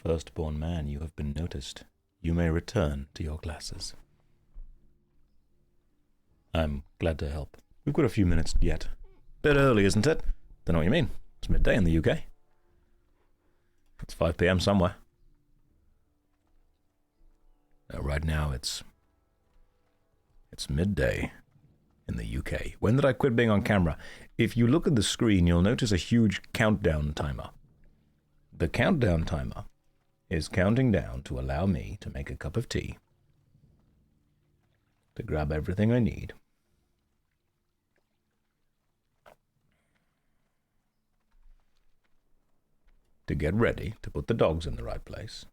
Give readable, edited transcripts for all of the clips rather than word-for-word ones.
Firstborn man, you have been noticed. You may return to your classes. I'm glad to help. We've got a few minutes yet. Bit early, isn't it? Don't know what you mean. It's midday in the UK. It's 5 PM somewhere. Right now it's midday in the UK. When did I quit being on camera? If you look at the screen, you'll notice a huge countdown timer. The countdown timer is counting down to allow me to make a cup of tea, to grab everything I need, to get ready to put the dogs in the right place,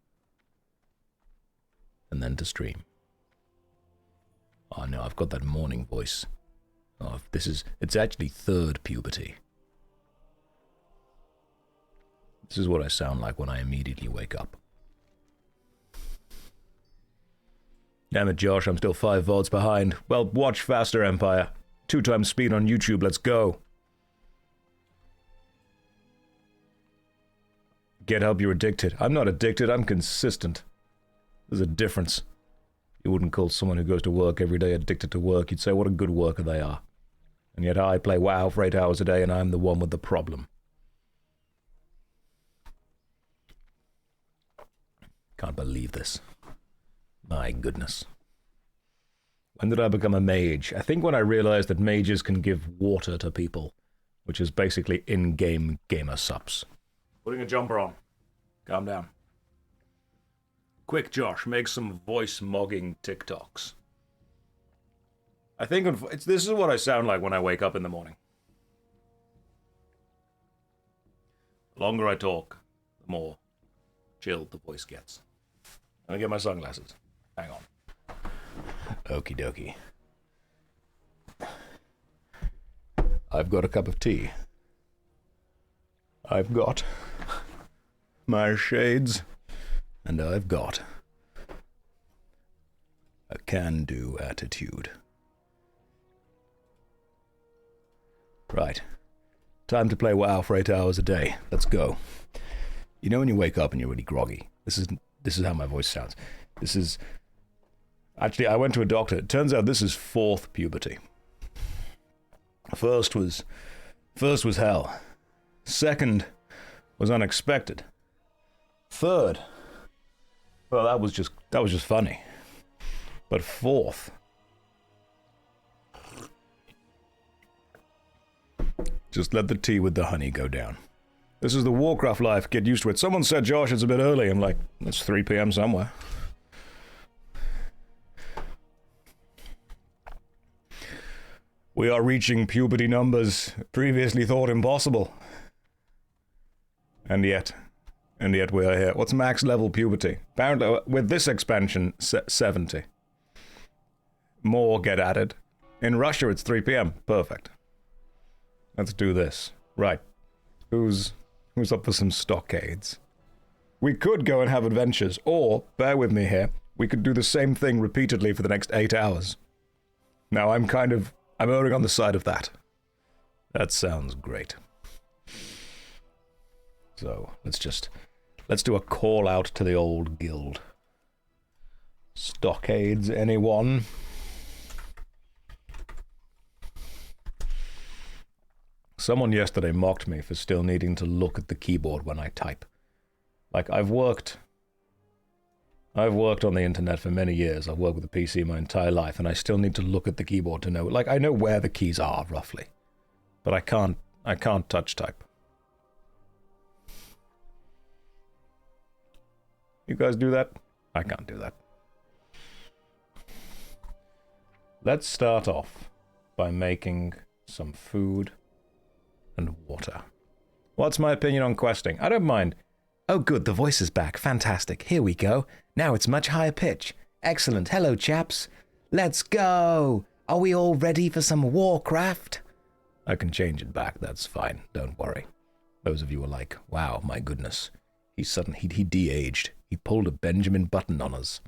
and then to stream. Oh no, I've got that morning voice. Oh, it's actually third puberty. This is what I sound like when I immediately wake up. Damn it, Josh, I'm still 5 volts behind. Well, watch faster, Empire. 2 times speed on YouTube, let's go. Get help, you're addicted. I'm not addicted, I'm consistent. There's a difference. You wouldn't call someone who goes to work every day addicted to work. You'd say what a good worker they are. And yet I play WoW for 8 hours a day and I'm the one with the problem. Can't believe this. My goodness. When did I become a mage? I think when I realized that mages can give water to people, which is basically in-game gamer subs. Putting a jumper on. Calm down. Quick, Josh, make some voice-mogging TikToks. I think this is what I sound like when I wake up in the morning. The longer I talk, the more chilled the voice gets. Let me get my sunglasses. Hang on. Okie dokie. I've got a cup of tea. I've got my shades. And I've got a can-do attitude. Right. Time to play WoW for 8 hours a day. Let's go. You know when you wake up and you're really groggy? This is how my voice sounds. This is... Actually, I went to a doctor. It turns out this is 4th puberty. First was hell. Second was unexpected. Third... Well, that was just funny. But 4th... Just let the tea with the honey go down. This is the Warcraft life, get used to it. Someone said, Josh, it's a bit early. I'm like, it's 3 PM somewhere. We are reaching puberty numbers previously thought impossible. And yet we are here. What's max level puberty? Apparently, with this expansion, 70. More get added. In Russia, it's 3 PM. Perfect. Let's do this. Right. Who's up for some Stockades? We could go and have adventures, or, bear with me here, we could do the same thing repeatedly for the next 8 hours. Now, I'm erring on the side of that. That sounds great. So, let's do a call out to the old guild. Stockades, anyone? Someone yesterday mocked me for still needing to look at the keyboard when I type. Like, I've worked on the internet for many years. I've worked with a PC my entire life, and I still need to look at the keyboard to know. Like, I know where the keys are, roughly. But I can't touch type. You guys do that? I can't do that. Let's start off by making some food and water. What's my opinion on questing? I don't mind. Oh good, the voice is back. Fantastic. Here we go. Now it's much higher pitch. Excellent. Hello, chaps. Let's go. Are we all ready for some Warcraft? I can change it back. That's fine. Don't worry. Those of you are like, wow, my goodness. He de-aged. He pulled a Benjamin Button on us.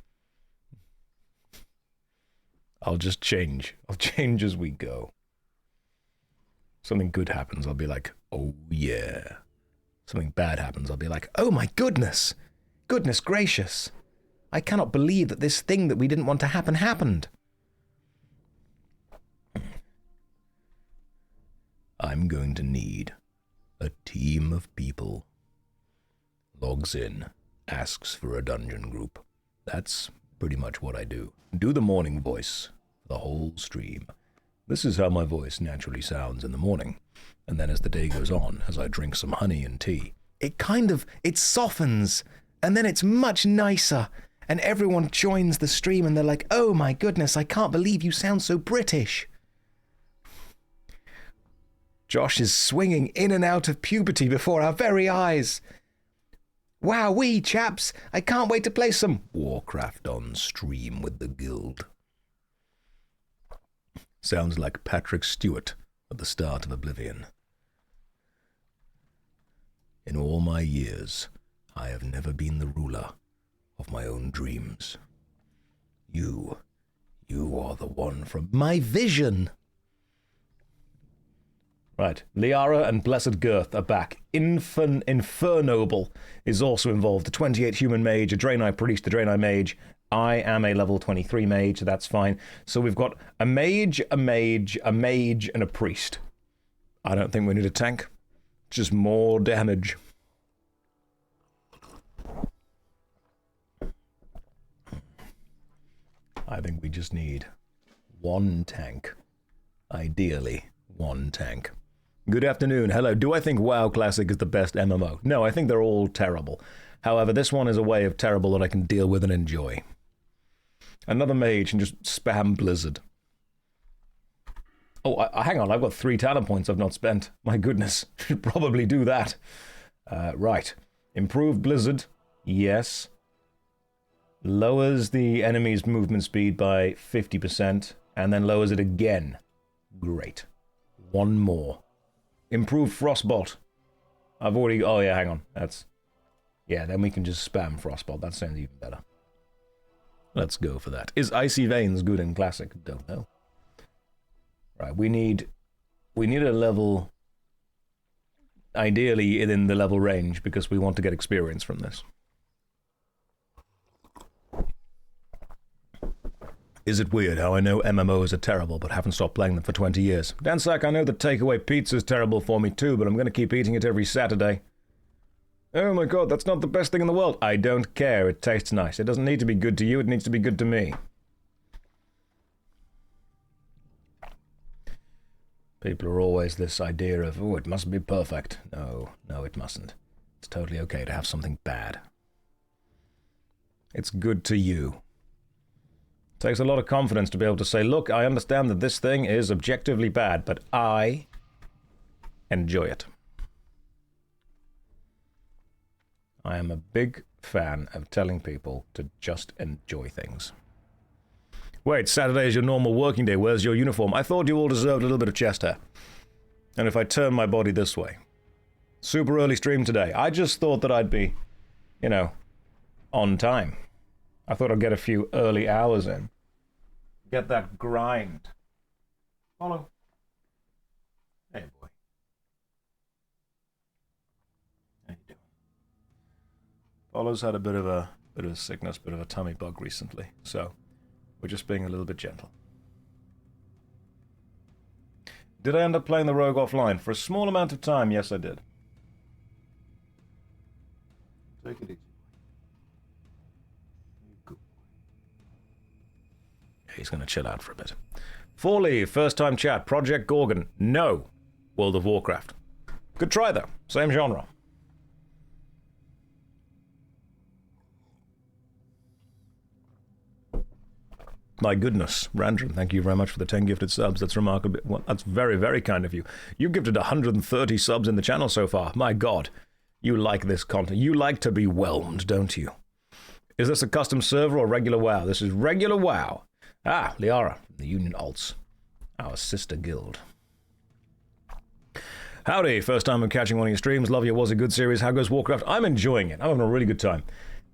I'll just change. I'll change as we go. Something good happens, I'll be like, oh yeah. Something bad happens, I'll be like, oh my goodness. goodness gracious. I cannot believe that this thing that we didn't want to happen happened. I'm going to need a team of people. Logs in, asks for a dungeon group. That's pretty much what I do. Do the morning voice for the whole stream. This is how my voice naturally sounds in the morning. And then as the day goes on, as I drink some honey and tea, it softens, and then it's much nicer. And everyone joins the stream and they're like, oh my goodness, I can't believe you sound so British. Josh is swinging in and out of puberty before our very eyes. Wowee, chaps, I can't wait to play some Warcraft on stream with the guild. Sounds like Patrick Stewart at the start of Oblivion. In all my years, I have never been the ruler of my own dreams. You are the one from my vision. Right, Liara and Blessed Girth are back. Infernoble is also involved. A 28 human mage, a Draenei priest, a Draenei mage. I am a level 23 mage, so that's fine. So we've got a mage, a mage, a mage, and a priest. I don't think we need a tank. Just more damage. I think we just need one tank. Ideally, one tank. Good afternoon. Hello. Do I think WoW Classic is the best MMO? No, I think they're all terrible. However, this one is a way of terrible that I can deal with and enjoy. Another mage and just spam Blizzard. Oh, hang on. I've got 3 talent points I've not spent. My goodness. Should probably do that. Right. Improve Blizzard. Yes. Lowers the enemy's movement speed by 50%. And then lowers it again. Great. One more. Improve Frostbot. I've already... Oh, yeah, hang on. That's... Yeah, then we can just spam Frostbot. That sounds even better. Let's go for that. Is Icy Veins good in Classic? Don't know. Right, we need a level... Ideally in the level range, because we want to get experience from this. Is it weird how I know MMOs are terrible but haven't stopped playing them for 20 years? Dansack, I know that takeaway pizza's terrible for me too, but I'm going to keep eating it every Saturday. Oh my god, that's not the best thing in the world. I don't care, it tastes nice. It doesn't need to be good to you, it needs to be good to me. People are always this idea of, oh, it must be perfect. No, it mustn't. It's totally okay to have something bad. It's good to you. It takes a lot of confidence to be able to say, look, I understand that this thing is objectively bad, but I enjoy it. I am a big fan of telling people to just enjoy things. Wait, Saturday is your normal working day. Where's your uniform? I thought you all deserved a little bit of chest hair. And if I turn my body this way. Super early stream today. I just thought that I'd be, you know, on time. I thought I'd get a few early hours in. Get that grind. Follow. Hey, boy. How you doing? Follow's had a bit of a sickness, bit of a tummy bug recently, so we're just being a little bit gentle. Did I end up playing the rogue offline? For a small amount of time, yes I did. Take it easy. He's going to chill out for a bit. Forley, first time chat. Project Gorgon. No. World of Warcraft. Good try, though. Same genre. My goodness. Random, thank you very much for the 10 gifted subs. That's remarkable. Well, that's very, very kind of you. You've gifted 130 subs in the channel so far. My god. You like this content. You like to be whelmed, don't you? Is this a custom server or regular WoW? This is regular WoW. Ah, Liara, the Union Alts, our sister guild. Howdy, first time I'm catching one of your streams. Love you, was a good series. How goes Warcraft? I'm enjoying it. I'm having a really good time.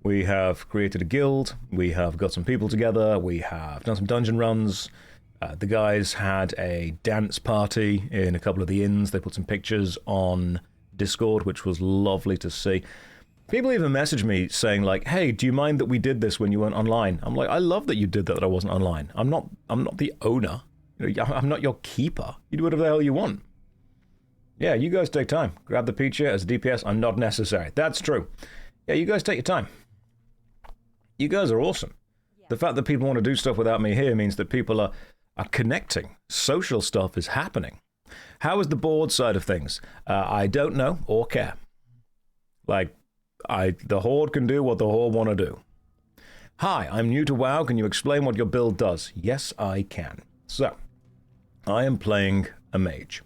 We have created a guild. We have got some people together. We have done some dungeon runs. The guys had a dance party in a couple of the inns. They put some pictures on Discord, which was lovely to see. People even message me saying like, hey, do you mind that we did this when you weren't online? I'm like, I love that you did that I wasn't online. I'm not the owner. You know, I'm not your keeper. You do whatever the hell you want. Yeah, you guys take time. Grab the pizza as a DPS. I'm not necessary. That's true. Yeah, you guys take your time. You guys are awesome. The fact that people want to do stuff without me here means that people are connecting. Social stuff is happening. How is the board side of things? I don't know or care. Like, the Horde can do what the Horde want to do. Hi, I'm new to WoW. Can you explain what your build does? Yes, I can. So, I am playing a mage.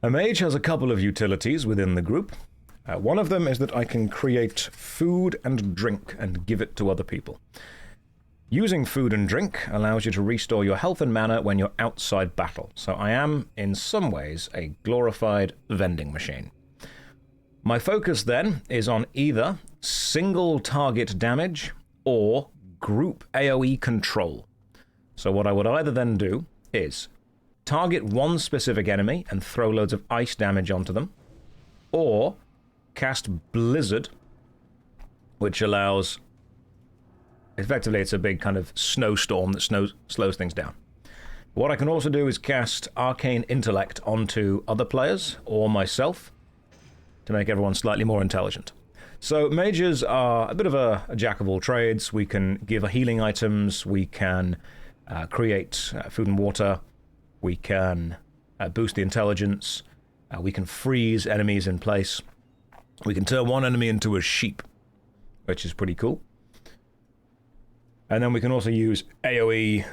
A mage has a couple of utilities within the group. One of them is that I can create food and drink and give it to other people. Using food and drink allows you to restore your health and mana when you're outside battle. So I am, in some ways, a glorified vending machine. My focus then is on either single target damage or group AoE control. So what I would either then do is target one specific enemy and throw loads of ice damage onto them, or cast Blizzard, which allows... Effectively, it's a big kind of snowstorm that slows things down. What I can also do is cast Arcane Intellect onto other players, or myself, to make everyone slightly more intelligent. So mages are a bit of a jack of all trades. We can give healing items, we can create food and water, we can boost the intelligence, we can freeze enemies in place, we can turn one enemy into a sheep, which is pretty cool. And then we can also use AoE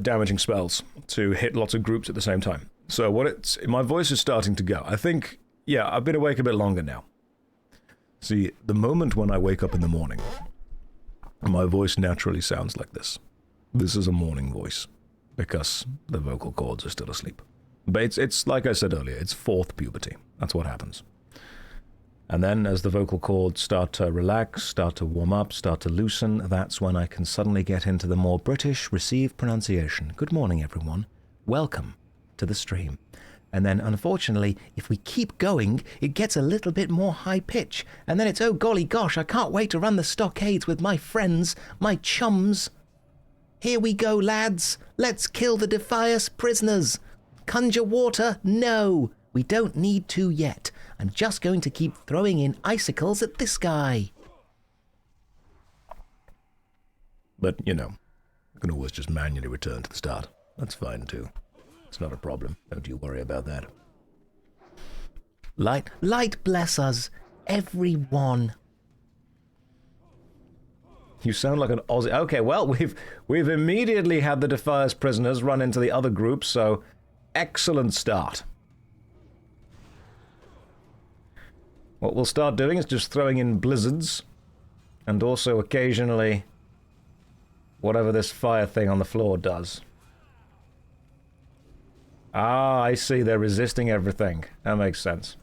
damaging spells to hit lots of groups at the same time. So my voice is starting to go. I think, yeah, I've been awake a bit longer now. See, the moment when I wake up in the morning, my voice naturally sounds like this. This is a morning voice, because the vocal cords are still asleep. But it's like I said earlier, it's fourth puberty. That's what happens. And then as the vocal cords start to relax, start to warm up, start to loosen, that's when I can suddenly get into the more British received pronunciation. Good morning, everyone. Welcome to the stream. And then, unfortunately, if we keep going, it gets a little bit more high pitch. And then it's, oh golly gosh, I can't wait to run the Stockades with my friends, my chums. Here we go, lads. Let's kill the Defias prisoners. Conjure water? No, we don't need to yet. I'm just going to keep throwing in icicles at this guy. But, you know, I can always just manually return to the start. That's fine, too. It's not a problem. Don't you worry about that. Light bless us, everyone. You sound like an Aussie. Okay, well, we've immediately had the Defias prisoners run into the other group, so excellent start. What we'll start doing is just throwing in blizzards, and also occasionally whatever this fire thing on the floor does. Ah, I see, they're resisting everything. That makes sense.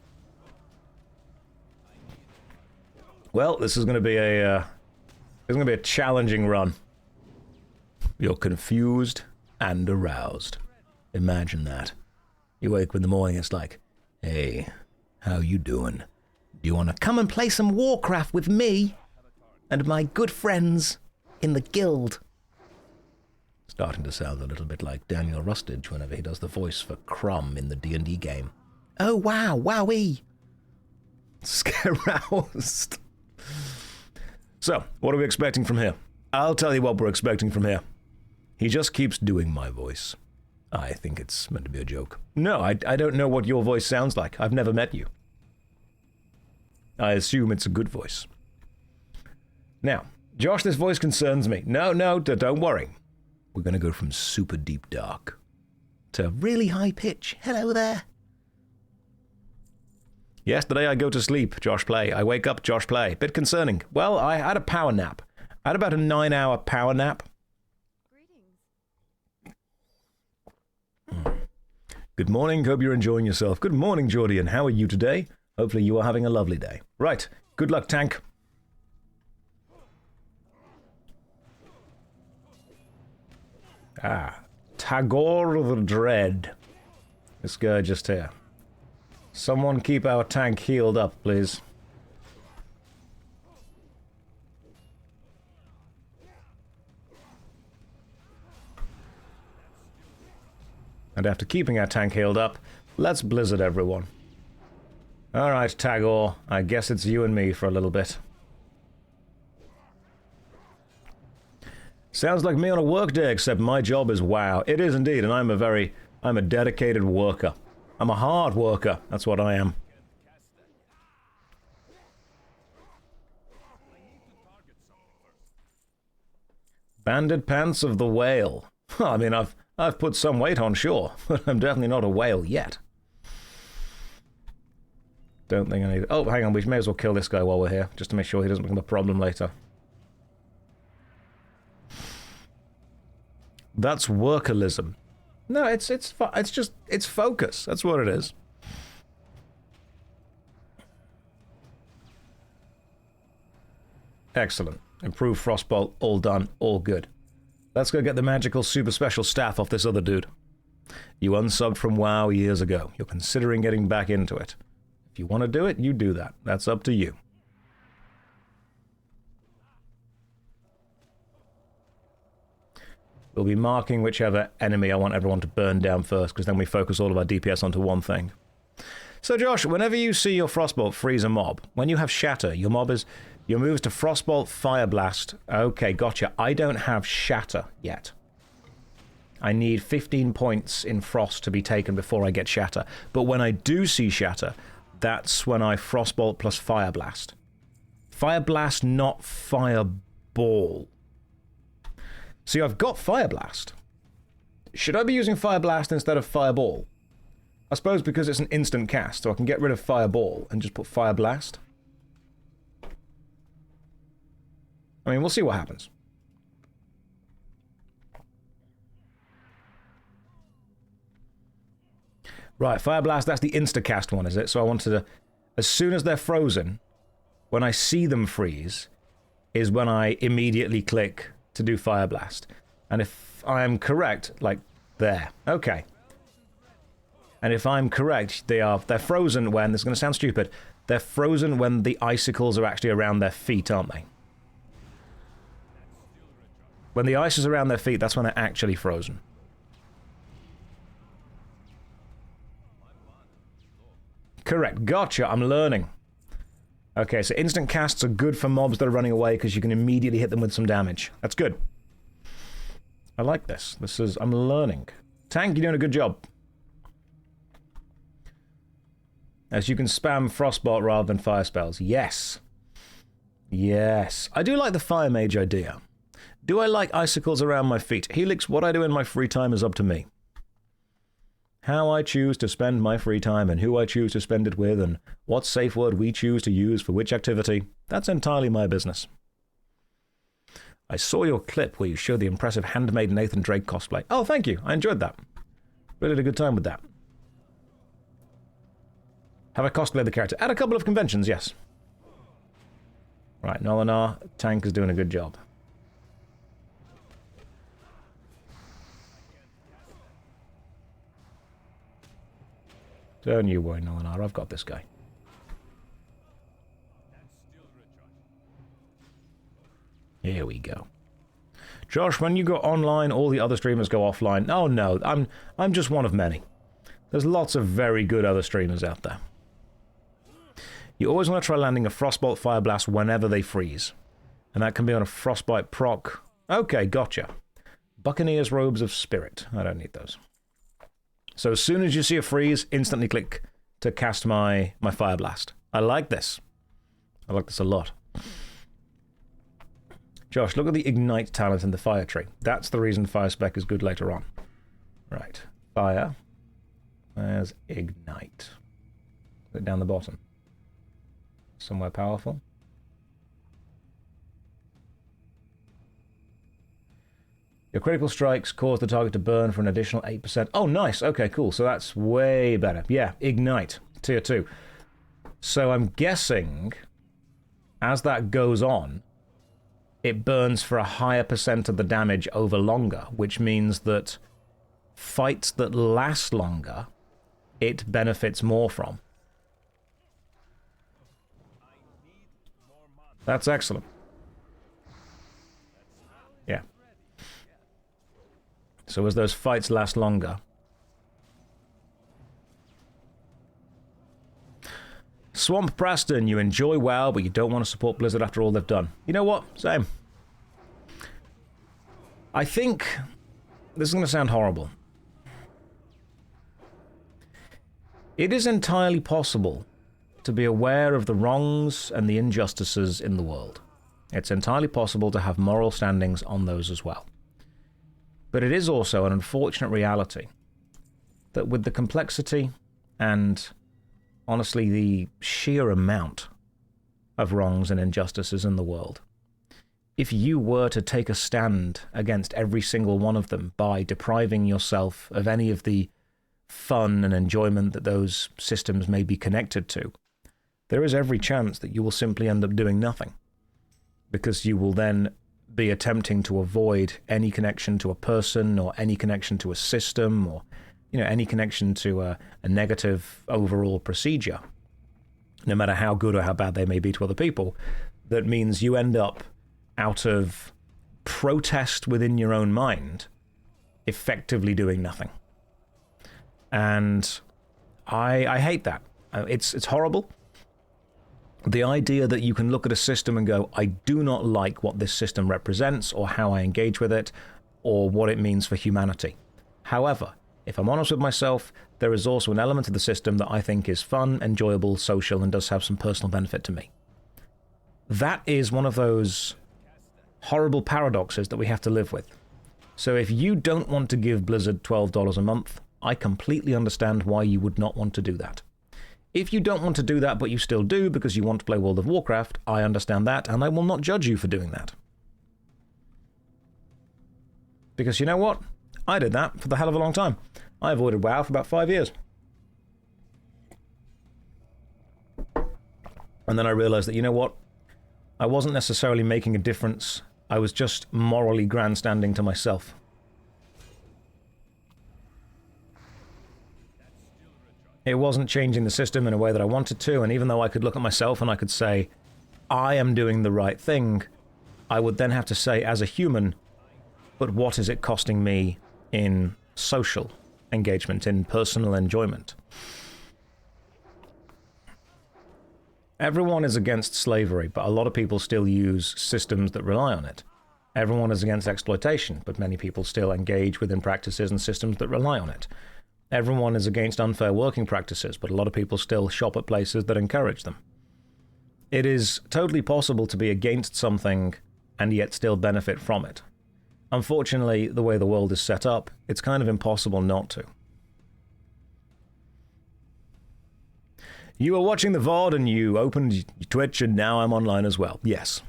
Well, this is going to be a challenging run. You're confused and aroused. Imagine that. You wake up in the morning, it's like, hey, how you doing? Do you want to come and play some Warcraft with me and my good friends in the guild? Starting to sound a little bit like Daniel Rustage whenever he does the voice for Crumb in the D&D game. Oh wow, wowee. Scaroused. So, what are we expecting from here? I'll tell you what we're expecting from here. He just keeps doing my voice. I think it's meant to be a joke. No, I don't know what your voice sounds like. I've never met you. I assume it's a good voice. Now, Josh, this voice concerns me. No, don't worry. We're going to go from super deep dark to really high pitch. Hello there. Yesterday I go to sleep, Josh Play. I wake up, Josh Play. Bit concerning. Well, I had a power nap. I had about a 9-hour power nap. Good morning, hope you're enjoying yourself. Good morning, Jordian. How are you today? Hopefully you are having a lovely day. Right, good luck, tank. Ah, Tagore the Dread. This guy just here. Someone keep our tank healed up, please. And after keeping our tank healed up, let's blizzard everyone. Alright, Tagore, I guess it's you and me for a little bit. Sounds like me on a work day, except my job is WoW. It is indeed, and I'm a dedicated worker. I'm a hard worker, that's what I am. Banded pants of the whale. I mean, I've put some weight on, sure, but I'm definitely not a whale yet. Don't think I need... Oh, hang on, we may as well kill this guy while we're here, just to make sure he doesn't become a problem later. That's workalism. No, it's just, it's focus, that's what it is. Excellent. Improved frostbolt, all done, all good. Let's go get the magical super special staff off this other dude. You unsubbed from WoW years ago. You're considering getting back into it. If you want to do it, you do that. That's up to you. We'll be marking whichever enemy I want everyone to burn down first, because then we focus all of our DPS onto one thing. So Josh, whenever you see your frostbolt freeze a mob, when you have shatter, your move is to frostbolt, fire blast. Okay, gotcha. I don't have shatter yet. I need 15 points in frost to be taken before I get shatter. But when I do see shatter, that's when I frostbolt plus fire blast. Fire blast, not fireball. See, I've got fire blast. Should I be using fire blast instead of fireball? I suppose because it's an instant cast, so I can get rid of fireball and just put fire blast. I mean, we'll see what happens. Right, Fire Blast, that's the insta-cast one, is it? So I wanted to... As soon as they're frozen, when I see them freeze, is when I immediately click to do Fire Blast. And if I am correct, like, there. Okay. And if I'm correct, they're frozen when... This is going to sound stupid. They're frozen when the icicles are actually around their feet, aren't they? When the ice is around their feet, that's when they're actually frozen. Correct. Gotcha. I'm learning. Okay, so instant casts are good for mobs that are running away because you can immediately hit them with some damage. That's good. I like this. I'm learning. Tank, you're doing a good job. As you can spam Frostbolt rather than fire spells. Yes. Yes. I do like the Fire Mage idea. Do I like icicles around my feet? Helix, what I do in my free time is up to me. How I choose to spend my free time and who I choose to spend it with and what safe word we choose to use for which activity, that's entirely my business. I saw your clip where you showed the impressive handmade Nathan Drake cosplay. Oh, thank you. I enjoyed that. Really had a good time with that. Have I cosplayed the character? At a couple of conventions, yes. Right, Nolinar, Tank is doing a good job. Don't you worry, Nolinar, I've got this guy. Here we go. Josh, when you go online, all the other streamers go offline. Oh no, I'm just one of many. There's lots of very good other streamers out there. You always want to try landing a Frostbolt Fire Blast whenever they freeze. And that can be on a Frostbite proc. Okay, gotcha. Buccaneer's Robes of Spirit. I don't need those. So as soon as you see a freeze, instantly click to cast my Fire Blast. I like this. I like this a lot. Josh, look at the Ignite talent in the Fire tree. That's the reason Fire Spec is good later on. Right. Fire. There's Ignite. Put it down the bottom. Somewhere powerful. Your critical strikes cause the target to burn for an additional 8%. Oh, nice. Okay, cool. So that's way better. Yeah, Ignite. Tier 2. So I'm guessing, as that goes on, it burns for a higher percent of the damage over longer, which means that fights that last longer, it benefits more from. That's excellent. Yeah. So as those fights last longer, Swamp Preston, you enjoy WoW, but you don't want to support Blizzard after all they've done. You know what? Same. I think... This is going to sound horrible. It is entirely possible to be aware of the wrongs and the injustices in the world. It's entirely possible to have moral standings on those as well. But it is also an unfortunate reality that with the complexity and, honestly, the sheer amount of wrongs and injustices in the world, if you were to take a stand against every single one of them by depriving yourself of any of the fun and enjoyment that those systems may be connected to, there is every chance that you will simply end up doing nothing. Because you will then be attempting to avoid any connection to a person or any connection to a system or, you know, any connection to a negative overall procedure, no matter how good or how bad they may be to other people. That means you end up, out of protest within your own mind, effectively doing nothing. And I hate that. It's horrible. The idea that you can look at a system and go, I do not like what this system represents or how I engage with it or what it means for humanity. However, if I'm honest with myself, there is also an element of the system that I think is fun, enjoyable, social, and does have some personal benefit to me. That is one of those horrible paradoxes that we have to live with. So if you don't want to give Blizzard $12 a month, I completely understand why you would not want to do that. If you don't want to do that, but you still do because you want to play World of Warcraft, I understand that, and I will not judge you for doing that. Because you know what? I did that for the hell of a long time. I avoided WoW for about 5 years. And then I realized that, you know what? I wasn't necessarily making a difference. I was just morally grandstanding to myself. It wasn't changing the system in a way that I wanted to, and even though I could look at myself and I could say, I am doing the right thing, I would then have to say, as a human, but what is it costing me in social engagement, in personal enjoyment? Everyone is against slavery, but a lot of people still use systems that rely on it. Everyone is against exploitation, but many people still engage within practices and systems that rely on it. Everyone is against unfair working practices, but a lot of people still shop at places that encourage them. It is totally possible to be against something and yet still benefit from it. Unfortunately, the way the world is set up, it's kind of impossible not to. You were watching the VOD and you opened Twitch and now I'm online as well. Yes.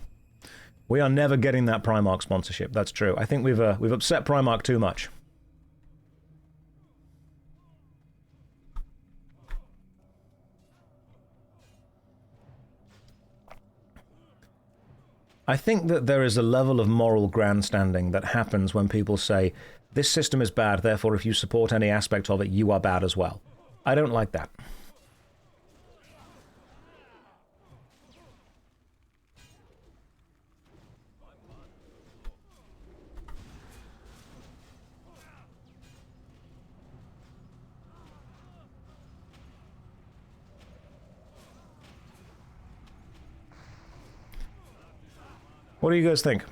We are never getting that Primark sponsorship, that's true. I think we've upset Primark too much. I think that there is a level of moral grandstanding that happens when people say, this system is bad, therefore if you support any aspect of it, you are bad as well. I don't like that. What do you guys think?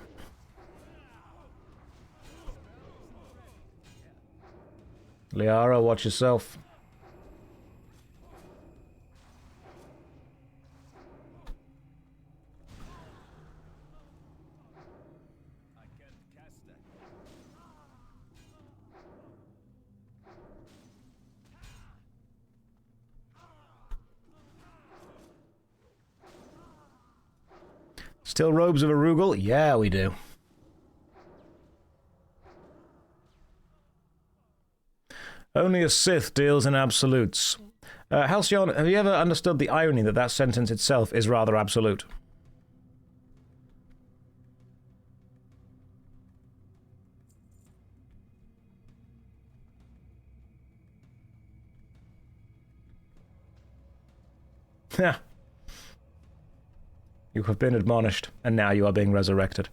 Liara, watch yourself. Still robes of Arugel? Yeah, we do. Only a Sith deals in absolutes. Halcyon, have you ever understood the irony that that sentence itself is rather absolute? Yeah. You have been admonished, and now you are being resurrected.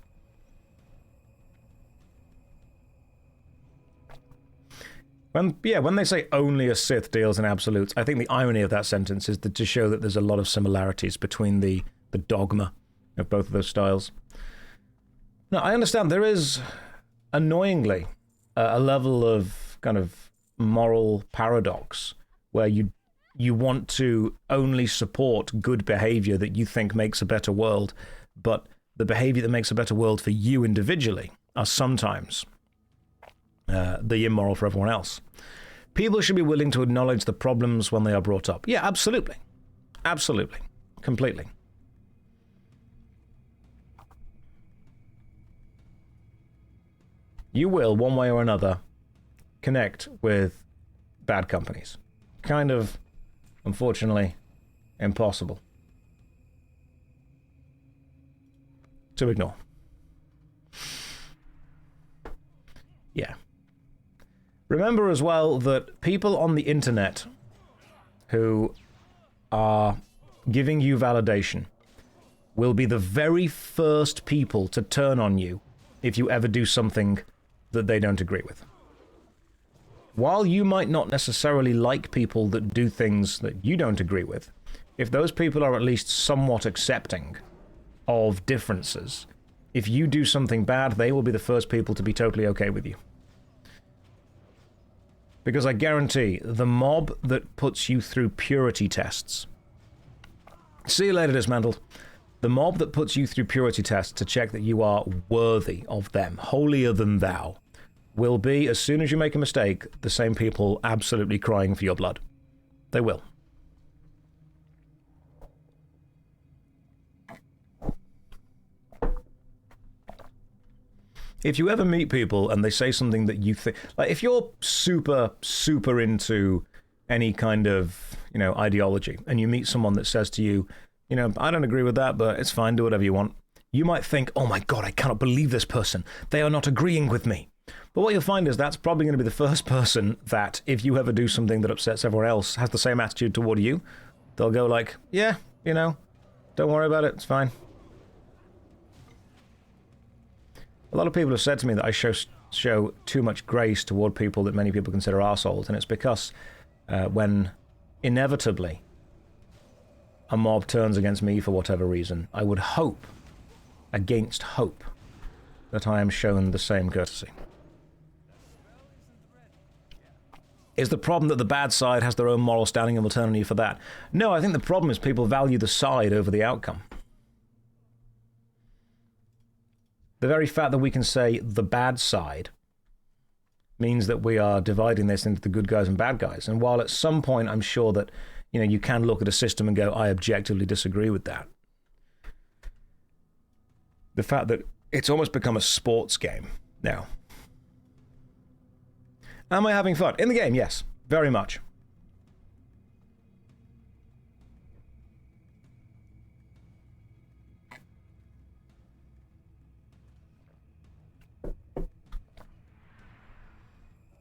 When they say only a Sith deals in absolutes, I think the irony of that sentence is to show that there's a lot of similarities between the dogma of both of those styles. Now, I understand there is, annoyingly, a level of kind of moral paradox where you want to only support good behavior that you think makes a better world, but the behavior that makes a better world for you individually are sometimes the immoral for everyone else. People should be willing to acknowledge the problems when they are brought up. Yeah, absolutely. Absolutely. Completely. You will, one way or another, connect with bad companies. Kind of, unfortunately, impossible to ignore. Yeah. Remember as well that people on the internet who are giving you validation will be the very first people to turn on you if you ever do something that they don't agree with. While you might not necessarily like people that do things that you don't agree with, if those people are at least somewhat accepting of differences, if you do something bad, they will be the first people to be totally okay with you. Because I guarantee, the mob that puts you through purity tests... See you later, Dismantled. The mob that puts you through purity tests to check that you are worthy of them, holier than thou, will be, as soon as you make a mistake, the same people absolutely crying for your blood. They will. If you ever meet people and they say something that you think... Like, if you're super, super into any kind of, ideology, and you meet someone that says to you, I don't agree with that, but it's fine, do whatever you want. You might think, oh my god, I cannot believe this person. They are not agreeing with me. But what you'll find is that's probably going to be the first person that, if you ever do something that upsets everyone else, has the same attitude toward you. They'll go like, yeah, don't worry about it, it's fine. A lot of people have said to me that I show too much grace toward people that many people consider arseholes, and it's because when inevitably a mob turns against me for whatever reason, I would hope, against hope, that I am shown the same courtesy. Is the problem that the bad side has their own moral standing and will turn on you for that? No, I think the problem is people value the side over the outcome. The very fact that we can say the bad side means that we are dividing this into the good guys and bad guys. And while at some point I'm sure that, you can look at a system and go, I objectively disagree with that. The fact that it's almost become a sports game now. Am I having fun? In the game, yes. Very much.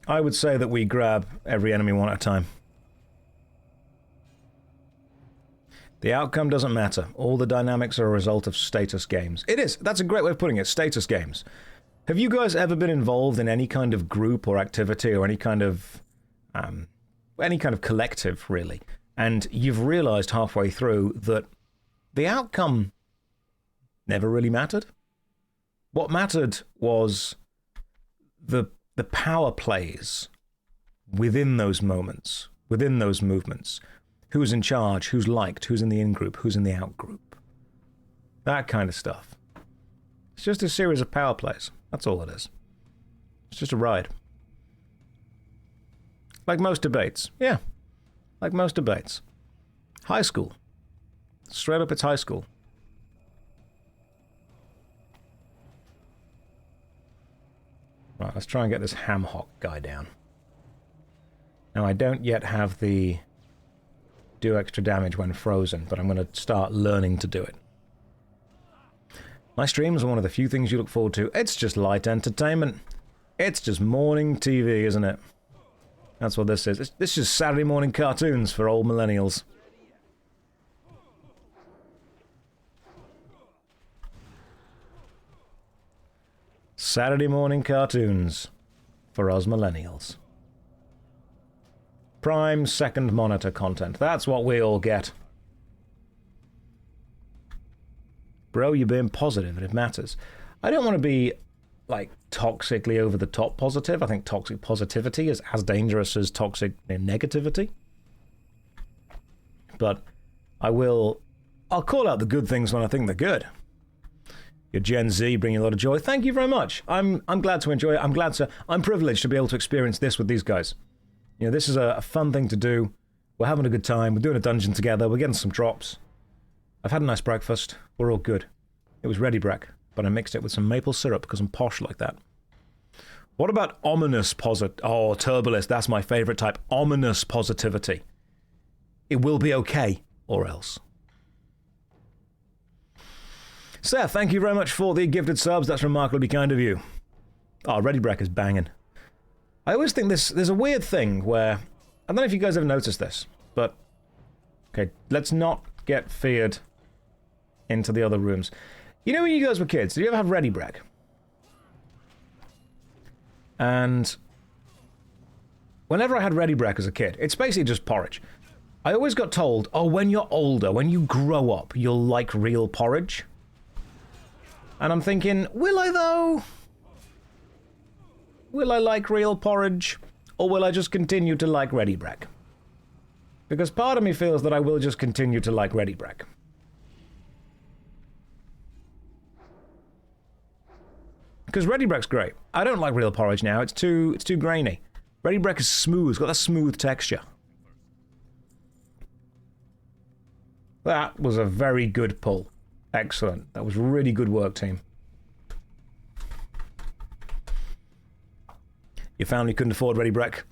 I would say that we grab every enemy one at a time. The outcome doesn't matter. All the dynamics are a result of status games. It is. That's a great way of putting it. Status games. Have you guys ever been involved in any kind of group or activity or any kind of collective, really, and you've realized halfway through that the outcome never really mattered? What mattered was the power plays within those moments, within those movements. Who's in charge, who's liked, who's in the in-group, who's in the out-group. That kind of stuff. It's just a series of power plays. That's all it is. It's just a ride. Like most debates. Yeah. Like most debates. High school. Straight up, it's high school. Right, let's try and get this ham hock guy down. Now, I don't yet have the do extra damage when frozen, but I'm going to start learning to do it. My streams are one of the few things you look forward to. It's just light entertainment. It's just morning TV, isn't it? That's what this is. This is Saturday morning cartoons for old millennials. Saturday morning cartoons for us millennials. Prime second monitor content. That's what we all get. Bro, you're being positive and it matters. I don't want to be, like, toxically over the top positive. I think toxic positivity is as dangerous as toxic negativity. But I'll call out the good things when I think they're good. Your Gen Z bringing a lot of joy. Thank you very much. I'm glad to enjoy it. I'm privileged to be able to experience this with these guys. You know, this is a fun thing to do. We're having a good time. We're doing a dungeon together. We're getting some drops. I've had a nice breakfast. We're all good. It was ready brek, but I mixed it with some maple syrup because I'm posh like that. What about ominous Oh, Turbolist, that's my favorite type. Ominous positivity. It will be okay, or else. Seth, thank you very much for the gifted subs. That's remarkably kind of you. Oh, ready brek is banging. I always think there's a weird thing where, I don't know if you guys ever noticed this, but, okay, let's not get feared into the other rooms. You know when you guys were kids, did you ever have ready brek? And whenever I had ready brek as a kid, it's basically just porridge. I always got told, oh, when you're older, when you grow up, you'll like real porridge. And I'm thinking, will I though? Will I like real porridge? Or will I just continue to like ready brek? Because part of me feels that I will just continue to like ready brek. Because ready brek's great. I don't like real porridge now. It's too grainy. Ready brek is smooth. It's got that smooth texture. That was a very good pull. Excellent. That was really good work, team. Your family couldn't afford ready brek.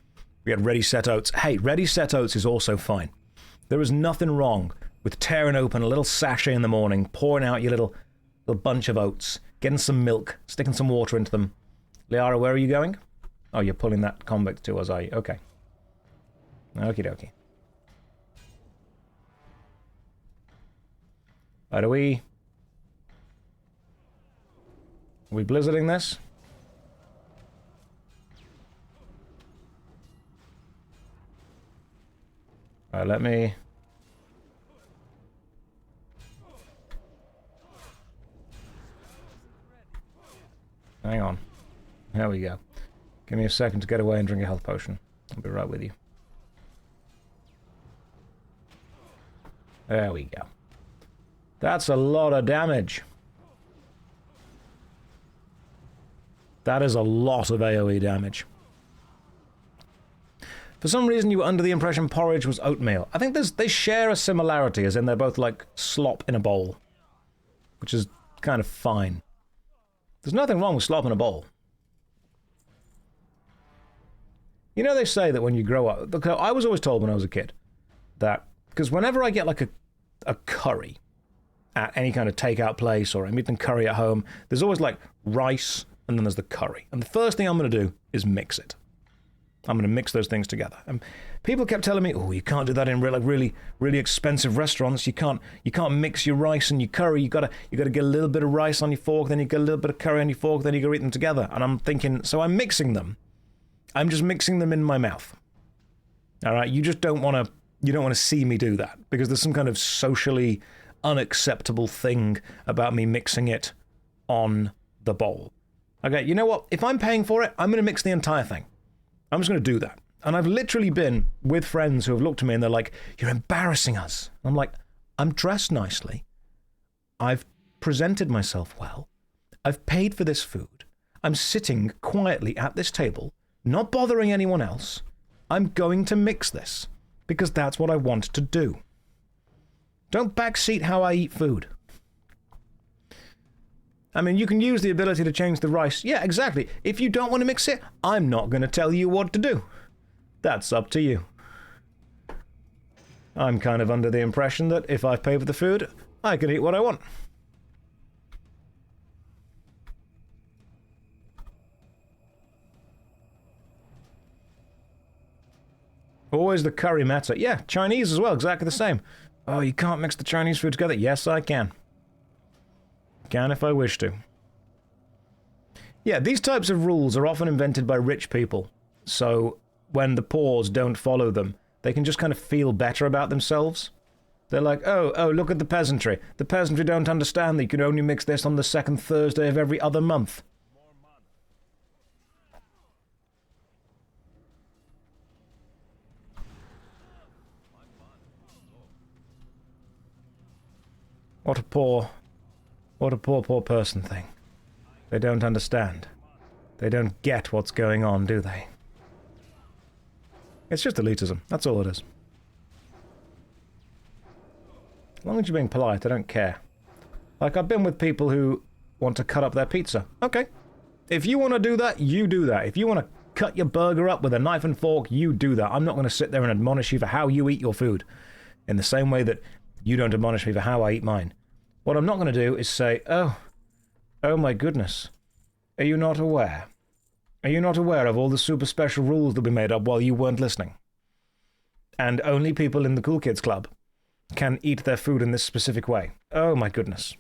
We had ready set oats. Hey, ready set oats is also fine. There is nothing wrong with tearing open a little sachet in the morning, pouring out your little bunch of oats, getting some milk, sticking some water into them. Liara, where are you going? Oh, you're pulling that convict to us, are you? Okay. Okie dokie. Right, are we blizzarding this? Right, let me... Hang on. There we go. Give me a second to get away and drink a health potion. I'll be right with you. There we go. That's a lot of damage. That is a lot of AoE damage. For some reason you were under the impression porridge was oatmeal. I think they share a similarity, as in they're both like slop in a bowl. Which is kind of fine. There's nothing wrong with slop in a bowl. You know they say that when you grow up... Look, I was always told when I was a kid that... Because whenever I get like a curry at any kind of takeout place, or I'm eating curry at home, there's always like rice and then there's the curry. And the first thing I'm going to do is mix it. I'm going to mix those things together. And people kept telling me, oh, you can't do that in really expensive restaurants. You can't mix your rice and your curry. You gotta get a little bit of rice on your fork, then you get a little bit of curry on your fork, then you gotta eat them together. And I'm thinking, so I'm mixing them. I'm just mixing them in my mouth. All right, you don't want to see me do that, because there's some kind of socially unacceptable thing about me mixing it on the bowl. Okay, you know what? If I'm paying for it, I'm going to mix the entire thing. I'm just going to do that. And I've literally been with friends who have looked at me and they're like, you're embarrassing us. I'm like, I'm dressed nicely. I've presented myself well. I've paid for this food. I'm sitting quietly at this table, not bothering anyone else. I'm going to mix this because that's what I want to do. Don't backseat how I eat food. I mean, you can use the ability to change the rice. Yeah, exactly. If you don't want to mix it, I'm not going to tell you what to do. That's up to you. I'm kind of under the impression that if I pay for the food, I can eat what I want. Always the curry matter. Yeah, Chinese as well, exactly the same. Oh, you can't mix the Chinese food together? Yes, I can. Can if I wish to. Yeah, these types of rules are often invented by rich people. So when the poors don't follow them, they can just kind of feel better about themselves. They're like, oh, look at the peasantry. The peasantry don't understand that you can only mix this on the second Thursday of every other month. What a poor person thing. They don't understand. They don't get what's going on, do they? It's just elitism. That's all it is. As long as you're being polite, I don't care. Like, I've been with people who want to cut up their pizza. Okay. If you want to do that, you do that. If you want to cut your burger up with a knife and fork, you do that. I'm not going to sit there and admonish you for how you eat your food. In the same way that you don't admonish me for how I eat mine. What I'm not going to do is say, oh my goodness. Are you not aware? Are you not aware of all the super special rules that we made up while you weren't listening? And only people in the Cool Kids Club can eat their food in this specific way. Oh my goodness.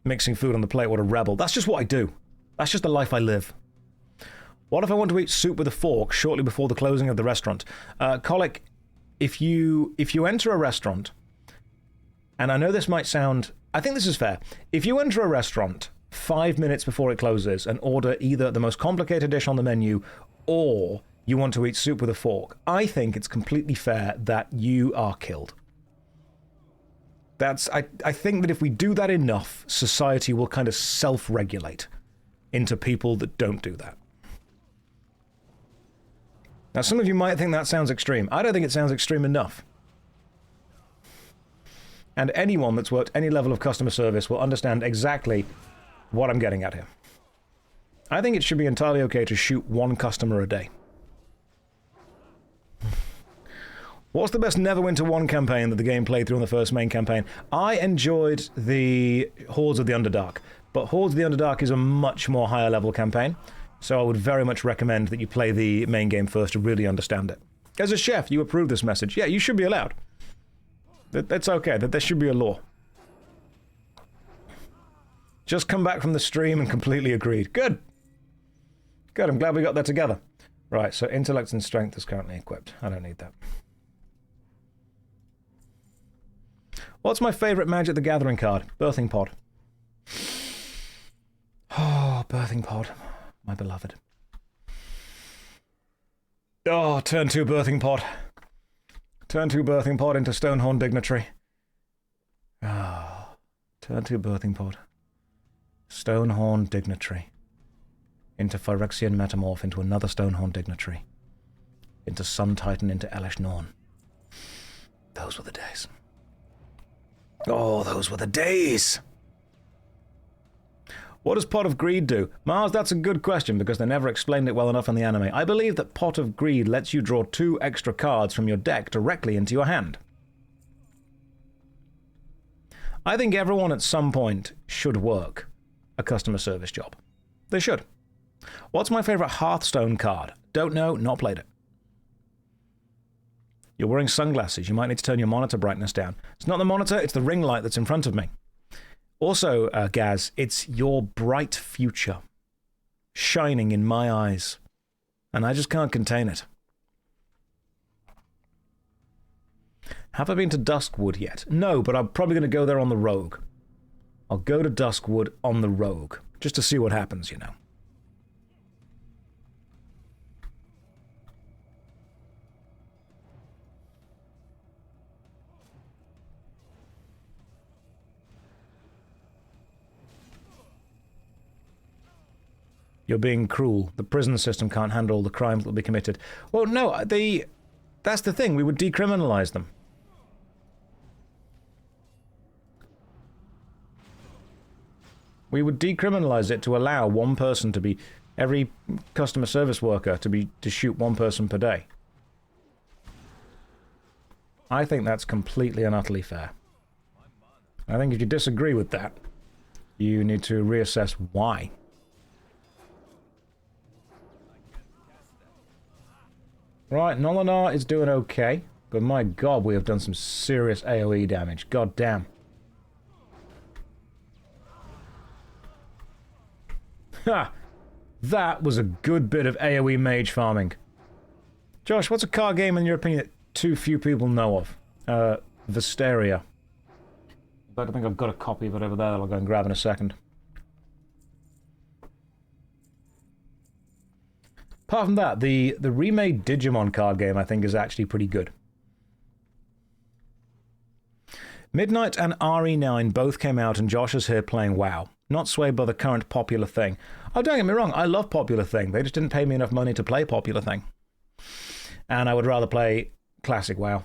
Mixing food on the plate, what a rebel. That's just what I do. That's just the life I live. What if I want to eat soup with a fork shortly before the closing of the restaurant? Colic, if you enter a restaurant, and I know this might sound... I think this is fair. If you enter a restaurant 5 minutes before it closes and order either the most complicated dish on the menu or you want to eat soup with a fork, I think it's completely fair that you are killed. I think that if we do that enough, society will kind of self-regulate into people that don't do that. Now, some of you might think that sounds extreme. I don't think it sounds extreme enough. And anyone that's worked any level of customer service will understand exactly what I'm getting at here. I think it should be entirely okay to shoot one customer a day. What's the best Neverwinter 1 campaign that the game played through on the first main campaign? I enjoyed the Hordes of the Underdark, but Hordes of the Underdark is a much more higher level campaign, so I would very much recommend that you play the main game first to really understand it. As a chef, you approve this message. Yeah, you should be allowed. That's okay, that there should be a law. Just come back from the stream and completely agreed. Good. Good, I'm glad we got that together. Right, so intellect and strength is currently equipped. I don't need that. What's my favourite Magic the Gathering card? Birthing Pod. Oh, Birthing Pod. My beloved. Oh, turn 2 Birthing Pod. Turn 2 Birthing Pod into Stonehorn Dignitary. Ah, turn 2 Birthing Pod. Stonehorn Dignitary. Into Phyrexian Metamorph, into another Stonehorn Dignitary. Into Sun Titan, into Elesh Norn. Those were the days. Oh, those were the days! What does Pot of Greed do? Mars, that's a good question because they never explained it well enough in the anime. I believe that Pot of Greed lets you draw 2 extra cards from your deck directly into your hand. I think everyone at some point should work a customer service job. They should. What's my favourite Hearthstone card? Don't know, not played it. You're wearing sunglasses. You might need to turn your monitor brightness down. It's not the monitor, it's the ring light that's in front of me. Also, Gaz, it's your bright future shining in my eyes. And I just can't contain it. Have I been to Duskwood yet? No, but I'm probably going to go there on the Rogue. I'll go to Duskwood on the Rogue. Just to see what happens, you know. You're being cruel. The prison system can't handle all the crimes that will be committed. Well, no, that's the thing. We would decriminalize them. We would decriminalize it to allow one person to be... every customer service worker to shoot one person per day. I think that's completely and utterly fair. I think if you disagree with that, you need to reassess why. Right, Nolinar is doing okay, but my god, we have done some serious AoE damage. God damn. Ha! That was a good bit of AoE mage farming. Josh, what's a card game in your opinion that too few people know of? Visteria. But I think I've got a copy of it over there that I'll go and grab in a second. Apart from that, the remade Digimon card game I think is actually pretty good. Midnight and RE9 both came out and Josh is here playing WoW. Not swayed by the current popular thing. Oh, don't get me wrong, I love popular thing. They just didn't pay me enough money to play popular thing. And I would rather play classic WoW.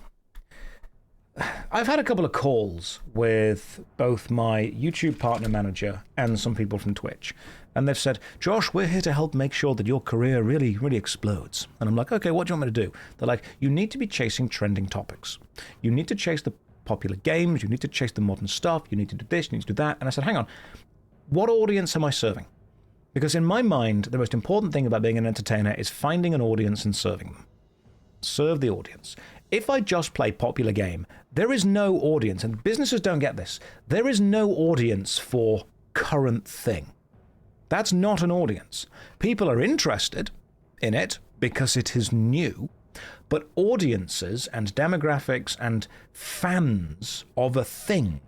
I've had a couple of calls with both my YouTube partner manager and some people from Twitch. And they've said, Josh, we're here to help make sure that your career really, really explodes. And I'm like, okay, what do you want me to do? They're like, you need to be chasing trending topics. You need to chase the popular games. You need to chase the modern stuff. You need to do this. You need to do that. And I said, hang on, what audience am I serving? Because in my mind, the most important thing about being an entertainer is finding an audience and serving them. Serve the audience. If I just play popular game, there is no audience, and businesses don't get this. There is no audience for current thing. That's not an audience. People are interested in it because it is new, but audiences and demographics and fans of a thing,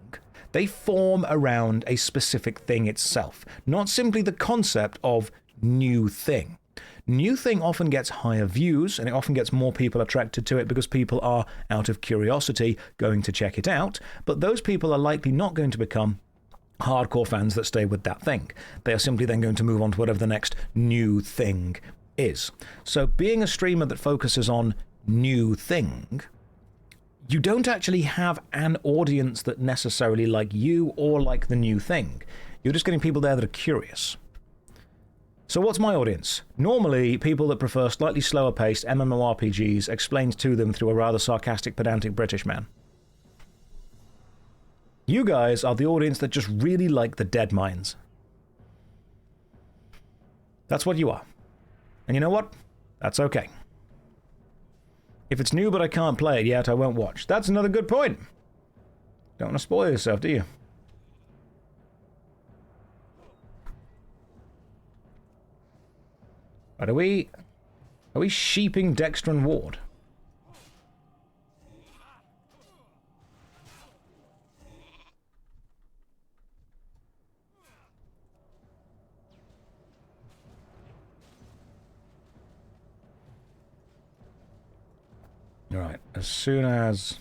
they form around a specific thing itself, not simply the concept of new thing. New thing often gets higher views, and it often gets more people attracted to it because people are, out of curiosity, going to check it out, but those people are likely not going to become hardcore fans that stay with that thing. They are simply then going to move on to whatever the next new thing is. So being a streamer that focuses on new thing, you don't actually have an audience that necessarily like you or like the new thing. You're just getting people there that are curious. So what's my audience? Normally, people that prefer slightly slower paced MMORPGs explained to them through a rather sarcastic, pedantic British man. You guys are the audience that just really like the dead mines. That's what you are. And you know what? That's okay. If it's new but I can't play it yet, I won't watch. That's another good point. Don't want to spoil yourself, do you? Right, are we sheeping Dexter and Ward? Alright, as soon as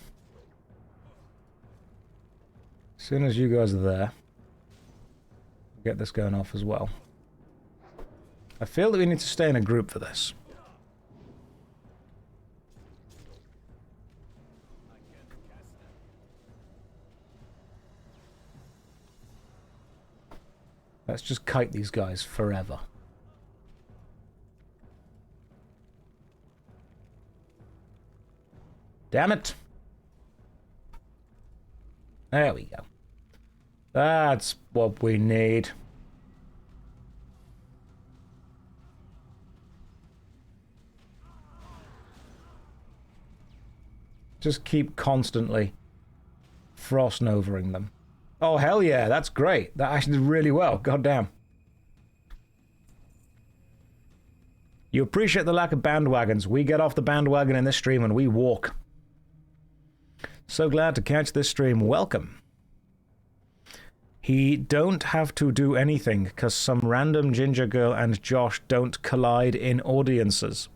you guys are there, get this going off as well. I feel that we need to stay in a group for this. Let's just kite these guys forever. Damn it! There we go. That's what we need. Just keep constantly frost-novering them. Oh, hell yeah, that's great. That actually did really well. God damn. You appreciate the lack of bandwagons. We get off the bandwagon in this stream and we walk. So glad to catch this stream. Welcome. He don't have to do anything because some random ginger girl and Josh don't collide in audiences.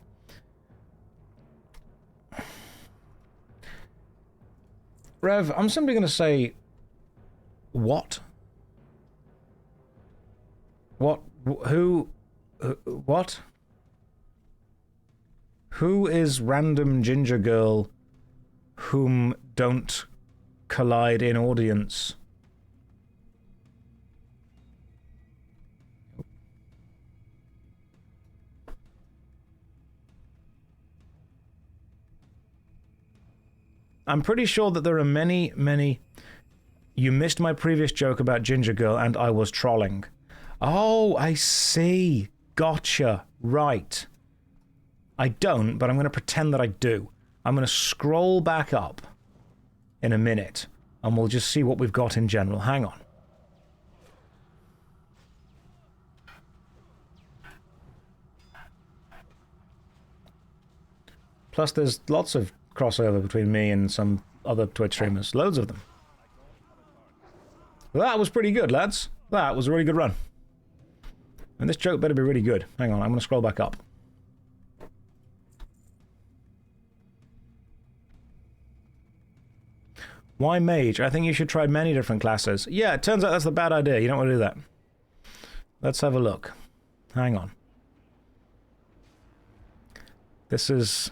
Rev, I'm simply going to say, what? What? Who? What? Who is random ginger girl whom don't collide in audience? I'm pretty sure that there are many, many... You missed my previous joke about Ginger Girl and I was trolling. Oh, I see. Gotcha. Right. I don't, but I'm going to pretend that I do. I'm going to scroll back up in a minute and we'll just see what we've got in general. Hang on. Plus, there's lots of crossover between me and some other Twitch streamers. Loads of them. Well, that was pretty good, lads. That was a really good run. And this joke better be really good. Hang on, I'm going to scroll back up. Why mage? I think you should try many different classes. Yeah, it turns out that's a bad idea. You don't want to do that. Let's have a look. Hang on. This is...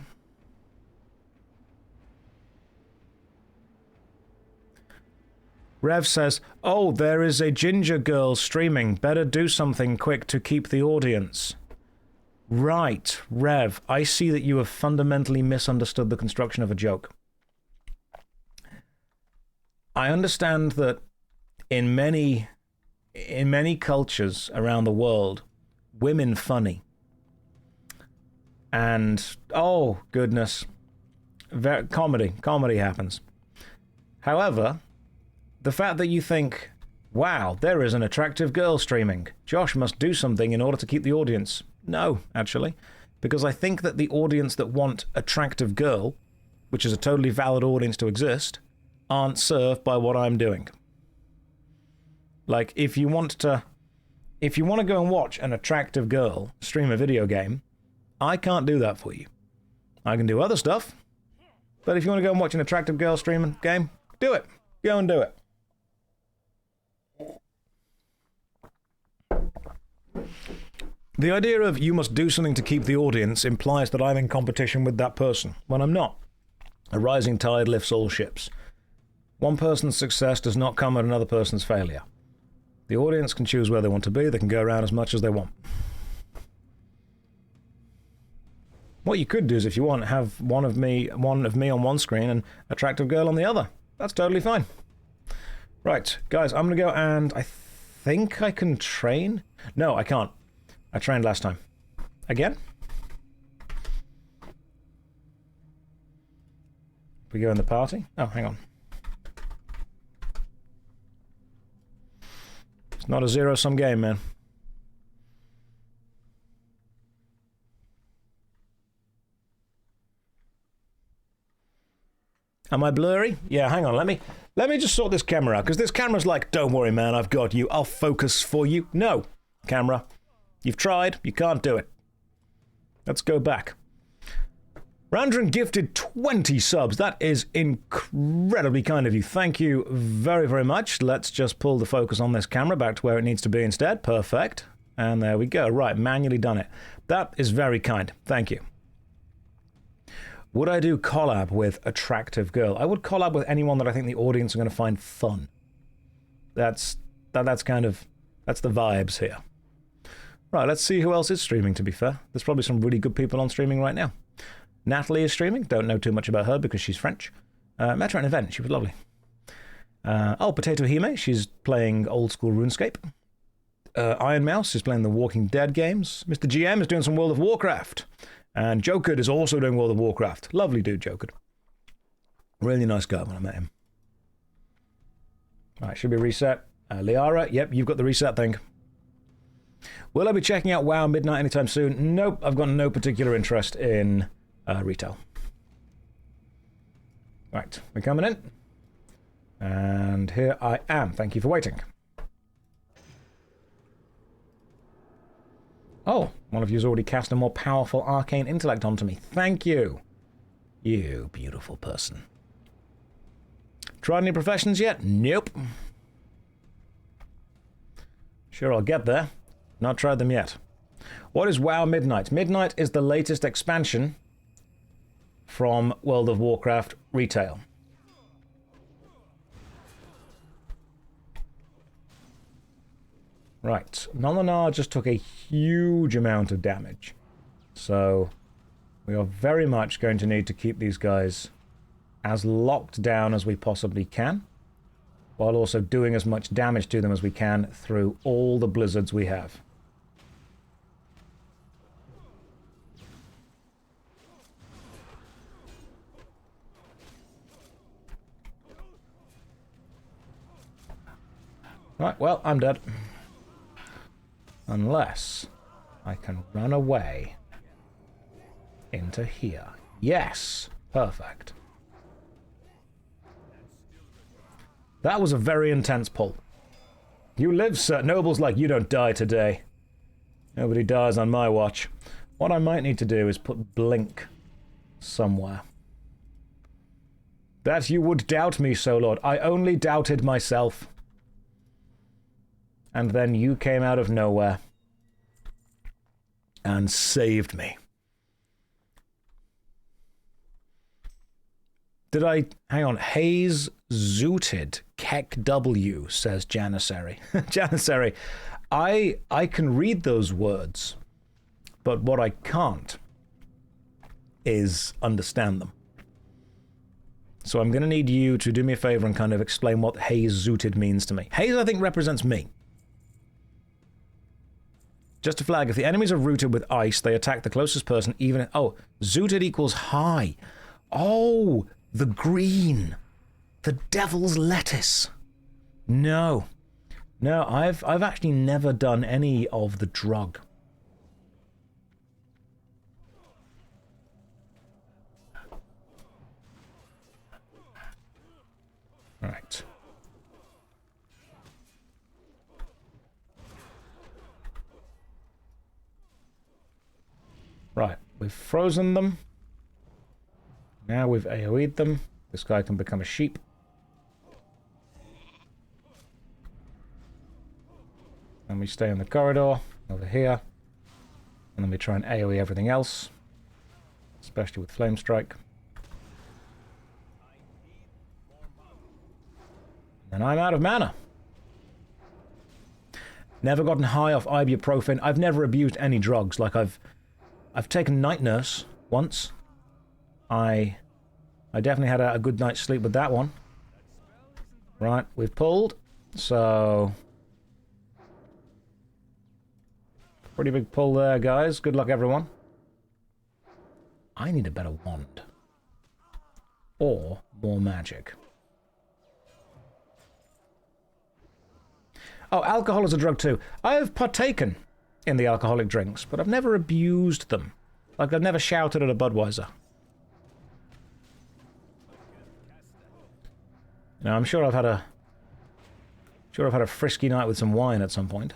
Rev says, oh, there is a ginger girl streaming. Better do something quick to keep the audience. Right, Rev. I see that you have fundamentally misunderstood the construction of a joke. I understand that in many cultures around the world, women funny. And, oh, goodness. Comedy happens. However, the fact that you think, wow, there is an attractive girl streaming. Josh must do something in order to keep the audience. No, actually. Because I think that the audience that want attractive girl, which is a totally valid audience to exist, aren't served by what I'm doing. Like, if you want to go and watch an attractive girl stream a video game, I can't do that for you. I can do other stuff, but if you want to go and watch an attractive girl stream a game, do it. Go and do it. The idea of you must do something to keep the audience implies that I'm in competition with that person, when I'm not. A rising tide lifts all ships. One person's success does not come at another person's failure. The audience can choose where they want to be. They can go around as much as they want. What you could do is, if you want, have one of me on one screen and attractive girl on the other. That's totally fine. Right, guys, I'm going to go and I think I can train. No, I can't. I trained last time. Again? We go in the party? Oh, hang on. It's not a zero-sum game, man. Am I blurry? Yeah, hang on. Let me just sort this camera out, because this camera's like, don't worry, man, I've got you. I'll focus for you. No, camera. You've tried. You can't do it. Let's go back. Randron gifted 20 subs. That is incredibly kind of you. Thank you very, very much. Let's just pull the focus on this camera back to where it needs to be instead. Perfect. And there we go. Right, manually done it. That is very kind. Thank you. Would I do collab with attractive girl? I would collab with anyone that I think the audience are going to find fun. That's the vibes here. Right, let's see who else is streaming, to be fair. There's probably some really good people on streaming right now. Natalie is streaming. Don't know too much about her because she's French. Met her at an event. She was lovely. Potato Hime. She's playing old school RuneScape. Iron Mouse is playing the Walking Dead games. Mr. GM is doing some World of Warcraft. And Jokerd is also doing World of Warcraft. Lovely dude, Jokerd. Really nice guy when I met him. Right, should be reset. Liara, yep, you've got the reset thing. Will I be checking out WoW Midnight anytime soon? Nope, I've got no particular interest in retail. Right, we're coming in. And here I am. Thank you for waiting. Oh, one of you's already cast a more powerful arcane intellect onto me. Thank you. You beautiful person. Tried any professions yet? Nope. Sure, I'll get there. Not tried them yet. What is WoW Midnight? Midnight is the latest expansion from World of Warcraft retail. Right, Nolanar just took a huge amount of damage. So we are very much going to need to keep these guys as locked down as we possibly can, while also doing as much damage to them as we can through all the blizzards we have. Right, well, I'm dead. Unless I can run away into here. Yes. Perfect. That was a very intense pull. You live, sir. Nobles like you don't die today. Nobody dies on my watch. What I might need to do is put blink somewhere. That you would doubt me so, Lord. I only doubted myself. And then you came out of nowhere and saved me. Did I... Hang on. Hayes zooted. Keck W, says Janissary. Janissary, I can read those words, but what I can't is understand them. So I'm going to need you to do me a favor and kind of explain what Hayes zooted means to me. Hayes, I think, represents me. Just a flag, if the enemies are rooted with ice, they attack the closest person, even... Oh, zooted equals high. Oh, the green. The devil's lettuce. No. No, I've actually never done any of the drug. Right. Right, we've frozen them. Now we've AoE'd them. This guy can become a sheep. And we stay in the corridor, over here. And then we try and AoE everything else. Especially with Flame Strike. And I'm out of mana. Never gotten high off ibuprofen. I've never abused any drugs. Like I've taken Night Nurse once. I definitely had a good night's sleep with that one. Right, we've pulled. So... Pretty big pull there, guys. Good luck, everyone. I need a better wand. Or more magic. Oh, alcohol is a drug too. I've partaken in the alcoholic drinks, but I've never abused them. Like, I've never shouted at a Budweiser. Now, I'm sure I've had a... frisky night with some wine at some point.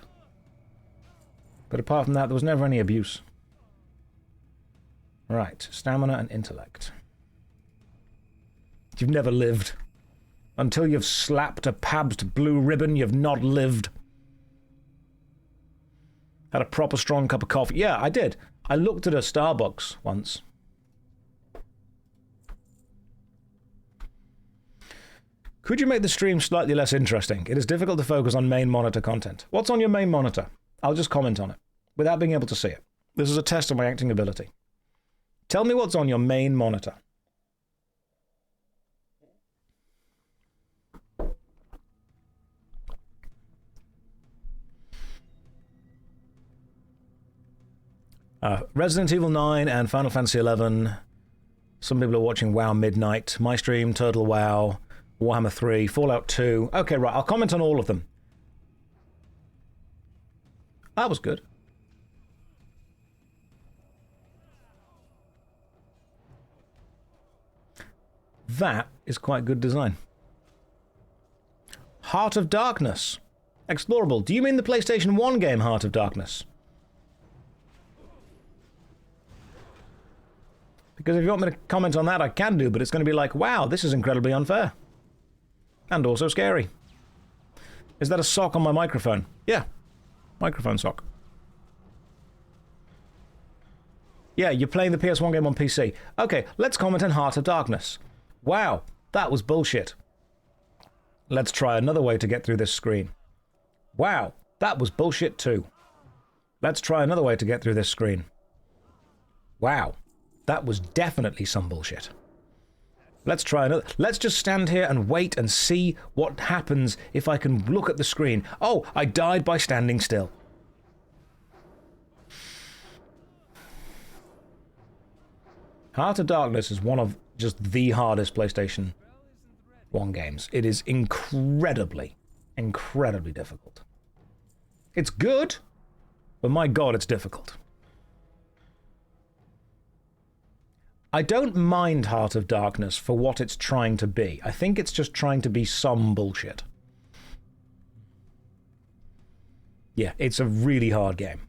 But apart from that, there was never any abuse. Right, stamina and intellect. You've never lived. Until you've slapped a Pabst Blue Ribbon, you've not lived. Had a proper strong cup of coffee. Yeah, I did. I looked at a Starbucks once. Could you make the stream slightly less interesting? It is difficult to focus on main monitor content. What's on your main monitor? I'll just comment on it, without being able to see it. This is a test of my acting ability. Tell me what's on your main monitor. Resident Evil 9 and Final Fantasy 11. Some people are watching WoW Midnight. My stream, Turtle WoW, Warhammer 3, Fallout 2. Okay, right, I'll comment on all of them. That was good. That is quite good design. Heart of Darkness. Explorable. Do you mean the PlayStation 1 game Heart of Darkness? Because if you want me to comment on that, I can do, but it's going to be like, wow, this is incredibly unfair. And also scary. Is that a sock on my microphone? Yeah. Microphone sock. Yeah, you're playing the PS1 game on PC. Okay, let's comment on Heart of Darkness. Wow, that was bullshit. Let's try another way to get through this screen. Wow, that was bullshit too. Let's try another way to get through this screen. Wow, that was definitely some bullshit. Let's try another. Let's just stand here and wait and see what happens if I can look at the screen. Oh, I died by standing still. Heart of Darkness is one of just the hardest PlayStation 1 games. It is incredibly, incredibly difficult. It's good, but my god, it's difficult. I don't mind Heart of Darkness for what it's trying to be. I think it's just trying to be some bullshit. Yeah, it's a really hard game.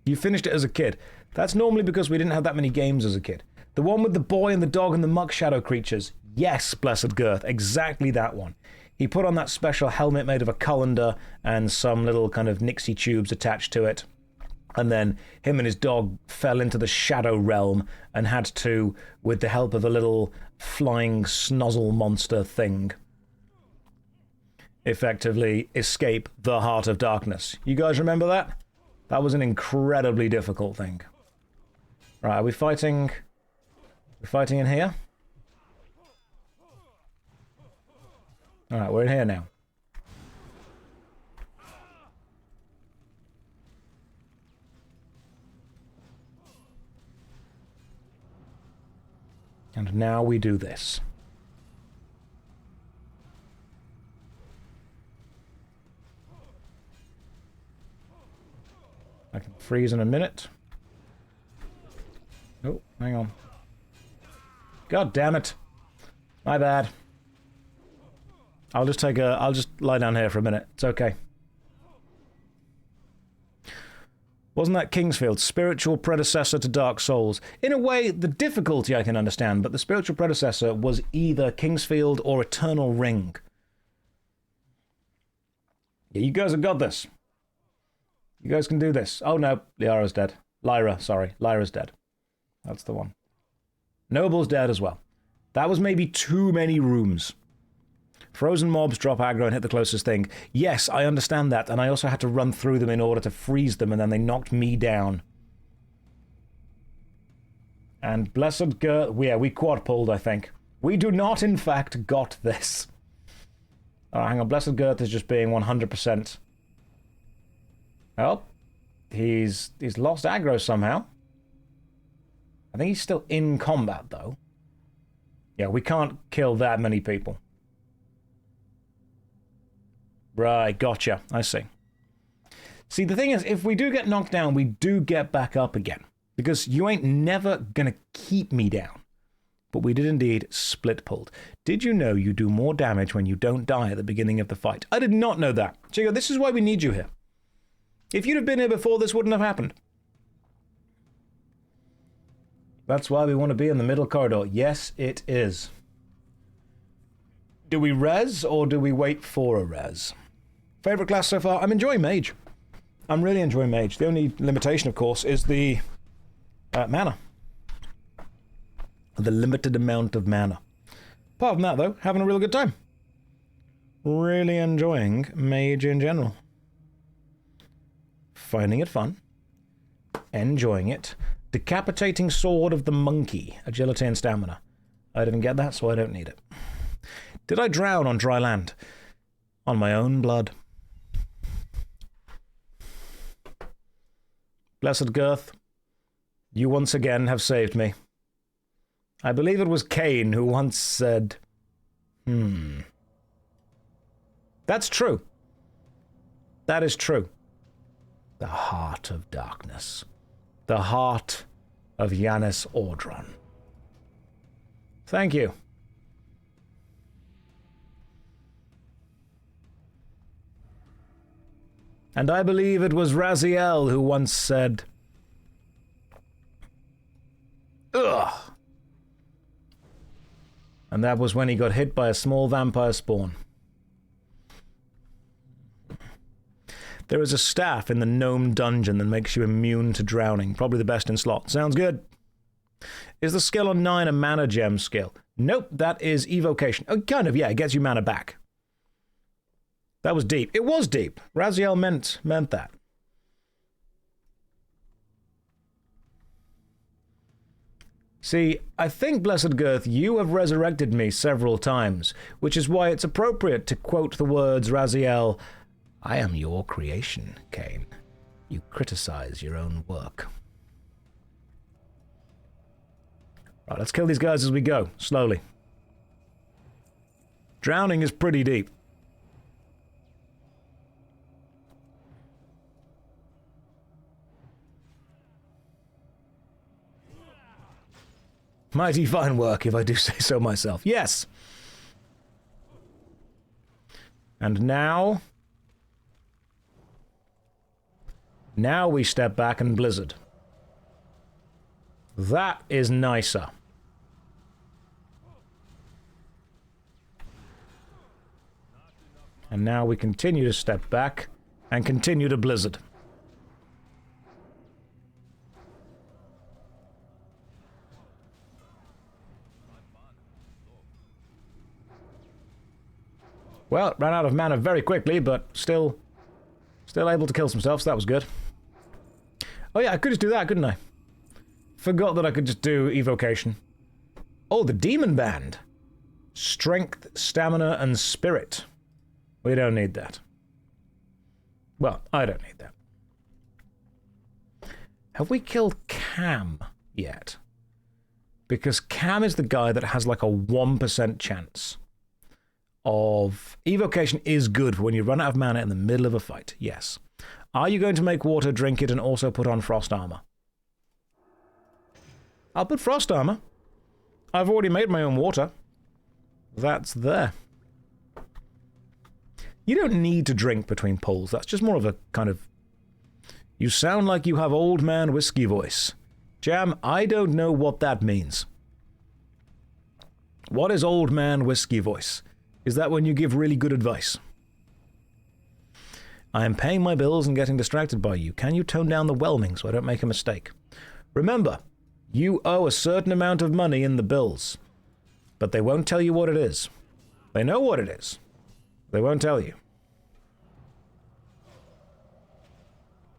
You finished it as a kid. That's normally because we didn't have that many games as a kid. The one with the boy and the dog and the muck shadow creatures. Yes, Blessed Girth, exactly that one. He put on that special helmet made of a colander and some little kind of nixie tubes attached to it. And then him and his dog fell into the shadow realm and had to, with the help of a little flying snozzle monster thing, effectively escape the Heart of Darkness. You guys remember that? That was an incredibly difficult thing. Right, are we fighting? We're fighting in here? Alright, we're in here now. And now we do this. I can freeze in a minute. Oh, hang on. God damn it. My bad. I'll just lie down here for a minute. It's okay. Wasn't that Kingsfield's spiritual predecessor to Dark Souls? In a way, the difficulty I can understand, but the spiritual predecessor was either Kingsfield or Eternal Ring. Yeah, you guys have got this. You guys can do this. Oh no, Lyra's dead. Lyra's dead. That's the one. Noble's dead as well. That was maybe too many rooms. Frozen mobs drop aggro and hit the closest thing. Yes, I understand that, and I also had to run through them in order to freeze them, and then they knocked me down. And Blessed Girth... Yeah, we quad-pulled, I think. We do not, in fact, got this. Oh, hang on, Blessed Girth is just being 100%. Oh, he's lost aggro somehow. I think he's still in combat, though. Yeah, we can't kill that many people. Right, gotcha. I see. See, the thing is, if we do get knocked down, we do get back up again. Because you ain't never gonna keep me down. But we did indeed split-pulled. Did you know you do more damage when you don't die at the beginning of the fight? I did not know that. Chico, this is why we need you here. If you'd have been here before, this wouldn't have happened. That's why we want to be in the middle corridor. Yes, it is. Do we res, or do we wait for a res? Favorite class so far? I'm enjoying Mage. I'm really enjoying Mage. The only limitation, of course, is the mana. The limited amount of mana. Apart from that, though, having a real good time. Really enjoying Mage in general. Finding it fun. Enjoying it. Decapitating Sword of the Monkey. Agility and stamina. I didn't get that, so I don't need it. Did I drown on dry land? On my own blood. Blessed Girth, you once again have saved me. I believe it was Cain who once said, That's true. That is true. The Heart of Darkness. The Heart of Yanis Ordron. Thank you. And I believe it was Raziel who once said, Ugh. And that was when he got hit by a small vampire spawn. There is a staff in the gnome dungeon that makes you immune to drowning. Probably the best in slot. Sounds good. Is the skill on 9 a mana gem skill? Nope, that is evocation. Oh, kind of, yeah, it gets you mana back. That was deep. It was deep. Raziel meant that. See, I think, Blessed Girth, you have resurrected me several times, which is why it's appropriate to quote the words, Raziel, I am your creation, Cain. You criticize your own work. Right, let's kill these guys as we go, slowly. Drowning is pretty deep. Mighty fine work, if I do say so myself. Yes! And now... Now we step back and blizzard. That is nicer. And now we continue to step back and continue to blizzard. Well, ran out of mana very quickly, but still able to kill himself, so that was good. Oh yeah, I could just do that, couldn't I? Forgot that I could just do evocation. Oh, the demon band. Strength, stamina, and spirit. We don't need that. Well, I don't need that. Have we killed Cam yet? Because Cam is the guy that has like a 1% chance of... Evocation is good for when you run out of mana in the middle of a fight, yes. Are you going to make water, drink it, and also put on frost armor? I'll put frost armor. I've already made my own water. That's there. You don't need to drink between pulls. That's just more of a kind of... You sound like you have old man whiskey voice. Jam, I don't know what that means. What is old man whiskey voice? Is that when you give really good advice? I am paying my bills and getting distracted by you. Can you tone down the whelming so I don't make a mistake? Remember, you owe a certain amount of money in the bills. But they won't tell you what it is. They know what it is. They won't tell you.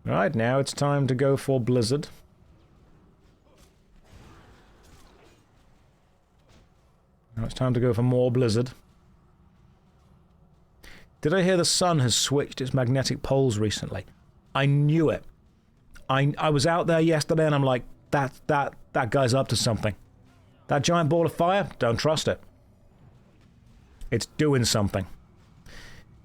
Alright, now it's time to go for Blizzard. Now it's time to go for more Blizzard. Did I hear the sun has switched its magnetic poles recently? I knew it. I was out there yesterday and I'm like, that guy's up to something. That giant ball of fire? Don't trust it. It's doing something.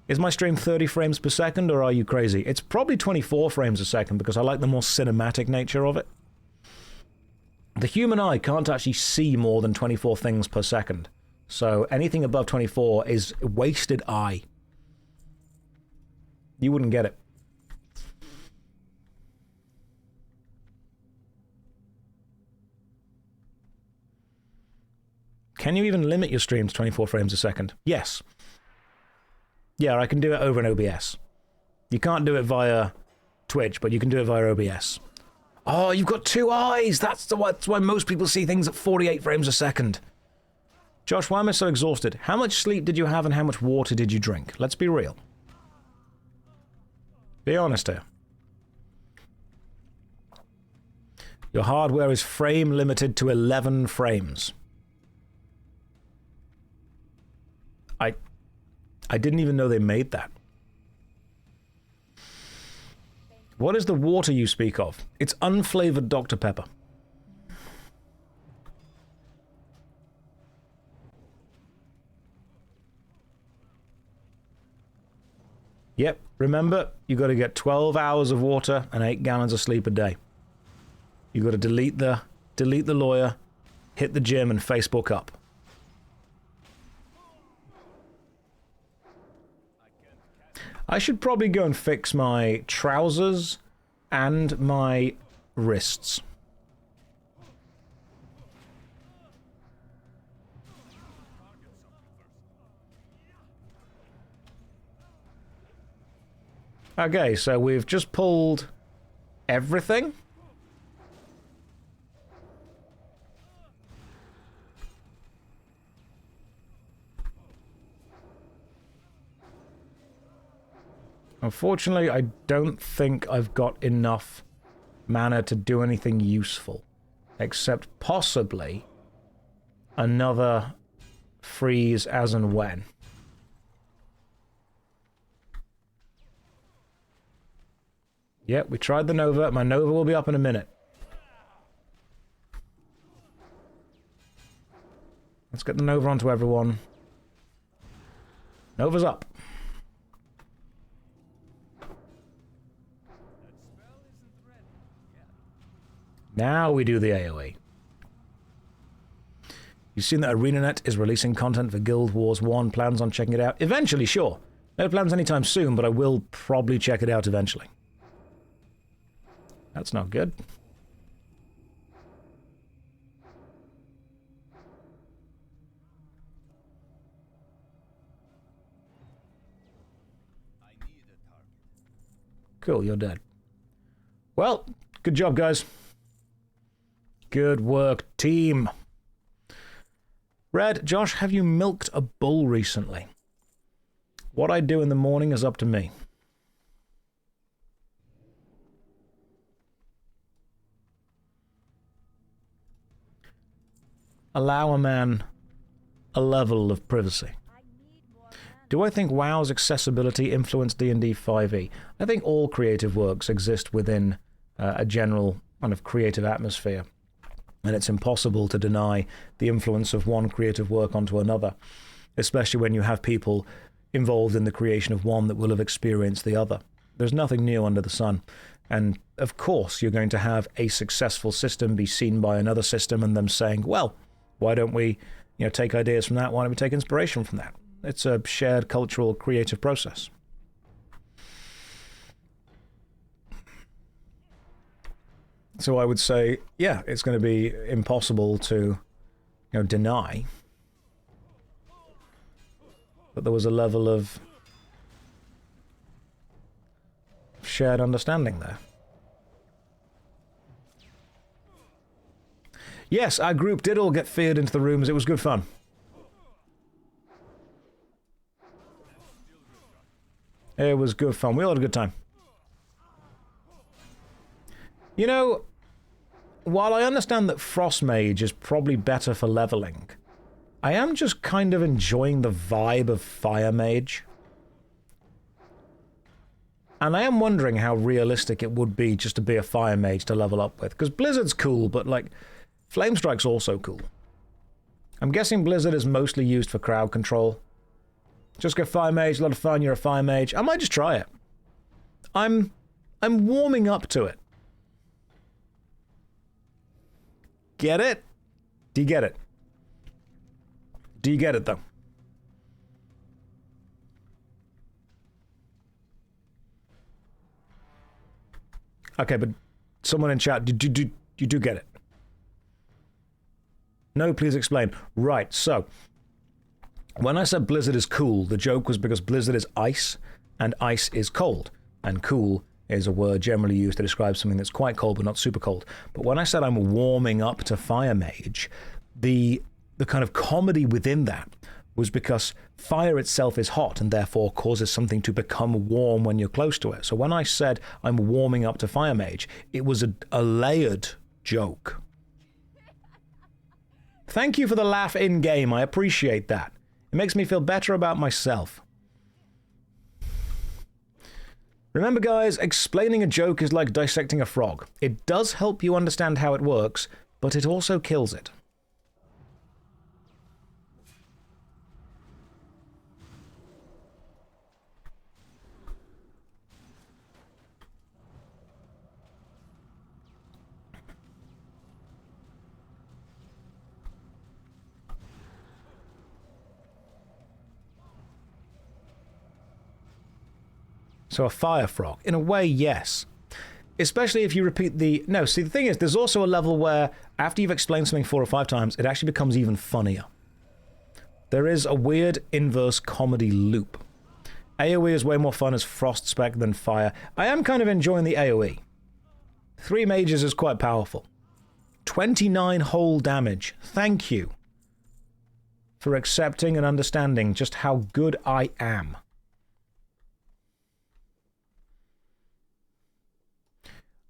Is my stream 30 frames per second or are you crazy? It's probably 24 frames a second because I like the more cinematic nature of it. The human eye can't actually see more than 24 things per second. So anything above 24 is wasted eye. You wouldn't get it. Can you even limit your stream to 24 frames a second? Yes. Yeah, I can do it over an OBS. You can't do it via Twitch, but you can do it via OBS. Oh, you've got two eyes! That's why most people see things at 48 frames a second. Josh, why am I so exhausted? How much sleep did you have and how much water did you drink? Let's be real. Be honest here. Your hardware is frame limited to 11 frames. I didn't even know they made that. What is the water you speak of? It's unflavored Dr. Pepper. Yep, remember, you got to get 12 hours of water and 8 gallons of sleep a day. You got to delete the lawyer, hit the gym, and Facebook up. I should probably go and fix my trousers and my wrists. Okay, so we've just pulled everything. Unfortunately, I don't think I've got enough mana to do anything useful. Except possibly another freeze as and when. Yep, we tried the Nova. My Nova will be up in a minute. Let's get the Nova onto everyone. Nova's up. Now we do the AoE. You've seen that ArenaNet is releasing content for Guild Wars 1. Plans on checking it out? Eventually, sure. No plans anytime soon, but I will probably check it out eventually. That's not good. Cool, you're dead. Well, good job, guys. Good work, team. Red, Josh, have you milked a bull recently? What I do in the morning is up to me. Allow a man a level of privacy. Do I think WoW's accessibility influenced D&D 5e? I think all creative works exist within a general kind of creative atmosphere, and it's impossible to deny the influence of one creative work onto another, especially when you have people involved in the creation of one that will have experienced the other. There's nothing new under the sun, and of course you're going to have a successful system be seen by another system and them saying, well, why don't we take ideas from that, why don't we take inspiration from that? It's a shared cultural creative process. So I would say, yeah, it's going to be impossible to deny that there was a level of shared understanding there. Yes, our group did all get feared into the rooms. It was good fun. It was good fun. We all had a good time. While I understand that Frost Mage is probably better for leveling, I am just kind of enjoying the vibe of Fire Mage. And I am wondering how realistic it would be just to be a Fire Mage to level up with. Because Blizzard's cool, but, Flame Strike's also cool. I'm guessing Blizzard is mostly used for crowd control. Just go Fire Mage, a lot of fun, you're a Fire Mage. I might just try it. I'm warming up to it. Get it? Do you get it? Do you get it, though? Okay, but someone in chat, you do get it? No, please explain. Right, so when I said Blizzard is cool, the joke was because Blizzard is ice, and ice is cold, and cool is a word generally used to describe something that's quite cold but not super cold. But when I said I'm warming up to Fire Mage, the kind of comedy within that was because fire itself is hot and therefore causes something to become warm when you're close to it. So when I said I'm warming up to Fire Mage, it was a layered joke. Thank you for the laugh in-game, I appreciate that. It makes me feel better about myself. Remember guys, explaining a joke is like dissecting a frog. It does help you understand how it works, but it also kills it. So a fire frog. In a way, yes. Especially if you repeat the... No, see, the thing is, there's also a level where after you've explained something 4 or 5 times, it actually becomes even funnier. There is a weird inverse comedy loop. AoE is way more fun as Frost Spec than Fire. I am kind of enjoying the AoE. 3 mages is quite powerful. 29 whole damage. Thank you for accepting and understanding just how good I am.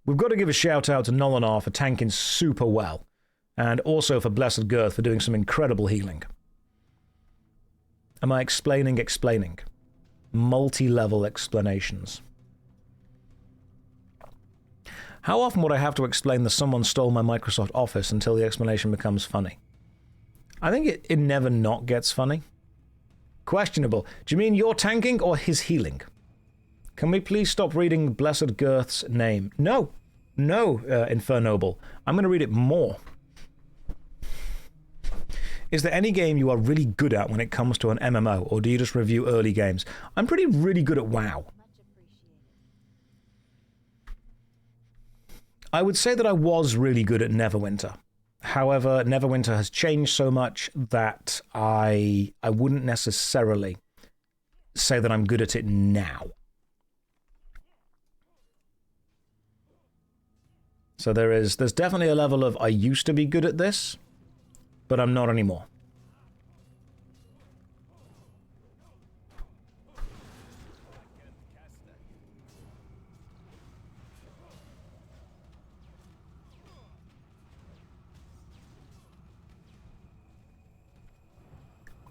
We've got to give a shout out to Nolinar for tanking super well, and also for Blessed Girth for doing some incredible healing. Am I explaining? Multi-level explanations. How often would I have to explain that someone stole my Microsoft Office until the explanation becomes funny? I think it never not gets funny. Questionable. Do you mean you're tanking or his healing? Can we please stop reading Blessed Girth's name? No. No, Infernoble. I'm going to read it more. Is there any game you are really good at when it comes to an MMO, or do you just review early games? I'm really good at WoW. I would say that I was really good at Neverwinter. However, Neverwinter has changed so much that I wouldn't necessarily say that I'm good at it now. So there's definitely a level of I used to be good at this, but I'm not anymore.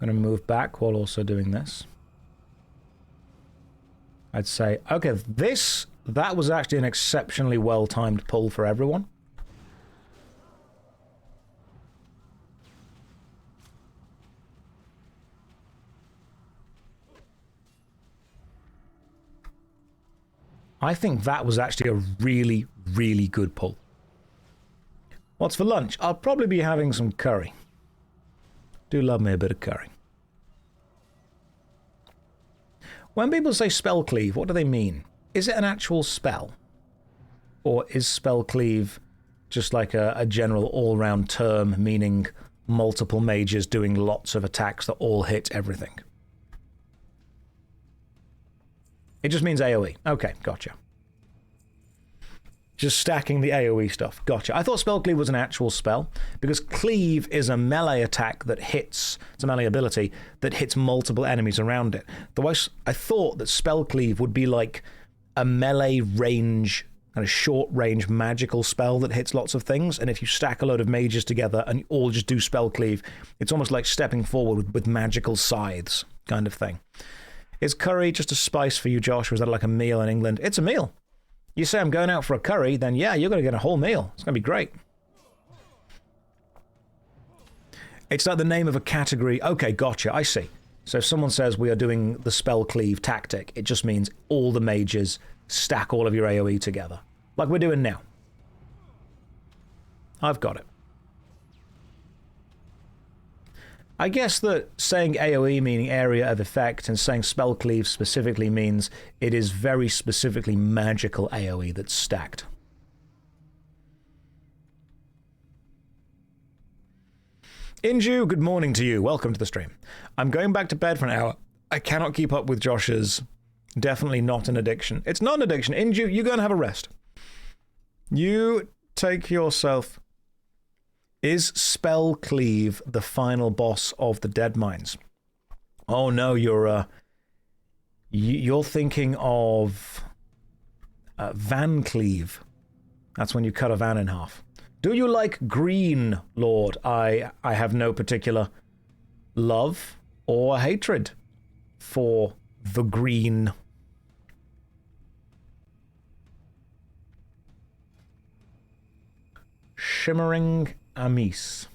I'm going to move back while also doing this. I'd say, okay, that was actually an exceptionally well-timed pull for everyone. I think that was actually a really good pull. What's for lunch? I'll probably be having some curry. Do love me a bit of curry. When people say spell cleave, what do they mean? Is it an actual spell? Or is spell cleave just like a general all-round term meaning multiple mages doing lots of attacks that all hit everything? It just means AoE. Okay, gotcha. Just stacking the AoE stuff. Gotcha. I thought Spell Cleave was an actual spell, because Cleave is a melee attack that hits, it's a melee ability, that hits multiple enemies around it. I thought that Spell Cleave would be like a melee range, kind of short range magical spell that hits lots of things, and if you stack a load of mages together and you all just do Spell Cleave, it's almost like stepping forward with magical scythes kind of thing. Is curry just a spice for you, Josh, or is that like a meal in England? It's a meal. You say I'm going out for a curry, then yeah, you're going to get a whole meal. It's going to be great. It's like the name of a category. Okay, gotcha, I see. So if someone says we are doing the spell cleave tactic, it just means all the mages stack all of your AoE together. Like we're doing now. I've got it. I guess that saying AoE meaning area of effect and saying spell cleave specifically means it is very specifically magical AoE that's stacked. Inju, good morning to you. Welcome to the stream. I'm going back to bed for an hour. I cannot keep up with Josh's. Definitely not an addiction. It's not an addiction. Inju, you go and have a rest. You take yourself... Is Spell Cleave the final boss of the Dead Mines? Oh no, you're thinking of Van Cleave. That's when you cut a van in half. Do you like green, Lord? I have no particular love or hatred for the green. Shimmering Amis.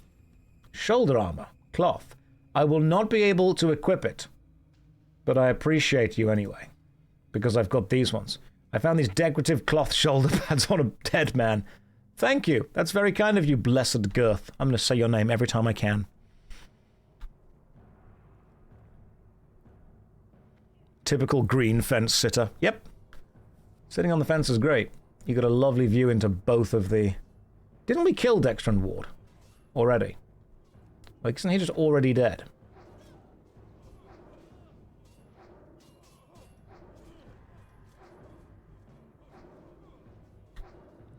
Shoulder armor. Cloth. I will not be able to equip it, but I appreciate you anyway, because I've got these ones. I found these decorative cloth shoulder pads on a dead man. Thank you. That's very kind of you, blessed girth. I'm going to say your name every time I can. Typical green fence sitter. Yep. Sitting on the fence is great. You got a lovely view into both of the... Didn't we kill Dextran Ward already? Like, isn't he just already dead?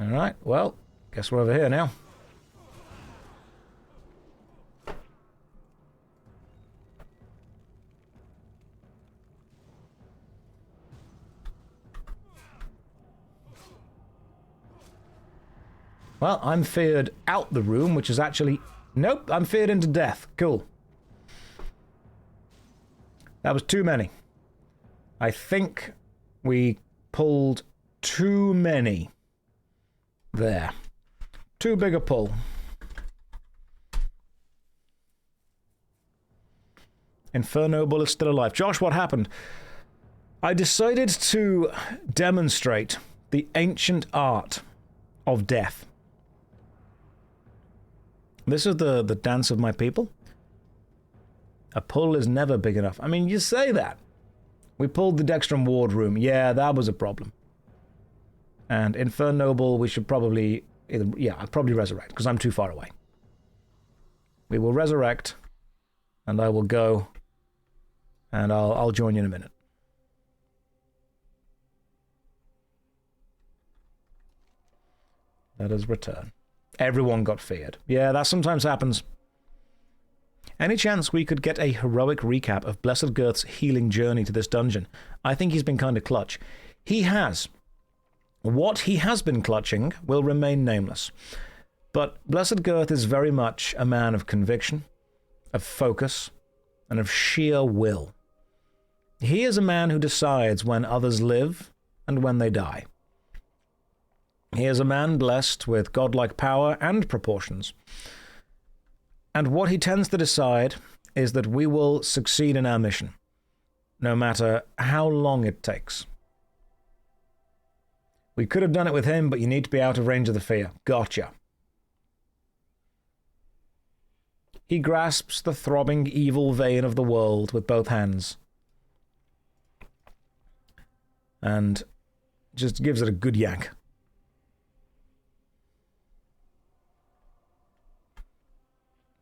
Alright, well, guess we're over here now. Well, I'm feared out the room, which is actually... Nope, I'm feared into death. Cool. That was too many. I think we pulled too many. There. Too big a pull. Inferno Bull is still alive. Josh, what happened? I decided to demonstrate the ancient art of death. This is the dance of my people. A pull is never big enough. I mean, you say that. We pulled the Dextrum Ward room. Yeah, that was a problem. And Infernoble, we should probably... I'll probably resurrect, because I'm too far away. We will resurrect, and I will go, and I'll join you in a minute. Let us return. Everyone got feared. Yeah, that sometimes happens. Any chance we could get a heroic recap of Blessed Girth's healing journey to this dungeon? I think he's been kind of clutch. He has. What he has been clutching will remain nameless. But Blessed Girth is very much a man of conviction, of focus, and of sheer will. He is a man who decides when others live and when they die. He is a man blessed with godlike power and proportions. And what he tends to decide is that we will succeed in our mission, no matter how long it takes. We could have done it with him, but you need to be out of range of the fear. Gotcha. He grasps the throbbing evil vein of the world with both hands. And just gives it a good yank.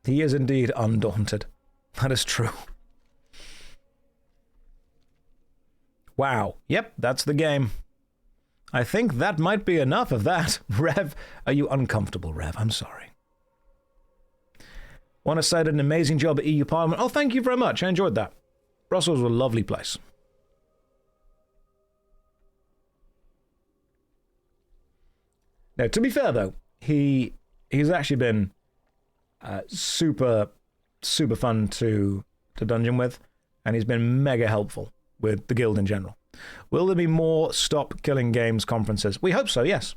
He is indeed undaunted. That is true. Wow. Yep, that's the game. I think that might be enough of that. Rev, are you uncomfortable, Rev? I'm sorry. Want to say an amazing job at EU Parliament. Oh, thank you very much. I enjoyed that. Brussels was a lovely place. Now, to be fair, though, he's actually been super fun to dungeon with, and he's been mega helpful with the guild in general. Will there be more Stop Killing Games conferences? We hope so, yes.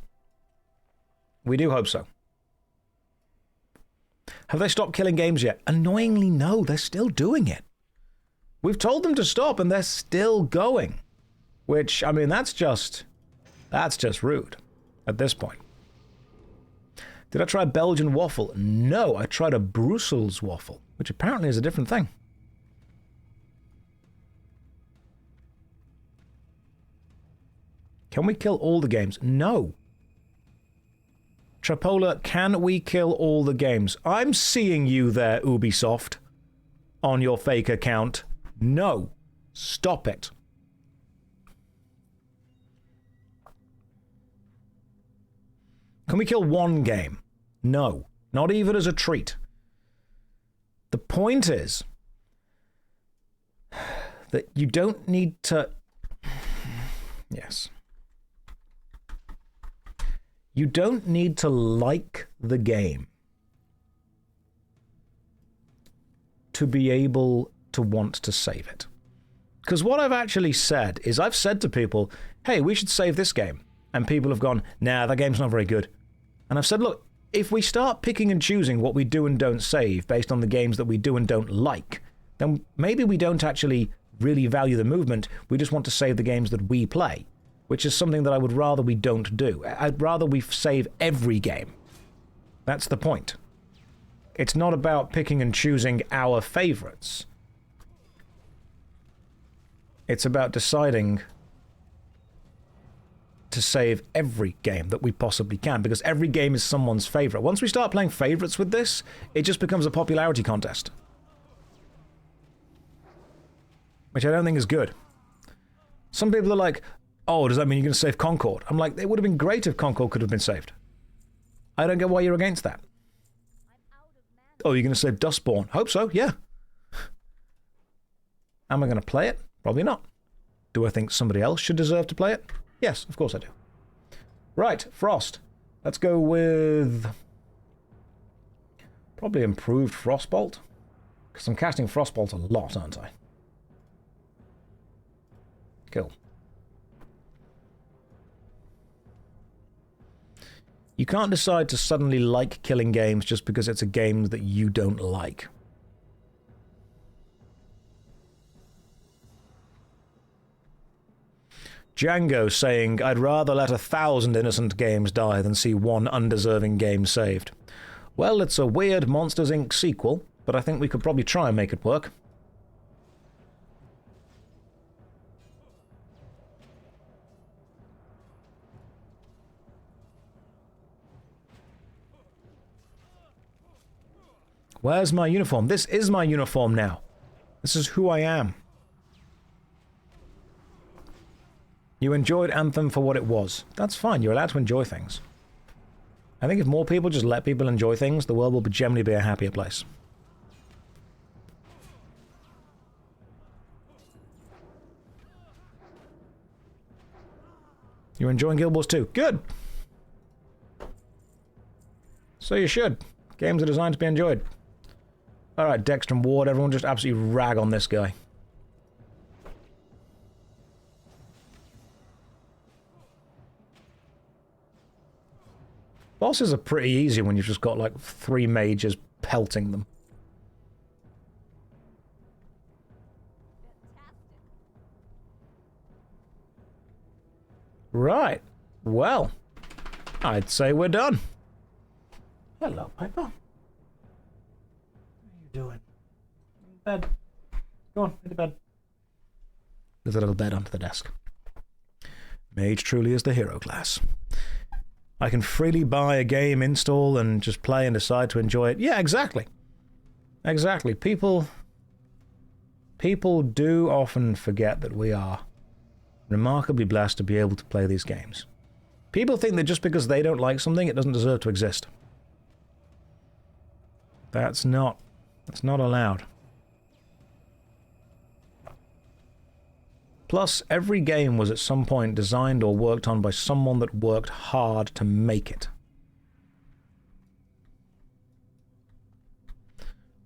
We do hope so. Have they stopped killing games yet? Annoyingly, no. They're still doing it. We've told them to stop, and they're still going. Which, I mean, that's just rude at this point. Did I try Belgian waffle? No, I tried a Brussels waffle, which apparently is a different thing. Can we kill all the games? No. Trapola, can we kill all the games? I'm seeing you there, Ubisoft, on your fake account. No. Stop it. Can we kill one game? No. Not even as a treat. The point is that you don't need to... Yes. You don't need to like the game to be able to want to save it. Because what I've actually said is I've said to people, hey, we should save this game. And people have gone, nah, that game's not very good. And I've said, look, if we start picking and choosing what we do and don't save based on the games that we do and don't like, then maybe we don't actually really value the movement. We just want to save the games that we play, which is something that I would rather we don't do. I'd rather we save every game. That's the point. It's not about picking and choosing our favorites. It's about deciding to save every game that we possibly can, because every game is someone's favorite. Once we start playing favorites with this, it just becomes a popularity contest. Which I don't think is good. Some people are like, oh, does that mean you're going to save Concord? I'm like, it would have been great if Concord could have been saved. I don't get why you're against that. Oh, you're going to save Dustborn? Hope so, yeah. Am I going to play it? Probably not. Do I think somebody else should deserve to play it? Yes, of course I do. Right, Frost. Let's go with... probably improved Frostbolt. Because I'm casting Frostbolt a lot, aren't I? Cool. You can't decide to suddenly like killing games just because it's a game that you don't like. Django saying, I'd rather let 1,000 innocent games die than see one undeserving game saved. Well, it's a weird Monsters, Inc. sequel, but I think we could probably try and make it work. Where's my uniform? This is my uniform now. This is who I am. You enjoyed Anthem for what it was. That's fine, you're allowed to enjoy things. I think if more people just let people enjoy things, the world will generally be a happier place. You're enjoying Guild Wars 2? Good! So you should. Games are designed to be enjoyed. Alright, Dexter and Ward, everyone just absolutely rag on this guy. Bosses are pretty easy when you've just got like 3 mages pelting them. Right. Well, I'd say we're done. Hello, Piper. What are you doing? Bed. Go on, into bed. There's a little bed under the desk. Mage truly is the hero class. I can freely buy a game, install, and just play and decide to enjoy it. Yeah, exactly. Exactly. People do often forget that we are remarkably blessed to be able to play these games. People think that just because they don't like something, it doesn't deserve to exist. That's not allowed. Plus, every game was at some point designed or worked on by someone that worked hard to make it.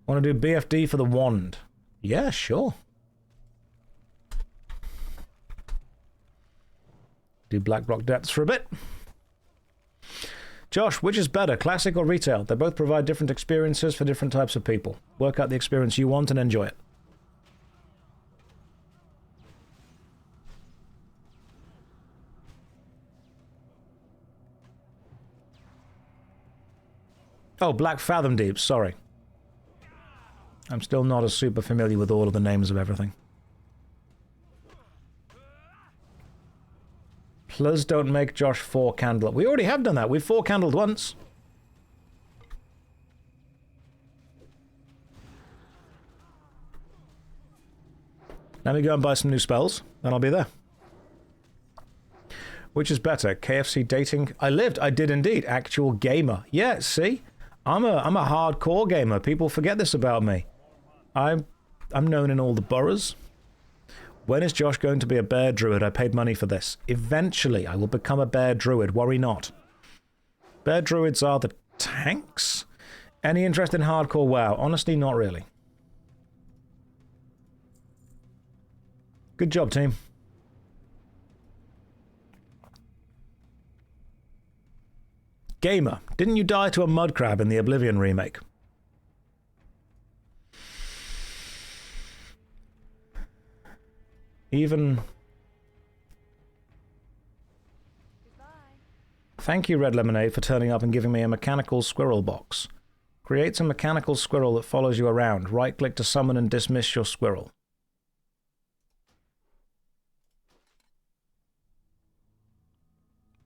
Want to do BFD for the wand? Yeah, sure. Do Blackrock Depths for a bit. Josh, which is better, classic or retail? They both provide different experiences for different types of people. Work out the experience you want and enjoy it. Oh, Black Fathom Deep, sorry. I'm still not as super familiar with all of the names of everything. Plus, don't make Josh 4-candle. We already have done that. We've 4-candled once. Let me go and buy some new spells, then I'll be there. Which is better, KFC dating? I did indeed. Actual gamer. Yeah, see? I'm a hardcore gamer. People forget this about me. I'm known in all the boroughs. When is Josh going to be a bear druid? I paid money for this. Eventually, I will become a bear druid. Worry not. Bear druids are the tanks? Any interest in hardcore WoW? Honestly, not really. Good job, team. Gamer, didn't you die to a mud crab in the Oblivion remake? Even... Thank you, Red Lemonade, for turning up and giving me a mechanical squirrel box. Creates a mechanical squirrel that follows you around. Right-click to summon and dismiss your squirrel.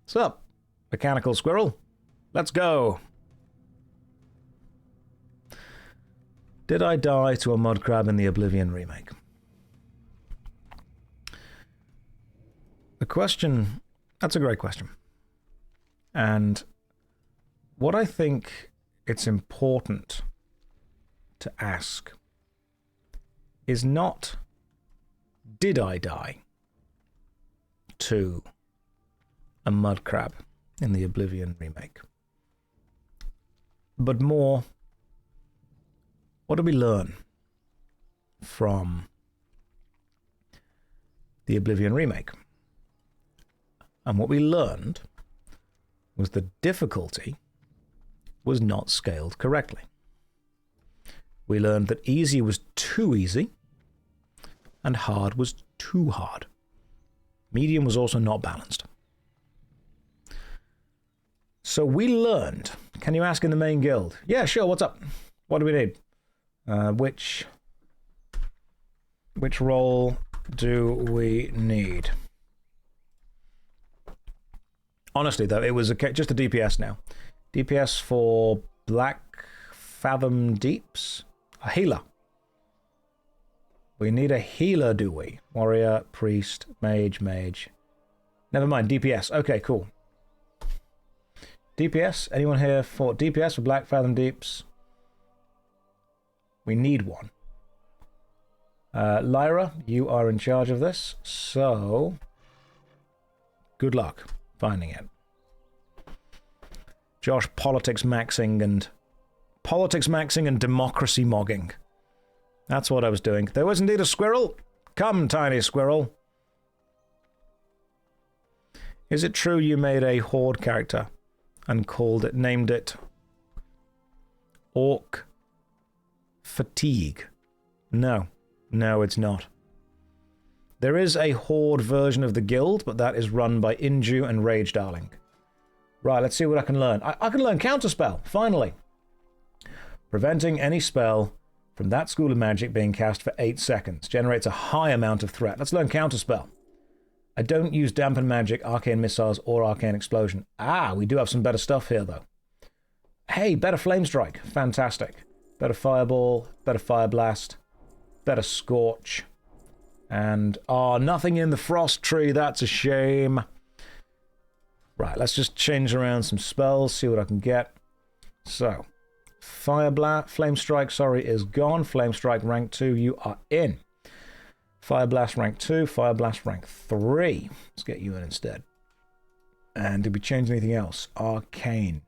What's up, mechanical squirrel? Let's go! Did I die to a mud crab in the Oblivion remake? The question... That's a great question. And what I think it's important to ask is not, did I die to a mud crab in the Oblivion remake? But more, what did we learn from the Oblivion remake? And what we learned was the difficulty was not scaled correctly. We learned that easy was too easy and hard was too hard. Medium was also not balanced. So we learned... Can you ask in the main guild? Yeah, sure, what's up? What do we need? Which role do we need? Honestly, though, it was just a DPS now. DPS for Black fathom deeps. A healer. We need a healer, do we? Warrior, priest, mage, mage. Never mind, DPS. Okay, cool. DPS? Anyone here for DPS for Black Fathom Deeps? We need one. Lyra, you are in charge of this, so good luck finding it. Josh politics maxing and democracy mogging. That's what I was doing. There was indeed a squirrel. Come, tiny squirrel. Is it true you made a horde character and named it Orc Fatigue? No. No, it's not. There is a horde version of the guild, but that is run by Inju and Rage Darling. Right, let's see what I can learn. I can learn Counterspell, finally. Preventing any spell from that school of magic being cast for 8 seconds. Generates a high amount of threat. Let's learn Counterspell. I don't use Dampen Magic, Arcane Missiles, or Arcane Explosion. Ah, we do have some better stuff here, though. Hey, better Flame Strike. Fantastic. Better Fireball, better Fire Blast, better Scorch. And, nothing in the Frost Tree. That's a shame. Right, let's just change around some spells, see what I can get. So, Flame Strike, is gone. Flame Strike rank 2, you are in. Fire Blast rank 2, Fire Blast rank 3. Let's get you in instead. And did we change anything else? Arcane.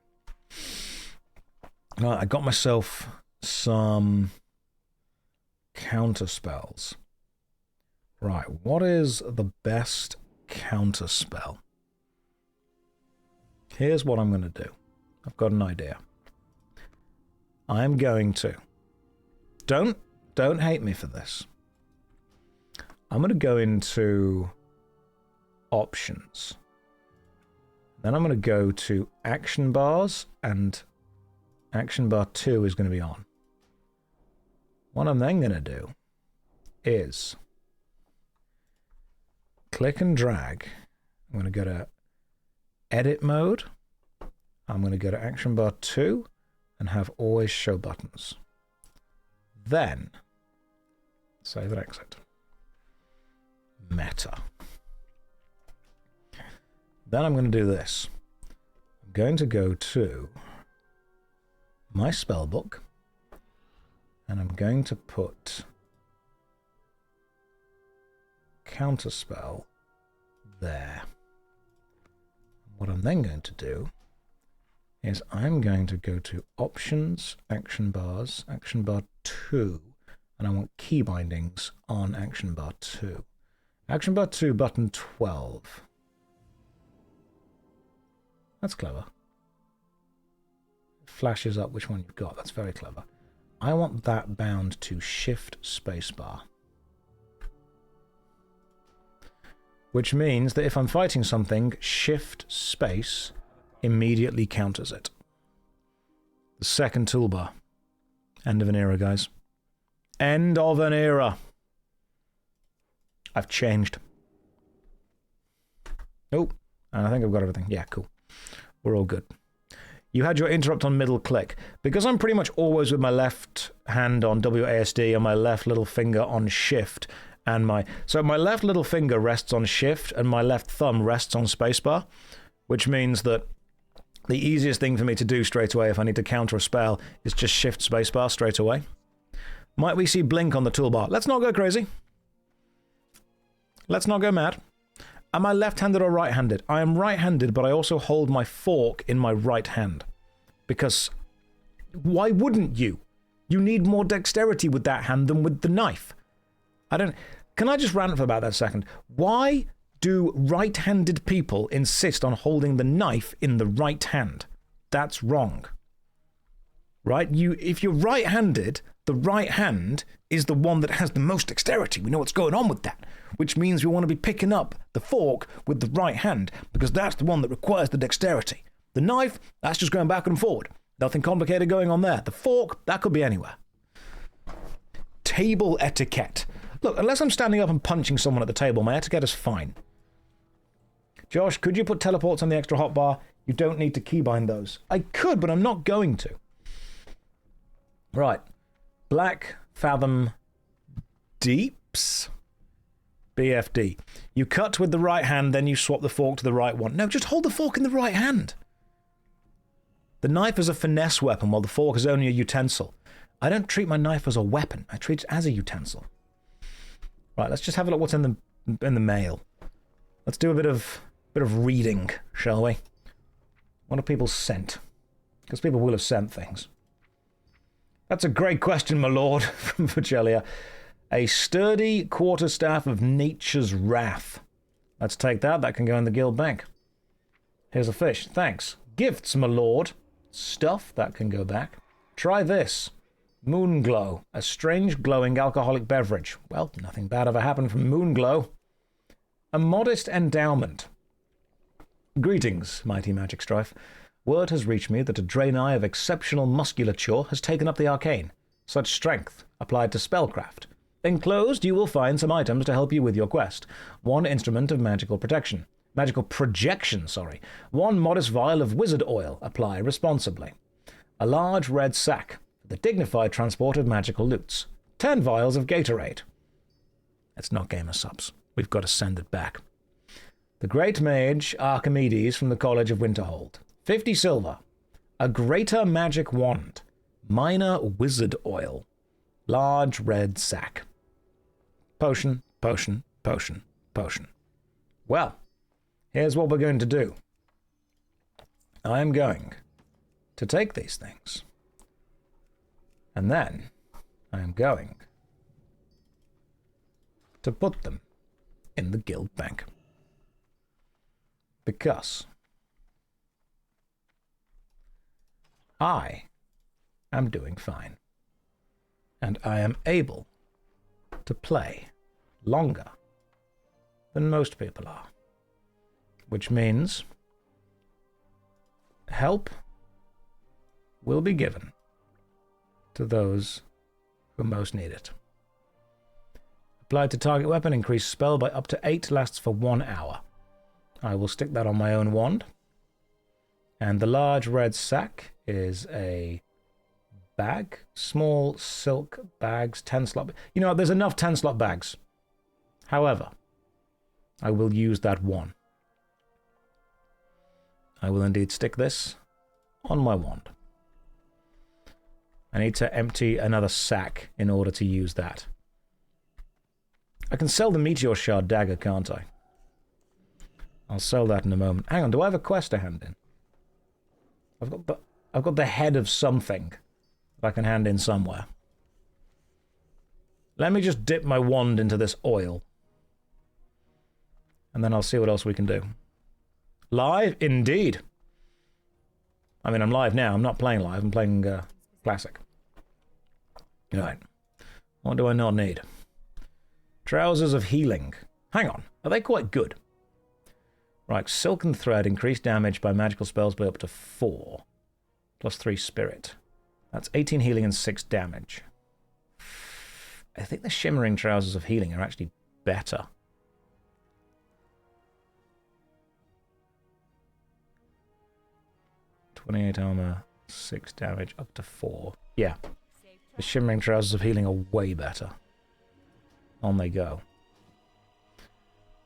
Right, I got myself some counter spells. Right, what is the best counter spell? Here's what I'm going to do. I've got an idea. I'm going to... Don't hate me for this. I'm going to go into options. Then I'm going to go to action bars, and action bar 2 is going to be on. What I'm then going to do is click and drag. I'm going to go to edit mode. I'm going to go to action bar 2 and have always show buttons. Then save and exit. Meta. Then I'm going to do this. I'm going to go to my spell book and I'm going to put counterspell there. What I'm then going to do is I'm going to go to options, action bars, action bar 2, and I want key bindings on action bar 2. Action bar 2, button 12. That's clever. It flashes up which one you've got. That's very clever. I want that bound to shift spacebar. Which means that if I'm fighting something, shift space immediately counters it. The second toolbar. End of an era, guys. End of an era. I've changed. Oh, and I think I've got everything. Yeah, cool. We're all good. You had your interrupt on middle click. Because I'm pretty much always with my left hand on WASD and my left little finger on shift, and my left little finger rests on shift and my left thumb rests on spacebar, which means that the easiest thing for me to do straight away if I need to counter a spell is just shift spacebar straight away. Might we see blink on the toolbar? Let's not go crazy. Let's not go mad. Am I left-handed or right-handed? I am right-handed, but I also hold my fork in my right hand. Because why wouldn't you? You need more dexterity with that hand than with the knife. Can I just rant for about that second? Why do right-handed people insist on holding the knife in the right hand? That's wrong. Right? If you're right-handed, the right hand is the one that has the most dexterity. We know what's going on with that. Which means we want to be picking up the fork with the right hand, because that's the one that requires the dexterity. The knife, that's just going backward and forward. Nothing complicated going on there. The fork, that could be anywhere. Table etiquette. Look, unless I'm standing up and punching someone at the table, my etiquette is fine. Josh, could you put teleports on the extra hotbar? You don't need to keybind those. I could, but I'm not going to. Right. Black Fathom Deeps. BFD. You cut with the right hand, then you swap the fork to the right one. No, just hold the fork in the right hand. The knife is a finesse weapon, while the fork is only a utensil. I don't treat my knife as a weapon. I treat it as a utensil. Right, let's just have a look what's in the mail. Let's do a bit of reading, shall we? What have people sent? Because people will have sent things. That's a great question, my lord, from Vigelia. A sturdy quarterstaff of nature's wrath. Let's take that. That can go in the guild bank. Here's a fish. Thanks. Gifts, my lord. Stuff. That can go back. Try this. Moon Glow. A strange glowing alcoholic beverage. Well, nothing bad ever happened from Moon Glow. A modest endowment. Greetings, mighty Magic Strife. Word has reached me that a Draenei of exceptional musculature has taken up the arcane. Such strength applied to spellcraft. Enclosed, you will find some items to help you with your quest. One instrument of magical projection. One modest vial of wizard oil. Apply responsibly. A large red sack for the dignified transport of magical loots. 10 vials of Gatorade. Let's not game us subs. We've got to send it back. The Great Mage Archimedes from the College of Winterhold. 50 silver. A greater magic wand. Minor wizard oil. Large red sack. Potion, potion, potion, potion. Well, here's what we're going to do. I am going to take these things. And then I am going to put them in the guild bank. Because I am doing fine. And I am able to play longer than most people are. Which means help will be given to those who most need it. Applied to target weapon, increase spell by up to 8, lasts for 1 hour. I will stick that on my own wand. And the large red sack is a bag. Small silk bags, 10 slot. You know, there's enough 10 slot bags. However, I will use that one. I will indeed stick this on my wand. I need to empty another sack in order to use that. I can sell the meteor shard dagger, can't I? I'll sell that in a moment. Hang on, do I have a quest to hand in? I've got the head of something that I can hand in somewhere. Let me just dip my wand into this oil. And then I'll see what else we can do. Live? Indeed. I mean, I'm live now. I'm not playing live. I'm playing classic. Right. What do I not need? Trousers of healing. Hang on. Are they quite good? Right. Silken thread. Increased damage by magical spells by up to 4. Plus 3 spirit. That's 18 healing and 6 damage. I think the shimmering trousers of healing are actually better. .28 armor, 6 damage, up to 4. Yeah. The shimmering trousers of healing are way better. On they go.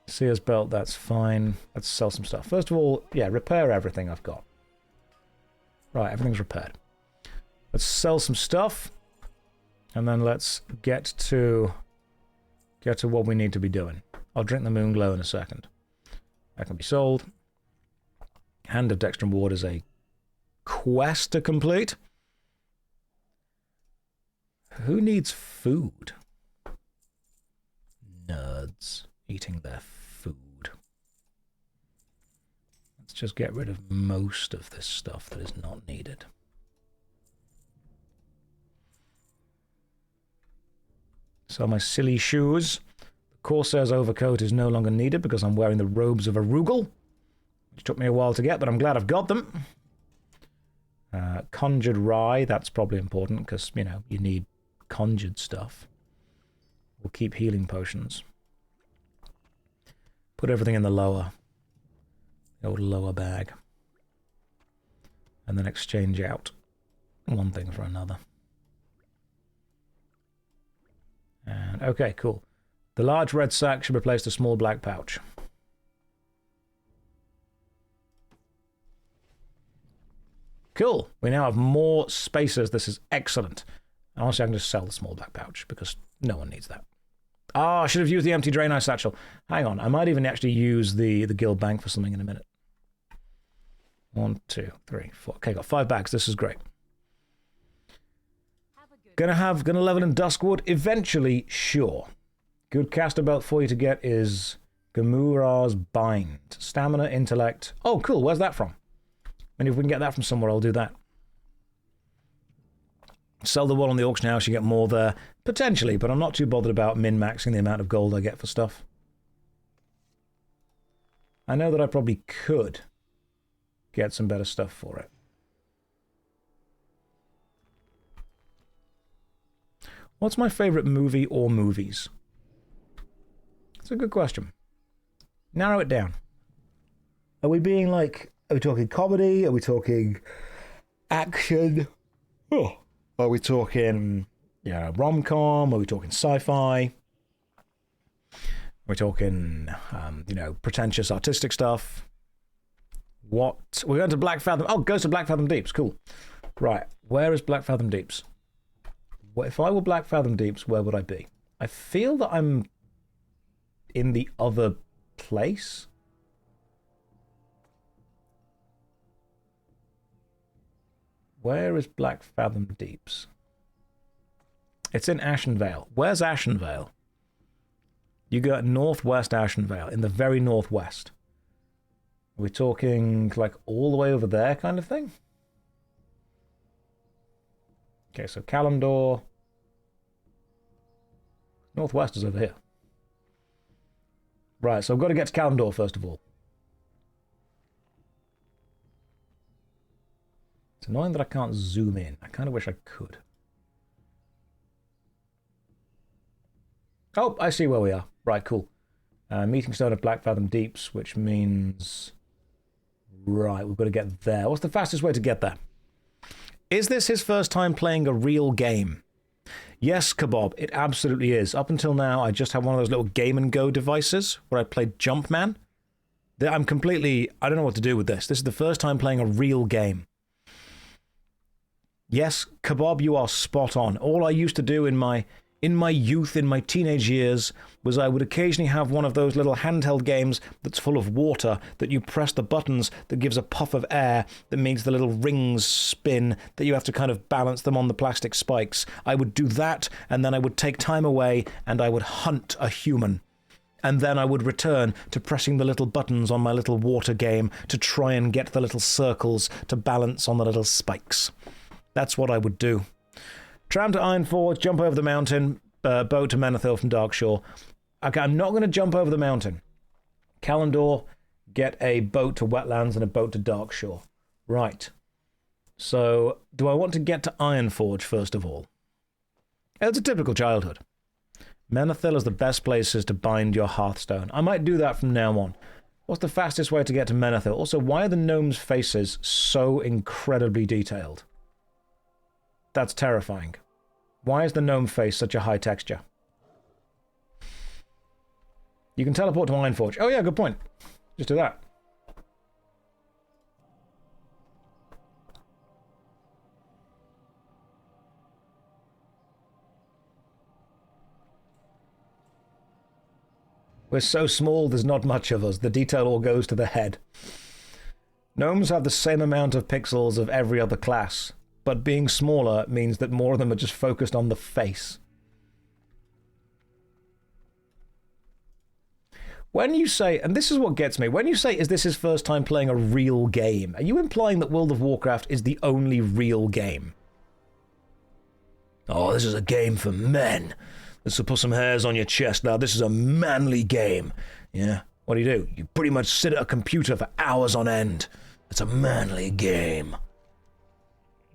Seer's belt, that's fine. Let's sell some stuff. First of all, yeah, repair everything I've got. Right, everything's repaired. Let's sell some stuff. And then let's get to what we need to be doing. I'll drink the moon glow in a second. That can be sold. Hand of Dextrum Ward is a quest to complete. Who needs food? Nerds eating their food. Let's just get rid of most of this stuff that is not needed. So my silly shoes. The Corsair's overcoat is no longer needed because I'm wearing the robes of Arugel, which took me a while to get, but I'm glad I've got them. Conjured rye, that's probably important because, you know, you need conjured stuff. We'll keep healing potions. Put everything in the old lower bag. And then exchange out one thing for another. And okay, cool. The large red sack should replace the small black pouch. Cool. We now have more spaces. This is excellent. Honestly, I can just sell the small black pouch because no one needs that. Ah, I should have used the empty drain ice satchel. Hang on. I might even actually use the guild bank for something in a minute. 1, 2, 3, 4. Okay, got 5 bags. This is great. Gonna level in Duskwood eventually, sure. Good caster belt for you to get is Gamura's Bind. Stamina, intellect. Oh, cool. Where's that from? And if we can get that from somewhere, I'll do that. Sell the wool on the auction house, you get more there. Potentially, but I'm not too bothered about min-maxing the amount of gold I get for stuff. I know that I probably could get some better stuff for it. What's my favorite movie or movies? That's a good question. Narrow it down. Are we being like, are we talking comedy? Are we talking action? Oh. Are we talking, rom-com? Are we talking sci-fi? Are we talking, pretentious artistic stuff? What? We're going to Black Fathom. Oh, goes to Black Fathom Deeps. Cool. Right. Where is Black Fathom Deeps? If I were Black Fathom Deeps, where would I be? I feel that I'm in the other place. Where is Black Fathom Deeps? It's in Ashenvale. Where's Ashenvale? You got northwest Ashenvale, in the very northwest. Are we talking like all the way over there kind of thing? Okay, so Kalimdor. Northwest is over here. Right, so I've got to get to Kalimdor first of all. It's annoying that I can't zoom in. I kind of wish I could. Oh, I see where we are. Right, cool. Meeting stone at Black Fathom Deeps, which means... Right, we've got to get there. What's the fastest way to get there? Is this his first time playing a real game? Yes, Kebab, it absolutely is. Up until now, I just had one of those little Game & Go devices where I played Jumpman. I'm completely... I don't know what to do with this. This is the first time playing a real game. Yes, Kebab, you are spot on. All I used to do in my youth, in my teenage years, was I would occasionally have one of those little handheld games that's full of water, that you press the buttons that gives a puff of air that makes the little rings spin, that you have to kind of balance them on the plastic spikes. I would do that, and then I would take time away, and I would hunt a human. And then I would return to pressing the little buttons on my little water game to try and get the little circles to balance on the little spikes. That's what I would do. Tram to Ironforge, jump over the mountain, boat to Menethil from Darkshore. Okay, I'm not going to jump over the mountain. Kalimdor, get a boat to Wetlands and a boat to Darkshore. Right. So, do I want to get to Ironforge first of all? It's a typical childhood. Menethil is the best places to bind your Hearthstone. I might do that from now on. What's the fastest way to get to Menethil? Also, why are the gnomes' faces so incredibly detailed? That's terrifying. Why is the gnome face such a high texture? You can teleport to Ironforge. Oh yeah, good point. Just do that. We're so small, there's not much of us. The detail all goes to the head. Gnomes have the same amount of pixels of every other class. But being smaller means that more of them are just focused on the face. When you say, and this is what gets me, when you say, is this his first time playing a real game, are you implying that World of Warcraft is the only real game? Oh, this is a game for men. This will put some hairs on your chest. Now, this is a manly game. Yeah? What do? You pretty much sit at a computer for hours on end. It's a manly game.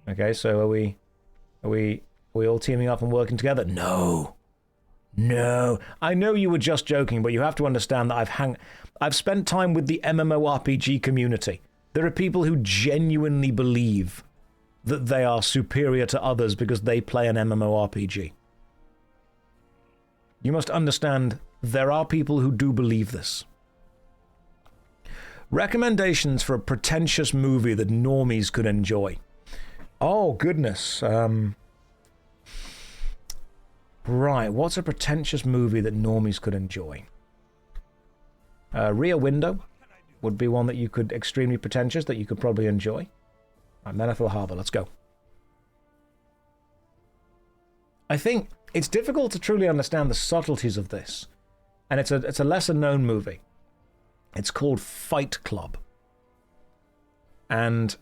Okay, so are we all teaming up and working together? No. No. I know you were just joking, but you have to understand that I've spent time with the MMORPG community. There are people who genuinely believe that they are superior to others because they play an MMORPG. You must understand there are people who do believe this. Recommendations for a pretentious movie that normies could enjoy. Oh, goodness. Right, what's a pretentious movie that normies could enjoy? Rear Window would be one that you could, extremely pretentious, that you could probably enjoy. Right, Menethil Harbor, let's go. I think it's difficult to truly understand the subtleties of this. And it's a lesser-known movie. It's called Fight Club. And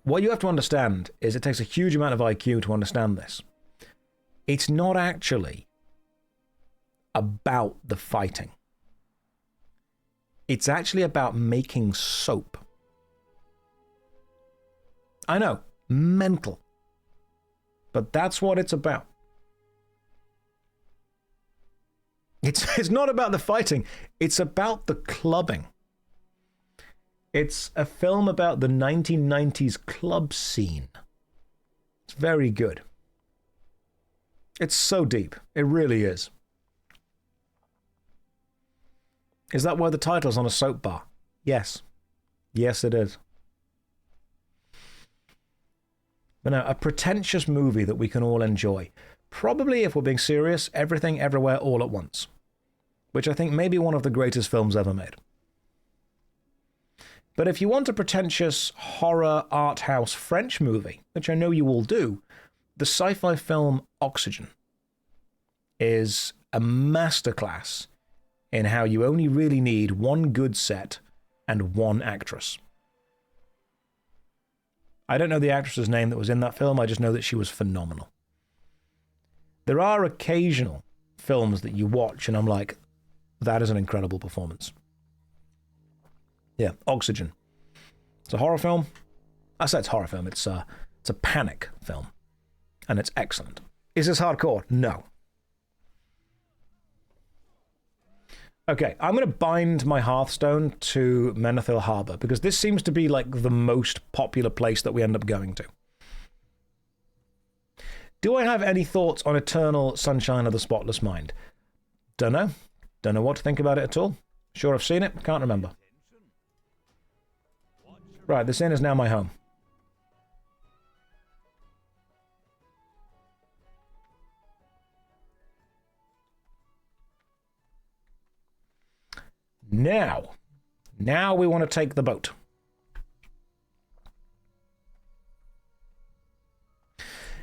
what you have to understand is it takes a huge amount of IQ to understand this. It's not actually about the fighting. It's actually about making soap. I know, mental. But that's what it's about. It's not about the fighting. It's about the clubbing. It's a film about the 1990s club scene. It's very good. It's so deep. It really is. Is that why the title's on a soap bar? Yes. Yes, it is. But no, a pretentious movie that we can all enjoy. Probably, if we're being serious, Everything Everywhere All at Once, which I think may be one of the greatest films ever made. But if you want a pretentious horror art house French movie, which I know you all do, the sci-fi film Oxygen is a masterclass in how you only really need one good set and one actress. I don't know the actress's name that was in that film, I just know that she was phenomenal. There are occasional films that you watch and I'm like, that is an incredible performance. Yeah, Oxygen. It's a horror film. I say it's a horror film. It's a panic film. And it's excellent. Is this hardcore? No. Okay, I'm going to bind my Hearthstone to Menethil Harbor because this seems to be like the most popular place that we end up going to. Do I have any thoughts on Eternal Sunshine of the Spotless Mind? Don't know. Don't know what to think about it at all. Sure I've seen it, can't remember. Right, this inn is now my home. Now we want to take the boat.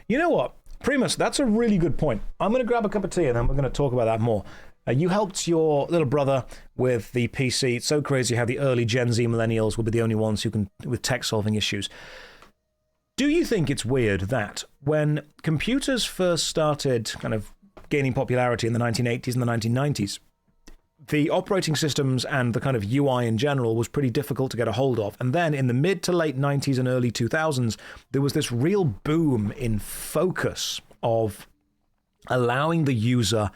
You know what? Primus, that's a really good point. I'm going to grab a cup of tea and then we're going to talk about that more. You helped your little brother with the PC. It's so crazy how the early Gen Z millennials will be the only ones who can, with tech solving issues. Do you think it's weird that when computers first started kind of gaining popularity in the 1980s and the 1990s, the operating systems and the kind of UI in general was pretty difficult to get a hold of. And then in the mid to late 90s and early 2000s, there was this real boom in focus of allowing the user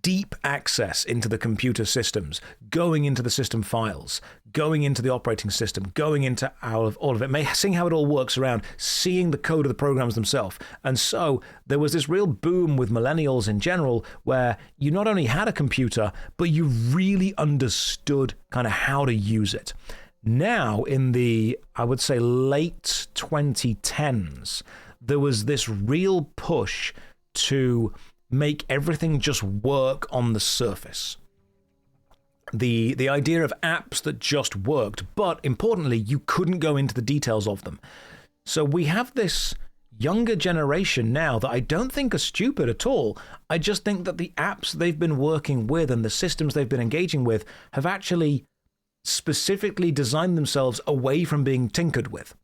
deep access into the computer systems, going into the system files, going into the operating system, going into all of it, seeing how it all works around, seeing the code of the programs themselves. And so there was this real boom with millennials in general where you not only had a computer, but you really understood kind of how to use it. Now, in the, I would say, late 2010s, there was this real push to make everything just work on the surface. The idea of apps that just worked, but importantly, you couldn't go into the details of them. So we have this younger generation now that I don't think are stupid at all. I just think that the apps they've been working with and the systems they've been engaging with have actually specifically designed themselves away from being tinkered with,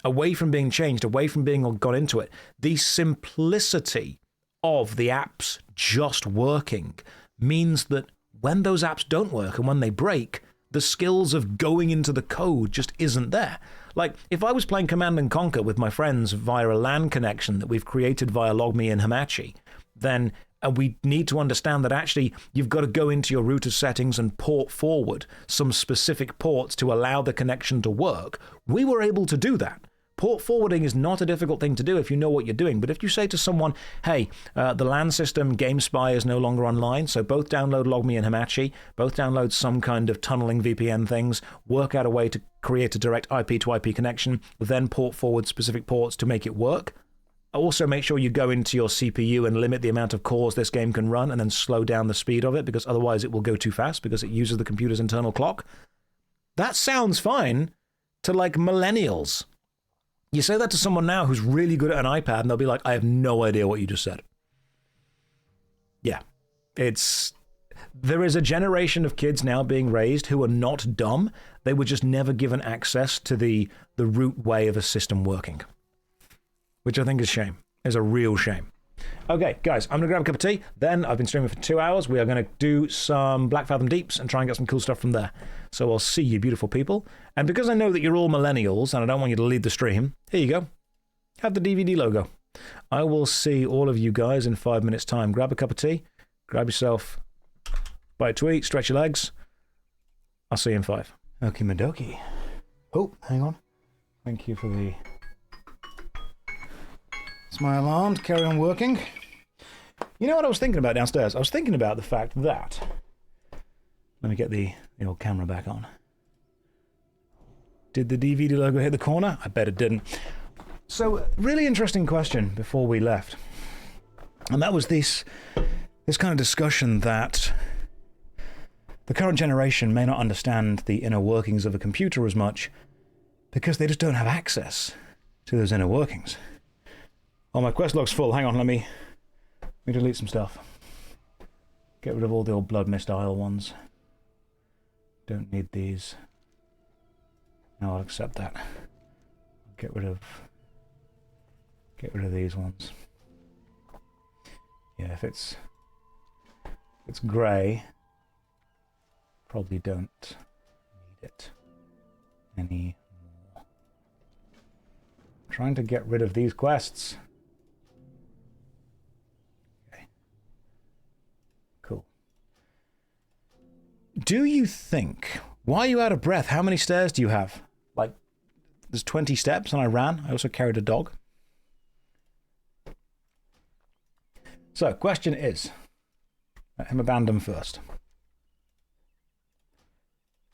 away from being changed, away from being got into it. The simplicity of the apps just working means that when those apps don't work and when they break, the skills of going into the code just isn't there. Like, if I was playing Command & Conquer with my friends via a LAN connection that we've created via LogMe and Hamachi, then we need to understand that actually you've got to go into your router settings and port forward some specific ports to allow the connection to work. We were able to do that. Port forwarding is not a difficult thing to do if you know what you're doing. But if you say to someone, hey, the LAN system GameSpy is no longer online, so both download LogMe and Hamachi, both download some kind of tunneling VPN things, work out a way to create a direct IP to IP connection, then port forward specific ports to make it work. Also, make sure you go into your CPU and limit the amount of cores this game can run and then slow down the speed of it, because otherwise it will go too fast because it uses the computer's internal clock. That sounds fine to, like, millennials. You say that to someone now who's really good at an iPad and they'll be like, I have no idea what you just said. Yeah. There is a generation of kids now being raised who are not dumb. They were just never given access to the root way of a system working. Which I think is a shame. Is a real shame. Okay, guys, I'm going to grab a cup of tea. Then I've been streaming for 2 hours. We are going to do some Black Fathom Deeps and try and get some cool stuff from there. So I'll see you, beautiful people. And because I know that you're all millennials and I don't want you to lead the stream, here you go. Have the DVD logo. I will see all of you guys in 5 minutes' time. Grab a cup of tea. Grab yourself a bite to eat. Stretch your legs. I'll see you in 5. Okie madokie. Oh, hang on. Thank you for the... It's my alarm to carry on working. You know what I was thinking about downstairs? I was thinking about the fact that... Let me get the old camera back on. Did the DVD logo hit the corner? I bet it didn't. So, really interesting question before we left. And that was this kind of discussion that the current generation may not understand the inner workings of a computer as much because they just don't have access to those inner workings. Oh, my quest log's full. Hang on, let me delete some stuff. Get rid of all the old Blood Mist Isle ones. Don't need these. No, I'll accept that. Get rid of these ones. Yeah, if it's grey, probably don't need it anymore. I'm trying to get rid of these quests. Do you think... Why are you out of breath? How many stairs do you have? Like, there's 20 steps and I ran. I also carried a dog. So, question is... Let him abandon first.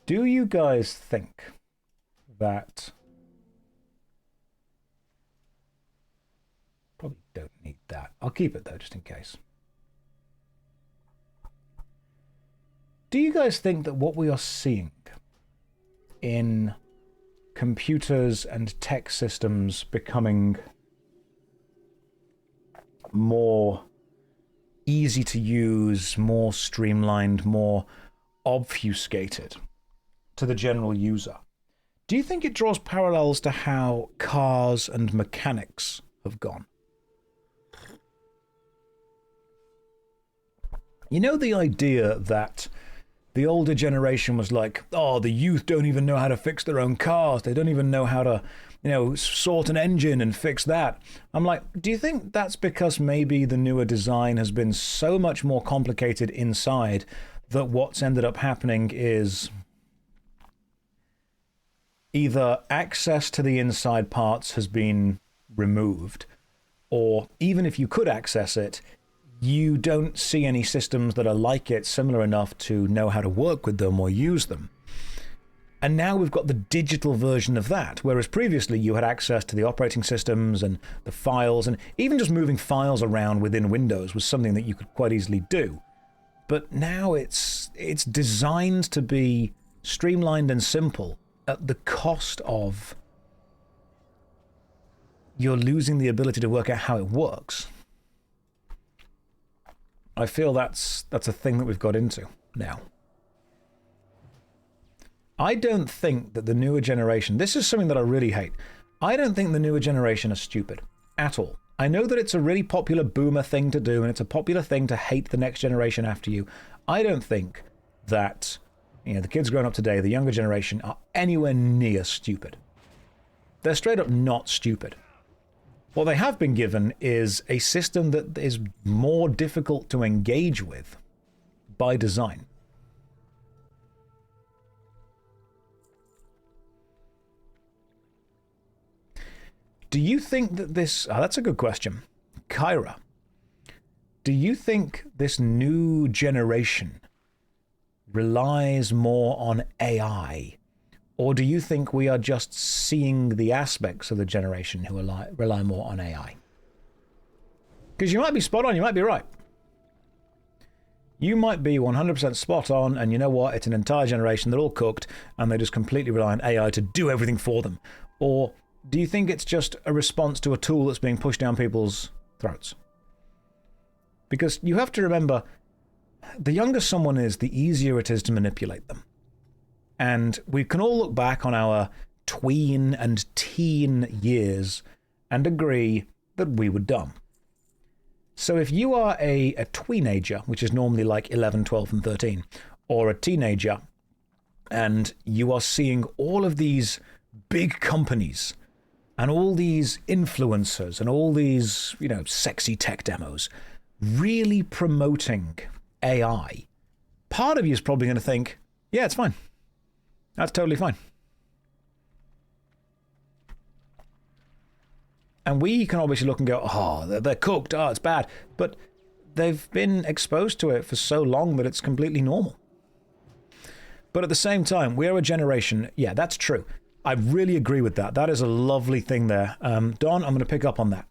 Do you guys think that... Probably don't need that. I'll keep it though, just in case. Do you guys think that what we are seeing in computers and tech systems becoming more easy to use, more streamlined, more obfuscated to the general user, do you think it draws parallels to how cars and mechanics have gone? You know, the idea that the older generation was like, oh, the youth don't even know how to fix their own cars. They don't even know how to, sort an engine and fix that. I'm like, do you think that's because maybe the newer design has been so much more complicated inside that what's ended up happening is either access to the inside parts has been removed, or even if you could access it, you don't see any systems that are like it, similar enough to know how to work with them or use them. And now we've got the digital version of that, whereas previously you had access to the operating systems and the files, and even just moving files around within Windows was something that you could quite easily do. But now it's designed to be streamlined and simple at the cost of you're losing the ability to work out how it works. I feel that's a thing that we've got into now. I don't think that the newer generation... This is something that I really hate. I don't think the newer generation are stupid. At all. I know that it's a really popular boomer thing to do, and it's a popular thing to hate the next generation after you. I don't think that the kids growing up today, the younger generation, are anywhere near stupid. They're straight up not stupid. What they have been given is a system that is more difficult to engage with by design. Do you think that this... Oh, that's a good question. Kyra, do you think this new generation relies more on AI? Or do you think we are just seeing the aspects of the generation who rely more on AI? Because you might be spot on, you might be right. You might be 100% spot on, and you know what? It's an entire generation, they're all cooked, and they just completely rely on AI to do everything for them. Or do you think it's just a response to a tool that's being pushed down people's throats? Because you have to remember, the younger someone is, the easier it is to manipulate them. And we can all look back on our tween and teen years and agree that we were dumb. So if you are a tweenager, which is normally like 11, 12, and 13, or a teenager, and you are seeing all of these big companies and all these influencers and all these, you know, sexy tech demos really promoting AI, part of you is probably going to think, yeah, it's fine. That's totally fine. And we can obviously look and go, oh, they're cooked, oh, it's bad. But they've been exposed to it for so long that it's completely normal. But at the same time, we are a generation, yeah, that's true. I really agree with that. That is a lovely thing there. Don, I'm going to pick up on that.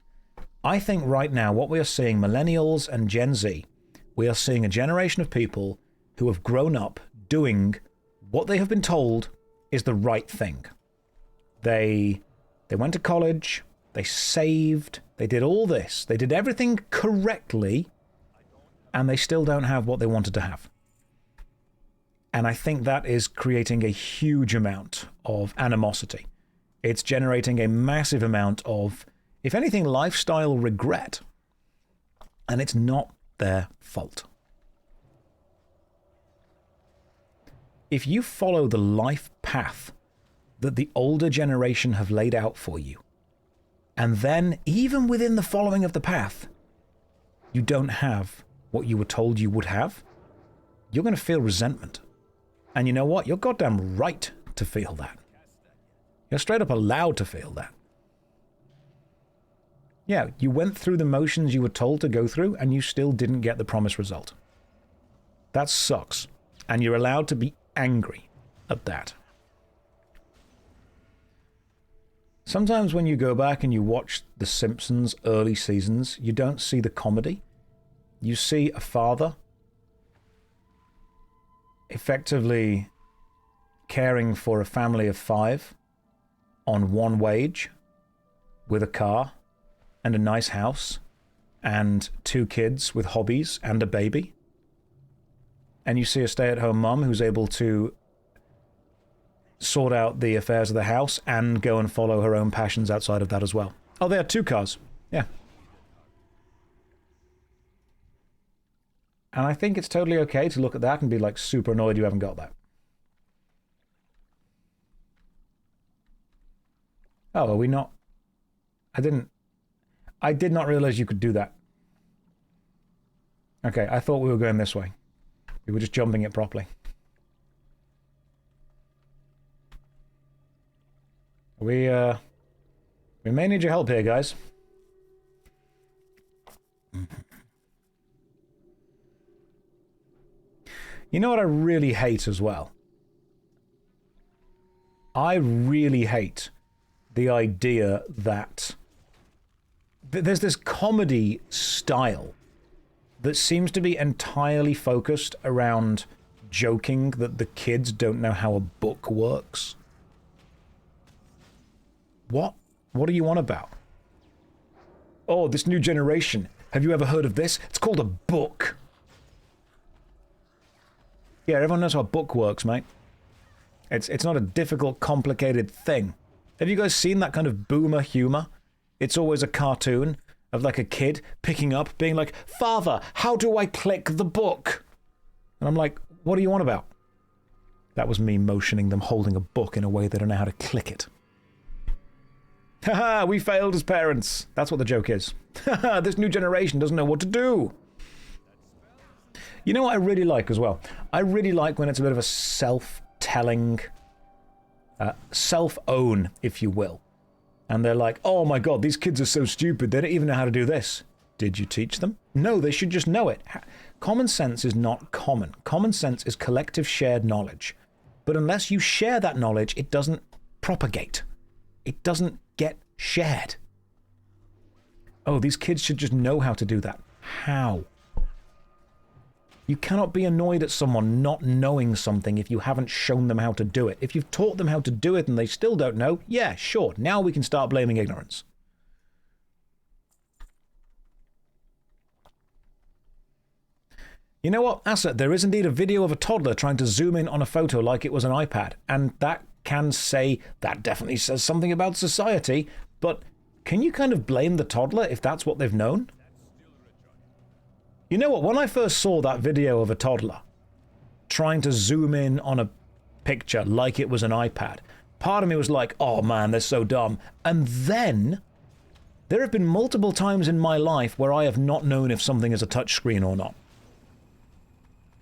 I think right now what we are seeing, millennials and Gen Z, we are seeing a generation of people who have grown up doing what they have been told is the right thing. They went to college, they saved, they did all this, they did everything correctly, and they still don't have what they wanted to have. And I think that is creating a huge amount of animosity. It's generating a massive amount of, if anything, lifestyle regret. And it's not their fault. If you follow the life path that the older generation have laid out for you, and then, even within the following of the path, you don't have what you were told you would have, you're going to feel resentment. And you know what? You're goddamn right to feel that. You're straight up allowed to feel that. Yeah, you went through the motions you were told to go through, and you still didn't get the promised result. That sucks. And you're allowed to be angry at that. Sometimes when you go back and you watch The Simpsons early seasons, you don't see the comedy. You see a father effectively caring for a family of 5 on one wage with a car and a nice house and 2 kids with hobbies and a baby. And you see a stay-at-home mum who's able to sort out the affairs of the house and go and follow her own passions outside of that as well. Oh, they had 2 cars. Yeah. And I think it's totally okay to look at that and be like super annoyed you haven't got that. Oh, are we not? I did not realize you could do that. Okay, I thought we were going this way. We were just jumping it properly. We may need your help here, guys. You know what I really hate as well? I really hate the idea that there's this comedy style that seems to be entirely focused around joking that the kids don't know how a book works. What? What are you on about? Oh, this new generation. Have you ever heard of this? It's called a book. Yeah, everyone knows how a book works, mate. It's not a difficult, complicated thing. Have you guys seen that kind of boomer humor? It's always a cartoon of like a kid picking up, being like, "Father, how do I click the book?" And I'm like, what are you on about? That was me motioning them holding a book in a way they don't know how to click it. Haha, we failed as parents. That's what the joke is. Haha, this new generation doesn't know what to do. You know what I really like as well? I really like when it's a bit of a self-telling, self-own, if you will. And they're like, oh my god, these kids are so stupid, they don't even know how to do this. Did you teach them? No, they should just know it. Common sense is not common. Common sense is collective shared knowledge. But unless you share that knowledge, it doesn't propagate. It doesn't get shared. Oh, these kids should just know how to do that. How? You cannot be annoyed at someone not knowing something if you haven't shown them how to do it. If you've taught them how to do it and they still don't know, yeah, sure, now we can start blaming ignorance. You know what, Asa, there is indeed a video of a toddler trying to zoom in on a photo like it was an iPad, and that definitely says something about society, but can you kind of blame the toddler if that's what they've known? You know what, when I first saw that video of a toddler trying to zoom in on a picture like it was an iPad, part of me was like, oh man, they're so dumb. And then there have been multiple times in my life where I have not known if something is a touchscreen or not.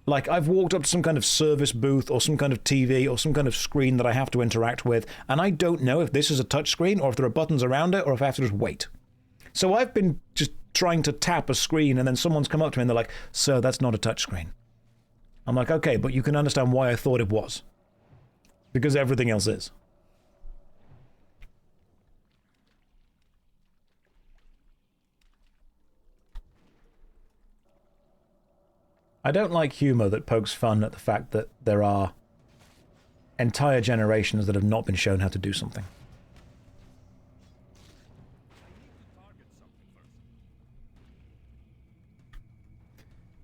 Like, I've walked up to some kind of service booth or some kind of TV or some kind of screen that I have to interact with, and I don't know if this is a touchscreen or if there are buttons around it or if I have to just wait. So I've been just trying to tap a screen, and then someone's come up to me and they're like, sir, that's not a touchscreen. I'm like, okay, but you can understand why I thought it was. Because everything else is. I don't like humor that pokes fun at the fact that there are entire generations that have not been shown how to do something.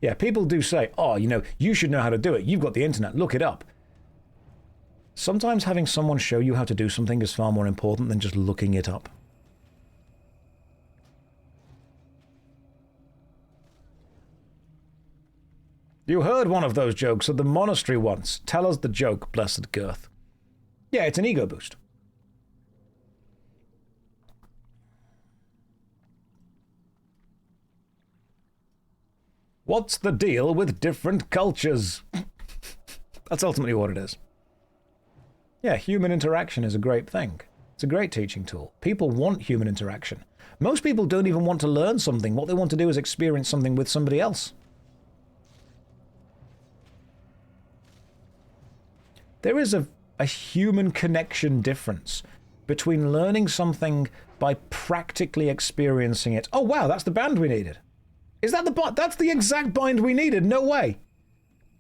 Yeah, people do say, oh, you know, you should know how to do it. You've got the internet. Look it up. Sometimes having someone show you how to do something is far more important than just looking it up. You heard one of those jokes at the monastery once. Tell us the joke, blessed girth. Yeah, it's an ego boost. What's the deal with different cultures? That's ultimately what it is. Yeah, human interaction is a great thing. It's a great teaching tool. People want human interaction. Most people don't even want to learn something. What they want to do is experience something with somebody else. There is a human connection difference between learning something by practically experiencing it. Oh wow, that's the band we needed. Is that that's the exact bind we needed? No way.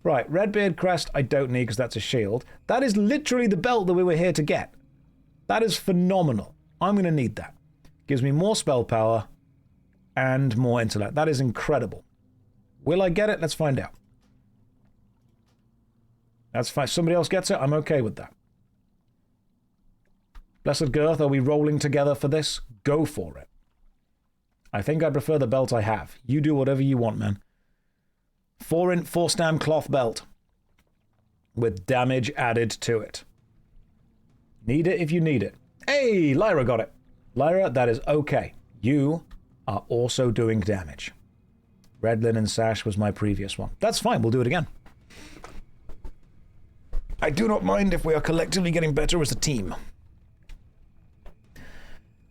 Right, Redbeard Crest I don't need because that's a shield. That is literally the belt that we were here to get. That is phenomenal. I'm going to need that. Gives me more spell power and more intellect. That is incredible. Will I get it? Let's find out. That's fine. Somebody else gets it? I'm okay with that. Blessed Girth, are we rolling together for this? Go for it. I think I prefer the belt I have. You do whatever you want, man. 4 stam cloth belt. With damage added to it. Need it if you need it. Hey, Lyra got it. Lyra, that is okay. You are also doing damage. Red Linen Sash was my previous one. That's fine, we'll do it again. I do not mind if we are collectively getting better as a team.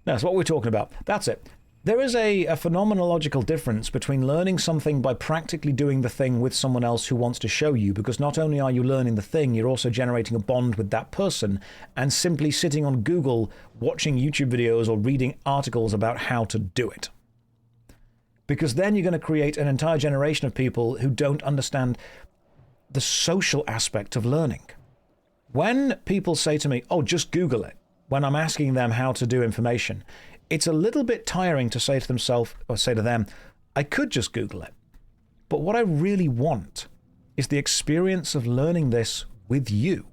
That's what we're talking about. That's it. There is a phenomenological difference between learning something by practically doing the thing with someone else who wants to show you, because not only are you learning the thing, you're also generating a bond with that person, and simply sitting on Google, watching YouTube videos or reading articles about how to do it. Because then you're going to create an entire generation of people who don't understand the social aspect of learning. When people say to me, oh, just Google it, when I'm asking them how to do information, it's a little bit tiring to say to themselves, or say to them, I could just Google it. But what I really want is the experience of learning this with you.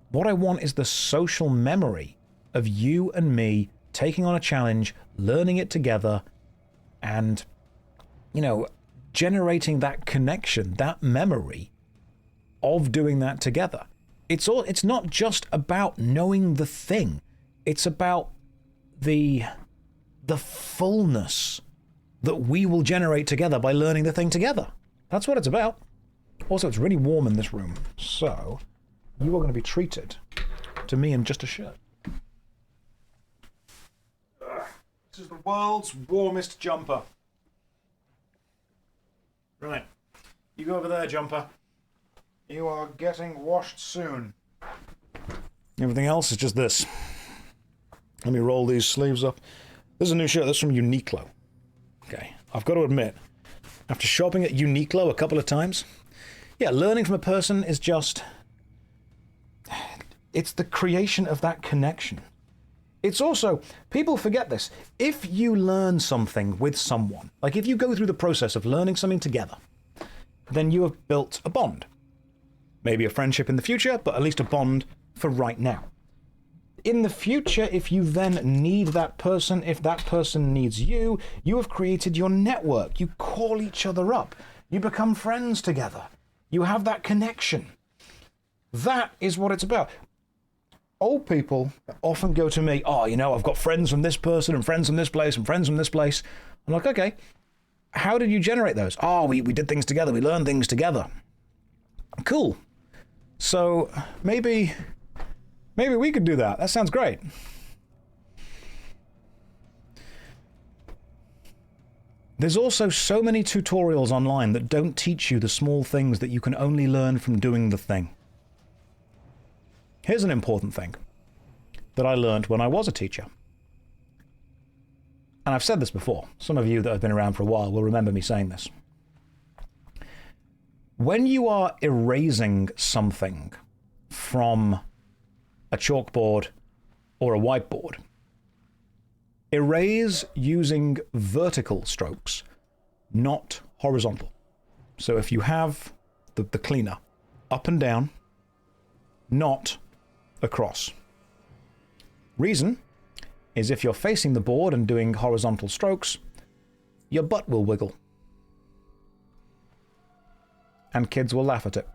What I want is the social memory of you and me taking on a challenge, learning it together, and, you know, generating that connection, that memory of doing that together. It's not just about knowing the thing. It's about the fullness that we will generate together by learning the thing together. That's what it's about. Also, it's really warm in this room, so you are going to be treated to me in just a shirt. This is the world's warmest jumper. Right. You go over there, jumper. You are getting washed soon. Everything else is just this. Let me roll these sleeves up. This is a new shirt. That's from Uniqlo. Okay. I've got to admit, after shopping at Uniqlo a couple of times, yeah, learning from a person is just... It's the creation of that connection. It's also, people forget this, if you learn something with someone, like if you go through the process of learning something together, then you have built a bond. Maybe a friendship in the future, but at least a bond for right now. In the future, if you then need that person, if that person needs you, you have created your network. You call each other up. You become friends together. You have that connection. That is what it's about. Old people often go to me, oh, you know, I've got friends from this person and friends from this place and friends from this place. I'm like, okay, how did you generate those? Oh, we did things together. We learned things together. Cool. So maybe we could do that. That sounds great. There's also so many tutorials online that don't teach you the small things that you can only learn from doing the thing. Here's an important thing that I learned when I was a teacher. And I've said this before. Some of you that have been around for a while will remember me saying this. When you are erasing something from a chalkboard or a whiteboard, erase using vertical strokes, not horizontal. So if you have the cleaner up and down, not across. Reason is if you're facing the board and doing horizontal strokes, your butt will wiggle. And kids will laugh at it.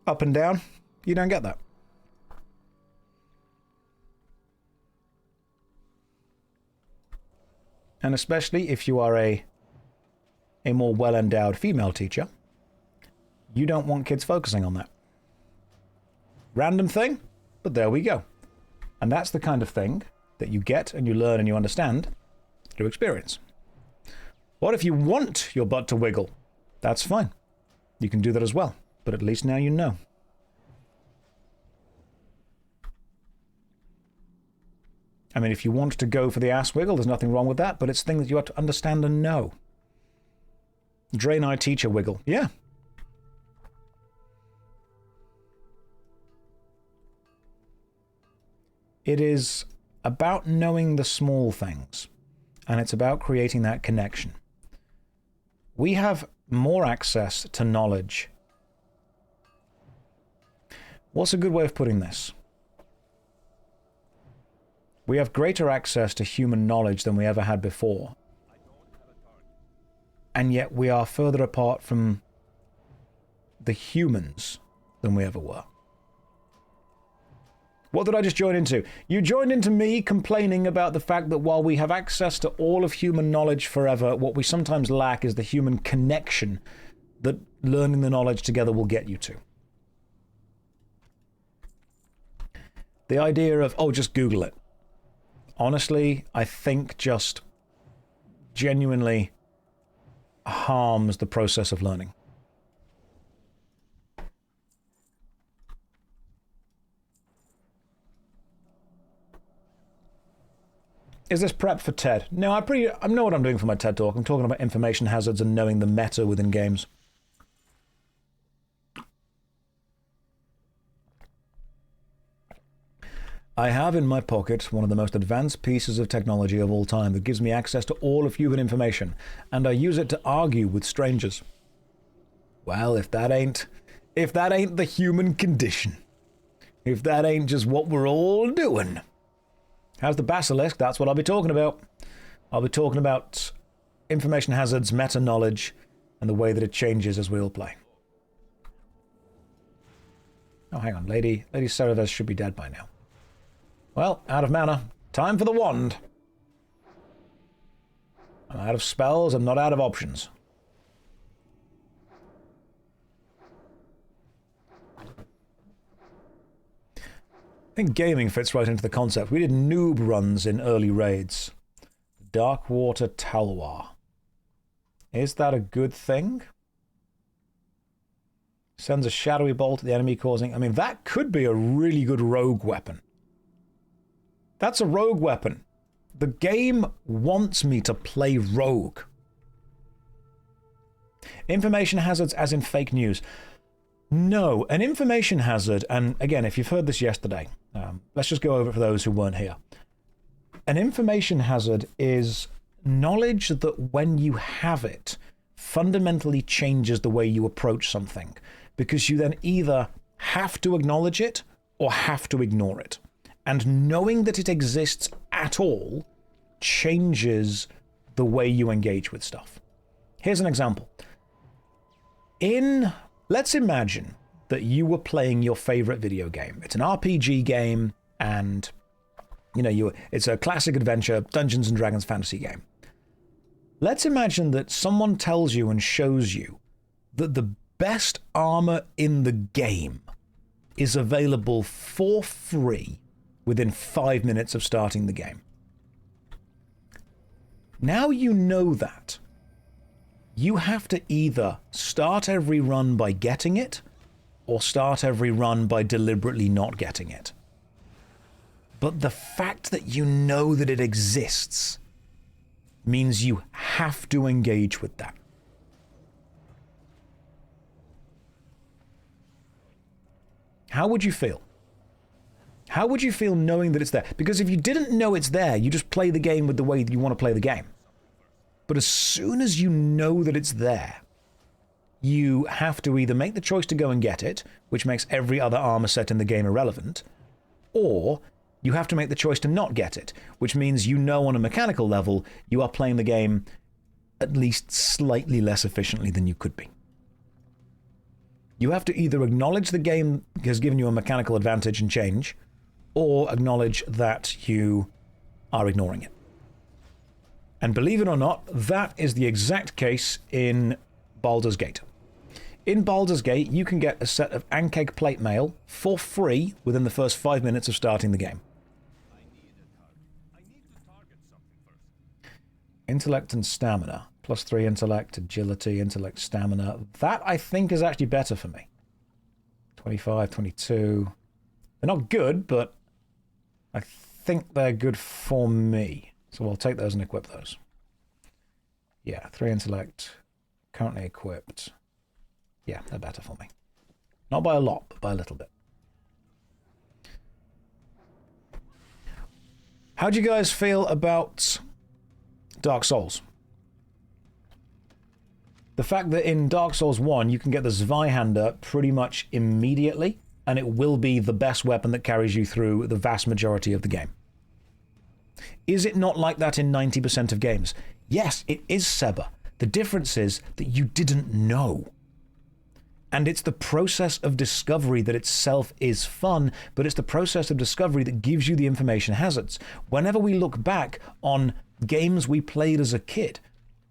Up and down, you don't get that. And especially if you are a more well-endowed female teacher, you don't want kids focusing on that. Random thing, but there we go. And that's the kind of thing that you get and you learn and you understand through experience. What if you want your butt to wiggle? That's fine. You can do that as well, but at least now you know. I mean, if you want to go for the ass wiggle, there's nothing wrong with that, but it's things that you have to understand and know. Drain eye teacher wiggle. Yeah. It is about knowing the small things, and it's about creating that connection. We have more access to knowledge. What's a good way of putting this? We have greater access to human knowledge than we ever had before. And yet we are further apart from the humans than we ever were. What did I just join into? You joined into me complaining about the fact that while we have access to all of human knowledge forever, what we sometimes lack is the human connection that learning the knowledge together will get you to. The idea of, oh, just Google it. Honestly, I think just genuinely harms the process of learning. Is this prep for TED? No, I know what I'm doing for my TED Talk. I'm talking about information hazards and knowing the meta within games. I have in my pocket one of the most advanced pieces of technology of all time that gives me access to all of human information, and I use it to argue with strangers. Well, if that ain't the human condition, if that ain't just what we're all doing. How's the basilisk? That's what I'll be talking about. I'll be talking about information hazards, meta-knowledge, and the way that it changes as we all play. Oh, hang on. Lady Cereves should be dead by now. Well, out of mana. Time for the wand. I'm out of spells. I'm not out of options. think gaming fits right into the concept. We did noob runs in early raids. Darkwater Talwar. Is that a good thing? Sends a shadowy bolt at the enemy causing... I mean, that could be a really good rogue weapon. That's a rogue weapon. The game wants me to play rogue. Information hazards as in fake news. No, an information hazard, and again, if you've heard this yesterday, let's just go over it for those who weren't here. An information hazard is knowledge that when you have it, fundamentally changes the way you approach something, because you then either have to acknowledge it or have to ignore it. And knowing that it exists at all changes the way you engage with stuff. Here's an example. Let's imagine that you were playing your favorite video game. It's an RPG game, and it's a classic adventure, Dungeons and Dragons fantasy game. Let's imagine that someone tells you and shows you that the best armor in the game is available for free within 5 minutes of starting the game. Now you know that. You have to either start every run by getting it, or start every run by deliberately not getting it. But the fact that you know that it exists means you have to engage with that. How would you feel? How would you feel knowing that it's there? Because if you didn't know it's there, you just play the game with the way that you want to play the game. But as soon as you know that it's there, you have to either make the choice to go and get it, which makes every other armor set in the game irrelevant, or you have to make the choice to not get it, which means you know on a mechanical level you are playing the game at least slightly less efficiently than you could be. You have to either acknowledge the game has given you a mechanical advantage and change, or acknowledge that you are ignoring it. And believe it or not, that is the exact case in Baldur's Gate. In Baldur's Gate, you can get a set of Ankeg plate mail for free within the first 5 minutes of starting the game. Intellect and stamina. +3 intellect, agility, intellect, stamina. That, I think, is actually better for me. 25, 22. They're not good, but I think they're good for me. So I'll take those and equip those. Yeah, 3 intellect, currently equipped. Yeah, they're better for me. Not by a lot, but by a little bit. How do you guys feel about Dark Souls? The fact that in Dark Souls 1 you can get the Zweihander pretty much immediately, and it will be the best weapon that carries you through the vast majority of the game. Is it not like that in 90% of games? Yes, it is, Seba. The difference is that you didn't know. And it's the process of discovery that itself is fun, but it's the process of discovery that gives you the information hazards. Whenever we look back on games we played as a kid,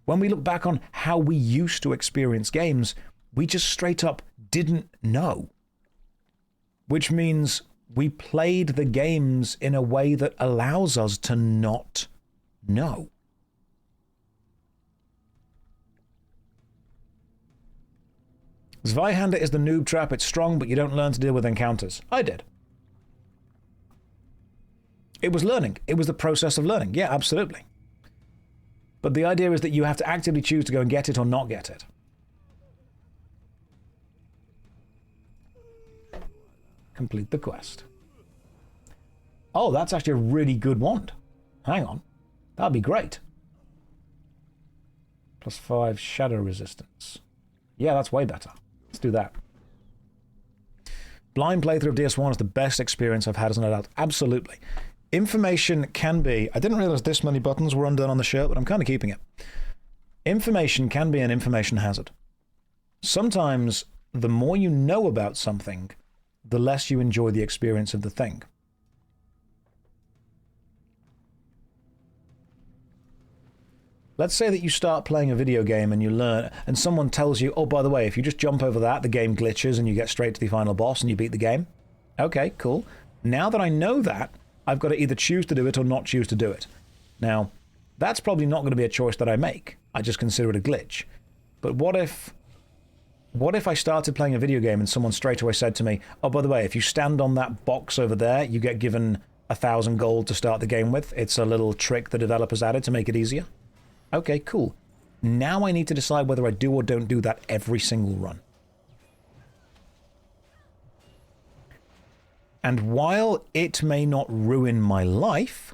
when we look back on how we used to experience games, we just straight up didn't know. Which means we played the games in a way that allows us to not know. Zweihander is the noob trap. It's strong, but you don't learn to deal with encounters. I did. It was learning. It was the process of learning. Yeah, absolutely. But the idea is that you have to actively choose to go and get it or not get it. Complete the quest. Oh, that's actually a really good wand. Hang on. That'd be great. +5 shadow resistance. Yeah, that's way better. Let's do that. Blind playthrough of DS1 is the best experience I've had as an adult. Absolutely. Information can be... I didn't realize this many buttons were undone on the shirt, but I'm kind of keeping it. Information can be an information hazard. Sometimes, the more you know about something, the less you enjoy the experience of the thing. Let's say that you start playing a video game and you learn, and someone tells you, oh, by the way, if you just jump over that, the game glitches and you get straight to the final boss and you beat the game. Okay, cool. Now that I know that, I've got to either choose to do it or not choose to do it. Now, that's probably not going to be a choice that I make. I just consider it a glitch. But what if I started playing a video game and someone straight away said to me, oh, by the way, if you stand on that box over there, you get given 1,000 gold to start the game with. It's a little trick the developers added to make it easier. Okay, cool. Now I need to decide whether I do or don't do that every single run. And while it may not ruin my life,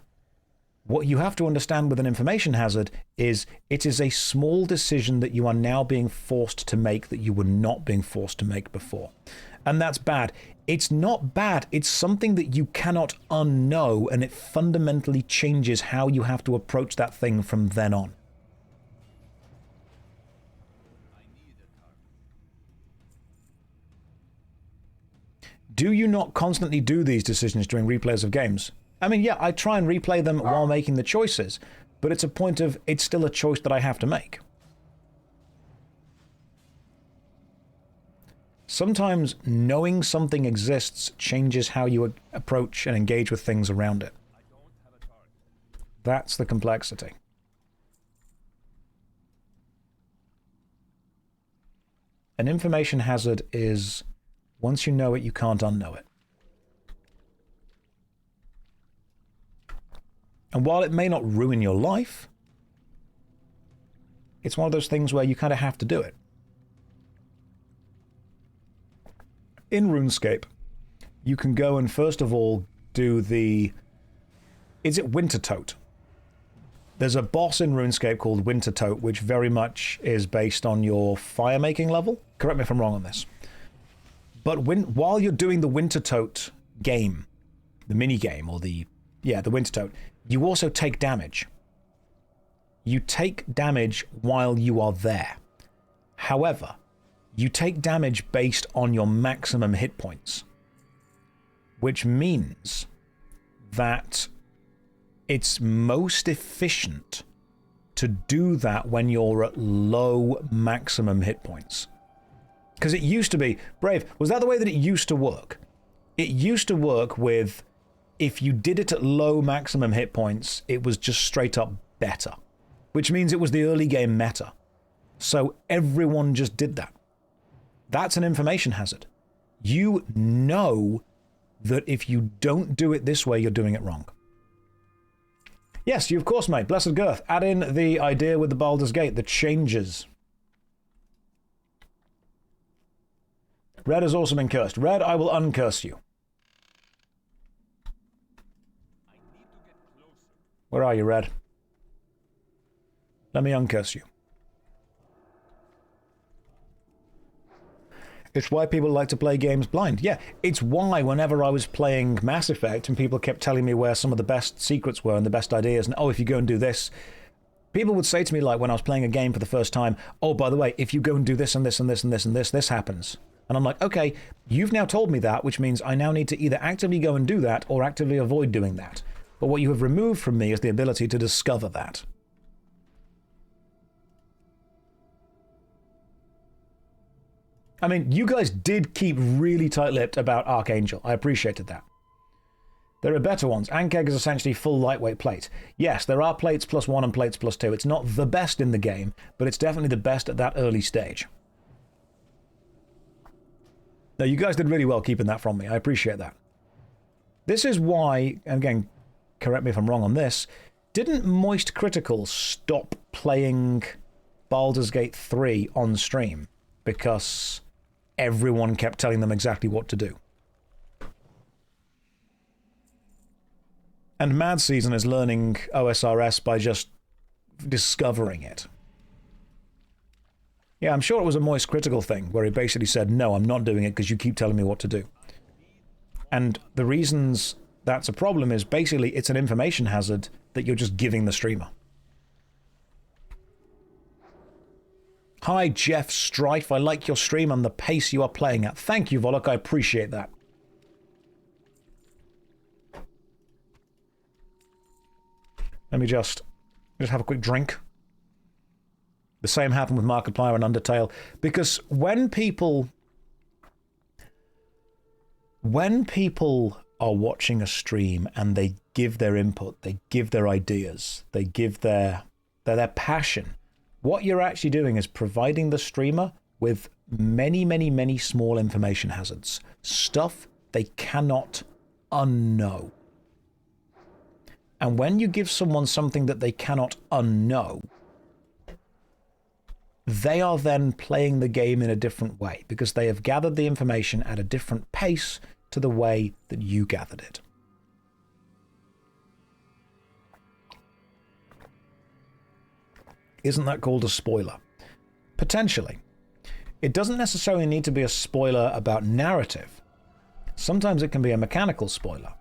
what you have to understand with an information hazard is it is a small decision that you are now being forced to make that you were not being forced to make before. And that's bad. It's not bad. It's something that you cannot unknow, and it fundamentally changes how you have to approach that thing from then on. Do you not constantly do these decisions during replays of games? I mean, yeah, I try and replay them while making the choices, but it's a point of, it's still a choice that I have to make. Sometimes knowing something exists changes how you approach and engage with things around it. That's the complexity. An information hazard is, once you know it, you can't unknow it. And while it may not ruin your life, it's one of those things where you kind of have to do it. In RuneScape, you can go and first of all do the... Is it Wintertote? There's a boss in RuneScape called Wintertote, which very much is based on your fire-making level. Correct me if I'm wrong on this. But while you're doing the Wintertote game, the mini-game, or the Wintertote, you also take damage. You take damage while you are there. However, you take damage based on your maximum hit points, which means that it's most efficient to do that when you're at low maximum hit points. Because it used to be, Brave, was that the way that it used to work? It used to work with, if you did it at low maximum hit points, it was just straight up better. Which means it was the early game meta. So everyone just did that. That's an information hazard. You know that if you don't do it this way, you're doing it wrong. Yes, you of course, mate. Blessed Girth. Add in the idea with the Baldur's Gate, the changes. Red has also been cursed. Red, I will uncurse you. Where are you, Red? Let me uncurse you. It's why people like to play games blind. Yeah, it's why whenever I was playing Mass Effect and people kept telling me where some of the best secrets were and the best ideas, and oh, if you go and do this, people would say to me, like when I was playing a game for the first time, oh, by the way, if you go and do this and this and this and this and this happens. And I'm like, okay, you've now told me that, which means I now need to either actively go and do that or actively avoid doing that. But what you have removed from me is the ability to discover that. I mean, you guys did keep really tight-lipped about Archangel. I appreciated that. There are better ones. Ankeg is essentially full lightweight plate. Yes, there are plates +1 and plates +2. It's not the best in the game, but it's definitely the best at that early stage. No, you guys did really well keeping that from me. I appreciate that. This is why, and again, correct me if I'm wrong on this, didn't Moist Critical stop playing Baldur's Gate 3 on stream because everyone kept telling them exactly what to do? And Mad Season is learning OSRS by just discovering it. Yeah, I'm sure it was a Moist Critical thing, where he basically said, no, I'm not doing it because you keep telling me what to do. And the reasons that's a problem is basically it's an information hazard that you're just giving the streamer. Hi, Jeff Strife. I like your stream and the pace you are playing at. Thank you, Volok. I appreciate that. Let me just have a quick drink. The same happened with Markiplier and Undertale. Because when people are watching a stream and they give their input, they give their ideas, they give their passion, what you're actually doing is providing the streamer with many, many, many small information hazards. Stuff they cannot unknow. And when you give someone something that they cannot unknow, they are then playing the game in a different way because they have gathered the information at a different pace to the way that you gathered it. Isn't that called a spoiler? Potentially. It doesn't necessarily need to be a spoiler about narrative. Sometimes it can be a mechanical spoiler.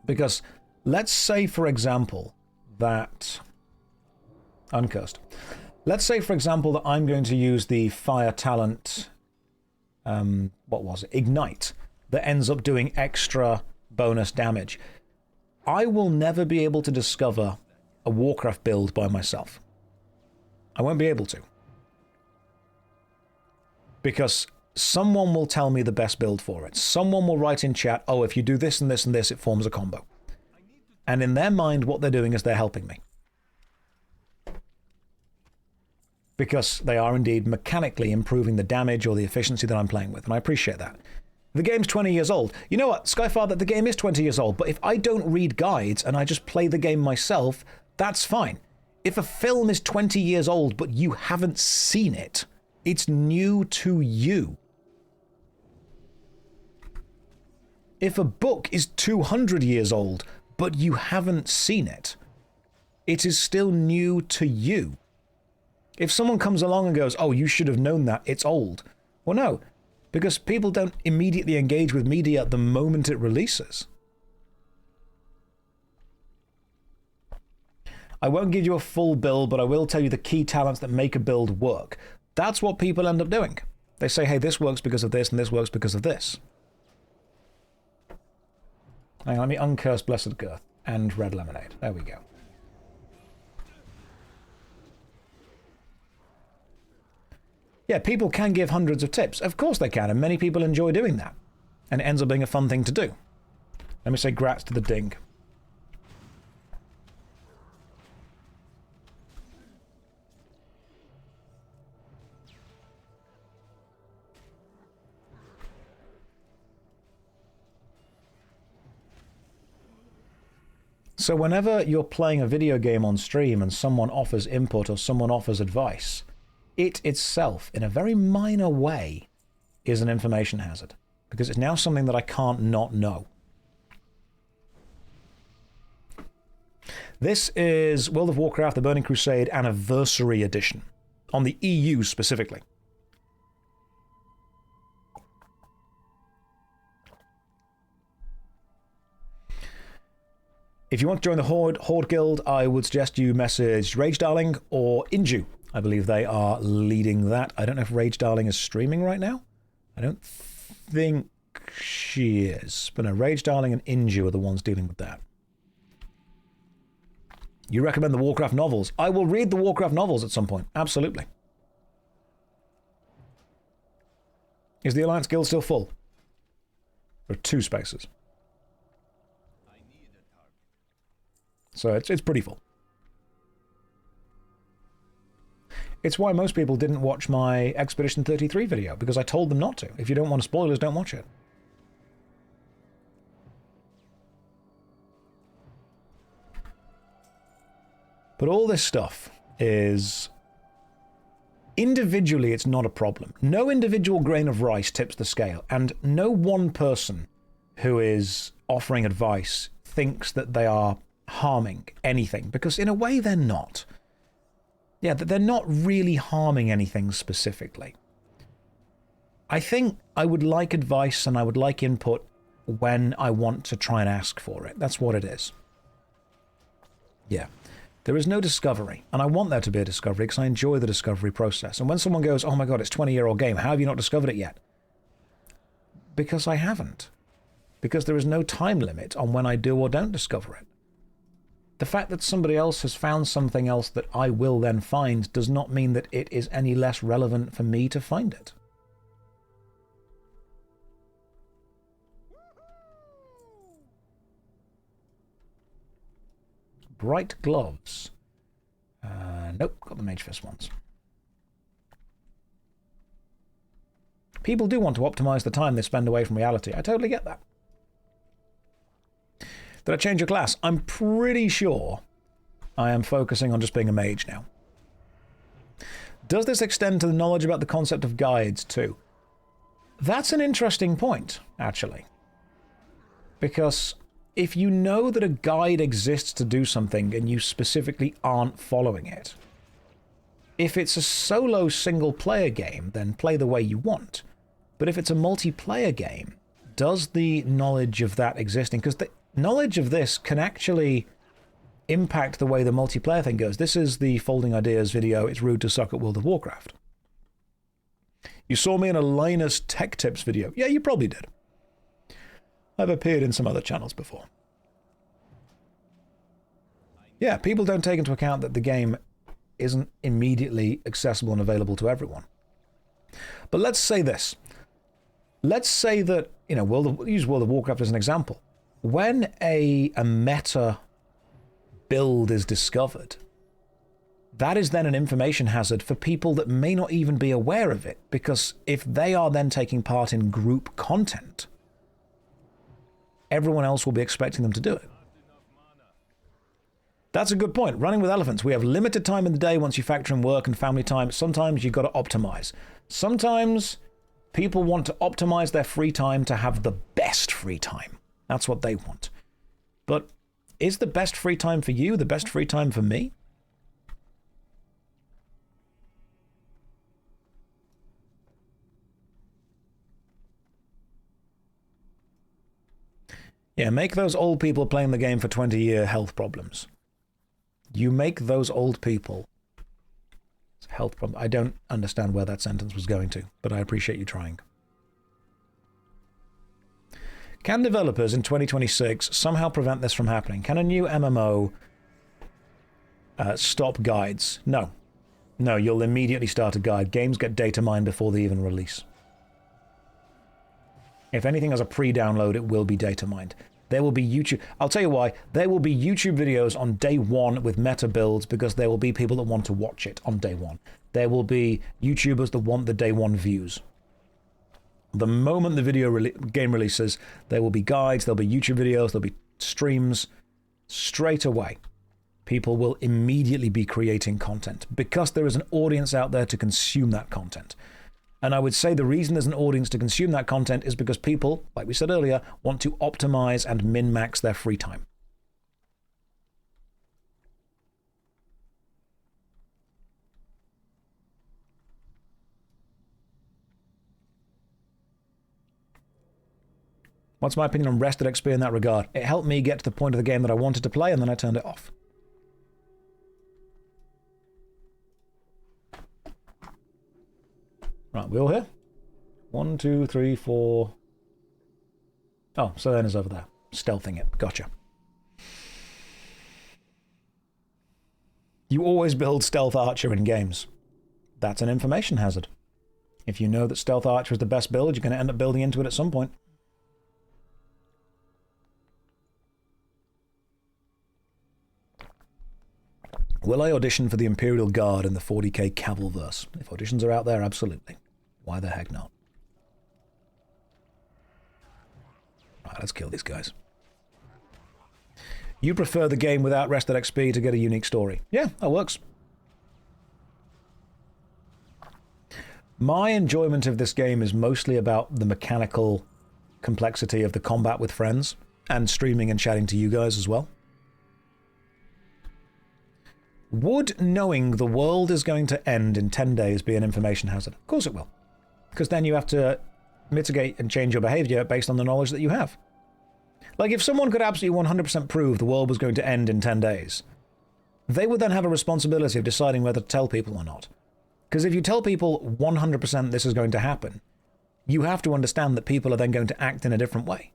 Because let's say, for example, that... Uncursed. Let's say, for example, that I'm going to use the fire talent, what was it? Ignite, that ends up doing extra bonus damage. I will never be able to discover a Warcraft build by myself. I won't be able to. Because someone will tell me the best build for it. Someone will write in chat, oh, if you do this and this and this, it forms a combo. And in their mind, what they're doing is they're helping me. Because they are indeed mechanically improving the damage or the efficiency that I'm playing with, and I appreciate that. The game's 20 years old. You know what, Skyfather, the game is 20 years old, but if I don't read guides and I just play the game myself, that's fine. If a film is 20 years old but you haven't seen it, it's new to you. If a book is 200 years old but you haven't seen it, it is still new to you. If someone comes along and goes, oh, you should have known that, it's old. Well, no, because people don't immediately engage with media the moment it releases. I won't give you a full build, but I will tell you the key talents that make a build work. That's what people end up doing. They say, hey, this works because of this, and this works because of this. Hang on, let me uncurse Blessed Girth and Red Lemonade. There we go. Yeah, people can give hundreds of tips. Of course they can, and many people enjoy doing that. And it ends up being a fun thing to do. Let me say grats to the ding. So whenever you're playing a video game on stream and someone offers input or someone offers advice, it itself, in a very minor way, is an information hazard. Because it's now something that I can't not know. This is World of Warcraft, the Burning Crusade Anniversary Edition. On the EU specifically. If you want to join the Horde Guild, I would suggest you message Rage Darling or Inju. I believe they are leading that. I don't know if Rage Darling is streaming right now. I don't think she is. But no, Rage Darling and Inju are the ones dealing with that. You recommend the Warcraft novels? I will read the Warcraft novels at some point. Absolutely. Is the Alliance Guild still full? There are 2 spaces. So it's pretty full. It's why most people didn't watch my Expedition 33 video, because I told them not to. If you don't want spoilers, don't watch it. But all this stuff is... individually, it's not a problem. No individual grain of rice tips the scale, and no one person who is offering advice thinks that they are harming anything, because in a way they're not. Yeah, they're not really harming anything specifically. I think I would like advice and I would like input when I want to try and ask for it. That's what it is. Yeah. There is no discovery, and I want there to be a discovery because I enjoy the discovery process. And when someone goes, oh my god, it's a 20-year-old game, how have you not discovered it yet? Because I haven't. Because there is no time limit on when I do or don't discover it. The fact that somebody else has found something else that I will then find does not mean that it is any less relevant for me to find it. Bright gloves. Nope, got the Mage Fist ones. People do want to optimize the time they spend away from reality. I totally get that. Did I change your class? I'm pretty sure I am focusing on just being a mage now. Does this extend to the knowledge about the concept of guides too? That's an interesting point, actually. Because if you know that a guide exists to do something and you specifically aren't following it, if it's a solo single-player game, then play the way you want. But if it's a multiplayer game, does the knowledge of that existing... Because the knowledge of this can actually impact the way the multiplayer thing goes. This is the Folding Ideas video, It's Rude to Suck at World of Warcraft. You saw me in a Linus Tech Tips video. Yeah, you probably did. I've appeared in some other channels before. Yeah, people don't take into account that the game isn't immediately accessible and available to everyone. But let's say this. Let's say that, you know, use World of Warcraft as an example. When a meta build is discovered, that is then an information hazard for people that may not even be aware of it, because if they are then taking part in group content, everyone else will be expecting them to do it. That's a good point. Running with elephants. We have limited time in the day once you factor in work and family time. Sometimes you've got to optimize. Sometimes people want to optimize their free time to have the best free time. That's what they want. But is the best free time for you the best free time for me? Yeah, make those old people playing the game for 20-year health problems. You make those old people health problems. I don't understand where that sentence was going to, but I appreciate you trying. Can developers in 2026 somehow prevent this from happening? Can a new MMO stop guides? No. No, you'll immediately start a guide. Games get data mined before they even release. If anything has a pre-download, it will be data mined. There will be YouTube... I'll tell you why. There will be YouTube videos on day one with meta builds because there will be people that want to watch it on day one. There will be YouTubers that want the day one views. The moment the game releases, there will be guides, there'll be YouTube videos, there'll be streams. Straight away, people will immediately be creating content because there is an audience out there to consume that content. And I would say the reason there's an audience to consume that content is because people, like we said earlier, want to optimize and min-max their free time. What's my opinion on rested XP in that regard? It helped me get to the point of the game that I wanted to play, and then I turned it off. Right, we all here? 1, 2, 3, 4. Oh, Selena's over there. Stealthing it. Gotcha. You always build Stealth Archer in games. That's an information hazard. If you know that Stealth Archer is the best build, you're going to end up building into it at some point. Will I audition for the Imperial Guard in the 40k Cavalverse? If auditions are out there, absolutely. Why the heck not? Right, let's kill these guys. You prefer the game without rested XP to get a unique story? Yeah, that works. My enjoyment of this game is mostly about the mechanical complexity of the combat with friends and streaming and chatting to you guys as well. Would knowing the world is going to end in 10 days be an information hazard? Of course it will. Because then you have to mitigate and change your behavior based on the knowledge that you have. Like, if someone could absolutely 100% prove the world was going to end in 10 days, they would then have a responsibility of deciding whether to tell people or not. Because if you tell people 100% this is going to happen, you have to understand that people are then going to act in a different way.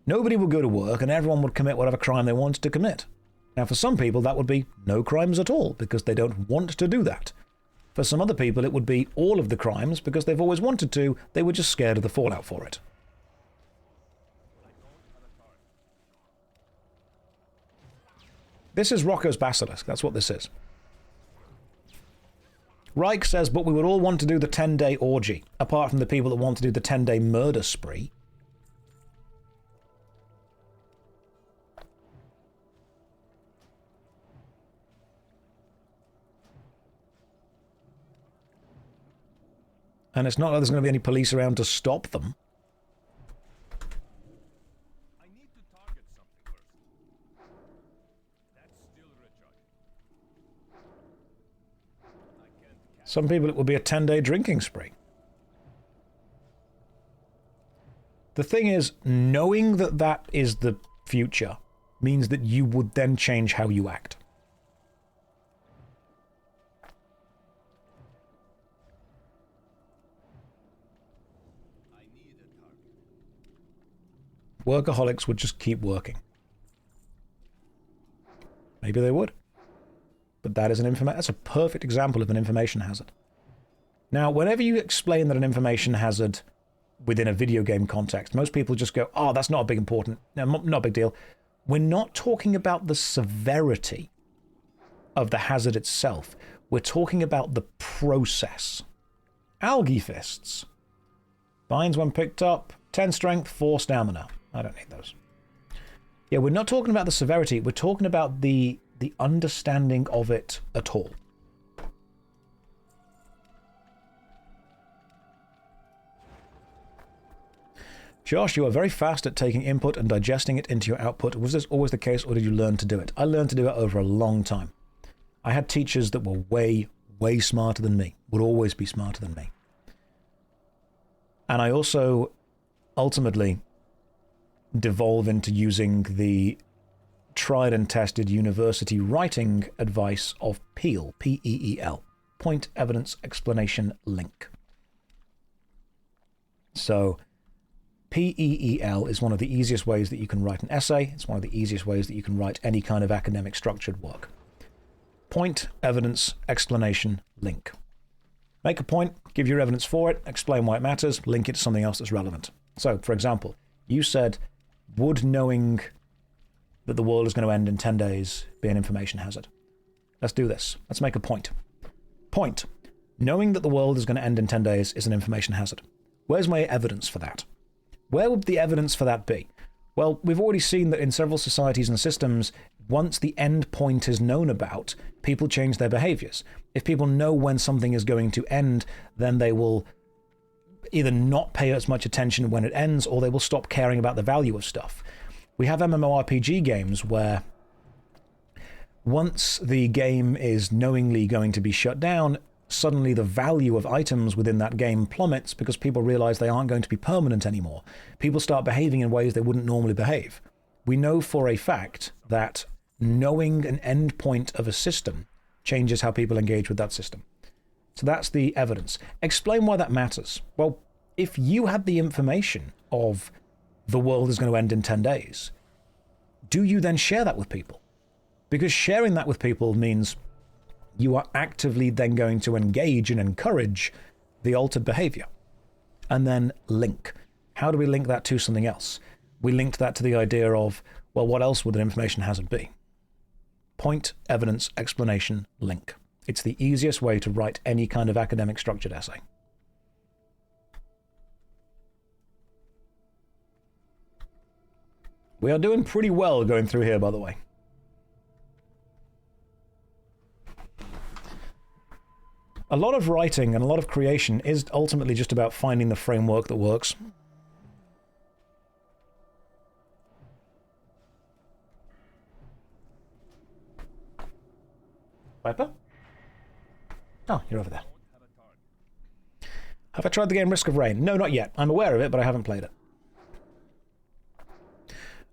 Nobody would go to work and everyone would commit whatever crime they wanted to commit. Now, for some people, that would be no crimes at all, because they don't want to do that. For some other people, it would be all of the crimes because they've always wanted to, they were just scared of the fallout for it. This is Rocco's Basilisk. That's what this is. Reich says, but we would all want to do the 10-day orgy, apart from the people that want to do the 10-day murder spree. And it's not like there's going to be any police around to stop them. I need to target something first. That's still recharge. Some people it will be a 10-day drinking spree. The thing is, knowing that that is the future means that you would then change how you act. Workaholics would just keep working. Maybe they would. But that is that's a perfect example of an information hazard. Now, whenever you explain that an information hazard within a video game context, most people just go, oh, that's not a big not a big deal. We're not talking about the severity of the hazard itself. We're talking about the process. Algae fists. Binds when picked up, 10 strength, 4 stamina. I don't need those. Yeah, we're not talking about the severity. We're talking about the understanding of it at all. Josh, you are very fast at taking input and digesting it into your output. Was this always the case, or did you learn to do it? I learned to do it over a long time. I had teachers that were way, way smarter than me. Would always be smarter than me. And I also ultimately devolve into using the tried and tested university writing advice of PEEL, P-E-E-L, Point, Evidence, Explanation, Link. So PEEL is one of the easiest ways that you can write an essay. It's one of the easiest ways that you can write any kind of academic structured work. Point, evidence, explanation, link. Make a point, give your evidence for it, explain why it matters, link it to something else that's relevant. So, for example, you said, would knowing that the world is going to end in 10 days be an information hazard? Let's do this. Let's make a point. Point. Knowing that the world is going to end in 10 days is an information hazard. Where's my evidence for that? Where would the evidence for that be? Well, we've already seen that in several societies and systems, once the end point is known about, people change their behaviors. If people know when something is going to end, then they will either not pay as much attention when it ends, or they will stop caring about the value of stuff. We have MMORPG games where once the game is knowingly going to be shut down, suddenly the value of items within that game plummets because people realize they aren't going to be permanent anymore. People start behaving in ways they wouldn't normally behave. We know for a fact that knowing an end point of a system changes how people engage with that system. So that's the evidence. Explain why that matters. Well, if you had the information of the world is going to end in 10 days, do you then share that with people? Because sharing that with people means you are actively then going to engage and encourage the altered behavior. And then link. How do we link that to something else? We linked that to the idea of, well, what else would an information hazard be? Point, evidence, explanation, link. It's the easiest way to write any kind of academic structured essay. We are doing pretty well going through here, by the way. A lot of writing and a lot of creation is ultimately just about finding the framework that works. Viper? Oh, you're over there. Have I tried the game Risk of Rain? No, not yet. I'm aware of it, but I haven't played it.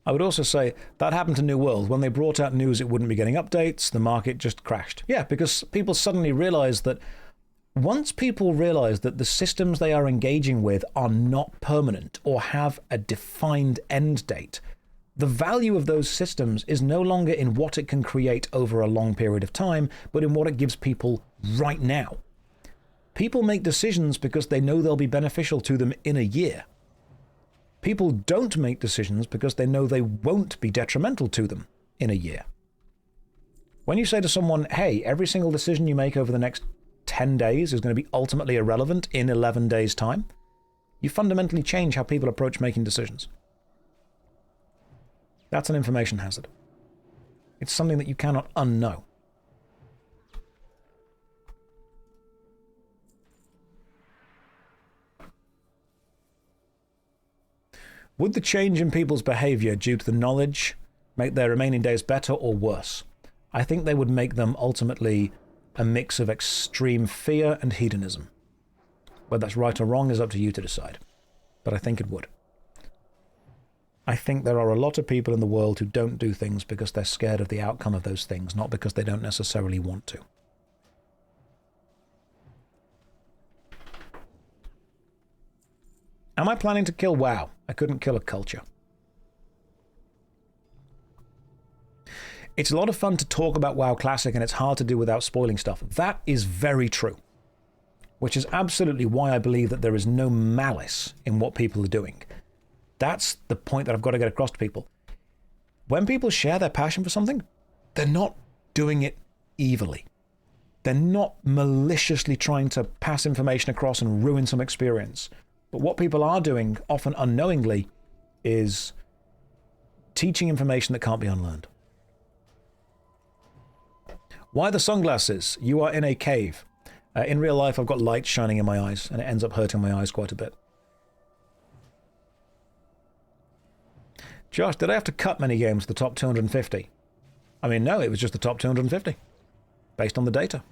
I would also say that happened to New World. When they brought out news it wouldn't be getting updates, the market just crashed. Yeah, because people suddenly realized that once people realize that the systems they are engaging with are not permanent or have a defined end date, the value of those systems is no longer in what it can create over a long period of time, but in what it gives people right now. People make decisions because they know they'll be beneficial to them in a year. People don't make decisions because they know they won't be detrimental to them in a year. When you say to someone, hey, every single decision you make over the next 10 days is going to be ultimately irrelevant in 11 days' time, you fundamentally change how people approach making decisions. That's an information hazard. It's something that you cannot unknow. Would the change in people's behavior due to the knowledge make their remaining days better or worse? I think they would make them ultimately a mix of extreme fear and hedonism. Whether that's right or wrong is up to you to decide. But I think it would. I think there are a lot of people in the world who don't do things because they're scared of the outcome of those things, not because they don't necessarily want to. Am I planning to kill WoW? I couldn't kill a culture. It's a lot of fun to talk about WoW Classic, and it's hard to do without spoiling stuff. That is very true. Which is absolutely why I believe that there is no malice in what people are doing. That's the point that I've got to get across to people. When people share their passion for something, they're not doing it evilly. They're not maliciously trying to pass information across and ruin some experience. But what people are doing, often unknowingly, is teaching information that can't be unlearned. Why the sunglasses? You are in a cave. In real life, I've got light shining in my eyes, and it ends up hurting my eyes quite a bit. Josh, did I have to cut many games to the top 250? I mean, no, it was just the top 250, based on the data.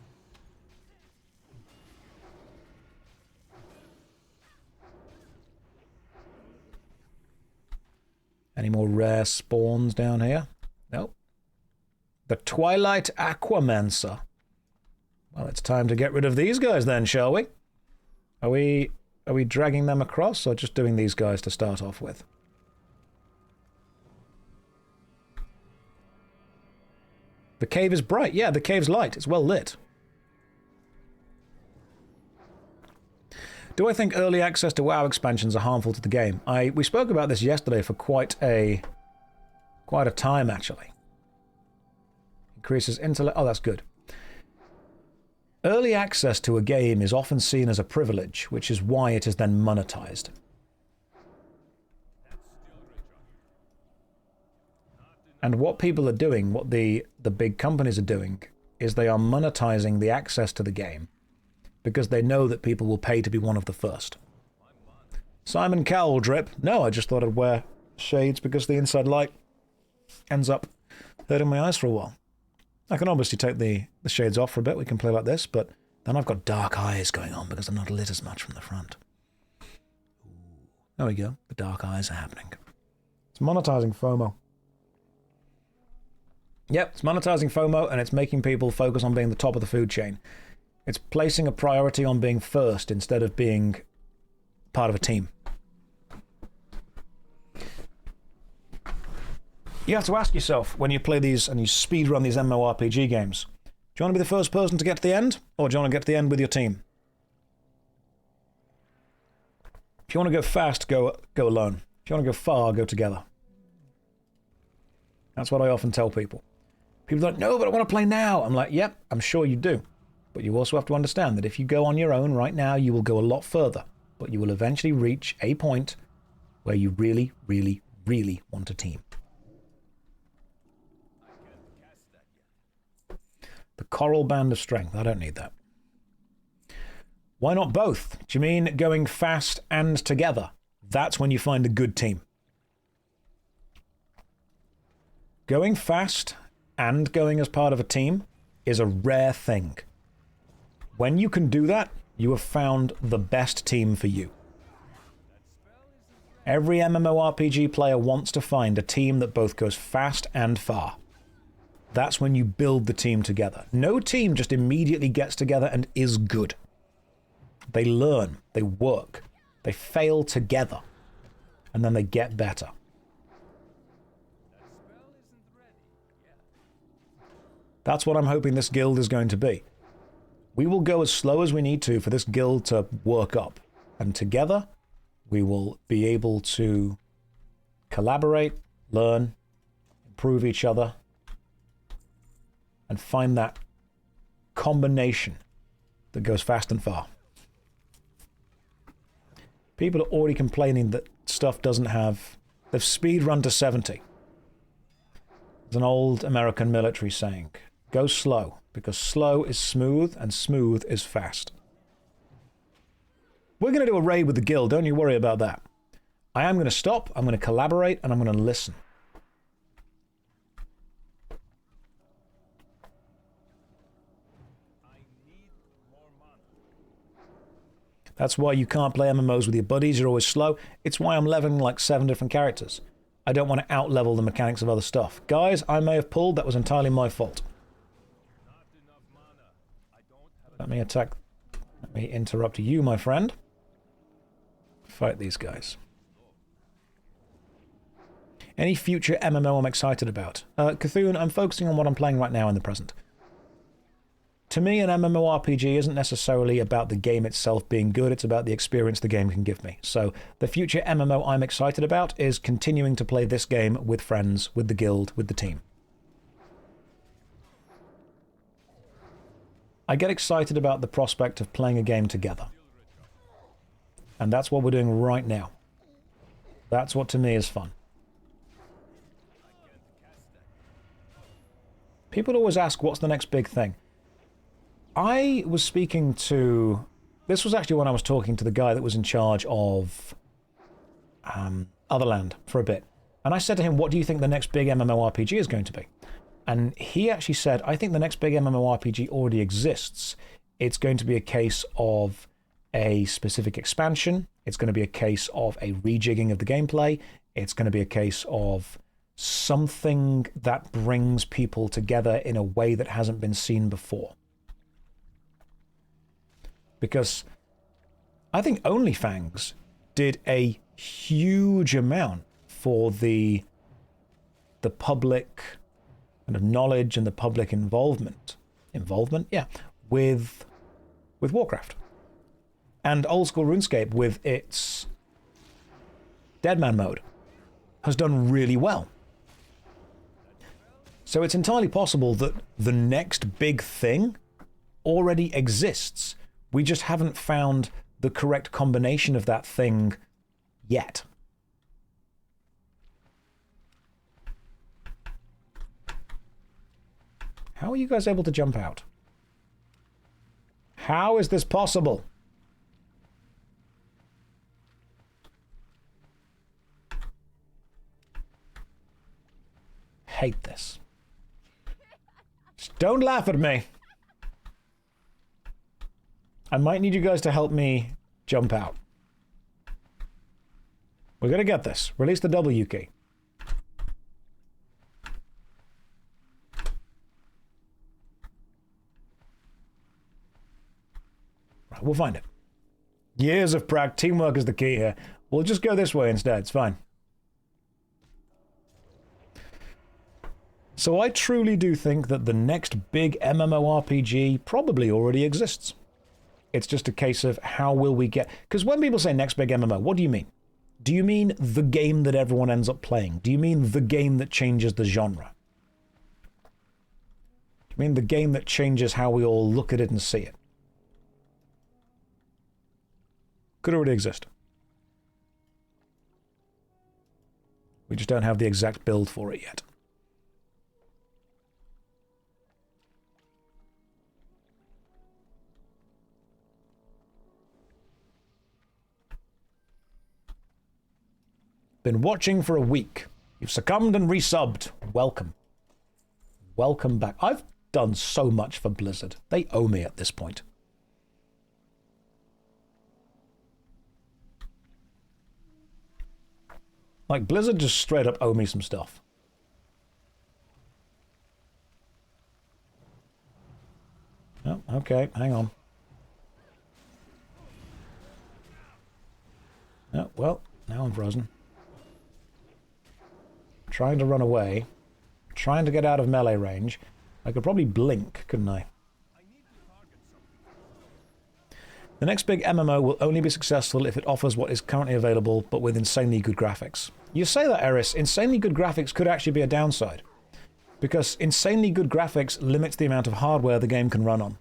Any more rare spawns down here? Nope. The Twilight Aquamancer. Well, it's time to get rid of these guys then, shall we? Are we dragging them across, or just doing these guys to start off with? The cave is bright. Yeah, the cave's light. It's well lit. Do I think early access to WoW expansions are harmful to the game? We spoke about this yesterday for quite a time, actually. Increases intellect. Oh, that's good. Early access to a game is often seen as a privilege, which is why it is then monetized. And what people are doing, what the big companies are doing, is they are monetizing the access to the game because they know that people will pay to be one of the first. Simon Cowell drip. No, I just thought I'd wear shades because the inside light ends up hurting my eyes for a while. I can obviously take the shades off for a bit. We can play like this, but then I've got dark eyes going on because I'm not lit as much from the front. There we go. The dark eyes are happening. It's monetizing FOMO. Yep, it's monetizing FOMO, and it's making people focus on being the top of the food chain. It's placing a priority on being first instead of being part of a team. You have to ask yourself when you play these and you speedrun these MMORPG games, do you want to be the first person to get to the end, or do you want to get to the end with your team? If you want to go fast, go alone. If you want to go far, go together. That's what I often tell people. People are like, no, but I want to play now. I'm like, yep, I'm sure you do. But you also have to understand that if you go on your own right now, you will go a lot further. But you will eventually reach a point where you really, really, really want a team. The Coral Band of Strength. I don't need that. Why not both? Do you mean going fast and together? That's when you find a good team. Going fast and going as part of a team is a rare thing. When you can do that, you have found the best team for you. Every MMORPG player wants to find a team that both goes fast and far. That's when you build the team together. No team just immediately gets together and is good. They learn, they work, they fail together, and then they get better. That's what I'm hoping this guild is going to be. We will go as slow as we need to for this guild to work up. And together, we will be able to collaborate, learn, improve each other, and find that combination that goes fast and far. People are already complaining that stuff doesn't have... They've speed run to 70. It's an old American military saying. Go slow, because slow is smooth and smooth is fast. We're going to do a raid with the guild, don't you worry about that. I am going to stop, I'm going to collaborate, and I'm going to listen. That's why you can't play MMOs with your buddies, you're always slow. It's why I'm leveling like 7 different characters. I don't want to out-level the mechanics of other stuff. Guys, I may have pulled, that was entirely my fault. Let me attack... Let me interrupt you, my friend. Fight these guys. Any future MMO I'm excited about? Cthulhu, I'm focusing on what I'm playing right now in the present. To me, an MMORPG isn't necessarily about the game itself being good, it's about the experience the game can give me. So, the future MMO I'm excited about is continuing to play this game with friends, with the guild, with the team. I get excited about the prospect of playing a game together. And that's what we're doing right now. That's what to me is fun. People always ask, what's the next big thing? I was speaking to... This was actually when I was talking to the guy that was in charge of Otherland for a bit. And I said to him, what do you think the next big MMORPG is going to be? And he actually said, I think the next big MMORPG already exists. It's going to be a case of a specific expansion. It's going to be a case of a rejigging of the gameplay. It's going to be a case of something that brings people together in a way that hasn't been seen before. Because I think OnlyFans did a huge amount for the public kind of knowledge and the public involvement, yeah, with Warcraft. And old school RuneScape with its Deadman mode has done really well. So it's entirely possible that the next big thing already exists. We just haven't found the correct combination of that thing yet. How are you guys able to jump out? How is this possible? Hate this. Just don't laugh at me. I might need you guys to help me jump out. We're gonna get this. Release the W key. Right, we'll find it. Years of practice. Teamwork is the key here. We'll just go this way instead. It's fine. So I truly do think that the next big MMORPG probably already exists. It's just a case of how will we get... Because when people say next big MMO, what do you mean? Do you mean the game that everyone ends up playing? Do you mean the game that changes the genre? Do you mean the game that changes how we all look at it and see it? Could already exist. We just don't have the exact build for it yet. Been watching for a week. You've succumbed and resubbed. Welcome. Welcome back. I've done so much for Blizzard. They owe me at this point. Like, Blizzard just straight up owe me some stuff. Oh, okay, hang on. Oh, well, now I'm frozen. Trying to run away. Trying to get out of melee range. I could probably blink, couldn't I? The next big MMO will only be successful if it offers what is currently available, but with insanely good graphics. You say that, Eris. Insanely good graphics could actually be a downside. because insanely good graphics limits the amount of hardware the game can run on.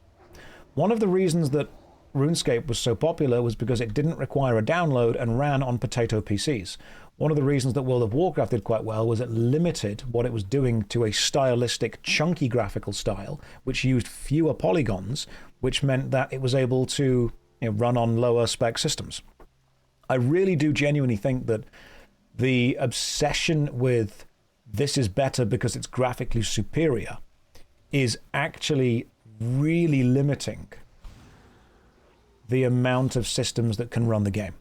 One of the reasons that RuneScape was so popular was because it didn't require a download and ran on potato PCs. One of the reasons that World of Warcraft did quite well was it limited what it was doing to a stylistic, chunky graphical style, which used fewer polygons, which meant that it was able to run on lower spec systems. I really do genuinely think that the obsession with this is better because it's graphically superior is actually really limiting the amount of systems that can run the game.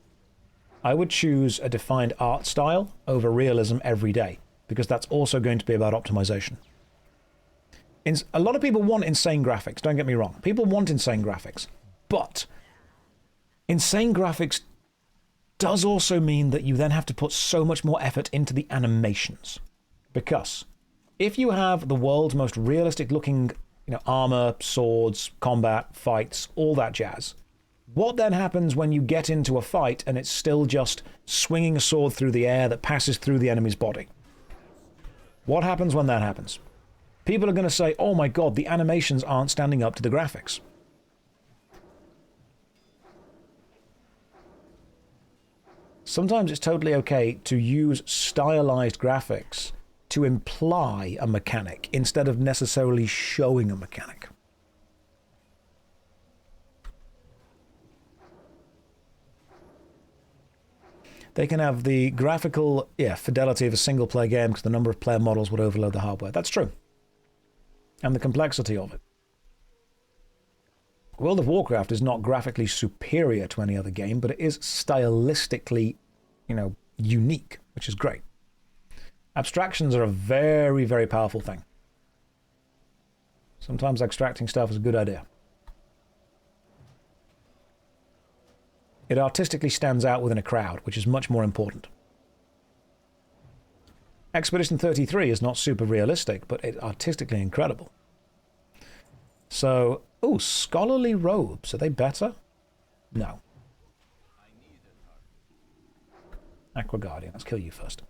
I would choose a defined art style over realism every day, because that's also going to be about optimization. A lot of people want insane graphics, don't get me wrong. People want insane graphics, but insane graphics does also mean that you then have to put so much more effort into the animations. Because if you have the world's most realistic looking armor, swords, combat, fights, all that jazz, what then happens when you get into a fight and it's still just swinging a sword through the air that passes through the enemy's body? What happens when that happens? People are going to say, oh my god, the animations aren't standing up to the graphics. Sometimes it's totally okay to use stylized graphics to imply a mechanic instead of necessarily showing a mechanic. They can have the graphical fidelity of a single-player game because the number of player models would overload the hardware. That's true. And the complexity of it. World of Warcraft is not graphically superior to any other game, but it is stylistically, unique, which is great. Abstractions are a very, very powerful thing. Sometimes extracting stuff is a good idea. It artistically stands out within a crowd, which is much more important. Expedition 33 is not super realistic, but it's artistically incredible. So, scholarly robes, are they better? No. Aqua Guardian, let's kill you first.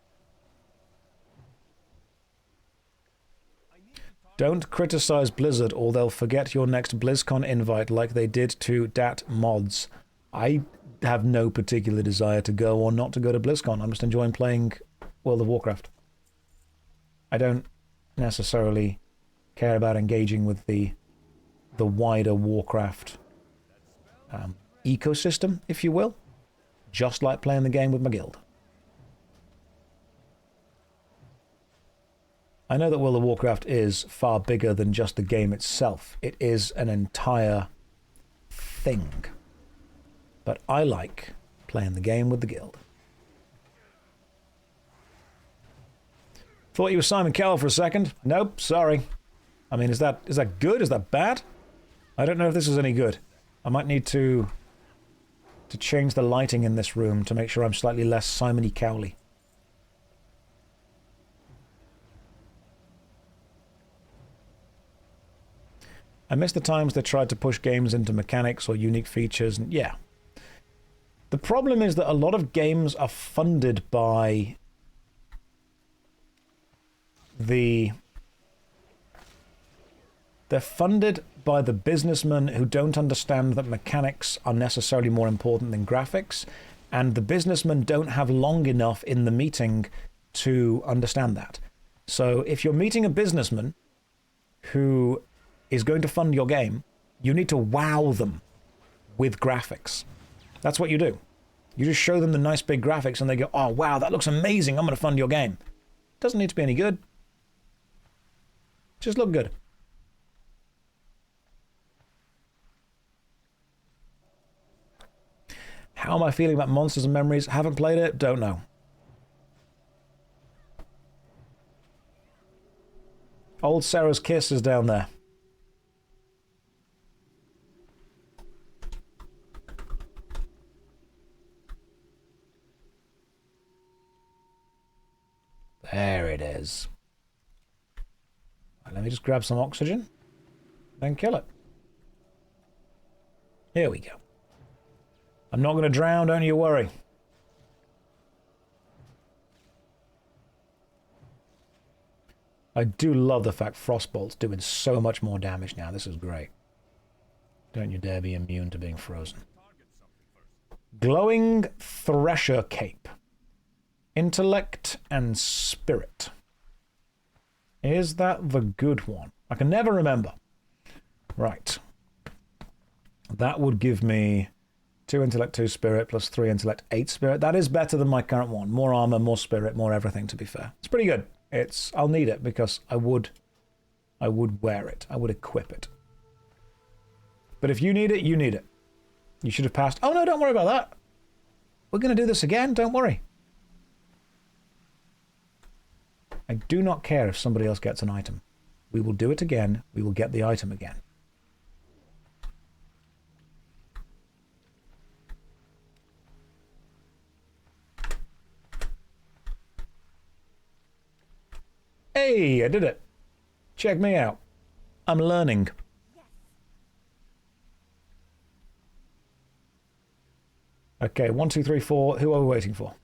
Don't criticize Blizzard or they'll forget your next BlizzCon invite like they did to Dat Mods. I have no particular desire to go or not to go to BlizzCon. I'm just enjoying playing World of Warcraft. I don't necessarily care about engaging with the wider Warcraft ecosystem, if you will. Just like playing the game with my guild. I know that World of Warcraft is far bigger than just the game itself. It is an entire thing. But I like playing the game with the guild. Thought you were Simon Cowell for a second. Nope, sorry. I mean, is that good? Is that bad? I don't know if this is any good. I might need to change the lighting in this room to make sure I'm slightly less Simon-y Cowley. I miss the times they tried to push games into mechanics or unique features, and yeah. The problem is that a lot of games are funded by they're funded by the businessmen who don't understand that mechanics are necessarily more important than graphics, and the businessmen don't have long enough in the meeting to understand that. So if you're meeting a businessman who is going to fund your game, you need to wow them with graphics. That's what you do. You just show them the nice big graphics and they go, oh wow, that looks amazing, I'm going to fund your game. Doesn't need to be any good. Just look good. How am I feeling about Monsters and Memories? Haven't played it, don't know. Old Sarah's Kiss is down there. There it is. Right, let me just grab some oxygen, then kill it. Here we go. I'm not going to drown, don't you worry. I do love the fact Frostbolt's doing so much more damage now. This is great. Don't you dare be immune to being frozen. Glowing Thresher Cape. Intellect and Spirit. Is that the good one? I can never remember. Right. That would give me 2 intellect, 2 spirit, plus 3 intellect, 8 spirit. That is better than my current one. More armor, more spirit, more everything, to be fair. It's pretty good. I'll need it because I would wear it. I would equip it. But if you need it, you need it. You should have passed. Oh no, don't worry about that. We're going to do this again, don't worry. I do not care if somebody else gets an item. We will do it again. We will get the item again. Hey, I did it. Check me out. I'm learning. Okay, 1, 2, 3, 4. Who are we waiting for?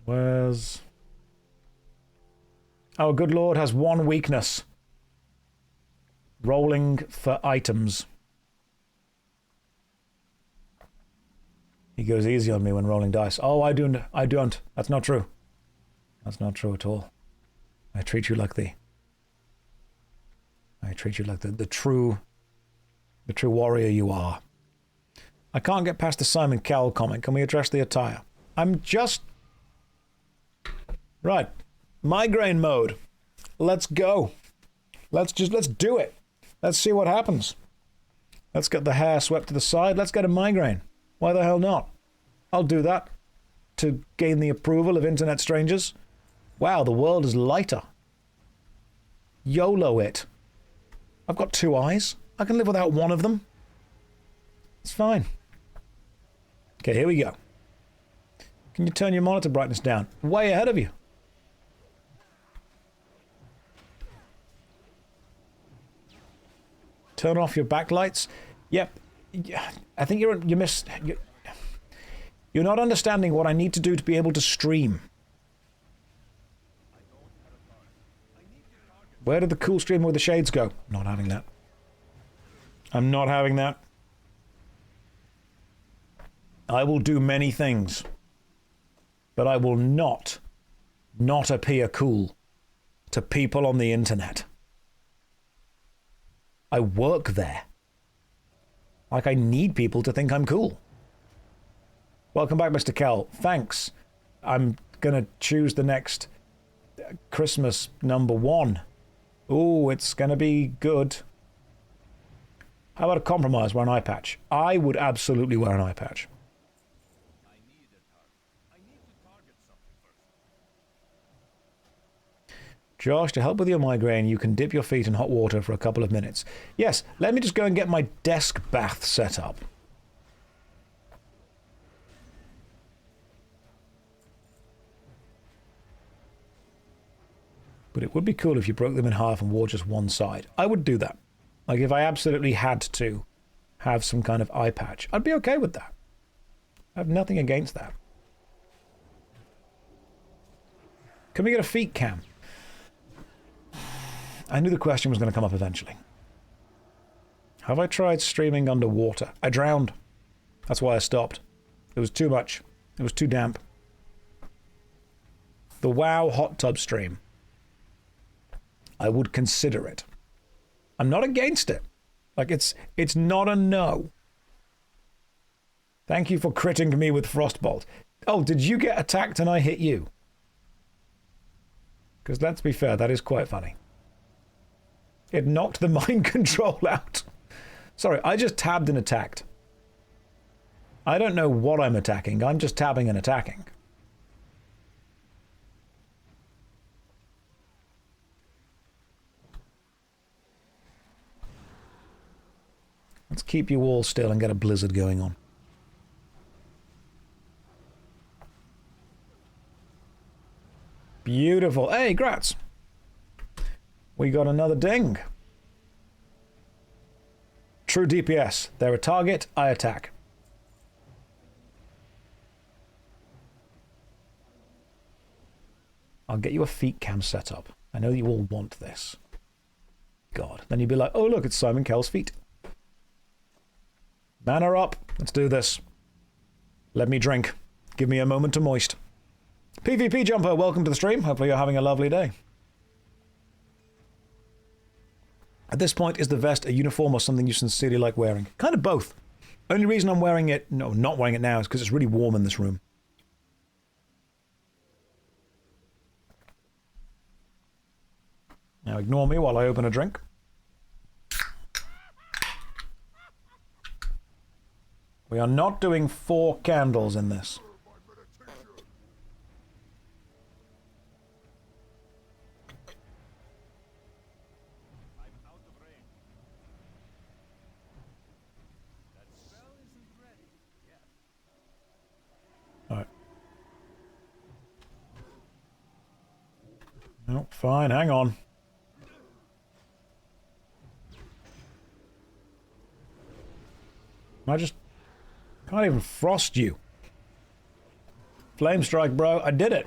Where's... Our good lord has one weakness. Rolling for items. He goes easy on me when rolling dice. Oh, I don't. That's not true. That's not true at all. I treat you like the true warrior you are. I can't get past the Simon Cowell comment. Can we address the attire? I'm just... Right. Migraine mode. Let's go. Let's do it. Let's see what happens. Let's get the hair swept to the side. Let's get a migraine. Why the hell not? I'll do that to gain the approval of internet strangers. Wow, the world is lighter. YOLO it. I've got 2 eyes. I can live without one of them. It's fine. Okay, here we go. Can you turn your monitor brightness down? Way ahead of you. Turn off your backlights. Yep. I think you're not understanding what I need to do to be able to stream. Where did the cool streamer with the shades go? Not having that. I'm not having that. I will do many things, but I will not appear cool to people on the internet. I work there. Like, I need people to think I'm cool. Welcome back, Mr. Kell. Thanks. I'm gonna choose the next Christmas #1. Ooh, it's gonna be good. How about a compromise? Wear an eye patch. I would absolutely wear an eye patch. I need to target something first. Josh, to help with your migraine, you can dip your feet in hot water for a couple of minutes. Yes, let me just go and get my desk bath set up. But it would be cool if you broke them in half and wore just one side. I would do that. Like, if I absolutely had to have some kind of eye patch, I'd be okay with that. I have nothing against that. Can we get a feet cam? I knew the question was going to come up eventually. Have I tried streaming underwater? I drowned. That's why I stopped. It was too much. It was too damp. The WoW hot tub stream. I would consider it. I'm not against it. Like, it's not a no. Thank you for critting me with Frostbolt. Oh, did you get attacked and I hit you? Because let's be fair, that is quite funny. It knocked the mind control out. Sorry, I just tabbed and attacked. I don't know what I'm attacking. I'm just tabbing and attacking. Let's keep you all still and get a blizzard going on. Beautiful. Hey, grats. We got another ding. True DPS. They're a target, I attack. I'll get you a feet cam set up. I know you all want this. God. Then you'd be like, oh, look, it's Simon Cowell's feet. Banner up. Let's do this. Let me drink. Give me a moment to moist. PvP Jumper, welcome to the stream. Hopefully you're having a lovely day. At this point, is the vest a uniform or something you sincerely like wearing? Kind of both. Only reason I'm wearing it, no, not wearing it now, is because it's really warm in this room. Now ignore me while I open a drink. We are not doing 4 candles in this. Alright. No, fine, hang on. I just can't even frost you. Flame strike, bro. I did it.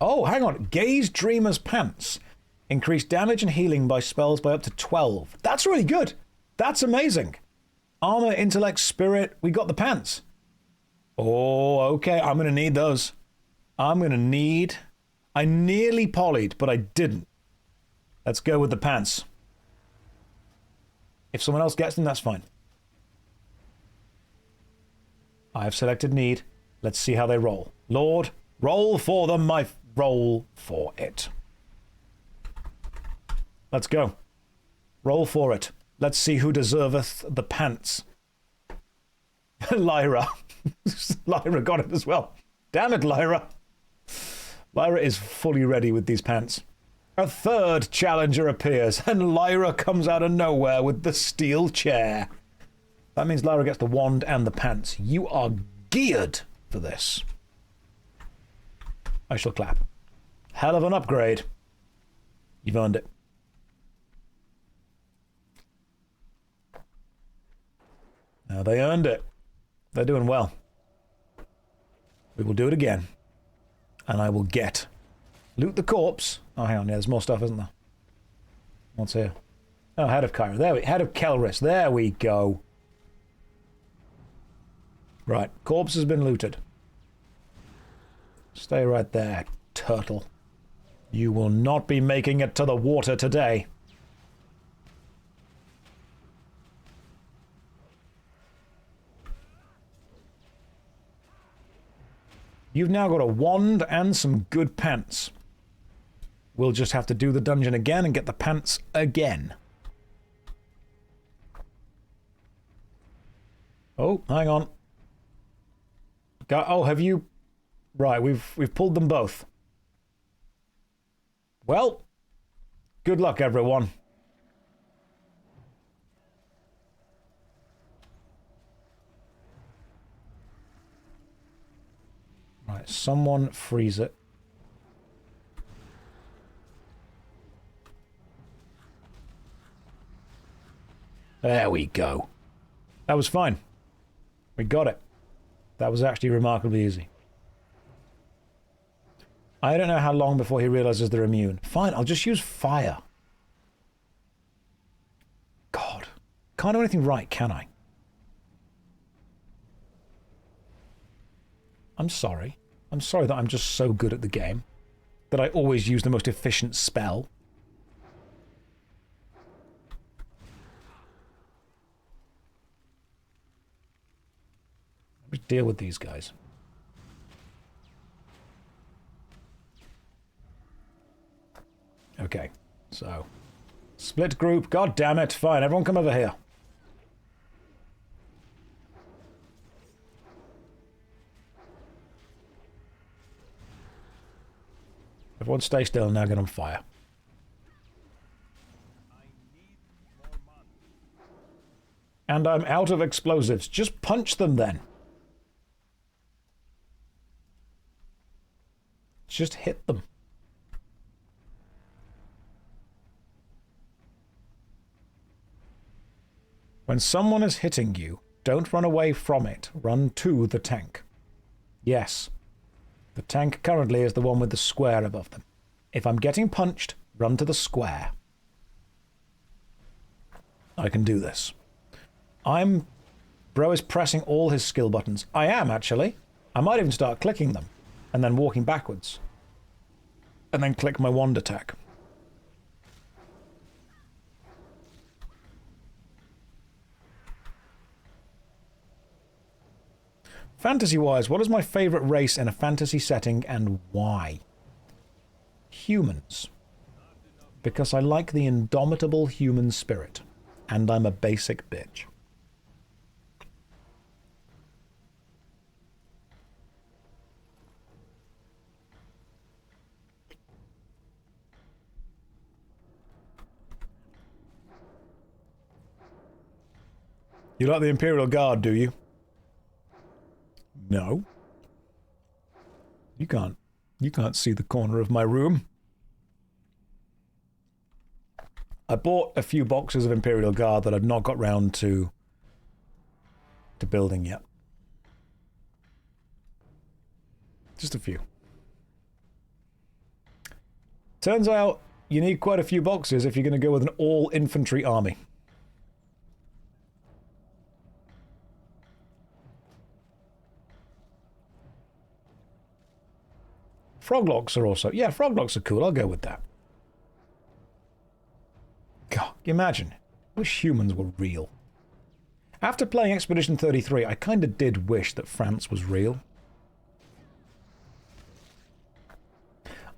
Oh, hang on. Gaze Dreamer's Pants. Increase damage and healing by spells by up to 12. That's really good. That's amazing. Armor, intellect, spirit. We got the pants. Oh, okay. I'm going to need those. I'm going to need... I nearly polyed, but I didn't. Let's go with the pants. If someone else gets them, that's fine. I have selected need. Let's see how they roll. Lord, roll for them, roll for it. Let's go. Roll for it. Let's see who deserveth the pants. Lyra. Lyra got it as well. Damn it, Lyra. Lyra is fully ready with these pants. A third challenger appears, and Lyra comes out of nowhere with the steel chair. That means Lyra gets the wand and the pants. You are geared for this. I shall clap. Hell of an upgrade. You've earned it. Now they earned it. They're doing well. We will do it again. And I will get... Loot the corpse. Oh, hang on. Yeah, there's more stuff, isn't there? What's here? Oh, Head of Kyra. There we... Head of Kelris. There we go. Right. Corpse has been looted. Stay right there, turtle. You will not be making it to the water today. You've now got a wand and some good pants. We'll just have to do the dungeon again and get the pants again. Oh, hang on. Oh, have you... Right, we've pulled them both. Well, good luck, everyone. Right, someone freeze it. There we go. That was fine. We got it. That was actually remarkably easy. I don't know how long before he realizes they're immune. Fine, I'll just use fire. God. Can't do anything right, can I? I'm sorry. I'm sorry that I'm just so good at the game that I always use the most efficient spell. Let me deal with these guys. Okay, so split group. God damn it. Fine, everyone come over here. Everyone stay still and now get on fire. And I'm out of explosives. Just punch them then. Just hit them. When someone is hitting you, don't run away from it. Run to the tank. Yes. The tank currently is the one with the square above them. If I'm getting punched, run to the square. I can do this. Bro is pressing all his skill buttons. I am, actually. I might even start clicking them, and then walking backwards. And then click my wand attack. Fantasy-wise, what is my favourite race in a fantasy setting and why? Humans. Because I like the indomitable human spirit. And I'm a basic bitch. You like the Imperial Guard, do you? No. You can't see the corner of my room. I bought a few boxes of Imperial Guard that I've not got round to building yet. Just a few. Turns out you need quite a few boxes if you're going to go with an all-infantry army. Froglocks are also... Yeah, froglocks are cool. I'll go with that. God, imagine. I wish humans were real. After playing Expedition 33, I kind of did wish that France was real.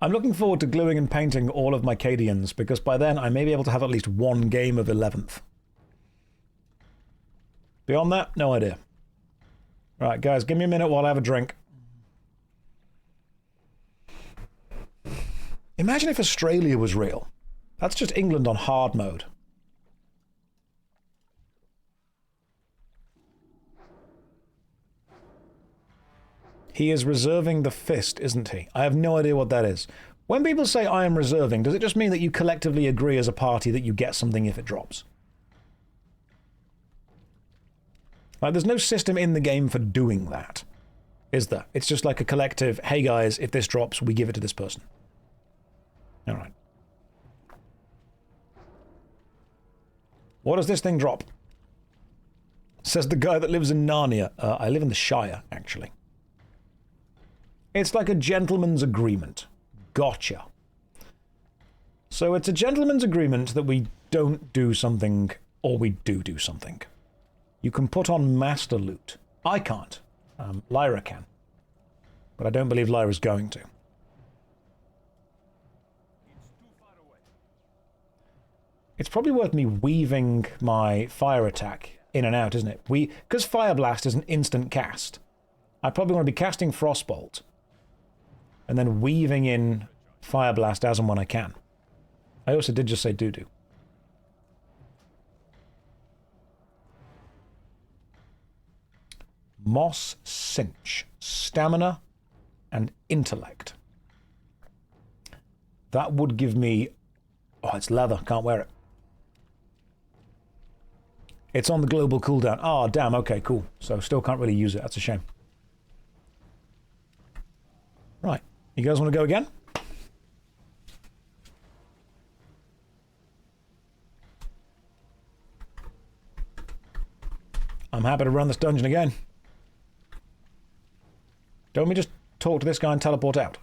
I'm looking forward to gluing and painting all of my Cadians, because by then I may be able to have at least one game of 11th. Beyond that, no idea. Right, guys, give me a minute while I have a drink. Imagine if Australia was real. That's just England on hard mode. He is reserving the fist, isn't he? I have no idea what that is. When people say I am reserving, does it just mean that you collectively agree as a party that you get something if it drops? Like, there's no system in the game for doing that, is there? It's just like a collective, hey guys, if this drops, we give it to this person. Alright. What does this thing drop? Says the guy that lives in Narnia. I live in the Shire, actually. It's like a gentleman's agreement. Gotcha. So it's a gentleman's agreement that we don't do something, or we do something. You can put on master loot. I can't. Lyra can. But I don't believe Lyra's going to. It's probably worth me weaving my fire attack in and out, isn't it? Because Fire Blast is an instant cast. I probably want to be casting Frostbolt and then weaving in Fire Blast as and when I can. I also did just say doo-doo. Moss Cinch. Stamina and intellect. That would give me... Oh, it's leather. Can't wear it. It's on the global cooldown. Oh, damn. Okay, cool. So still can't really use it. That's a shame. Right. You guys want to go again? I'm happy to run this dungeon again. Don't we just talk to this guy and teleport out?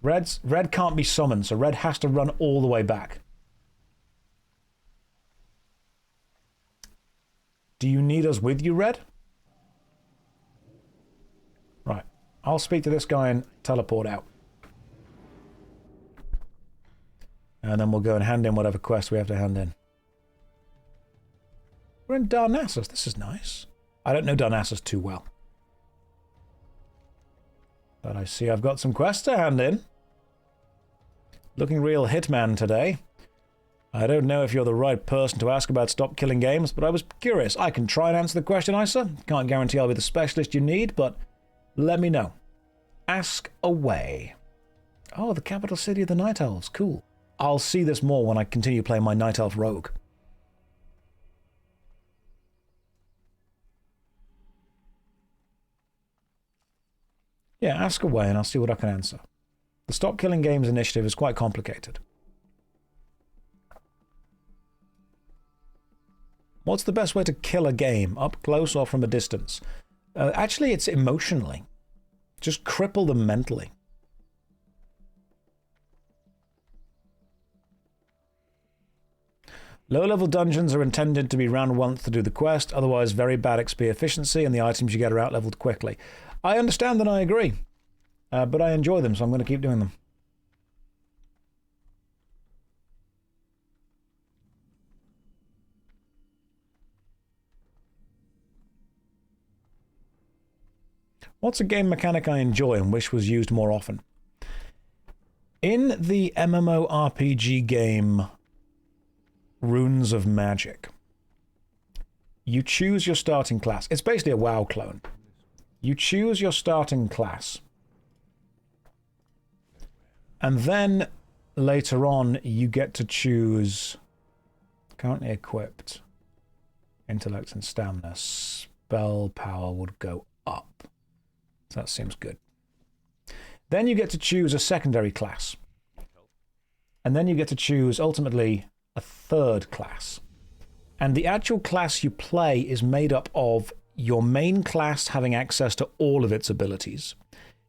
Red can't be summoned, so Red has to run all the way back. Do you need us with you, Red? Right. I'll speak to this guy and teleport out. And then we'll go and hand in whatever quest we have to hand in. We're in Darnassus. This is nice. I don't know Darnassus too well. But I see I've got some quests to hand in. Looking real hitman today. I don't know if you're the right person to ask about Stop Killing Games, but I was curious. I can try and answer the question, Isa. Can't guarantee I'll be the specialist you need, but let me know. Ask away. Oh, the capital city of the Night Elves. Cool. I'll see this more when I continue playing my Night Elf Rogue. Yeah, ask away and I'll see what I can answer. The Stop Killing Games initiative is quite complicated. What's the best way to kill a game? Up close or from a distance? Actually, it's emotionally. Just cripple them mentally. Low-level dungeons are intended to be ran once to do the quest, otherwise very bad XP efficiency and the items you get are out-leveled quickly. I understand and I agree, but I enjoy them, so I'm going to keep doing them. What's a game mechanic I enjoy and wish was used more often? In the MMORPG game Runes of Magic, you choose your starting class. It's basically a WoW clone. You choose your starting class. And then later on you get to choose currently equipped intellect and stamina. Spell power would go up. So that seems good. Then you get to choose a secondary class. And then you get to choose, ultimately, a third class. And the actual class you play is made up of your main class having access to all of its abilities,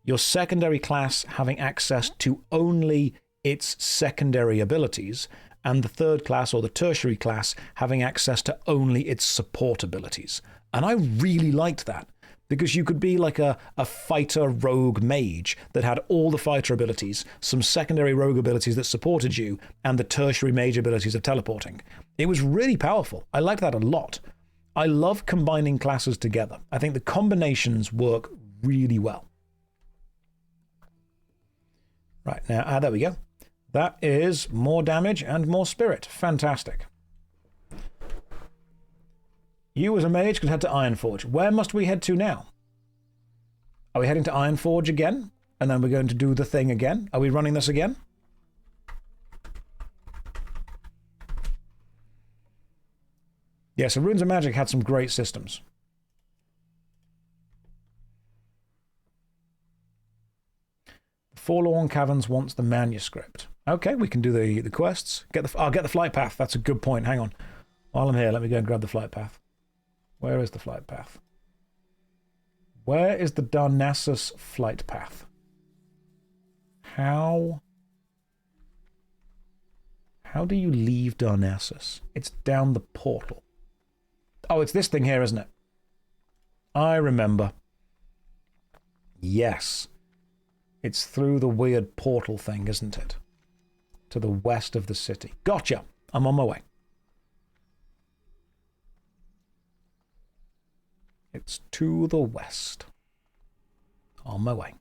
your secondary class having access to only its secondary abilities, and the third class, or the tertiary class, having access to only its support abilities. And I really liked that, because you could be like a fighter rogue mage that had all the fighter abilities, some secondary rogue abilities that supported you, and the tertiary mage abilities of teleporting. It was really powerful. I liked that a lot. I love combining classes together. I think the combinations work really well. Right, now, there we go. That is more damage and more spirit. Fantastic. You as a mage could head to Ironforge. Where must we head to now? Are we heading to Ironforge again? And then we're going to do the thing again? Are we running this again? Yeah, so Runes of Magic had some great systems. The Forlorn Caverns wants the manuscript. Okay, we can do the quests. I'll get the flight path. That's a good point. Hang on. While I'm here, let me go and grab the flight path. Where is the flight path? Where is the Darnassus flight path? How do you leave Darnassus? It's down the portal. Oh, it's this thing here, isn't it? I remember. Yes. It's through the weird portal thing, isn't it? To the west of the city. Gotcha. I'm on my way. It's to the west. On my way.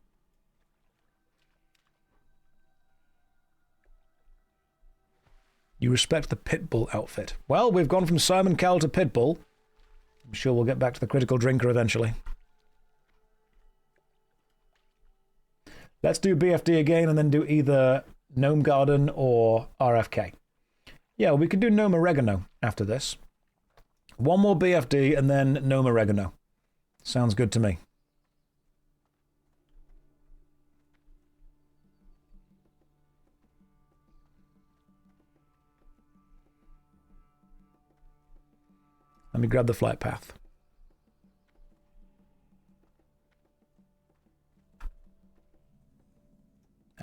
You respect the Pitbull outfit. Well, we've gone from Simon Cowell to Pitbull. I'm sure we'll get back to the critical drinker eventually. Let's do BFD again and then do either Gnome Garden or RFK. Yeah, we could do Gnome Oregano after this. One more BFD and then Gnome Oregano. Sounds good to me. Let me grab the flight path.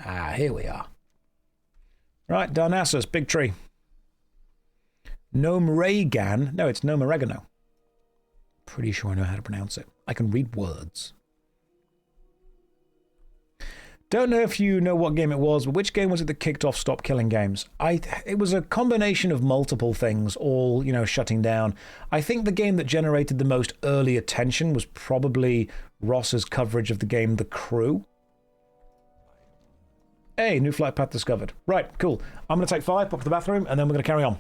Ah, here we are. Right, Darnassus, big tree. Gnome Regan. No, it's Gnome Oregano. Pretty sure I know how to pronounce it. I can read words. Don't know if you know what game it was, but which game was it that kicked off Stop Killing Games? It was a combination of multiple things, all, shutting down. I think the game that generated the most early attention was probably Ross's coverage of the game The Crew. Hey, new flight path discovered. Right, cool. I'm going to take 5, pop to the bathroom, and then we're going to carry on.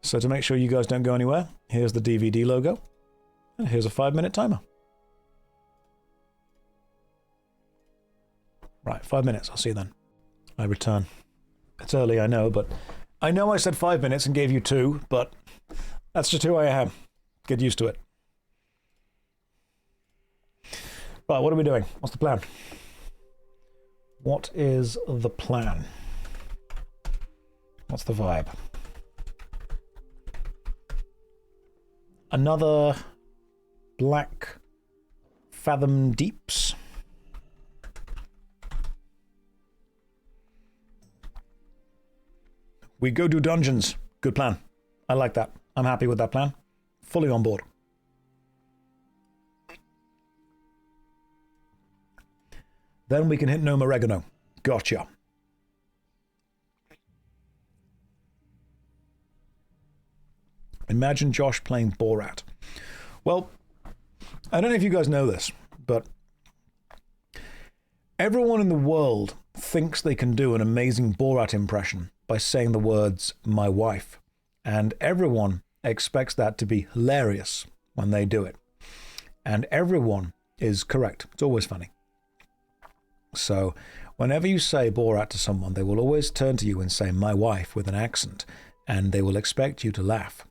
So to make sure you guys don't go anywhere, here's the DVD logo, and here's a 5-minute timer. Right, 5 minutes. I'll see you then. I return. It's early, I know, but I know I said 5 minutes and gave you 2, but that's just who I am. Get used to it. Right, what are we doing? What's the plan? What is the plan? What's the vibe? Another Black Fathom Deeps. We go do dungeons. Good plan. I like that. I'm happy with that plan. Fully on board. Then we can hit Gnome Oregano. Gotcha. Imagine Josh playing Borat. Well, I don't know if you guys know this, but everyone in the world thinks they can do an amazing Borat impression by saying the words, my wife. And everyone expects that to be hilarious when they do it. And everyone is correct. It's always funny. So whenever you say Borat to someone, they will always turn to you and say, my wife, with an accent, and they will expect you to laugh.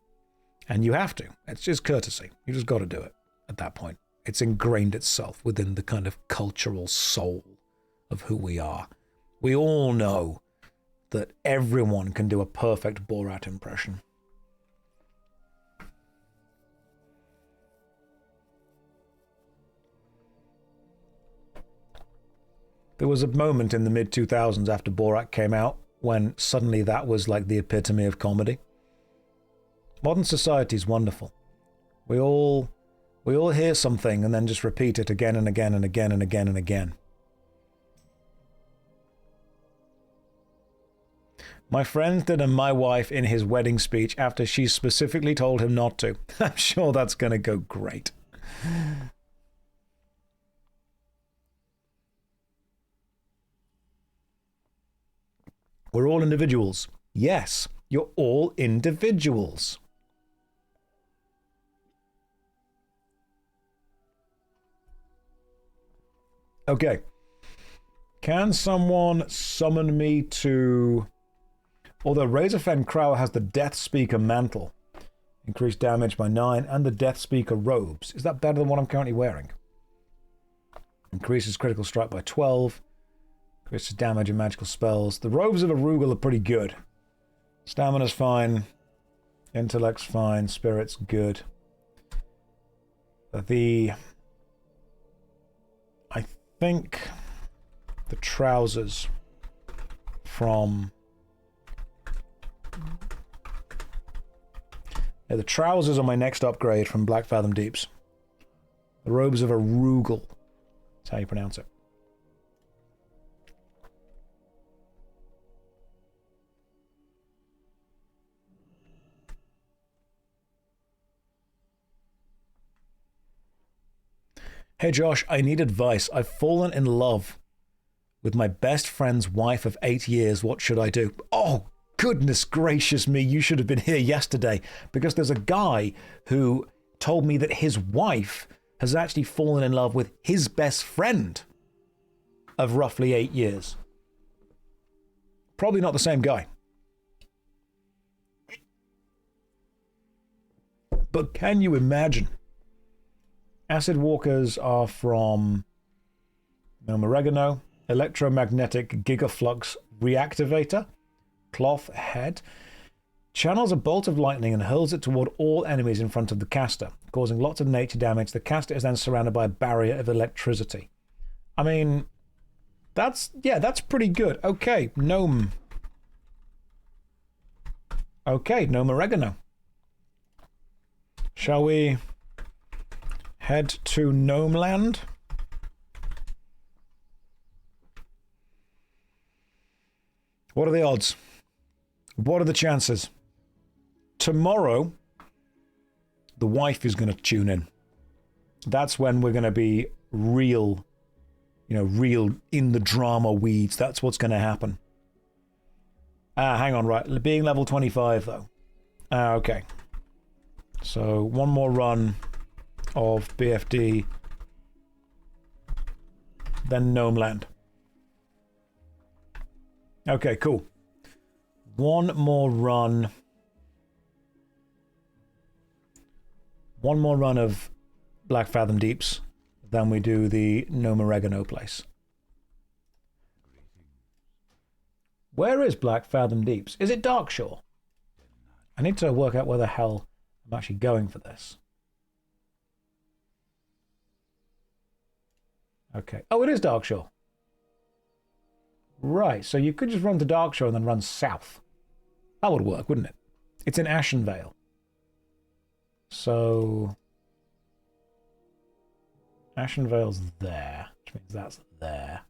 And you have to. It's just courtesy. You just got to do it at that point. It's ingrained itself within the kind of cultural soul of who we are. We all know that everyone can do a perfect Borat impression. There was a moment in the mid-2000s after Borat came out when suddenly that was like the epitome of comedy. Modern society is wonderful. We all hear something and then just repeat it again and again and again and again and again. My friend did a my wife in his wedding speech after she specifically told him not to. I'm sure that's going to go great. We're all individuals. Yes, you're all individuals. Okay. Can someone summon me to... Although Razorfen Crow has the Death Speaker Mantle. Increased damage by 9 and the Death Speaker Robes. Is that better than what I'm currently wearing? Increases critical strike by 12. Increases damage and magical spells. The Robes of Arugula are pretty good. Stamina's fine. Intellect's fine. Spirit's good. I think the trousers from... Yeah, the trousers are my next upgrade from Black Fathom Deeps. The Robes of Arugula. That's how you pronounce it. Hey Josh, I need advice. I've fallen in love with my best friend's wife of 8 years. What should I do? Oh, goodness gracious me. You should have been here yesterday, because there's a guy who told me that his wife has actually fallen in love with his best friend of roughly 8 years. Probably not the same guy. But can you imagine? Acid Walkers are from Gnome Oregano, Electromagnetic Gigaflux Reactivator, Cloth Head, channels a bolt of lightning and hurls it toward all enemies in front of the caster, causing lots of nature damage. The caster is then surrounded by a barrier of electricity. I mean, that's pretty good. Okay, Gnome. Okay, Gnome Oregano. Shall we head to Gnome Land? What are the odds? What are the chances? Tomorrow, the wife is going to tune in. That's when we're going to be real, real in the drama weeds. That's what's going to happen. Hang on, right. Being level 25, though. Okay. So, one more run of BFD, then Gnome Land. Okay, cool. One more run. One more run of Black Fathom Deeps. Then we do the Gnome Oregano place. Where is Black Fathom Deeps? Is it Darkshore? I need to work out where the hell I'm actually going for this. Okay. Oh, it is Darkshore. Right, so you could just run to Darkshore and then run south. That would work, wouldn't it? It's in Ashenvale. So... Ashenvale's there, which means that's there.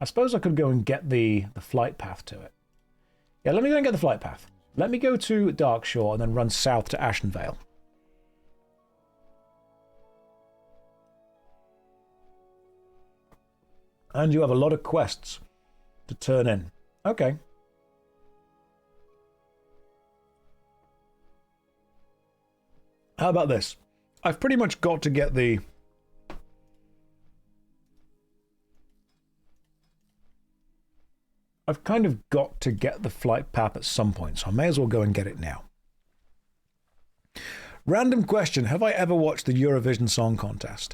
I suppose I could go and get the flight path to it. Yeah, let me go and get the flight path. Let me go to Darkshore and then run south to Ashenvale. And you have a lot of quests to turn in. Okay. How about this? I've pretty much got to get the... I've kind of got to get the flight path at some point, so I may as well go and get it now. Random question. Have I ever watched the Eurovision Song Contest?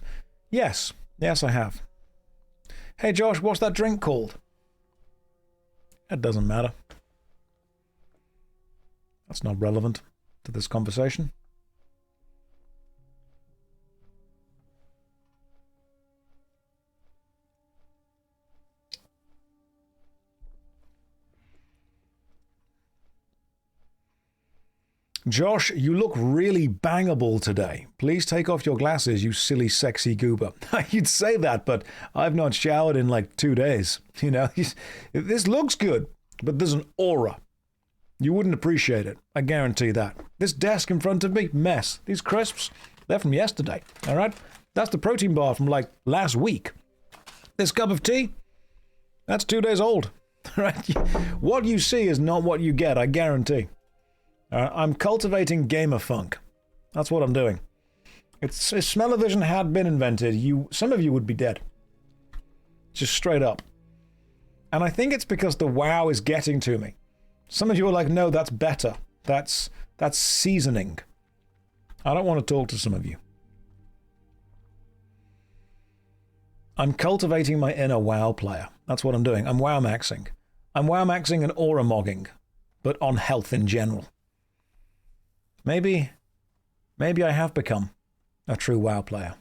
Yes. Yes, I have. Hey, Josh, what's that drink called? It doesn't matter. That's not relevant to this conversation. Josh, you look really bangable today. Please take off your glasses, you silly, sexy goober. You'd say that, but I've not showered in like 2 days. You know, this looks good, but there's an aura. You wouldn't appreciate it. I guarantee that. This desk in front of me, mess. These crisps, they're from yesterday, all right? That's the protein bar from like last week. This cup of tea, that's 2 days old, right? What you see is not what you get, I guarantee. I'm cultivating gamer funk. That's what I'm doing. If smell-o-vision had been invented, some of you would be dead. Just straight up. And I think it's because the WoW is getting to me. Some of you are like, no, that's better. That's seasoning. I don't want to talk to some of you. I'm cultivating my inner WoW player. That's what I'm doing. I'm WoW maxing. I'm WoW maxing and aura mogging, but on health in general. Maybe I have become a true WoW player.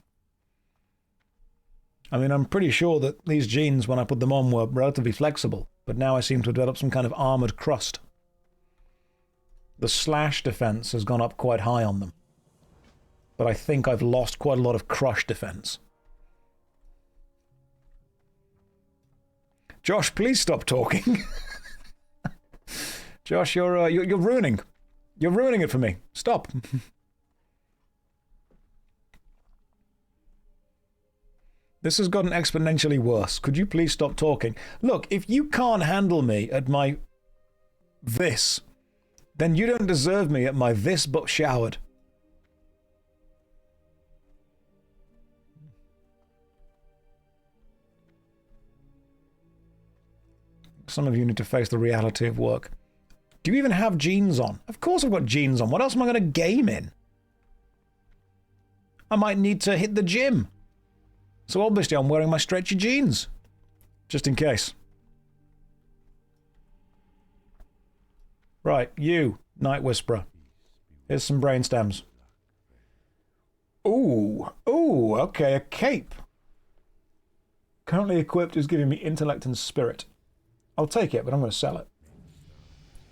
I mean, I'm pretty sure that these genes, when I put them on, were relatively flexible, but now I seem to have developed some kind of armored crust. The slash defense has gone up quite high on them, but I think I've lost quite a lot of crush defense. Josh, please stop talking. Josh, you're ruining. You're ruining it for me. Stop. This has gotten exponentially worse. Could you please stop talking? Look, if you can't handle me at my this, then you don't deserve me at my this but showered. Some of you need to face the reality of work. Do you even have jeans on? Of course I've got jeans on. What else am I going to game in? I might need to hit the gym. So obviously I'm wearing my stretchy jeans. Just in case. Right, you, Night Whisperer. Here's some brain stems. Ooh, okay, a cape. Currently equipped is giving me intellect and spirit. I'll take it, but I'm going to sell it.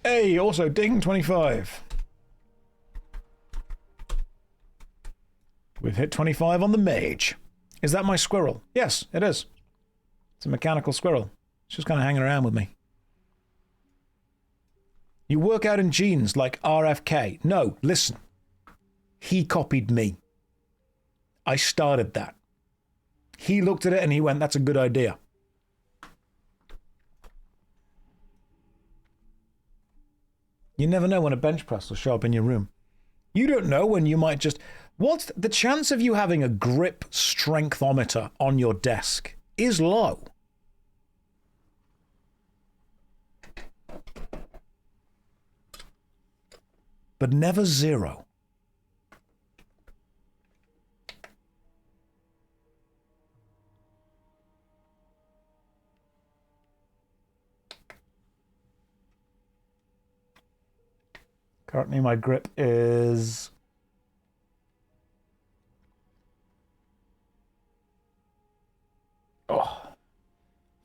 Hey, also ding 25. We've hit 25 on the mage. Is that my squirrel? Yes, it is. It's a mechanical squirrel. It's just kind of hanging around with me. You work out in jeans like RFK. No, listen. He copied me. I started that. He looked at it and he went, that's a good idea. You never know when a bench press will show up in your room. You don't know when you might just... What's the chance of you having a grip strengthometer on your desk is low. But never zero. Currently my grip is...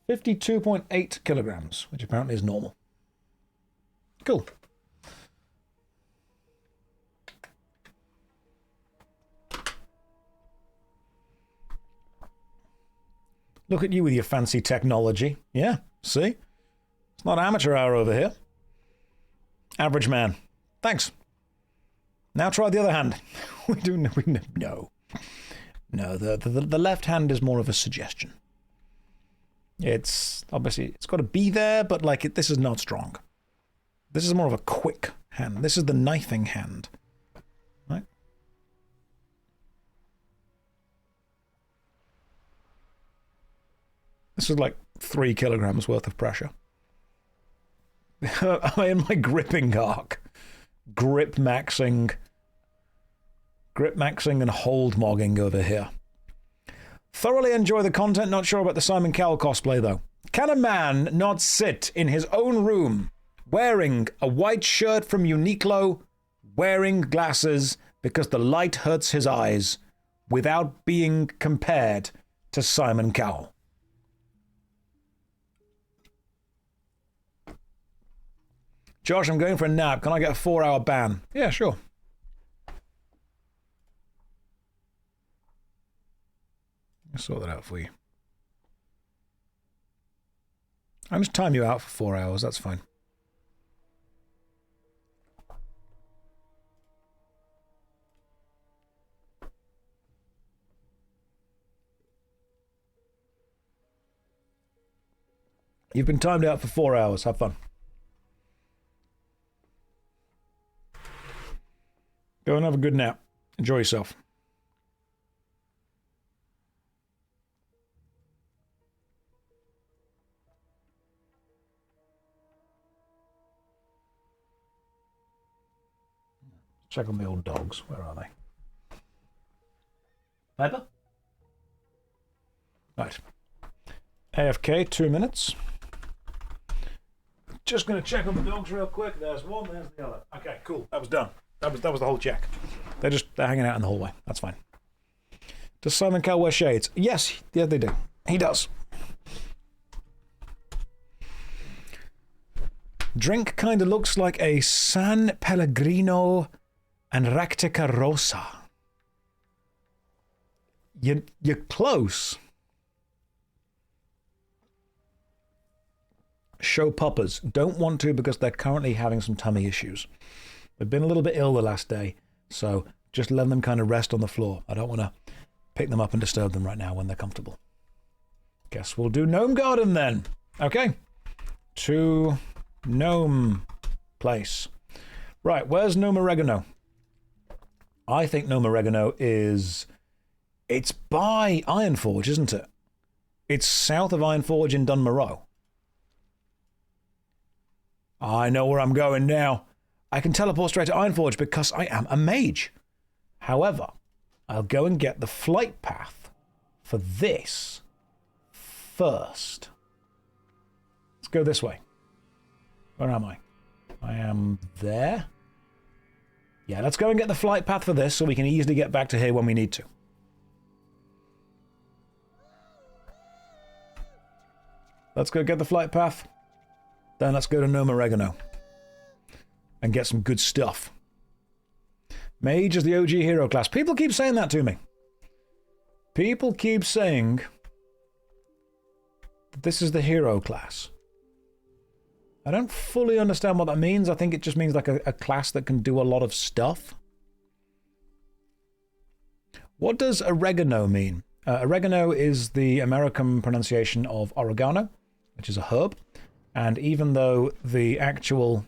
52.8 kilograms, which apparently is normal. Cool. Look at you with your fancy technology. Yeah, see? It's not amateur hour over here. Average man. Thanks. Now try the other hand. No. No, the left hand is more of a suggestion. It's obviously, it's got to be there, but like this is not strong. This is more of a quick hand. This is the knifing hand. Right? This is like 3 kilograms worth of pressure. Am I in my gripping arc? Grip maxing and hold mogging over here. Thoroughly enjoy the content, not sure about the Simon Cowell cosplay though. Can a man not sit in his own room wearing a white shirt from Uniqlo, wearing glasses because the light hurts his eyes, without being compared to Simon Cowell? Josh, I'm going for a nap. Can I get a 4-hour ban? Yeah, sure. I'll sort that out for you. I'll just time you out for 4 hours, that's fine. You've been timed out for 4 hours, have fun. Go and have a good nap. Enjoy yourself. Check on the old dogs. Where are they? Piper? Right. AFK, 2 minutes. Just going to check on the dogs real quick. There's one, there's the other. Okay, cool. That was done. That was the whole check. They're hanging out in the hallway. That's fine. Does Simon Cowell wear shades? Yes, yeah, they do. He does. Drink kind of looks like a San Pellegrino and Ractica Rosa. You're close. Show puppers. Don't want to because they're currently having some tummy issues. They've been a little bit ill the last day, so just let them kind of rest on the floor. I don't want to pick them up and disturb them right now when they're comfortable. Guess we'll do Gnome Garden then. Okay. To Gnome Place. Right, where's Gnome Oregano? I think Gnome Oregano is... It's by Ironforge, isn't it? It's south of Ironforge in Dunmoreau. I know where I'm going now. I can teleport straight to Ironforge because I am a mage. However, I'll go and get the flight path for this first. Let's go this way. Where am I? I am there. Yeah, let's go and get the flight path for this so we can easily get back to here when we need to. Let's go get the flight path. Then let's go to Gnome Oregano and get some good stuff. Mage is the OG hero class. People keep saying that to me. People keep saying that this is the hero class. I don't fully understand what that means. I think it just means like a class that can do a lot of stuff. What does oregano mean? Oregano is the American pronunciation of oregano, which is a herb. And even though the actual...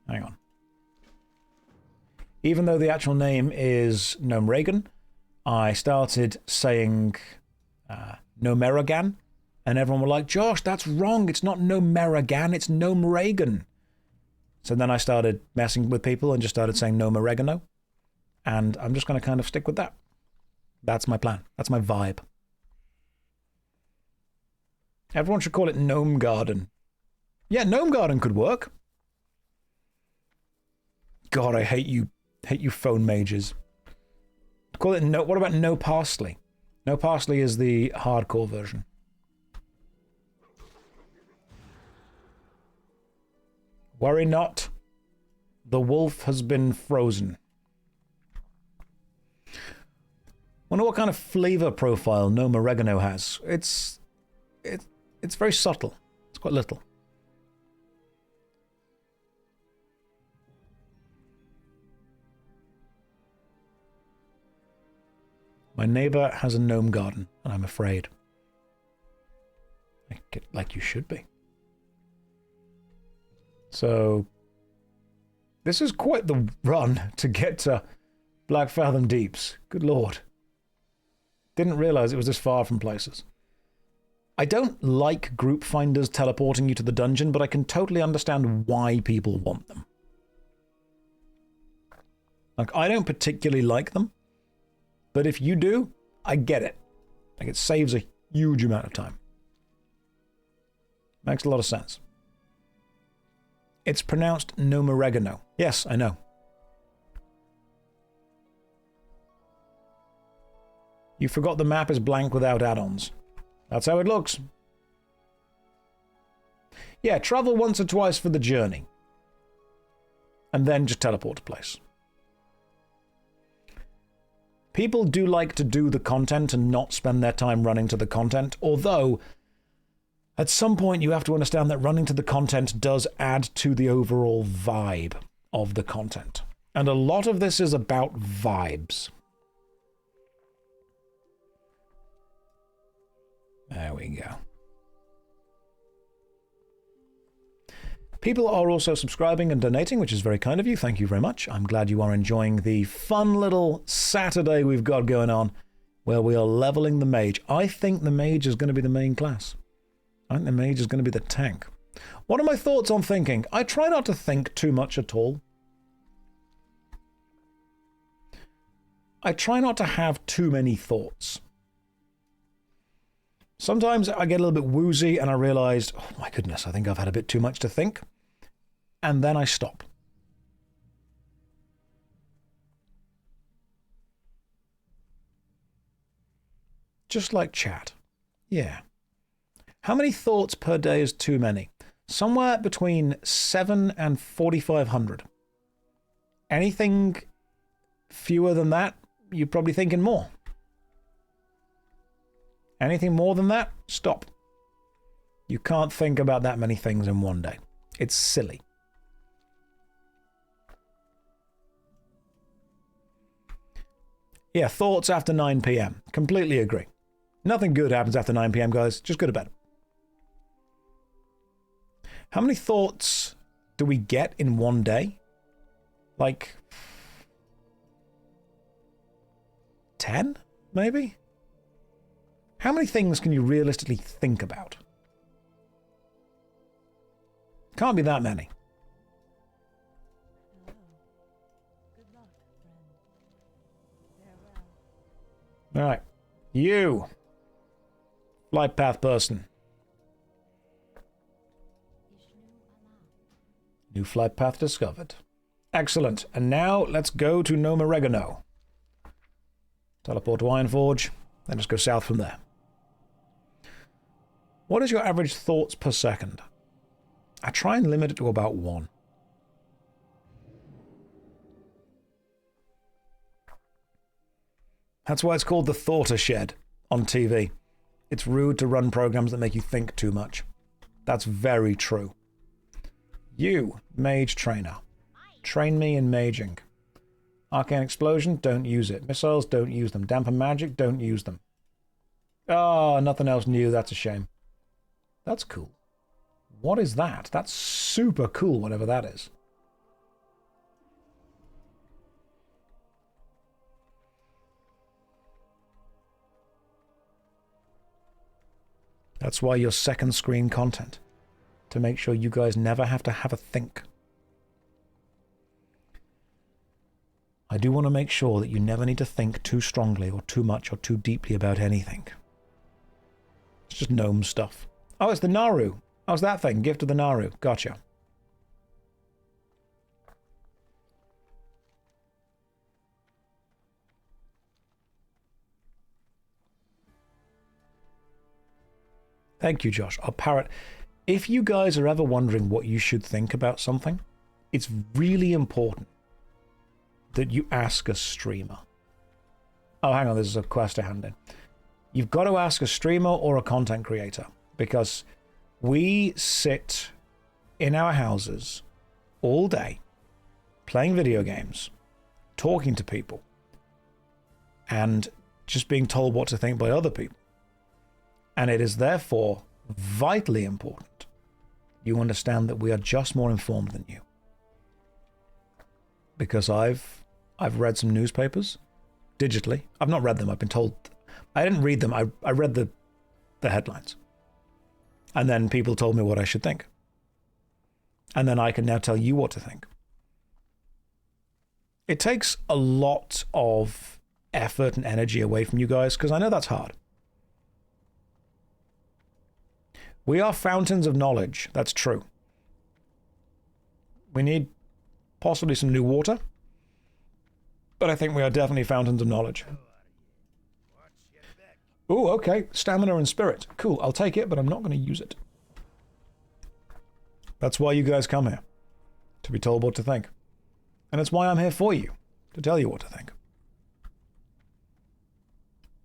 Hang on. Even though the actual name is Gnome Reagan, I started saying Gnomeragan, and everyone were like, Josh, that's wrong. It's not Gnomeragan, it's Gnome Reagan. So then I started messing with people and just started saying Gnome Oregano. And I'm just going to kind of stick with that. That's my plan. That's my vibe. Everyone should call it Gnome Garden. Yeah, Gnome Garden could work. God, I hate you. Hate you phone mages. Call it no. What about no parsley? No parsley is the hardcore version. Worry not. The wolf has been frozen. Wonder what kind of flavor profile gnome oregano has. It's very subtle. It's quite little. My neighbor has a gnome garden, and I'm afraid. Like you should be. So, this is quite the run to get to Black Fathom Deeps. Good lord. Didn't realize it was this far from places. I don't like group finders teleporting you to the dungeon, but I can totally understand why people want them. Like, I don't particularly like them, but if you do, I get it. Like, it saves a huge amount of time. Makes a lot of sense. It's pronounced gnome oregano. Yes, I know. You forgot the map is blank without add-ons. That's how it looks. Yeah, travel once or twice for the journey. And then just teleport to place. People do like to do the content and not spend their time running to the content, although at some point you have to understand that running to the content does add to the overall vibe of the content. And a lot of this is about vibes. There we go. People are also subscribing and donating, which is very kind of you. Thank you very much. I'm glad you are enjoying the fun little Saturday we've got going on, where we are leveling the mage. I think the mage is going to be the main class. I think the mage is going to be the tank. What are my thoughts on thinking? I try not to think too much at all. I try not to have too many thoughts. Sometimes I get a little bit woozy and I realize, oh my goodness, I think I've had a bit too much to think. And then I stop. Just like chat. Yeah. How many thoughts per day is too many? Somewhere between 7 and 4,500. Anything fewer than that, you're probably thinking more. Anything more than that, stop. You can't think about that many things in one day. It's silly. Yeah, thoughts after 9 p.m. Completely agree. Nothing good happens after 9 p.m., guys. Just go to bed. How many thoughts do we get in one day? Like 10, maybe? How many things can you realistically think about? Can't be that many. All right. You. Flight path person. New flight path discovered. Excellent. And now let's go to Gnome Oregano. Teleport to Ironforge. Then just go south from there. What is your average thoughts per second? I try and limit it to about 1. That's why it's called the Thoughter Shed on TV. It's rude to run programs that make you think too much. That's very true. You, mage trainer. Train me in maging. Arcane explosion, don't use it. Missiles, don't use them. Damper magic, don't use them. Oh, nothing else new, that's a shame. That's cool. What is that? That's super cool, whatever that is. That's why you're second screen content. To make sure you guys never have to have a think. I do want to make sure that you never need to think too strongly or too much or too deeply about anything. It's just gnome stuff. Oh, it's the Naru. How's that thing? Gift of the Naru. Gotcha. Thank you, Josh. I'll parrot. If you guys are ever wondering what you should think about something, it's really important that you ask a streamer. Oh, hang on, there's a quest to hand in. You've got to ask a streamer or a content creator, because we sit in our houses all day playing video games, talking to people, and just being told what to think by other people. And it is therefore vitally important you understand that we are just more informed than you. Because I've read some newspapers digitally. I've not read them. I've been told. I didn't read them. I read the headlines. And then people told me what I should think. And then I can now tell you what to think. It takes a lot of effort and energy away from you guys, because I know that's hard. We are fountains of knowledge. That's true. We need possibly some new water, but I think we are definitely fountains of knowledge. Ooh, okay. Stamina and spirit. Cool. I'll take it, but I'm not going to use it. That's why you guys come here. To be told what to think. And it's why I'm here for you. To tell you what to think.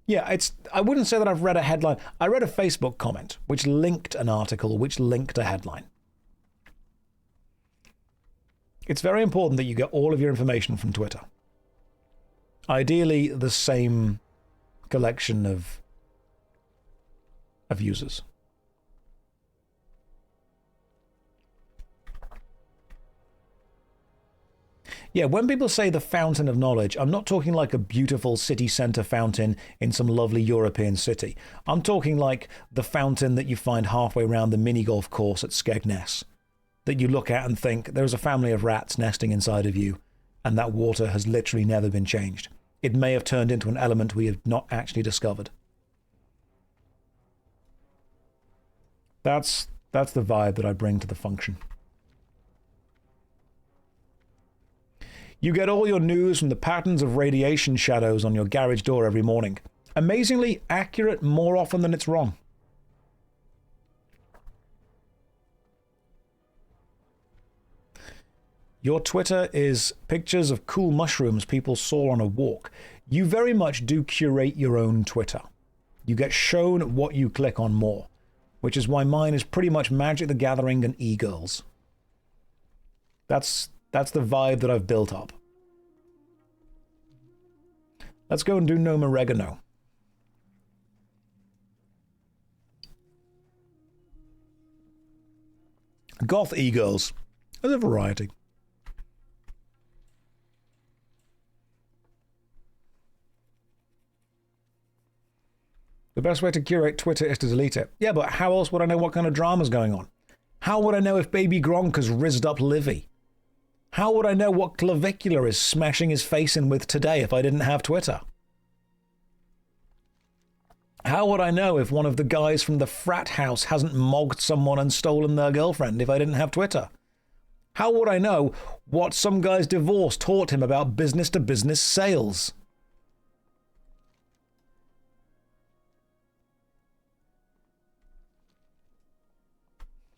Yeah, I wouldn't say that I've read a headline. I read a Facebook comment which linked an article, which linked a headline. It's very important that you get all of your information from Twitter. Ideally, the same collection of users. Yeah, when people say the fountain of knowledge, I'm not talking like a beautiful city centre fountain in some lovely European city. I'm talking like the fountain that you find halfway around the mini golf course at Skegness, that you look at and think there's a family of rats nesting inside of you, and that water has literally never been changed. It may have turned into an element we have not actually discovered. That's the vibe that I bring to the function. You get all your news from the patterns of radiation shadows on your garage door every morning. Amazingly accurate more often than it's wrong. Your Twitter is pictures of cool mushrooms people saw on a walk. You very much do curate your own Twitter. You get shown what you click on more, which is why mine is pretty much Magic the Gathering and e-girls. That's the vibe that I've built up. Let's go and do Gnome Oregano. Goth e-girls. There's a variety. The best way to curate Twitter is to delete it. Yeah, but how else would I know what kind of drama's going on? How would I know if Baby Gronk has rizzed up Livy? How would I know what clavicular is smashing his face in with today if I didn't have Twitter? How would I know if one of the guys from the frat house hasn't mogged someone and stolen their girlfriend if I didn't have Twitter? How would I know what some guy's divorce taught him about business-to-business sales?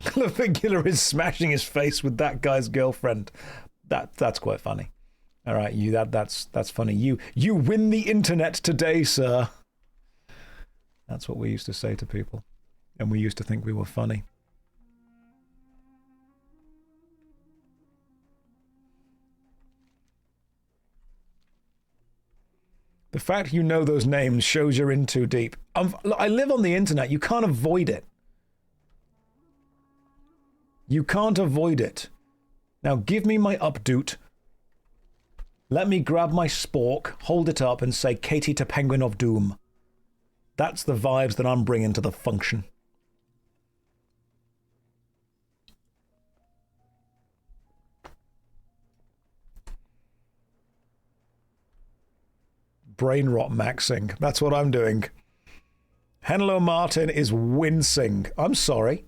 Clavicular is smashing his face with that guy's girlfriend. That's quite funny. All right, that's funny. You win the internet today, sir. That's what we used to say to people, and we used to think we were funny. The fact you know those names shows you're in too deep. I live on the internet. You can't avoid it. You can't avoid it. Now give me my updoot. Let me grab my spork, hold it up, and say Katie to Penguin of Doom. That's the vibes that I'm bringing to the function. Brain rot maxing. That's what I'm doing. Henlo Martin is wincing. I'm sorry.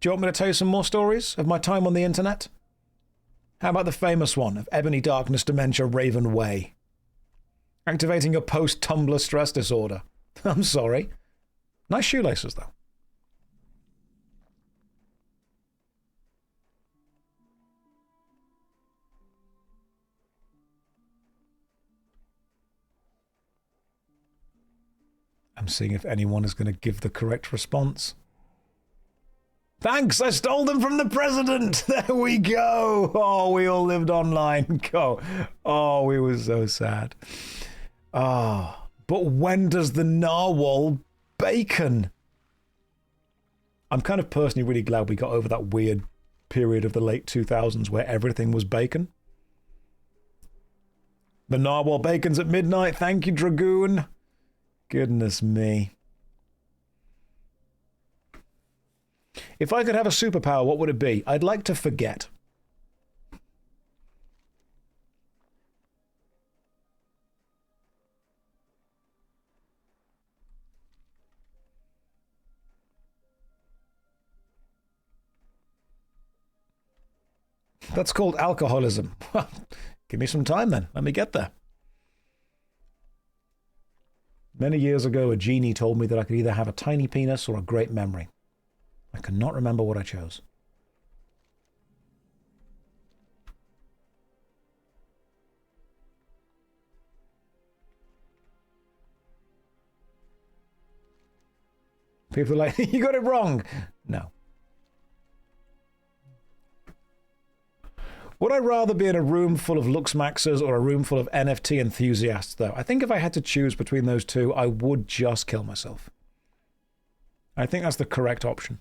Do you want me to tell you some more stories of my time on the internet? How about the famous one of Ebony Darkness Dementia Raven Way? Activating your post-Tumblr stress disorder. I'm sorry. Nice shoelaces, though. I'm seeing if anyone is going to give the correct response. Thanks, I stole them from the president. There we go. Oh, we all lived online. Go. Oh, we were so sad. Ah, but when does the narwhal bacon? I'm kind of personally really glad we got over that weird period of the late 2000s where everything was bacon. The narwhal bacon's at midnight. Thank you, Dragoon. Goodness me. If I could have a superpower, what would it be? I'd like to forget. That's called alcoholism. Give me some time then. Let me get there. Many years ago, a genie told me that I could either have a tiny penis or a great memory. I cannot remember what I chose. People are like, you got it wrong. No. Would I rather be in a room full of Luxmaxers or a room full of NFT enthusiasts, though? I think if I had to choose between those two, I would just kill myself. I think that's the correct option.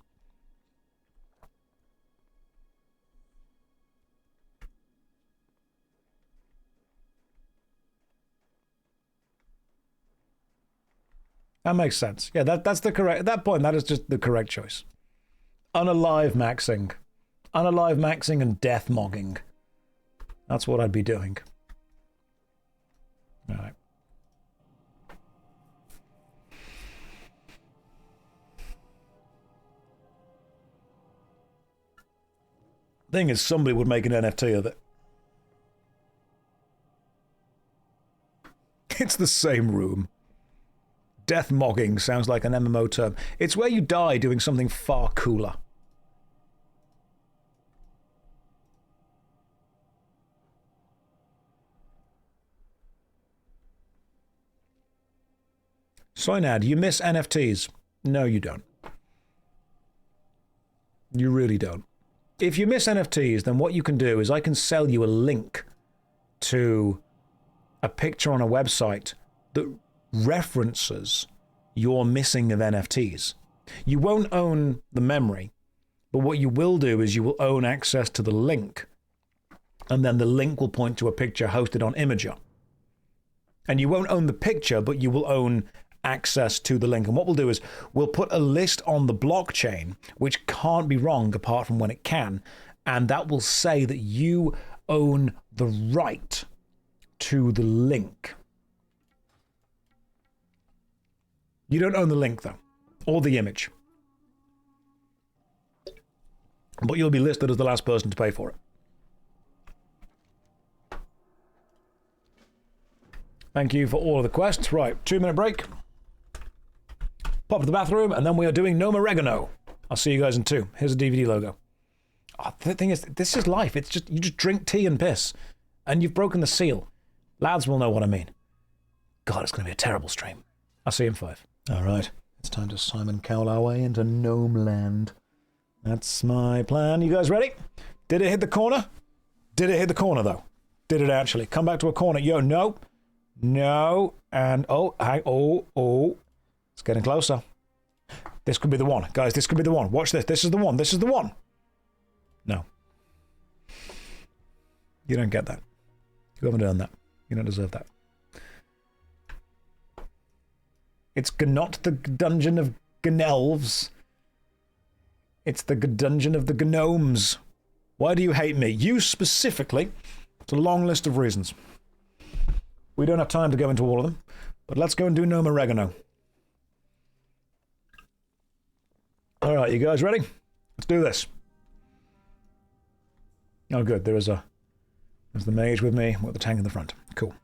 That makes sense. Yeah, that's the correct... At that point, that is just the correct choice. Unalive maxing. Unalive maxing and death mogging. That's what I'd be doing. All right. Thing is, somebody would make an NFT of it. It's the same room. Death mogging sounds like an MMO term. It's where you die doing something far cooler. Soynad, you miss NFTs? No, you don't. You really don't. If you miss NFTs, then what you can do is I can sell you a link to a picture on a website that references your missing of NFTs. You won't own the memory, but what you will do is you will own access to the link, and then the link will point to a picture hosted on Imager. And you won't own the picture, but you will own access to the link. And what we'll do is we'll put a list on the blockchain, which can't be wrong apart from when it can, and that will say that you own the right to the link. You don't own the link, though, or the image. But you'll be listed as the last person to pay for it. Thank you for all of the quests. Right, 2-minute break. Pop to the bathroom, and then we are doing Gnome Oregano. I'll see you guys in 2. Here's a DVD logo. Oh, the thing is, this is life. It's just, you just drink tea and piss, and you've broken the seal. Lads will know what I mean. God, it's going to be a terrible stream. I'll see you in 5. All right, it's time to Simon Cowell our way into Gnome Land. That's my plan. You guys ready? Did it hit the corner? Did it hit the corner, though? Did it actually? Come back to a corner. Yo, no. No. And, oh, oh. It's getting closer. This could be the one. Guys, this could be the one. Watch this. This is the one. This is the one. No. You don't get that. You haven't earned that. You don't deserve that. It's not the dungeon of Gnelves. It's the dungeon of the Gnomes. Why do you hate me? You specifically. It's a long list of reasons. We don't have time to go into all of them, but let's go and do Gnome Oregano. All right, you guys ready? Let's do this. Oh, good. There's the mage with me. We've got the tank in the front. Cool.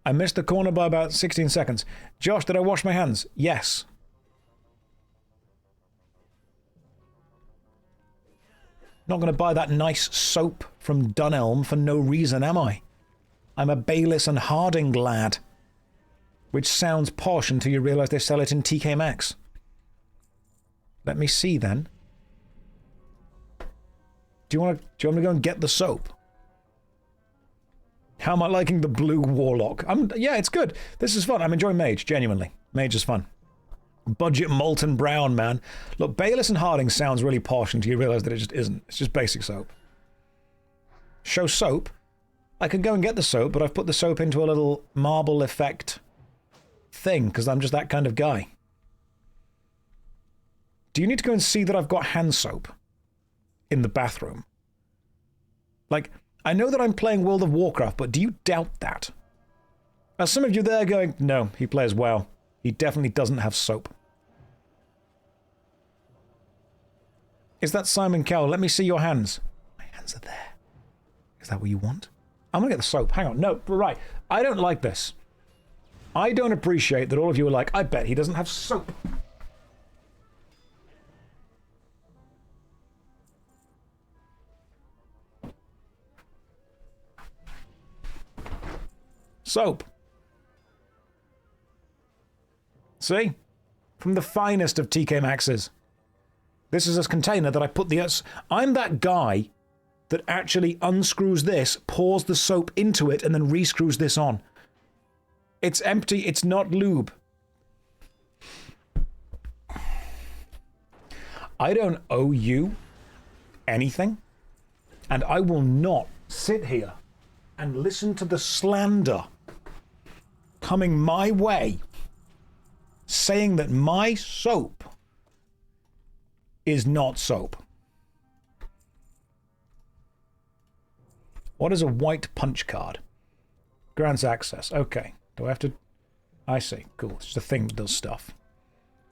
I missed the corner by about 16 seconds. Josh, did I wash my hands? Yes. Not going to buy that nice soap from Dunelm for no reason, am I? I'm a Bayliss and Harding lad. which sounds posh until you realise they sell it in TK Maxx. Let me see then. Do you want me to go and get the soap? How am I liking the blue warlock? Yeah, it's good. This is fun. I'm enjoying Mage, genuinely. Mage is fun. Budget molten brown, man. Look, Bayless and Harding sounds really posh until you realise that it just isn't. It's just basic soap. Show soap? I could go and get the soap, but I've put the soap into a little marble effect thing, because I'm just that kind of guy. Do you need to go and see that I've got hand soap in the bathroom? Like, I know that I'm playing World of Warcraft, but do you doubt that? Are some of you there going, no, he plays well. He definitely doesn't have soap. Is that Simon Cowell? Let me see your hands. My hands are there. Is that what you want? I'm gonna get the soap. Hang on. No, right. I don't like this. I don't appreciate that all of you are like, I bet he doesn't have soap. Soap. See? From the finest of TK Maxes. This is a container that I put the... I'm that guy that actually unscrews this, pours the soap into it, and then rescrews this on. It's empty. It's not lube. I don't owe you anything, and I will not sit here and listen to the slander coming my way saying that my soap is not soap. What is a white punch card? Grants access. Okay. Do I have to... I see. Cool. It's just a thing that does stuff.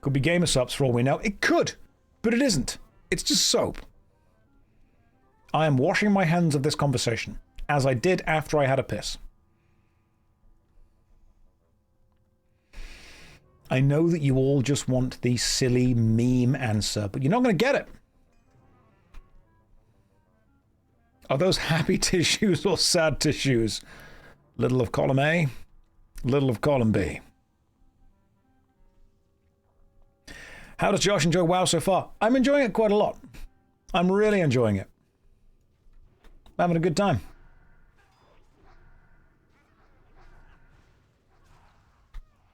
Could be gamer subs for all we know. It could, but it isn't. It's just soap. I am washing my hands of this conversation, as I did after I had a piss. I know that you all just want the silly meme answer, but you're not going to get it. Are those happy tissues or sad tissues? Little of column A, little of column B. How does Josh enjoy WoW so far? I'm enjoying it quite a lot. I'm really enjoying it. I'm having a good time.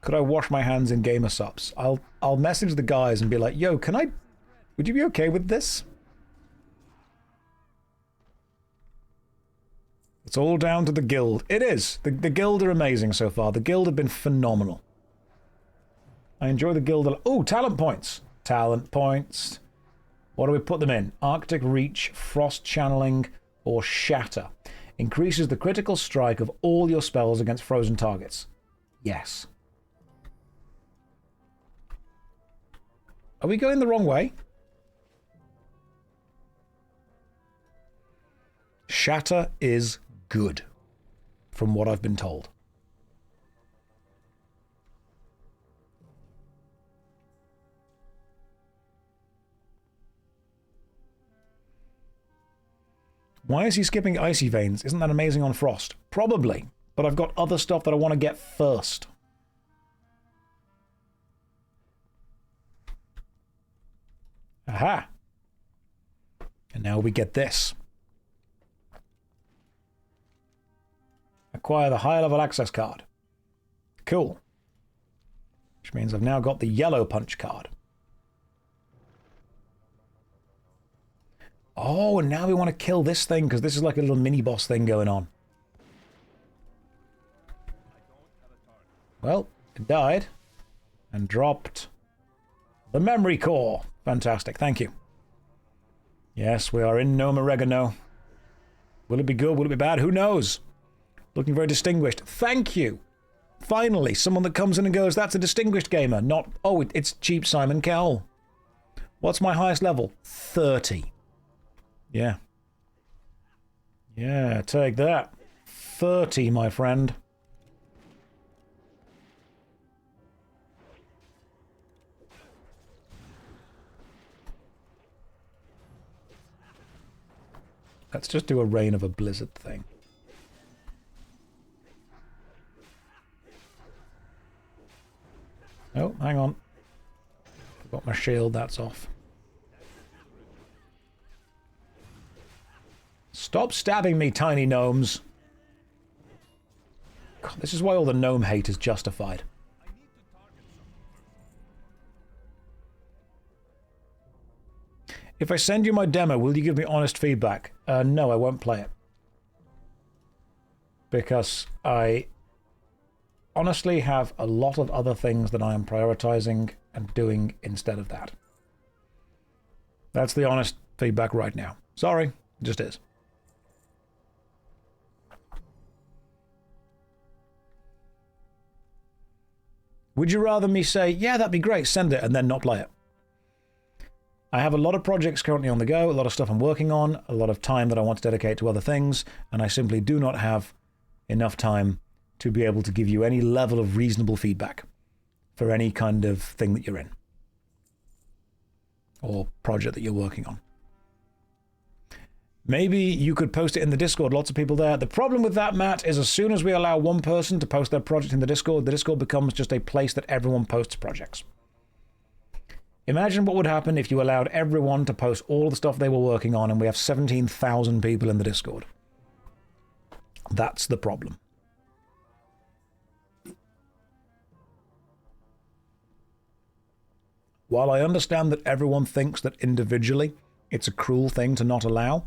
Could I wash my hands in gamer subs? I'll message the guys and be like, yo, would you be okay with this? It's all down to the guild. It is. The guild are amazing so far. The guild have been phenomenal. I enjoy the guild a lot. Oh, talent points. Talent points. What do we put them in? Arctic Reach, Frost Channeling, or Shatter. Increases the critical strike of all your spells against frozen targets. Yes. Are we going the wrong way? Shatter is good, from what I've been told. Why is he skipping Icy Veins? Isn't that amazing on Frost? Probably, but I've got other stuff that I want to get first. Aha! And now we get this. Acquire the higher level access card. Cool. Which means I've now got the yellow punch card. Oh, and now we want to kill this thing because this is like a little mini boss thing going on. Well, it died and dropped the memory core. Fantastic, thank you. Yes, we are in Gnome Oregano. Will it be good? Will it be bad? Who knows? Looking very distinguished. Thank you. Finally, someone that comes in and goes, that's a distinguished gamer. Not, oh, it's cheap Simon Cowell. What's my highest level? 30. Yeah. Yeah, take that. 30, my friend. Let's just do a Reign of a Blizzard thing. Oh, hang on. Got my shield, that's off. Stop stabbing me, tiny gnomes. God, this is why all the gnome hate is justified. If I send you my demo, will you give me honest feedback? No, I won't play it. Because I honestly have a lot of other things that I am prioritizing and doing instead of that. That's the honest feedback right now. Sorry, it just is. Would you rather me say, yeah, that'd be great, send it, and then not play it? I have a lot of projects currently on the go, a lot of stuff I'm working on, a lot of time that I want to dedicate to other things, and I simply do not have enough time to be able to give you any level of reasonable feedback for any kind of thing that you're in or project that you're working on. Maybe you could post it in the Discord, lots of people there. The problem with that, Matt, is as soon as we allow one person to post their project in the Discord becomes just a place that everyone posts projects. Imagine what would happen if you allowed everyone to post all the stuff they were working on and we have 17,000 people in the Discord. That's the problem. While I understand that everyone thinks that individually it's a cruel thing to not allow,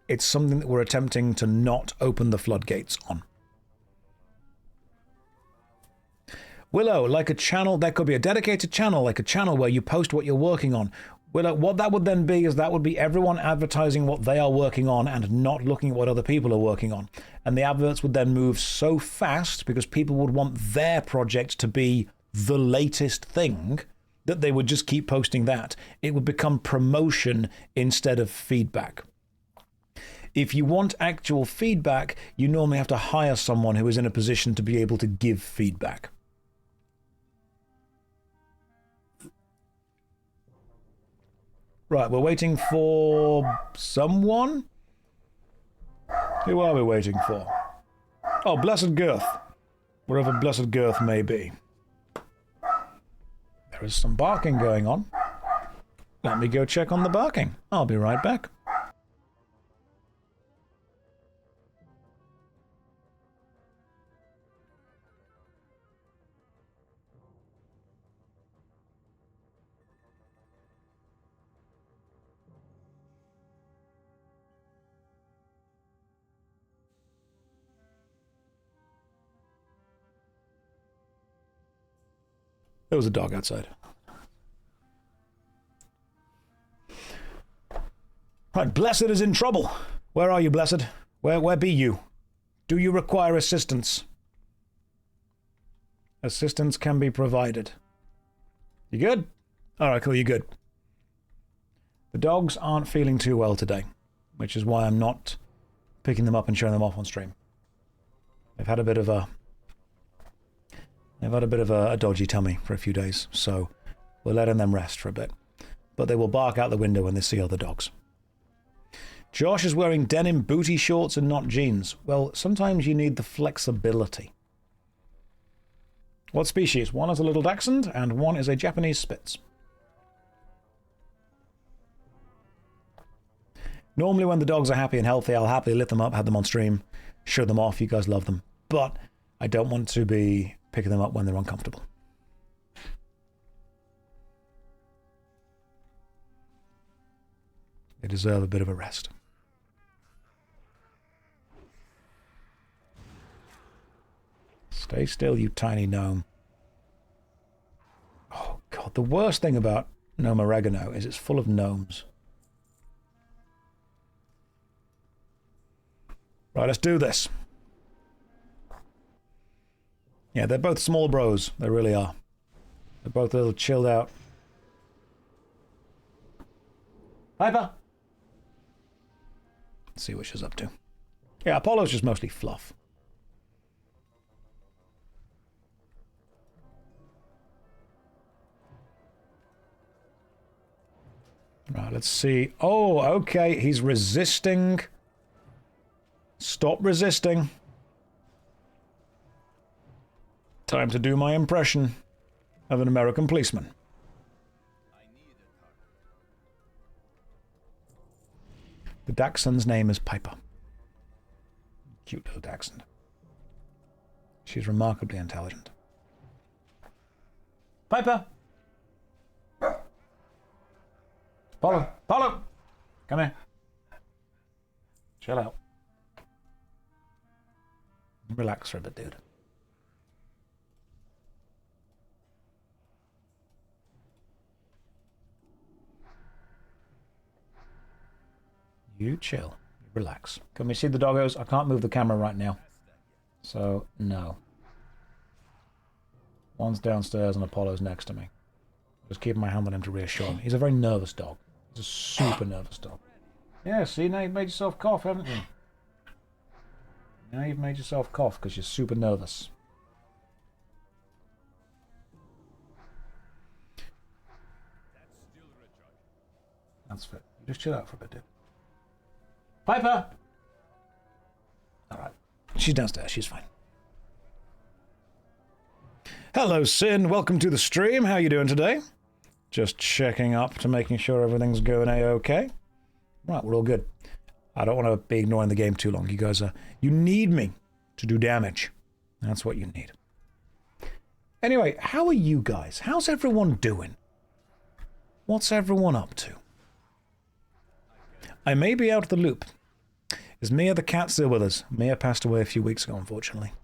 it's something that we're attempting to not open the floodgates on. Willow, like a channel, there could be a dedicated channel, like a channel where you post what you're working on. Willow, what that would then be is that would be everyone advertising what they are working on and not looking at what other people are working on. And the adverts would then move so fast because people would want their project to be the latest thing that they would just keep posting that. It would become promotion instead of feedback. If you want actual feedback, you normally have to hire someone who is in a position to be able to give feedback. Right, we're waiting for someone? Who are we waiting for? Oh, Blessed Girth. Wherever Blessed Girth may be. There is some barking going on. Let me go check on the barking. I'll be right back. There was a dog outside. Right, Blessed is in trouble. Where are you, Blessed? Where be you? Do you require assistance? Assistance can be provided. You good? Alright, cool, you good. The dogs aren't feeling too well today, which is why I'm not picking them up and showing them off on stream. They've had a bit of a dodgy tummy for a few days, so we're letting them rest for a bit. But they will bark out the window when they see other dogs. Josh is wearing denim booty shorts and not jeans. Well, sometimes you need the flexibility. What species? One is a little dachshund, and one is a Japanese Spitz. Normally when the dogs are happy and healthy, I'll happily lift them up, have them on stream, show them off, you guys love them. But I don't want to be picking them up when they're uncomfortable. They deserve a bit of a rest. Stay still, you tiny gnome. Oh god, the worst thing about Gnome Oregano is it's full of gnomes. Right, let's do this. Yeah, they're both small bros. They really are. They're both a little chilled out. Piper! Let's see what she's up to. Yeah, Apollo's just mostly fluff. Right, let's see. Oh, okay, he's resisting. Stop resisting. Time to do my impression of an American policeman. The Dachshund's name is Piper. Cute little Dachshund. She's remarkably intelligent. Piper! Apollo! Apollo! Come here. Chill out. Relax for a bit, dude. You chill. Relax. Can we see the doggos? I can't move the camera right now. So, no. One's downstairs and Apollo's next to me. Just keeping my hand on him to reassure him. He's a very nervous dog. He's a super nervous dog. Yeah, see, now you've made yourself cough, haven't you? Now you've made yourself cough because you're super nervous. That's fair. You just chill out for a bit, dude. Piper! Alright. She's downstairs. She's fine. Hello, Sin. Welcome to the stream. How you doing today? Just checking up to making sure everything's going A-okay. Right, we're all good. I don't want to be ignoring the game too long. You guys are... You need me to do damage. That's what you need. Anyway, how are you guys? How's everyone doing? What's everyone up to? I may be out of the loop. Is Mia the cat still with us? Mia passed away a few weeks ago, unfortunately.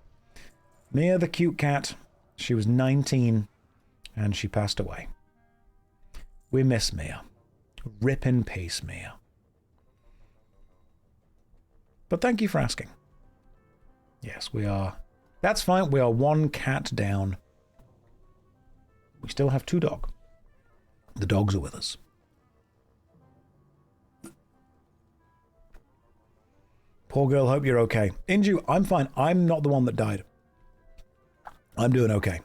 Mia the cute cat. She was 19 and she passed away. We miss Mia. Rip in peace, Mia. But thank you for asking. Yes, we are... That's fine. We are one cat down. We still have 2 dogs. The dogs are with us. Poor girl, hope you're okay. Inju, I'm fine. I'm not the one that died. I'm doing okay.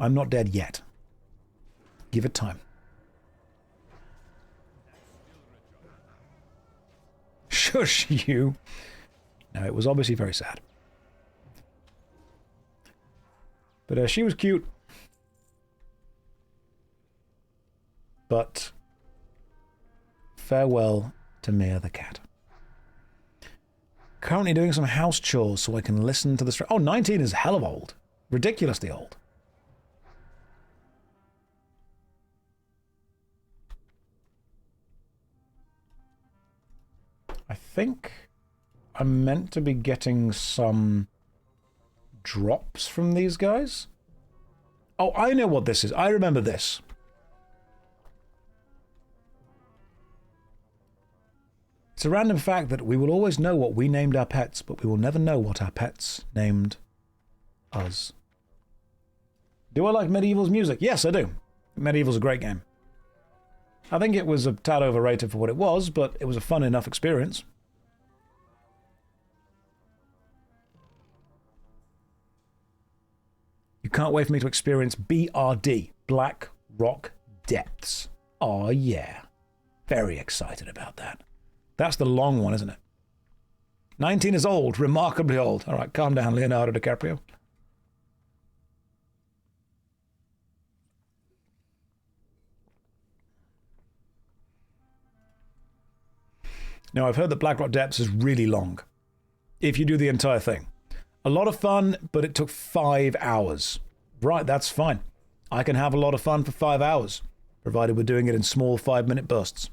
I'm not dead yet. Give it time. Shush you. No, it was obviously very sad. But she was cute. But farewell to Mia the cat. Currently doing some house chores so I can listen to the stream. Oh, 19 is hell of old. Ridiculously old. I think I'm meant to be getting some drops from these guys. Oh, I know what this is. I remember this. It's a random fact that we will always know what we named our pets, but we will never know what our pets named us. Do I like Medieval's music? Yes, I do. Medieval's a great game. I think it was a tad overrated for what it was, but it was a fun enough experience. You can't wait for me to experience BRD, Black Rock Depths. Oh yeah. Very excited about that. That's the long one, isn't it? 19 is old, remarkably old. All right, calm down, Leonardo DiCaprio. Now, I've heard that Black Rock Depths is really long, if you do the entire thing. A lot of fun, but it took 5 hours. Right, that's fine. I can have a lot of fun for 5 hours, provided we're doing it in small 5-minute bursts.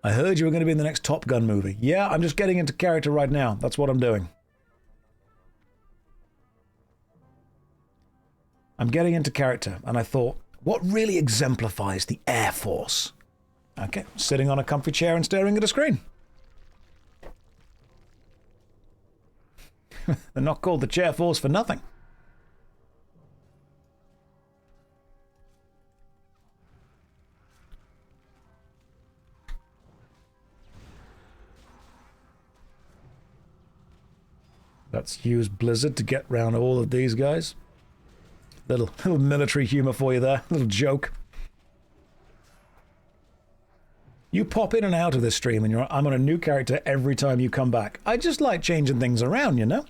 I heard you were going to be in the next Top Gun movie. Yeah, I'm just getting into character right now. That's what I'm doing. I'm getting into character, and I thought, what really exemplifies the Air Force? Okay, sitting on a comfy chair and staring at a screen. They're not called the Chair Force for nothing. Let's use Blizzard to get round all of these guys. Little military humor for you there. Little joke. You pop in and out of this stream and I'm on a new character every time you come back. I just like changing things around, you know?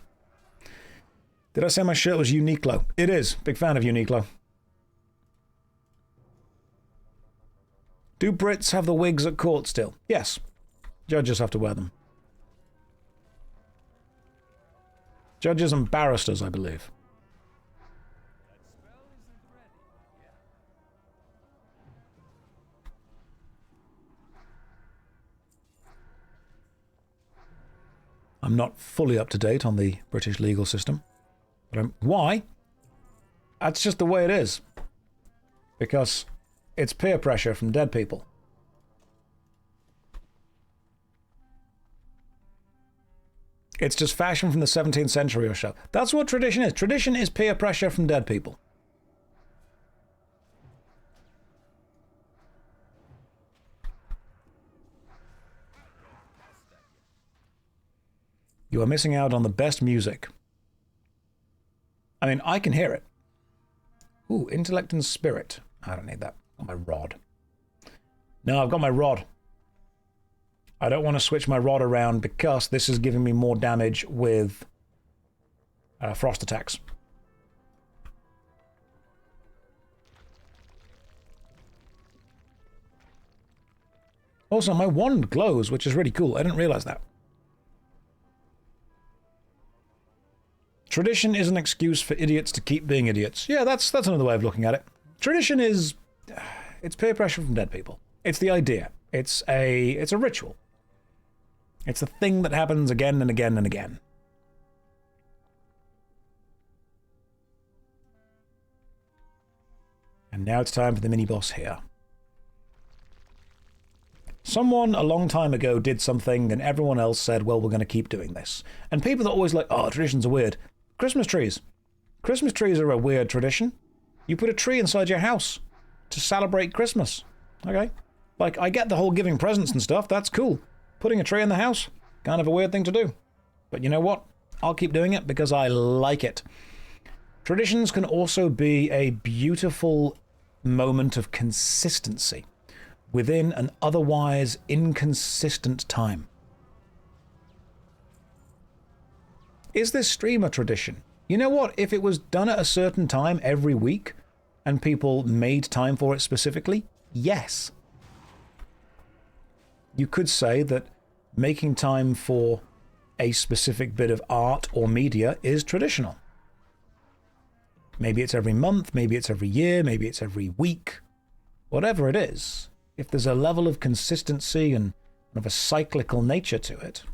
Did I say my shirt was Uniqlo? It is. Big fan of Uniqlo. Do Brits have the wigs at court still? Yes. Judges have to wear them. Judges and barristers, I believe. I'm not fully up to date on the British legal system. But why? That's just the way it is. Because it's peer pressure from dead people. It's just fashion from the 17th century or so. That's what tradition is. Tradition is peer pressure from dead people. You are missing out on the best music. I mean, I can hear it. Ooh, intellect and spirit. I don't need that. Got my rod. No, I've got my rod. I don't want to switch my rod around because this is giving me more damage with frost attacks. Also, my wand glows, which is really cool. I didn't realize that. Tradition is an excuse for idiots to keep being idiots. Yeah, that's another way of looking at it. Tradition is... it's peer pressure from dead people. It's the idea. It's a ritual. It's a thing that happens again and again and again. And now it's time for the mini-boss here. Someone a long time ago did something and everyone else said, well, we're going to keep doing this. And people are always like, oh, traditions are weird. Christmas trees. Christmas trees are a weird tradition. You put a tree inside your house to celebrate Christmas. Okay? Like, I get the whole giving presents and stuff. That's cool. Putting a tree in the house, kind of a weird thing to do. But you know what? I'll keep doing it because I like it. Traditions can also be a beautiful moment of consistency within an otherwise inconsistent time. Is this stream a tradition? You know what? If it was done at a certain time every week and people made time for it specifically, yes. You could say that making time for a specific bit of art or media is traditional. Maybe it's every month, maybe it's every year, maybe it's every week. Whatever it is, if there's a level of consistency and of a cyclical nature to it,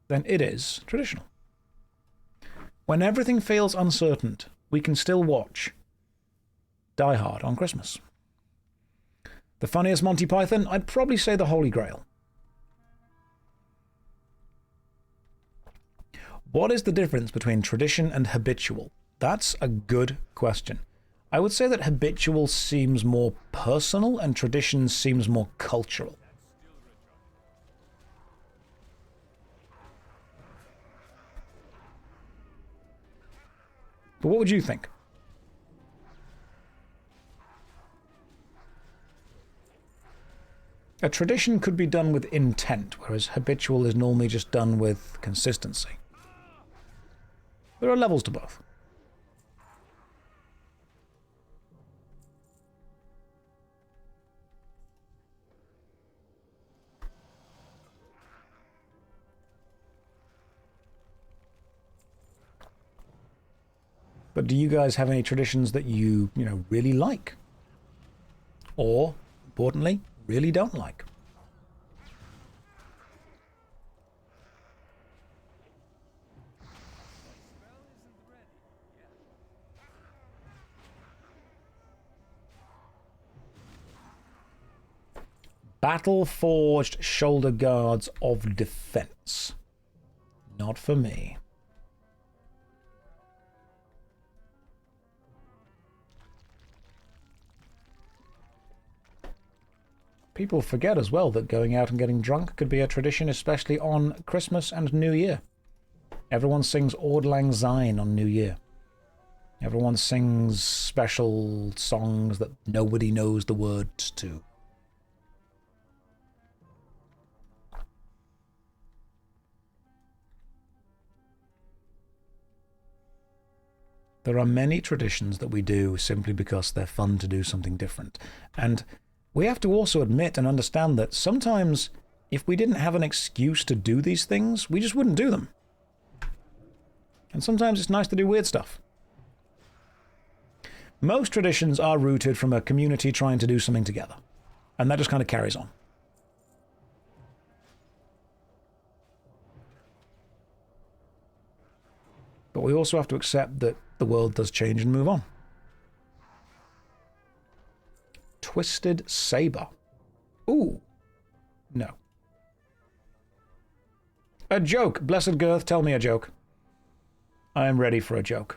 then it is traditional. When everything feels uncertain, we can still watch Die Hard on Christmas. The funniest Monty Python? I'd probably say The Holy Grail. What is the difference between tradition and habitual? That's a good question. I would say that habitual seems more personal and tradition seems more cultural. But what would you think? A tradition could be done with intent, whereas habitual is normally just done with consistency. There are levels to both. But do you guys have any traditions that you really like? Or, importantly, really don't like? Battle-forged shoulder guards of defense. Not for me. People forget as well that going out and getting drunk could be a tradition, especially on Christmas and New Year. Everyone sings Auld Lang Syne on New Year. Everyone sings special songs that nobody knows the words to. There are many traditions that we do simply because they're fun to do something different. And we have to also admit and understand that sometimes if we didn't have an excuse to do these things, we just wouldn't do them. And sometimes it's nice to do weird stuff. Most traditions are rooted from a community trying to do something together. And that just kind of carries on. But we also have to accept that the world does change and move on. Twisted Saber. Ooh. No. A joke. Blessed Girth, tell me a joke. I am ready for a joke.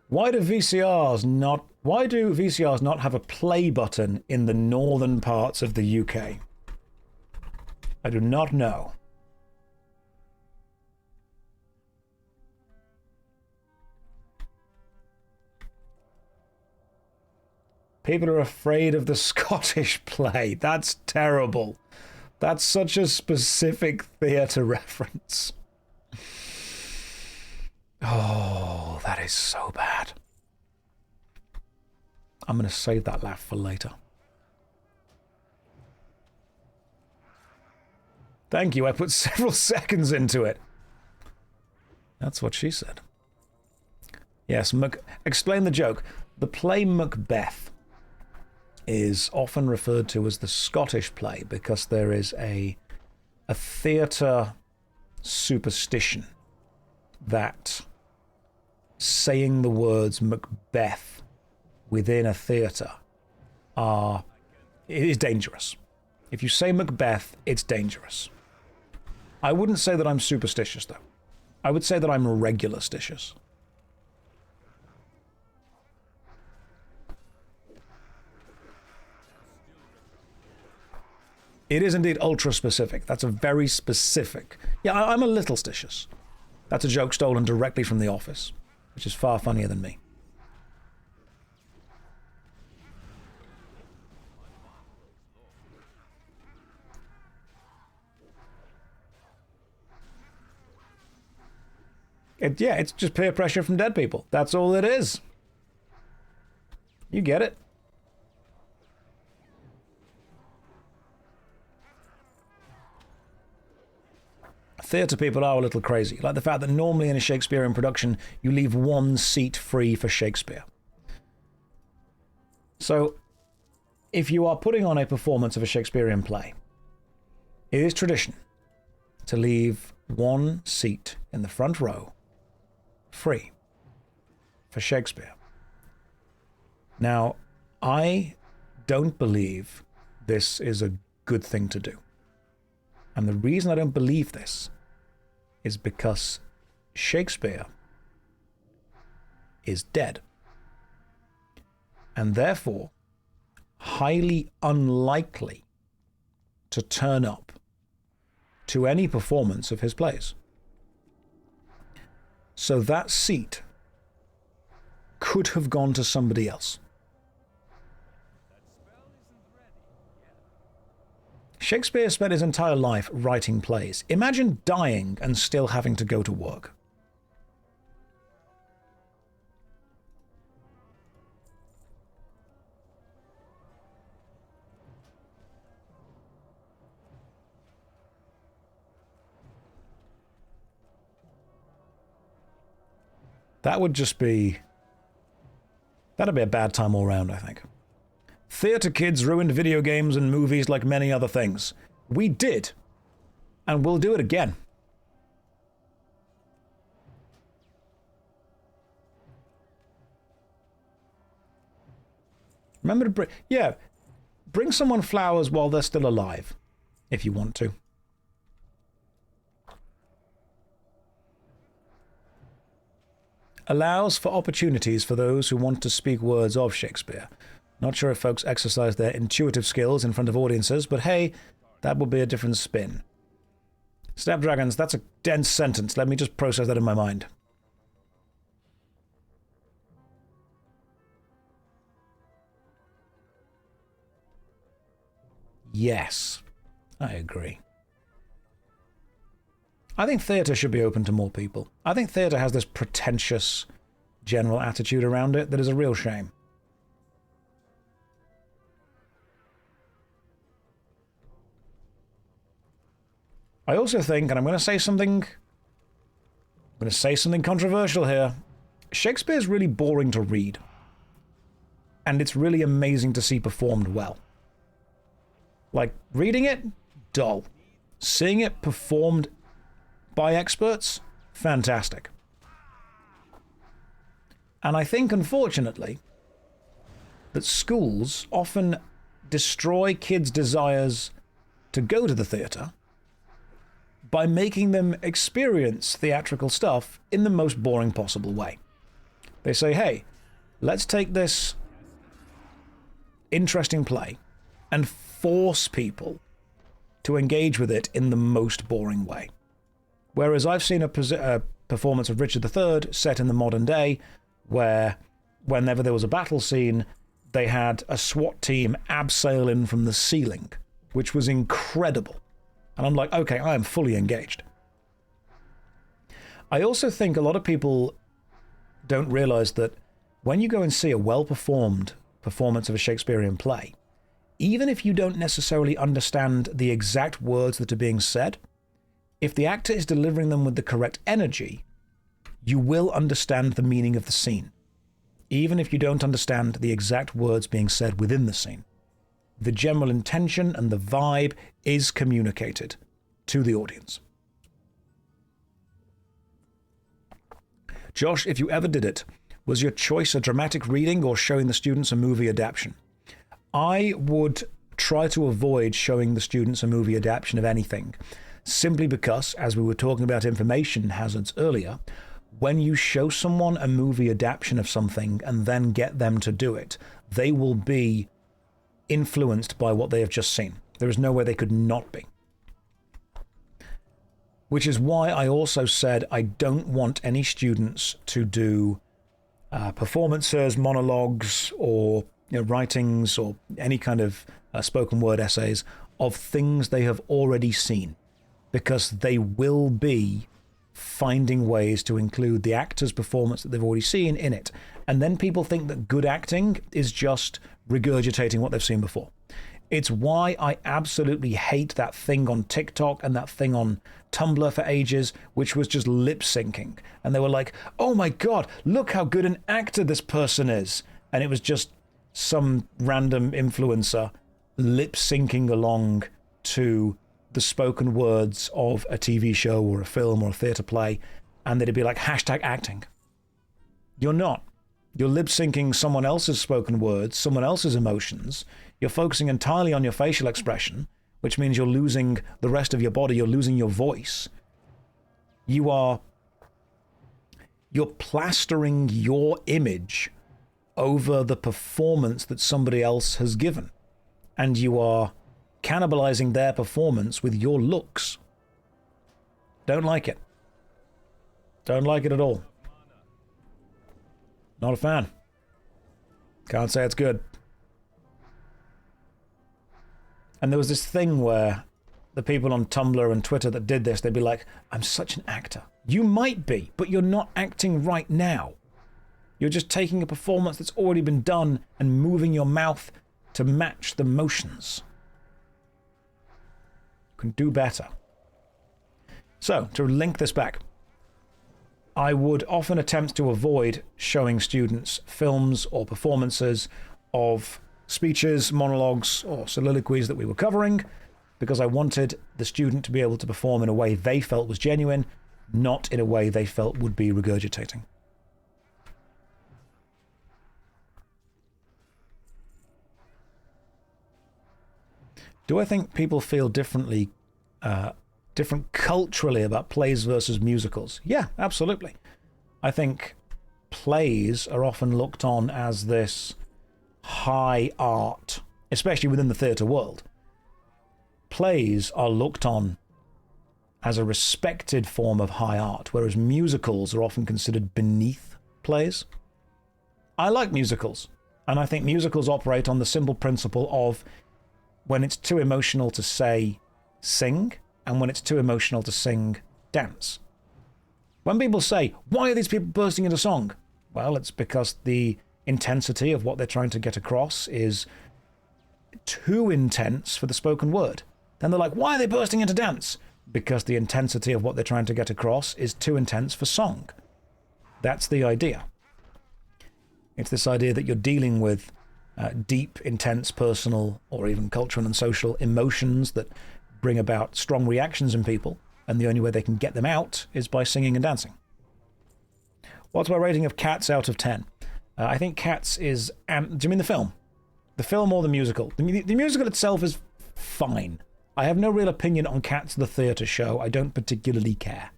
Why do VCRs not have a play button in the northern parts of the UK? I do not know. People are afraid of the Scottish play. That's terrible. That's such a specific theatre reference. Oh, that is so bad. I'm going to save that laugh for later. Thank you, I put several seconds into it. That's what she said. Yes, explain the joke. The play Macbeth is often referred to as the Scottish play because there is a theatre superstition that saying the words Macbeth within a theatre is dangerous. If you say Macbeth, it's dangerous. I wouldn't say that I'm superstitious, though. I would say that I'm regular-stitious. It is indeed ultra-specific. That's a very specific... Yeah, I'm a little stitious. That's a joke stolen directly from The Office, which is far funnier than me. Yeah, it's just peer pressure from dead people. That's all it is. You get it. Theatre people are a little crazy. Like the fact that normally in a Shakespearean production, you leave one seat free for Shakespeare. So, if you are putting on a performance of a Shakespearean play, it is tradition to leave one seat in the front row free for Shakespeare. Now, I don't believe this is a good thing to do. And the reason I don't believe this is because Shakespeare is dead. And therefore, highly unlikely to turn up to any performance of his plays. So that seat could have gone to somebody else. Shakespeare spent his entire life writing plays. Imagine dying and still having to go to work. That would just be... That'd be a bad time all round, I think. Theatre kids ruined video games and movies like many other things. We did. And we'll do it again. Remember to bring... Yeah. Bring someone flowers while they're still alive. If you want to. Allows for opportunities for those who want to speak words of Shakespeare. Not sure if folks exercise their intuitive skills in front of audiences, but hey, that would be a different spin. Snapdragons, that's a dense sentence. Let me just process that in my mind. Yes, I agree. I think theatre should be open to more people. I think theatre has this pretentious general attitude around it that is a real shame. I also think, and I'm going to say something controversial here, Shakespeare's really boring to read. And it's really amazing to see performed well. Like, reading it, dull. Seeing it performed by experts, fantastic. And I think, unfortunately, that schools often destroy kids' desires to go to the theatre by making them experience theatrical stuff in the most boring possible way. They say, hey, let's take this interesting play and force people to engage with it in the most boring way. Whereas I've seen a performance of Richard III set in the modern day where whenever there was a battle scene, they had a SWAT team abseil in from the ceiling, which was incredible. And I'm like, okay, I am fully engaged. I also think a lot of people don't realize that when you go and see a well-performed performance of a Shakespearean play, even if you don't necessarily understand the exact words that are being said, if the actor is delivering them with the correct energy, you will understand the meaning of the scene, even if you don't understand the exact words being said within the scene. The general intention and the vibe is communicated to the audience. Josh, if you ever did it, was your choice a dramatic reading or showing the students a movie adaptation? I would try to avoid showing the students a movie adaptation of anything, simply because, as we were talking about information hazards earlier, when you show someone a movie adaptation of something and then get them to do it, they will be influenced by what they have just seen. There is no way they could not be. Which is why I also said I don't want any students to do performances, monologues, or writings, or any kind of spoken word essays of things they have already seen, because they will be finding ways to include the actor's performance that they've already seen in it. And then people think that good acting is just regurgitating what they've seen before. It's why I absolutely hate that thing on TikTok and that thing on Tumblr for ages, which was just lip syncing. And they were like, oh my God, look how good an actor this person is. And it was just some random influencer lip syncing along to the spoken words of a TV show or a film or a theatre play. And they'd be like, hashtag acting. You're not. You're lip syncing someone else's spoken words, someone else's emotions. You're focusing entirely on your facial expression, which means you're losing the rest of your body. You're losing your voice. You're plastering your image over the performance that somebody else has given. And you are cannibalizing their performance with your looks. Don't like it. Don't like it at all. Not a fan. Can't say it's good. And there was this thing where the people on Tumblr and Twitter that did this, they'd be like, I'm such an actor. You might be, but you're not acting right now. You're just taking a performance that's already been done and moving your mouth to match the motions. You can do better. So, to link this back, I would often attempt to avoid showing students films or performances of speeches, monologues, or soliloquies that we were covering, because I wanted the student to be able to perform in a way they felt was genuine, not in a way they felt would be regurgitating. Do I think people feel different culturally about plays versus musicals? Yeah, absolutely. I think plays are often looked on as this high art, especially within the theatre world. Plays are looked on as a respected form of high art, whereas musicals are often considered beneath plays. I like musicals, and I think musicals operate on the simple principle of when it's too emotional to say, sing, and when it's too emotional to sing, dance. When people say, why are these people bursting into song? Well, it's because the intensity of what they're trying to get across is too intense for the spoken word. Then they're like, why are they bursting into dance? Because the intensity of what they're trying to get across is too intense for song. That's the idea. It's this idea that you're dealing with deep, intense, personal, or even cultural and social emotions that bring about strong reactions in people, and the only way they can get them out is by singing and dancing. What's my rating of Cats out of 10? I think Cats is... do you mean the film? The film or the musical? The musical itself is fine. I have no real opinion on Cats the theatre show. I don't particularly care.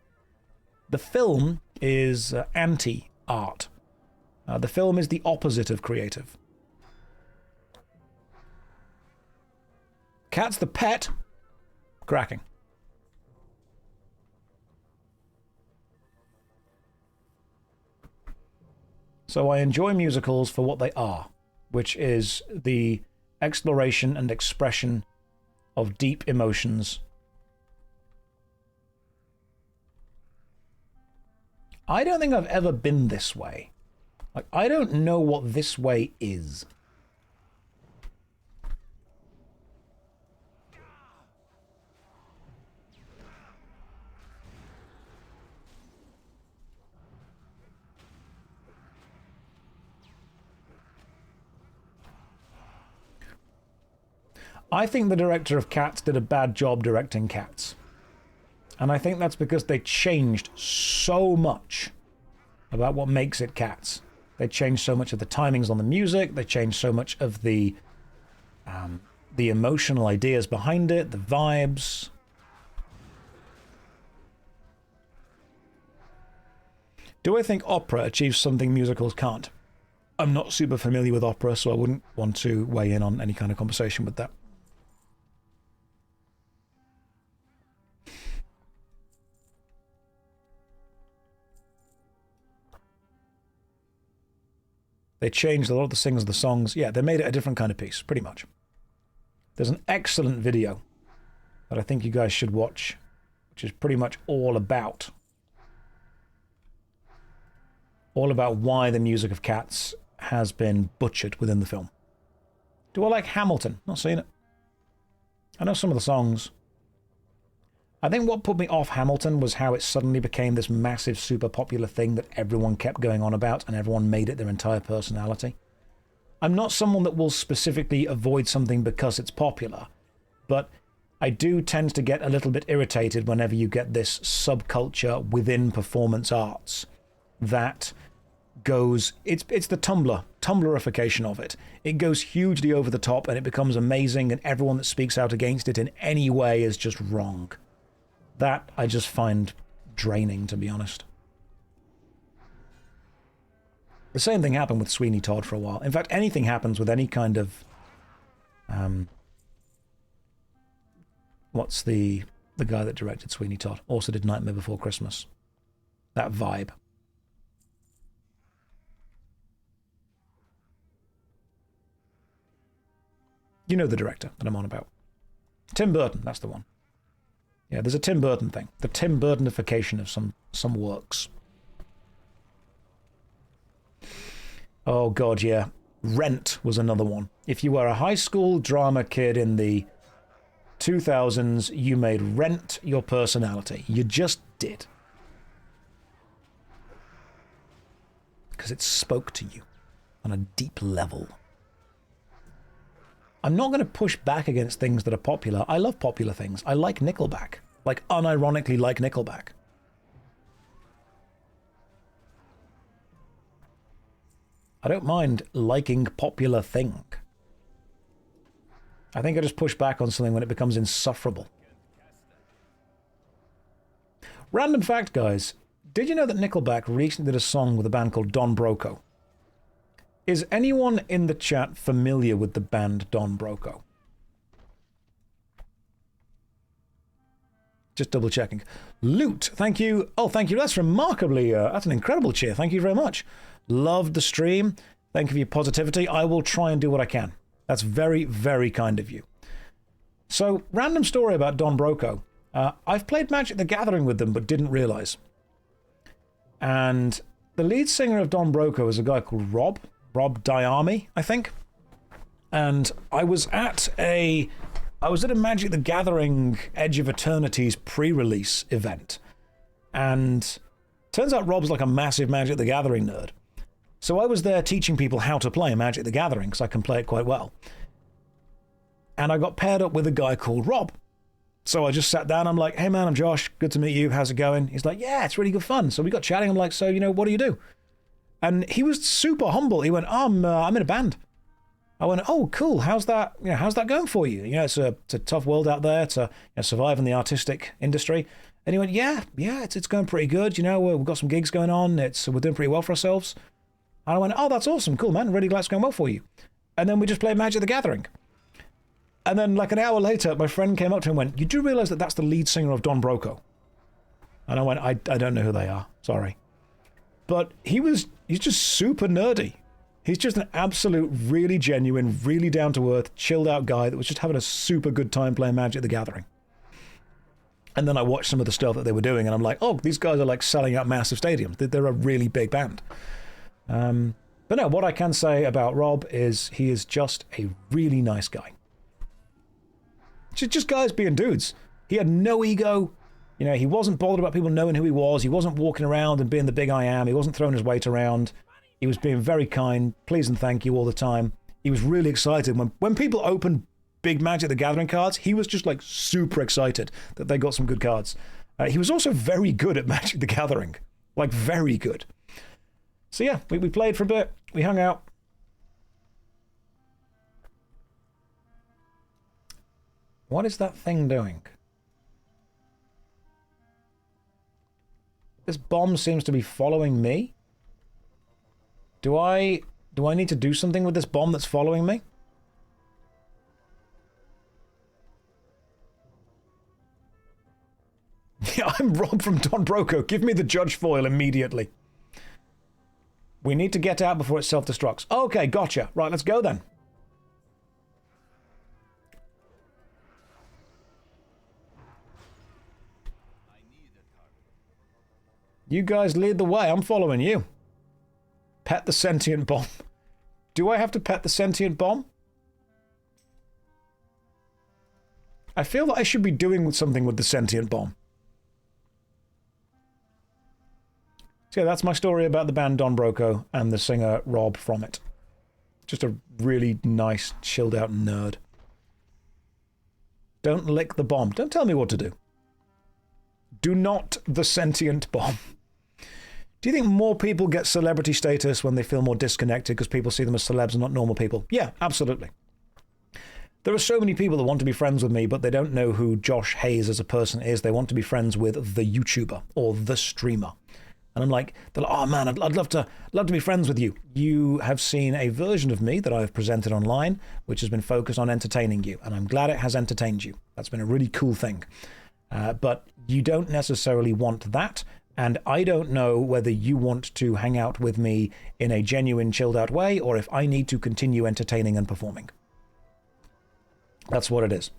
The film is anti-art. The film is the opposite of creative. Cats the pet, cracking. So I enjoy musicals for what they are, which is the exploration and expression of deep emotions. I don't think I've ever been this way. Like, I don't know what this way is. I think the director of Cats did a bad job directing Cats. And I think that's because they changed so much about what makes it Cats. They changed so much of the timings on the music, they changed so much of the emotional ideas behind it, the vibes. Do I think opera achieves something musicals can't? I'm not super familiar with opera, so I wouldn't want to weigh in on any kind of conversation with that. They changed a lot of the singers of the songs. Yeah, they made it a different kind of piece, pretty much. There's an excellent video that I think you guys should watch, which is pretty much all about why the music of Cats has been butchered within the film. Do I like Hamilton? Not seen it. I know some of the songs. I think what put me off Hamilton was how it suddenly became this massive, super popular thing that everyone kept going on about and everyone made it their entire personality. I'm not someone that will specifically avoid something because it's popular, but I do tend to get a little bit irritated whenever you get this subculture within performance arts that goes... It's the Tumblrification of it. It goes hugely over the top and it becomes amazing, and everyone that speaks out against it in any way is just wrong. That I just find draining, to be honest. The same thing happened with Sweeney Todd for a while. In fact, anything happens with any kind of... what's the guy that directed Sweeney Todd? Also did Nightmare Before Christmas. That vibe. You know the director that I'm on about. Tim Burton, that's the one. Yeah, there's a Tim Burton thing. The Tim Burtonification of some works. Oh god, yeah. Rent was another one. If you were a high school drama kid in the 2000s, you made Rent your personality. You just did. Because it spoke to you on a deep level. I'm not going to push back against things that are popular. I love popular things. I like Nickelback. Like, unironically like Nickelback. I don't mind liking popular thing. I think I just push back on something when it becomes insufferable. Random fact, guys. Did you know that Nickelback recently did a song with a band called Don Broco? Is anyone in the chat familiar with the band Don Broco? Just double checking. Loot, thank you. Oh, thank you. That's remarkably, that's an incredible cheer. Thank you very much. Loved the stream. Thank you for your positivity. I will try and do what I can. That's very, very kind of you. So, random story about Don Broco. I've played Magic the Gathering with them, but didn't realize. And the lead singer of Don Broco is a guy called Rob Diami, I think. And I was at a Magic the Gathering Edge of Eternity's pre-release event. And turns out Rob's like a massive Magic the Gathering nerd. So I was there teaching people how to play Magic the Gathering, because I can play it quite well. And I got paired up with a guy called Rob. So I just sat down, I'm like, hey man, I'm Josh, good to meet you, how's it going? He's like, yeah, it's really good fun. So we got chatting, I'm like, so, what do you do? And he was super humble. He went, I'm in a band. I went, oh, cool, how's that going for you? It's a tough world out there to survive in the artistic industry. And he went, yeah, it's going pretty good. We've got some gigs going on. We're doing pretty well for ourselves. And I went, oh, that's awesome, cool, man, really glad it's going well for you. And then we just played Magic the Gathering. And then like an hour later, my friend came up to him and went, you do realize that that's the lead singer of Don Broco? And I went, I don't know who they are, sorry. But he's just super nerdy. He's just an absolute, really genuine, really down-to-earth, chilled-out guy that was just having a super good time playing Magic the Gathering. And then I watched some of the stuff that they were doing, and I'm like, oh, these guys are like selling out massive stadiums. They're a really big band. But no, what I can say about Rob is he is just a really nice guy. Just guys being dudes. He had no ego. He wasn't bothered about people knowing who he was. He wasn't walking around and being the big I am. He wasn't throwing his weight around. He was being very kind, please and thank you all the time. He was really excited. When people opened big Magic the Gathering cards, he was just like super excited that they got some good cards. He was also very good at Magic the Gathering. Like, very good. So yeah, we played for a bit. We hung out. What is that thing doing? This bomb seems to be following me. Do I need to do something with this bomb that's following me? Yeah, I'm Rob from Don Broco. Give me the judge foil immediately. We need to get out before it self-destructs. Okay, gotcha. Right, let's go then. You guys lead the way. I'm following you. Pet the sentient bomb. Do I have to pet the sentient bomb? I feel that I should be doing something with the sentient bomb. So yeah, that's my story about the band Don Broco and the singer Rob from it. Just a really nice, chilled out nerd. Don't lick the bomb. Don't tell me what to do. Do not the sentient bomb. Do you think more people get celebrity status when they feel more disconnected because people see them as celebs and not normal people? Yeah, absolutely. There are so many people that want to be friends with me, but they don't know who Josh Hayes as a person is. They want to be friends with the YouTuber or the streamer. And I'm like, they're like, oh man, I'd love to be friends with you. You have seen a version of me that I've presented online, which has been focused on entertaining you. And I'm glad it has entertained you. That's been a really cool thing. But you don't necessarily want that. And I don't know whether you want to hang out with me in a genuine, chilled out way, or if I need to continue entertaining and performing. That's what it is.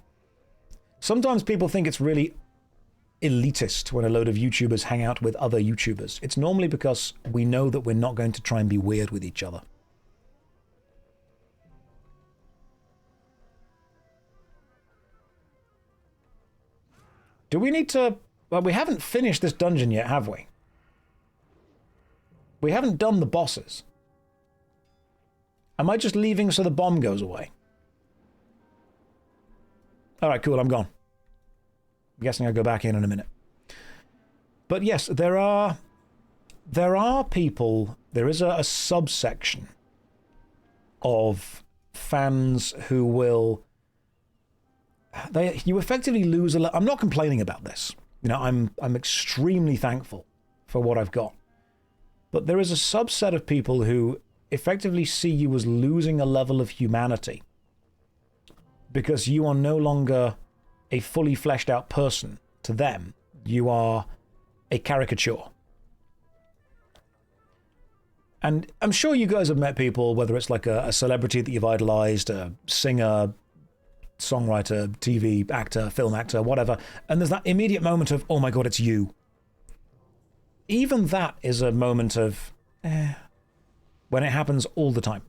Sometimes people think it's really elitist when a load of YouTubers hang out with other YouTubers. It's normally because we know that we're not going to try and be weird with each other. Do we need to... Well, we haven't finished this dungeon yet, have we? We haven't done the bosses. Am I just leaving so the bomb goes away? Alright, cool, I'm gone. I'm guessing I'll go back in a minute. But yes, there are people, there is a subsection of fans who will... You effectively lose a... I'm not complaining about this. I'm extremely thankful for what I've got. But there is a subset of people who effectively see you as losing a level of humanity because you are no longer a fully fleshed out person to them. You are a caricature. And I'm sure you guys have met people, whether it's like a celebrity that you've idolized, a singer, songwriter, TV actor, film actor, whatever, and there's that immediate moment of, oh my god, it's you. Even that is a moment of, when it happens all the time.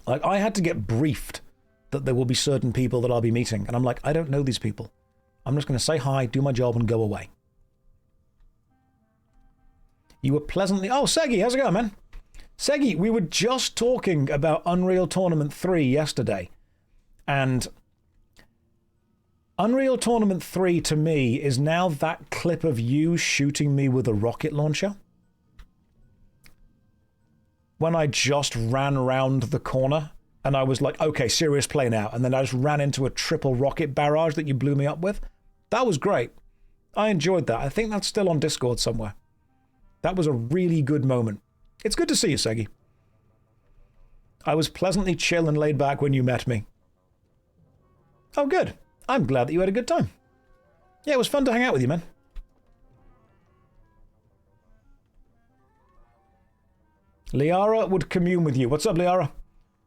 Like, I had to get briefed that there will be certain people that I'll be meeting, and I'm like, I don't know these people. I'm just going to say hi, do my job, and go away. You were pleasantly... Oh, Segi, how's it going, man? Segi, we were just talking about Unreal Tournament 3 yesterday, and Unreal Tournament 3 to me is now that clip of you shooting me with a rocket launcher. When I just ran around the corner and I was like, okay, serious play now. And then I just ran into a triple rocket barrage that you blew me up with. That was great. I enjoyed that. I think that's still on Discord somewhere. That was a really good moment. It's good to see you, Segi. I was pleasantly chill and laid back when you met me. Oh, good. I'm glad that you had a good time. Yeah, it was fun to hang out with you, man. Liara would commune with you. What's up, Liara?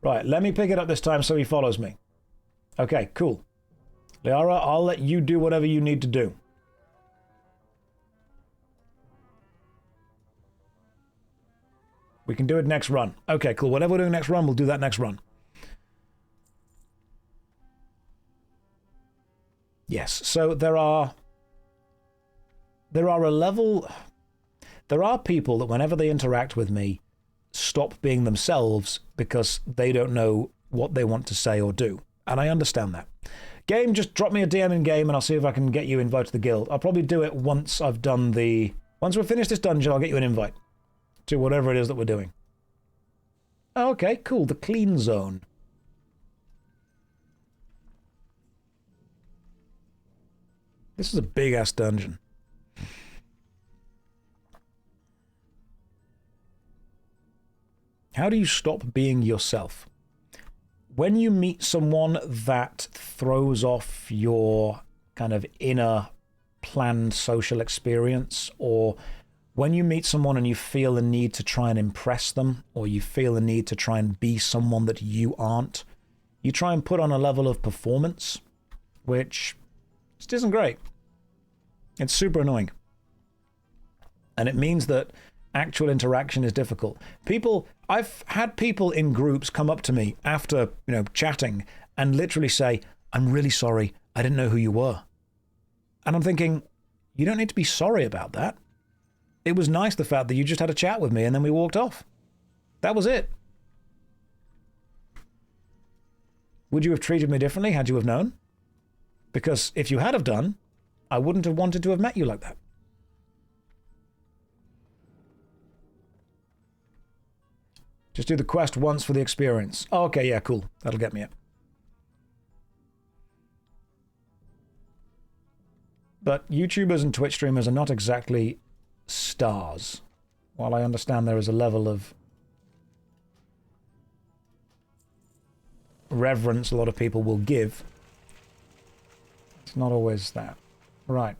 Right, let me pick it up this time so he follows me. Okay, cool. Liara, I'll let you do whatever you need to do. We can do it next run. Okay, cool. Whatever we're doing next run, we'll do that next run. Yes, so there are a level... There are people that whenever they interact with me, stop being themselves because they don't know what they want to say or do. And I understand that. Game, just drop me a DM in game and I'll see if I can get you invited to the guild. I'll probably do it once I've done the... Once we've finished this dungeon, I'll get you an invite to whatever it is that we're doing. Oh, okay, cool. The clean zone. This is a big-ass dungeon. How do you stop being yourself? When you meet someone that throws off your kind of inner planned social experience, or when you meet someone and you feel the need to try and impress them, or you feel the need to try and be someone that you aren't, you try and put on a level of performance, which just isn't great. It's super annoying. And it means that actual interaction is difficult. I've had people in groups come up to me after, chatting and literally say, I'm really sorry, I didn't know who you were. And I'm thinking, you don't need to be sorry about that. It was nice the fact that you just had a chat with me and then we walked off. That was it. Would you have treated me differently had you have known? Because if you had have done, I wouldn't have wanted to have met you like that. Just do the quest once for the experience. Oh, okay, yeah, cool. That'll get me it. But YouTubers and Twitch streamers are not exactly stars. While I understand there is a level of reverence a lot of people will give, it's not always that. Right.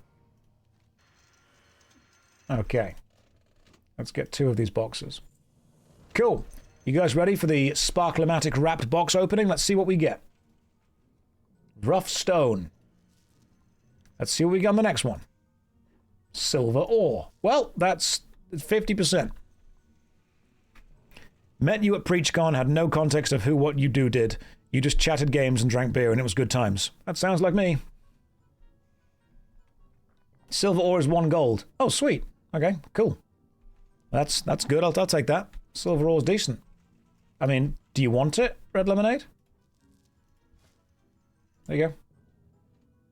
Okay. Let's get 2 of these boxes. Cool. You guys ready for the Sparklomatic wrapped box opening? Let's see what we get. Rough stone. Let's see what we get on the next one. Silver ore. Well, that's 50%. Met you at PreachCon, had no context of who, what you did. You just chatted games and drank beer and it was good times. That sounds like me. Silver ore is 1 gold. Oh, sweet. Okay, cool. That's good. I'll take that. Silver ore is decent. I mean, do you want it, Red Lemonade? There you go.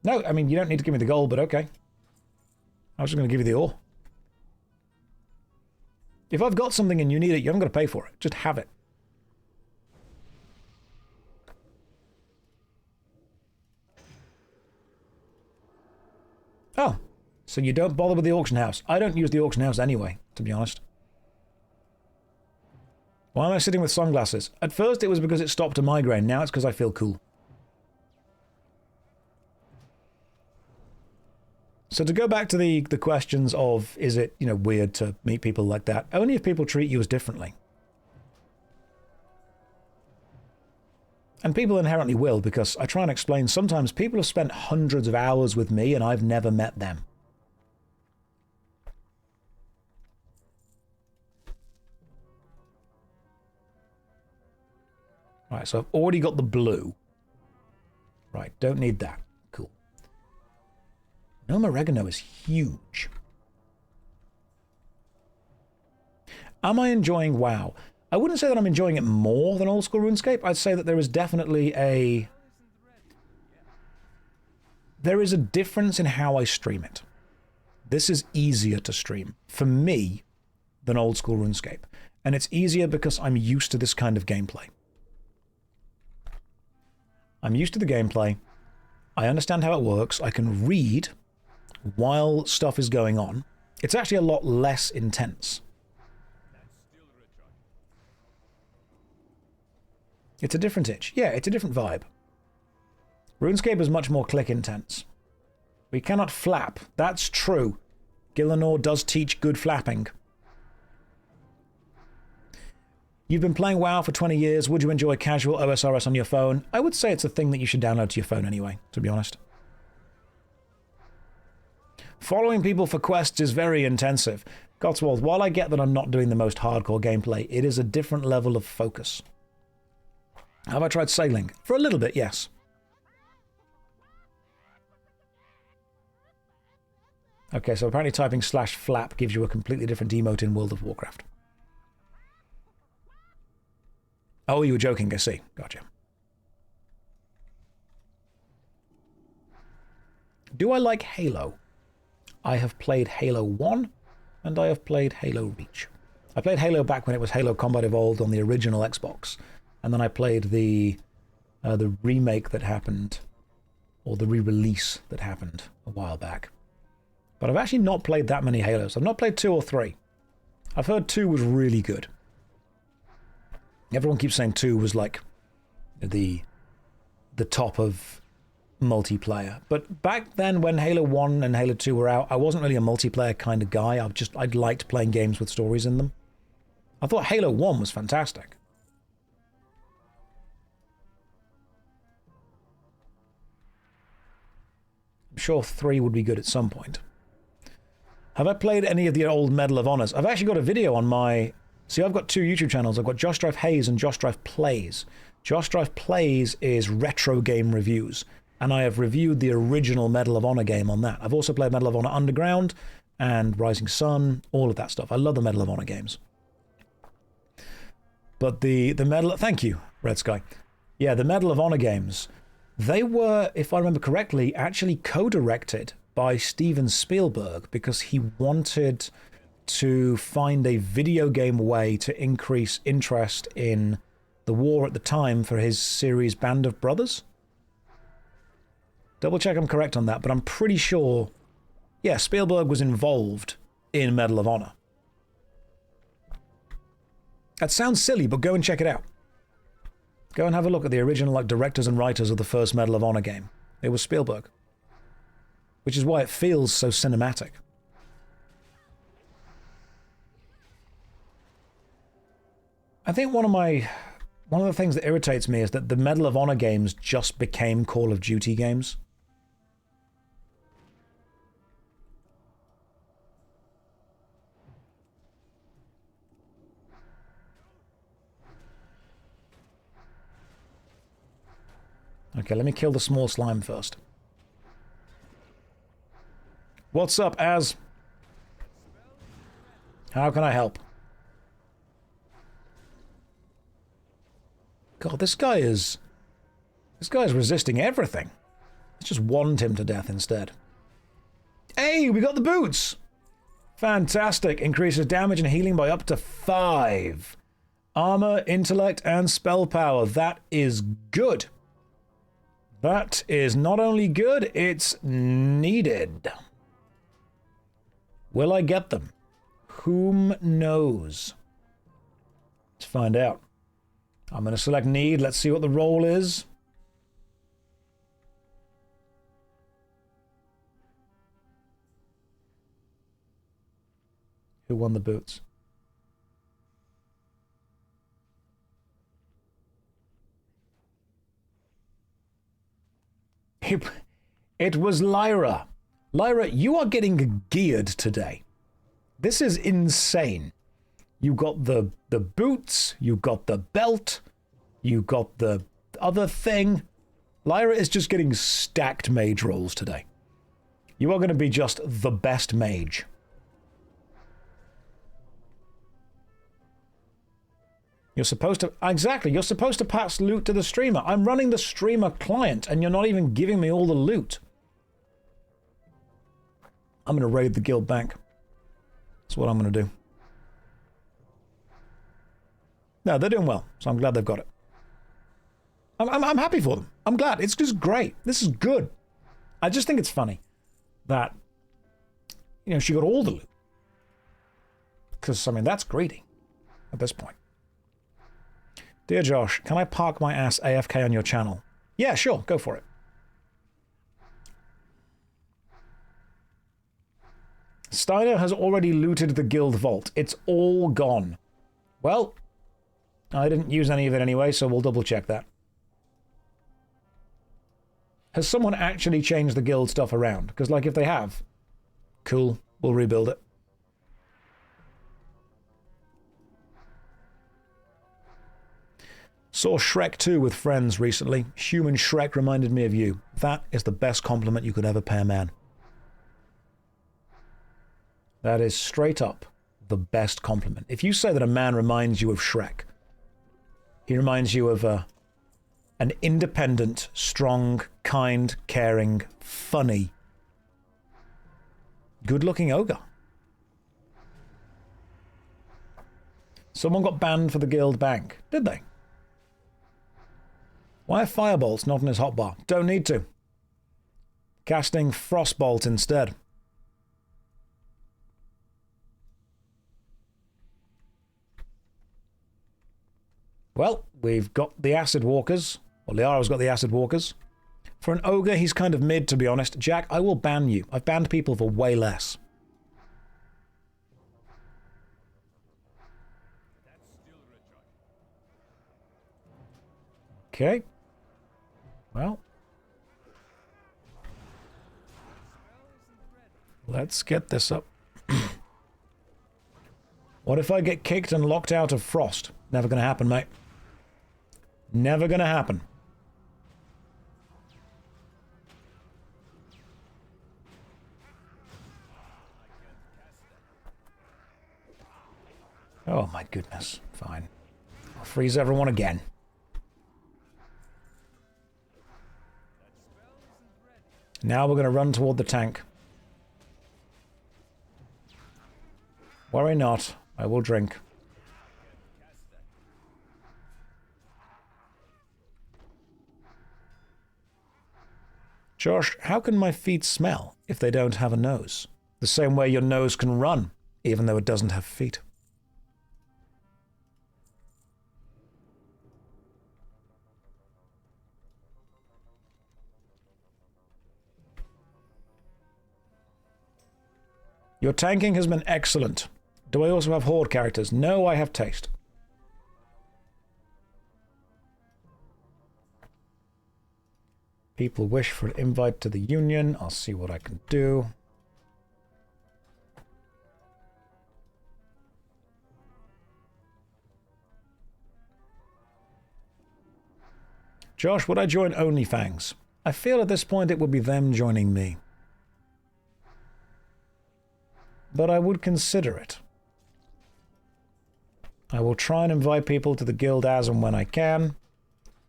No, I mean, you don't need to give me the gold, but okay. I was just going to give you the ore. If I've got something and you need it, you haven't got to pay for it. Just have it. Oh, so you don't bother with the auction house. I don't use the auction house anyway, to be honest. Why am I sitting with sunglasses? At first it was because it stopped a migraine. Now it's because I feel cool. So to go back to the questions of, is it, weird to meet people like that? Only if people treat you as differently. And people inherently will, because I try and explain, sometimes people have spent hundreds of hours with me and I've never met them. Right, so I've already got the blue. Right, don't need that. Cool. Gnome oregano is huge. Am I enjoying WoW? I wouldn't say that I'm enjoying it more than old school RuneScape. I'd say that there is definitely a... There is a difference in how I stream it. This is easier to stream, for me, than old school RuneScape. And it's easier because I'm used to this kind of gameplay. I'm used to the gameplay. I understand how it works. I can read while stuff is going on. It's actually a lot less intense. It's a different itch. Yeah, it's a different vibe. RuneScape is much more click intense. We cannot flap. That's true. Gillinor does teach good flapping. You've been playing WoW for 20 years. Would you enjoy casual OSRS on your phone? I would say it's a thing that you should download to your phone anyway, to be honest. Following people for quests is very intensive. Cotswold, while I get that I'm not doing the most hardcore gameplay, it is a different level of focus. Have I tried sailing? For a little bit, yes. Okay, so apparently typing /flap gives you a completely different emote in World of Warcraft. Oh, you were joking, I see. Gotcha. Do I like Halo? I have played Halo 1, and I have played Halo Reach. I played Halo back when it was Halo Combat Evolved on the original Xbox, and then I played the remake that happened, or the re-release that happened a while back. But I've actually not played that many Halos. I've not played 2 or 3. I've heard 2 was really good. Everyone keeps saying 2 was like the top of multiplayer. But back then when Halo 1 and Halo 2 were out, I wasn't really a multiplayer kind of guy. I'd liked playing games with stories in them. I thought Halo 1 was fantastic. I'm sure 3 would be good at some point. Have I played any of the old Medal of Honors? I've actually got a video on my... See, I've got 2 YouTube channels. I've got JoshStrifeHayes and JoshStrifePlays. JoshStrifePlays is retro game reviews, and I have reviewed the original Medal of Honor game on that. I've also played Medal of Honor Underground and Rising Sun, all of that stuff. I love the Medal of Honor games. But the Medal... Thank you, Red Sky. Yeah, the Medal of Honor games, they were, if I remember correctly, actually co-directed by Steven Spielberg because he wanted to find a video game way to increase interest in the war at the time for his series Band of Brothers. Double check I'm correct on that, but I'm pretty sure, yeah, Spielberg was involved in Medal of Honor. That sounds silly, but go and check it out. Go and have a look at the original directors and writers of the first Medal of Honor game. It was Spielberg. Which is why it feels so cinematic. I think one of the things that irritates me is that the Medal of Honor games just became Call of Duty games. Okay, let me kill the small slime first. What's up, Az? How can I help? God, this guy is resisting everything. Let's just wand him to death instead. Hey, we got the boots! Fantastic. Increases damage and healing by up to 5. Armor, intellect, and spell power. That is good. That is not only good, it's needed. Will I get them? Whom knows? Let's find out. I'm going to select need. Let's see what the roll is. Who won the boots? It was Lyra. Lyra, you are getting geared today. This is insane. You got the boots, you got the belt, you got the other thing. Lyra is just getting stacked mage rolls today. You are going to be just the best mage. You're supposed to... Exactly, you're supposed to pass loot to the streamer. I'm running the streamer client, and you're not even giving me all the loot. I'm going to raid the guild bank. That's what I'm going to do. No, they're doing well, so I'm glad they've got it. I'm happy for them. I'm glad. It's just great. This is good. I just think it's funny that, you know, she got all the loot. Because, I mean, that's greedy at this point. Dear Josh, can I park my ass AFK on your channel? Yeah, sure. Go for it. Steiner has already looted the guild vault. It's all gone. Well, I didn't use any of it anyway, so we'll double check that. Has someone actually changed the guild stuff around? Because, like, if they have, cool, we'll rebuild it. Saw Shrek 2 with friends recently. Human Shrek reminded me of you. That is the best compliment you could ever pay a man. That is straight up the best compliment. If you say that a man reminds you of Shrek, he reminds you of an independent, strong, kind, caring, funny, good-looking ogre. Someone got banned for the guild bank, did they? Why are firebolts not in his hotbar? Don't need to. Casting frostbolt instead. Well, we've got the acid walkers. Well, Liara's got the acid walkers. For an ogre, he's kind of mid, to be honest. Jack, I will ban you. I've banned people for way less. Okay. Well. Let's get this up. What if I get kicked and locked out of Frost? Never gonna happen, mate. Never gonna happen. Oh my goodness. Fine. I'll freeze everyone again. Now we're going to run toward the tank. Worry not. I will drink. Josh, how can my feet smell if they don't have a nose? The same way your nose can run, even though it doesn't have feet. Your tanking has been excellent. Do I also have horde characters? No, I have taste. People wish for an invite to the Union. I'll see what I can do. Josh, would I join OnlyFans? I feel at this point it would be them joining me. But I would consider it. I will try and invite people to the guild as and when I can.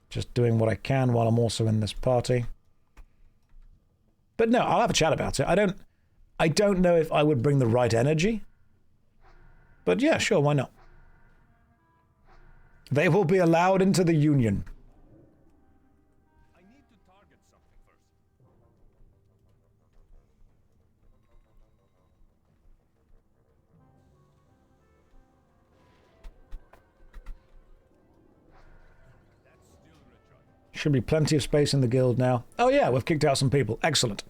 Just doing what I can while I'm also in this party. But no, I'll have a chat about it. I don't know if I would bring the right energy. But yeah, sure, why not? They will be allowed into the Union. I need to target something first. Should be plenty of space in the guild now. Oh yeah, we've kicked out some people. Excellent.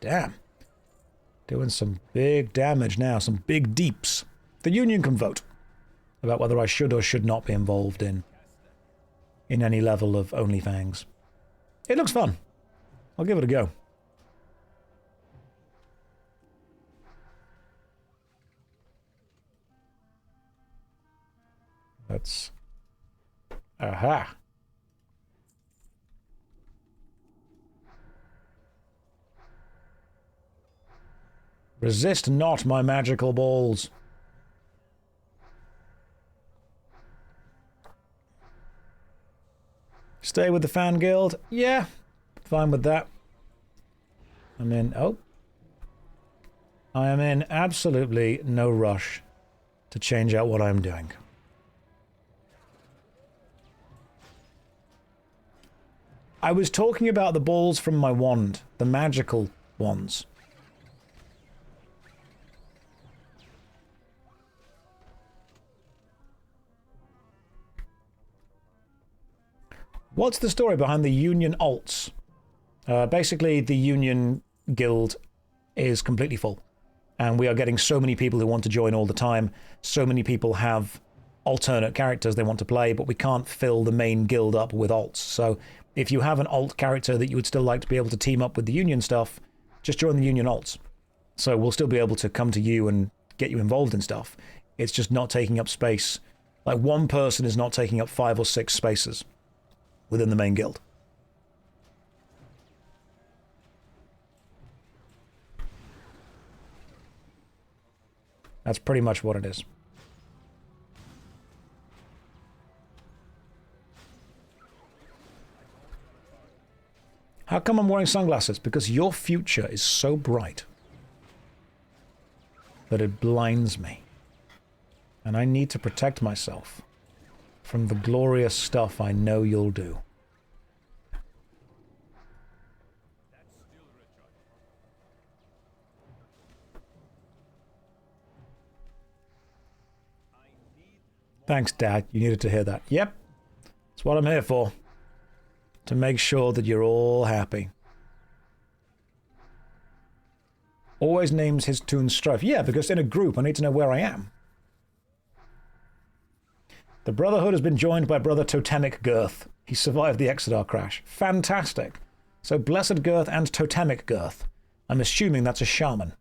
Damn. Doing some big damage now. Some big deeps. The Union can vote about whether I should or should not be involved in any level of OnlyFans. It looks fun. I'll give it a go. That's... Aha! Resist not my magical balls. Stay with the fan guild? Yeah, fine with that. I'm in... Oh. I am in absolutely no rush to change out what I'm doing. I was talking about the balls from my wand, the magical ones. What's the story behind the Union alts? Basically, the Union guild is completely full. And we are getting so many people who want to join all the time. So many people have alternate characters they want to play, but we can't fill the main guild up with alts. So if you have an alt character that you would still like to be able to team up with the Union stuff, just join the Union alts. So we'll still be able to come to you and get you involved in stuff. It's just not taking up space. Like, one person is not taking up 5 or 6 spaces within the main guild. That's pretty much what it is. How come I'm wearing sunglasses? Because your future is so bright that it blinds me. And I need to protect myself from the glorious stuff I know you'll do. Thanks, Dad. You needed to hear that. Yep. That's what I'm here for. To make sure that you're all happy. Always names his tunes Strife. Yeah, because in a group, I need to know where I am. The Brotherhood has been joined by Brother Totemic Girth. He survived the Exodar crash. Fantastic. So Blessed Girth and Totemic Girth. I'm assuming that's a shaman.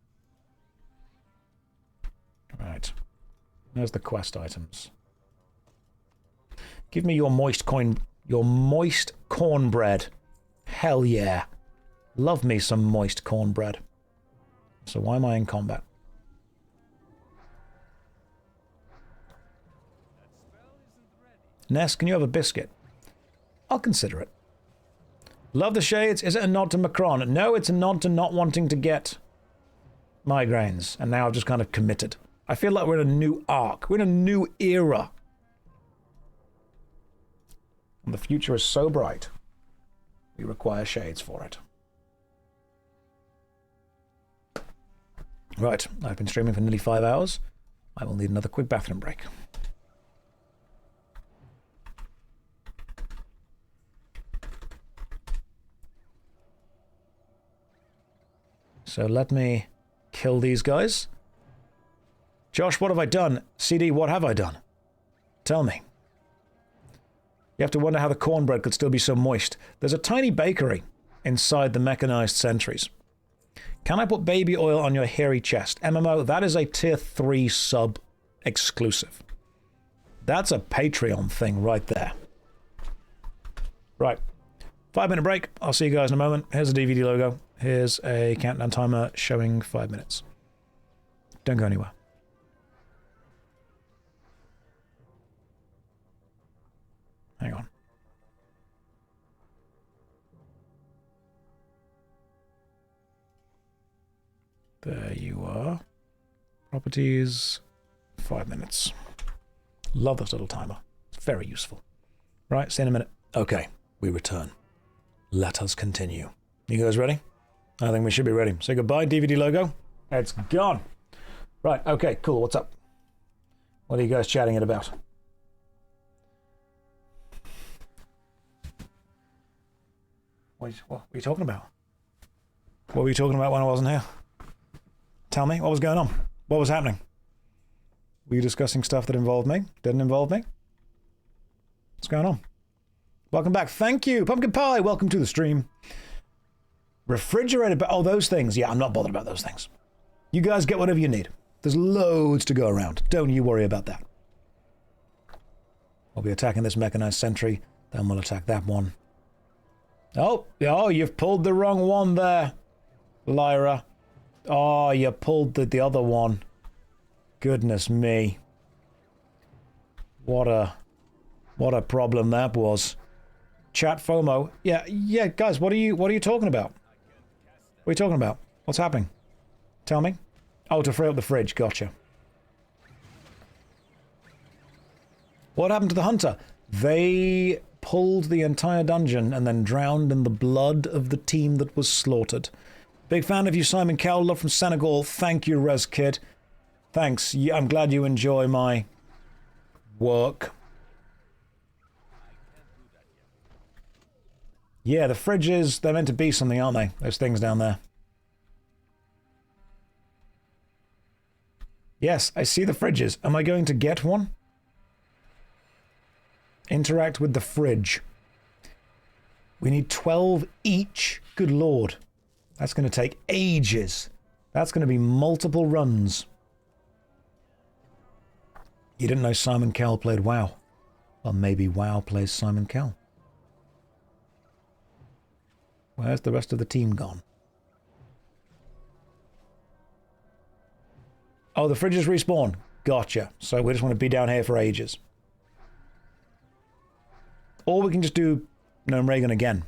Right. There's the quest items. Give me your moist cornbread. Hell yeah. Love me some moist cornbread. So why am I in combat? Ness, can you have a biscuit? I'll consider it. Love the shades. Is it a nod to Macron? No, it's a nod to not wanting to get migraines. And now I've just kind of committed. I feel like we're in a new arc. We're in a new era. And the future is so bright. We require shades for it. Right, I've been streaming for nearly 5 hours. I will need another quick bathroom break. So let me kill these guys. Josh, what have I done? CD, what have I done? Tell me. You have to wonder how the cornbread could still be so moist. There's a tiny bakery inside the mechanized sentries. Can I put baby oil on your hairy chest? MMO, that is a tier 3 sub exclusive. That's a Patreon thing right there. Right. 5-minute break. I'll see you guys in a moment. Here's a DVD logo. Here's a countdown timer showing 5 minutes. Don't go anywhere. Hang on. There you are. Properties, 5 minutes. Love this little timer. It's very useful. Right, see you in a minute. Okay, we return. Let us continue. You guys ready? I think we should be ready. Say goodbye, DVD logo. It's gone. Right, okay, cool. What's up? What are you guys chatting it about? What are you talking about? What were you talking about when I wasn't here? Tell me, what was going on? What was happening? Were you discussing stuff that involved me? Didn't involve me? What's going on? Welcome back. Thank you. Pumpkin Pie, welcome to the stream. Refrigerated, oh, those things. Yeah, I'm not bothered about those things. You guys get whatever you need. There's loads to go around. Don't you worry about that. We'll be attacking this mechanized sentry. Then we'll attack that one. Oh, you've pulled the wrong one there, Lyra. Oh, you pulled the other one. Goodness me. What a problem that was. Chat FOMO. Yeah, guys, what are you talking about? What are you talking about? What's happening? Tell me. Oh, to free up the fridge. Gotcha. What happened to the hunter? They pulled the entire dungeon and then drowned in the blood of the team that was slaughtered. Big fan of you, Simon Cowell. Love from Senegal. Thank you, Res Kid. Thanks. I'm glad you enjoy my work. Yeah, the fridges, they're meant to be something, aren't they? Those things down there. Yes, I see the fridges. Am I going to get one? Interact with the fridge. We need 12 each. Good lord. That's going to take ages. That's going to be multiple runs. You didn't know Simon Cowell played WoW. Well, maybe WoW plays Simon Cowell. Where's the rest of the team gone? Oh, the fridges respawn. Gotcha. So we just want to be down here for ages. Or we can just do Gnome Reagan again.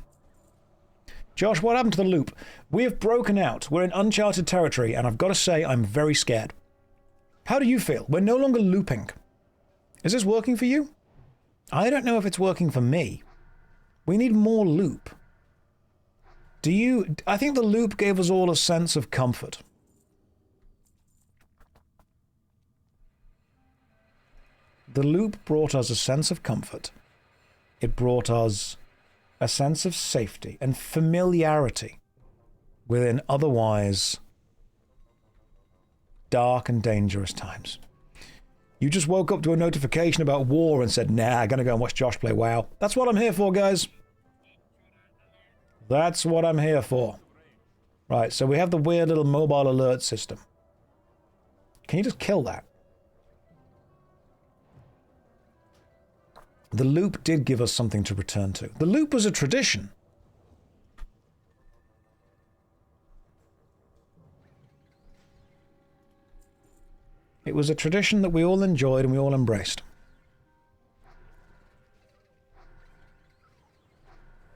Josh, what happened to the loop? We have broken out. We're in uncharted territory, and I've got to say I'm very scared. How do you feel? We're no longer looping. Is this working for you? I don't know if it's working for me. We need more loop. Do you... I think the loop gave us all a sense of comfort. The loop brought us a sense of comfort. It brought us a sense of safety and familiarity within otherwise dark and dangerous times. You just woke up to a notification about war and said, nah, I'm going to go and watch Josh play WoW. That's what I'm here for, guys. That's what I'm here for. Right, so we have the weird little mobile alert system. Can you just kill that? The loop did give us something to return to. The loop was a tradition. It was a tradition that we all enjoyed and we all embraced.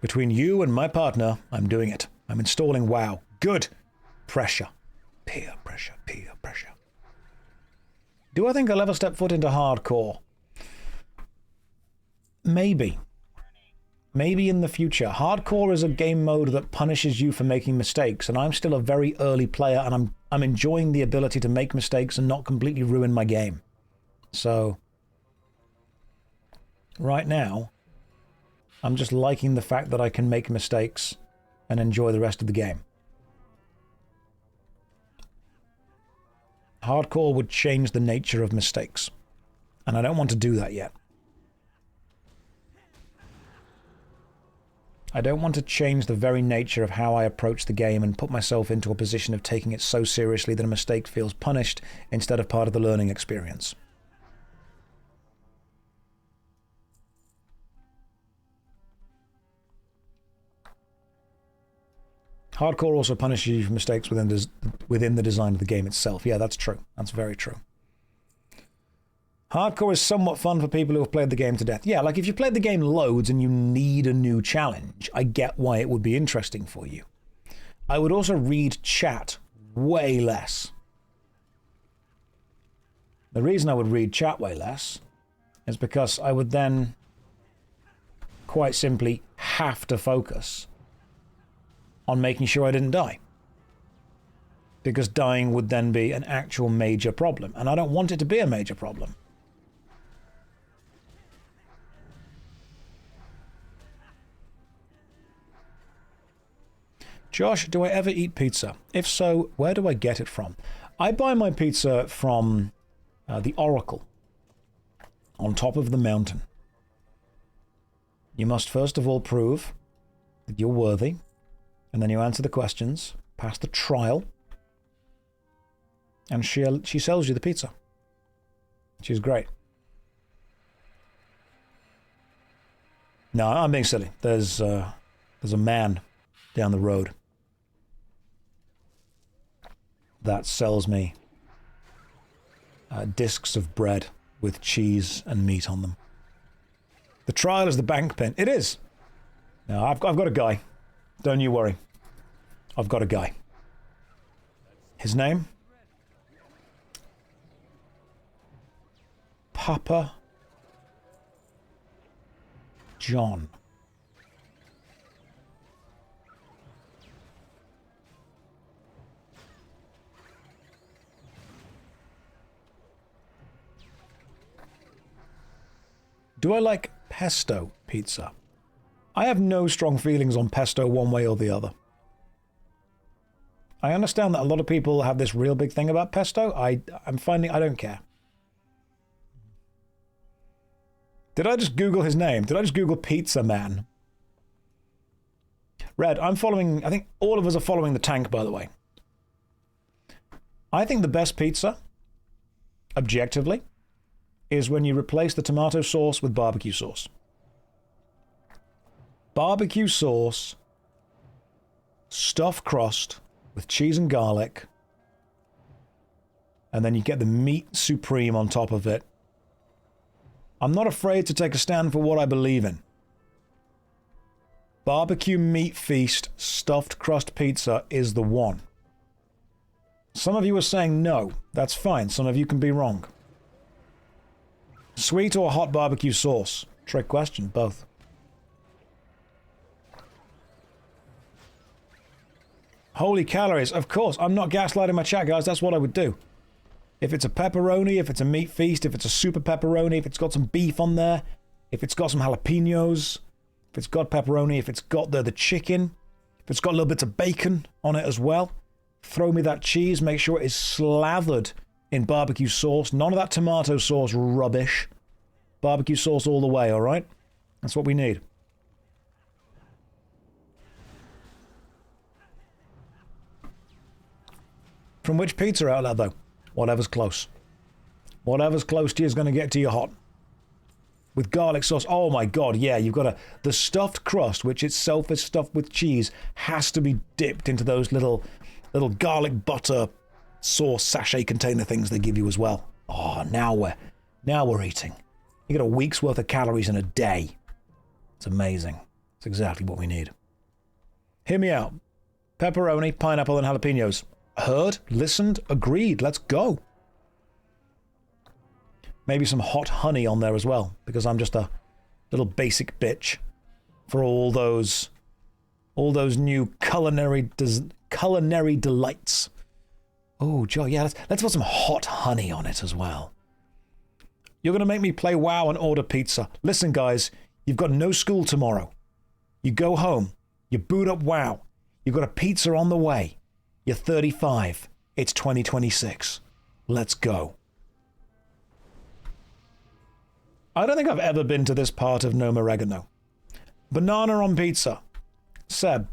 Between you and my partner, I'm doing it. I'm installing WoW. Good. Pressure. Peer pressure. Peer pressure. Do I think I'll ever step foot into hardcore? Maybe. Maybe in the future. Hardcore is a game mode that punishes you for making mistakes, and I'm still a very early player, and I'm enjoying the ability to make mistakes and not completely ruin my game. So, right now, I'm just liking the fact that I can make mistakes and enjoy the rest of the game. Hardcore would change the nature of mistakes, and I don't want to do that yet. I don't want to change the very nature of how I approach the game and put myself into a position of taking it so seriously that a mistake feels punished instead of part of the learning experience. Hardcore also punishes you for mistakes within the design of the game itself. Yeah, that's true. That's very true. Hardcore is somewhat fun for people who have played the game to death. Yeah, like if you played the game loads and you need a new challenge, I get why it would be interesting for you. I would also read chat way less. The reason I would read chat way less is because I would then quite simply have to focus on making sure I didn't die. Because dying would then be an actual major problem, and I don't want it to be a major problem. Josh, do I ever eat pizza? If so, where do I get it from? I buy my pizza from the Oracle, on top of the mountain. You must first of all prove that you're worthy, and then you answer the questions, pass the trial, and she sells you the pizza. She's great. No, I'm being silly. There's a man down the road that sells me discs of bread with cheese and meat on them. The trial is the bank pin. It is. No, I've got a guy. Don't you worry. I've got a guy. His name? Papa John. Do I like pesto pizza? I have no strong feelings on pesto one way or the other. I understand that a lot of people have this real big thing about pesto. I'm finding I don't care. Did I just Google his name? Did I just Google Pizza Man? Red, I'm following... I think all of us are following the tank, by the way. I think the best pizza, objectively, is when you replace the tomato sauce with barbecue sauce. Barbecue sauce, stuffed crust with cheese and garlic, and then you get the meat supreme on top of it. I'm not afraid to take a stand for what I believe in. Barbecue meat feast, stuffed crust pizza is the one. Some of you are saying no. That's fine. Some of you can be wrong. Sweet or hot barbecue sauce? Trick question. Both. Holy calories. Of course. I'm not gaslighting my chat, guys. That's what I would do. If it's a pepperoni, if it's a meat feast, if it's a super pepperoni, if it's got some beef on there, if it's got some jalapenos, if it's got pepperoni, if it's got the chicken, if it's got little bits of bacon on it as well, throw me that cheese. Make sure it is slathered in barbecue sauce. None of that tomato sauce rubbish. Barbecue sauce all the way, all right? That's what we need. From which pizza outlet, though? Whatever's close. Whatever's close to you is going to get to you hot. With garlic sauce. Oh my god, yeah, you've got the stuffed crust, which itself is stuffed with cheese, has to be dipped into those little garlic butter sauce sachet container things they give you as well. Oh, now we're eating. You get a week's worth of calories in a day. It's amazing. It's exactly what we need. Hear me out. Pepperoni, pineapple, and jalapenos. Heard, listened, agreed. Let's go. Maybe some hot honey on there as well, because I'm just a little basic bitch for all those new culinary delights. Oh, Joe, yeah, let's put some hot honey on it as well. You're going to make me play WoW and order pizza. Listen, guys, you've got no school tomorrow. You go home. You boot up WoW. You've got a pizza on the way. You're 35. It's 2026. Let's go. I don't think I've ever been to this part of Gnome Oregano. Banana on pizza. Seb.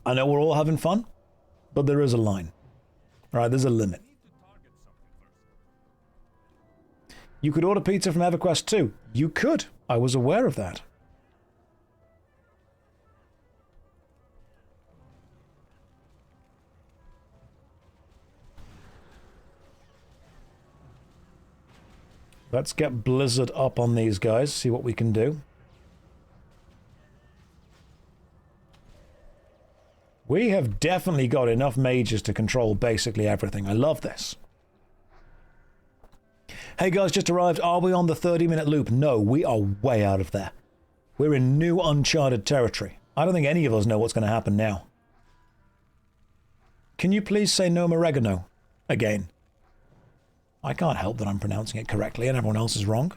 I know we're all having fun, but there is a line. All right, there's a limit. You could order pizza from EverQuest too. You could. I was aware of that. Let's get Blizzard up on these guys, see what we can do. We have definitely got enough mages to control basically everything. I love this. Hey guys, just arrived. Are we on the 30-minute loop? No, we are way out of there. We're in new uncharted territory. I don't think any of us know what's going to happen now. Can you please say Gnome Oregano again? I can't help that I'm pronouncing it correctly and everyone else is wrong.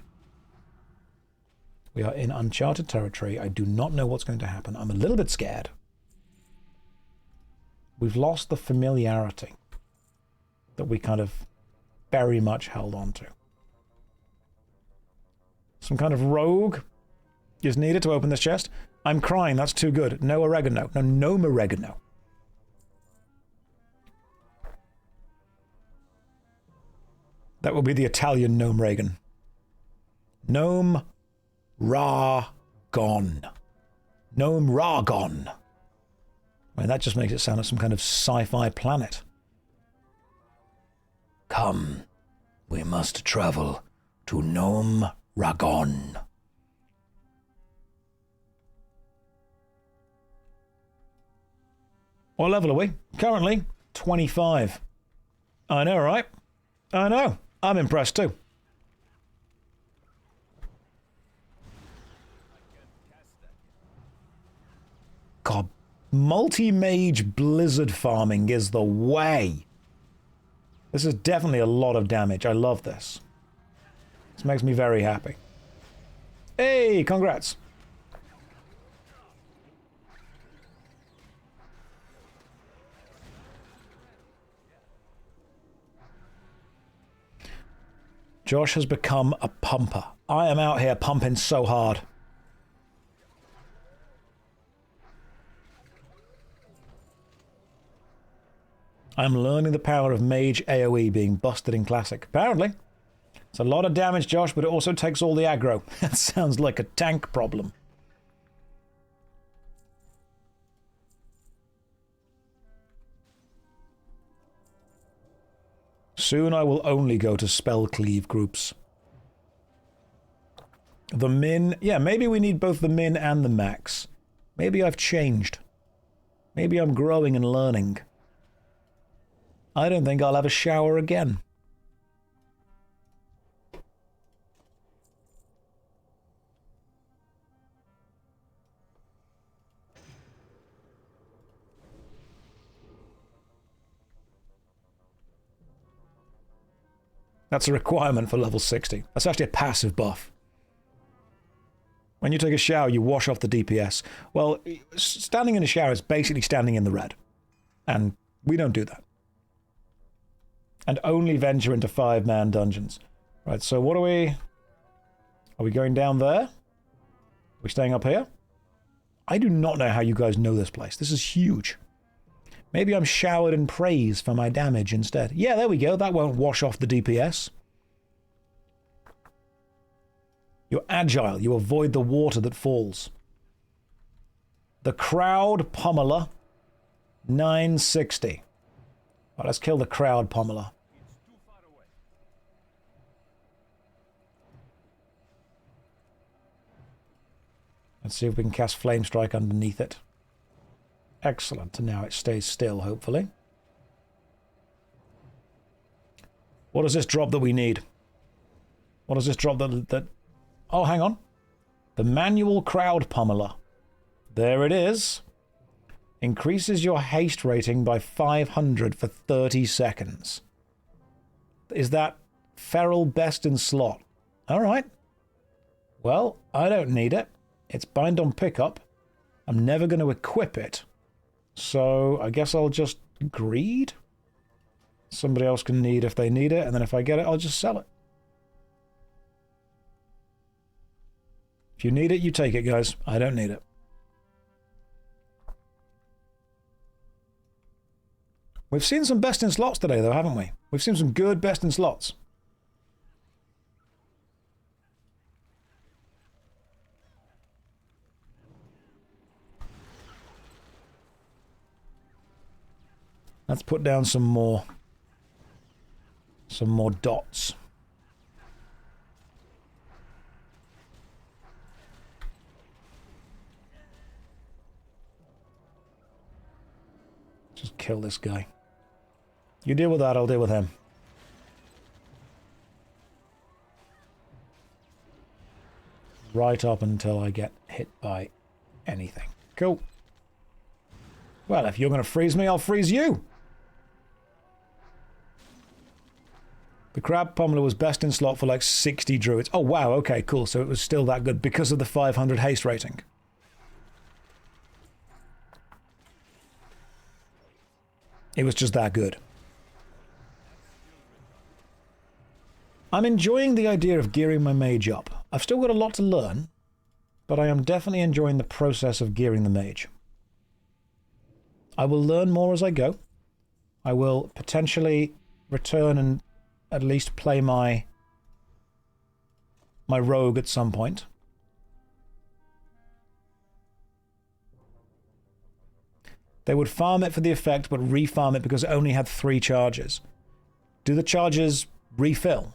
We are in uncharted territory. I do not know what's going to happen. I'm a little bit scared. We've lost the familiarity that we kind of very much held on to. Some kind of rogue is needed to open this chest. I'm crying, that's too good. No oregano. No, gnome oregano. That will be the Italian gnome Reagan. Gnome Ra-gon. Gnome Ra-gon. I mean, that just makes it sound like some kind of sci-fi planet. Come, we must travel to Gnome Ra-gon. What level are we? Currently, 25. I know, right? I know. I'm impressed too. God, multi-mage blizzard farming is the way. This is definitely a lot of damage. I love this. This makes me very happy. Hey, congrats. Josh has become a pumper. I am out here pumping so hard. I'm learning the power of mage AoE being busted in Classic. Apparently. It's a lot of damage, Josh, but it also takes all the aggro. That sounds like a tank problem. Soon I will only go to spell cleave groups. The min... Yeah, maybe we need both the min and the max. Maybe I've changed. Maybe I'm growing and learning. I don't think I'll have a shower again. That's a requirement for level 60. That's actually a passive buff. When you take a shower, you wash off the DPS. Well, standing in a shower is basically standing in the red. And we don't do that. And only venture into 5-man dungeons. Right, so what are we... Are we going down there? Are we staying up here? I do not know how you guys know this place. This is huge. Maybe I'm showered in praise for my damage instead. Yeah, there we go. That won't wash off the DPS. You're agile. You avoid the water that falls. The Crowd Pummeler. 960. Right, let's kill the Crowd Pummeler. Let's see if we can cast Flame Strike underneath it. Excellent, and now it stays still, hopefully. What does this drop that we need? What does this drop that... Oh, hang on. The Manual Crowd Pummeler. There it is. Increases your haste rating by 500 for 30 seconds. Is that Feral Best in Slot? Alright. Well, I don't need it. It's bind on pickup. I'm never going to equip it. So, I guess I'll just greed? Somebody else can need if they need it, and then if I get it, I'll just sell it. If you need it, you take it, guys. I don't need it. We've seen some best in slots today, though, haven't we? We've seen some good best in slots. Let's put down some more dots. Just kill this guy. You deal with that, I'll deal with him. Right up until I get hit by anything. Cool. Well, if you're going to freeze me, I'll freeze you. The Crab Pummeler was best in slot for like 60 druids. Oh, wow, okay, cool. So it was still that good because of the 500 haste rating. It was just that good. I'm enjoying the idea of gearing my mage up. I've still got a lot to learn, but I am definitely enjoying the process of gearing the mage. I will learn more as I go. I will potentially return and at least play my rogue at some point. They would farm it for the effect, but refarm it because it only had 3 charges. Do the charges refill?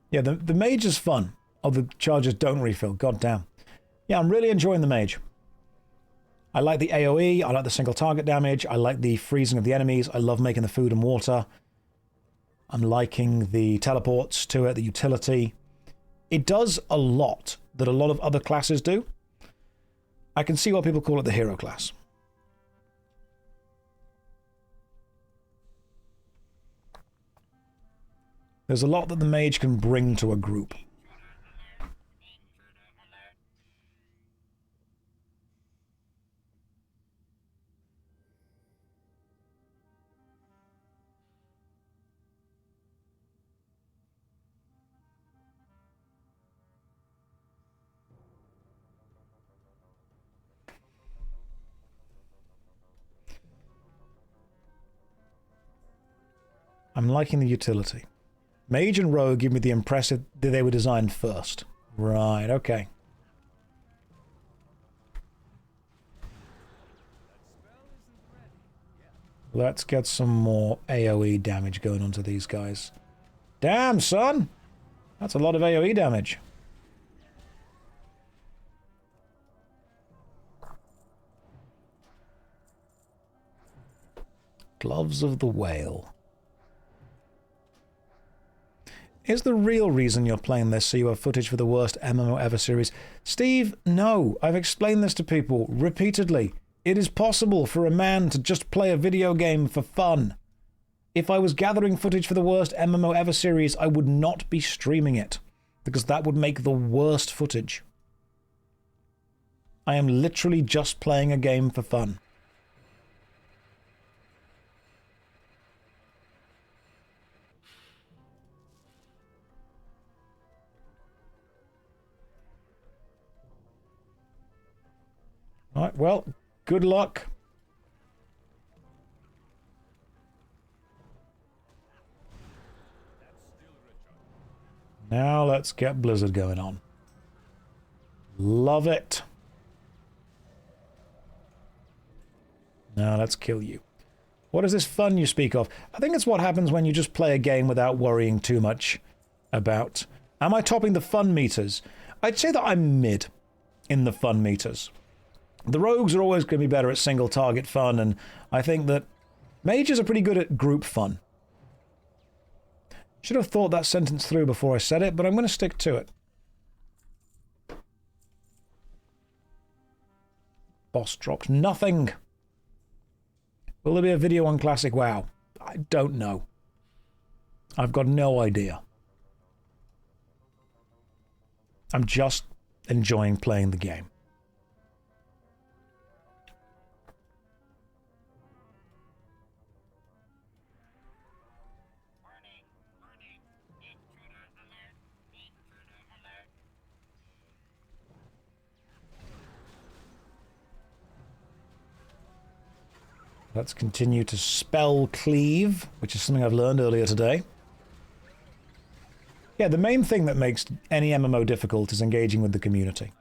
Yeah, the mage is fun. Oh, the charges don't refill. God damn. Yeah, I'm really enjoying the mage. I like the AoE. I like the single target damage. I like the freezing of the enemies. I love making the food and water. I'm liking the teleports to it, the utility. It does a lot that a lot of other classes do. I can see why people call it the hero class. There's a lot that the mage can bring to a group. I'm liking the utility. Mage and Rogue give me the impression that they were designed first. Right, okay. Let's get some more AoE damage going onto these guys. Damn, son! That's a lot of AoE damage. Gloves of the Whale. Is the real reason you're playing this so you have footage for the worst MMO ever series? Steve, no. I've explained this to people repeatedly. It is possible for a man to just play a video game for fun. If I was gathering footage for the worst MMO ever series, I would not be streaming it, because that would make the worst footage. I am literally just playing a game for fun. Alright, well, good luck. Now let's get Blizzard going on. Love it. Now let's kill you. What is this fun you speak of? I think it's what happens when you just play a game without worrying too much about... Am I topping the fun meters? I'd say that I'm mid in the fun meters. The rogues are always going to be better at single target fun, and I think that mages are pretty good at group fun. Should have thought that sentence through before I said it, but I'm going to stick to it. Boss dropped nothing. Will there be a video on Classic WoW? I don't know. I've got no idea. I'm just enjoying playing the game. Let's continue to spell cleave, which is something I've learned earlier today. Yeah, the main thing that makes any MMO difficult is engaging with the community.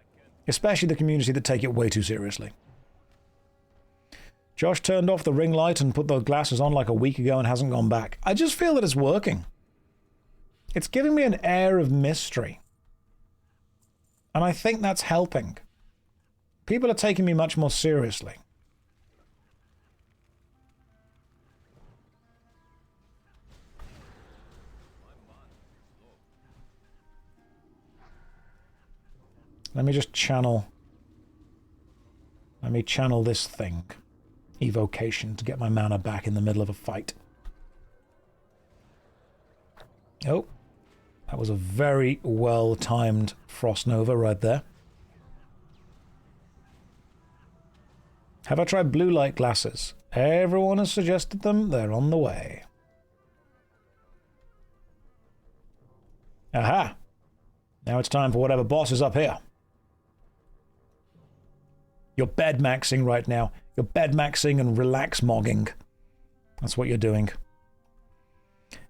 Especially the community that take it way too seriously. Josh turned off the ring light and put the glasses on like a week ago and hasn't gone back. I just feel that it's working. It's giving me an air of mystery. And I think that's helping. People are taking me much more seriously. Let me just channel... Let me channel this thing. Evocation, to get my mana back in the middle of a fight. Oh. That was a very well-timed Frost Nova right there. Have I tried blue light glasses? Everyone has suggested them. They're on the way. Aha! Now it's time for whatever boss is up here. You're bed maxing right now. You're bed maxing and relax mogging. That's what you're doing.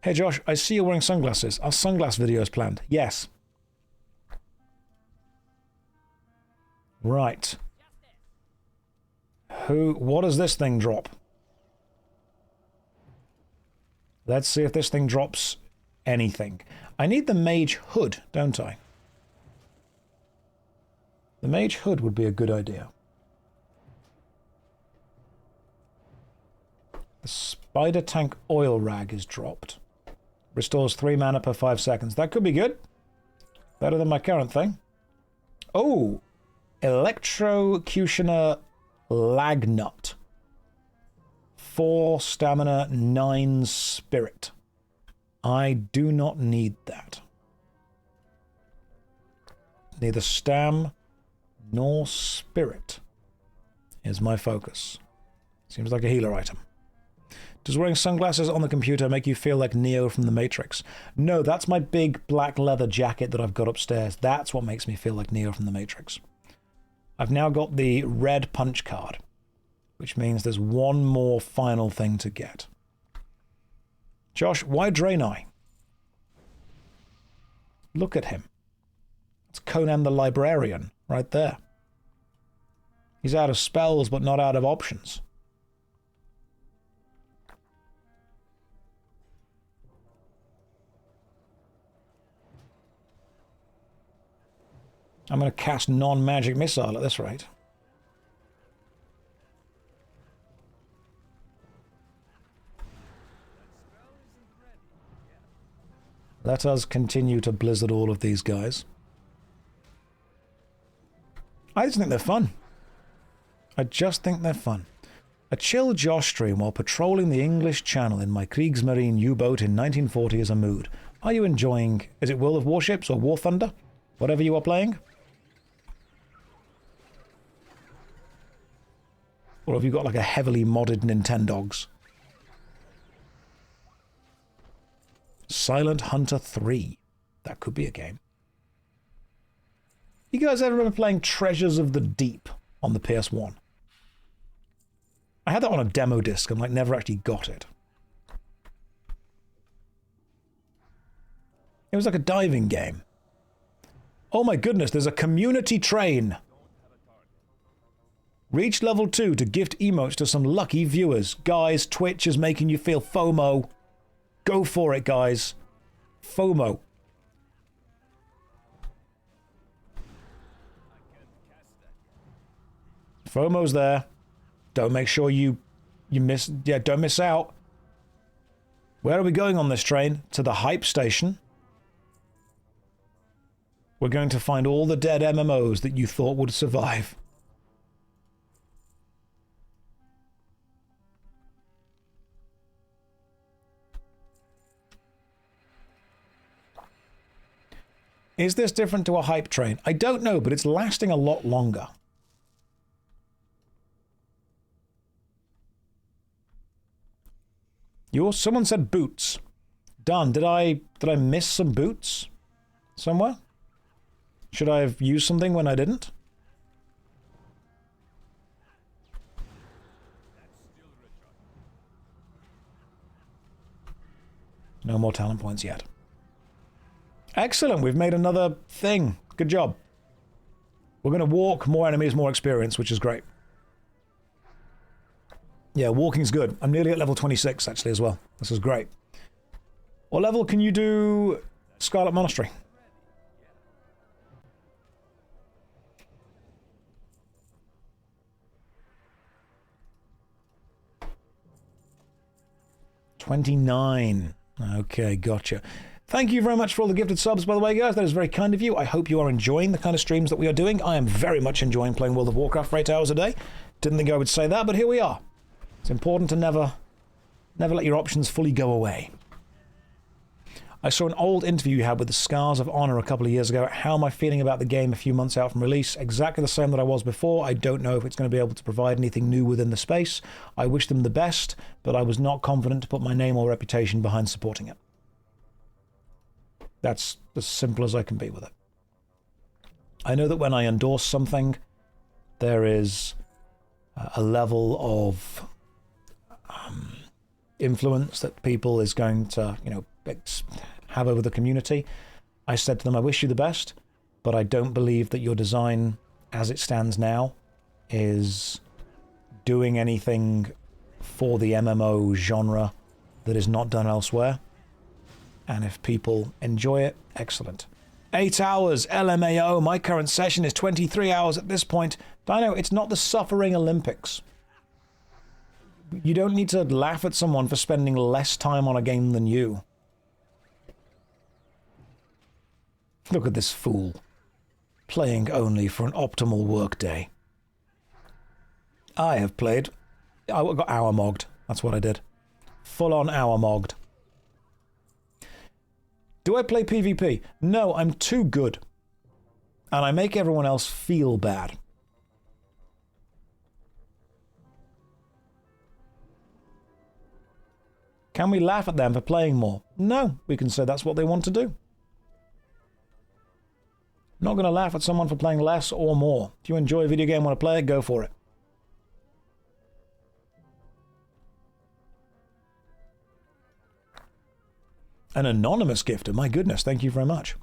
Hey Josh, I see you're wearing sunglasses. Are sunglass videos planned? Yes. Right. What does this thing drop? Let's see if this thing drops anything. I need the mage hood, don't I? The mage hood would be a good idea. The spider tank oil rag is dropped. Restores 3 mana per 5 seconds. That could be good. Better than my current thing. Oh! Electrocutioner Lagnut. 4 stamina, 9 spirit. I do not need that. Neither stam nor spirit is my focus. Seems like a healer item. Does wearing sunglasses on the computer make you feel like Neo from the Matrix? No, that's my big black leather jacket that I've got upstairs. That's what makes me feel like Neo from the Matrix. I've now got the red punch card, which means there's one more final thing to get. Josh, why Draenei? Look at him. It's Conan the Librarian right there. He's out of spells, but not out of options. I'm going to cast non-magic missile at this rate. Let us continue to blizzard all of these guys. I just think they're fun. I just think they're fun. A chill Josh stream while patrolling the English Channel in my Kriegsmarine U-boat in 1940 is a mood. Are you enjoying... Is it World of Warships or War Thunder? Whatever you are playing? Or have you got like a heavily modded Nintendogs? Silent Hunter 3. That could be a game. You guys ever remember playing Treasures of the Deep on the PS1? I had that on a demo disc and like never actually got it. It was like a diving game. Oh my goodness, there's a community train. Reach level 2 to gift emotes to some lucky viewers. Guys, Twitch is making you feel FOMO. Go for it, guys. FOMO. FOMO's there. Don't make sure you miss... Yeah, don't miss out. Where are we going on this train? To the hype station. We're going to find all the dead MMOs that you thought would survive. Is this different to a hype train? I don't know, but it's lasting a lot longer. Someone said boots. Done. Did I miss some boots somewhere? Should I have used something when I didn't? No more talent points yet. Excellent, we've made another thing. Good job. We're going to walk, more enemies, more experience, which is great. Yeah, walking's good. I'm nearly at level 26, actually, as well. This is great. What level can you do Scarlet Monastery? $29. Okay, gotcha. Thank you very much for all the gifted subs, by the way, guys. That is very kind of you. I hope you are enjoying the kind of streams that we are doing. I am very much enjoying playing World of Warcraft for 8 hours a day. Didn't think I would say that, but here we are. It's important to never let your options fully go away. I saw an old interview you had with the Scars of Honor a couple of years ago. How am I feeling about the game a few months out from release? Exactly the same that I was before. I don't know if it's going to be able to provide anything new within the space. I wish them the best, but I was not confident to put my name or reputation behind supporting it. That's as simple as I can be with it. I know that when I endorse something, there is a level of influence that people is going to, have over the community. I said to them, I wish you the best, but I don't believe that your design, as it stands now, is doing anything for the MMO genre that is not done elsewhere. And if people enjoy it, excellent. 8 hours, LMAO. My current session is 23 hours at this point. Dino, it's not the suffering Olympics. You don't need to laugh at someone for spending less time on a game than you. Look at this fool. Playing only for an optimal workday. I have played... I got hour mogged. That's what I did. Full on hour mogged. Do I play PvP? No, I'm too good. And I make everyone else feel bad. Can we laugh at them for playing more? No, we can say that's what they want to do. I'm not going to laugh at someone for playing less or more. If you enjoy a video game and want to play it, go for it. An anonymous gifter, my goodness, thank you very much.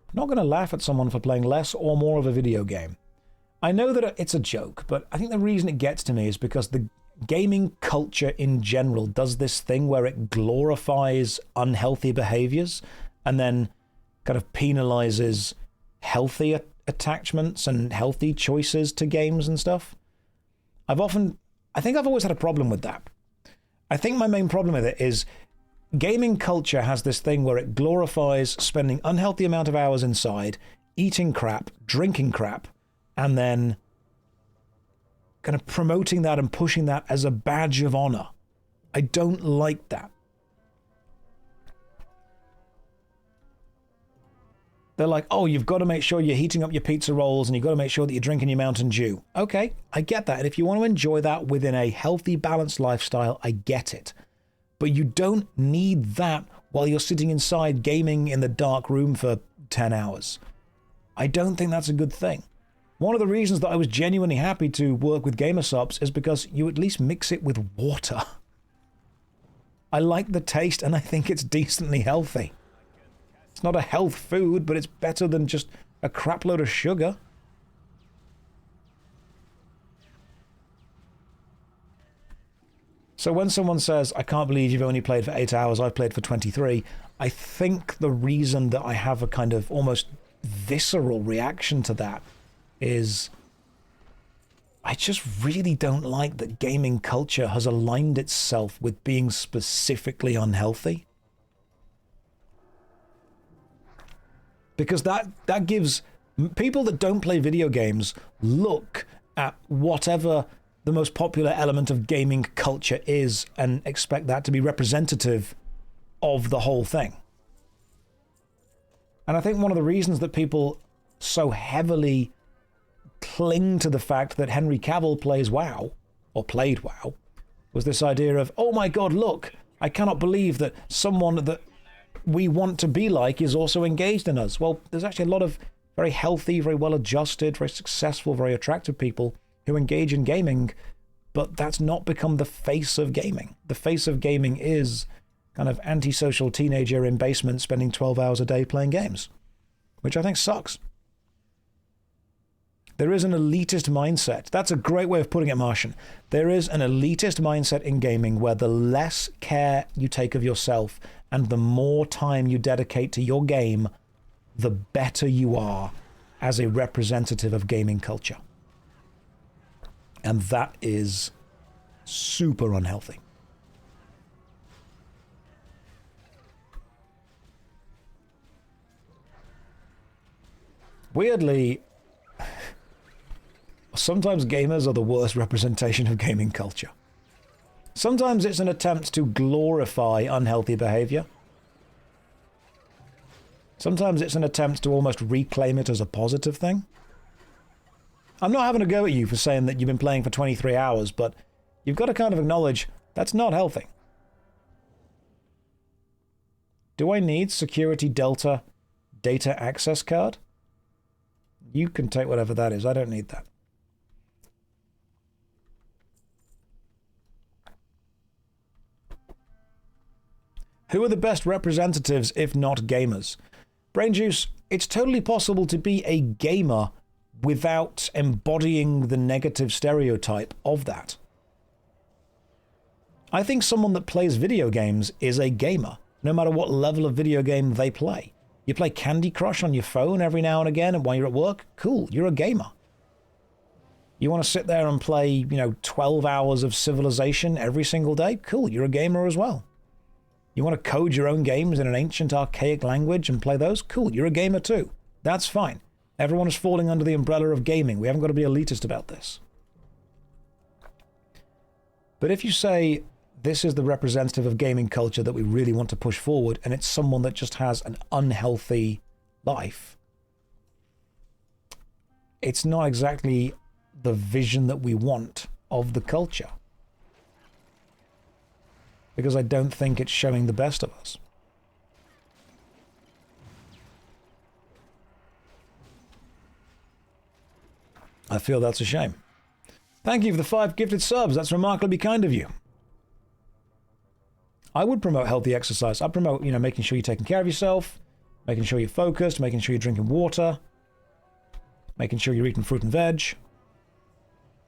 I'm not going to laugh at someone for playing less or more of a video game. I know that it's a joke, but I think the reason it gets to me is because the gaming culture in general does this thing where it glorifies unhealthy behaviors and then kind of penalizes healthy attachments and healthy choices to games and stuff. I think I've always had a problem with that. I think my main problem with it is gaming culture has this thing where it glorifies spending unhealthy amount of hours inside, eating crap, drinking crap, and then kind of promoting that and pushing that as a badge of honor. I don't like that. They're like, oh, you've got to make sure you're heating up your pizza rolls and you've got to make sure that you're drinking your Mountain Dew. Okay, I get that. And if you want to enjoy that within a healthy, balanced lifestyle, I get it. But you don't need that while you're sitting inside gaming in the dark room for 10 hours. I don't think that's a good thing. One of the reasons that I was genuinely happy to work with Gamersubs is because you at least mix it with water. I like the taste and I think it's decently healthy. It's not a health food, but it's better than just a crap load of sugar. So when someone says, I can't believe you've only played for 8 hours, I've played for 23, I think the reason that I have a kind of almost visceral reaction to that is I just really don't like that gaming culture has aligned itself with being specifically unhealthy. Because that gives people that don't play video games look at whatever the most popular element of gaming culture is and expect that to be representative of the whole thing. And I think one of the reasons that people so heavily cling to the fact that Henry Cavill plays WoW, or played WoW, was this idea of, oh my god, look, I cannot believe that someone that we want to be like is also engaged in us. Well, there's actually a lot of very healthy, very well-adjusted, very successful, very attractive people who engage in gaming, but that's not become the face of gaming. The face of gaming is kind of antisocial teenager in basement spending 12 hours a day playing games, which I think sucks. There is an elitist mindset. That's a great way of putting it, Martian. There is an elitist mindset in gaming where the less care you take of yourself and the more time you dedicate to your game, the better you are as a representative of gaming culture. And that is super unhealthy. Weirdly, sometimes gamers are the worst representation of gaming culture. Sometimes it's an attempt to glorify unhealthy behavior. Sometimes it's an attempt to almost reclaim it as a positive thing. I'm not having a go at you for saying that you've been playing for 23 hours, but you've got to kind of acknowledge that's not healthy. Do I need Security Delta data access card? You can take whatever that is. I don't need that. Who are the best representatives if not gamers? Brain Juice, it's totally possible to be a gamer without embodying the negative stereotype of that. I think someone that plays video games is a gamer, no matter what level of video game they play. You play Candy Crush on your phone every now and again and while you're at work? Cool, you're a gamer. You want to sit there and play, 12 hours of Civilization every single day? Cool, you're a gamer as well. You want to code your own games in an ancient, archaic language and play those? Cool, you're a gamer too. That's fine. Everyone is falling under the umbrella of gaming. We haven't got to be elitist about this. But if you say, this is the representative of gaming culture that we really want to push forward, and it's someone that just has an unhealthy life, it's not exactly the vision that we want of the culture. Because I don't think it's showing the best of us. I feel that's a shame. Thank you for the 5 gifted subs. That's remarkably kind of you. I would promote healthy exercise. I'd promote, making sure you're taking care of yourself, making sure you're focused, making sure you're drinking water, making sure you're eating fruit and veg.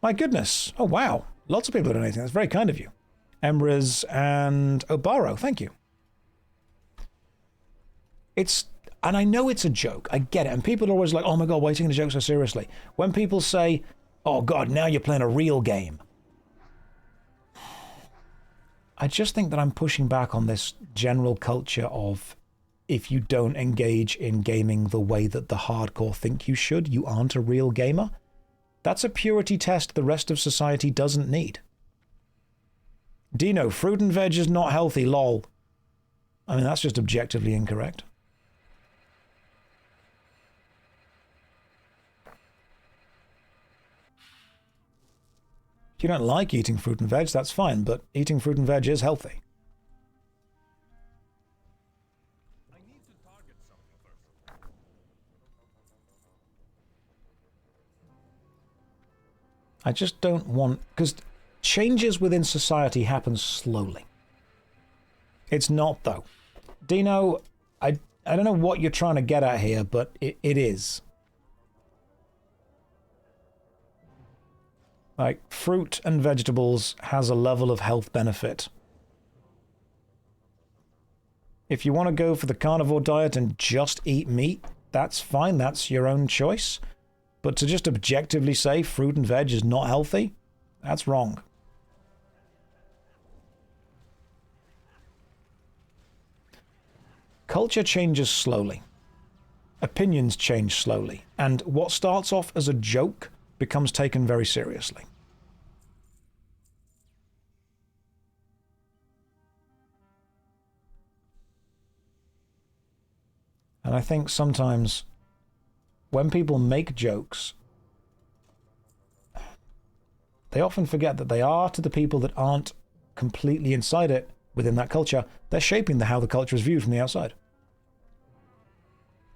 My goodness. Oh, wow. Lots of people are donating. That's very kind of you. Emrys and Obaro, thank you. And I know it's a joke. I get it. And people are always like, oh my God, why are you taking the joke so seriously? When people say, oh God, now you're playing a real game. I just think that I'm pushing back on this general culture of if you don't engage in gaming the way that the hardcore think you should, you aren't a real gamer. That's a purity test the rest of society doesn't need. Dino, fruit and veg is not healthy, lol. I mean, that's just objectively incorrect. If you don't like eating fruit and veg, that's fine, but eating fruit and veg is healthy. I need to target something first. I just don't want... because changes within society happen slowly. It's not, though. Dino, I don't know what you're trying to get at here, but it is. Like, fruit and vegetables has a level of health benefit. If you want to go for the carnivore diet and just eat meat, that's fine, that's your own choice. But to just objectively say fruit and veg is not healthy, that's wrong. Culture changes slowly. Opinions change slowly. And what starts off as a joke becomes taken very seriously. And I think sometimes when people make jokes, they often forget that they are, to the people that aren't completely inside it within that culture, they're shaping how the culture is viewed from the outside.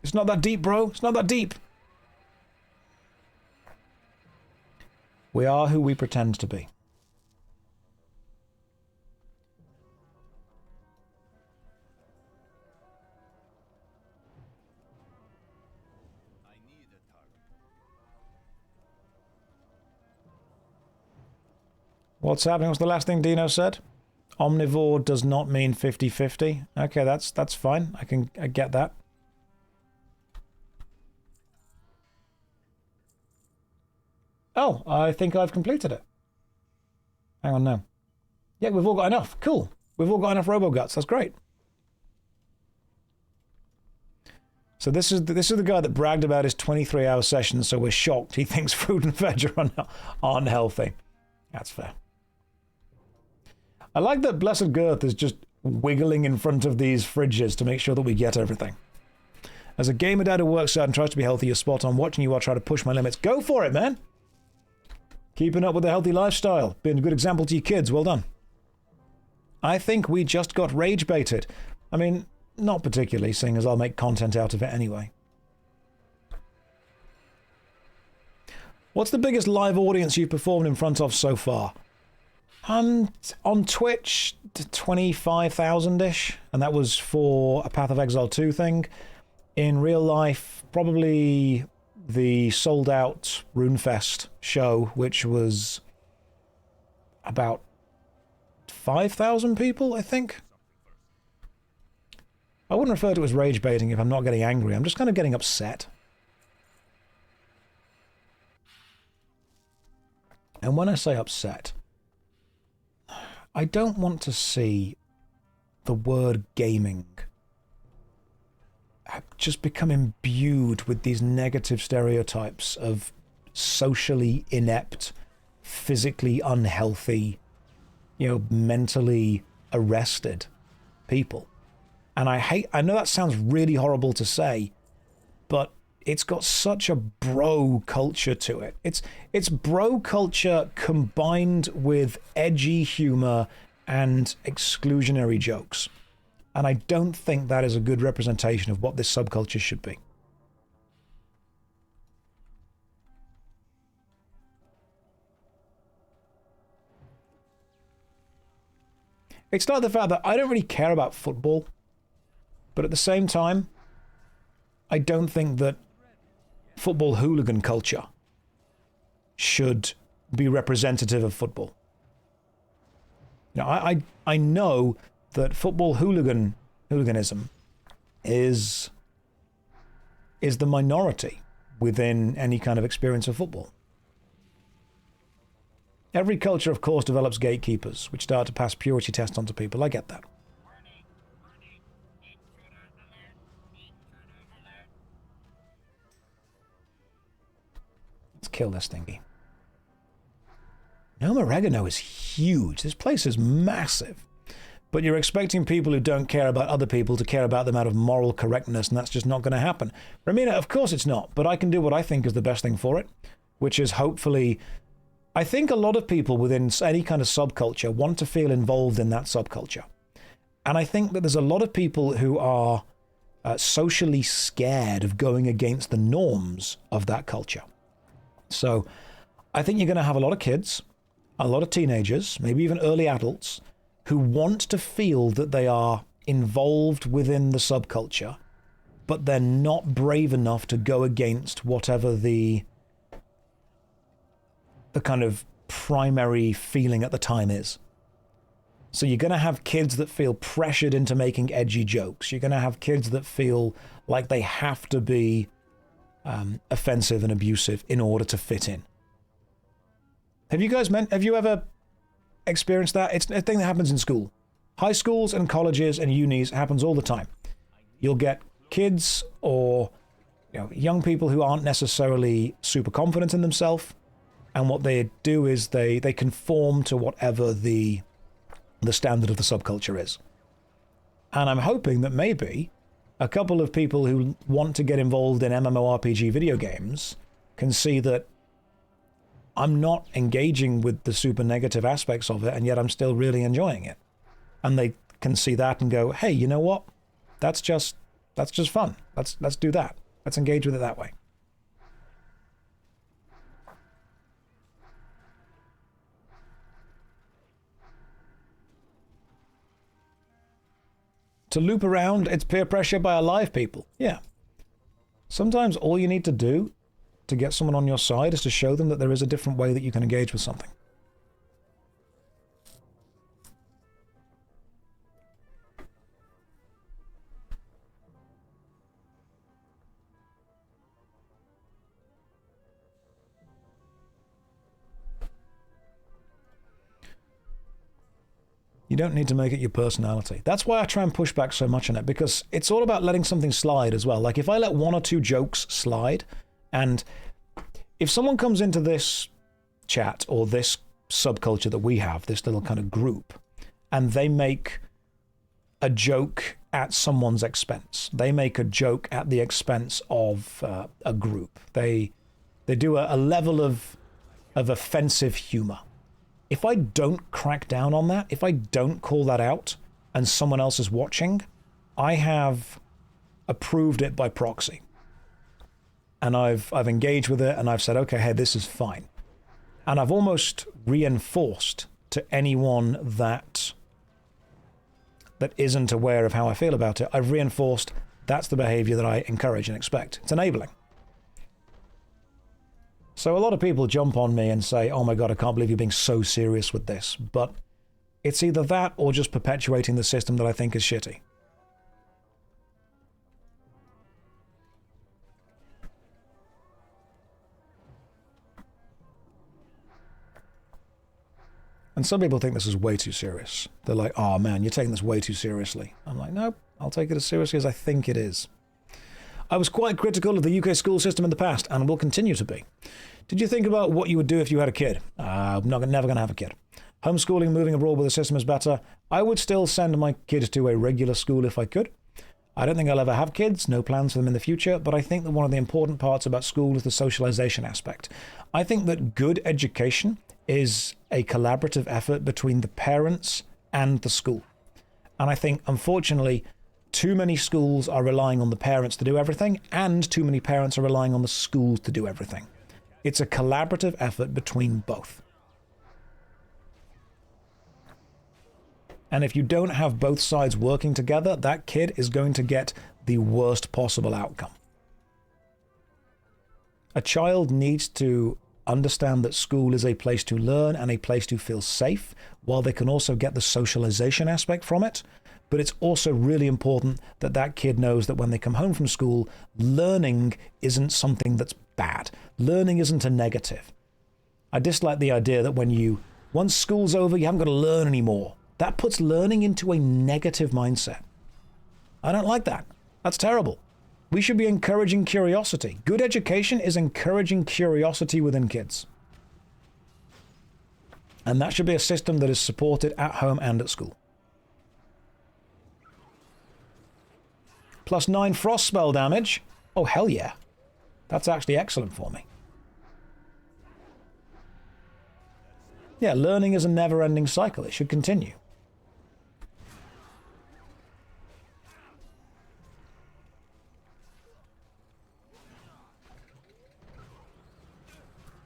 It's not that deep, bro. It's not that deep. We are who we pretend to be. I need a target. What's happening? What's the last thing Dino said? Omnivore does not mean 50-50. Okay, that's fine. I get that. Oh, I think I've completed it. Hang on, no. Yeah, we've all got enough. Cool. We've all got enough Robo-Guts. That's great. So this is the guy that bragged about his 23-hour session, so we're shocked he thinks fruit and veg are unhealthy. That's fair. I like that Blessed Girth is just wiggling in front of these fridges to make sure that we get everything. As a gamer dad who works out and tries to be healthy, you're spot on. Watching you, I try to push my limits. Go for it, man! Keeping up with the healthy lifestyle. Being a good example to your kids. Well done. I think we just got rage baited. I mean, not particularly, seeing as I'll make content out of it anyway. What's the biggest live audience you've performed in front of so far? On Twitch, 25,000-ish, and that was for a Path of Exile 2 thing. In real life, probably the sold-out RuneFest show, which was about 5,000 people, I think. I wouldn't refer to it as rage baiting if I'm not getting angry. I'm just kind of getting upset. And when I say upset, I don't want to see the word gaming just become imbued with these negative stereotypes of socially inept, physically unhealthy, mentally arrested people. And I know that sounds really horrible to say, but it's got such a bro culture to it. It's bro culture combined with edgy humor and exclusionary jokes. And I don't think that is a good representation of what this subculture should be. It's like the fact that I don't really care about football, but at the same time, I don't think that football hooligan culture should be representative of football. I know that football hooliganism is the minority within any kind of experience of football. Every culture, of course, develops gatekeepers, which start to pass purity tests onto people. I get that. Let's kill this thingy. Gnome Oregano is huge. This place is massive. But you're expecting people who don't care about other people to care about them out of moral correctness, and that's just not going to happen. Ramina, of course it's not, but I can do what I think is the best thing for it, which is hopefully... I think a lot of people within any kind of subculture want to feel involved in that subculture. And I think that there's a lot of people who are socially scared of going against the norms of that culture. So I think you're going to have a lot of kids, a lot of teenagers, maybe even early adults, who want to feel that they are involved within the subculture, but they're not brave enough to go against whatever the kind of primary feeling at the time is. So you're going to have kids that feel pressured into making edgy jokes. You're going to have kids that feel like they have to be offensive and abusive in order to fit in. Have you ever experienced that? It's a thing that happens in school. High schools and colleges and unis happens all the time. You'll get kids or young people who aren't necessarily super confident in themselves, and what they do is they conform to whatever the standard of the subculture is. And I'm hoping that maybe a couple of people who want to get involved in MMORPG video games can see that I'm not engaging with the super negative aspects of it, and yet I'm still really enjoying it. And they can see that and go, hey, you know what? That's just fun. Let's do that. Let's engage with it that way. To loop around, it's peer pressure by alive people. Yeah. Sometimes all you need to do to get someone on your side is to show them that there is a different way that you can engage with something. You don't need to make it your personality. That's why I try and push back so much on it, because it's all about letting something slide as well. Like if I let one or two jokes slide, and if someone comes into this chat or this subculture that we have, this little kind of group, and they make a joke at someone's expense. They make a joke at the expense of a group. They do a level of offensive humor. If I don't crack down on that, if I don't call that out, and someone else is watching, I have approved it by proxy. And I've engaged with it, and I've said, okay, hey, this is fine. And I've almost reinforced to anyone that isn't aware of how I feel about it, I've reinforced that's the behavior that I encourage and expect. It's enabling. So a lot of people jump on me and say, oh my God, I can't believe you're being so serious with this. But it's either that or just perpetuating the system that I think is shitty. And some people think this is way too serious. They're like, oh man, you're taking this way too seriously. I'm like, nope, I'll take it as seriously as I think it is. I was quite critical of the UK school system in the past, and will continue to be. Did you think about what you would do if you had a kid? I'm never going to have a kid. Homeschooling, moving abroad with the system is better. I would still send my kids to a regular school if I could. I don't think I'll ever have kids, no plans for them in the future, but I think that one of the important parts about school is the socialization aspect. I think that good education is a collaborative effort between the parents and the school. And I think, unfortunately, too many schools are relying on the parents to do everything, and too many parents are relying on the schools to do everything. It's a collaborative effort between both. And if you don't have both sides working together, that kid is going to get the worst possible outcome. A child needs to understand that school is a place to learn and a place to feel safe, while they can also get the socialization aspect from it. But it's also really important that that kid knows that when they come home from school, learning isn't something that's bad. Learning isn't a negative. I dislike the idea that once school's over, you haven't got to learn anymore. That puts learning into a negative mindset. I don't like that. That's terrible. We should be encouraging curiosity. Good education is encouraging curiosity within kids. And that should be a system that is supported at home and at school. +9 frost spell damage. Oh, hell yeah. That's actually excellent for me. Yeah, learning is a never-ending cycle. It should continue.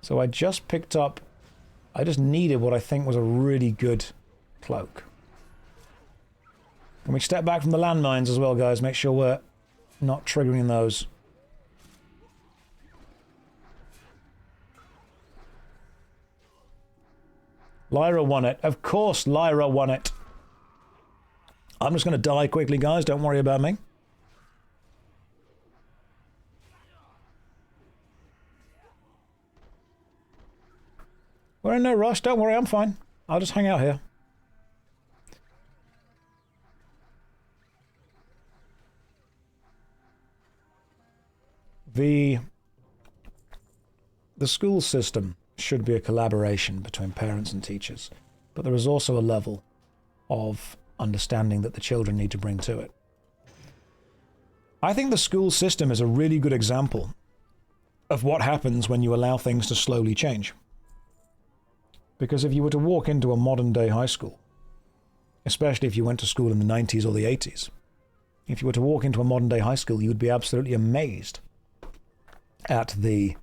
So I just needed what I think was a really good cloak. Can we step back from the landmines as well, guys? Make sure we're not triggering those. Lyra won it. Of course Lyra won it. I'm just going to die quickly, guys. Don't worry about me. We're in no rush. Don't worry, I'm fine. I'll just hang out here. The school system should be a collaboration between parents and teachers, but there is also a level of understanding that the children need to bring to it. I think the school system is a really good example of what happens when you allow things to slowly change. Because if you were to walk into a modern-day high school, especially if you went to school in the 90s or the 80s, if you were to walk into a modern-day high school, you would be absolutely amazed at the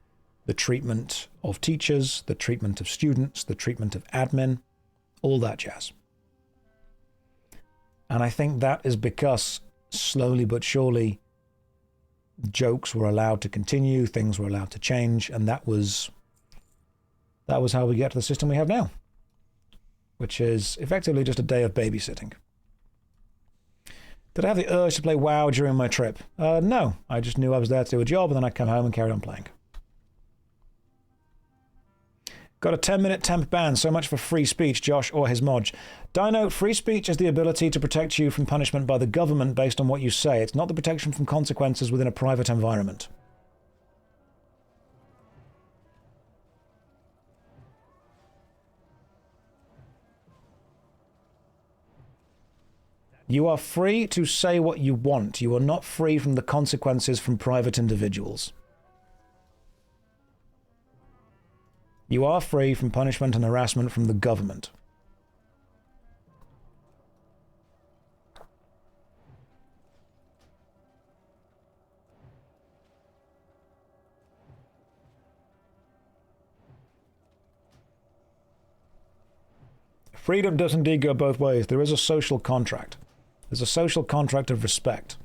treatment of teachers, the treatment of students, the treatment of admin, all that jazz. And I think that is because slowly but surely jokes were allowed to continue, things were allowed to change, and that was how we get to the system we have now, which is effectively just a day of babysitting. Did I have the urge to play WoW during my trip? No, I just knew I was there to do a job, and then I'd come home and carry on playing. Got a 10-minute temp ban, so much for free speech, Josh or his mod. Dino, free speech is the ability to protect you from punishment by the government based on what you say. It's not the protection from consequences within a private environment. You are free to say what you want. You are not free from the consequences from private individuals. You are free from punishment and harassment from the government. Freedom does indeed go both ways. There is a social contract. There's a social contract of respect.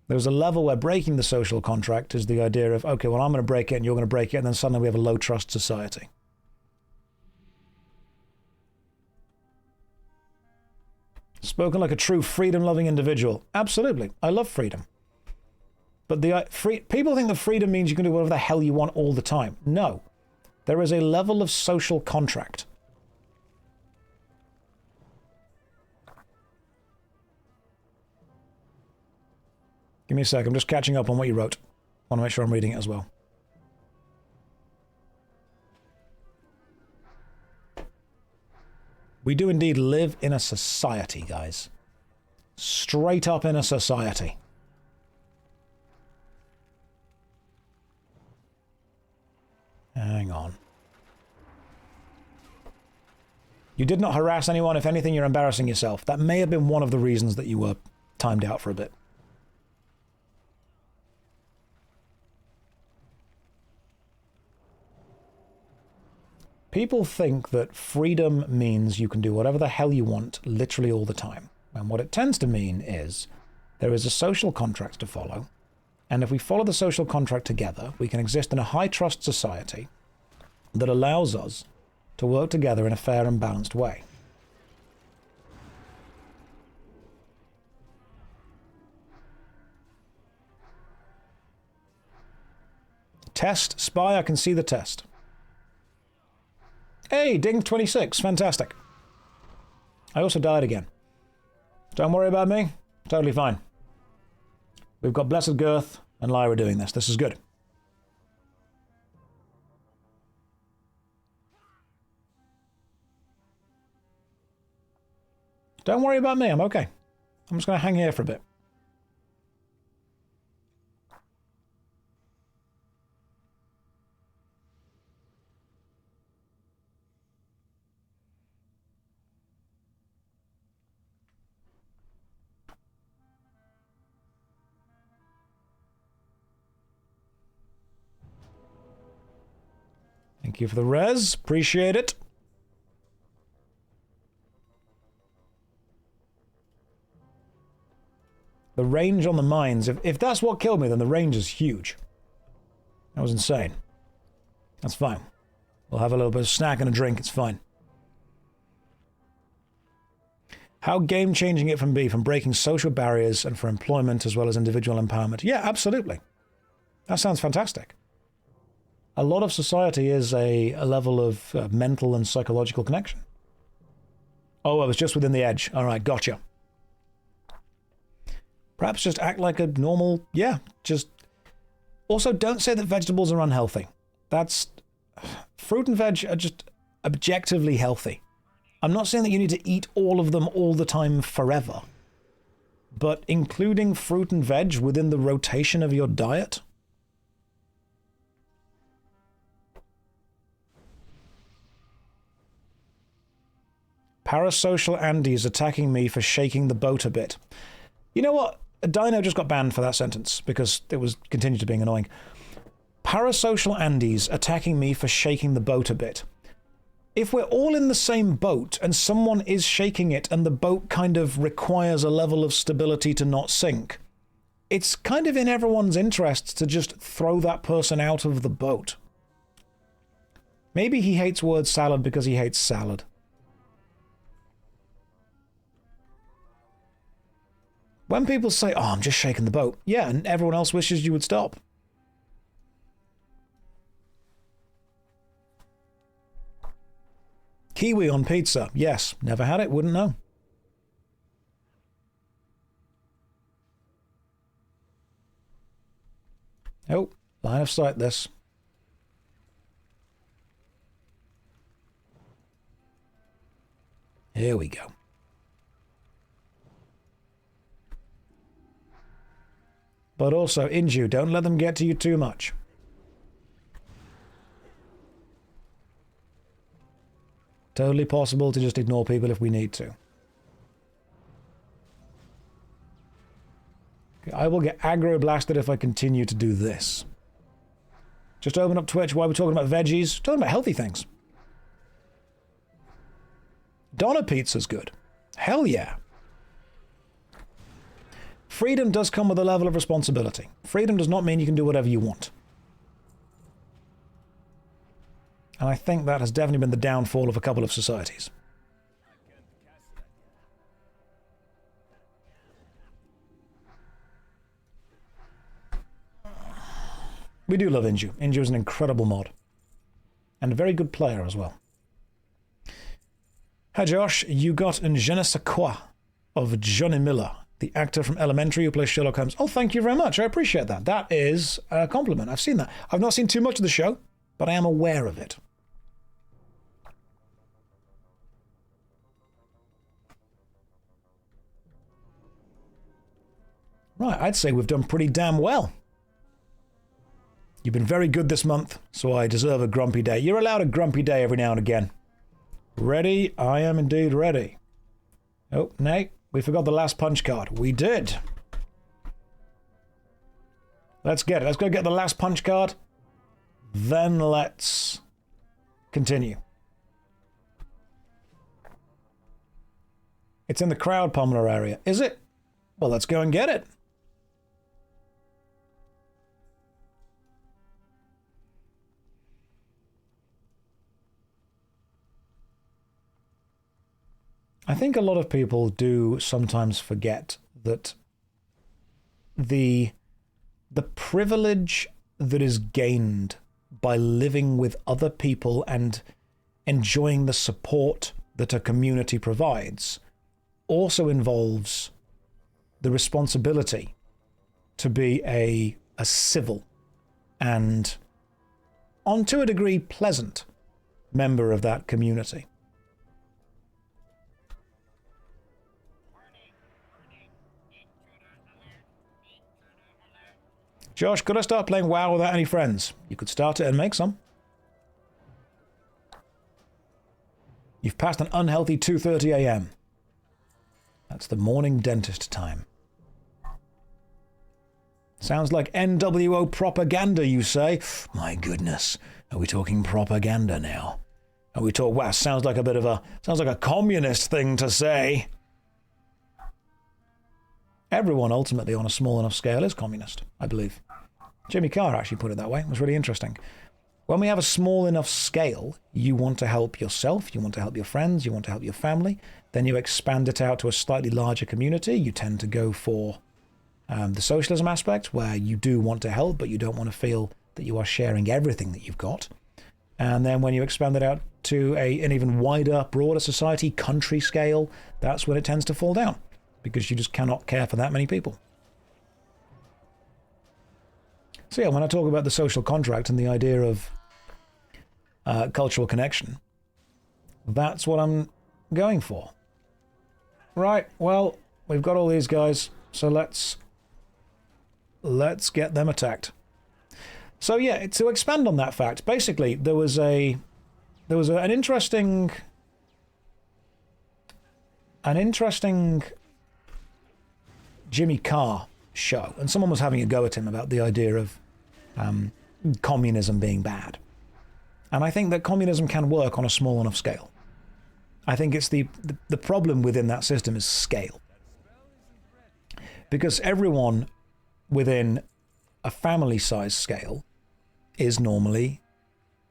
There's a level where breaking the social contract is the idea of, okay, well, I'm going to break it and you're going to break it, and then suddenly we have a low-trust society. Spoken like a true freedom-loving individual. Absolutely. I love freedom. But people think that freedom means you can do whatever the hell you want all the time. No. There is a level of social contract. Give me a sec, I'm just catching up on what you wrote. I want to make sure I'm reading it as well. We do indeed live in a society, guys. Straight up in a society. Hang on. You did not harass anyone. If anything, you're embarrassing yourself. That may have been one of the reasons that you were timed out for a bit. People think that freedom means you can do whatever the hell you want literally all the time. And what it tends to mean is there is a social contract to follow. And if we follow the social contract together, we can exist in a high-trust society that allows us to work together in a fair and balanced way. Test, spy, I can see the test. Hey, Ding 26, fantastic. I also died again. Don't worry about me, totally fine. We've got Blessed Girth and Lyra doing this. This is good. Don't worry about me, I'm okay. I'm just going to hang here for a bit. Thank you for the res. Appreciate it. The range on the mines, if that's what killed me, then the range is huge. That was insane. That's fine. We'll have a little bit of snack and a drink, it's fine. How game-changing it can be from breaking social barriers and for employment as well as individual empowerment. Yeah, absolutely. That sounds fantastic. A lot of society is a level of mental and psychological connection. Oh, I was just within the edge. All right, gotcha. Perhaps just act like a normal, yeah, just... Also, don't say that vegetables are unhealthy. That's... Fruit and veg are just objectively healthy. I'm not saying that you need to eat all of them all the time forever. But including fruit and veg within the rotation of your diet... Parasocial Andy's attacking me for shaking the boat a bit. You know what? Dino just got banned for that sentence because it was continued to being annoying. Parasocial Andy's attacking me for shaking the boat a bit. If we're all in the same boat and someone is shaking it and the boat kind of requires a level of stability to not sink, it's kind of in everyone's interests to just throw that person out of the boat. Maybe he hates word salad because he hates salad. When people say, oh, I'm just shaking the boat, yeah, and everyone else wishes you would stop. Kiwi on pizza. Yes, never had it, wouldn't know. Oh, line of sight this. Here we go. But also, Inju, don't let them get to you too much. Totally possible to just ignore people if we need to. Okay, I will get aggro blasted if I continue to do this. Just open up Twitch while we're talking about veggies. Talking about healthy things. Donna pizza's good. Hell yeah. Freedom does come with a level of responsibility. Freedom does not mean you can do whatever you want. And I think that has definitely been the downfall of a couple of societies. We do love Inju. Inju is an incredible mod. And a very good player as well. Hi Josh, you got un je ne sais quoi of Johnny Miller, the actor from Elementary who plays Sherlock Holmes. Oh, thank you very much. I appreciate that. That is a compliment. I've seen that. I've not seen too much of the show, but I am aware of it. Right, I'd say we've done pretty damn well. You've been very good this month, so I deserve a grumpy day. You're allowed a grumpy day every now and again. Ready? I am indeed ready. Oh, Nate, we forgot the last punch card. We did. Let's get it. Let's go get the last punch card. Then let's continue. It's in the crowd pummeler area. Is it? Well, let's go and get it. I think a lot of people do sometimes forget that the privilege that is gained by living with other people and enjoying the support that a community provides also involves the responsibility to be a civil and, on to a degree, pleasant member of that community. Josh, could I start playing WoW without any friends? You could start it and make some. You've passed an unhealthy 2:30 a.m. That's the morning dentist time. Sounds like NWO propaganda, you say? My goodness, are we talking propaganda now? Are we talking? Wow, sounds like a communist thing to say. Everyone ultimately on a small enough scale is communist, I believe. Jimmy Carr actually put it that way. It was really interesting. When we have a small enough scale, you want to help yourself, you want to help your friends, you want to help your family, then you expand it out to a slightly larger community. You tend to go for the socialism aspect, where you do want to help, but you don't want to feel that you are sharing everything that you've got. And then when you expand it out to an even wider, broader society, country scale, that's when it tends to fall down, because you just cannot care for that many people. So yeah, when I talk about the social contract and the idea of cultural connection, that's what I'm going for. Right, well, we've got all these guys, so let's get them attacked. So yeah, to expand on that fact, basically there was an interesting Jimmy Carr show, and someone was having a go at him about the idea of communism being bad. And I think that communism can work on a small enough scale. I think it's the problem within that system is scale. Because everyone within a family size scale is normally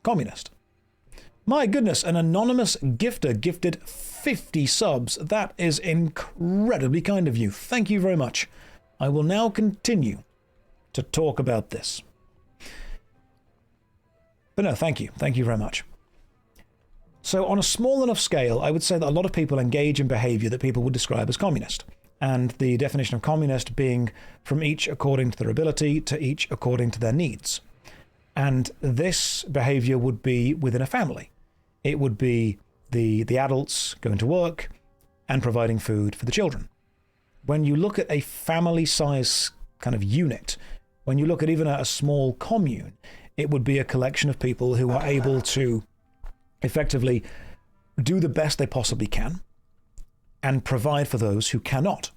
communist. My goodness, an anonymous gifter gifted 50 subs. That is incredibly kind of you. Thank you very much. I will now continue to talk about this. But no, thank you. Thank you very much. So on a small enough scale, I would say that a lot of people engage in behavior that people would describe as communist. And the definition of communist being from each according to their ability to each according to their needs. And this behavior would be within a family. It would be the adults going to work and providing food for the children. When you look at a family size kind of unit. When you look at even a small commune, it would be a collection of people who are able to effectively do the best they possibly can and provide for those who cannot.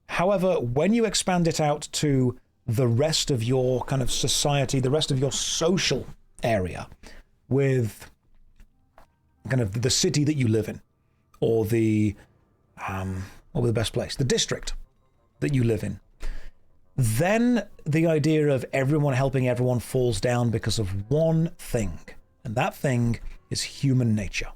However, when you expand it out to the rest of your kind of society, the rest of your social area, with kind of the city that you live in, or the, what would the best place? The district that you live in, then the idea of everyone helping everyone falls down because of one thing, and that thing is human nature.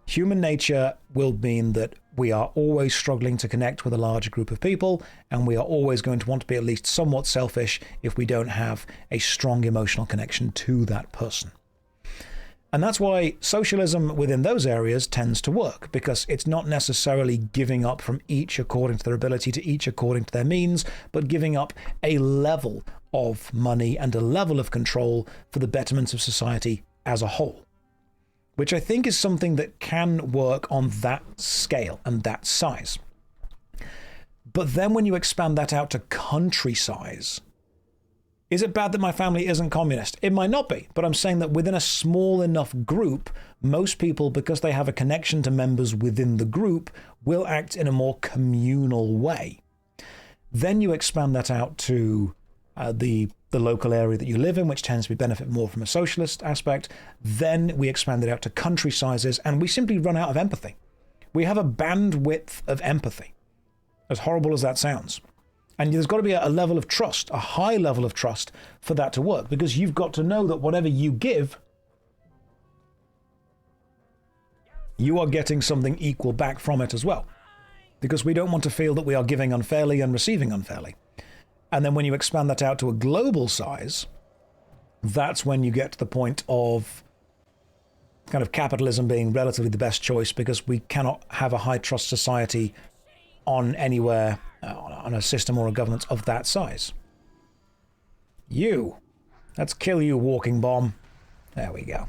Human nature will mean that we are always struggling to connect with a larger group of people, and we are always going to want to be at least somewhat selfish if we don't have a strong emotional connection to that person. And that's why socialism within those areas tends to work, because it's not necessarily giving up from each according to their ability to each according to their means, but giving up a level of money and a level of control for the betterment of society as a whole, which I think is something that can work on that scale and that size. But then when you expand that out to country size, is it bad that my family isn't communist? It might not be, but I'm saying that within a small enough group, most people, because they have a connection to members within the group, will act in a more communal way. Then you expand that out to the local area that you live in, which tends to benefit more from a socialist aspect. Then we expand it out to country sizes, and we simply run out of empathy. We have a bandwidth of empathy, as horrible as that sounds. And there's got to be a level of trust, a high level of trust for that to work, because you've got to know that whatever you give, you are getting something equal back from it as well. Because we don't want to feel that we are giving unfairly and receiving unfairly. And then when you expand that out to a global size, that's when you get to the point of kind of capitalism being relatively the best choice, because we cannot have a high trust society on anywhere, on a system or a governance of that size. You. Let's kill you, walking bomb. There we go.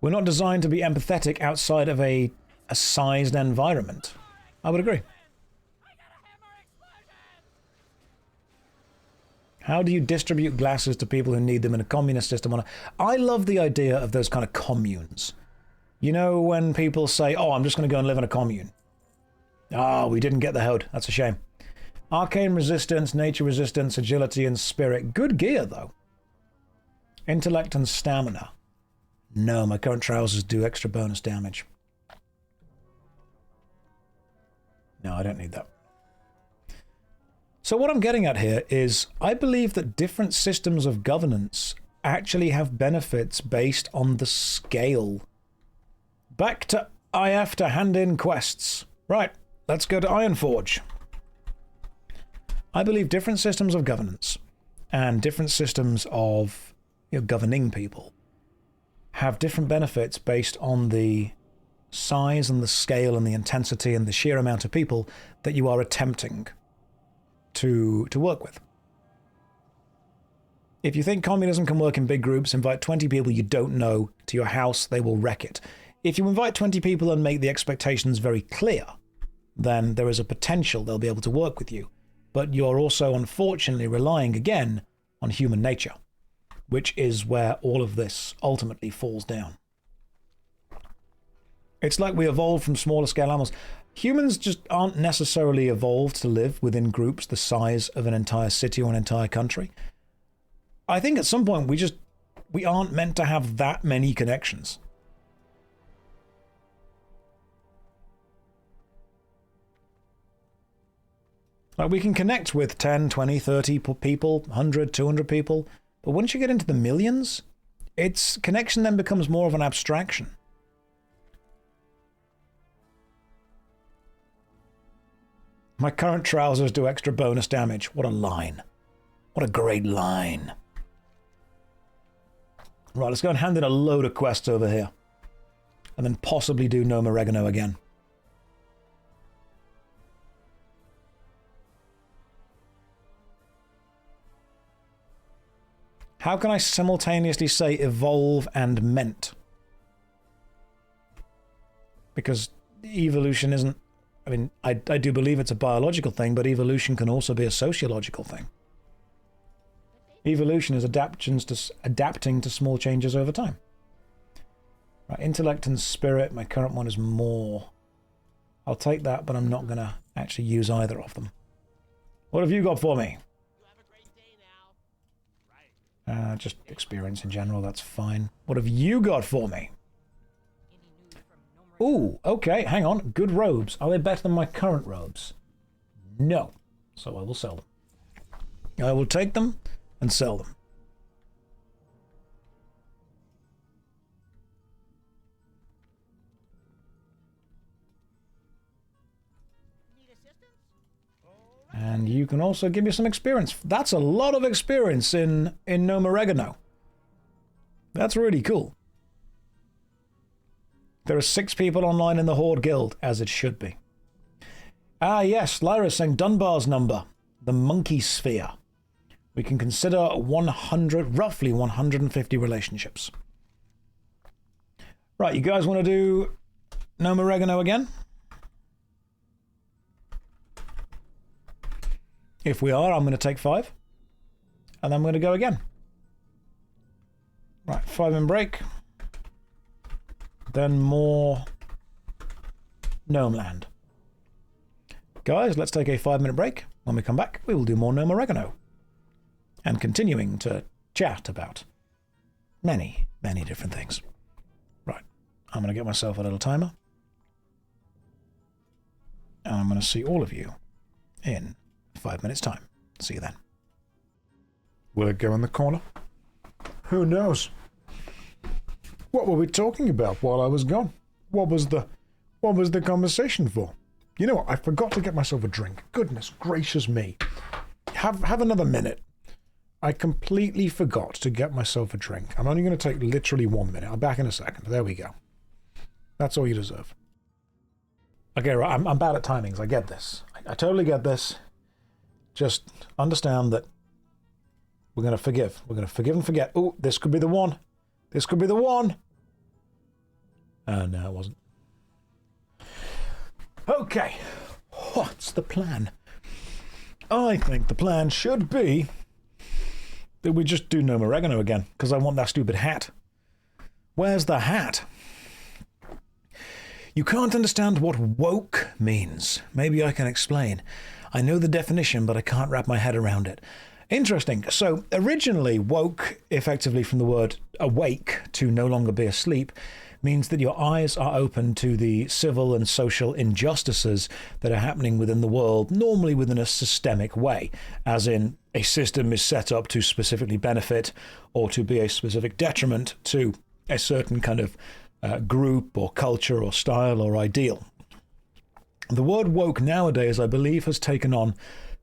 We're not designed to be empathetic outside of a sized environment. I would agree. How do you distribute glasses to people who need them in a communist system? I love the idea of those kind of communes. You know, when people say, oh, I'm just going to go and live in a commune. Ah, we didn't get the HOD. That's a shame. Arcane resistance, nature resistance, agility and spirit. Good gear, though. Intellect and stamina. No, my current trousers do extra bonus damage. No, I don't need that. So what I'm getting at here is I believe that different systems of governance actually have benefits based on the scale. Back to IF to hand in quests. Right, let's go to Ironforge. I believe different systems of governance and different systems of governing people have different benefits based on the size and the scale and the intensity and the sheer amount of people that you are attempting to work with. If you think communism can work in big groups, invite 20 people you don't know to your house, they will wreck it. If you invite 20 people and make the expectations very clear, then there is a potential they'll be able to work with you. But you're also unfortunately relying again on human nature, which is where all of this ultimately falls down. It's like we evolved from smaller scale animals. Humans just aren't necessarily evolved to live within groups the size of an entire city or an entire country. I think at some point we aren't meant to have that many connections. Like, we can connect with 10, 20, 30 people, 100, 200 people, but once you get into the millions, its connection then becomes more of an abstraction. My current trousers do extra bonus damage. What a line. What a great line. Right, let's go and hand in a load of quests over here. And then possibly do Gnome Oregano again. How can I simultaneously say evolve and ment? Because evolution isn't I mean, I do believe it's a biological thing, but evolution can also be a sociological thing. Evolution is adapting to small changes over time. Right, intellect and spirit, my current one is more. I'll take that, but I'm not going to actually use either of them. What have you got for me? You have a great day now. Right. Just experience in general, that's fine. What have you got for me? Ooh, okay, hang on. Good robes. Are they better than my current robes? No. So I will sell them. I will take them and sell them. Need assistance? And you can also give me some experience. That's a lot of experience in Gnome Oregano. That's really cool. There are 6 people online in the Horde Guild, as it should be. Ah, yes, Lyra's saying Dunbar's number, the monkey sphere. We can consider roughly 150 relationships. Right, you guys want to do Gnome Oregano again? If we are, I'm going to take 5. And then I'm going to go again. Right, 5-minute break. Then more Gnome Land. Guys, let's take a 5-minute break. When we come back, we will do more Gnome Oregano. And continuing to chat about many, many different things. Right, I'm going to get myself a little timer. And I'm going to see all of you in 5 minutes' time. See you then. Will it go in the corner? Who knows? What were we talking about while I was gone? What was the conversation for? You know what? I forgot to get myself a drink. Goodness gracious me. Have another minute. I completely forgot to get myself a drink. I'm only going to take literally 1 minute. I'm back in a second. There we go. That's all you deserve. Okay, right. I'm bad at timings. I get this. I totally get this. Just understand that we're going to forgive. We're going to forgive and forget. Oh, this could be the one. This could be the one. No, it wasn't. Okay. What's the plan? I think the plan should be that we just do Gnome Oregano again, because I want that stupid hat. Where's the hat? You can't understand what woke means. Maybe I can explain. I know the definition, but I can't wrap my head around it. Interesting. So originally, woke, effectively from the word awake, to no longer be asleep, means that your eyes are open to the civil and social injustices that are happening within the world, normally within a systemic way, as in a system is set up to specifically benefit or to be a specific detriment to a certain kind of group or culture or style or ideal. The word woke nowadays, I believe, has taken on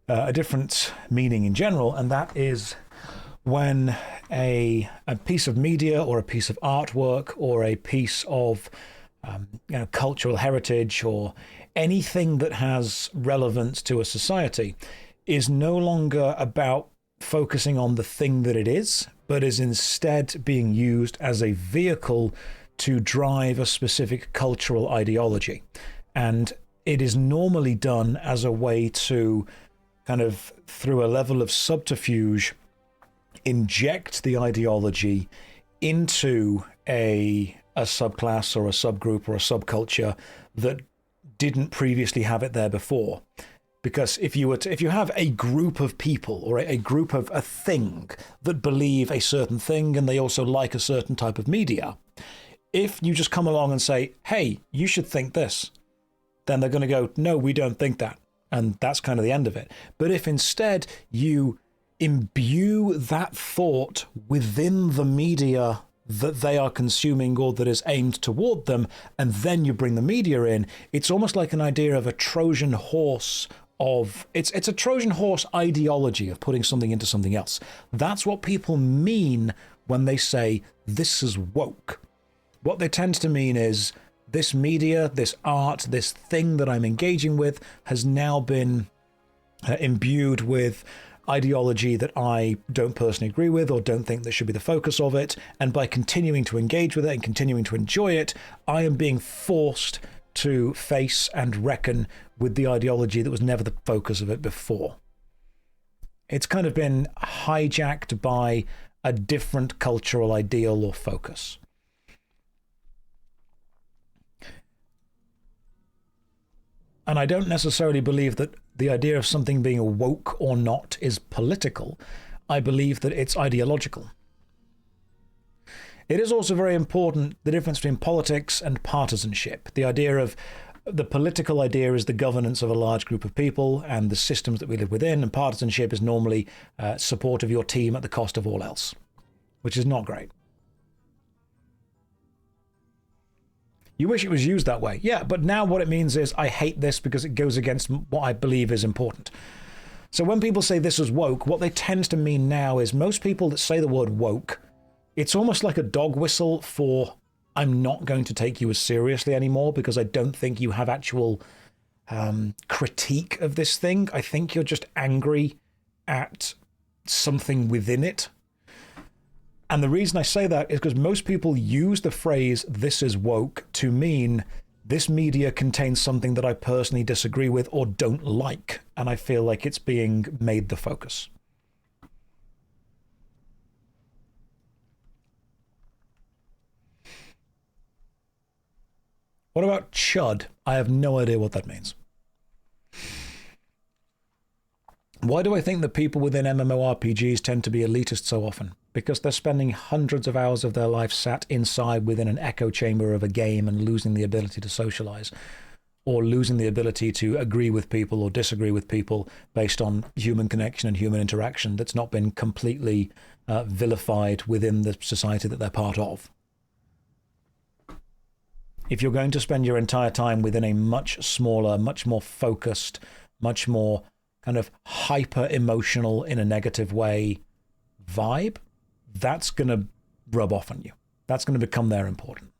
a different meaning in general, and that is when a piece of media or a piece of artwork or a piece of cultural heritage or anything that has relevance to a society is no longer about focusing on the thing that it is, but is instead being used as a vehicle to drive a specific cultural ideology. And it is normally done as a way to kind of, through a level of subterfuge, inject the ideology into a subclass or a subgroup or a subculture that didn't previously have it there before. Because if you have a group of people or a group of a thing that believe a certain thing and they also like a certain type of media, if you just come along and say, hey, you should think this, then they're going to go, no, we don't think that. And that's kind of the end of it. But if instead you imbue that thought within the media that they are consuming or that is aimed toward them, and then you bring the media in, it's almost like an idea of a Trojan horse it's a Trojan horse ideology of putting something into something else. That's what people mean when they say this is woke. What they tend to mean is this media, this art, this thing that I'm engaging with has now been imbued with ideology that I don't personally agree with or don't think that should be the focus of it. And by continuing to engage with it and continuing to enjoy it, I am being forced to face and reckon with the ideology that was never the focus of it before. It's kind of been hijacked by a different cultural ideal or focus. And I don't necessarily believe that the idea of something being woke or not is political. I believe that it's ideological. It is also very important, the difference between politics and partisanship. The idea of the political idea is the governance of a large group of people and the systems that we live within, and partisanship is normally support of your team at the cost of all else, which is not great. You wish it was used that way. Yeah, but now what it means is I hate this because it goes against what I believe is important. So when people say this is woke, what they tend to mean now is most people that say the word woke, it's almost like a dog whistle for I'm not going to take you as seriously anymore because I don't think you have actual critique of this thing. I think you're just angry at something within it. And the reason I say that is because most people use the phrase "this is woke" to mean this media contains something that I personally disagree with or don't like, and I feel like it's being made the focus. What about chud? I have no idea what that means. Why do I think that people within MMORPGs tend to be elitist so often? Because they're spending hundreds of hours of their life sat inside within an echo chamber of a game and losing the ability to socialize, or losing the ability to agree with people or disagree with people based on human connection and human interaction that's not been completely vilified within the society that they're part of. If you're going to spend your entire time within a much smaller, much more focused, much more kind of hyper-emotional in a negative way vibe, that's going to rub off on you. That's going to become there important.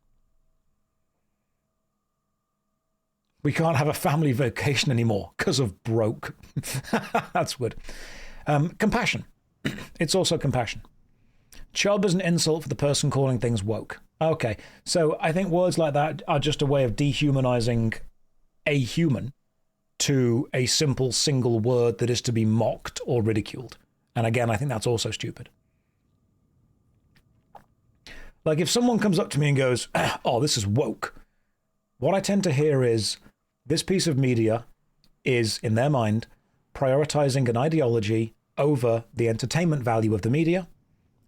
We can't have a family vacation anymore because of broke. That's good. Compassion. It's also compassion. Chub is an insult for the person calling things woke. Okay, so I think words like that are just a way of dehumanizing a human to a simple single word that is to be mocked or ridiculed. And again, I think that's also stupid. Like if someone comes up to me and goes, "Oh, this is woke," what I tend to hear is this piece of media is, in their mind, prioritizing an ideology over the entertainment value of the media,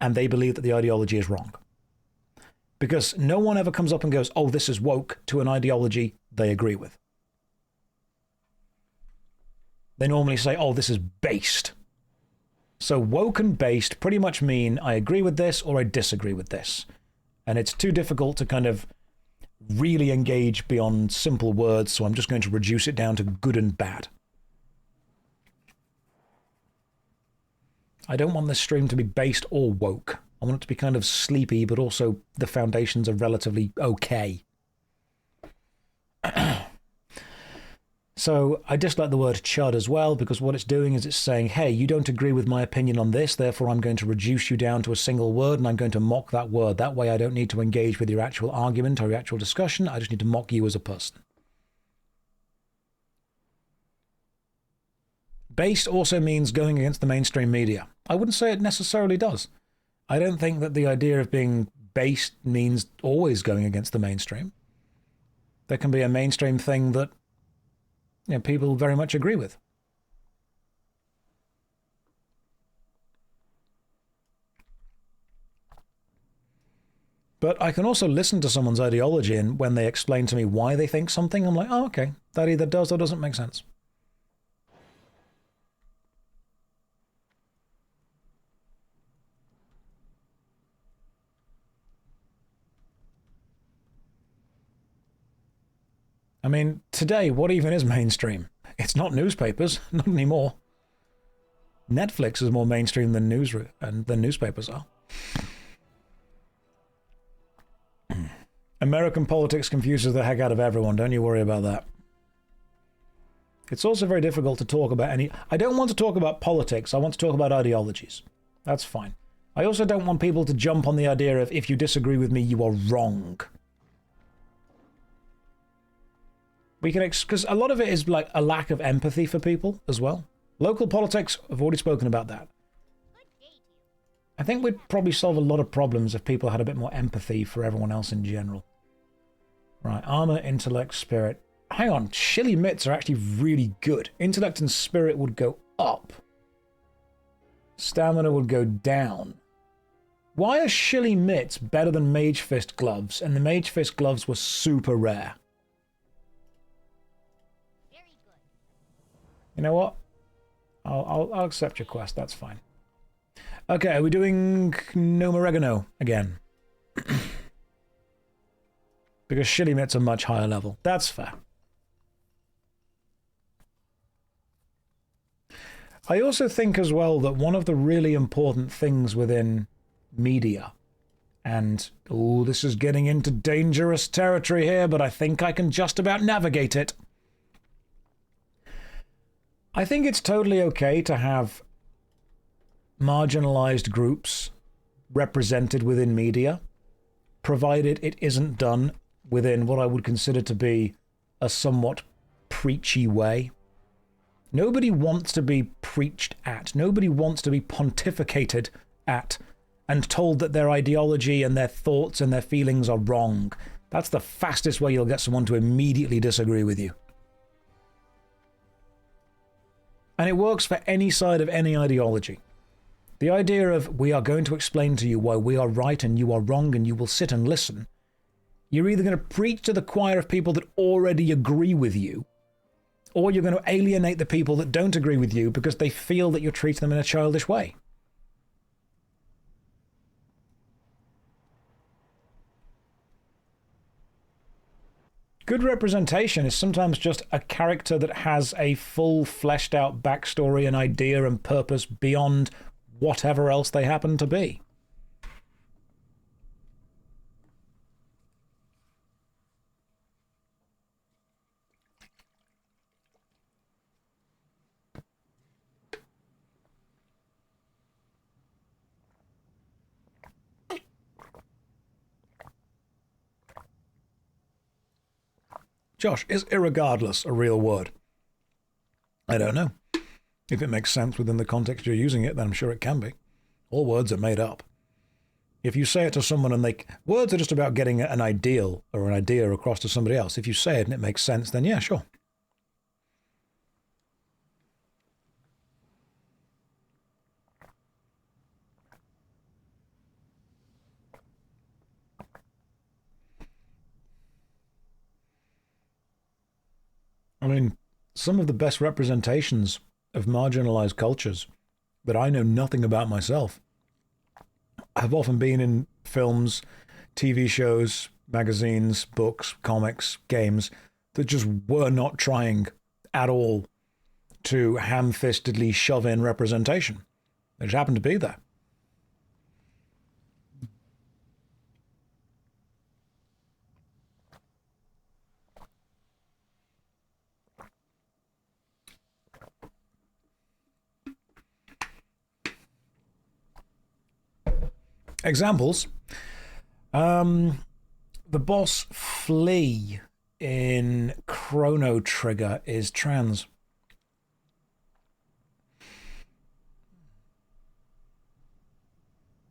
and they believe that the ideology is wrong. Because no one ever comes up and goes, "Oh, this is woke," to an ideology they agree with. They normally say, "Oh, this is based." So woke and based pretty much mean I agree with this or I disagree with this. And it's too difficult to kind of really engage beyond simple words, so I'm just going to reduce it down to good and bad. I don't want this stream to be based or woke. I want it to be kind of sleepy, but also the foundations are relatively okay. So I dislike the word chud as well, because what it's doing is it's saying, hey, you don't agree with my opinion on this, therefore I'm going to reduce you down to a single word and I'm going to mock that word. That way I don't need to engage with your actual argument or your actual discussion. I just need to mock you as a person. Based also means going against the mainstream media. I wouldn't say it necessarily does. I don't think that the idea of being based means always going against the mainstream. There can be a mainstream thing that people very much agree with. But I can also listen to someone's ideology, and when they explain to me why they think something, I'm like, oh, okay, that either does or doesn't make sense. I mean, today, what even is mainstream? It's not newspapers, not anymore. Netflix is more mainstream than newspapers are. American politics confuses the heck out of everyone. Don't you worry about that. It's also very difficult to talk about any... I don't want to talk about politics. I want to talk about ideologies. That's fine. I also don't want people to jump on the idea of, if you disagree with me, you are wrong. We can, because a lot of it is like a lack of empathy for people as well. Local politics, I've already spoken about that. I think we'd probably solve a lot of problems if people had a bit more empathy for everyone else in general. Right, armor, intellect, spirit. Hang on, shilly mitts are actually really good. Intellect and spirit would go up. Stamina would go down. Why are shilly mitts better than mage fist gloves? And the mage fist gloves were super rare. You know what? I'll accept your quest. That's fine. Okay, are we doing Gnome Oregano again? Because shilly mitts are much higher level. That's fair. I also think as well that one of the really important things within media, and oh, this is getting into dangerous territory here, but I think I can just about navigate it. I think it's totally okay to have marginalized groups represented within media, provided it isn't done within what I would consider to be a somewhat preachy way. Nobody wants to be preached at. Nobody wants to be pontificated at and told that their ideology and their thoughts and their feelings are wrong. That's the fastest way you'll get someone to immediately disagree with you. And it works for any side of any ideology. The idea of we are going to explain to you why we are right and you are wrong and you will sit and listen. You're either going to preach to the choir of people that already agree with you, or you're going to alienate the people that don't agree with you because they feel that you're treating them in a childish way. Good representation is sometimes just a character that has a full fleshed out backstory and idea and purpose beyond whatever else they happen to be. Josh, is irregardless a real word? I don't know. If it makes sense within the context you're using it, then I'm sure it can be. All words are made up. If you say it to someone and words are just about getting an ideal or an idea across to somebody else. If you say it and it makes sense, then yeah, sure. I mean, some of the best representations of marginalized cultures that I know nothing about myself have often been in films, TV shows, magazines, books, comics, games that just were not trying at all to ham-fistedly shove in representation. They just happened to be there. Examples. The boss Flea in Chrono Trigger is trans.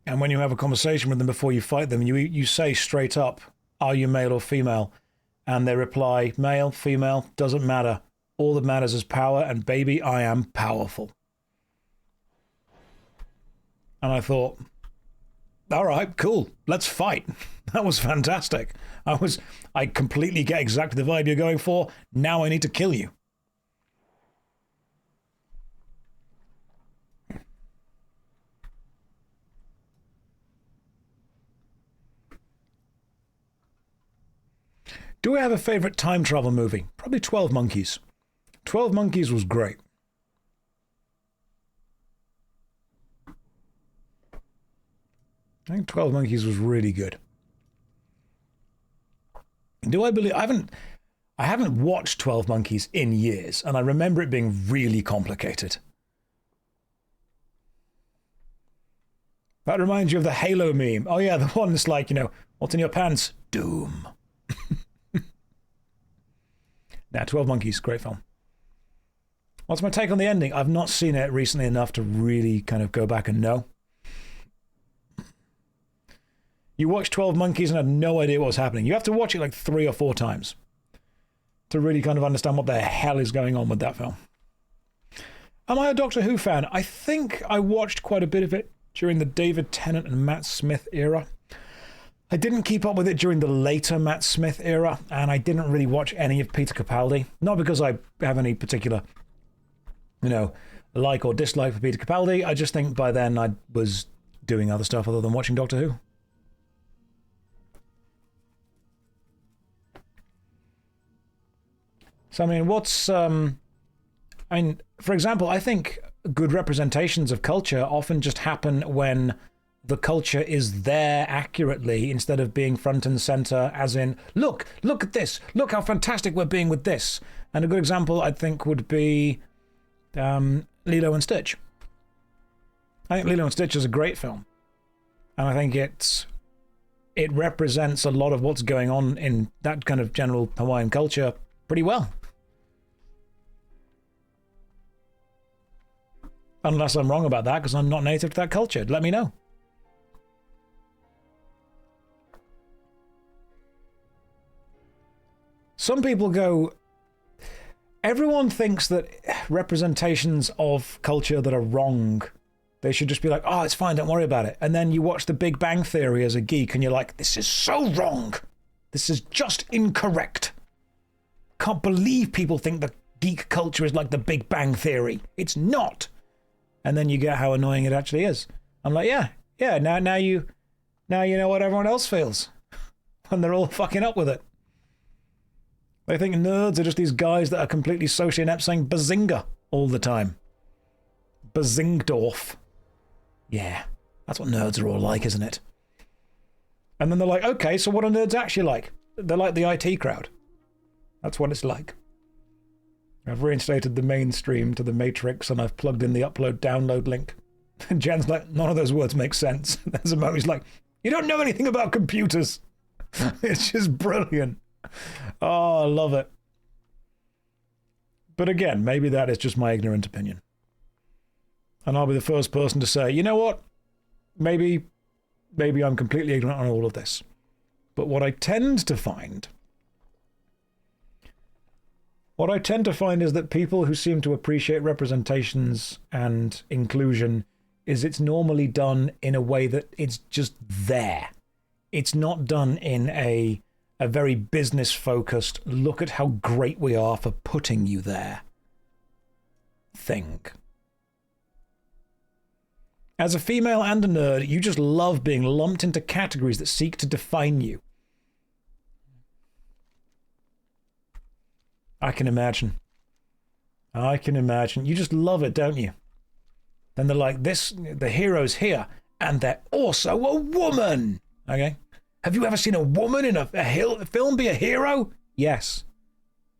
And when you have a conversation with them before you fight them, you say straight up, are you male or female? And they reply, male, female, doesn't matter. All that matters is power, and baby, I am powerful. And I thought, all right, cool, let's fight. That was fantastic. I completely get exactly the vibe you're going for. Now I need to kill you. Do I have a favorite time travel movie? Probably 12 Monkeys. 12 Monkeys was great. I think 12 Monkeys was really good. Do I believe... I haven't watched 12 Monkeys in years, and I remember it being really complicated. That reminds you of the Halo meme. Oh yeah, the one that's like, what's in your pants? Doom. Yeah, 12 Monkeys, great film. What's my take on the ending? I've not seen it recently enough to really kind of go back and know. You watch 12 Monkeys and had no idea what was happening. You have to watch it like 3 or 4 times to really kind of understand what the hell is going on with that film. Am I a Doctor Who fan? I think I watched quite a bit of it during the David Tennant and Matt Smith era. I didn't keep up with it during the later Matt Smith era, and I didn't really watch any of Peter Capaldi. Not because I have any particular, like or dislike for Peter Capaldi. I just think by then I was doing other stuff other than watching Doctor Who. So, I mean, for example, I think good representations of culture often just happen when the culture is there accurately instead of being front and center, as in, look at this, look how fantastic we're being with this. And a good example, I think, would be Lilo and Stitch. I think Lilo and Stitch is a great film. And I think it represents a lot of what's going on in that kind of general Hawaiian culture pretty well. Unless I'm wrong about that, because I'm not native to that culture. Let me know. Some people go, everyone thinks that representations of culture that are wrong, they should just be like, oh, it's fine, don't worry about it. And then you watch The Big Bang Theory as a geek and you're like, this is so wrong. This is just incorrect. Can't believe people think that geek culture is like The Big Bang Theory. It's not. And then you get how annoying it actually is. I'm like, yeah, now you know what everyone else feels. And they're all fucking up with it. They think nerds are just these guys that are completely socially inept saying bazinga all the time. Bazingdorf. Yeah, that's what nerds are all like, isn't it? And then they're like, okay, so what are nerds actually like? They're like the IT crowd. That's what it's like. I've reinstated the mainstream to the Matrix and I've plugged in the upload-download link. And Jen's like, none of those words make sense. There's a moment he's like, you don't know anything about computers. It's just brilliant. Oh, I love it. But again, maybe that is just my ignorant opinion. And I'll be the first person to say, you know what? Maybe I'm completely ignorant on all of this. But what I tend to find is that people who seem to appreciate representations and inclusion is it's normally done in a way that it's just there. It's not done in a very business-focused, look at how great we are for putting you there thing. As a female and a nerd, you just love being lumped into categories that seek to define you. I can imagine. You just love it, don't you? Then they're like, the hero's here, and they're also a woman. Okay? Have you ever seen a woman in a film be a hero? Yes.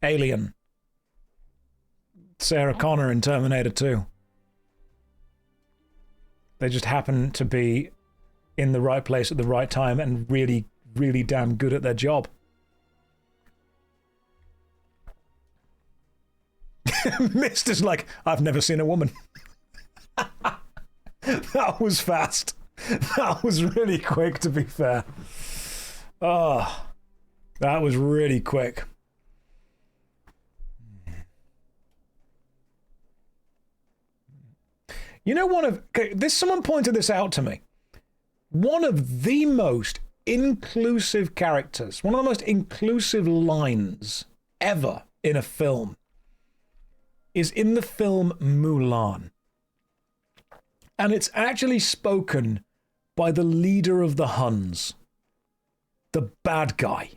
Alien. Sarah Connor in Terminator 2. They just happen to be in the right place at the right time and really, really damn good at their job. Mist is like, I've never seen a woman. That was fast. That was really quick, to be fair. Oh, that was really quick. You know, someone pointed this out to me. One of the most inclusive characters, one of the most inclusive lines ever in a film is in the film Mulan. And it's actually spoken by the leader of the Huns. The bad guy.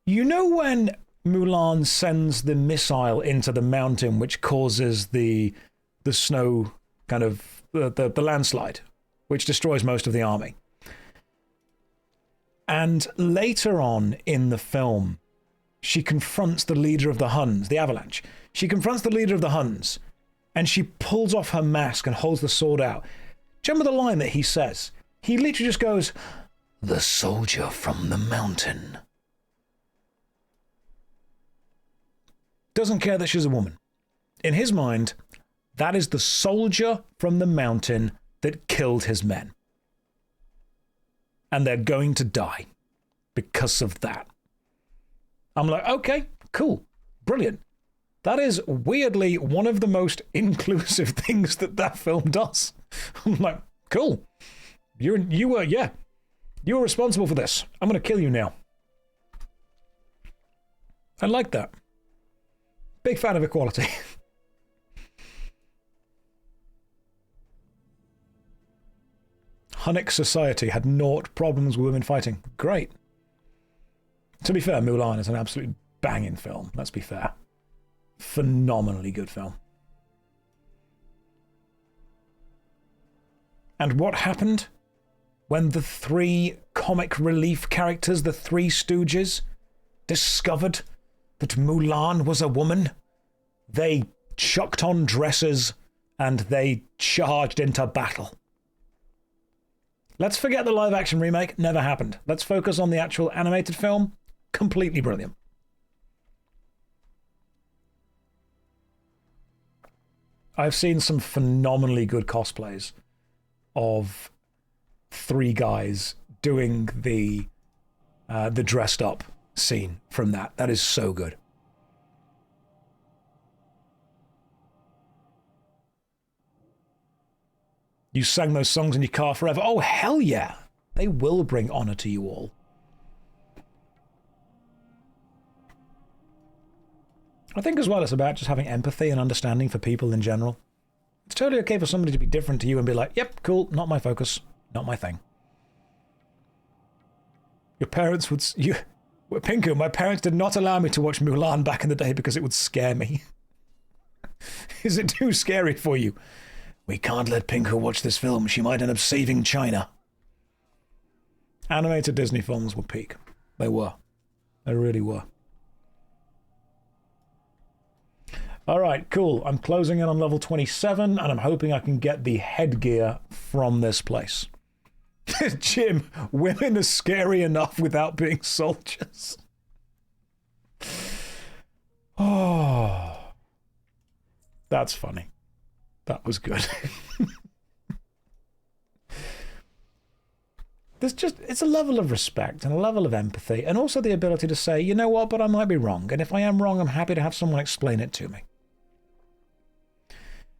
You know when Mulan sends the missile into the mountain which causes the snow kind of the landslide, which destroys most of the army. And later on in the film, she confronts the leader of the Huns, the Avalanche. She confronts the leader of the Huns, and she pulls off her mask and holds the sword out. Do you remember the line that he says? He literally just goes, "The soldier from the mountain." doesn't care that she's a woman. In his mind, that is the soldier from the mountain that killed his men. And they're going to die because of that. I'm like, okay, cool, brilliant. That is weirdly one of the most inclusive things that film does. I'm like, cool. You were responsible for this. I'm going to kill you now. I like that. Big fan of equality. Hunnic society had naught problems with women fighting. Great. To be fair, Mulan is an absolutely banging film. Let's be fair. Phenomenally good film. And what happened when the three comic relief characters, the Three Stooges, discovered that Mulan was a woman? They chucked on dresses and they charged into battle. Let's forget the live-action remake. Never happened. Let's focus on the actual animated film. Completely brilliant. I've seen some phenomenally good cosplays of three guys doing the dressed up scene from that. That is so good. You sang those songs in your car forever. Oh, hell yeah. They will bring honor to you all. I think as well it's about just having empathy and understanding for people in general. It's totally okay for somebody to be different to you and be like, yep, cool, not my focus, not my thing. Your parents would... Pinku, my parents did not allow me to watch Mulan back in the day because it would scare me. Is it too scary for you? We can't let Pinku watch this film. She might end up saving China. Animated Disney films were peak. They were. They really were. Alright, cool. I'm closing in on level 27, and I'm hoping I can get the headgear from this place. Jim, women are scary enough without being soldiers. Oh. That's funny. That was good. It's a level of respect and a level of empathy, and also the ability to say, you know what, but I might be wrong, and if I am wrong, I'm happy to have someone explain it to me.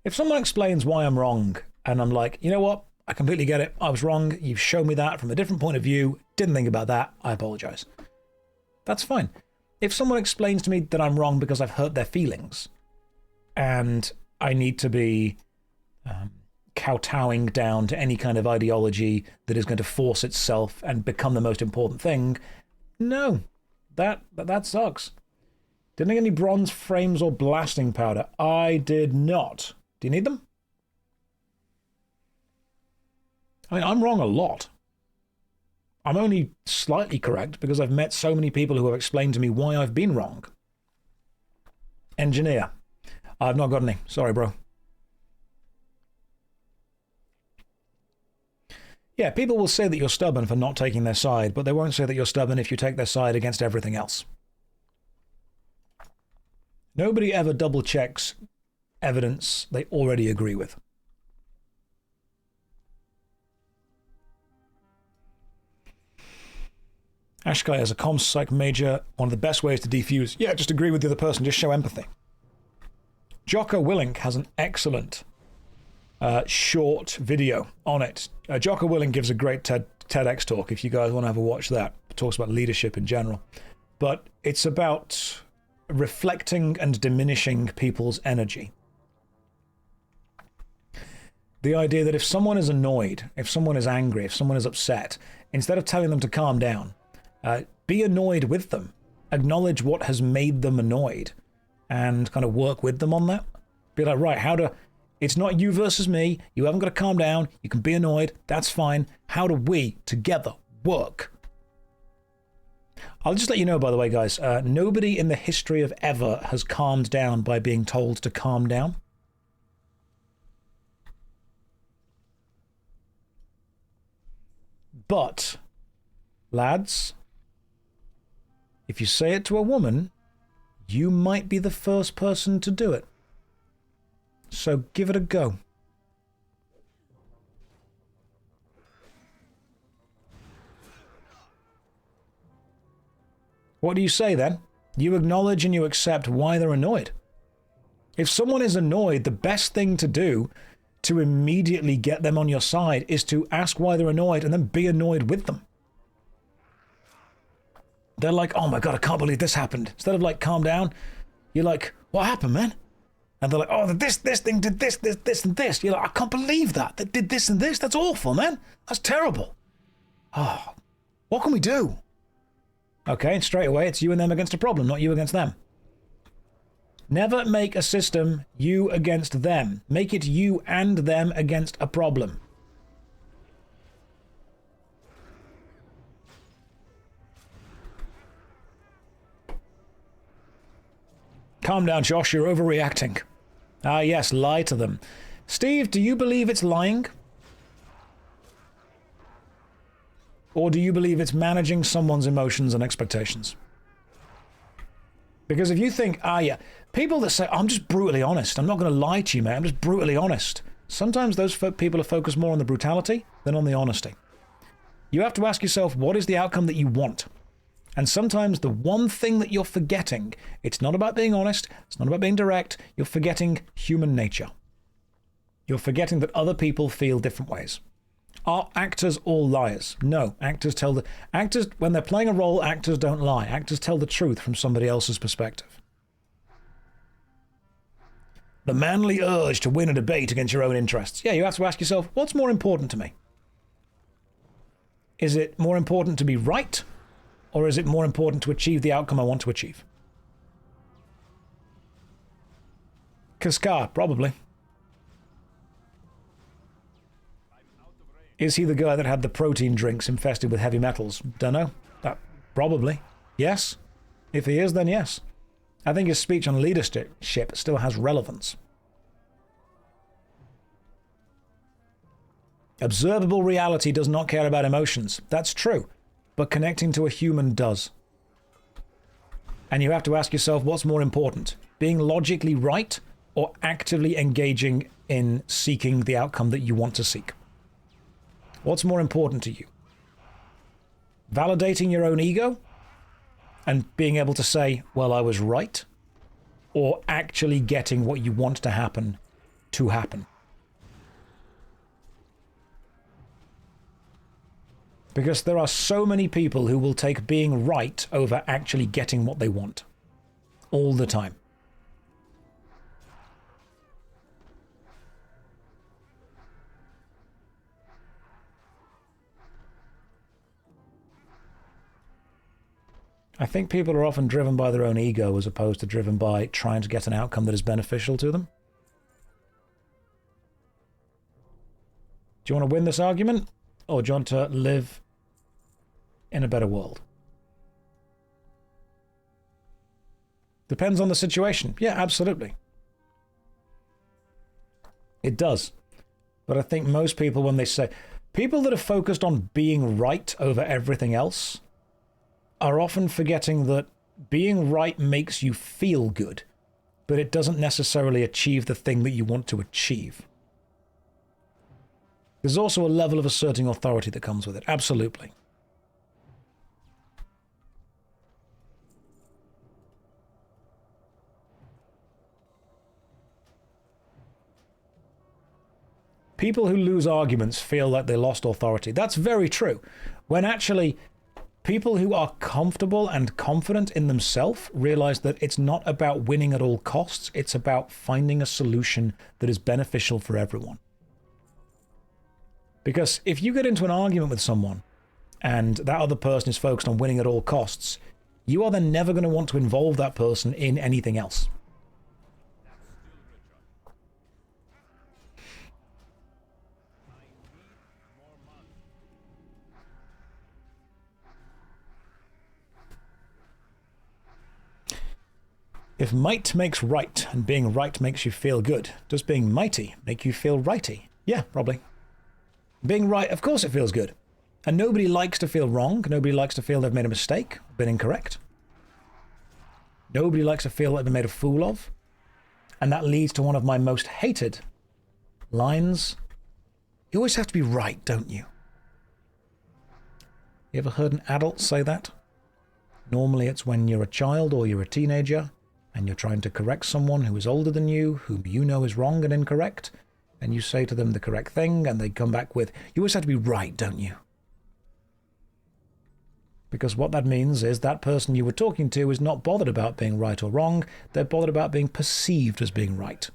If someone explains why I'm wrong, and I'm like, you know what, I completely get it, I was wrong, you've shown me that from a different point of view, didn't think about that, I apologize. That's fine. If someone explains to me that I'm wrong because I've hurt their feelings, and I need to be kowtowing down to any kind of ideology that is going to force itself and become the most important thing, no, that sucks. Didn't get any bronze frames or blasting powder. I did not. Do you need them? I mean, I'm wrong a lot. I'm only slightly correct because I've met so many people who have explained to me why I've been wrong. Engineer. I've not got any. Sorry, bro. Yeah, people will say that you're stubborn for not taking their side, but they won't say that you're stubborn if you take their side against everything else. Nobody ever double checks evidence they already agree with. Ashkai as a comms psych major, one of the best ways to defuse. Yeah, just agree with the other person, just show empathy. Jocko Willink has an excellent short video on it. Jocko Willink gives a great TEDx talk, if you guys want to have a watch that. It talks about leadership in general. But it's about reflecting and diminishing people's energy. The idea that if someone is annoyed, if someone is angry, if someone is upset, instead of telling them to calm down, be annoyed with them. Acknowledge what has made them annoyed and kind of work with them on that. Be like, right, it's not you versus me. You haven't got to calm down. You can be annoyed. That's fine. How do we together work? I'll just let you know, by the way, guys, nobody in the history of ever has calmed down by being told to calm down. But, lads, if you say it to a woman, you might be the first person to do it. So give it a go. What do you say then? You acknowledge and you accept why they're annoyed. If someone is annoyed, the best thing to do to immediately get them on your side is to ask why they're annoyed and then be annoyed with them. They're like, oh my god, I can't believe this happened. Instead of like, calm down, you're like, what happened, man? And they're like, oh, this thing did this, and this. You're like, I can't believe that. That did this and this. That's awful, man. That's terrible. Oh, what can we do? Okay, and straight away, it's you and them against a problem, not you against them. Never make a system you against them. Make it you and them against a problem. Calm down, Josh, you're overreacting. Ah, yes, lie to them. Steve, do you believe it's lying? Or do you believe it's managing someone's emotions and expectations? Because if you think, yeah, people that say, I'm just brutally honest, I'm not going to lie to you, man, I'm just brutally honest. Sometimes those people are focused more on the brutality than on the honesty. You have to ask yourself, what is the outcome that you want? And sometimes the one thing that you're forgetting, it's not about being honest, it's not about being direct, you're forgetting human nature. You're forgetting that other people feel different ways. Are actors all liars? No. Actors, when they're playing a role, actors don't lie. Actors tell the truth from somebody else's perspective. The manly urge to win a debate against your own interests. Yeah, you have to ask yourself, what's more important to me? Is it more important to be right? Or is it more important to achieve the outcome I want to achieve? Kaskar, probably. Is he the guy that had the protein drinks infested with heavy metals? Dunno. Probably. Yes. If he is, then yes. I think his speech on leadership still has relevance. Observable reality does not care about emotions. That's true. But connecting to a human does. And you have to ask yourself, what's more important? Being logically right or actively engaging in seeking the outcome that you want to seek? What's more important to you? Validating your own ego and being able to say, well, I was right, or actually getting what you want to happen. Because there are so many people who will take being right over actually getting what they want. All the time. I think people are often driven by their own ego as opposed to driven by trying to get an outcome that is beneficial to them. Do you want to win this argument? Or do you want to live in a better world? Depends on the situation. Yeah, absolutely. It does. But I think most people, when they say... People that are focused on being right over everything else are often forgetting that being right makes you feel good, but it doesn't necessarily achieve the thing that you want to achieve. There's also a level of asserting authority that comes with it. Absolutely. People who lose arguments feel like they lost authority. That's very true. When actually, people who are comfortable and confident in themselves realize that it's not about winning at all costs. It's about finding a solution that is beneficial for everyone. Because if you get into an argument with someone and that other person is focused on winning at all costs, you are then never going to want to involve that person in anything else. If might makes right, and being right makes you feel good, does being mighty make you feel righty? Yeah, probably. Being right, of course it feels good. And nobody likes to feel wrong. Nobody likes to feel they've made a mistake, been incorrect. Nobody likes to feel like they're made a fool of. And that leads to one of my most hated lines. You always have to be right, don't you? You ever heard an adult say that? Normally it's when you're a child or you're a teenager and you're trying to correct someone who is older than you, whom you know is wrong and incorrect, and you say to them the correct thing and they come back with, you always have to be right, don't you? Because what that means is that person you were talking to is not bothered about being right or wrong. They're bothered about being perceived as being right.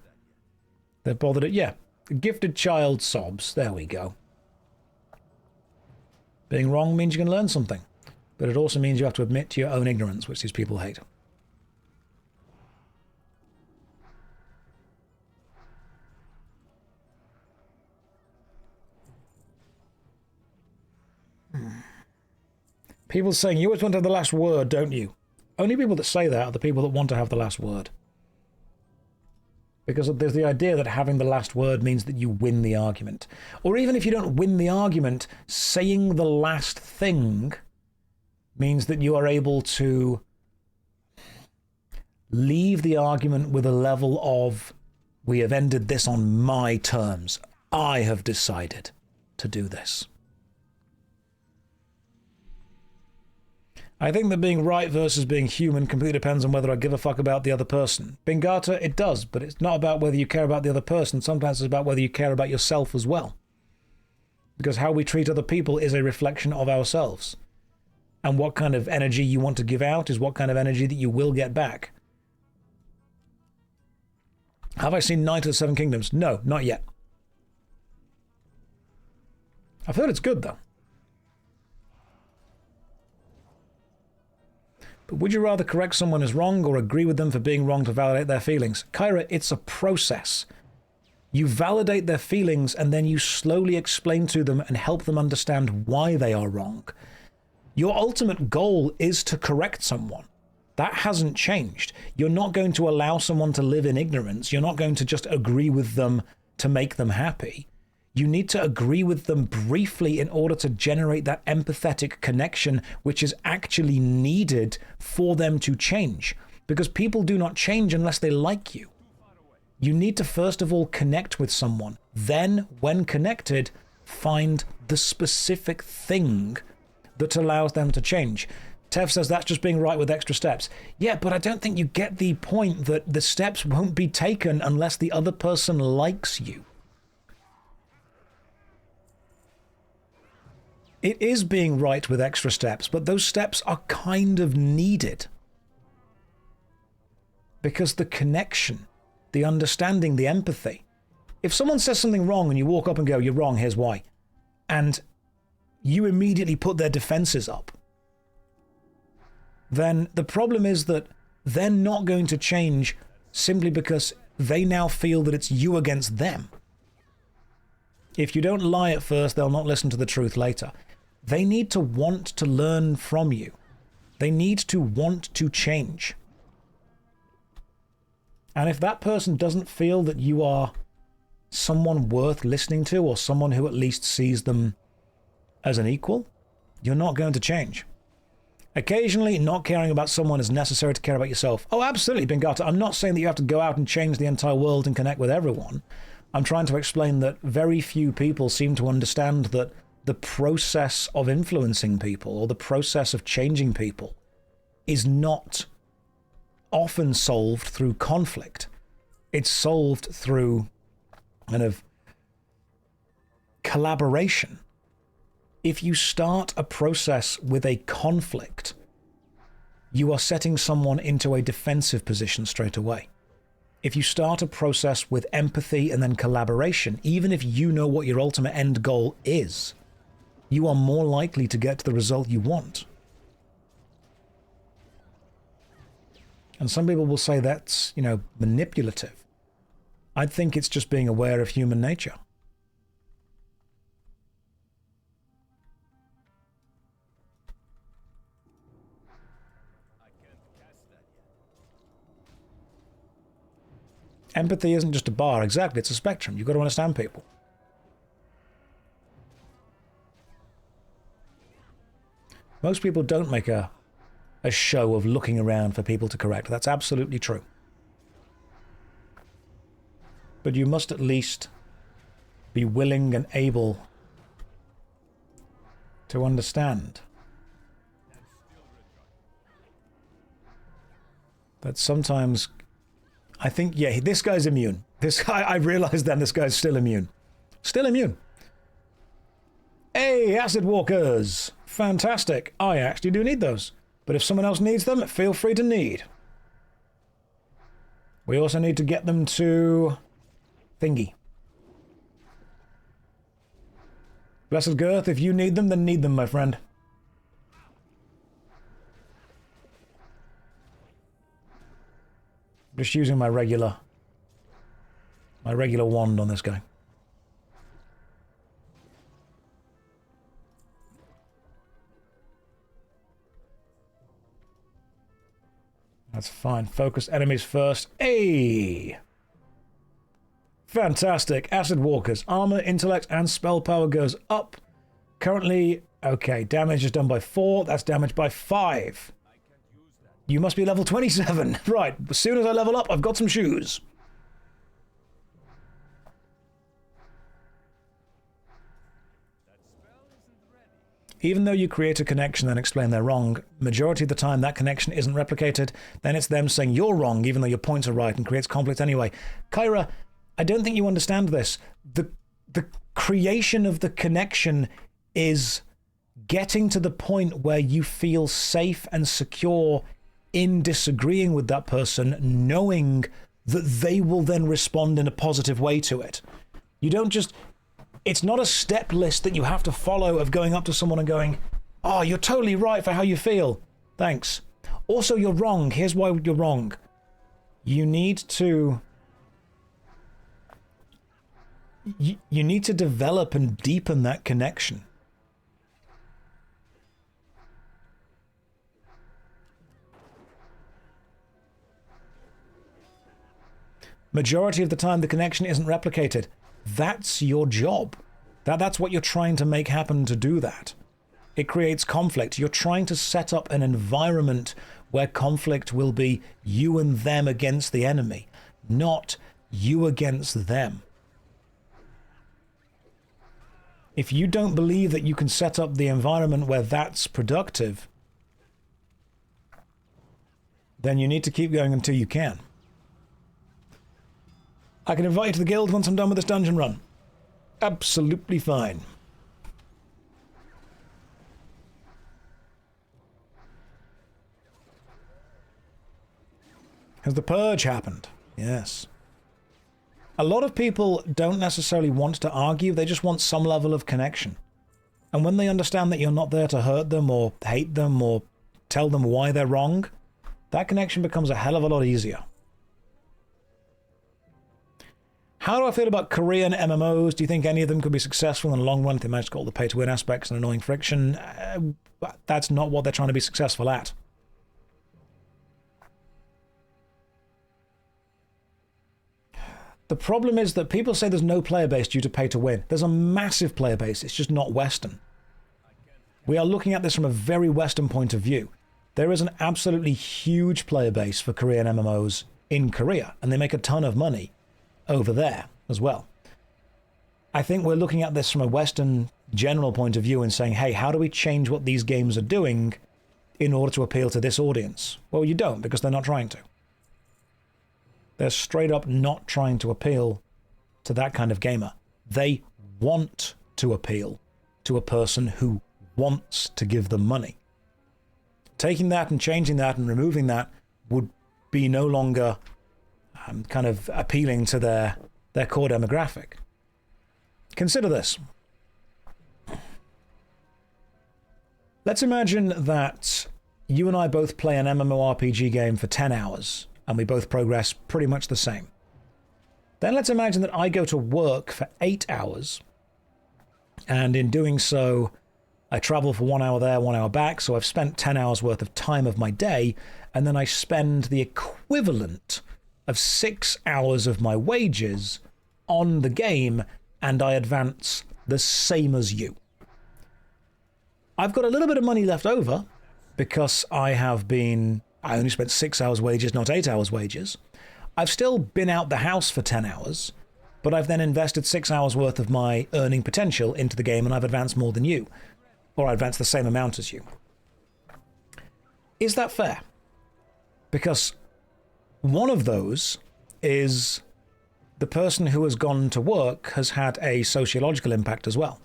They're bothered at, yeah, a gifted child sobs. There we go. Being wrong means you can learn something. But it also means you have to admit to your own ignorance, which these people hate. People saying, you always want to have the last word, don't you? Only people that say that are the people that want to have the last word. Because there's the idea that having the last word means that you win the argument. Or even if you don't win the argument, saying the last thing means that you are able to leave the argument with a level of, we have ended this on my terms. I have decided to do this. I think that being right versus being human completely depends on whether I give a fuck about the other person. Bingata, it does, but it's not about whether you care about the other person. Sometimes it's about whether you care about yourself as well. Because how we treat other people is a reflection of ourselves. And what kind of energy you want to give out is what kind of energy that you will get back. Have I seen Knight of the Seven Kingdoms? No, not yet. I've heard it's good, though. But would you rather correct someone as wrong or agree with them for being wrong to validate their feelings? Kyra, it's a process. You validate their feelings and then you slowly explain to them and help them understand why they are wrong. Your ultimate goal is to correct someone. That hasn't changed. You're not going to allow someone to live in ignorance. You're not going to just agree with them to make them happy. You need to agree with them briefly in order to generate that empathetic connection, which is actually needed for them to change. Because people do not change unless they like you. You need to first of all connect with someone. Then, when connected, find the specific thing that allows them to change. Tev says that's just being right with extra steps. Yeah, but I don't think you get the point that the steps won't be taken unless the other person likes you. It is being right with extra steps, but those steps are kind of needed. Because the connection, the understanding, the empathy. If someone says something wrong and you walk up and go, you're wrong, here's why, and you immediately put their defenses up, then the problem is that they're not going to change simply because they now feel that it's you against them. If you don't lie at first, they'll not listen to the truth later. They need to want to learn from you. They need to want to change. And if that person doesn't feel that you are someone worth listening to or someone who at least sees them as an equal, you're not going to change. Occasionally, not caring about someone is necessary to care about yourself. Oh, absolutely, Bingata. I'm not saying that you have to go out and change the entire world and connect with everyone. I'm trying to explain that very few people seem to understand that the process of influencing people or the process of changing people is not often solved through conflict. It's solved through kind of collaboration. If you start a process with a conflict, you are setting someone into a defensive position straight away. If you start a process with empathy and then collaboration, even if you know what your ultimate end goal is, you are more likely to get to the result you want. And some people will say that's, manipulative. I think it's just being aware of human nature. Empathy isn't just a bar, exactly, it's a spectrum. You've got to understand people. Most people don't make a a show of looking around for people to correct. That's absolutely true. But you must at least be willing and able to understand that sometimes, I think, yeah, this guy's immune. This guy, I realized then this guy's still immune. Still immune. Hey, acid walkers. Fantastic. I actually do need those. But if someone else needs them, feel free to need. We also need to get them to Thingy. Blessed Girth, if you need them, then need them, my friend. Just using my regular wand on this guy. That's fine. Focus enemies first. Hey! Fantastic. Acid walkers. Armor, intellect, and spell power goes up. Currently, okay, damage is done by 4. That's damage by 5. You must be level 27. Right, as soon as I level up, I've got some shoes. Even though you create a connection and explain they're wrong, majority of the time that connection isn't replicated, then it's them saying you're wrong even though your points are right and creates conflict anyway. Kyra, I don't think you understand this. The creation of the connection is getting to the point where you feel safe and secure in disagreeing with that person, knowing that they will then respond in a positive way to it. You don't just... It's not a step list that you have to follow of going up to someone and going, oh, you're totally right for how you feel. Thanks. Also, you're wrong. Here's why you're wrong. You need to... You need to develop and deepen that connection. Majority of the time, the connection isn't replicated. That's your job. That's what you're trying to make happen to do that. It creates conflict. You're trying to set up an environment where conflict will be you and them against the enemy, not you against them. If you don't believe that you can set up the environment where that's productive, then you need to keep going until you can. I can invite you to the guild once I'm done with this dungeon run. Absolutely fine. Has the purge happened? Yes. A lot of people don't necessarily want to argue, they just want some level of connection. And when they understand that you're not there to hurt them or hate them or tell them why they're wrong, that connection becomes a hell of a lot easier. How do I feel about Korean MMOs? Do you think any of them could be successful in the long run if they manage to get all the pay-to-win aspects and annoying friction? That's not what they're trying to be successful at. The problem is that people say there's no player base due to pay-to-win. There's a massive player base, it's just not Western. We are looking at this from a very Western point of view. There is an absolutely huge player base for Korean MMOs in Korea, and they make a ton of money over there as well. I think we're looking at this from a Western general point of view and saying, hey, how do we change what these games are doing in order to appeal to this audience? Well, you don't, because they're not trying to. They're straight up not trying to appeal to that kind of gamer. They want to appeal to a person who wants to give them money. Taking that and changing that and removing that would be no longer kind of appealing to their core demographic. Consider this. Let's imagine that you and I both play an MMORPG game for 10 hours, and we both progress pretty much the same. Then let's imagine that I go to work for 8 hours, and in doing so, I travel for 1 hour there, 1 hour back, so I've spent 10 hours worth of time of my day, and then I spend the equivalent of 6 hours of my wages on the game, and I advance the same as you. I've got a little bit of money left over, because I only spent 6 hours wages, not 8 hours wages. I've still been out the house for 10 hours, but I've then invested 6 hours worth of my earning potential into the game and I've advanced more than you. Or I advanced the same amount as you. Is that fair? Because one of those is the person who has gone to work has had a sociological impact as well.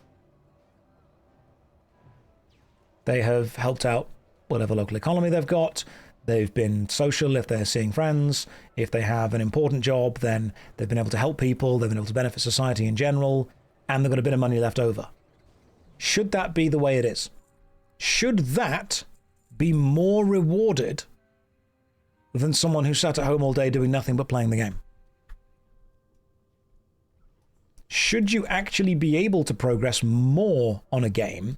They have helped out whatever local economy they've got. They've been social if they're seeing friends. If they have an important job, then they've been able to help people. They've been able to benefit society in general. And they've got a bit of money left over. Should that be the way it is? Should that be more rewarded than someone who sat at home all day doing nothing but playing the game? Should you actually be able to progress more on a game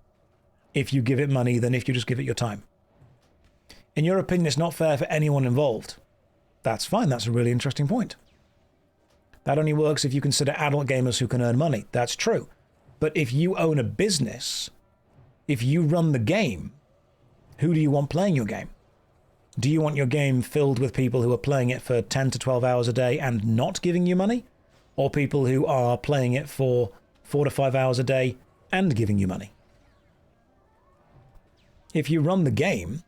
if you give it money than if you just give it your time? In your opinion, it's not fair for anyone involved. That's fine. That's a really interesting point. That only works if you consider adult gamers who can earn money. That's true. But if you own a business, if you run the game, who do you want playing your game? Do you want your game filled with people who are playing it for 10 to 12 hours a day and not giving you money? Or people who are playing it for 4 to 5 hours a day and giving you money? If you run the game,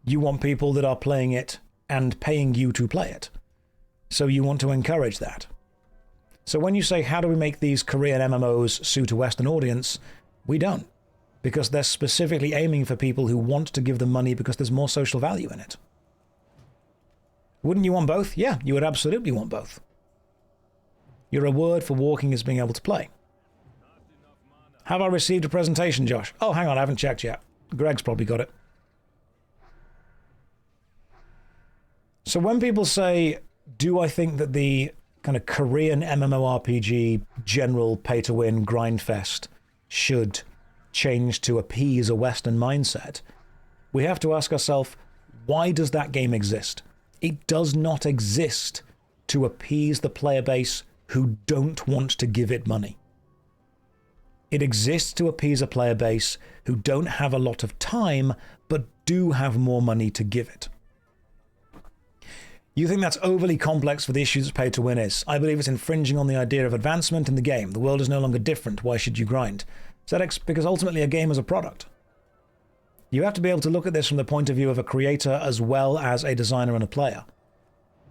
you want people that are playing it and paying you to play it. So you want to encourage that. So when you say, how do we make these Korean MMOs suit a Western audience? We don't. Because they're specifically aiming for people who want to give them money because there's more social value in it. Wouldn't you want both? Yeah, you would absolutely want both. Your reward for walking is being able to play. Have I received a presentation, Josh? Oh, hang on, I haven't checked yet. Greg's probably got it. So when people say, do I think that the kind of Korean MMORPG general pay-to-win grind fest should change to appease a Western mindset, we have to ask ourselves, why does that game exist? It does not exist to appease the player base who don't want to give it money. It exists to appease a player base who don't have a lot of time, but do have more money to give it. You think that's overly complex for the issues that pay to win is. I believe it's infringing on the idea of advancement in the game. The world is no longer different. Why should you grind? Because ultimately a game is a product. You have to be able to look at this from the point of view of a creator as well as a designer and a player.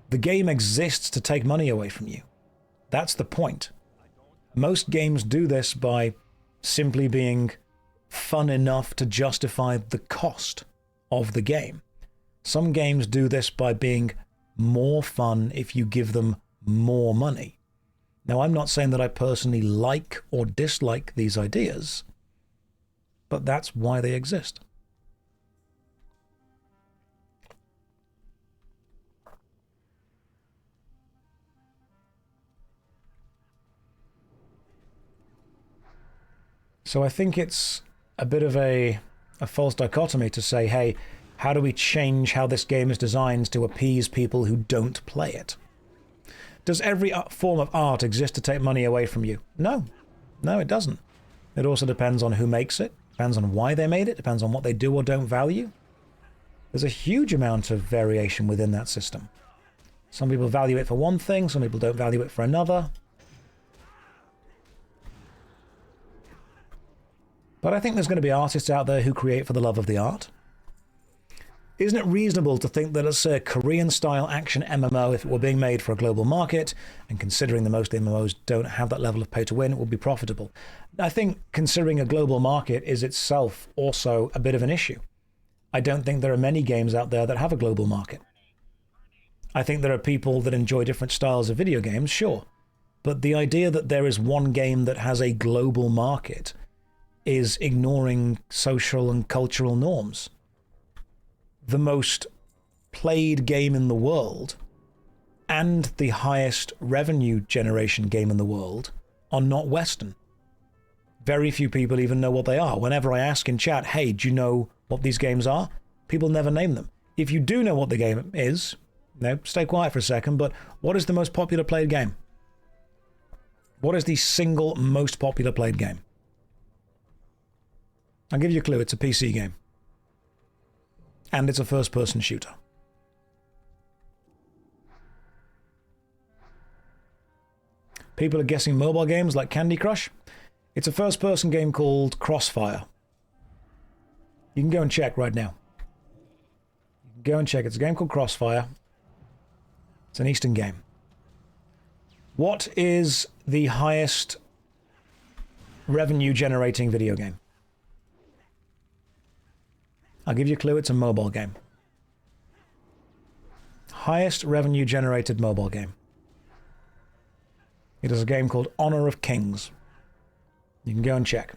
The game exists to take money away from you. That's the point. Most games do this by simply being fun enough to justify the cost of the game. Some games do this by being more fun if you give them more money. Now, I'm not saying that I personally like or dislike these ideas, but that's why they exist. So I think it's a bit of a false dichotomy to say, hey, how do we change how this game is designed to appease people who don't play it? Does every form of art exist to take money away from you? No. No, it doesn't. It also depends on who makes it, depends on why they made it, depends on what they do or don't value. There's a huge amount of variation within that system. Some people value it for one thing, some people don't value it for another. But I think there's going to be artists out there who create for the love of the art. Isn't it reasonable to think that, let's say, a Korean-style action MMO, if it were being made for a global market, and considering that most MMOs don't have that level of pay-to-win, it would be profitable? I think considering a global market is itself also a bit of an issue. I don't think there are many games out there that have a global market. I think there are people that enjoy different styles of video games, sure. But the idea that there is one game that has a global market is ignoring social and cultural norms. The most played game in the world and the highest revenue generation game in the world are not Western. Very few people even know what they are. Whenever I ask in chat, hey, do you know what these games are? People never name them. If you do know what the game is, stay quiet for a second, but what is the most popular played game? What is the single most popular played game? I'll give you a clue. It's a PC game. and it's a first-person shooter. People are guessing mobile games like Candy Crush. It's a first-person game called Crossfire. You can go and check right now. You can go and check. It's a game called Crossfire. It's an Eastern game. What is the highest revenue-generating video game? I'll give you a clue. It's a mobile game. Highest revenue-generated mobile game. It is a game called Honor of Kings. You can go and check.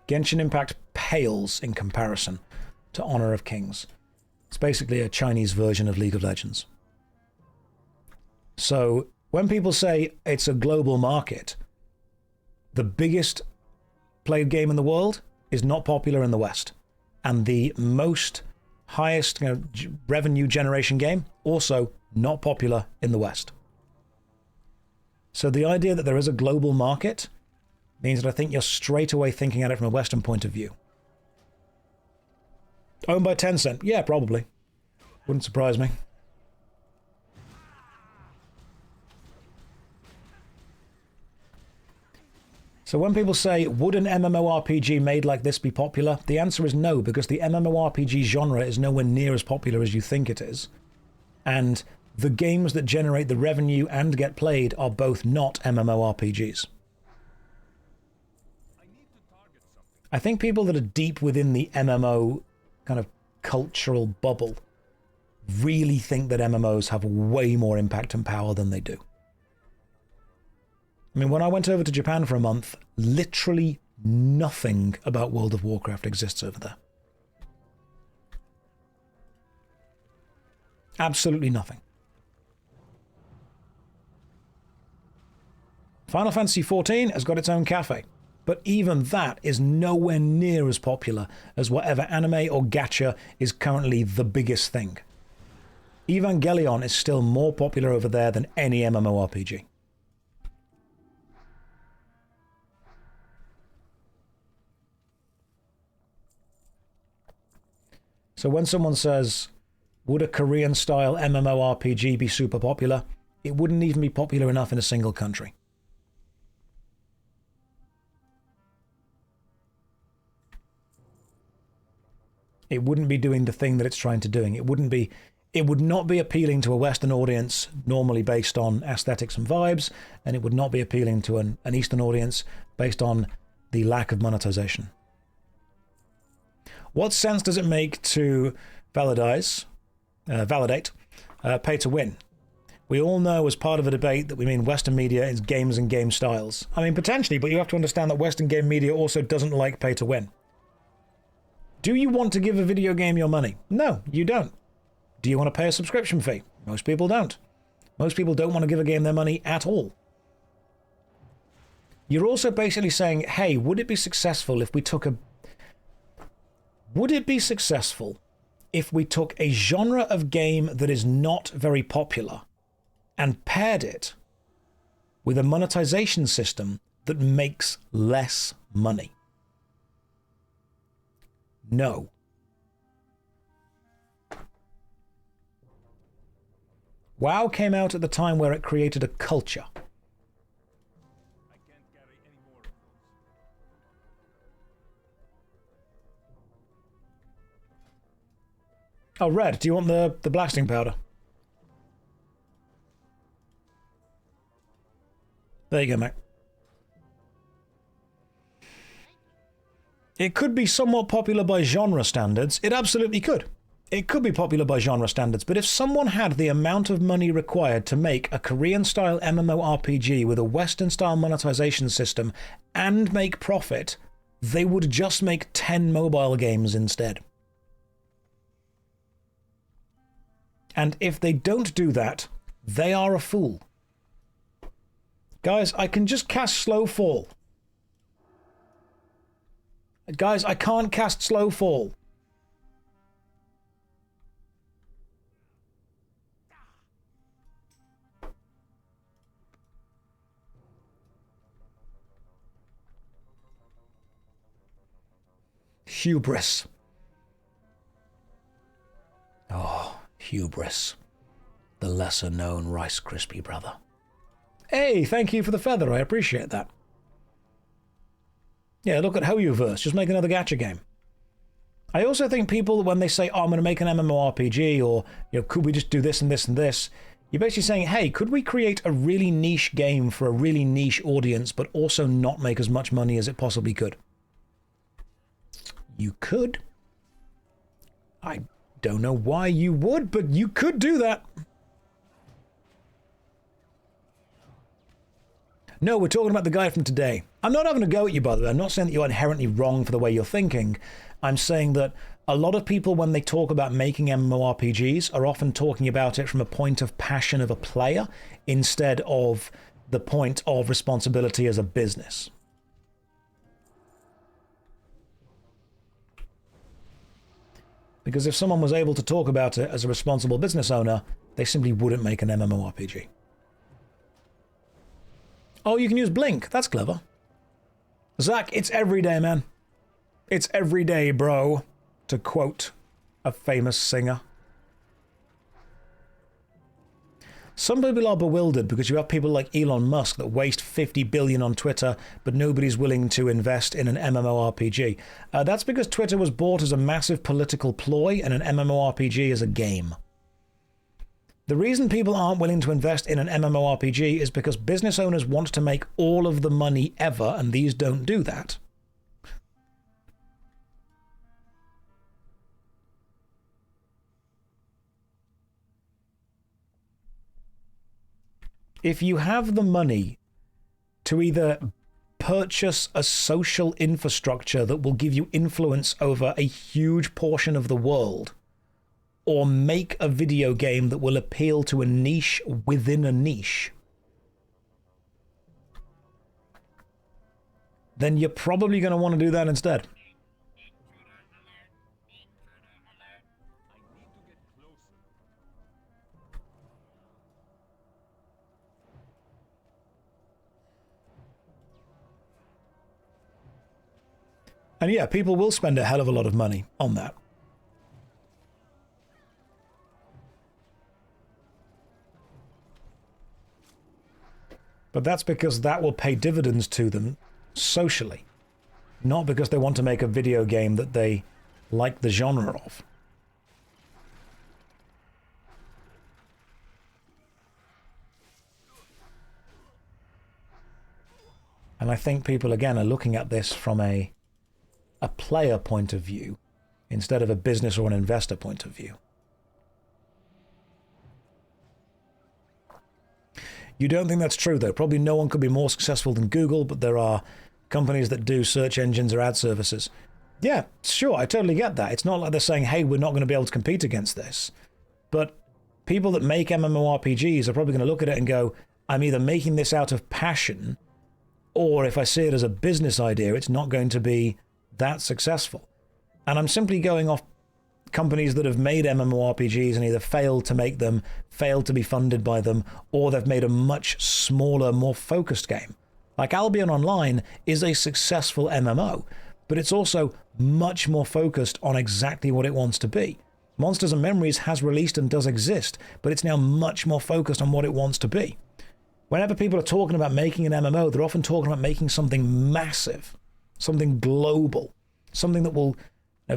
Genshin Impact pales in comparison to Honor of Kings. It's basically a Chinese version of League of Legends. So when people say it's a global market, the biggest played game in the world is not popular in the West. And the most highest revenue generation game, also not popular in the West. So the idea that there is a global market means that I think you're straight away thinking at it from a Western point of view. Owned by Tencent? Yeah, probably. Wouldn't surprise me. So when people say, would an MMORPG made like this be popular? The answer is no, because the MMORPG genre is nowhere near as popular as you think it is. And the games that generate the revenue and get played are both not MMORPGs. I think people that are deep within the MMO kind of cultural bubble really think that MMOs have way more impact and power than they do. I mean, when I went over to Japan for a month, literally nothing about World of Warcraft exists over there. Absolutely nothing. Final Fantasy XIV has got its own cafe, but even that is nowhere near as popular as whatever anime or gacha is currently the biggest thing. Evangelion is still more popular over there than any MMORPG. So when someone says, would a Korean-style MMORPG be super popular? It wouldn't even be popular enough in a single country. It wouldn't be doing the thing that it's trying to do. It would not be appealing to a Western audience normally based on aesthetics and vibes, and it would not be appealing to an Eastern audience based on the lack of monetization. What sense does it make to validate pay to win? We all know as part of a debate that we mean Western media is games and game styles. I mean, potentially, but you have to understand that Western game media also doesn't like pay to win. Do you want to give a video game your money? No, you don't. Do you want to pay a subscription fee? Most people don't. Most people don't want to give a game their money at all. You're also basically saying, hey, would it be successful if we took a genre of game that is not very popular and paired it with a monetization system that makes less money? No. WoW came out at the time where it created a culture. I can't carry any more of those. Oh, Red, do you want the blasting powder? There you go, mate. It could be somewhat popular by genre standards. It absolutely could. It could be popular by genre standards, but if someone had the amount of money required to make a Korean-style MMORPG with a Western-style monetization system and make profit, they would just make 10 mobile games instead. And if they don't do that, they are a fool. Guys, I can just cast Slow Fall. Guys, I can't cast Slow Fall. Hubris. hubris. The lesser-known Rice Krispie brother. Hey, thank you for the feather. I appreciate that. Yeah, look at HoYoverse. Just make another gacha game. I also think people, when they say, oh, I'm going to make an MMORPG, or, you know, could we just do this and this and this? You're basically saying, hey, could we create a really niche game for a really niche audience, but also not make as much money as it possibly could? You could. I don't know why you would, but you could do that. No, we're talking about the guy from today. I'm not having a go at you, by the way. I'm not saying that you're inherently wrong for the way you're thinking. I'm saying that a lot of people, when they talk about making MMORPGs, are often talking about it from a point of passion of a player instead of the point of responsibility as a business. Because if someone was able to talk about it as a responsible business owner, they simply wouldn't make an MMORPG. Oh, you can use Blink. That's clever. Zach, it's every day, man. It's every day, bro. To quote a famous singer. Some people are bewildered because you have people like Elon Musk that waste $50 billion on Twitter, but nobody's willing to invest in an MMORPG. That's because Twitter was bought as a massive political ploy and an MMORPG is a game. The reason people aren't willing to invest in an MMORPG is because business owners want to make all of the money ever, and these don't do that. If you have the money to either purchase a social infrastructure that will give you influence over a huge portion of the world, or make a video game that will appeal to a niche within a niche, then you're probably going to want to do that instead. And yeah, people will spend a hell of a lot of money on that. But that's because that will pay dividends to them socially, not because they want to make a video game that they like the genre of. And I think people, again, are looking at this from a player point of view instead of a business or an investor point of view. You don't think that's true, though. Probably no one could be more successful than Google, but there are companies that do search engines or ad services. Yeah, sure, I totally get that. It's not like they're saying, hey, we're not going to be able to compete against this. But people that make MMORPGs are probably going to look at it and go, I'm either making this out of passion, or if I see it as a business idea, it's not going to be that successful. And I'm simply going off companies that have made MMORPGs and either failed to make them, failed to be funded by them, or they've made a much smaller, more focused game. Like Albion Online is a successful MMO, but it's also much more focused on exactly what it wants to be. Monsters and Memories has released and does exist, but it's now much more focused on what it wants to be. Whenever people are talking about making an MMO, they're often talking about making something massive, something global, something that will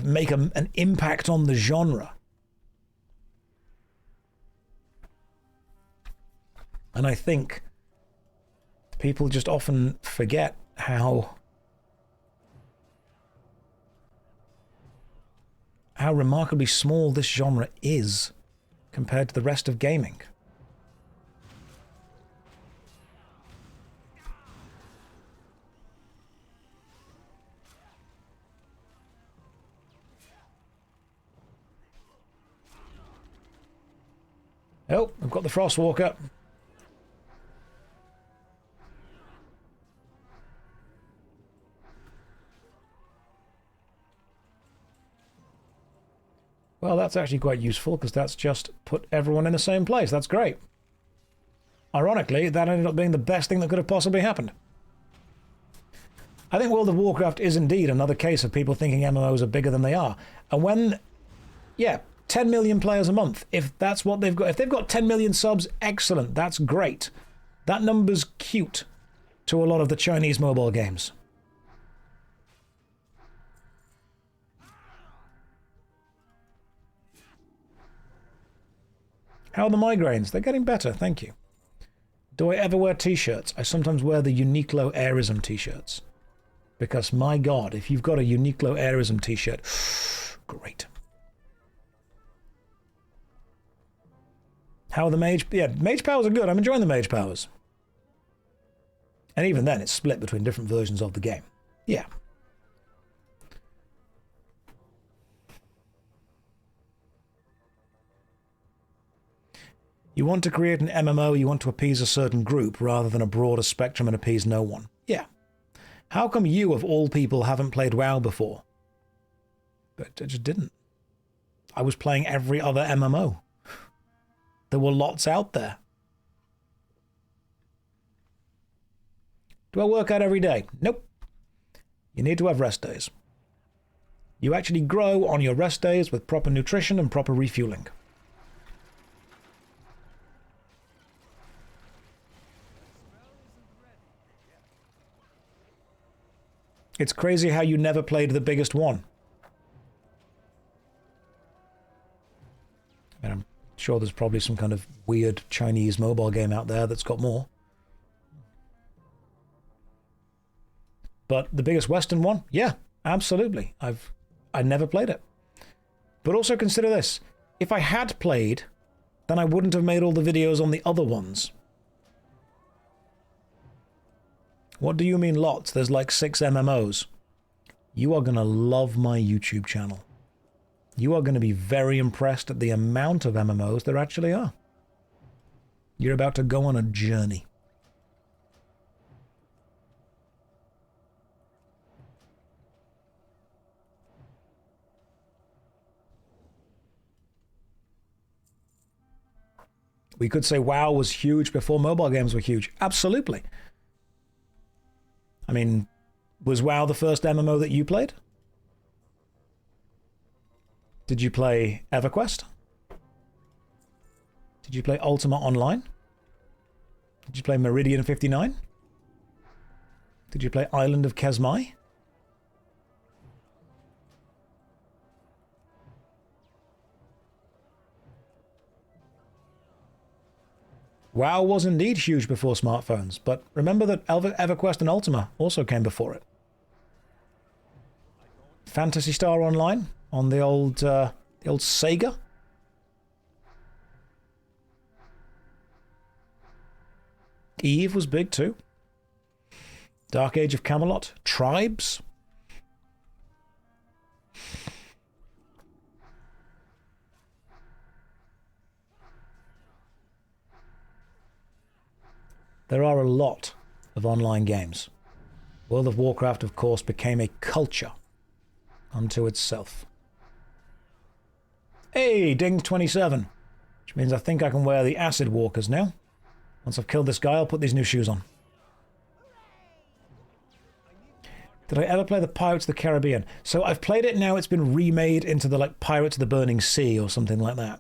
make an impact on the genre. And I think people just often forget how remarkably small this genre is compared to the rest of gaming. Oh, I've got the Frostwalker. Well, that's actually quite useful, because that's just put everyone in the same place. That's great. Ironically, that ended up being the best thing that could have possibly happened. I think World of Warcraft is indeed another case of people thinking MMOs are bigger than they are. And when, yeah, 10 million players a month. If that's what they've got, if they've got 10 million subs, excellent. That's great. That number's cute to a lot of the Chinese mobile games. How are the migraines? They're getting better, thank you. Do I ever wear t-shirts? I sometimes wear the Uniqlo Airism t-shirts. Because, my God, if you've got a Uniqlo Airism t-shirt, great. How are the mage? Yeah, mage powers are good. I'm enjoying the mage powers. And even then, it's split between different versions of the game. Yeah. You want to create an MMO, you want to appease a certain group rather than a broader spectrum and appease no one. Yeah. How come you, of all people, haven't played WoW before? But I just didn't. I was playing every other MMO. There were lots out there. Do I work out every day? Nope. You need to have rest days. You actually grow on your rest days with proper nutrition and proper refueling. It's crazy how you never played the biggest one. And I'm sure there's probably some kind of weird Chinese mobile game out there that's got more. But the biggest Western one? Yeah, absolutely. I never played it. But also consider this. If I had played, then I wouldn't have made all the videos on the other ones. What do you mean lots? There's like 6 MMOs. You are going to love my YouTube channel. You are going to be very impressed at the amount of MMOs there actually are. You're about to go on a journey. We could say WoW was huge before mobile games were huge. Absolutely. I mean, was WoW the first MMO that you played? Did you play EverQuest? Did you play Ultima Online? Did you play Meridian 59? Did you play Island of Kesmai? WoW was indeed huge before smartphones, but remember that EverQuest and Ultima also came before it. Phantasy Star Online on the old Sega. Eve was big too. Dark Age of Camelot. Tribes. There are a lot of online games. World of Warcraft, of course, became a culture unto itself. Hey, Ding 27, which means I think I can wear the Acid Walkers now. Once I've killed this guy, I'll put these new shoes on. Did I ever play the Pirates of the Caribbean? So I've played it now. It's been remade into the like Pirates of the Burning Sea or something like that.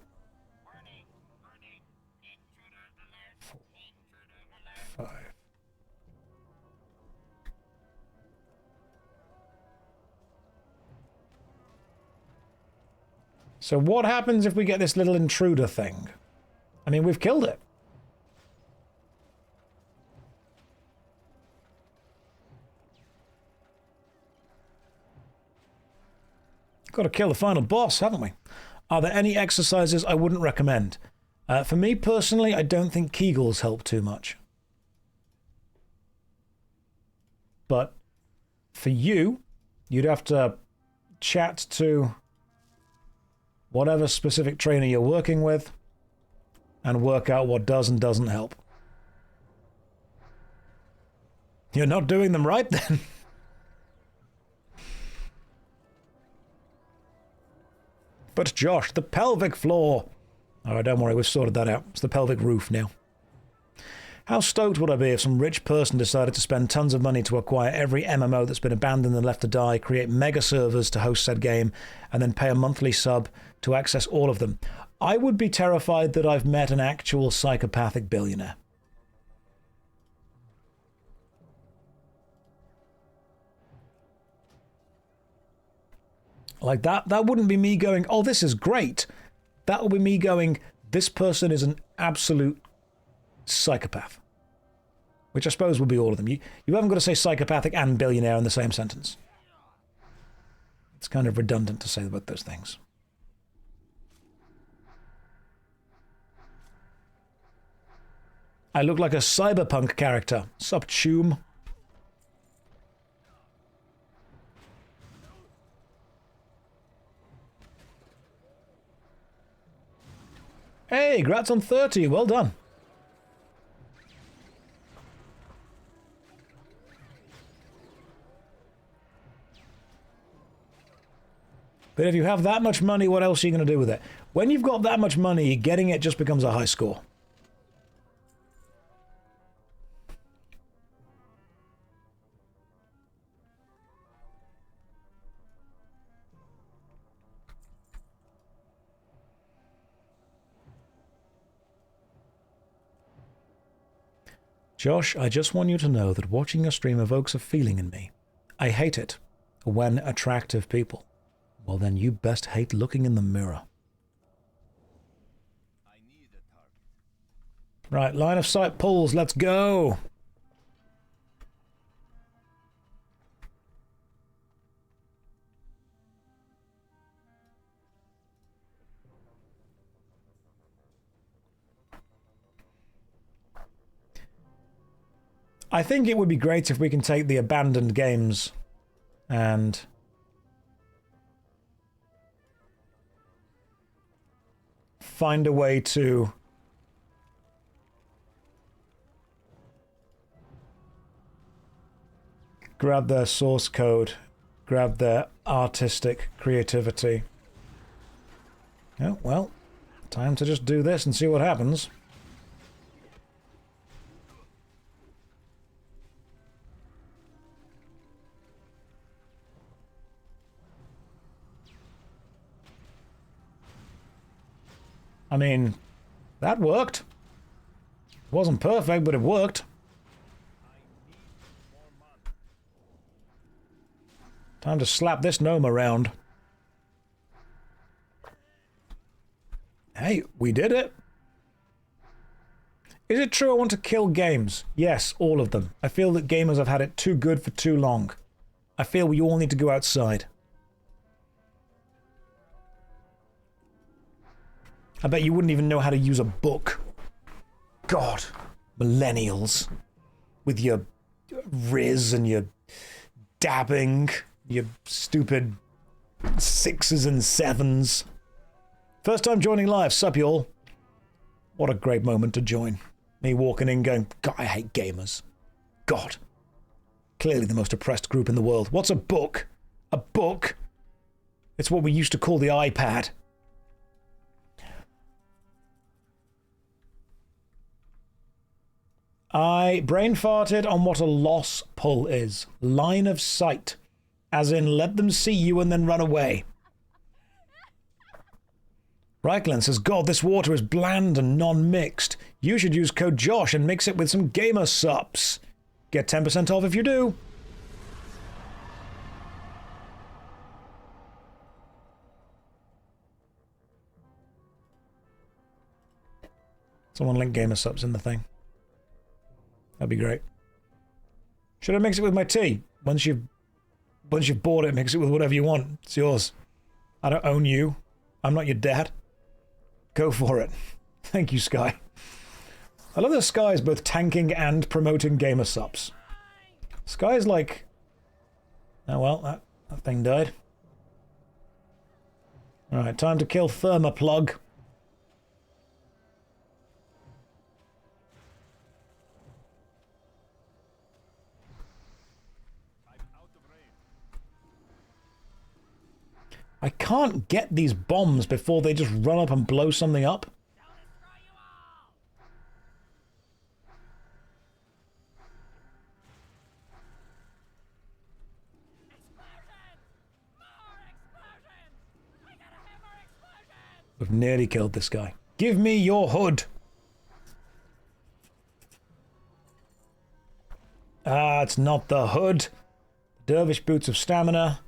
So what happens if we get this little intruder thing? I mean, we've killed it. Got to kill the final boss, haven't we? Are there any exercises I wouldn't recommend? For me personally, I don't think Kegels help too much. But for you, you'd have to chat to whatever specific trainer you're working with and work out what does and doesn't help. You're not doing them right then. But Josh, the pelvic floor. Oh, don't worry, we've sorted that out. It's the pelvic roof now. How stoked would I be if some rich person decided to spend tons of money to acquire every MMO that's been abandoned and left to die, create mega servers to host said game, and then pay a monthly sub to access all of them. I would be terrified that I've met an actual psychopathic billionaire. Like that wouldn't be me going, oh, this is great. That would be me going, this person is an absolute psychopath. Which I suppose would be all of them. You haven't got to say psychopathic and billionaire in the same sentence. It's kind of redundant to say about those things. I look like a cyberpunk character. Sup, chum? Hey, grats on 30. Well done. But if you have that much money, what else are you going to do with it? When you've got that much money, getting it just becomes a high score. Josh, I just want you to know that watching your stream evokes a feeling in me. I hate it when attractive people. Well, then you best hate looking in the mirror. I need a target. Right, line of sight pulls. Let's go. I think it would be great if we can take the abandoned games and find a way to grab their source code, grab their artistic creativity. Oh, well, time to just do this and see what happens. I mean, that worked. It wasn't perfect, but it worked. Time to slap this gnome around. Hey, we did it. Is it true I want to kill games? Yes, all of them. I feel that gamers have had it too good for too long. I feel we all need to go outside. I bet you wouldn't even know how to use a book. God, millennials. With your Riz and your dabbing, your stupid 6s and 7s. First time joining live, sup y'all. What a great moment to join. Me walking in going, God, I hate gamers. God. Clearly the most oppressed group in the world. What's a book? A book? It's what we used to call the iPad. I brain farted on what a loss pull is. Line of sight. As in, let them see you and then run away. Reichland says, God, this water is bland and non-mixed. You should use code Josh and mix it with some gamer sups. Get 10% off if you do. Someone link gamer subs in the thing. That'd be great. Should I mix it with my tea? Once you've bought it, mix it with whatever you want. It's yours. I don't own you. I'm not your dad. Go for it. Thank you, Sky. I love that Sky is both tanking and promoting gamer subs. Sky's like... Oh well, that thing died. Alright, time to kill Thermoplug. I can't get these bombs before they just run up and blow something up. We've nearly killed this guy. Give me your hood! Ah, it's not the hood. Dervish boots of stamina.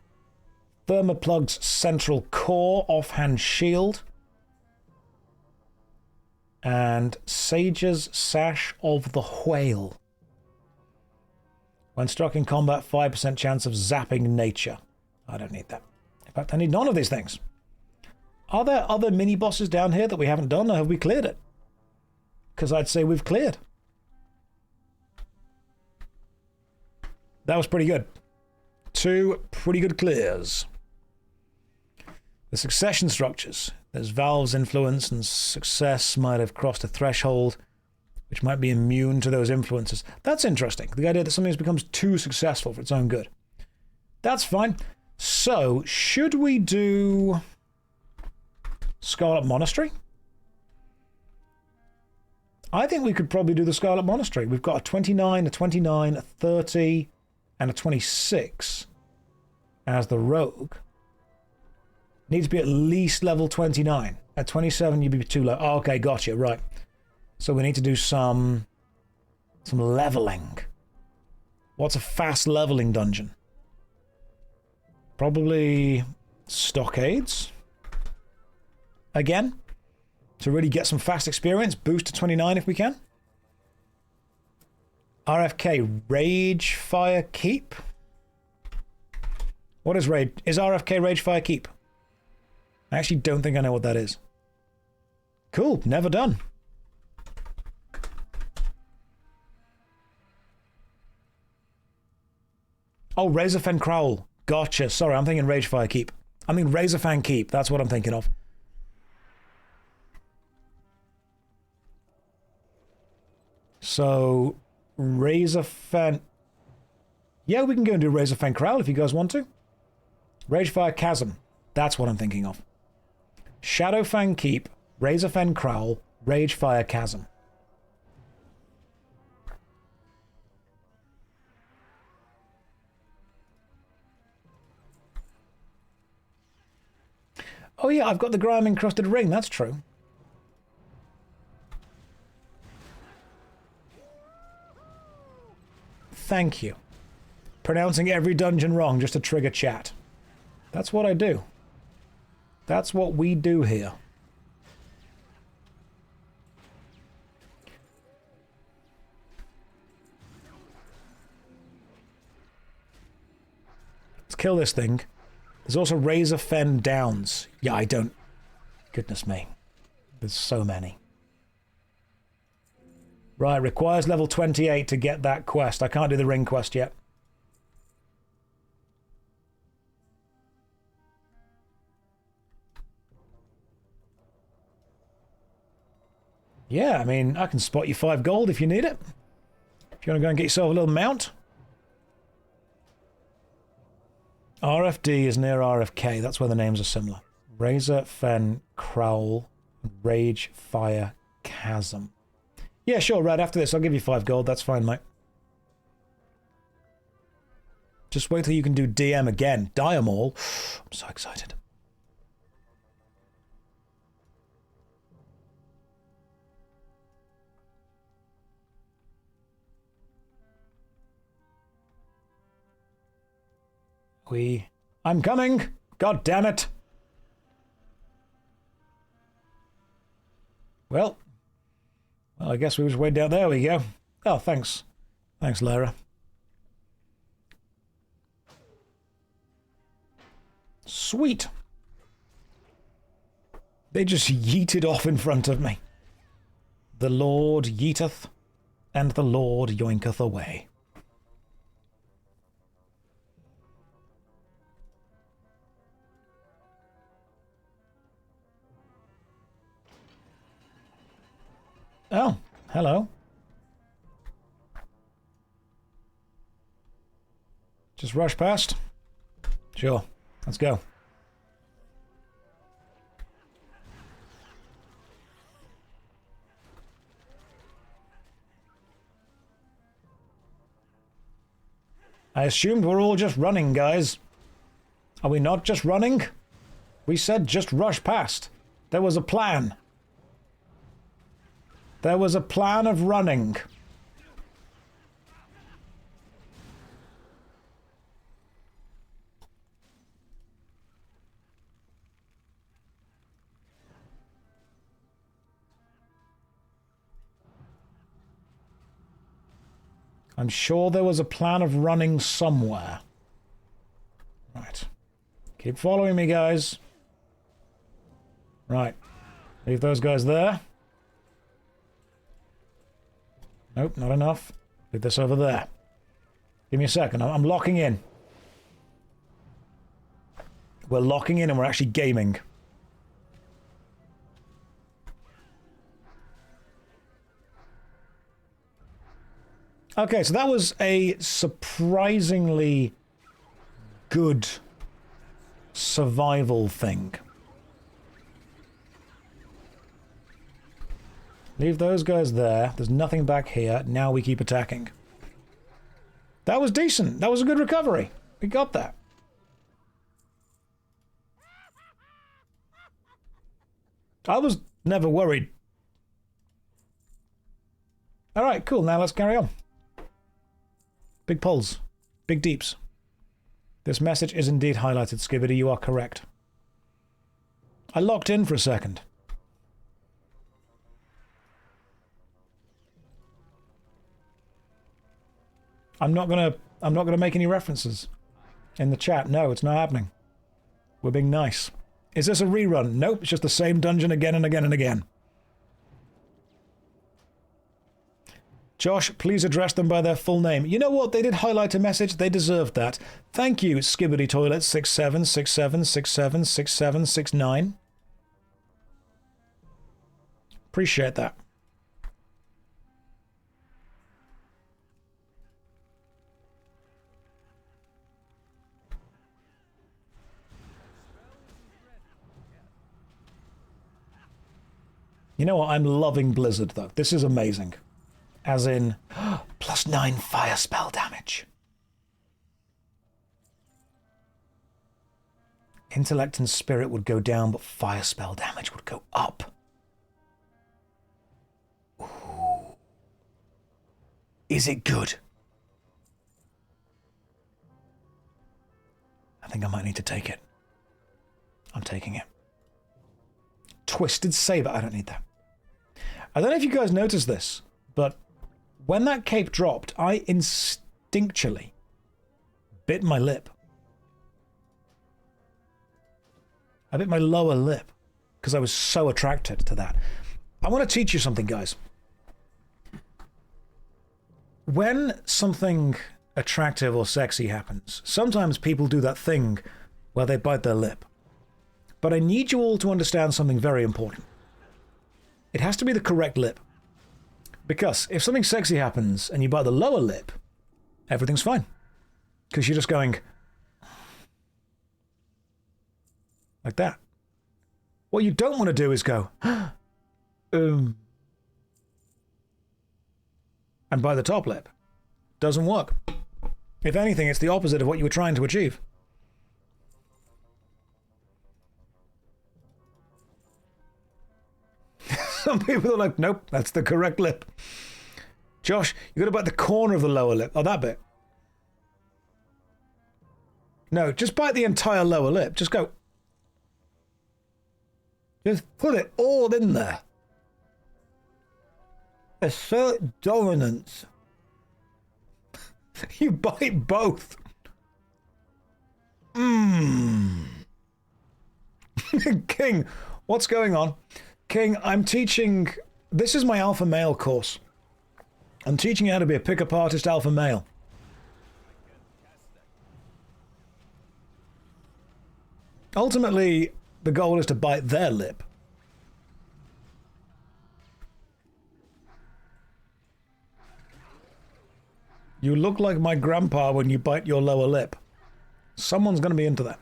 Thermoplug's central core, offhand shield. And Sage's sash of the whale. When struck in combat, 5% chance of zapping nature. I don't need that. In fact, I need none of these things. Are there other mini-bosses down here that we haven't done, or have we cleared it? Because I'd say we've cleared. That was pretty good. 2 pretty good clears. The succession structures. There's Valve's influence and success might have crossed a threshold, which might be immune to those influences. That's interesting. The idea that something becomes too successful for its own good. That's fine. So, should we do Scarlet Monastery? I think we could probably do the Scarlet Monastery. We've got a 29, a 29, a 30, and a 26 as the rogue. Needs to be at least level 29. At 27, you'd be too low. Oh, okay, gotcha, right. So we need to do some leveling. What's a fast leveling dungeon? Probably Stockades. Again, to really get some fast experience, boost to 29 if we can. RFK, Rage Fire Keep. What is Rage? Is RFK Rage Fire Keep? I actually don't think I know what that is. Cool, never done. Oh, Razorfen Crowl. Gotcha. Sorry, I'm thinking Rage Fire Keep. I mean Razorfang Keep. That's what I'm thinking of. So, Razorfen... Yeah, we can go and do Razorfang Crowl if you guys want to. Ragefire Chasm. That's what I'm thinking of. Shadowfang Keep, Razorfen Crowl, Ragefire Chasm. Oh yeah, I've got the grime-encrusted ring, that's true. Thank you. Pronouncing every dungeon wrong just to trigger chat. That's what I do. That's what we do here. Let's kill this thing. There's also Razorfen Downs. Yeah, I don't... Goodness me. There's so many. Right, requires level 28 to get that quest. I can't do the ring quest yet. Yeah, I mean, I can spot you 5 gold if you need it. If you want to go and get yourself a little mount. RFD is near RFK. That's where the names are similar. Razorfen Crowl, Rage Fire Chasm. Yeah, sure, right after this, I'll give you 5 gold. That's fine, mate. Just wait till you can do DM again. Die 'em all. I'm so excited. I'm coming! God damn it! Well, I guess we just wait down. There we go. Oh, thanks. Thanks, Lyra. Sweet. They just yeeted off in front of me. The Lord yeeteth, and the Lord yoinketh away. Oh, hello. Just rush past? Sure, let's go. I assumed we're all just running, guys. Are we not just running? We said just rush past. There was a plan. There was a plan of running. I'm sure there was a plan of running somewhere. Right. Keep following me, guys. Right. Leave those guys there. Nope, not enough. Leave this over there. Give me a second. I'm locking in. We're locking in and we're actually gaming. Okay, so that was a surprisingly good survival thing. Leave those guys there. There's nothing back here. Now we keep attacking. That was decent. That was a good recovery. We got that. I was never worried. All right, cool. Now let's carry on. Big pulls. Big deeps. This message is indeed highlighted, Skibbity. You are correct. I locked in for a second. I'm not gonna make any references in the chat. No, it's not happening. We're being nice. Is this a rerun? Nope, it's just the same dungeon again and again and again. Josh, please address them by their full name. You know what? They did highlight a message. They deserved that. Thank you, Skibbity Toilet 6767676769. Appreciate that. You know what? I'm loving Blizzard, though. This is amazing. As in, +9 fire spell damage. Intellect and spirit would go down, but fire spell damage would go up. Ooh. Is it good? I think I might need to take it. I'm taking it. Twisted Saber. I don't need that. I don't know if you guys noticed this, but when that cape dropped, I instinctually bit my lip. I bit my lower lip because I was so attracted to that. I want to teach you something, guys. When something attractive or sexy happens, sometimes people do that thing where they bite their lip. But I need you all to understand something very important. It has to be the correct lip. Because if something sexy happens and you bite the lower lip, everything's fine. Because you're just going like that. What you don't want to do is go and bite the top lip. Doesn't work. If anything, it's the opposite of what you were trying to achieve. Some people are like, nope, that's the correct lip. Josh, you got to bite the corner of the lower lip. Oh, that bit. No, just bite the entire lower lip. Just go. Just put it all in there. Assert dominance. You bite both. King, what's going on? King, I'm teaching... This is my alpha male course. I'm teaching you how to be a pickup artist alpha male. Ultimately, the goal is to bite their lip. You look like my grandpa when you bite your lower lip. Someone's going to be into that.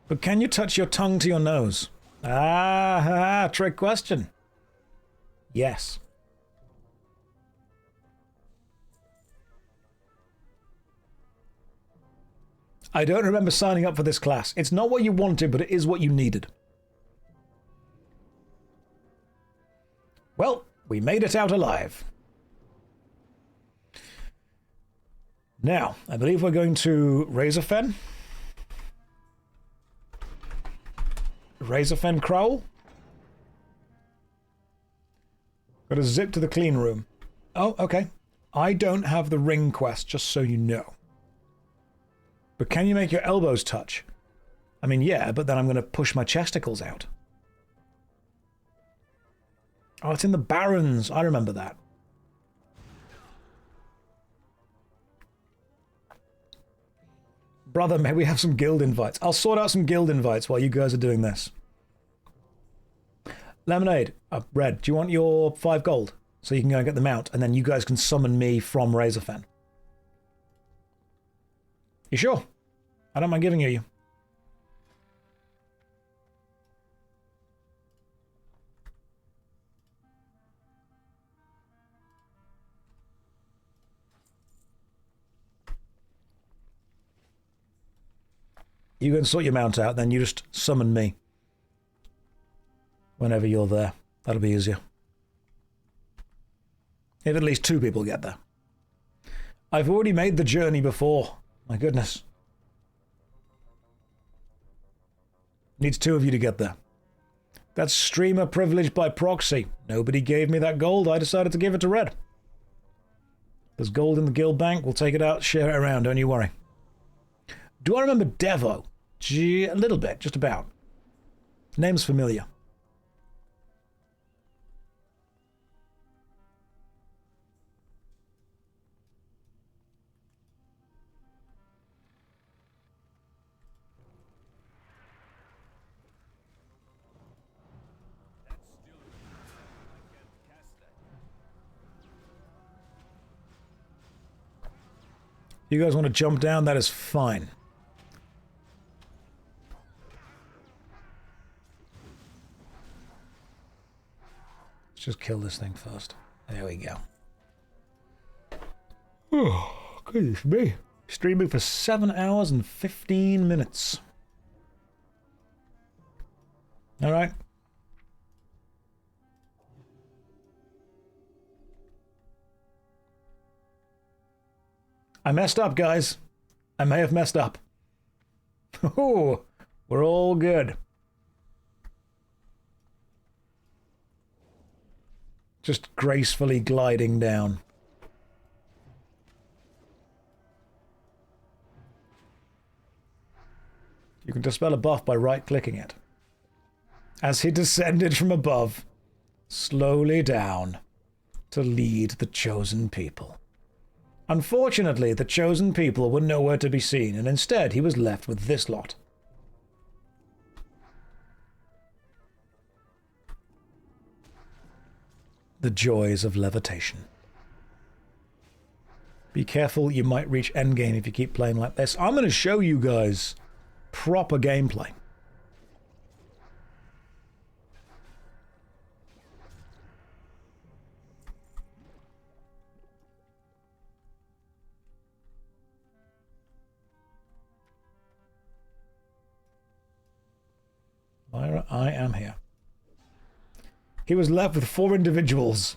But can you touch your tongue to your nose? Trick question. Yes. I don't remember signing up for this class. It's not what you wanted, but it is what you needed. Well, we made it out alive. Now, I believe we're going to Razorfen. Razorfen Crowl. Got to zip to the clean room. Oh, okay. I don't have the ring quest, just so you know. But can you make your elbows touch? I mean, yeah, but then I'm going to push my chesticles out. Oh, it's in the Barrens. I remember that. Brother, may we have some guild invites? I'll sort out some guild invites while you guys are doing this. Lemonade, Red, do you want your 5 gold? So you can go and get the mount, and then you guys can summon me from Razorfen. You sure? I don't mind giving you. You go and sort your mount out, then you just summon me. Whenever you're there. That'll be easier. If at least 2 people get there. I've already made the journey before. My goodness. Needs 2 of you to get there. That's streamer privilege by proxy. Nobody gave me that gold. I decided to give it to Red. There's gold in the guild bank. We'll take it out, share it around. Don't you worry. Do I remember Devo? Gee, a little bit. Just about. Name's familiar. You guys want to jump down? That is fine. Let's just kill this thing first. There we go. Oh, goodness me. Streaming for 7 hours and 15 minutes. All right. I messed up, guys. I may have messed up. Oh, we're all good. Just gracefully gliding down. You can dispel a buff by right-clicking it. As he descended from above, slowly down, to lead the chosen people. Unfortunately, the chosen people were nowhere to be seen, and instead he was left with this lot. The joys of levitation. Be careful, you might reach endgame if you keep playing like this. I'm going to show you guys proper gameplay. Lyra, I am here. He was left with 4 individuals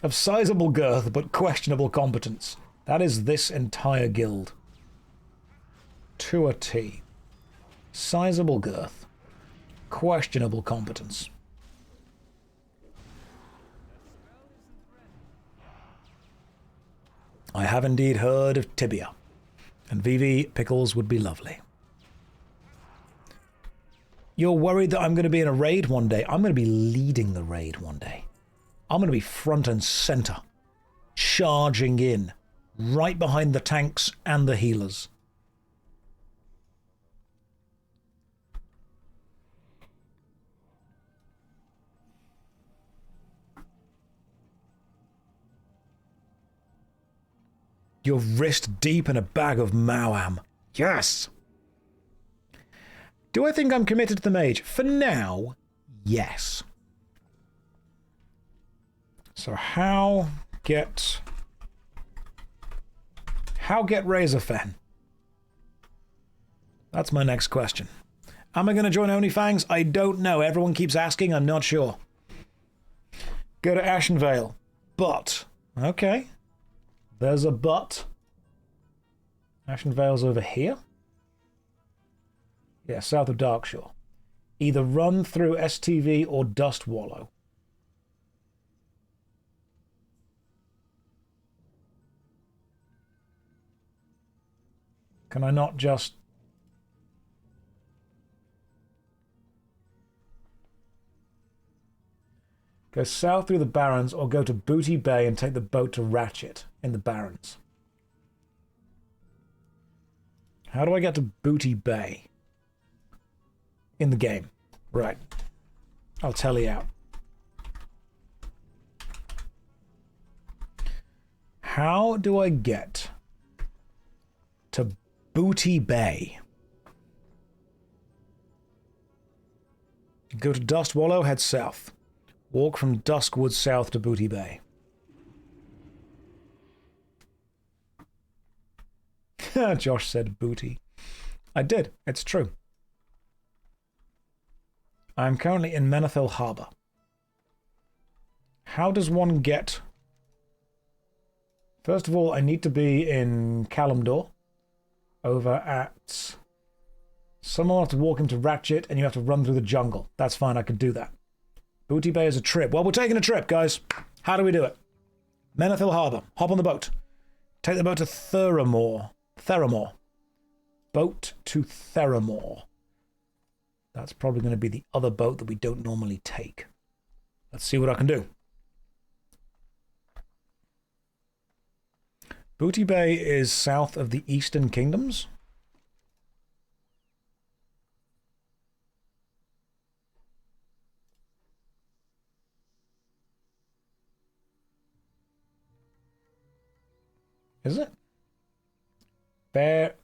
of sizable girth but questionable competence. That is this entire guild. To a T. Sizable girth. Questionable competence. I have indeed heard of Tibia, and VV Pickles would be lovely. You're worried that I'm going to be in a raid one day. I'm going to be leading the raid one day. I'm going to be front and center, charging in, right behind the tanks and the healers. You're wrist deep in a bag of Mawam. Yes! Do I think I'm committed to the mage? For now, yes. So how get Razorfen? That's my next question. Am I going to join OnlyFangs? I don't know. Everyone keeps asking. I'm not sure. Go to Ashenvale. But. Okay. There's a but. Ashenvale's over here? Yeah, south of Darkshore. Either run through STV or Dust Wallow. Can I not just... go south through the Barrens or go to Booty Bay and take the boat to Ratchet in the Barrens? How do I get to Booty Bay? In the game. Right. I'll tell you out. How do I get to Booty Bay? Go to Dust Wallow, head south. Walk from Duskwood south to Booty Bay. Josh said booty. I did. It's true. I'm currently in Menethil Harbour. How does one get... First of all, I need to be in Kalimdor. Over at... Someone will have to walk into Ratchet and you have to run through the jungle. That's fine, I could do that. Booty Bay is a trip. Well, we're taking a trip, guys. How do we do it? Menethil Harbour. Hop on the boat. Take the boat to Theramore. Boat to Theramore. That's probably going to be the other boat that we don't normally take. Let's see what I can do. Booty Bay is south of the Eastern Kingdoms. Is it? There.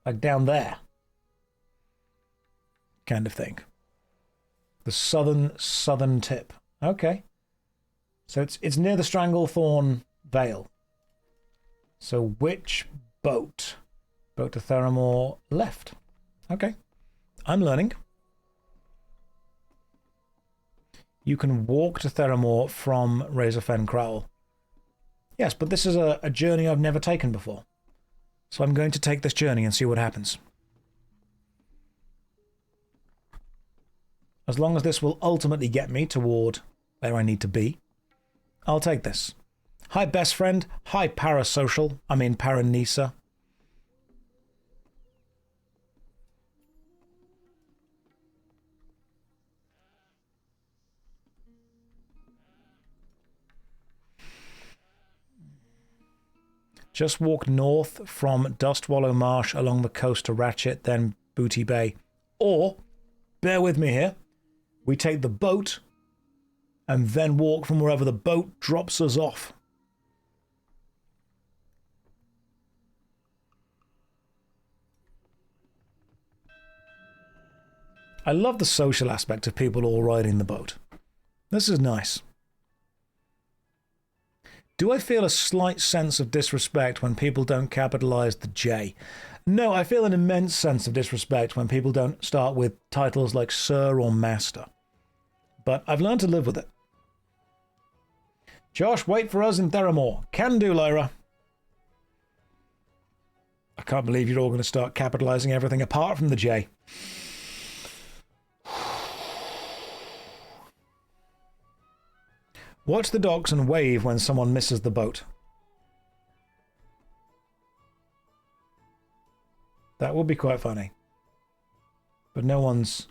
Like down there. Kind of thing. The southern tip. Okay. So it's near the Stranglethorn Vale. So which boat? Boat to Theramore left. Okay. I'm learning. You can walk to Theramore from Razorfen Kraul. Yes, but this is a journey I've never taken before. So I'm going to take this journey and see what happens. As long as this will ultimately get me toward where I need to be, I'll take this. Hi, best friend. Hi, parasocial. I mean, Paranisa. Just walk north from Dustwallow Marsh along the coast to Ratchet, then Booty Bay. Or, bear with me here, we take the boat and then walk from wherever the boat drops us off. I love the social aspect of people all riding the boat. This is nice. Do I feel a slight sense of disrespect when people don't capitalize the J? No, I feel an immense sense of disrespect when people don't start with titles like Sir or Master. But I've learned to live with it. Josh, wait for us in Theramore. Can do, Lyra. I can't believe you're all going to start capitalizing everything apart from the J. Watch the docks and wave when someone misses the boat. That would be quite funny. But no one's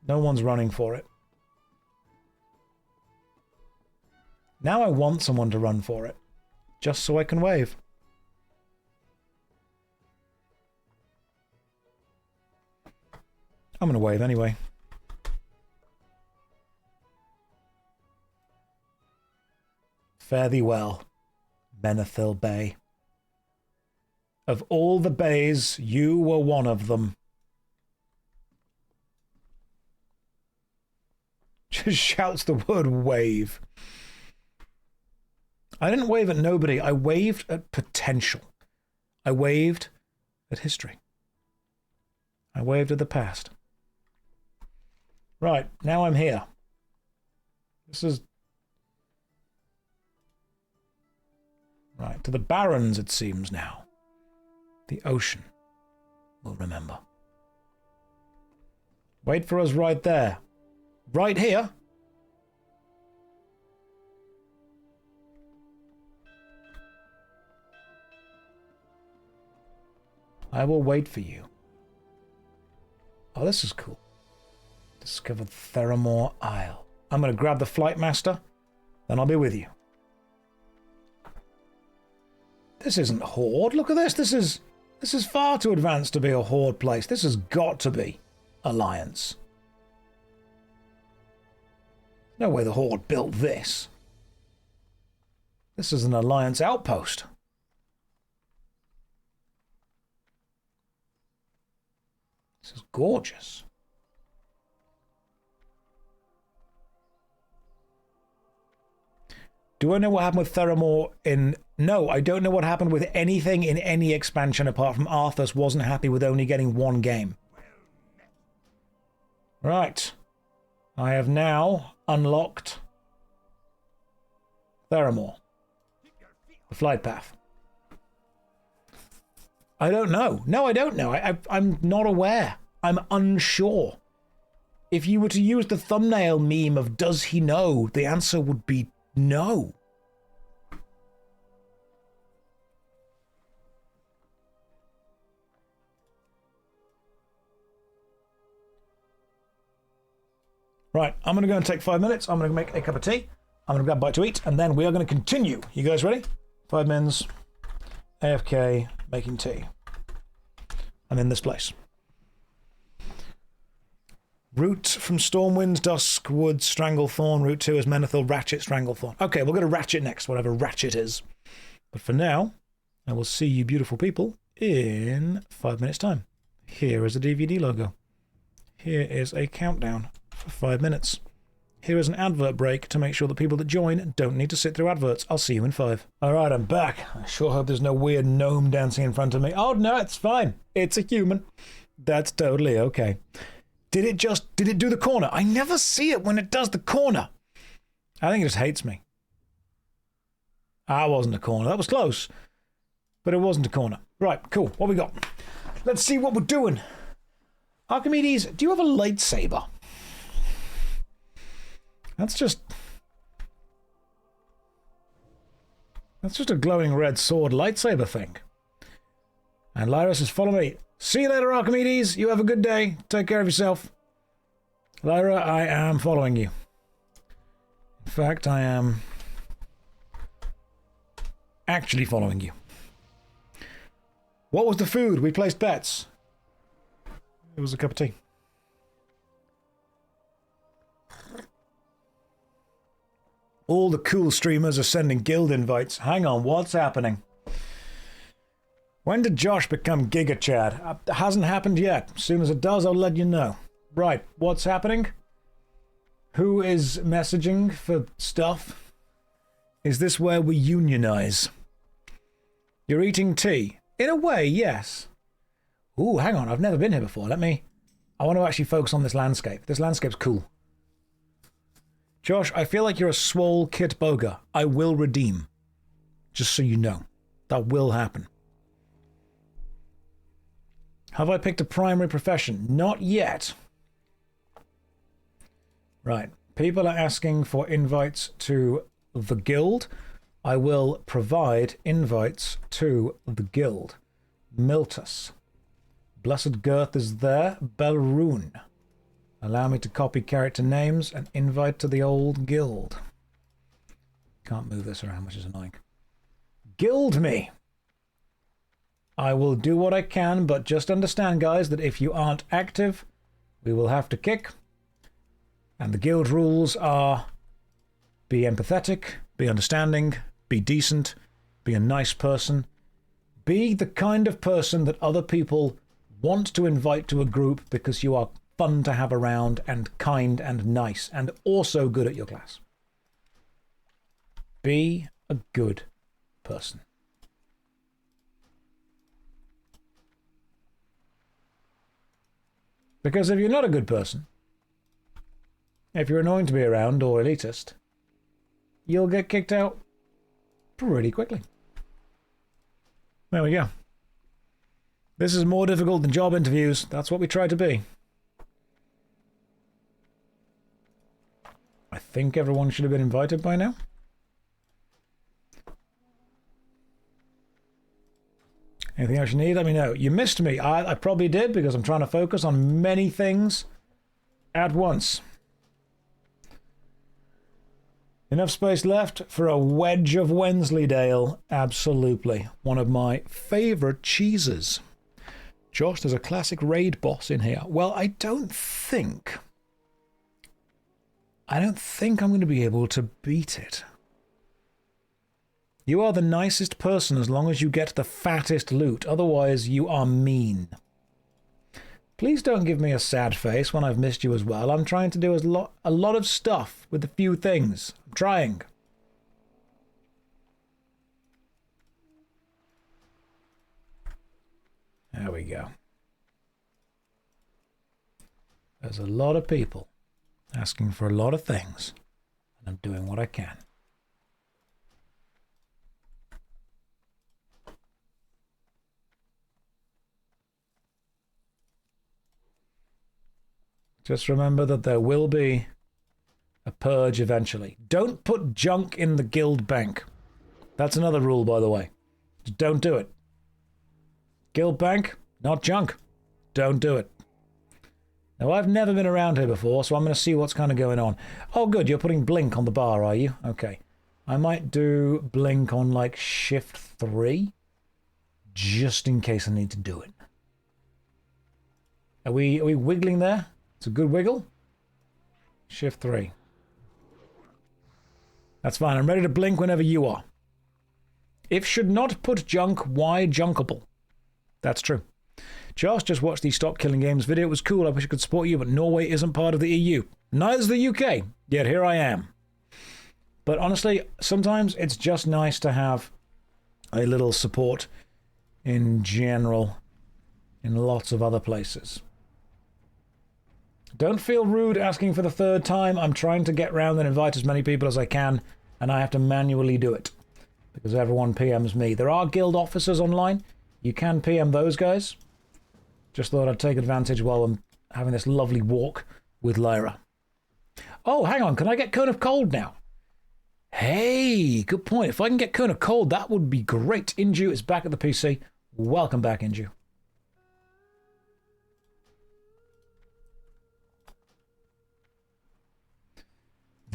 running for it. Now I want someone to run for it, just so I can wave. I'm going to wave anyway. Fare thee well, Menethil Bay. Of all the bays, you were one of them. Just shouts the word wave. I didn't wave at nobody. I waved at potential. I waved at history. I waved at the past. Right, now I'm here. This is... Right, to the barrens it seems now. The ocean will remember. Wait for us right there. Right here? I will wait for you. Oh, this is cool. Discovered Theramore Isle. I'm going to grab the Flight Master, then I'll be with you. This isn't Horde. Look at this. This is far too advanced to be a Horde place. This has got to be Alliance. No way the Horde built this. This is an Alliance outpost. This is gorgeous. Do I know what happened with Theramore in... No, I don't know what happened with anything in any expansion apart from Arthas wasn't happy with only getting one game. Right. I have now unlocked Theramore. The flight path. I don't know. No, I don't know. I'm not aware. I'm unsure. If you were to use the thumbnail meme of does he know, the answer would be no. Right, I'm going to go and take 5 minutes. I'm going to make a cup of tea. I'm going to grab a bite to eat, and then we are going to continue. You guys ready? 5 minutes. AFK, making tea. I'm in this place. Route from Stormwind, Duskwood, Stranglethorn. Route 2 is Menethil, Ratchet, Stranglethorn. Okay, we'll go to Ratchet next, whatever Ratchet is. But for now, I will see you beautiful people in 5 minutes' time. Here is a DVD logo. Here is a countdown for 5 minutes. Here is an advert break to make sure that people that join don't need to sit through adverts. I'll see you in 5. Alright, I'm back. I sure hope there's no weird gnome dancing in front of me. Oh, no, it's fine. It's a human. That's totally okay. Did it do the corner? I never see it when it does the corner. I think it just hates me. That wasn't a corner. That was close. But it wasn't a corner. Right, cool. What we got? Let's see what we're doing. Archimedes, do you have a lightsaber? That's just a glowing red sword lightsaber thing. And Lyra says, follow me. See you later, Archimedes. You have a good day. Take care of yourself. Lyra, I am following you. In fact, I am actually following you. What was the food? We placed bets. It was a cup of tea. All the cool streamers are sending guild invites. Hang on, what's happening? When did Josh become Giga Chad? It hasn't happened yet. As soon as it does, I'll let you know. Right, what's happening? Who is messaging for stuff? Is this where we unionize? You're eating tea? In a way, yes. Ooh, hang on, I've never been here before. I want to actually focus on this landscape. This landscape's cool. Josh, I feel like you're a swole Kit Boga. I will redeem. Just so you know. That will happen. Have I picked a primary profession? Not yet. Right. People are asking for invites to the guild. I will provide invites to the guild. Miltus. Blessed Girth is there. Belrune. Allow me to copy character names and invite to the old guild. Can't move this around, which is annoying. Guild me! I will do what I can, but just understand, guys, that if you aren't active, we will have to kick. And the guild rules are be empathetic, be understanding, be decent, be a nice person, be the kind of person that other people want to invite to a group because you are fun to have around and kind and nice and also good at your class. Be a good person. Because if you're not a good person, if you're annoying to be around or elitist, you'll get kicked out pretty quickly. There we go. This is more difficult than job interviews. That's what we try to be. I think everyone should have been invited by now. Anything else you need, let me know. You missed me. I probably did because I'm trying to focus on many things at once. Enough space left for a wedge of Wensleydale. Absolutely. One of my favourite cheeses. Josh, there's a classic raid boss in here. Well, I don't think I'm going to be able to beat it. You are the nicest person as long as you get the fattest loot. Otherwise, you are mean. Please don't give me a sad face when I've missed you as well. I'm trying to do a lot of stuff with a few things. I'm trying. There we go. There's a lot of people asking for a lot of things, and I'm doing what I can. Just remember that there will be a purge eventually. Don't put junk in the guild bank. That's another rule, by the way. Just don't do it. Guild bank, not junk. Don't do it. Now, I've never been around here before, so I'm going to see what's kind of going on. Oh, good, you're putting blink on the bar, are you? Okay. I might do blink on, like, shift 3, just in case I need to do it. Are we wiggling there? It's a good wiggle. Shift 3. That's fine. I'm ready to blink whenever you are. If should not put junk, why junkable? That's true. Josh just watched the Stop Killing Games video. It was cool. I wish I could support you, but Norway isn't part of the EU. Neither's the UK. Yet here I am. But honestly, sometimes it's just nice to have a little support in general in lots of other places. Don't feel rude asking for the third time. I'm trying to get round and invite as many people as I can, and I have to manually do it because everyone PMs me. There are guild officers online. You can PM those guys. Just thought I'd take advantage while I'm having this lovely walk with Lyra. Oh, hang on. Can I get Cone of Cold now? Hey, good point. If I can get Cone of Cold, that would be great. Inju is back at the PC. Welcome back, Inju.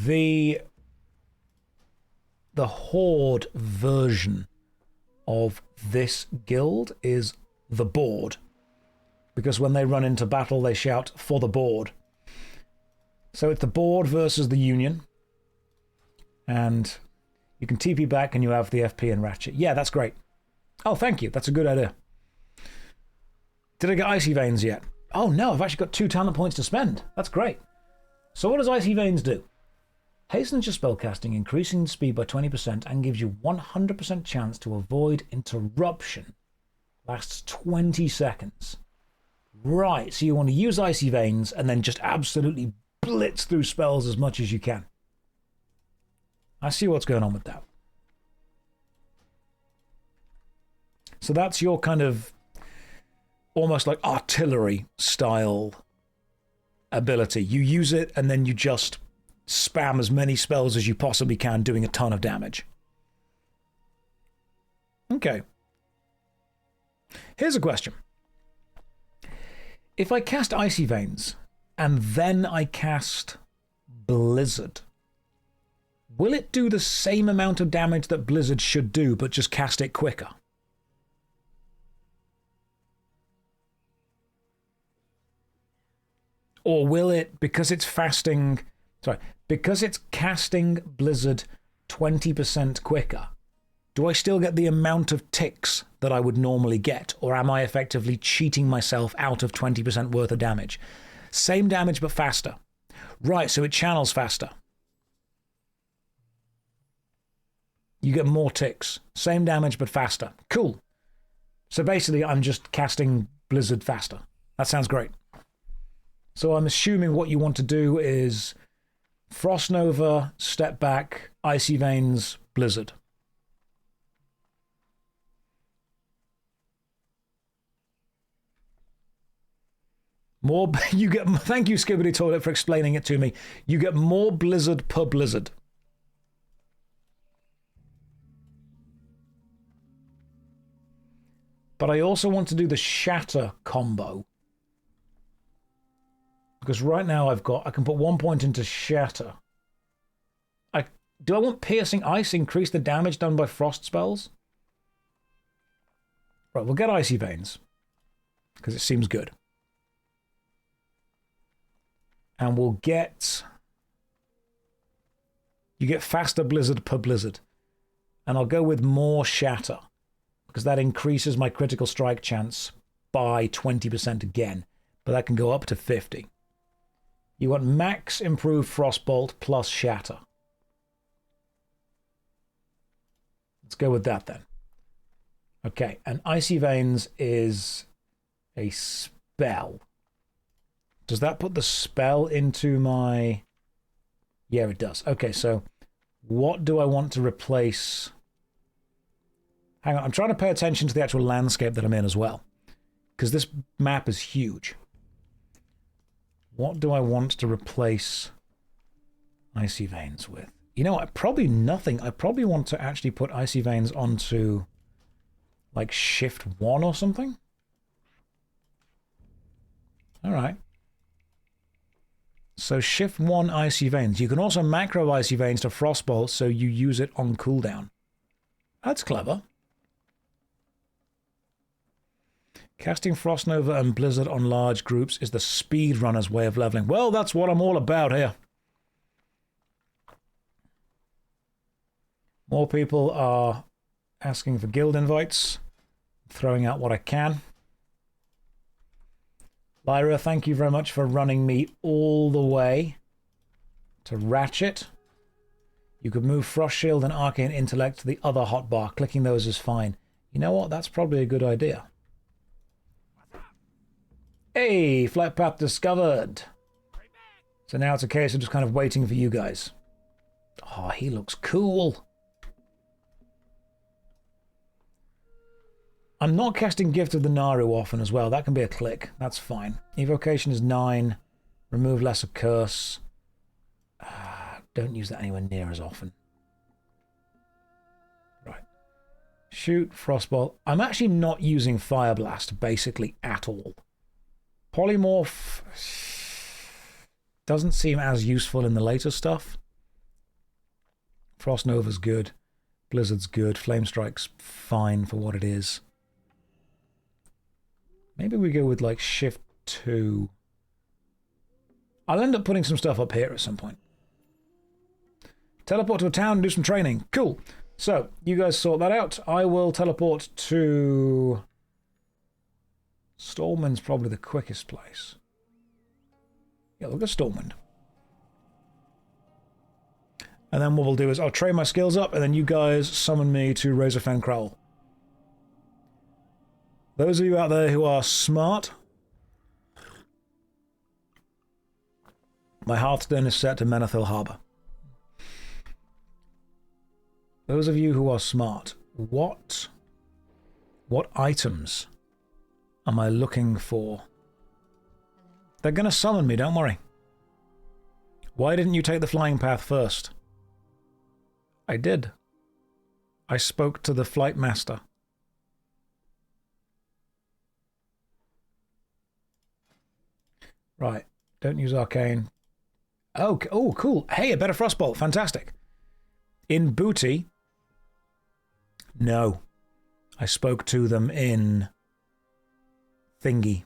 The Horde version of this guild is the board. Because when they run into battle, they shout, for the board. So it's the board versus the Union. And you can TP back and you have the FP and Ratchet. Yeah, that's great. Oh, thank you. That's a good idea. Did I get Icy Veins yet? Oh, no. I've actually got 2 talent points to spend. That's great. So what does Icy Veins do? Hastens your spellcasting, increasing the speed by 20% and gives you 100% chance to avoid interruption. Lasts 20 seconds. Right, so you want to use Icy Veins and then just absolutely blitz through spells as much as you can. I see what's going on with that. So that's your kind of almost like artillery style ability. You use it and then you just spam as many spells as you possibly can, doing a ton of damage. Okay. Here's a question. If I cast Icy Veins and then I cast Blizzard, will it do the same amount of damage that Blizzard should do, but just cast it quicker? Or will it, because it's casting Blizzard 20% quicker, do I still get the amount of ticks that I would normally get? Or am I effectively cheating myself out of 20% worth of damage? Same damage, but faster. Right, so it channels faster. You get more ticks. Same damage, but faster. Cool. So basically, I'm just casting Blizzard faster. That sounds great. So I'm assuming what you want to do is Frost Nova, Step Back, Icy Veins, Blizzard. More, you get, thank you, Skibbity Toilet, for explaining it to me. You get more Blizzard per Blizzard. But I also want to do the Shatter combo. Because right now I can put 1 point into Shatter. Do I want Piercing Ice, increase the damage done by frost spells? Right, we'll get Icy Veins. Because it seems good. And we'll get... You get faster Blizzard per Blizzard. And I'll go with more Shatter. Because that increases my critical strike chance by 20% again. But that can go up to 50. You want max improved Frostbolt plus Shatter. Let's go with that then. Okay, and Icy Veins is a spell. Does that put the spell into my... Yeah, it does. Okay, so what do I want to replace? Hang on, I'm trying to pay attention to the actual landscape that I'm in as well. Because this map is huge. What do I want to replace Icy Veins with? You know what? Probably nothing. I probably want to actually put Icy Veins onto, like, Shift 1 or something. All right. So Shift 1 Icy Veins. You can also macro Icy Veins to Frostbolt, so you use it on cooldown. That's clever. Casting Frost Nova and Blizzard on large groups is the speedrunner's way of leveling. Well, that's what I'm all about here. More people are asking for guild invites. Throwing out what I can. Lyra, thank you very much for running me all the way to Ratchet. You could move Frost Shield and Arcane Intellect to the other hotbar. Clicking those is fine. You know what? That's probably a good idea. Hey, flight path discovered. So now it's a case of just kind of waiting for you guys. Oh, he looks cool. I'm not casting Gift of the Naru often as well. That can be a click. That's fine. Evocation is 9. Remove Lesser Curse. Don't use that anywhere near as often. Right. Shoot, Frostbolt. I'm actually not using Fire Blast basically at all. Polymorph doesn't seem as useful in the later stuff. Frost Nova's good. Blizzard's good. Flame Strike's fine for what it is. Maybe we go with like Shift 2. I'll end up putting some stuff up here at some point. Teleport to a town and do some training. Cool. So, you guys sort that out. I will teleport to... Stormwind's probably the quickest place. Yeah, look at Stormwind. And then what we'll do is I'll train my skills up, and then you guys summon me to Razorfen Crowl. Those of you out there who are smart, my Hearthstone is set to Menethil Harbor. Those of you who are smart, what items am I looking for? They're going to summon me, don't worry. Why didn't you take the flying path first? I did. I spoke to the flight master. Right. Don't use arcane. Oh, cool. Hey, a better frostbolt. Fantastic. In Booty. No. I spoke to them in Thingy.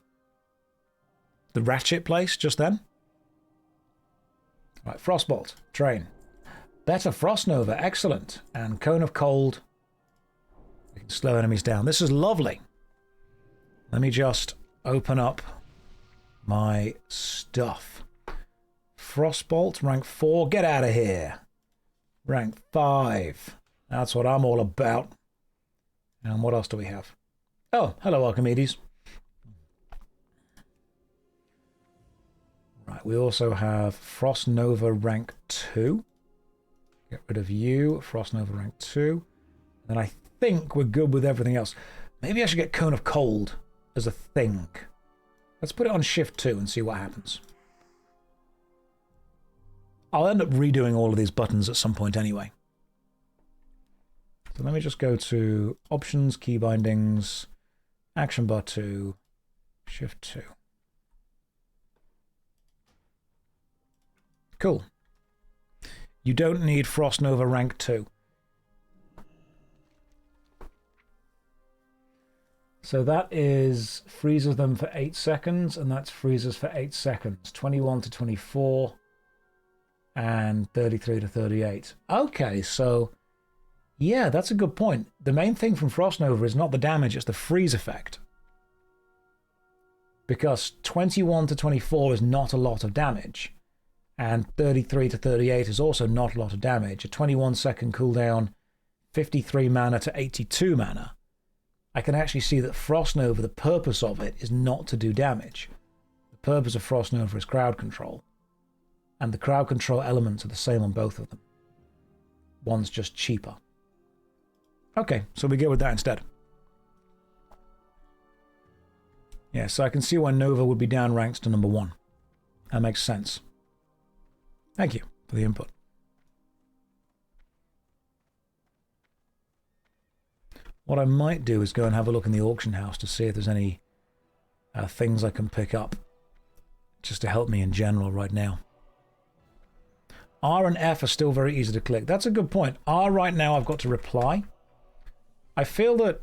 The Ratchet place just then. Right, Frostbolt. Train. Better Frost Nova. Excellent. And Cone of Cold. We can slow enemies down. This is lovely. Let me just open up my stuff. Frostbolt, rank 4. Get out of here. Rank 5. That's what I'm all about. And what else do we have? Oh, hello, Archimedes. Right, we also have Frost Nova rank 2. Get rid of you, Frost Nova rank 2. And I think we're good with everything else. Maybe I should get Cone of Cold as a thing. Let's put it on shift 2 and see what happens. I'll end up redoing all of these buttons at some point anyway. So let me just go to Options, Key Bindings, Action Bar 2, Shift 2. Cool. You don't need Frost Nova rank 2. So that is freezes them for 8 seconds, and that's freezes for 8 seconds. 21 to 24 and 33 to 38. Okay, so yeah, that's a good point. The main thing from Frost Nova is not the damage, it's the freeze effect. Because 21 to 24 is not a lot of damage, and 33 to 38 is also not a lot of damage. A 21 second cooldown, 53 mana to 82 mana. I can actually see that Frost Nova, the purpose of it is not to do damage. The purpose of Frost Nova is crowd control. And the crowd control elements are the same on both of them. One's just cheaper. Okay, so we go with that instead. Yeah, so I can see why Nova would be down ranks to number 1. That makes sense. Thank you for the input. What I might do is go and have a look in the auction house to see if there's any things I can pick up just to help me in general right now. R and F are still very easy to click. That's a good point. R right now I've got to reply. I feel that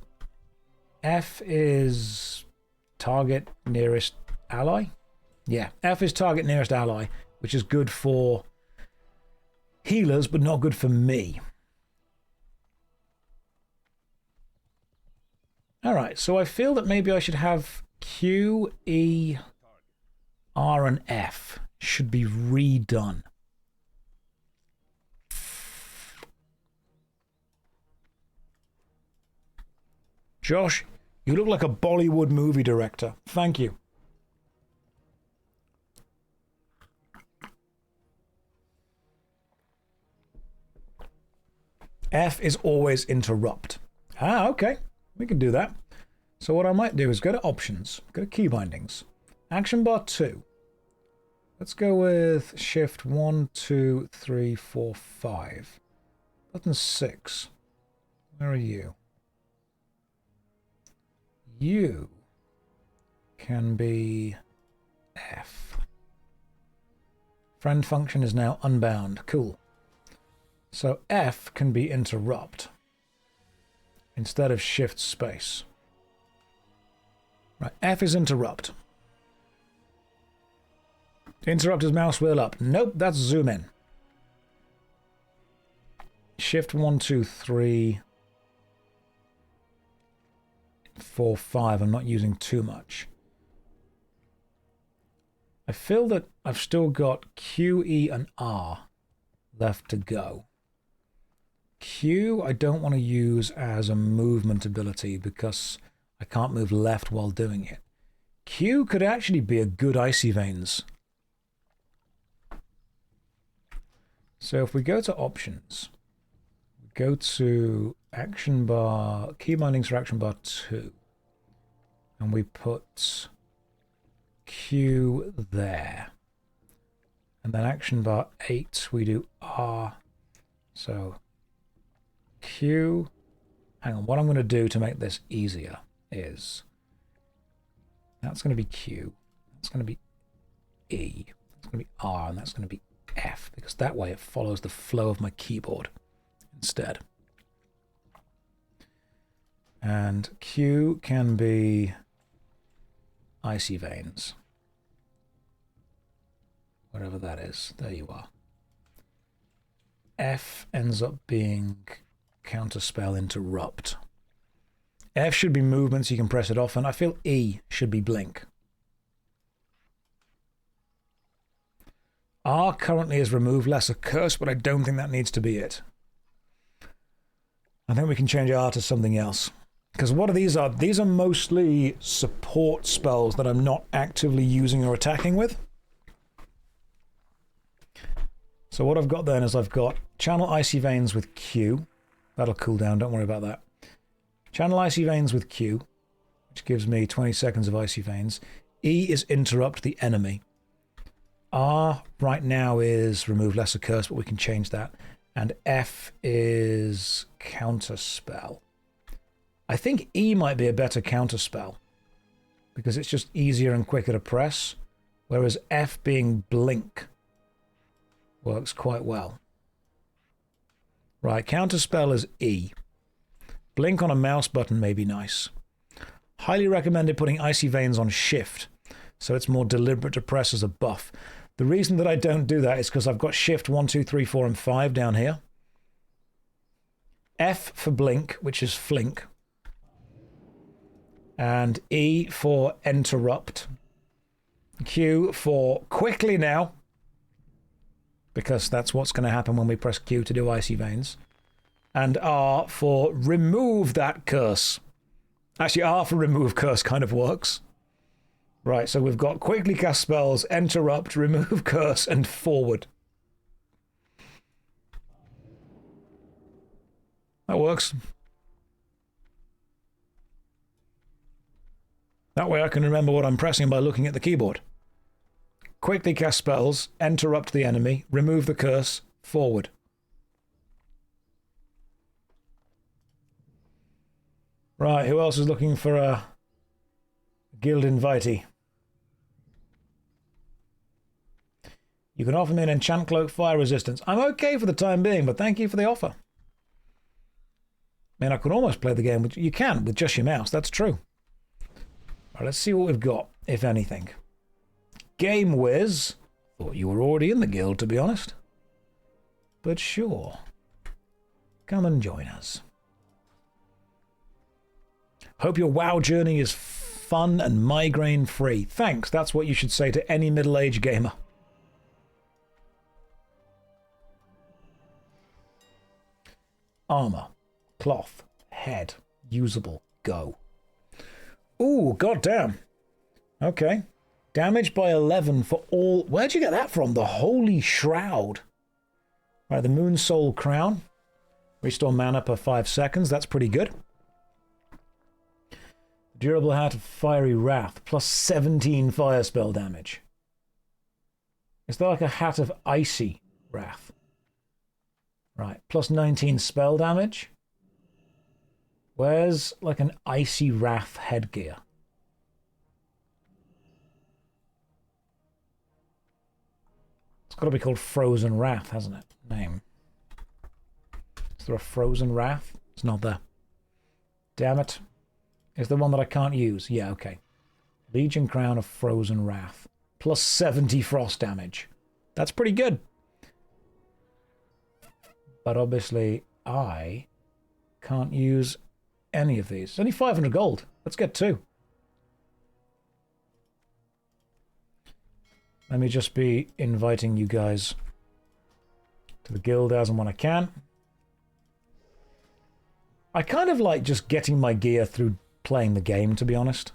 F is target nearest ally. Yeah, F is target nearest ally, which is good for healers, but not good for me. Alright, so I feel that maybe I should have Q, E, R, and F should be redone. Josh, you look like a Bollywood movie director. Thank you. F is always interrupt. Ah, okay. We can do that. So what I might do is go to Options, go to Key Bindings, Action Bar 2. Let's go with Shift 1, 2, 3, 4, 5. Button 6. Where are you? You can be F. Friend function is now unbound. Cool. So F can be interrupt instead of shift space. Right, F is interrupt. Interrupt is mouse wheel up. Nope, that's zoom in. Shift 1, 2, 3, 4, 5. I'm not using too much. I feel that I've still got Q, E, and R left to go. Q I don't want to use as a movement ability because I can't move left while doing it. Q could actually be a good Icy Veins. So if we go to Options, go to Action Bar, Key Bindings for Action Bar 2, and we put Q there. And then Action Bar 8, we do R. So Q, hang on, what I'm going to do to make this easier is, that's going to be Q, that's going to be E, that's going to be R, and that's going to be F, because that way it follows the flow of my keyboard instead. And Q can be Icy Veins. Whatever that is, there you are. F ends up being Counterspell Interrupt. F should be movement so you can press it off, and I feel E should be Blink. R currently is Remove Lesser Curse, but I don't think that needs to be it. I think we can change R to something else. Because what are these? These are mostly support spells that I'm not actively using or attacking with. So what I've got then is I've got channel icy veins with Q. That'll cool down, don't worry about that. Channel icy veins with Q, which gives me 20 seconds of icy veins. E is interrupt the enemy. R right now is remove lesser curse, but we can change that. And F is counterspell. I think E might be a better counterspell because it's just easier and quicker to press, whereas F being blink works quite well. Right, counterspell is E. Blink on a mouse button may be nice. Highly recommended putting icy veins on shift, so it's more deliberate to press as a buff. The reason that I don't do that is because I've got shift 1, 2, 3, 4, and 5 down here. F for blink, which is flink. And E for interrupt. Q for quickly now, because that's what's going to happen when we press Q to do icy veins. And R for remove that curse. Actually, R for remove curse kind of works. Right, so we've got quickly cast spells, interrupt, remove curse, and forward. That works. That way I can remember what I'm pressing by looking at the keyboard. Quickly cast spells, interrupt the enemy, remove the curse, forward. Right, who else is looking for a guild invitee? You can offer me an enchant cloak fire resistance. I'm okay for the time being, but thank you for the offer. Man, I could almost play the game with you can with just your mouse, that's true. Right, let's see what we've got, if anything. Game Whiz. Thought you were already in the guild, to be honest. But sure. Come and join us. Hope your WoW journey is fun and migraine-free. Thanks, that's what you should say to any middle-aged gamer. Armor. Cloth. Head. Usable. Go. Ooh, goddamn. Okay. Damage by 11 for all... Where'd you get that from? The Holy Shroud. Right, the Moon Soul Crown. Restore mana per 5 seconds. That's pretty good. Durable Hat of Fiery Wrath. Plus 17 fire spell damage. Is there like a Hat of Icy Wrath? Right. Plus 19 spell damage. Where's like an Icy Wrath headgear? It's got to be called Frozen Wrath, hasn't it? Name. Is there a Frozen Wrath? It's not there. Damn it. Is there one that I can't use? Yeah, okay. Legion Crown of Frozen Wrath. Plus 70 frost damage. That's pretty good. But obviously, I can't use any of these. It's only 500 gold. Let's get 2. Let me just be inviting you guys to the guild as and when I can. I kind of like just getting my gear through playing the game, to be honest.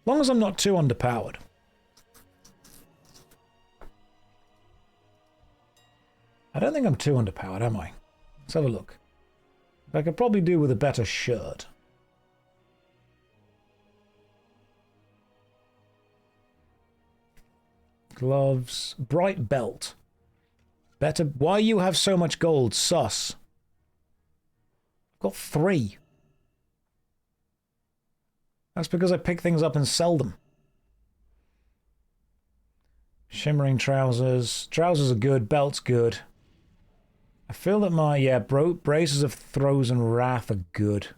As long as I'm not too underpowered. I don't think I'm too underpowered, am I? Let's have a look. I could probably do with a better shirt. Gloves. Bright belt. Better. Why you have so much gold? Sus. I've got 3. That's because I pick things up and sell them. Shimmering trousers. Trousers are good. Belt's good. I feel that my, yeah, braces of Frozen Wrath are good.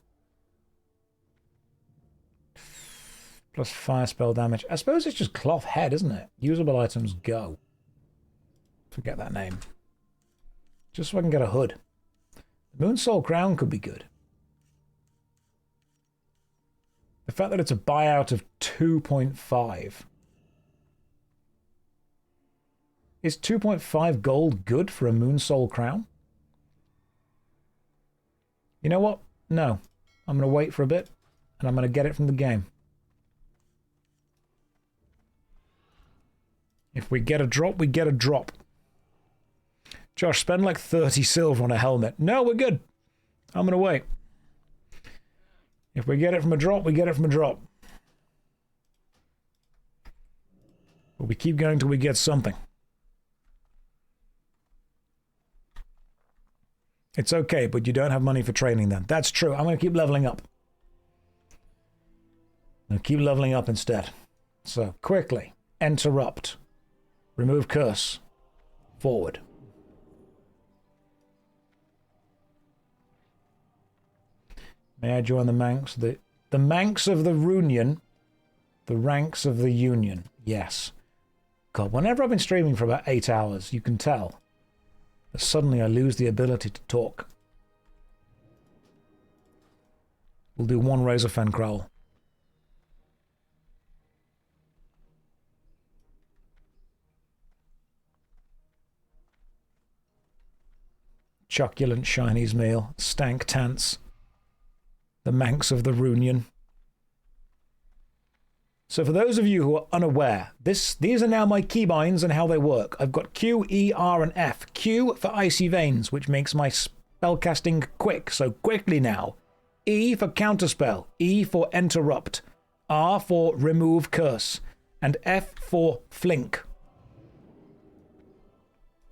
Plus fire spell damage. I suppose it's just cloth head, isn't it? Usable items, go. Forget that name. Just so I can get a hood. The Moon Soul Crown could be good. The fact that it's a buyout of 2.5. Is 2.5 gold good for a Moon Soul Crown? You know what? No. I'm going to wait for a bit, and I'm going to get it from the game. If we get a drop, we get a drop. Josh, spend like 30 silver on a helmet. No, we're good. I'm going to wait. If we get it from a drop, we get it from a drop. But we keep going till we get something. It's okay, but you don't have money for training then. That's true. I'm going to keep leveling up. I'm going to keep leveling up instead. So, quickly. Interrupt. Remove curse. Forward. May I join the Manx? The Manx of the Runion. The ranks of the Union. Yes. God, whenever I've been streaming for about 8 hours, you can tell that suddenly I lose the ability to talk. We'll do one Razorfen Crowl. Succulent Chinese meal. Stank tants. The Manx of the Runion. So for those of you who are unaware, these are now my keybinds and how they work. I've got Q, E, R, and F. Q for Icy Veins, which makes my spellcasting quick, so quickly now. E for Counterspell. E for Interrupt. R for Remove Curse. And F for Flink.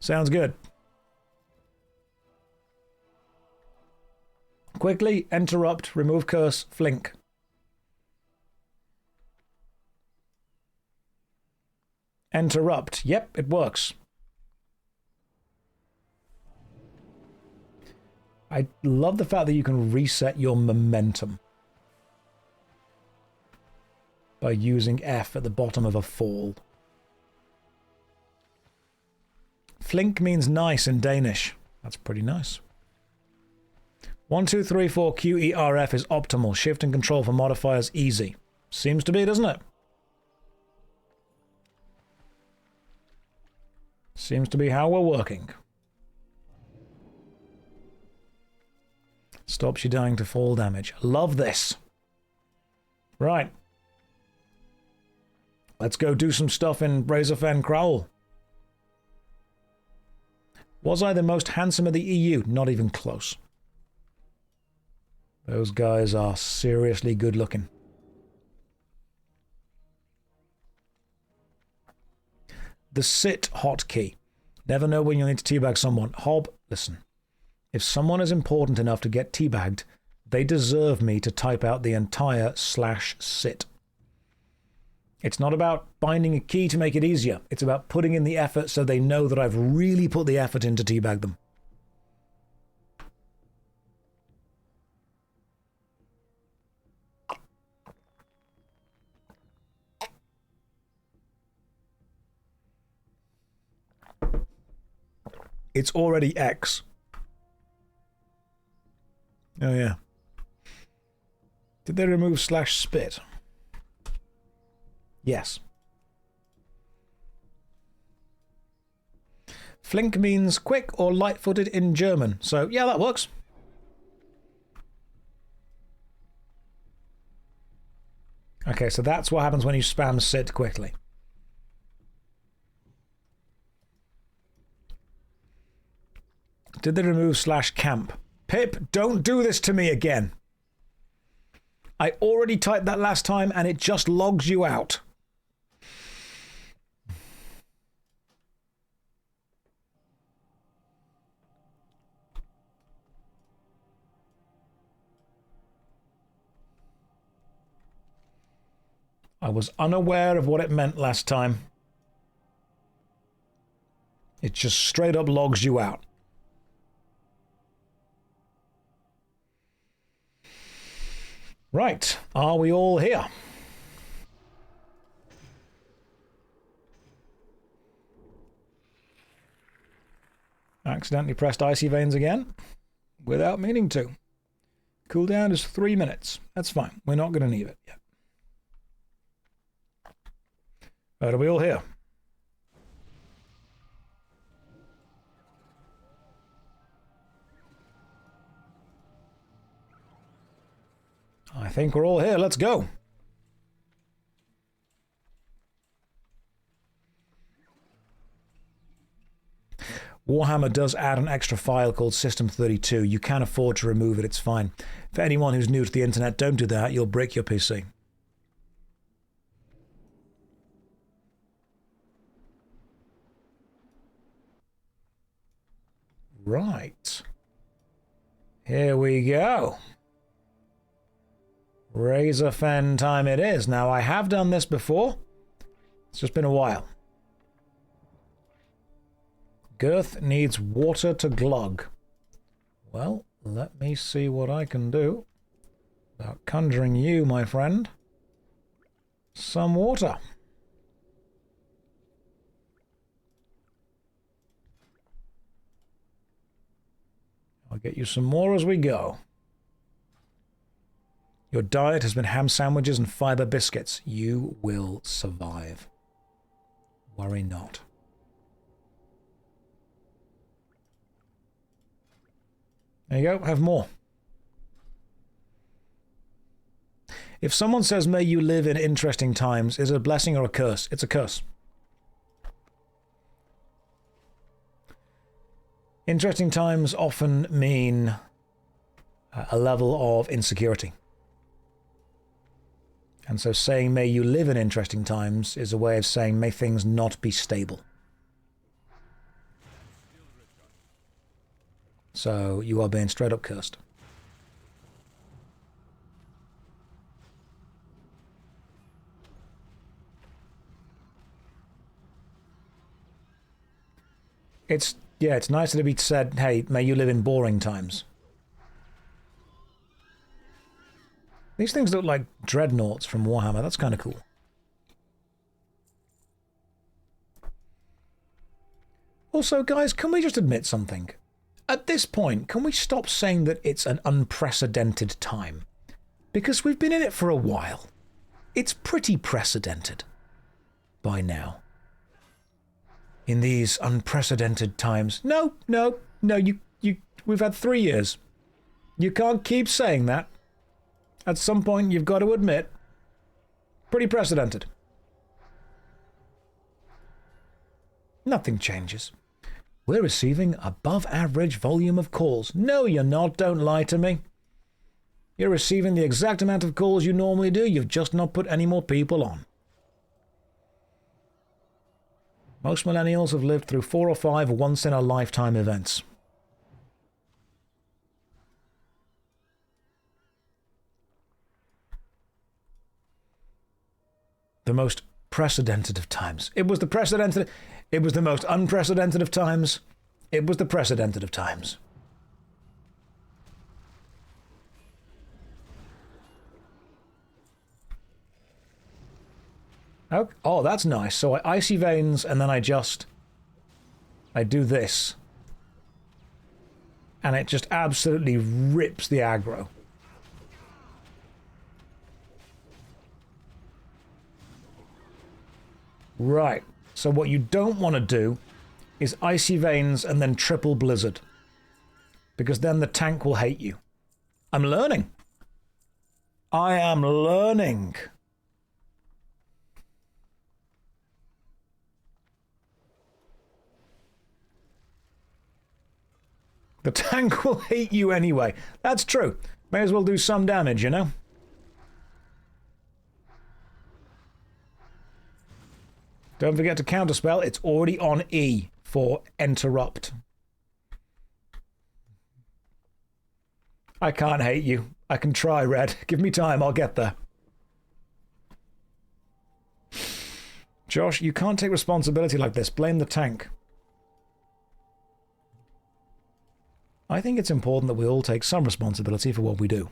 Sounds good. Quickly, Interrupt, Remove Curse, Flink. Interrupt. Yep, it works. I love the fact that you can reset your momentum by using F at the bottom of a fall. Flink means nice in Danish. That's pretty nice. 1, 2, 3, 4, Q, E, R, F is optimal. Shift and control for modifiers easy. Seems to be, doesn't it? Seems to be how we're working. Stops you dying to fall damage. Love this. Right. Let's go do some stuff in Razorfen Crowl. Was I the most handsome of the EU? Not even close. Those guys are seriously good looking. The sit hotkey. Never know when you'll need to teabag someone. Hob, listen. If someone is important enough to get teabagged, they deserve me to type out the entire /sit. It's not about binding a key to make it easier. It's about putting in the effort so they know that I've really put the effort in to teabag them. It's already X. Oh, yeah. Did they remove /spit? Yes. Flink means quick or light-footed in German. So, yeah, that works. Okay, so that's what happens when you spam sit quickly. Did they remove /camp? Pip, don't do this to me again. I already typed that last time and it just logs you out. I was unaware of what it meant last time. It just straight up logs you out. Right, are we all here? Accidentally pressed Icy Veins again, without meaning to. Cooldown is 3 minutes. That's fine, we're not going to need it yet. Right, are we all here? I think we're all here. Let's go. Warhammer does add an extra file called System32. You can afford to remove it, it's fine. For anyone who's new to the internet, don't do that, you'll break your PC. Right. Here we go. Razor Fen time it is. Now, I have done this before. It's just been a while. Girth needs water to glug. Well, let me see what I can do about conjuring you, my friend, some water. I'll get you some more as we go. Your diet has been ham sandwiches and fiber biscuits. You will survive. Worry not. There you go, have more. If someone says, may you live in interesting times, is it a blessing or a curse? It's a curse. Interesting times often mean a level of insecurity. And so saying, may you live in interesting times, is a way of saying, may things not be stable. So you are being straight up cursed. It's nicer to be said, hey, may you live in boring times. These things look like dreadnoughts from Warhammer. That's kind of cool. Also, guys, can we just admit something? At this point, can we stop saying that it's an unprecedented time? Because we've been in it for a while. It's pretty precedented by now. In these unprecedented times. No, we've had 3 years. You can't keep saying that. At some point, you've got to admit, pretty precedented. Nothing changes. We're receiving above average volume of calls. No, you're not. Don't lie to me. You're receiving the exact amount of calls you normally do. You've just not put any more people on. Most millennials have lived through 4 or 5 once-in-a-lifetime events. The most precedented of times. It was the precedented... It was the most unprecedented of times. It was the precedented of times. Oh, that's nice. So I icy veins and then I do this. And it just absolutely rips the aggro. Right. So what you don't want to do is icy veins and then triple blizzard. Because then the tank will hate you. I'm learning. I am learning. The tank will hate you anyway. That's true. May as well do some damage, you know? Don't forget to counterspell. It's already on E for interrupt. I can't hate you. I can try, Red. Give me time. I'll get there. Josh, you can't take responsibility like this. Blame the tank. I think it's important that we all take some responsibility for what we do.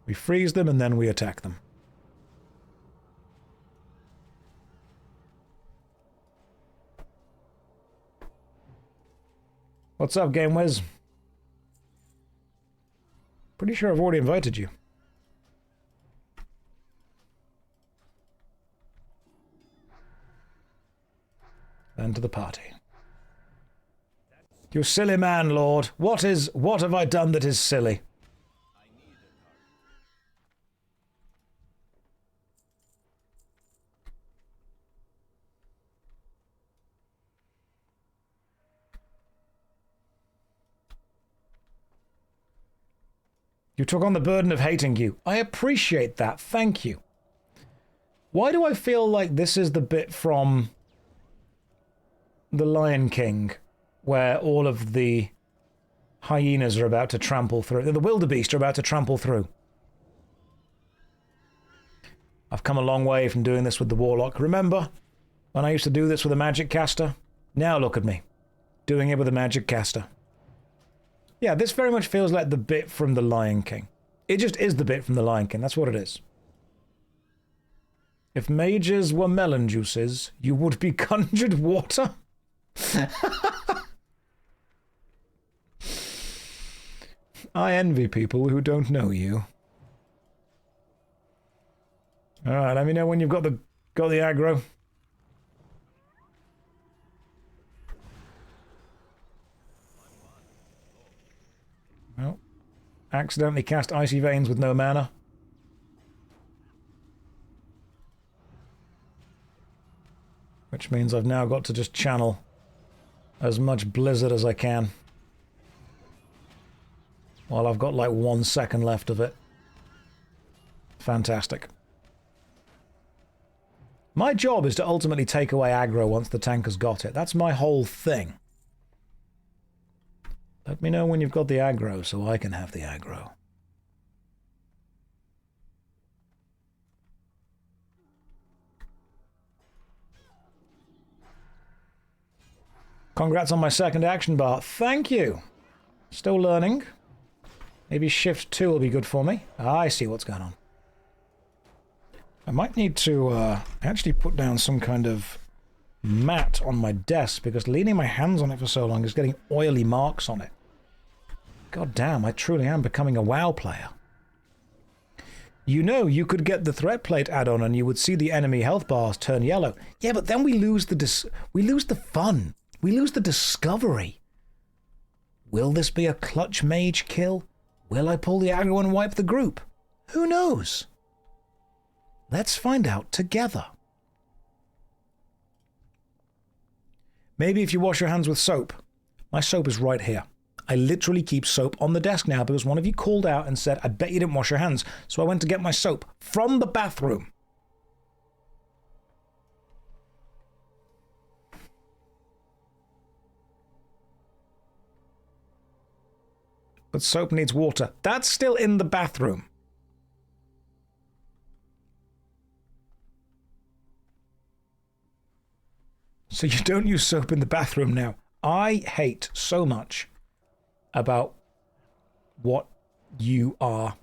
We freeze them and then we attack them. What's up, Game Wiz? Pretty sure I've already invited you. Then to the party. You silly man, Lord. What have I done that is silly? I need You took on the burden of hating you. I appreciate that. Thank you. Why do I feel like this is the bit from The Lion King where all of the hyenas are about to trample through? The wildebeest are about to trample through. I've come a long way from doing this with the Warlock. Remember when I used to do this with a magic caster? Now look at me, doing it with a magic caster. Yeah, this very much feels like the bit from The Lion King. It just is the bit from The Lion King, that's what it is. If mages were melon juices, you would be conjured water? I envy people who don't know you. Alright, let me know when you've got the aggro. Well, accidentally cast Icy Veins with no mana. Which means I've now got to just channel as much Blizzard as I can. While I've got like 1 second left of it. Fantastic. My job is to ultimately take away aggro once the tank has got it. That's my whole thing. Let me know when you've got the aggro so I can have the aggro. Congrats on my second action bar. Thank you. Still learning. Maybe shift 2 will be good for me. I see what's going on. I might need to actually put down some kind of mat on my desk because leaning my hands on it for so long is getting oily marks on it. God damn, I truly am becoming a WoW player. You know, you could get the threat plate add-on and you would see the enemy health bars turn yellow. Yeah, but then we lose the fun. We lose the discovery. Will this be a clutch mage kill? Will I pull the aggro and wipe the group? Who knows? Let's find out together. Maybe if you wash your hands with soap. My soap is right here. I literally keep soap on the desk now because one of you called out and said, I bet you didn't wash your hands. So I went to get my soap from the bathroom. But soap needs water. That's still in the bathroom. So you don't use soap in the bathroom now. I hate so much about what you are.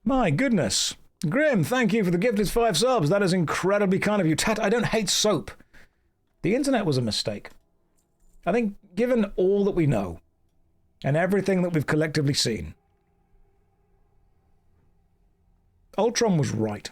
My goodness. Grim, thank you for the gifted 5 subs. That is incredibly kind of you. Tat, I don't hate soap. The internet was a mistake. I think given all that we know and everything that we've collectively seen, Ultron was right.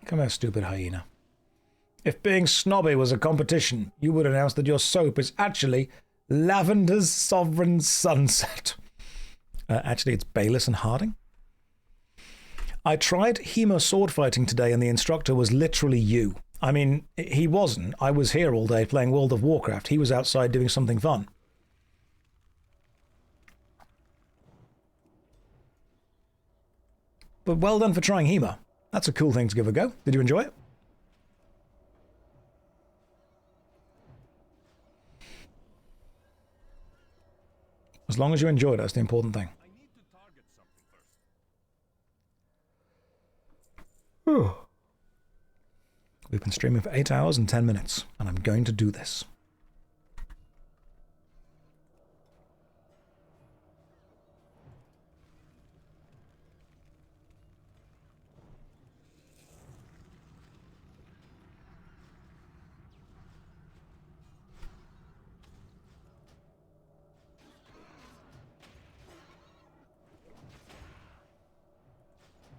Come here, stupid hyena. If being snobby was a competition, you would announce that your soap is actually Lavender's Sovereign Sunset. Actually, it's Bayless and Harding. I tried Hema sword fighting today and the instructor was literally you. I mean, he wasn't. I was here all day playing World of Warcraft. He was outside doing something fun. But well done for trying Hema. That's a cool thing to give a go. Did you enjoy it? As long as you enjoyed it, that's the important thing. I need to target something first. We've been streaming for 8 hours and 10 minutes, and I'm going to do this.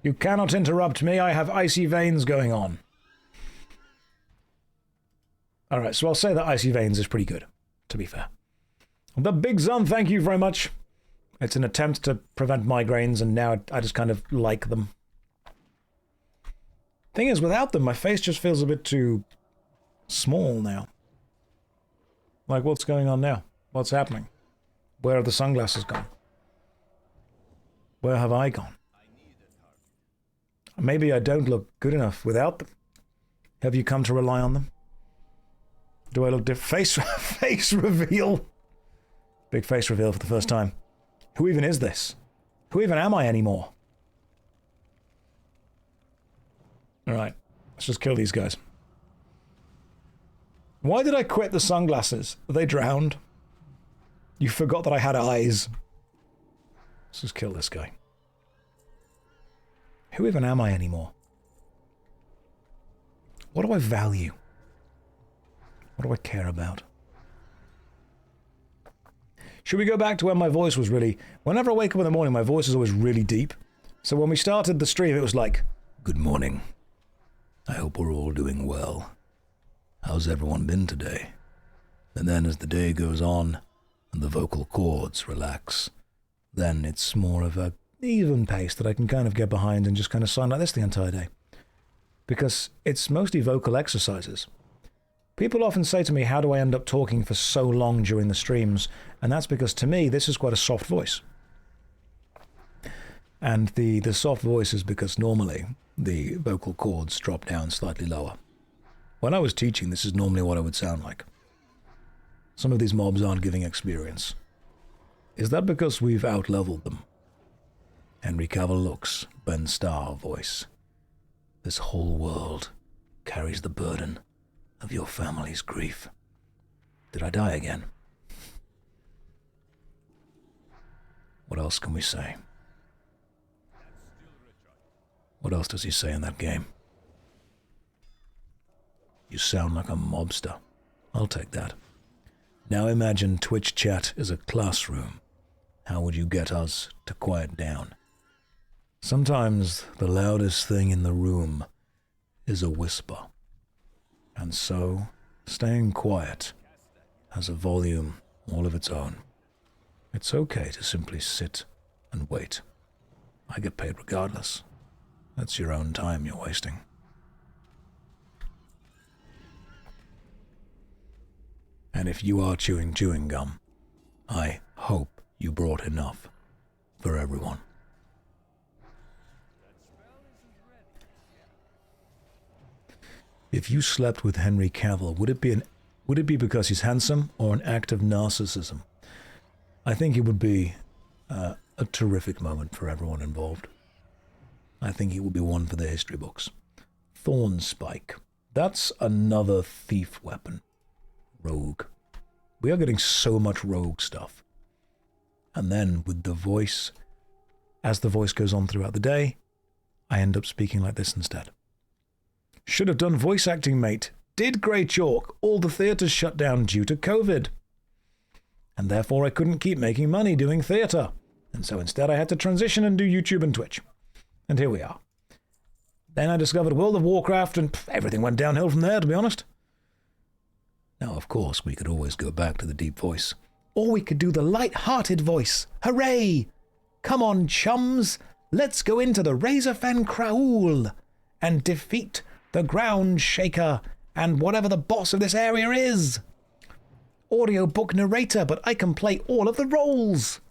You cannot interrupt me. I have icy veins going on. Alright, so I'll say that Icy Veins is pretty good, to be fair. The Big Zun, thank you very much. It's an attempt to prevent migraines, and now I just kind of like them. Thing is, without them, my face just feels a bit too small now. Like, what's going on now? What's happening? Where have the sunglasses gone? Where have I gone? Maybe I don't look good enough without them. Have you come to rely on them? Do I look different? Face reveal. Big face reveal for the first time. Who even is this? Who even am I anymore? Alright, let's just kill these guys. Why did I quit the sunglasses? Are they drowned? You forgot that I had eyes. Let's just kill this guy. Who even am I anymore? What do I value? What do I care about? Should we go back to when my voice was really... Whenever I wake up in the morning, my voice is always really deep. So when we started the stream, it was like, "Good morning. I hope we're all doing well. How's everyone been today?" And then as the day goes on, and the vocal cords relax, then it's more of a even pace that I can kind of get behind and just kind of sound like this the entire day. Because it's mostly vocal exercises. People often say to me, how do I end up talking for so long during the streams? And that's because, to me, this is quite a soft voice. And the soft voice is because normally the vocal cords drop down slightly lower. When I was teaching, this is normally what I would sound like. Some of these mobs aren't giving experience. Is that because we've out-leveled them? Henry Cavill looks, Ben Starr voice. This whole world carries the burden of your family's grief. Did I die again? What else can we say? What else does he say in that game? You sound like a mobster. I'll take that. Now imagine Twitch chat is a classroom. How would you get us to quiet down? Sometimes the loudest thing in the room is a whisper. And so, staying quiet has a volume all of its own. It's okay to simply sit and wait. I get paid regardless. That's your own time you're wasting. And if you are chewing gum, I hope you brought enough for everyone. If you slept with Henry Cavill, would it be because he's handsome or an act of narcissism? I think it would be a terrific moment for everyone involved. I think it would be one for the history books. Thorn Spike. That's another thief weapon. Rogue. We are getting so much rogue stuff. And then with the voice, as the voice goes on throughout the day, I end up speaking like this instead. Should have done voice acting, mate. Did Grey Chalk. All the theatres shut down due to COVID. And therefore I couldn't keep making money doing theatre. And so instead I had to transition and do YouTube and Twitch. And here we are. Then I discovered World of Warcraft and everything went downhill from there, to be honest. Now, of course, we could always go back to the deep voice. Or we could do the light-hearted voice. Hooray! Come on, chums. Let's go into the Razorfen Kraul and defeat the Ground Shaker and whatever the boss of this area is. Audiobook narrator, but I can play all of the roles.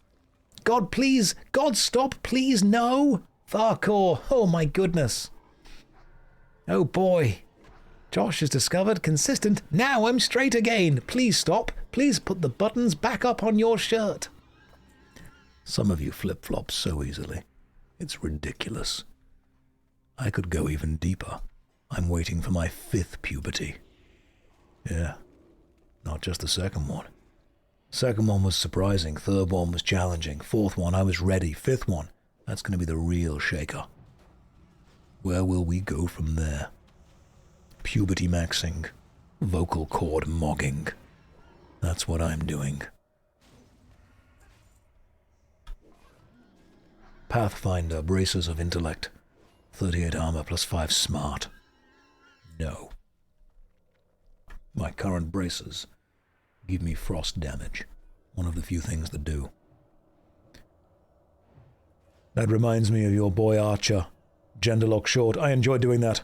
God, please. God, stop, please, no. Tharkor, oh my goodness. Oh boy. Josh has discovered consistent. Now I'm straight again. Please stop. Please put the buttons back up on your shirt. Some of you flip-flop so easily. It's ridiculous. I could go even deeper. I'm waiting for my 5th puberty. Yeah, not just the second one. Second one was surprising, 3rd one was challenging, 4th one I was ready, 5th one, that's going to be the real shaker. Where will we go from there? Puberty maxing, vocal cord mogging. That's what I'm doing. Pathfinder, braces of intellect, 38 armor plus 5 smart. No. My current bracers give me frost damage. One of the few things that do. That reminds me of your boy Archer, Genderlock Short. I enjoy doing that.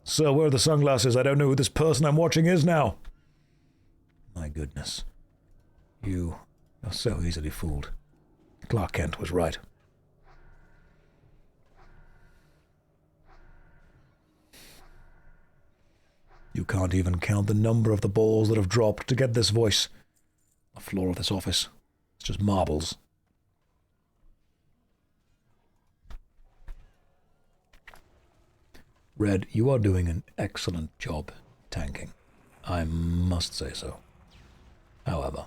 Sir, where are the sunglasses? I don't know who this person I'm watching is now. My goodness. You're so easily fooled. Clark Kent was right. You can't even count the number of the balls that have dropped to get this voice. The floor of this office. It's just marbles. Red, you are doing an excellent job tanking. I must say so. However,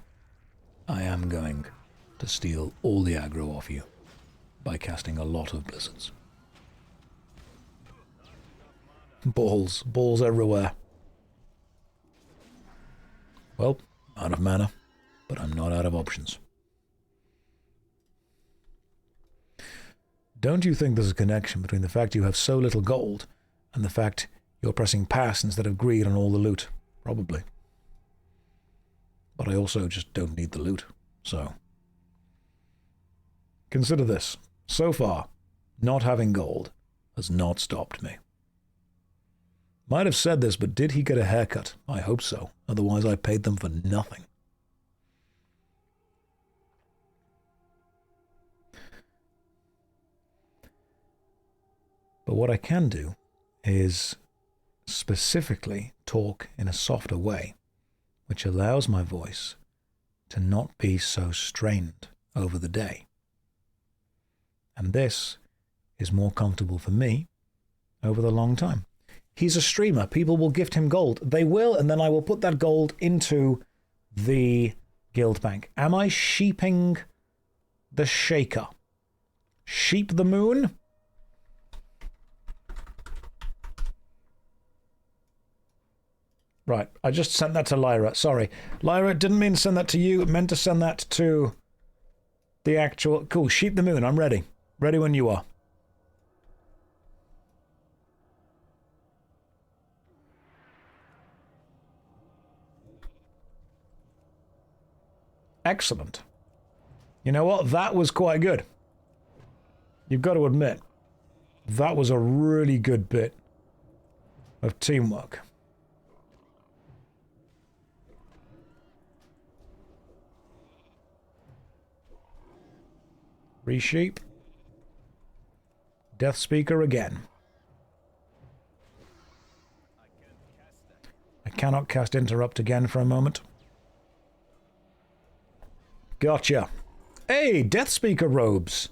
I am going to steal all the aggro off you by casting a lot of blizzards. Balls everywhere. Well, out of mana, but I'm not out of options. Don't you think there's a connection between the fact you have so little gold and the fact you're pressing pass instead of greed on all the loot? Probably. But I also just don't need the loot, so... Consider this. So far, not having gold has not stopped me. Might have said this, but did he get a haircut? I hope so. Otherwise I paid them for nothing. But what I can do is specifically talk in a softer way, which allows my voice to not be so strained over the day. And this is more comfortable for me over the long time. He's a streamer. People will gift him gold. They will, and then I will put that gold into the guild bank. Am I sheeping the shaker? Sheep the moon? Right, I just sent that to Lyra. Sorry. Lyra, didn't mean to send that to you. It meant to send that to the actual... Cool, sheep the moon. I'm ready. Ready when you are. Excellent. You know what? That was quite good. You've got to admit, that was a really good bit of teamwork. Resheep. Death Speaker again. I cannot cast Interrupt again for a moment. Gotcha. Hey, Death Speaker robes.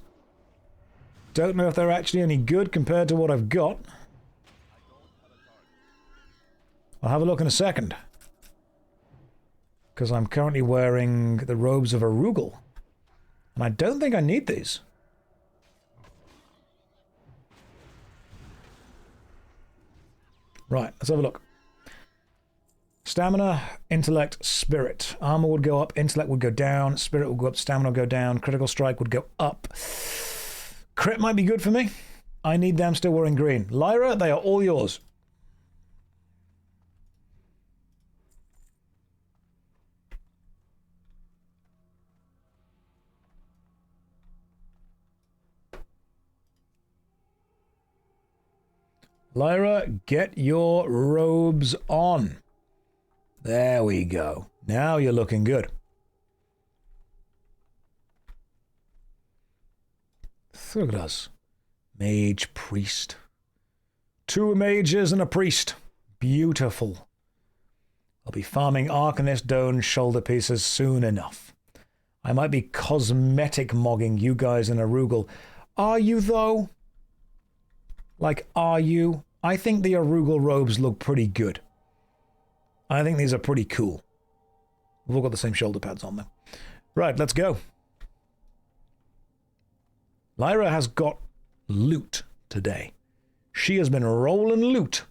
Don't know if they're actually any good compared to what I've got. I'll have a look in a second. Because I'm currently wearing the robes of a Rugal. And I don't think I need these. Right, let's have a look. Stamina, intellect, spirit. Armor would go up, intellect would go down, spirit would go up, stamina would go down, critical strike would go up. Crit might be good for me. I need them still wearing green. Lyra, they are all yours. Lyra, get your robes on. There we go. Now you're looking good. Look at us. Mage, priest. 2 mages and a priest. Beautiful. I'll be farming Arcanist Doan shoulder pieces soon enough. I might be cosmetic mogging you guys in a Rugal. Are you, though? Like, are you? I think the Arugal robes look pretty good. I think these are pretty cool. We've all got the same shoulder pads on them. Right, let's go. Lyra has got loot today. She has been rolling loot.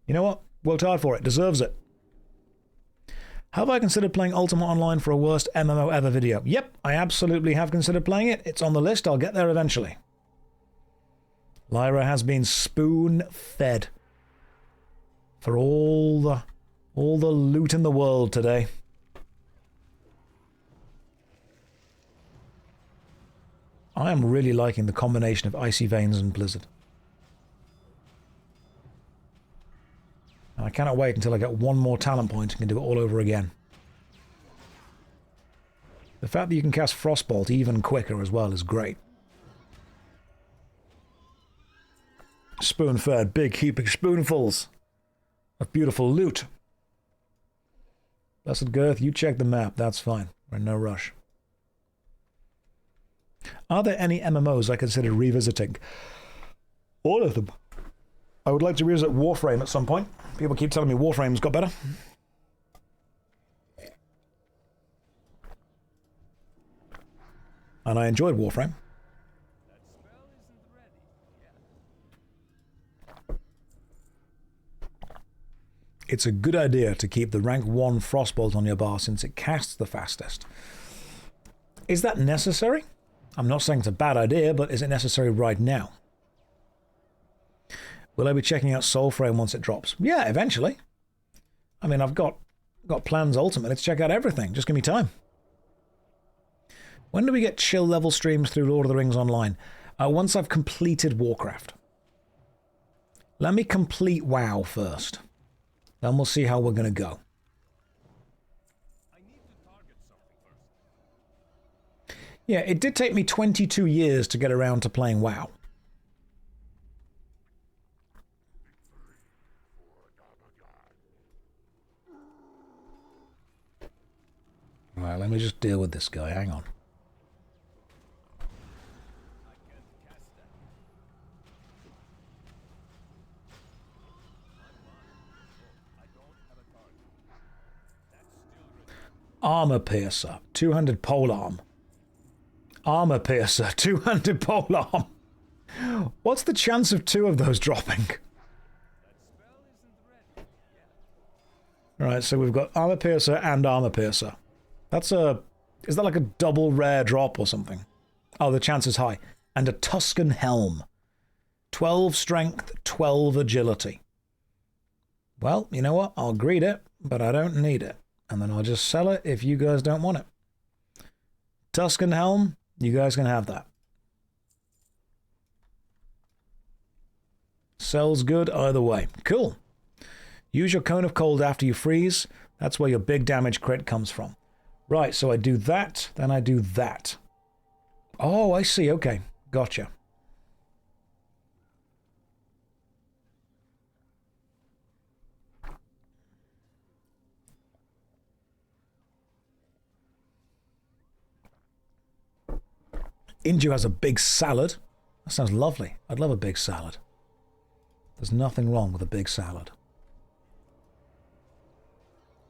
You know what? Worked hard for it. Deserves it. Have I considered playing Ultima Online for a worst MMO ever video? Yep, I absolutely have considered playing it. It's on the list. I'll get there eventually. Lyra has been spoon-fed for all the All the loot in the world today. I am really liking the combination of Icy Veins and Blizzard. And I cannot wait until I get one more talent point and can do it all over again. The fact that you can cast Frostbolt even quicker as well is great. Spoon-fed, big heaping spoonfuls of beautiful loot. Blessed Girth, you check the map, that's fine. We're in no rush. Are there any MMOs I consider revisiting? All of them. I would like to revisit Warframe at some point. People keep telling me Warframe's got better. And I enjoyed Warframe. It's a good idea to keep the rank 1 Frostbolt on your bar since it casts the fastest. Is that necessary? I'm not saying it's a bad idea, but is it necessary right now? Will I be checking out Soulframe once it drops? Yeah, eventually. I mean, I've got plans ultimately to check out everything. Just give me time. When do we get chill level streams through Lord of the Rings Online? Once I've completed Warcraft. Let me complete WoW first. Then we'll see how we're going to go. I need to target something first. Yeah, it did take me 22 years to get around to playing WoW. Right, let me just deal with this guy. Hang on. Armor Piercer, 200 polearm. Armor Piercer, 200 polearm. What's the chance of 2 of those dropping? Alright, so we've got Armor Piercer and Armor Piercer. That's a... Is that like a double rare drop or something? Oh, the chance is high. And a Tuscan Helm. 12 strength, 12 agility. Well, you know what? I'll greed it, but I don't need it. And then I'll just sell it if you guys don't want it. Tuscan Helm, you guys can have that. Sells good either way. Cool. Use your Cone of Cold after you freeze. That's where your big damage crit comes from. Right, so I do that, then I do that. Oh, I see. Okay, gotcha. Inju has a big salad. That sounds lovely. I'd love a big salad. There's nothing wrong with a big salad.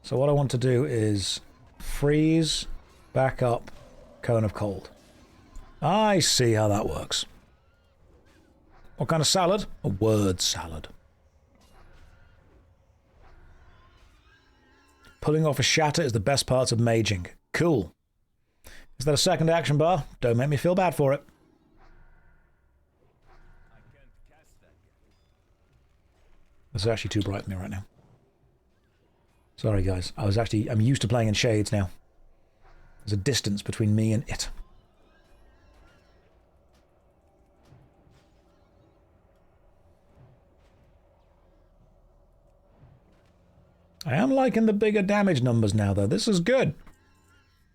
So what I want to do is freeze, back up, Cone of Cold. I see how that works. What kind of salad? A word salad. Pulling off a shatter is the best part of maging. Cool. Is that a second action bar? Don't make me feel bad for it. I can't cast that yet. This is actually too bright for me right now. Sorry guys, I'm used to playing in shades now. There's a distance between me and it. I am liking the bigger damage numbers now though. This is good.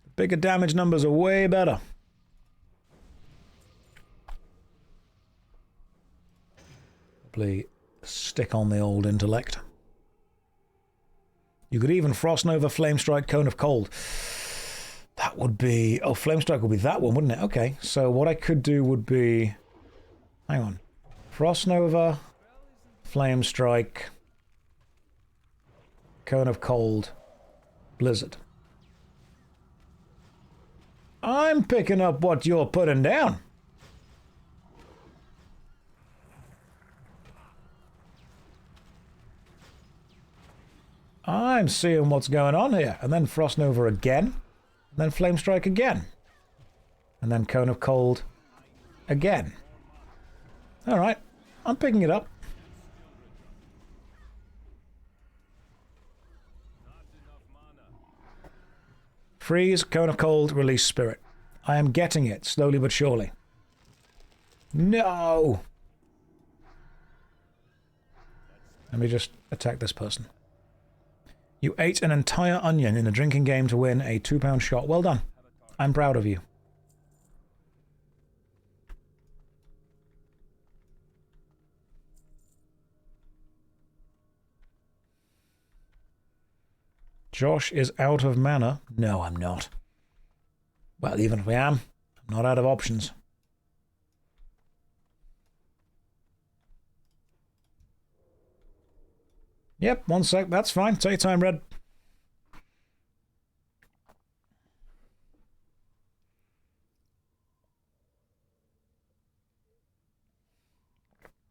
The bigger damage numbers are way better. Probably stick on the old intellect. You could even Frost Nova Flamestrike Cone of Cold. That would be... Oh, Flamestrike would be that one, wouldn't it? Okay, so what I could do would be... Hang on. Frost Nova, Flamestrike, Cone of Cold, Blizzard. I'm picking up what you're putting down. I'm seeing what's going on here. And then Frost Nova again. And then Flamestrike again. And then Cone of Cold again. Alright, I'm picking it up. Freeze, Cone of Cold, release Spirit. I am getting it, slowly but surely. No! Let me just attack this person. You ate an entire onion in a drinking game to win a £2 shot. Well done. I'm proud of you. Josh is out of mana. No, I'm not. Well, even if I am, I'm not out of options. Yep, 1 sec. That's fine. Take your time, Red.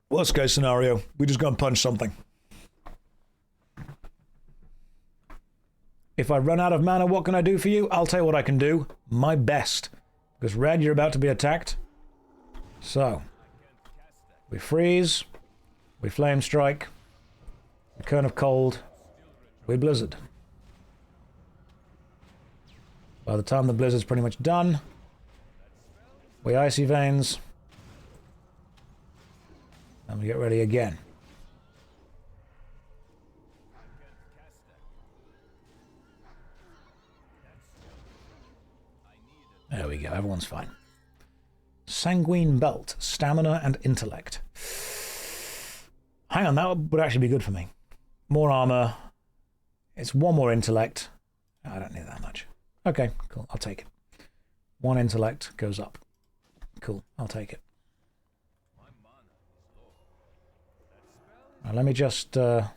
Worst case scenario, we just go and punch something. If I run out of mana, what can I do for you? I'll tell you what I can do. My best. Because, Red, you're about to be attacked. So, we freeze. We flame strike. We Cone of Cold. We blizzard. By the time the blizzard's pretty much done, we icy veins. And we get ready again. There we go, everyone's fine. Sanguine Belt, Stamina and Intellect. Hang on, that would actually be good for me. More armor. It's 1 more intellect. I don't need that much. Okay, cool, I'll take it. 1 intellect goes up. Cool, I'll take it. Now let me just... well,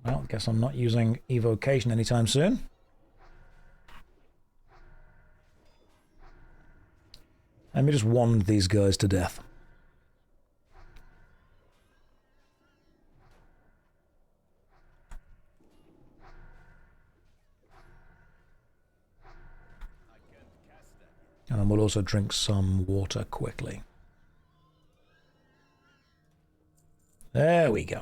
I guess I'm not using evocation anytime soon. Let me just wand these guys to death. And then we'll also drink some water quickly. There we go.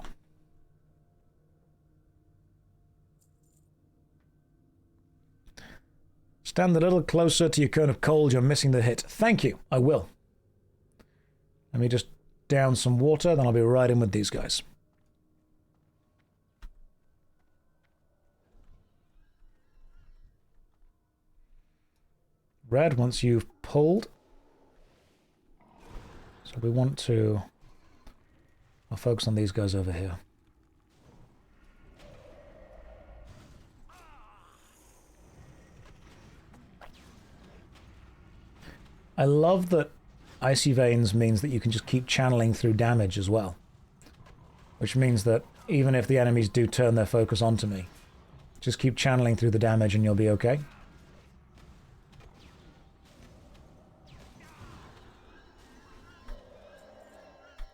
Stand a little closer to your Cone of Cold. You're missing the hit. Thank you. I will. Let me just down some water, then I'll be right in with these guys. Red, once you've pulled. So we want to... I'll focus on these guys over here. I love that Icy Veins means that you can just keep channeling through damage as well. Which means that even if the enemies do turn their focus onto me, just keep channeling through the damage and you'll be okay.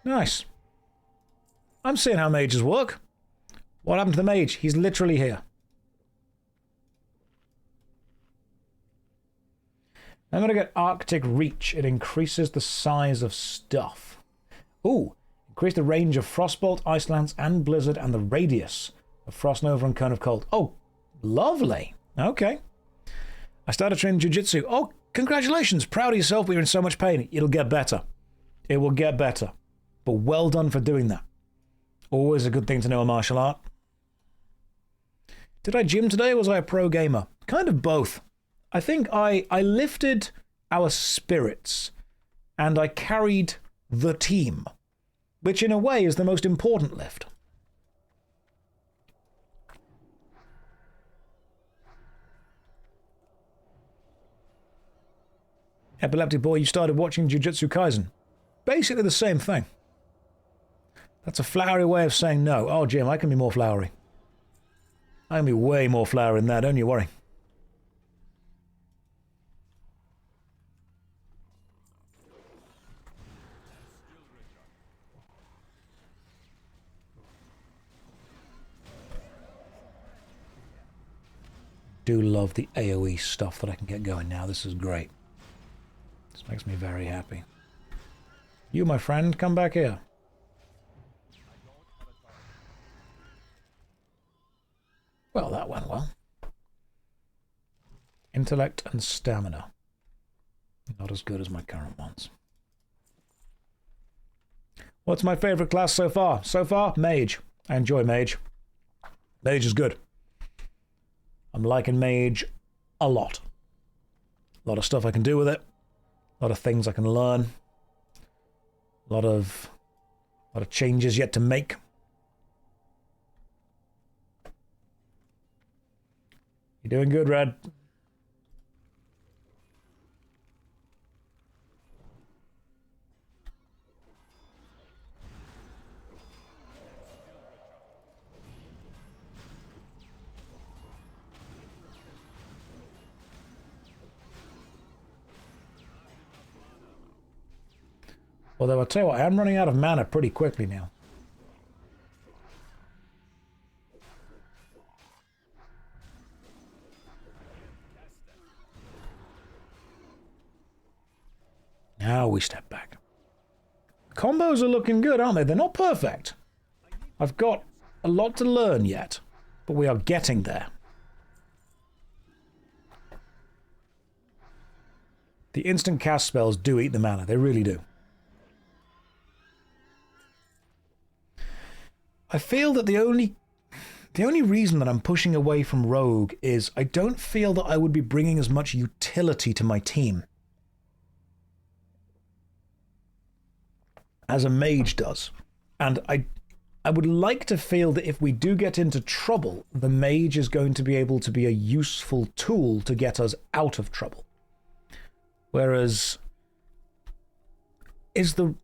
Nice. I'm seeing how mages work. What happened to the mage? He's literally here. I'm going to get Arctic Reach. It increases the size of stuff. Ooh. Increase the range of Frostbolt, Ice Lance, and Blizzard, and the radius of Frost Nova and Cone of Cold. Oh, lovely. Okay. I started training Jiu-Jitsu. Oh, congratulations. Proud of yourself, but you're in so much pain. It'll get better. It will get better. But well done for doing that. Always a good thing to know a martial art. Did I gym today or was I a pro gamer? Kind of both. I think I lifted our spirits and I carried the team, which in a way is the most important lift. Epileptic Boy, you started watching Jujutsu Kaisen. Basically the same thing. That's a flowery way of saying no. Oh, Jim, I can be more flowery. I can be way more flowery than that, don't you worry. Do love the AoE stuff that I can get going now. This is great. This makes me very happy. You, my friend, come back here. Well, that went well. Intellect and stamina. Not as good as my current ones. What's my favorite class so far? So far, Mage. I enjoy Mage. Mage is good. I'm liking Mage a lot. A lot of stuff I can do with it. A lot of things I can learn. A lot of changes yet to make. You're doing good, Red. Although I'll tell you what, I am running out of mana pretty quickly now. Now we step back. Combos are looking good, aren't they? They're not perfect. I've got a lot to learn yet, but we are getting there. The instant cast spells do eat the mana. They really do. I feel that the only reason that I'm pushing away from Rogue is I don't feel that I would be bringing as much utility to my team as a Mage does. And I would like to feel that if we do get into trouble, the Mage is going to be able to be a useful tool to get us out of trouble. Whereas, is the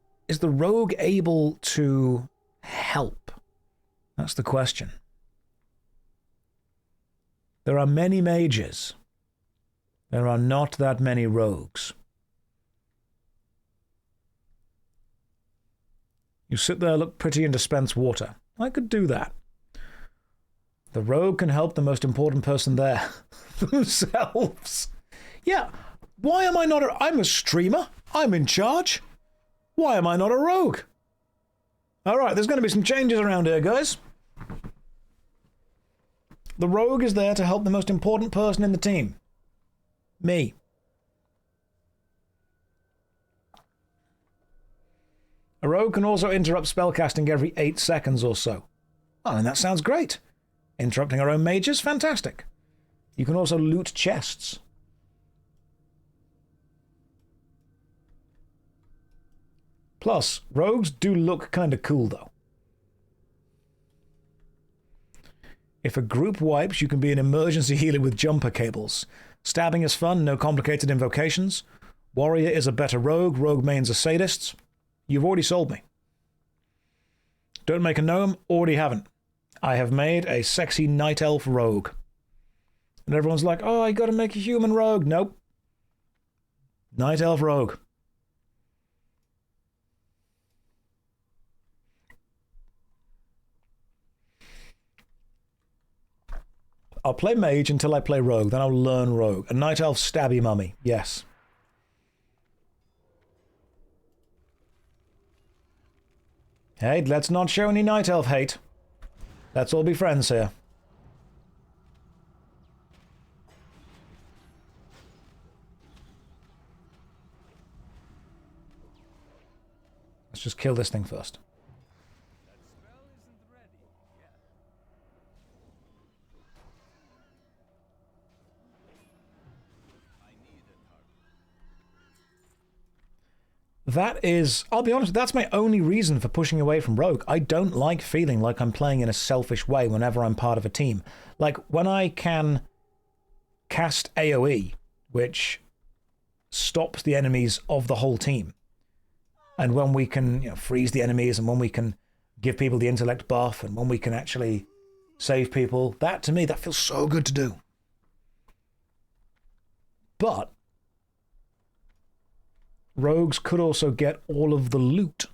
Rogue able to help? That's the question. There are many mages. There are not that many rogues. You sit there, look pretty, and dispense water. I could do that. The rogue can help the most important person there themselves. Yeah, why am I not I'm a streamer. I'm in charge. Why am I not a rogue? All right, there's going to be some changes around here, guys. The rogue is there to help the most important person in the team. Me. A rogue can also interrupt spellcasting every 8 seconds or so. Oh, and that sounds great. Interrupting our own mages? Fantastic. You can also loot chests. Plus, rogues do look kind of cool, though. If a group wipes, you can be an emergency healer with jumper cables. Stabbing is fun, no complicated invocations. Warrior is a better rogue. Rogue mains are sadists. You've already sold me. Don't make a gnome? Already haven't. I have made a sexy night elf rogue. And everyone's like, oh, I gotta make a human rogue. Nope. Night elf rogue. I'll play mage until I play rogue, then I'll learn rogue. A night elf stabby mummy, yes. Hey, let's not show any night elf hate. Let's all be friends here. Let's just kill this thing first. That is, I'll be honest, that's my only reason for pushing away from Rogue. I don't like feeling like I'm playing in a selfish way whenever I'm part of a team. Like, when I can cast AoE, which stops the enemies of the whole team, and when we can, freeze the enemies, and when we can give people the intellect buff, and when we can actually save people, that, to me, that feels so good to do. But rogues could also get all of the loot.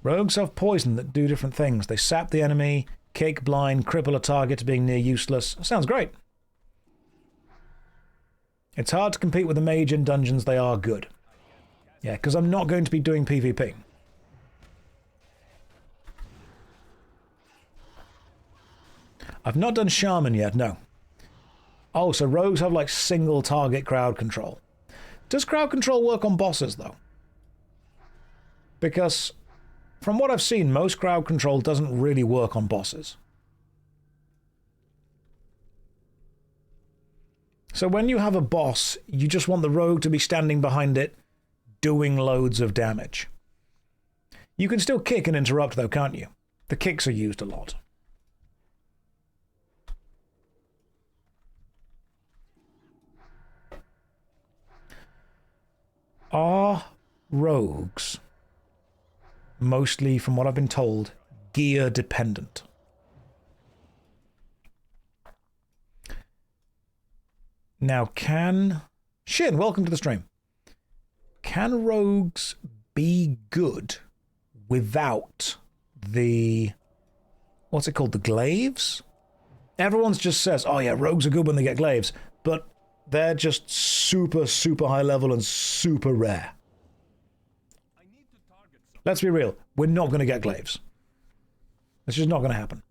Rogues have poison that do different things. They sap the enemy, cake blind, cripple a target to being near useless. Sounds great. It's hard to compete with the mage in dungeons. They are good. Yeah, because I'm not going to be doing PvP. I've not done shaman yet, no. Oh, so rogues have like single target crowd control. Does crowd control work on bosses though? Because from what I've seen, most crowd control doesn't really work on bosses. So when you have a boss, you just want the rogue to be standing behind it, doing loads of damage. You can still kick and interrupt though, can't you? The kicks are used a lot. Are rogues, mostly from what I've been told, gear dependent? Now can... Shin, welcome to the stream. Can rogues be good without the... What's it called? The glaives? Everyone just says, oh yeah, rogues are good when they get glaives, but they're just super, super high level and super rare. Let's be real, we're not going to get glaives. It's just not going to happen.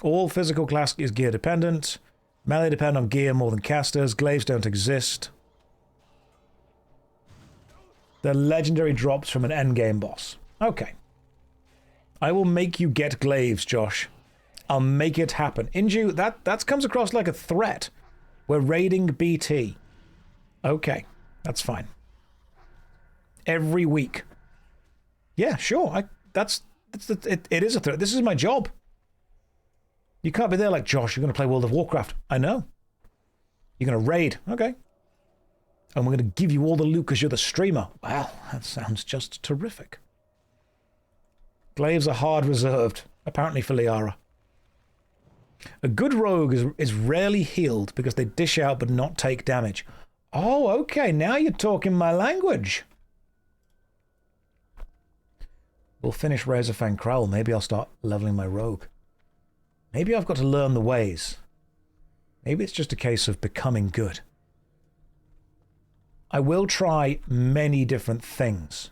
All physical class is gear dependent. Melee depend on gear more than casters. Glaives don't exist. They're legendary drops from an endgame boss. Okay. I will make you get glaives, Josh. I'll make it happen. Inju, that comes across like a threat. We're raiding BT. Okay, that's fine. Every week. Yeah, sure. It is a threat. This is my job. You can't be there like, Josh, you're going to play World of Warcraft. I know. You're going to raid. Okay. And we're going to give you all the loot because you're the streamer. Wow, that sounds just terrific. Glaives are hard reserved, apparently for Liara. A good rogue is rarely healed because they dish out but not take damage. Oh, okay, now you're talking my language. We'll finish Razorfang Crowl. Maybe I'll start leveling my rogue. Maybe I've got to learn the ways. Maybe it's just a case of becoming good. I will try many different things.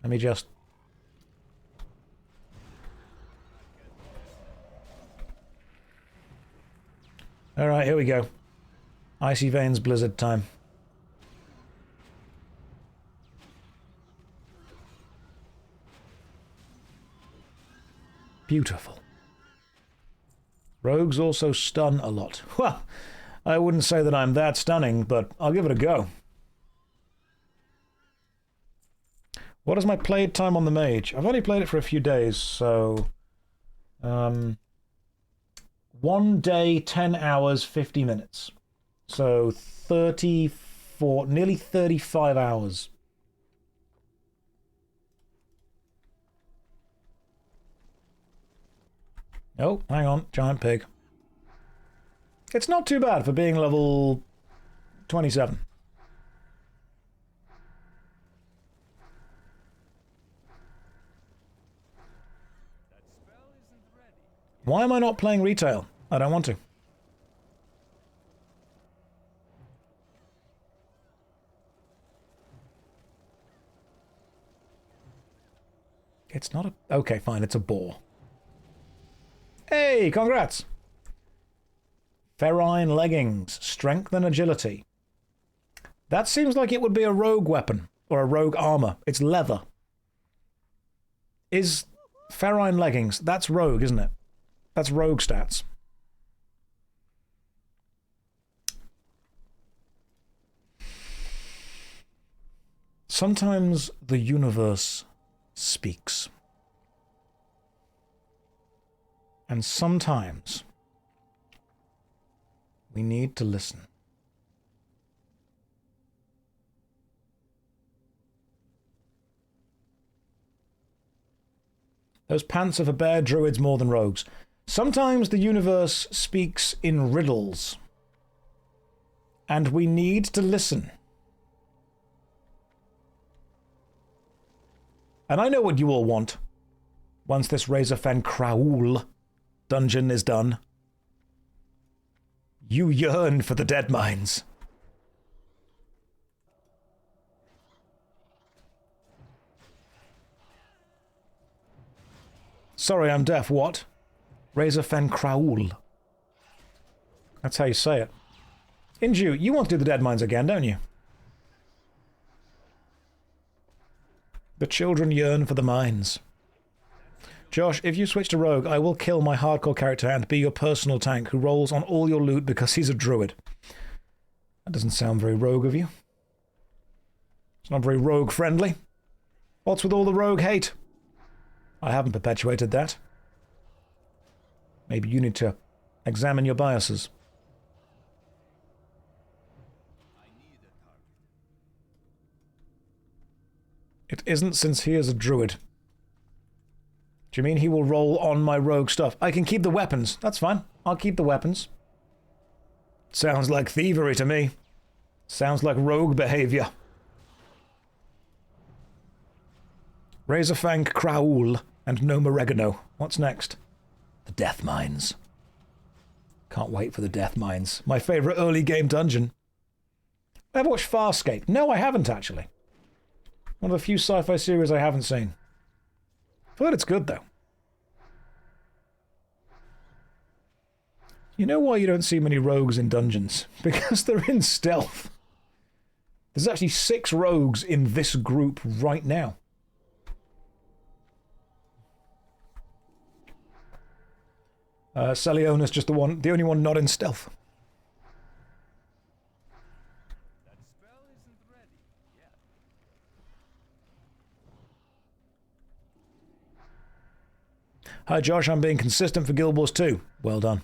Let me just... Alright, here we go. Icy Veins Blizzard time. Beautiful. Rogues also stun a lot. Well, I wouldn't say that I'm that stunning, but I'll give it a go. What is my played time on the mage? I've only played it for a few days, so... 1 day, 10 hours, 50 minutes. So 34, nearly 35 hours. Oh, hang on, giant pig. It's not too bad for being level 27. Why am I not playing retail? I don't want to. It's not a... Okay, fine, it's a boar. Hey, congrats! Ferrine leggings, strength and agility. That seems like it would be a rogue weapon, or a rogue armor. It's leather. Is Ferrine leggings, that's rogue, isn't it? That's rogue stats. Sometimes the universe speaks. And sometimes we need to listen. Those pants are for bear druids more than rogues. Sometimes the universe speaks in riddles. And we need to listen. And I know what you all want. Once this Razorfang Crowl dungeon is done. You yearn for the dead mines. Sorry, I'm deaf. What? Razorfen Kraul. That's how you say it. Inju, you want to do the Dead Mines again, don't you? The children yearn for the mines. Josh, if you switch to Rogue, I will kill my hardcore character and be your personal tank who rolls on all your loot because he's a druid. That doesn't sound very rogue of you. It's not very rogue friendly. What's with all the rogue hate? I haven't perpetuated that. Maybe you need to examine your biases. It isn't since he is a druid. Do you mean he will roll on my rogue stuff? I can keep the weapons. That's fine. I'll keep the weapons. Sounds like thievery to me. Sounds like rogue behavior. Razorfang Kraul and Gnome Oregano. What's next? The Death Mines. Can't wait for the Death Mines. My favourite early game dungeon. Ever watched Farscape? No, I haven't actually. One of the few sci-fi series I haven't seen. I've heard it's good, though. You know why you don't see many rogues in dungeons? Because they're in stealth. There's actually 6 rogues in this group right now. Celiona's just the only one not in stealth. That spell isn't ready yet. Hi Josh, I'm being consistent for Guild Wars 2. Well done.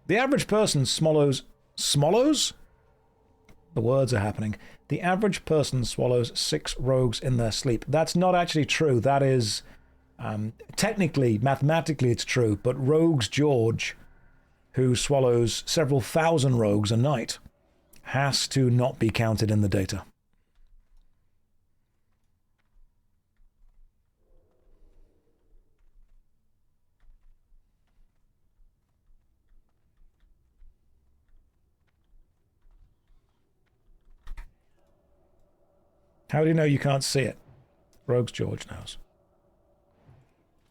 The average person swallows... Swallows? The words are happening. The average person swallows 6 rogues in their sleep. That's not actually true. That is... technically, mathematically it's true, but Rogues George, who swallows several thousand rogues a night, has to not be counted in the data. How do you know you can't see it? Rogues George knows.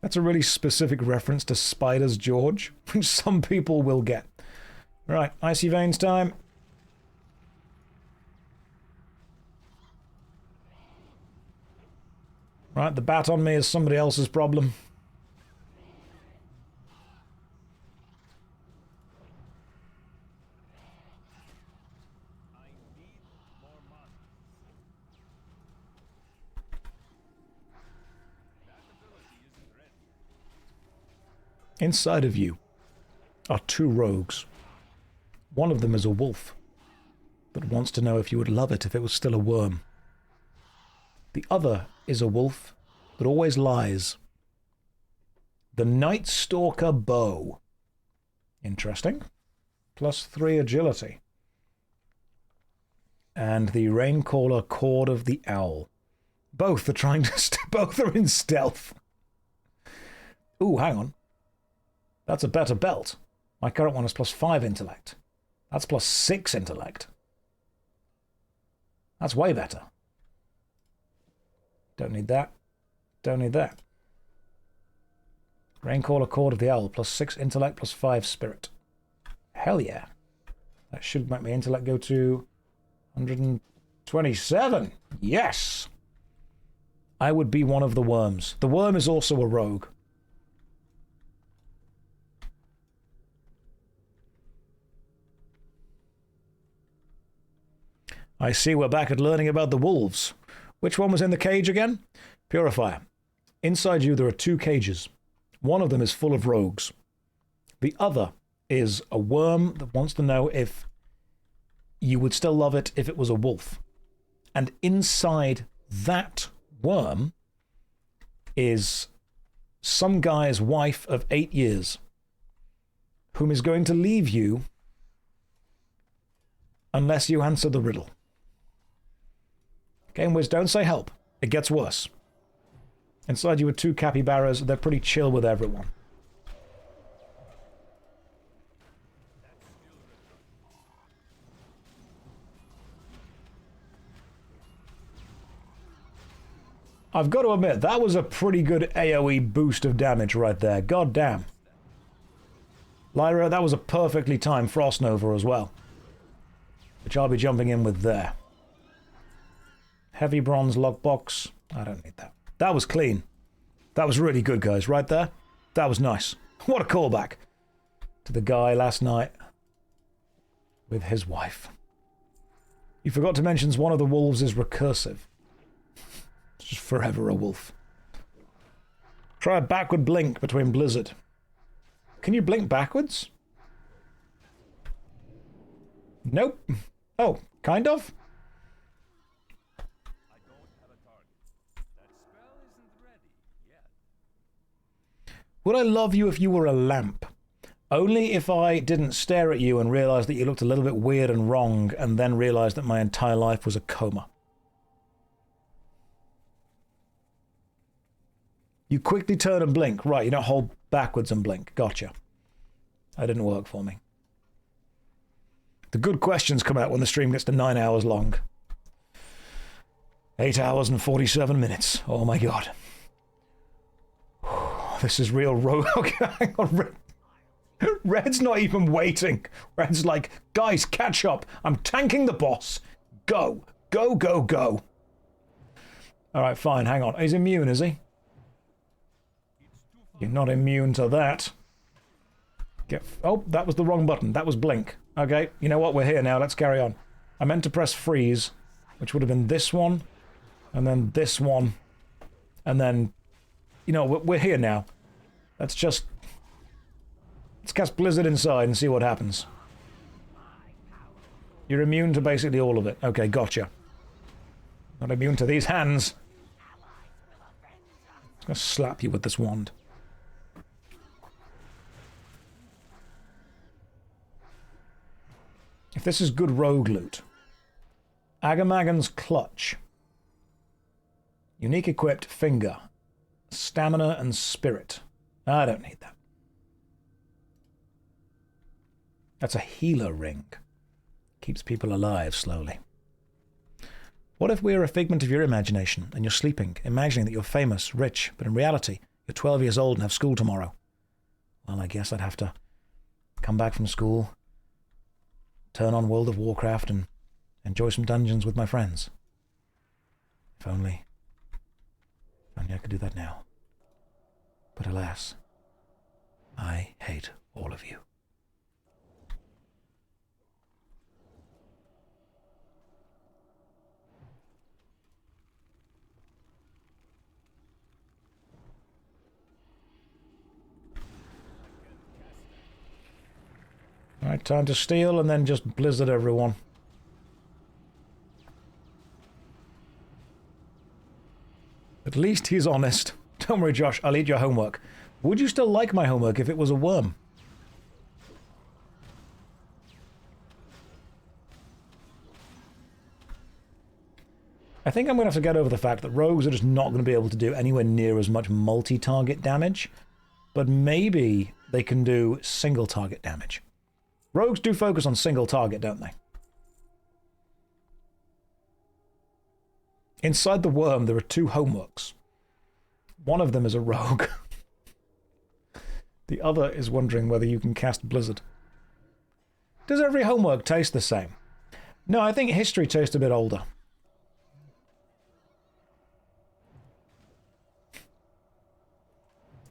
That's a really specific reference to Spiders George, which some people will get. Right, Icy Veins time. Right, the bat on me is somebody else's problem. I need more money. That ability isn't ready. Inside of you are 2 rogues. One of them is a wolf that wants to know if you would love it if it was still a worm. The other is a wolf that always lies. The Night Stalker Bow. Interesting. +3 agility. And the Raincaller Cord of the Owl. Both are trying to... both are in stealth. Ooh, hang on. That's a better belt. My current one is +5 intellect. That's +6 intellect. That's way better. Don't need that. Don't need that. Raincaller Cord of the Owl, +6 intellect, +5 spirit. Hell yeah. That should make my intellect go to 127. Yes! I would be one of the worms. The worm is also a rogue. I see we're back at learning about the wolves. Which one was in the cage again? Purifier. Inside you there are 2 cages. One of them is full of rogues. The other is a worm that wants to know if you would still love it if it was a wolf. And inside that worm is some guy's wife of 8 years whom is going to leave you unless you answer the riddle. Game Wiz, don't say help. It gets worse. Inside you are 2 capybaras. They're pretty chill with everyone. I've got to admit, that was a pretty good AoE boost of damage right there. God damn. Lyra, that was a perfectly timed Frost Nova as well, which I'll be jumping in with there. Heavy bronze lockbox. I don't need that. That was clean. That was really good, guys. Right there. That was nice. What a callback to the guy last night with his wife. You forgot to mention one of the wolves is recursive. It's just forever a wolf. Try a backward blink between Blizzard. Can you blink backwards? Nope. Oh, kind of? I don't have a target. That spell isn't ready yet. Would I love you if you were a lamp? Only if I didn't stare at you and realize that you looked a little bit weird and wrong, and then realize that my entire life was a coma. You quickly turn and blink. Right, you don't hold backwards and blink. Gotcha. That didn't work for me. The good questions come out when the stream gets to 9 hours long. 8 hours and 47 minutes. Oh my god. This is real rogue. Okay, hang on. Red's not even waiting. Red's like, guys, catch up. I'm tanking the boss. Go. Go, go, go. Alright, fine, hang on. He's immune, is he? You're not immune to that. Oh, that was the wrong button. That was blink. Okay, you know what? We're here now. Let's carry on. I meant to press freeze, which would have been this one, and then this one, and then, you know, we're here now. Let's cast Blizzard inside and see what happens. You're immune to basically all of it. Okay, gotcha. Not immune to these hands. I'm gonna slap you with this wand. If this is good rogue loot. Agamagan's Clutch. Unique equipped finger. Stamina and spirit. I don't need that. That's a healer ring. Keeps people alive slowly. What if we're a figment of your imagination and you're sleeping, imagining that you're famous, rich, but in reality, you're 12 years old and have school tomorrow? Well, I guess I'd have to come back from school, turn on World of Warcraft and enjoy some dungeons with my friends. If only I could do that now. But alas, I hate all of you. Alright, time to steal and then just Blizzard everyone. At least he's honest. Don't worry, Josh, I'll eat your homework. Would you still like my homework if it was a worm? I think I'm going to have to get over the fact that rogues are just not going to be able to do anywhere near as much multi-target damage, but maybe they can do single-target damage. Rogues do focus on single target, don't they? Inside the worm, there are 2 homeworks. One of them is a rogue. The other is wondering whether you can cast Blizzard. Does every homework taste the same? No, I think history tastes a bit older.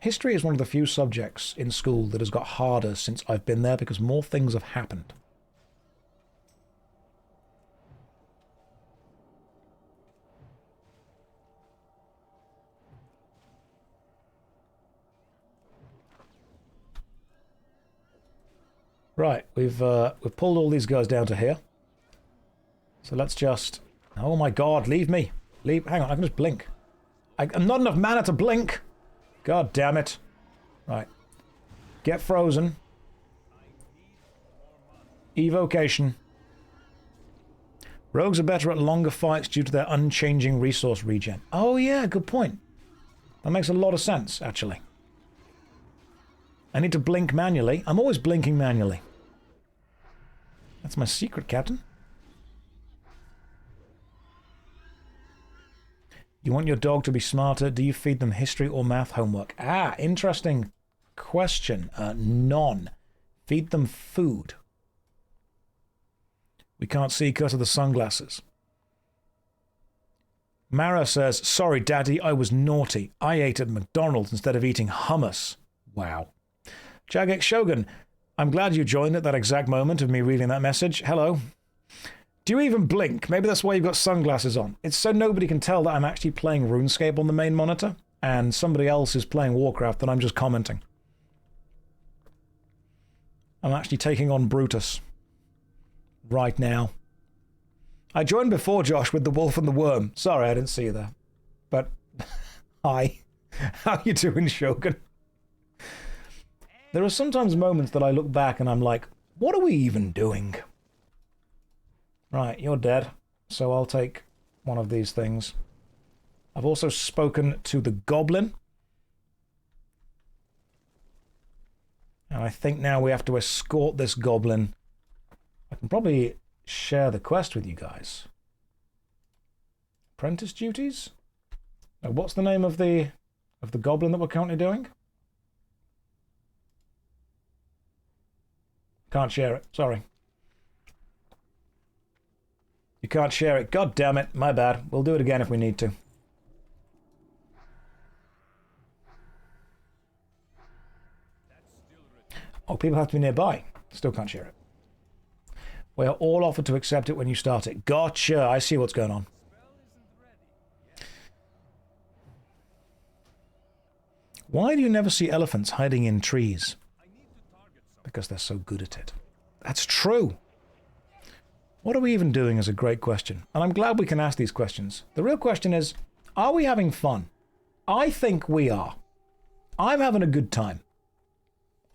History is one of the few subjects in school that has got harder since I've been there because more things have happened. Right, we've pulled all these guys down to here. So let's just... Oh my god, leave me. Leave... Hang on, I can just blink. I'm not enough mana to blink. God damn it. Right. Get frozen. Evocation. Rogues are better at longer fights due to their unchanging resource regen. Oh yeah, good point. That makes a lot of sense, actually. I need to blink manually. I'm always blinking manually. That's my secret, Captain. You want your dog to be smarter. Do you feed them history or math homework? Ah, interesting question. None. Feed them food. We can't see because of the sunglasses. Mara says, sorry, Daddy, I was naughty. I ate at McDonald's instead of eating hummus. Wow. Jagex Shogun, I'm glad you joined at that exact moment of me reading that message. Hello. Do you even blink? Maybe that's why you've got sunglasses on. It's so nobody can tell that I'm actually playing RuneScape on the main monitor, and somebody else is playing Warcraft, and I'm just commenting. I'm actually taking on Brutus. Right now. I joined before, Josh, with the Wolf and the Worm. Sorry, I didn't see you there. But, hi. How you doing, Shogun? There are sometimes moments that I look back and I'm like, what are we even doing? Right, you're dead. So I'll take one of these things. I've also spoken to the Goblin. And I think now we have to escort this Goblin. I can probably share the quest with you guys. Apprentice duties? Now, what's the name of the goblin that we're currently doing? Can't share it. Sorry. You can't share it. God damn it. My bad. We'll do it again if we need to. Oh, people have to be nearby. Still can't share it. We are all offered to accept it when you start it. Gotcha. I see what's going on. Why do you never see elephants hiding in trees? Because they're so good at it. That's true. What are we even doing is a great question. And I'm glad we can ask these questions. The real question is, are we having fun? I think we are. I'm having a good time.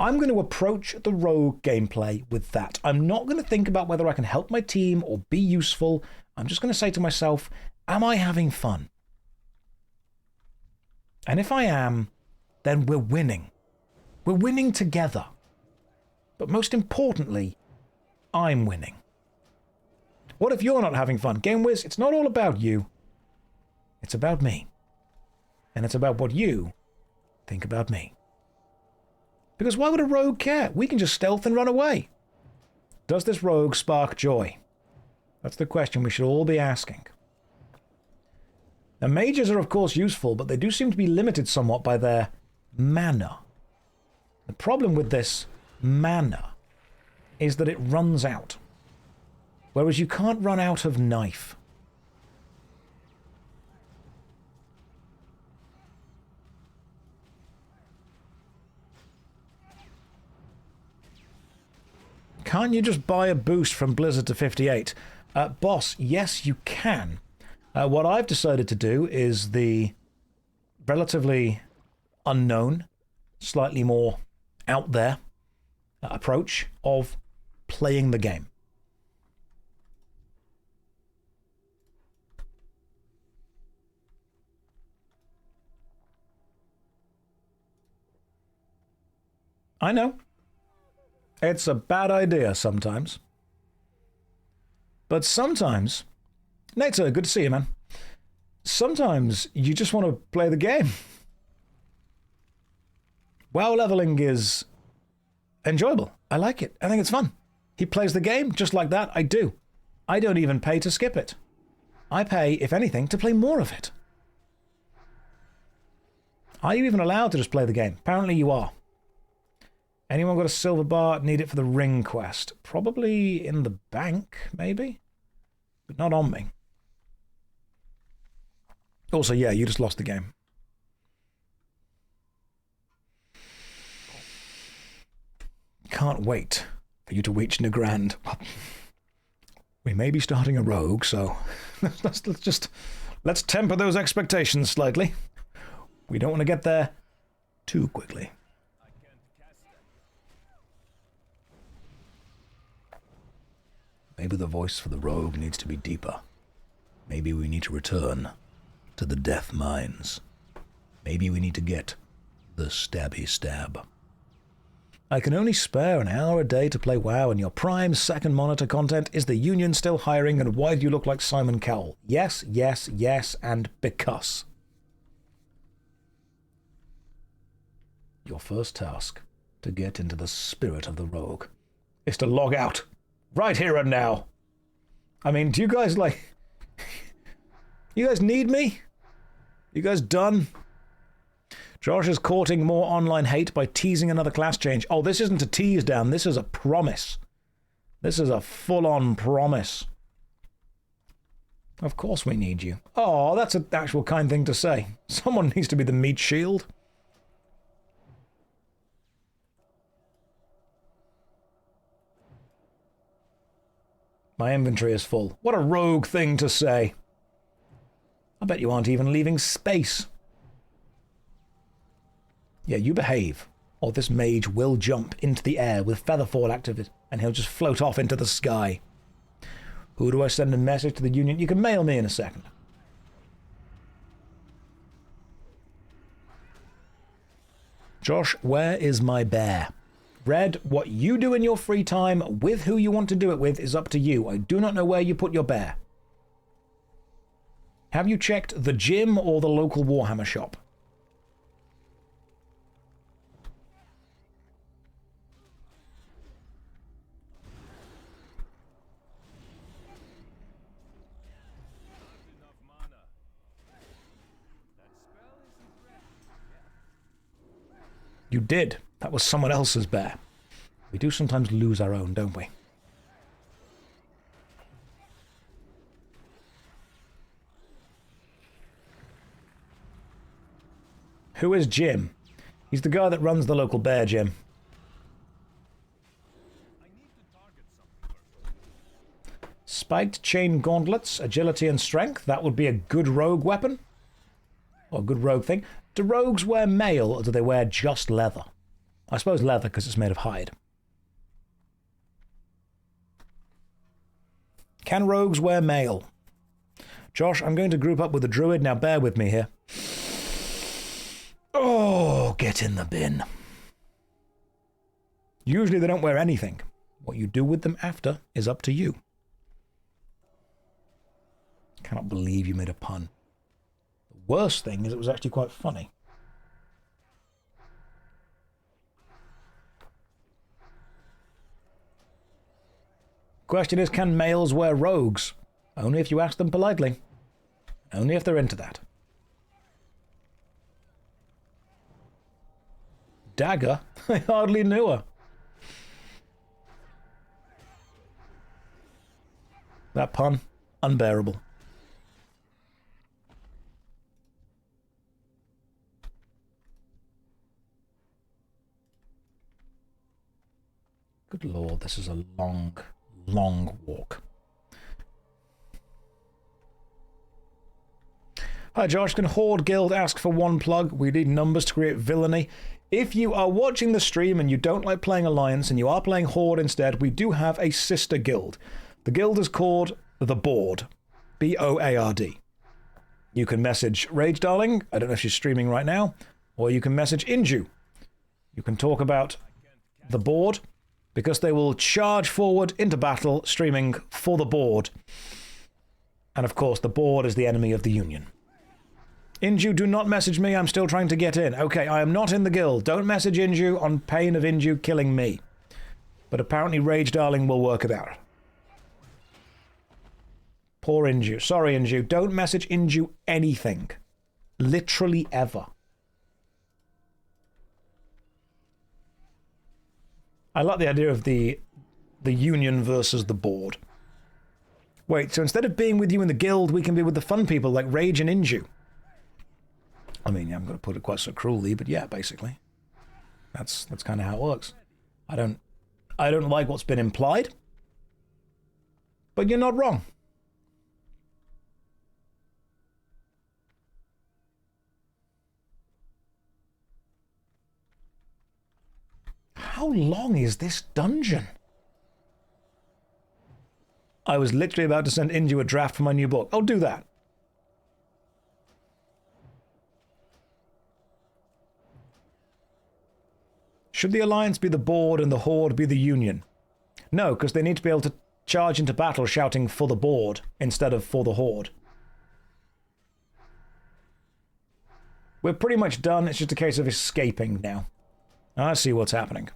I'm going to approach the rogue gameplay with that. I'm not going to think about whether I can help my team or be useful. I'm just going to say to myself, am I having fun? And if I am, then we're winning. We're winning together. But most importantly, I'm winning. What if you're not having fun? GameWiz, it's not all about you. It's about me. And it's about what you think about me. Because why would a rogue care? We can just stealth and run away. Does this rogue spark joy? That's the question we should all be asking. Now, mages are of course useful, but they do seem to be limited somewhat by their mana. The problem with this mana is that it runs out. Whereas you can't run out of knife. Can't you just buy a boost from Blizzard to 58? Boss, yes, you can. What I've decided to do is the relatively unknown, slightly more out there approach of playing the game. I know. It's a bad idea sometimes. But sometimes... Nato, good to see you, man. Sometimes you just want to play the game. WoW leveling is enjoyable. I like it. I think it's fun. He plays the game just like that. I do. I don't even pay to skip it. I pay, if anything, to play more of it. Are you even allowed to just play the game? Apparently you are. Anyone got a silver bar? Need it for the ring quest. Probably in the bank, maybe? But not on me. Also, yeah, you just lost the game. Can't wait for you to reach Nagrand. We may be starting a rogue, so let's temper those expectations slightly. We don't want to get there too quickly. Maybe the voice for the rogue needs to be deeper. Maybe we need to return to the death mines. Maybe we need to get the stabby stab. I can only spare an hour a day to play WoW, and your prime second monitor content. Is the Union still hiring, and why do you look like Simon Cowell? Yes, yes, yes, and because. Your first task, to get into the spirit of the rogue, is to log out. Right here and now. I mean, do you guys, like... You guys need me? You guys done? Josh is courting more online hate by teasing another class change. Oh, this isn't a tease, Dan. This is a promise. This is a full-on promise. Of course we need you. Oh, that's an actual kind thing to say. Someone needs to be the meat shield. My inventory is full. What a rogue thing to say. I bet you aren't even leaving space. Yeah, you behave, or this mage will jump into the air with Featherfall activated, and he'll just float off into the sky. Who do I send a message to the Union? You can mail me in a second. Josh, where is my bear? Red, what you do in your free time with who you want to do it with is up to you. I do not know where you put your bear. Have you checked the gym or the local Warhammer shop? You did. That was someone else's bear. We do sometimes lose our own, don't we? Who is Jim? He's the guy that runs the local bear gym. Spiked chain gauntlets, agility and strength. That would be a good rogue weapon. Or a good rogue thing. Do rogues wear mail, or do they wear just leather? I suppose leather, because it's made of hide. Can rogues wear mail? Josh, I'm going to group up with a druid. Now bear with me here. Oh, get in the bin. Usually they don't wear anything. What you do with them after is up to you. Cannot believe you made a pun. The worst thing is it was actually quite funny. Question is, can males wear rogues? Only if you ask them politely. Only if they're into that. Dagger? I hardly knew her. That pun, unbearable. Good lord, this is a long, long walk. Hi Josh, can Horde Guild ask for one plug? We need numbers to create villainy. If you are watching the stream and you don't like playing Alliance and you are playing Horde instead, we do have a sister guild. The guild is called The Board. B-O-A-R-D. You can message Rage Darling, I don't know if she's streaming right now, or you can message Inju. You can talk about The Board, because they will charge forward into battle, streaming for the board. And of course, the board is the enemy of the Union. Inju, do not message me, I'm still trying to get in. Okay, I am not in the guild. Don't message Inju on pain of Inju killing me. But apparently Rage Darling will work it out. Poor Inju. Sorry, Inju. Don't message Inju anything. Literally ever. I like the idea of the Union versus the board. Wait, so instead of being with you in the guild, we can be with the fun people like Rage and Inju. I mean, yeah, I'm going to put it quite so cruelly, but yeah, basically. That's kind of how it works. I don't like what's been implied, but you're not wrong. How long is this dungeon? I was literally about to send Inju a draft for my new book. I'll do that. Should the Alliance be the board and the Horde be the Union? No, because they need to be able to charge into battle shouting for the board instead of for the Horde. We're pretty much done. It's just a case of escaping now. I see what's happening.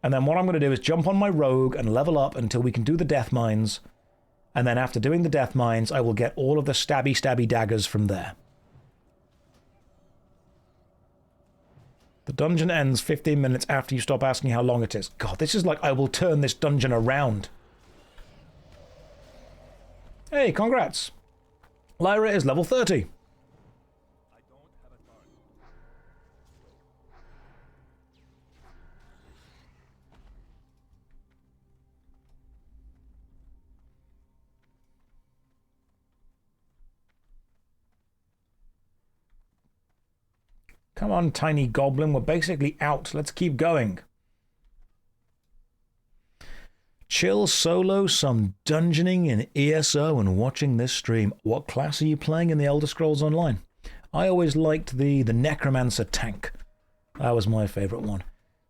And then what I'm going to do is jump on my rogue and level up until we can do the death mines. And then after doing the death mines, I will get all of the stabby daggers from there. The dungeon ends 15 minutes after you stop asking how long it is. God, this is like I will turn this dungeon around. Hey, congrats. Lyra is level 30. Come on, tiny goblin. We're basically out. Let's keep going. Chill solo some dungeoning in ESO and watching this stream. What class are you playing in the Elder Scrolls Online? I always liked the Necromancer tank. That was my favourite one.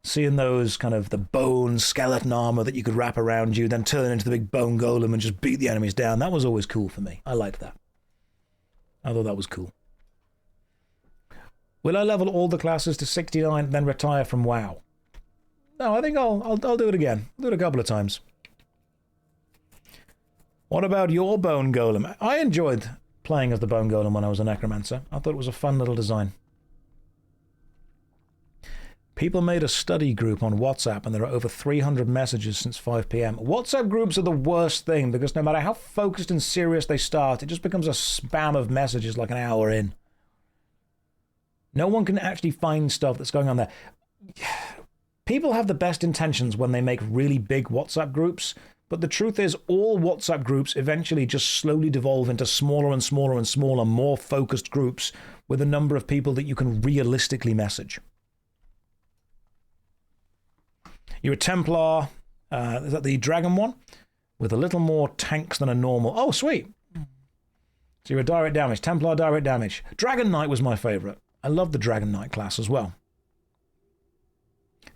Seeing those kind of the bone skeleton armour that you could wrap around you, then turn into the big bone golem and just beat the enemies down. That was always cool for me. I liked that. I thought that was cool. Will I level all the classes to 69 and then retire from WoW? No, I think I'll do it again. I'll do it a couple of times. What about your Bone Golem? I enjoyed playing as the Bone Golem when I was a Necromancer. I thought it was a fun little design. People made a study group on WhatsApp and there are over 300 messages since 5 PM. WhatsApp groups are the worst thing because no matter how focused and serious they start, it just becomes a spam of messages like an hour in. No one can actually find stuff that's going on there. People have the best intentions when they make really big WhatsApp groups, but the truth is all WhatsApp groups eventually just slowly devolve into smaller and smaller and smaller, more focused groups with a number of people that you can realistically message. You're a Templar, is that the Dragon one? With a little more tanks than a normal... Oh, sweet! So you're a direct damage, Templar direct damage. Dragon Knight was my favourite. I love the Dragon Knight class as well.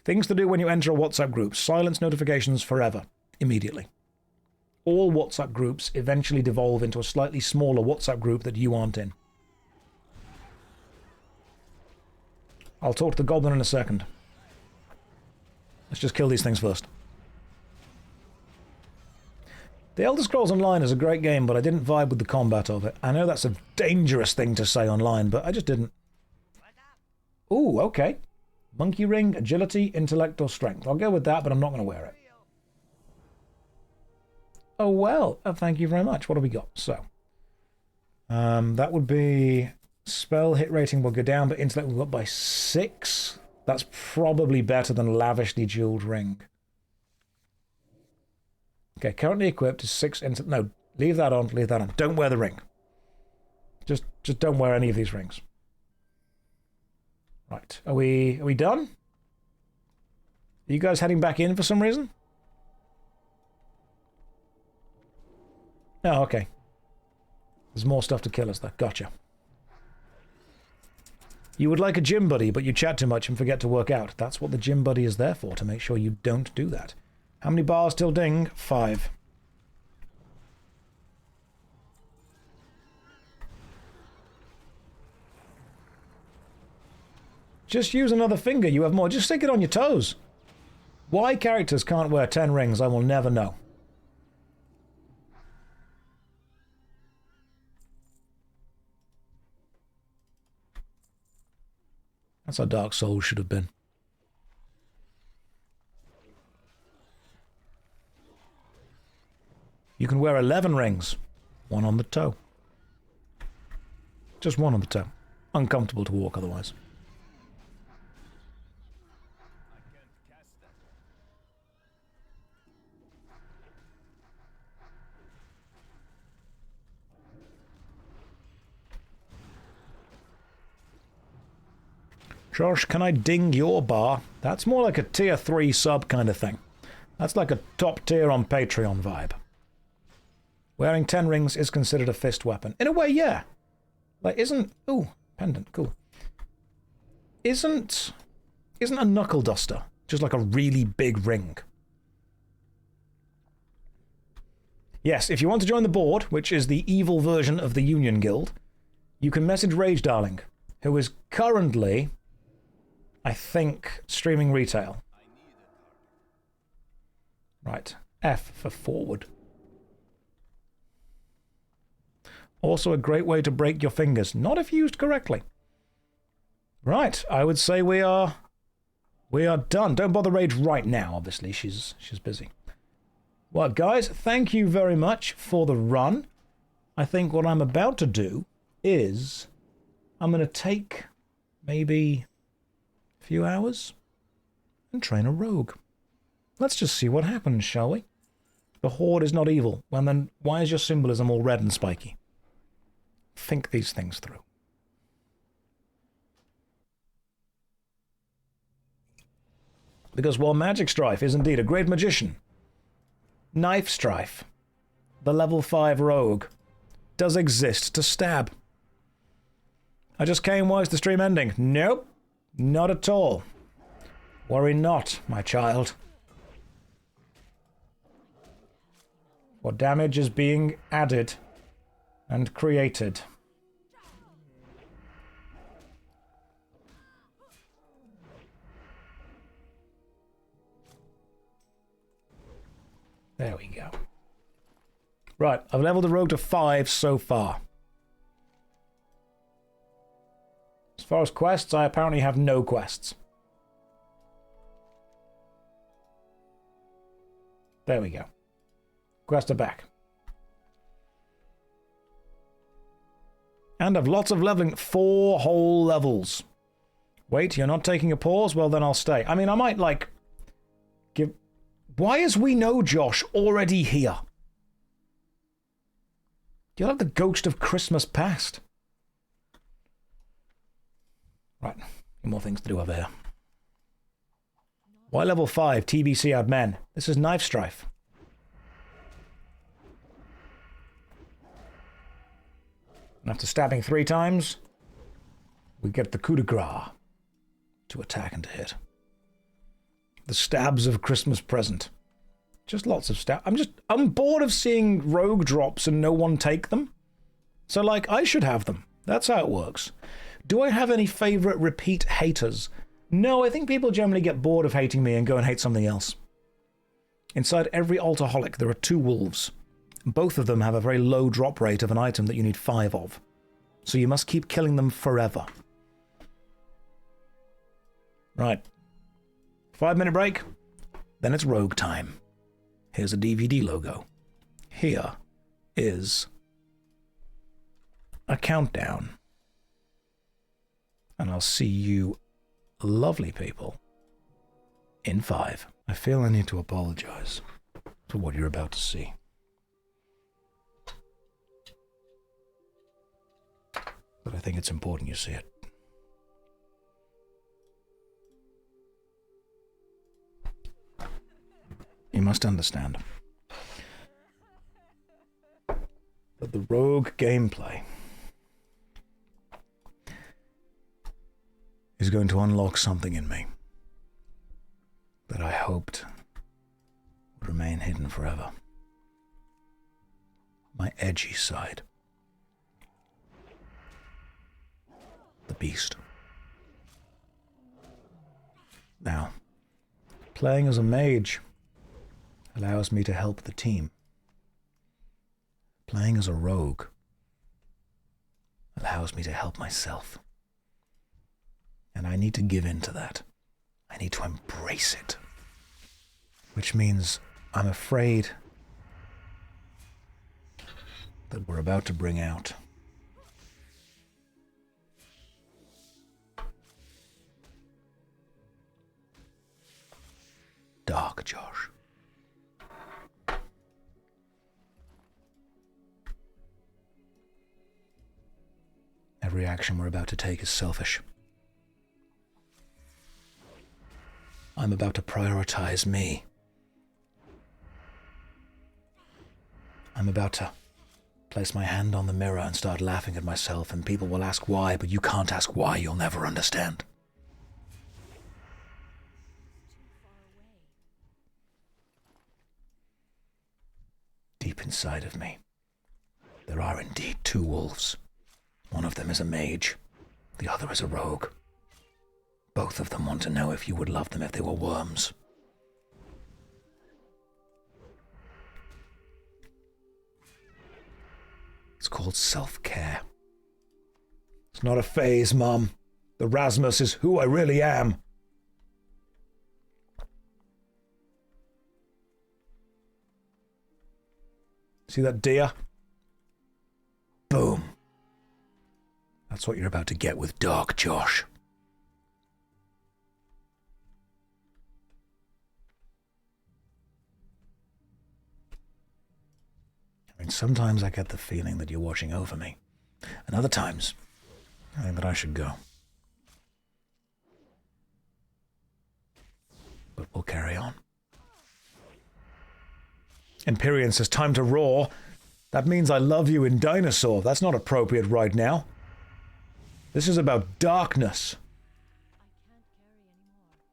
Things to do when you enter a WhatsApp group. Silence notifications forever. Immediately. All WhatsApp groups eventually devolve into a slightly smaller WhatsApp group that you aren't in. I'll talk to the goblin in a second. Let's just kill these things first. The Elder Scrolls Online is a great game, but I didn't vibe with the combat of it. I know that's a dangerous thing to say online, but I just didn't. Ooh, okay. Monkey ring, agility, intellect, or strength. I'll go with that, but I'm not going to wear it. Oh, well. Oh, thank you very much. What have we got? So, that would be spell hit rating will go down, but intellect will go up by 6. That's probably better than lavishly jeweled ring. Okay, currently equipped is 6 intellect. No, leave that on, leave that on. Don't wear the ring. Just don't wear any of these rings. Right, are we done? Are you guys heading back in for some reason? Oh, okay. There's more stuff to kill us there. Gotcha. You would like a gym buddy, but you chat too much and forget to work out. That's what the gym buddy is there for, to make sure you don't do that. How many bars till ding? 5. Just use another finger, you have more. Just stick it on your toes. Why characters can't wear 10 rings, I will never know. That's how Dark Souls should have been. You can wear 11 rings. 1 on the toe. Just 1 on the toe. Uncomfortable to walk otherwise. Josh, can I ding your bar? That's more like a tier 3 sub kind of thing. That's like a top tier on Patreon vibe. Wearing 10 rings is considered a fist weapon. In a way, yeah. Like, isn't... Ooh, pendant, cool. Isn't isn't a knuckle duster, just like a really big ring. Yes, if you want to join the board, which is the evil version of the Union Guild, you can message Rage Darling, who is currently, I think, streaming retail. Right, F for forward. Also a great way to break your fingers, not if used correctly. Right, I would say we are done. Don't bother Rage right now, obviously, she's busy. Well, guys, thank you very much for the run. I think what I'm about to do is I'm going to take maybe a few hours and train a rogue. Let's just see what happens, shall we? The Horde is not evil. Well, then why is your symbolism all red and spiky? Think these things through. Because while Magic Strife is indeed a great magician, Knife Strife, the level 5 rogue, does exist to stab. I just came, why is the stream ending? Nope, not at all. Worry not, my child. For damage is being added and created. There we go. Right, I've leveled the rogue to 5 so far. As far as quests, I apparently have no quests. There we go. Quests are back. And I've lots of leveling. 4 whole levels. Wait, you're not taking a pause? Well, then I'll stay. I mean, I might, like, give... Why is We Know Josh already here? You'll have the ghost of Christmas past. Right, more things to do over here. Why level 5? TBC add men. This is Knife Strife. And after stabbing 3 times, we get the coup de grace to attack and to hit. The stabs of Christmas present. Just lots of stab. I'm bored of seeing rogue drops and no one take them. So, like, I should have them. That's how it works. Do I have any favorite repeat haters? No, I think people generally get bored of hating me and go and hate something else. Inside every alcoholic, there are 2 wolves. Both of them have a very low drop rate of an item that you need 5 of. So you must keep killing them forever. Right. 5-minute break. Then it's rogue time. Here's a DVD logo. Here is a countdown. And I'll see you lovely people in 5. I feel I need to apologize for what you're about to see. But I think it's important you see it. You must understand that the rogue gameplay is going to unlock something in me that I hoped would remain hidden forever. My edgy side. The beast. Now, playing as a mage allows me to help the team. Playing as a rogue allows me to help myself. And I need to give in to that. I need to embrace it. Which means I'm afraid that we're about to bring out Dark Josh. Every action we're about to take is selfish. I'm about to prioritize me. I'm about to place my hand on the mirror and start laughing at myself, and people will ask why, but you can't ask why, you'll never understand. inside of me. There are indeed 2 wolves. One of them is a mage. The other is a rogue. Both of them want to know if you would love them if they were worms. It's called self-care. It's not a phase, Mum. The Rasmus is who I really am. See that deer? Boom. That's what you're about to get with Dark Josh. I mean, sometimes I get the feeling that you're watching over me. And other times, I think that I should go. But we'll carry on. Empyrean says, time to roar. That means I love you in Dinosaur. That's not appropriate right now. This is about darkness.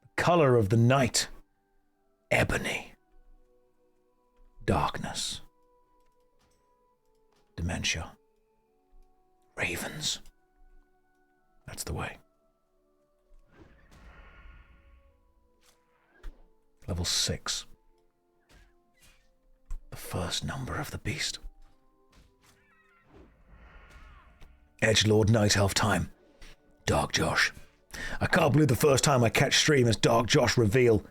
The color of the night. Ebony. Darkness. Dementia. Ravens. That's the way. Level 6. The first number of the beast. Edgelord Night Elf time. Dark Josh. I can't believe the first time I catch stream is Dark Josh reveal.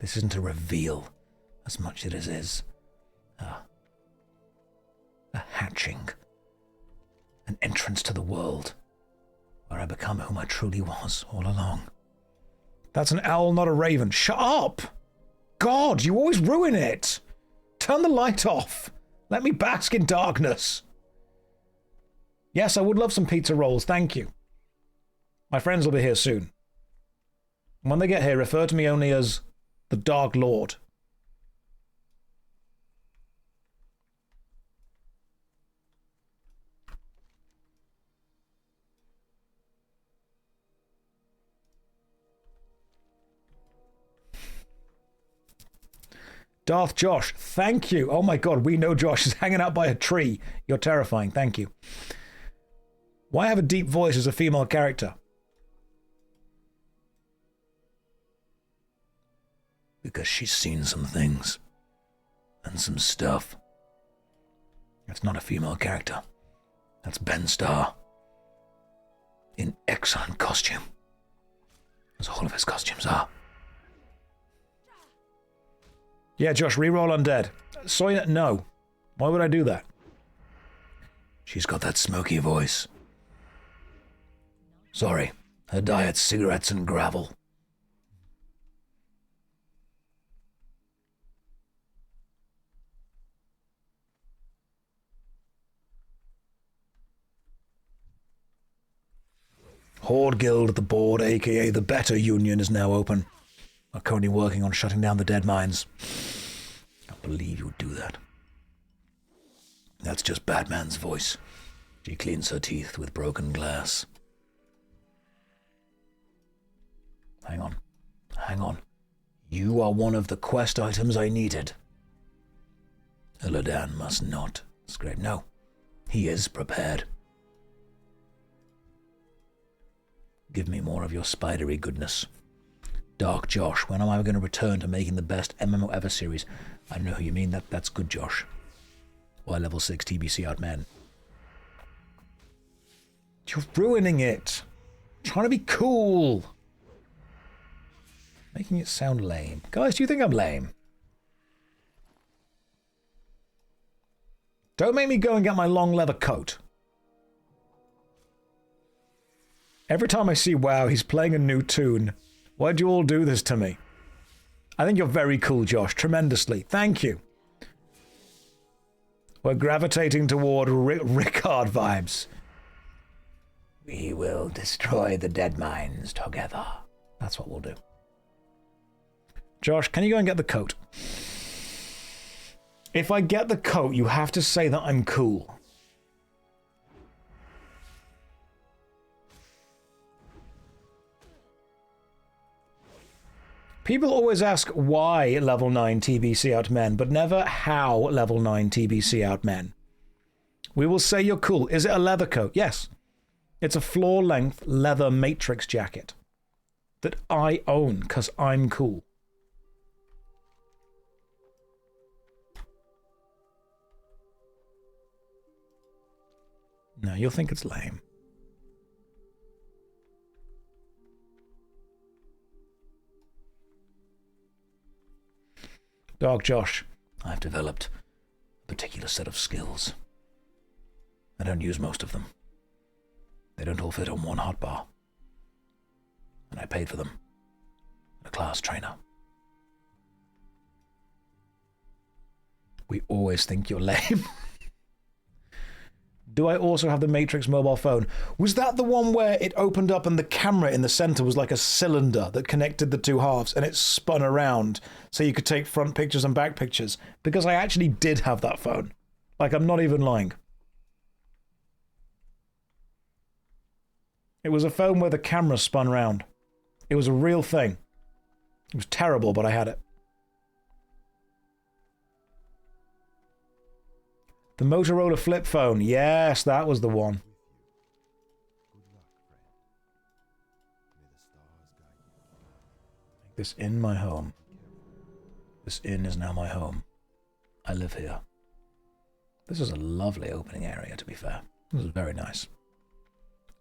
This isn't a reveal as much as it is a hatching. An entrance to the world where I become whom I truly was all along. That's an owl, not a raven. Shut up! God, you always ruin it! Turn the light off. Let me bask in darkness. Yes, I would love some pizza rolls, thank you. My friends will be here soon. When they get here, refer to me only as the Dark Lord. Darth Josh, thank you. Oh my god, we know Josh is hanging out by a tree. You're terrifying, thank you. Why have a deep voice as a female character? Because she's seen some things. And some stuff. That's not a female character. That's Ben Starr. In excellent costume. As all of his costumes are. Yeah, Josh, reroll undead. Soya, no. Why would I do that? She's got that smoky voice. Sorry, her diet's cigarettes and gravel. Horde Guild, the board, aka the Better Union, is now open. I'm currently working on shutting down the dead mines. I can't believe you would do that. That's just Batman's voice. She cleans her teeth with broken glass. Hang on. Hang on. You are one of the quest items I needed. Illidan must not scrape. No. He is prepared. Give me more of your spidery goodness. Dark Josh, when am I going to return to making the best MMO ever series? I know who you mean. That's good, Josh. Why level 6 TBC out, man? You're ruining it. I'm trying to be cool. Making it sound lame. Guys, do you think I'm lame? Don't make me go and get my long leather coat. Every time I see WoW, he's playing a new tune. Why'd you all do this to me? I think you're very cool, Josh. Tremendously. Thank you. We're gravitating toward Rickard vibes. We will destroy the dead mines together. That's what we'll do. Josh, can you go and get the coat? If I get the coat, you have to say that I'm cool. People always ask why level 9 TBC out men, but never how level 9 TBC out men. We will say you're cool. Is it a leather coat? Yes. It's a floor-length leather matrix jacket that I own because I'm cool. No, you'll think it's lame. Dark Josh, I've developed a particular set of skills. I don't use most of them. They don't all fit on one hotbar. And I paid for them. A class trainer. We always think you're lame. Do I also have the Matrix mobile phone? Was that the one where it opened up and the camera in the center was like a cylinder that connected the two halves and it spun around so you could take front pictures and back pictures? Because I actually did have that phone. Like, I'm not even lying. It was a phone where the camera spun round. It was a real thing. It was terrible, but I had it. The Motorola flip phone. Yes, that was the one. Make this inn my home. This inn is now my home. I live here. This is a lovely opening area, to be fair. This is very nice.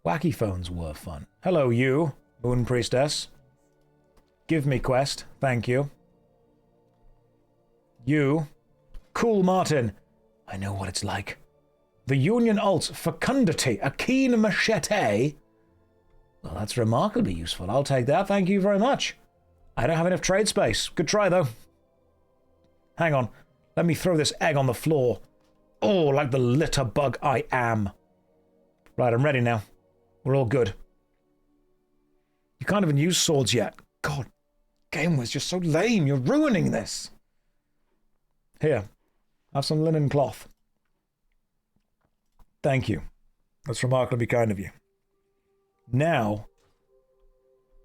Wacky phones were fun. Hello, you, Moon Priestess. Give me quest. Thank you. You. Cool Martin. I know what it's like. The Union Alt's fecundity, a keen machete. Well, that's remarkably useful. I'll take that. Thank you very much. I don't have enough trade space. Good try, though. Hang on. Let me throw this egg on the floor. Oh, like the litter bug I am. Right, I'm ready now. We're all good. You can't even use swords yet. God, game was just so lame. You're ruining this. Here. Have some linen cloth. Thank you. That's remarkably kind of you. Now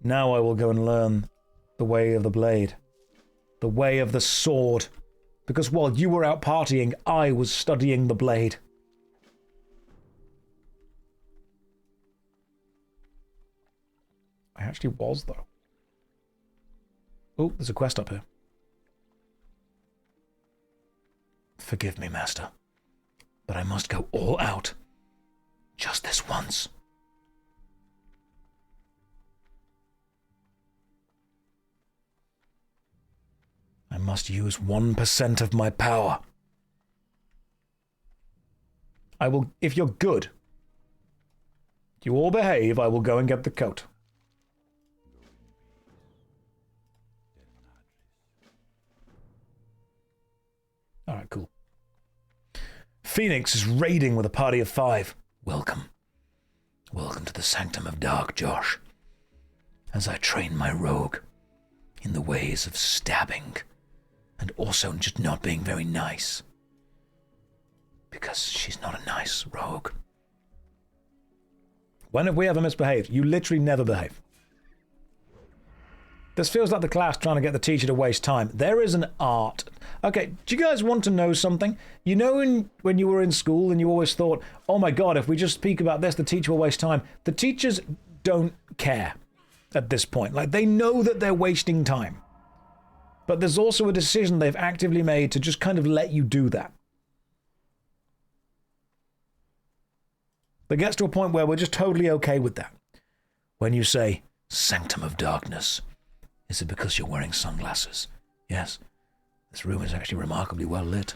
I will go and learn the way of the blade. The way of the sword. Because while you were out partying, I was studying the blade. I actually was, though. Oh, there's a quest up here. Forgive me, Master, but I must go all out. Just this once. I must use 1% of my power. I will, if you're good, if you all behave, I will go and get the coat. Alright, cool. Phoenix is raiding with a party of 5. Welcome. Welcome to the Sanctum of Dark, Josh. As I train my rogue in the ways of stabbing and also just not being very nice. Because she's not a nice rogue. When have we ever misbehaved? You literally never behave. This feels like the class trying to get the teacher to waste time. There is an art. Okay, do you guys want to know something? You know when you were in school and you always thought, oh my god, if we just speak about this, the teacher will waste time. The teachers don't care at this point. Like, they know that they're wasting time. But there's also a decision they've actively made to just kind of let you do that. It gets to a point where we're just totally okay with that. When you say, Sanctum of Darkness, is it because you're wearing sunglasses? Yes. This room is actually remarkably well lit.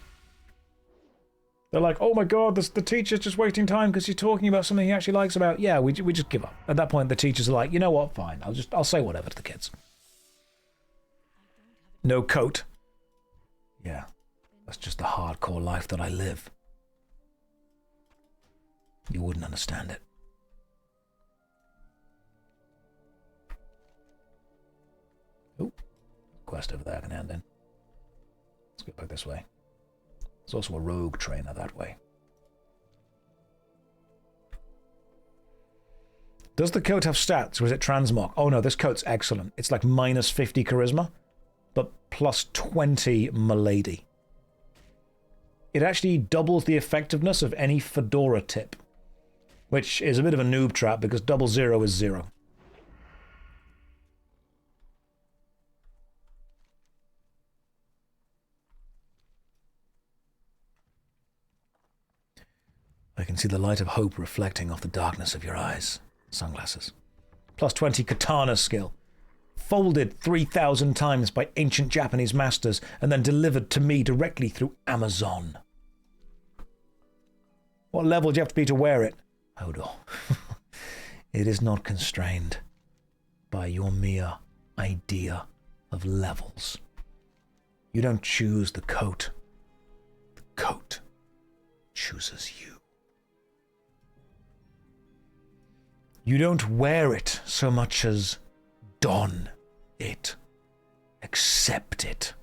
They're like, oh my god, the teacher's just wasting time because he's talking about something he actually likes about. Yeah, we just give up. At that point, the teachers are like, you know what, fine. I'll say whatever to the kids. No coat. Yeah, that's just the hardcore life that I live. You wouldn't understand it. Oh, quest over there I can hand in. Let's go back this way. There's also a rogue trainer that way. Does the coat have stats, or is it transmog? Oh no, this coat's excellent. It's like minus 50 charisma, but plus 20 milady. It actually doubles the effectiveness of any fedora tip, which is a bit of a noob trap because double 0 is 0. I can see the light of hope reflecting off the darkness of your eyes. Sunglasses. Plus 20 katana skill. Folded 3,000 times by ancient Japanese masters and then delivered to me directly through Amazon. What level do you have to be to wear it? Hodor. It is not constrained by your mere idea of levels. You don't choose the coat. The coat chooses you. You don't wear it so much as don it. Accept it.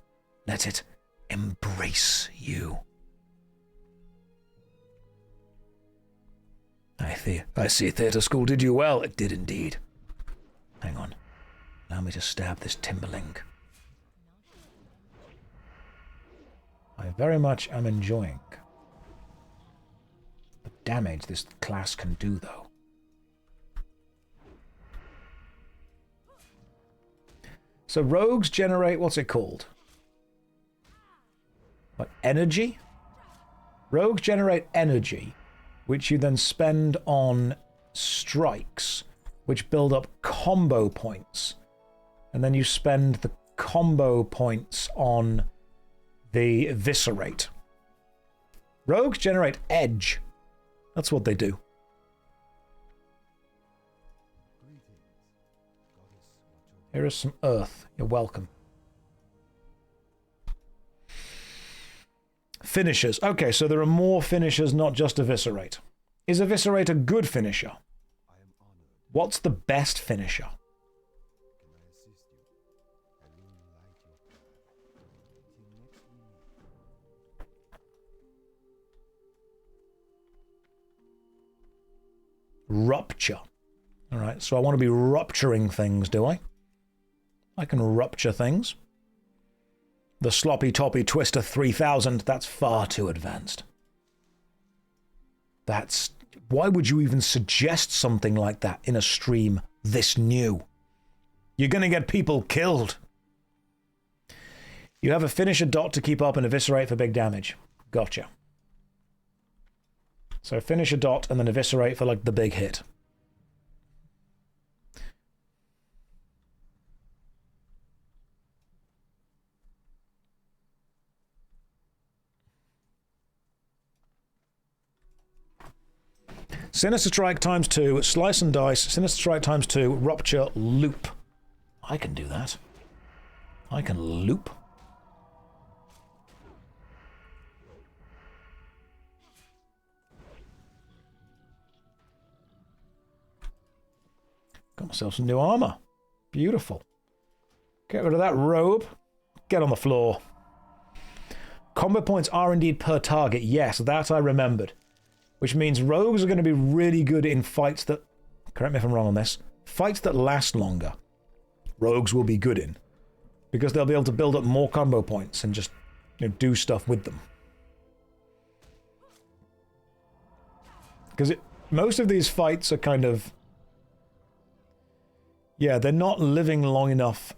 Let it embrace you. I see theatre school did you well. It did indeed. Hang on. Allow me to stab this timberling. I very much am enjoying the damage this class can do, though. So rogues generate, what's it called? What, energy? Rogues generate energy, which you then spend on strikes, which build up combo points. And then you spend the combo points on the eviscerate. Rogues generate edge. That's what they do. Here is some earth. You're welcome. Finishers. Okay, so there are more finishers, not just eviscerate. Is eviscerate a good finisher? What's the best finisher? Rupture. All right, so I want to be rupturing things, do I? I can rupture things. The Sloppy Toppy Twister 3000, that's far too advanced. That's... Why would you even suggest something like that in a stream this new? You're going to get people killed. You have a finisher dot to keep up and eviscerate for big damage. Gotcha. So finish a dot and then eviscerate for like the big hit. Sinister Strike times 2, Slice and Dice, Sinister Strike times 2, Rupture, Loop. I can do that. I can loop. Got myself some new armor. Beautiful. Get rid of that robe. Get on the floor. Combo points are indeed per target. Yes, that I remembered. Which means rogues are going to be really good in fights that... Correct me if I'm wrong on this. Fights that last longer. Rogues will be good in. Because they'll be able to build up more combo points and just, you know, do stuff with them. Because most of these fights are kind of... Yeah, they're not living long enough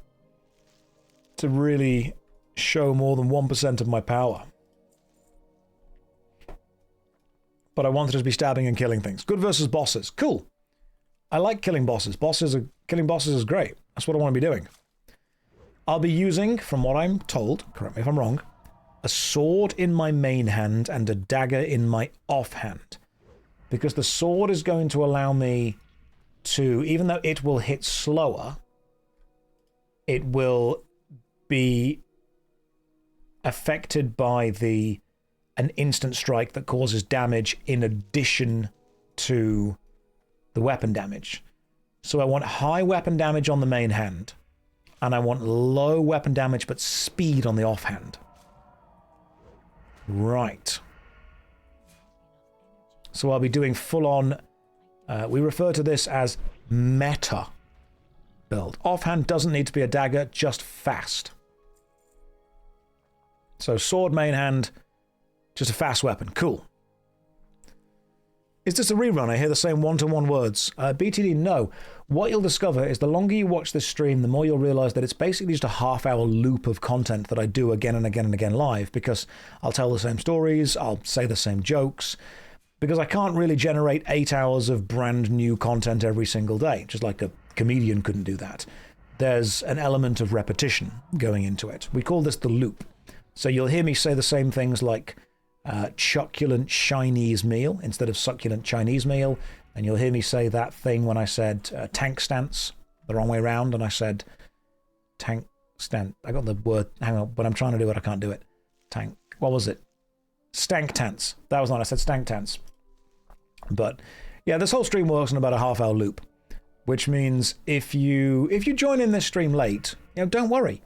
to really show more than 1% of my power. But I wanted to be stabbing and killing things. Good versus bosses. Cool. I like killing bosses. Killing bosses is great. That's what I want to be doing. I'll be using, from what I'm told, correct me if I'm wrong, a sword in my main hand and a dagger in my offhand. Because the sword is going to allow me to, even though it will hit slower, it will be affected by an instant strike that causes damage in addition to the weapon damage. So I want high weapon damage on the main hand, and I want low weapon damage but speed on the offhand. Right. So I'll be doing full-on... we refer to this as meta build. Offhand doesn't need to be a dagger, just fast. So sword main hand, just a fast weapon. Cool. Is this a rerun? I hear the same one-to-one words. BTD, no. What you'll discover is the longer you watch this stream, the more you'll realize that it's basically just a half-hour loop of content that I do again and again and again live, because I'll tell the same stories, I'll say the same jokes, because I can't really generate 8 hours of brand new content every single day, just like a comedian couldn't do that. There's an element of repetition going into it. We call this the loop. So you'll hear me say the same things like succulent Chinese meal instead of succulent Chinese meal, and you'll hear me say that thing when I said tank stance the wrong way around, and I said tank stand. I got the word, hang on, when I'm trying to do it, I can't do it. Tank, what was it? Stank tance. That was the one I said, stank tance. But yeah, this whole stream works in about a half-hour loop, which means if you join in this stream late, don't worry.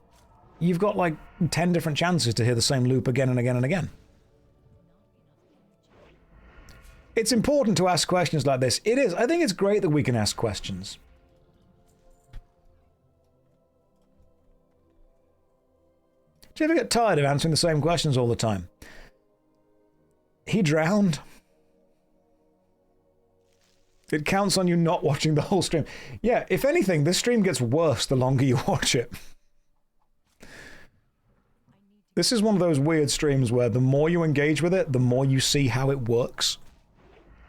You've got like 10 different chances to hear the same loop again and again and again. It's important to ask questions like this. It is. I think it's great that we can ask questions. Do you ever get tired of answering the same questions all the time? He drowned. It counts on you not watching the whole stream. Yeah, if anything, this stream gets worse the longer you watch it. This is one of those weird streams where the more you engage with it, the more you see how it works.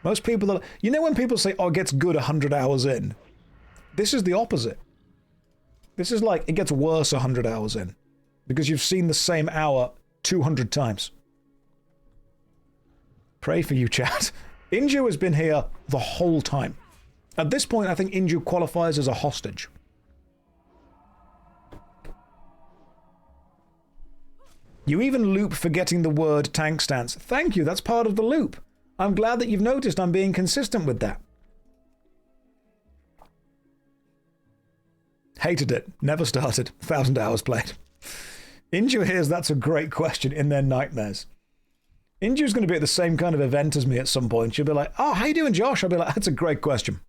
Most people are... You know when people say, oh, it gets good 100 hours in? This is the opposite. This is like, it gets worse 100 hours in. Because you've seen the same hour 200 times. Pray for you, chat. Inju has been here the whole time. At this point, I think Inju qualifies as a hostage. You even loop forgetting the word tank stance. Thank you, that's part of the loop. I'm glad that you've noticed I'm being consistent with that. Hated it. Never started. 1,000 hours played. Inju hears that's a great question in their nightmares. Inju's going to be at the same kind of event as me at some point. She'll be like, oh, how you doing, Josh? I'll be like, that's a great question.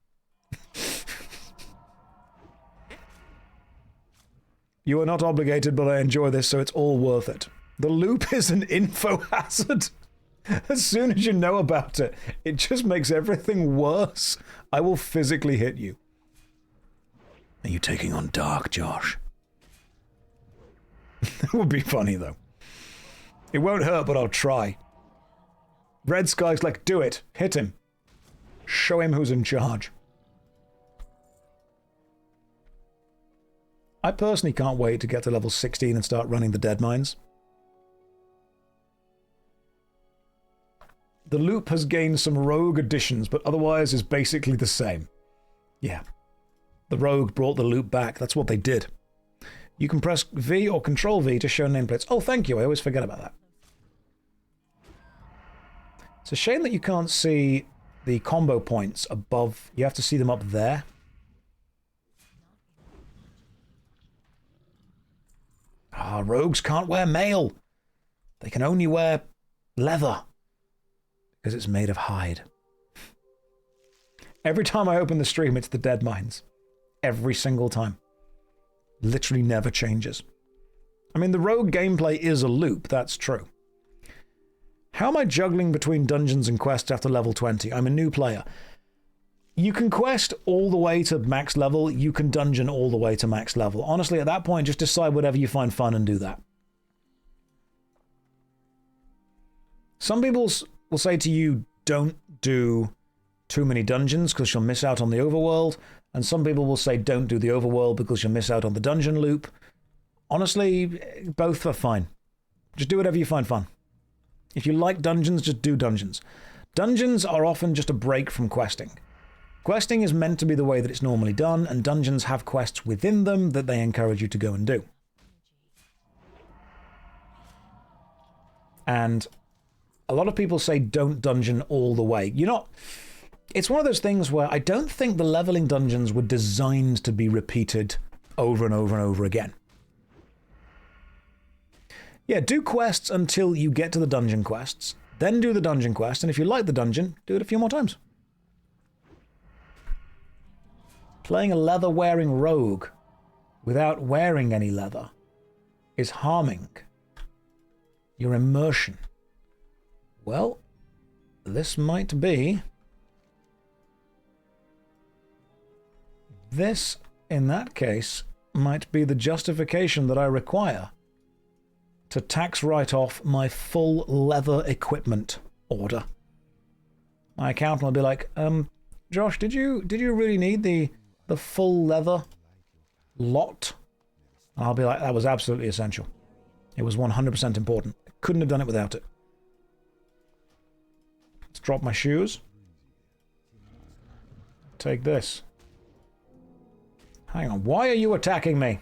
You are not obligated, but I enjoy this, so it's all worth it. The loop is an info hazard. As soon as you know about it, it just makes everything worse. I will physically hit you. Are you taking on dark, Josh? That would be funny, though. It won't hurt, but I'll try. Red Sky's like, do it. Hit him. Show him who's in charge. I personally can't wait to get to level 16 and start running the dead mines. The loop has gained some rogue additions, but otherwise is basically the same. Yeah. The rogue brought the loop back. That's what they did. You can press V or Control V to show nameplates. Oh, thank you. I always forget about that. It's a shame that you can't see the combo points above. You have to see them up there. Ah, rogues can't wear mail. They can only wear leather. Because it's made of hide. Every time I open the stream, it's the dead mines. Every single time. Literally never changes. I mean, the rogue gameplay is a loop, that's true. How am I juggling between dungeons and quests after level 20? I'm a new player. You can quest all the way to max level, you can dungeon all the way to max level. Honestly, at that point, just decide whatever you find fun and do that. Some people will say to you, don't do too many dungeons because you'll miss out on the overworld. And some people will say, don't do the overworld because you'll miss out on the dungeon loop. Honestly, both are fine. Just do whatever you find fun. If you like dungeons, just do dungeons. Dungeons are often just a break from questing. Questing is meant to be the way that it's normally done, and dungeons have quests within them that they encourage you to go and do. And a lot of people say don't dungeon all the way. You're not... It's one of those things where I don't think the leveling dungeons were designed to be repeated over and over and over again. Yeah, do quests until you get to the dungeon quests, then do the dungeon quest, and if you like the dungeon, do it a few more times. Playing a leather-wearing rogue without wearing any leather is harming your immersion. Well, this might be... This, in that case, might be the justification that I require to tax write off my full leather equipment order. My accountant will be like, Josh, did you really need the full leather lot? And I'll be like, that was absolutely essential. It was 100% important. I couldn't have done it without it. Let's drop my shoes. Take this. Hang on, why are you attacking me?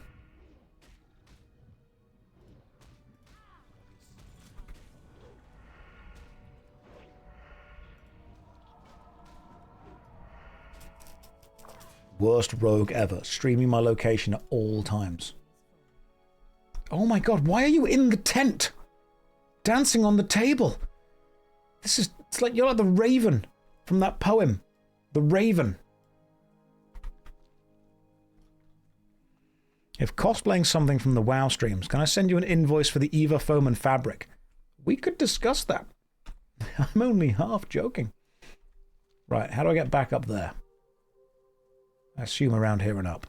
Worst rogue ever, streaming my location at all times. Oh my god, why are you in the tent? Dancing on the table. It's like you're like the raven from that poem. The Raven. If cosplaying something from the WoW streams, can I send you an invoice for the Eva foam and fabric? We could discuss that. I'm only half joking. Right, how do I get back up there? I assume around here and up.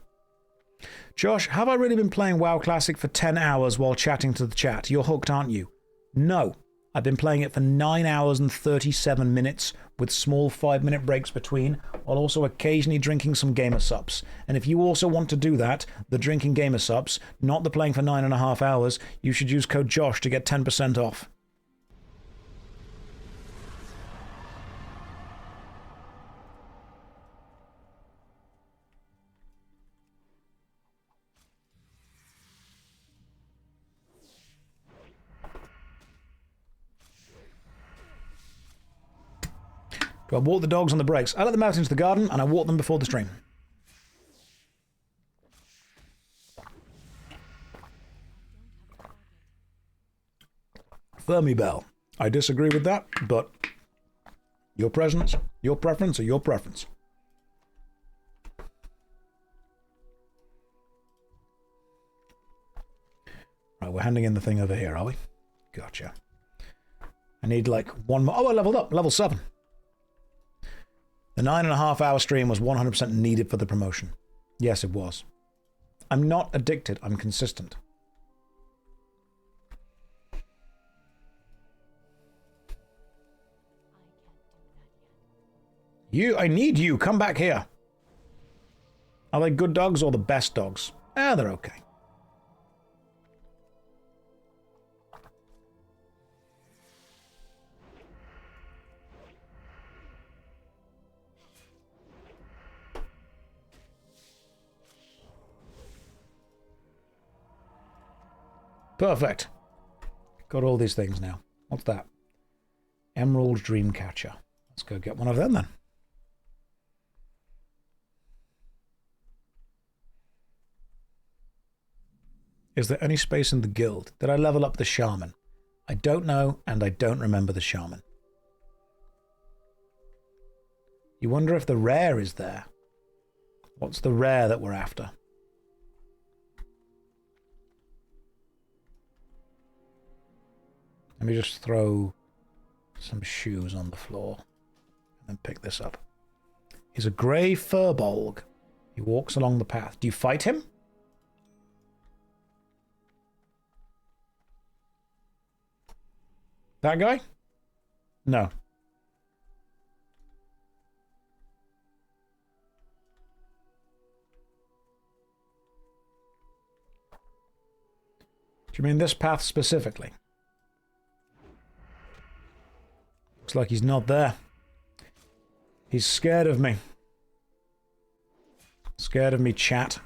Josh, have I really been playing WoW Classic for 10 hours while chatting to the chat? You're hooked, aren't you? No. I've been playing it for 9 hours and 37 minutes with small 5-minute breaks between, while also occasionally drinking some gamer subs. And if you also want to do that, the drinking gamer subs, not the playing for 9.5 hours, you should use code JOSH to get 10% off. Do I walk the dogs on the breaks? I let them out into the garden and I walk them before the stream. Fermi Bell. I disagree with that, but your presence, your preference, or your preference. Right, we're handing in the thing over here, are we? Gotcha. I need like one more. Oh, I leveled up. Level 7. The 9.5 hour stream was 100% needed for the promotion. Yes, it was. I'm not addicted. I'm consistent. I need you. Come back here. Are they good dogs or the best dogs? Ah, they're okay. Perfect. Got all these things now. What's that? Emerald Dreamcatcher. Let's go get one of them then. Is there any space in the guild? Did I level up the shaman? I don't know, and I don't remember the shaman. You wonder if the rare is there. What's the rare that we're after? Let me just throw some shoes on the floor and then pick this up. He's a grey furbolg. He walks along the path. Do you fight him? That guy? No. Do you mean this path specifically? Looks like he's not there. He's scared of me. Scared of me, chat.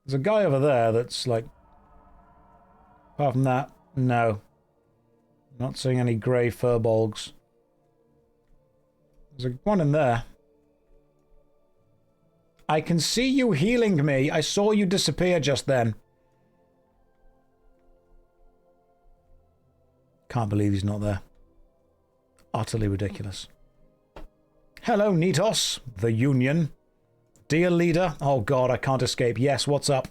There's a guy over there that's like... Apart from that, no. Not seeing any grey furbolgs. There's one in there. I can see you healing me. I saw you disappear just then. Can't believe he's not there. Utterly ridiculous. Hello, Nitos, the Union. Dear leader. Oh god, I can't escape. Yes, what's up?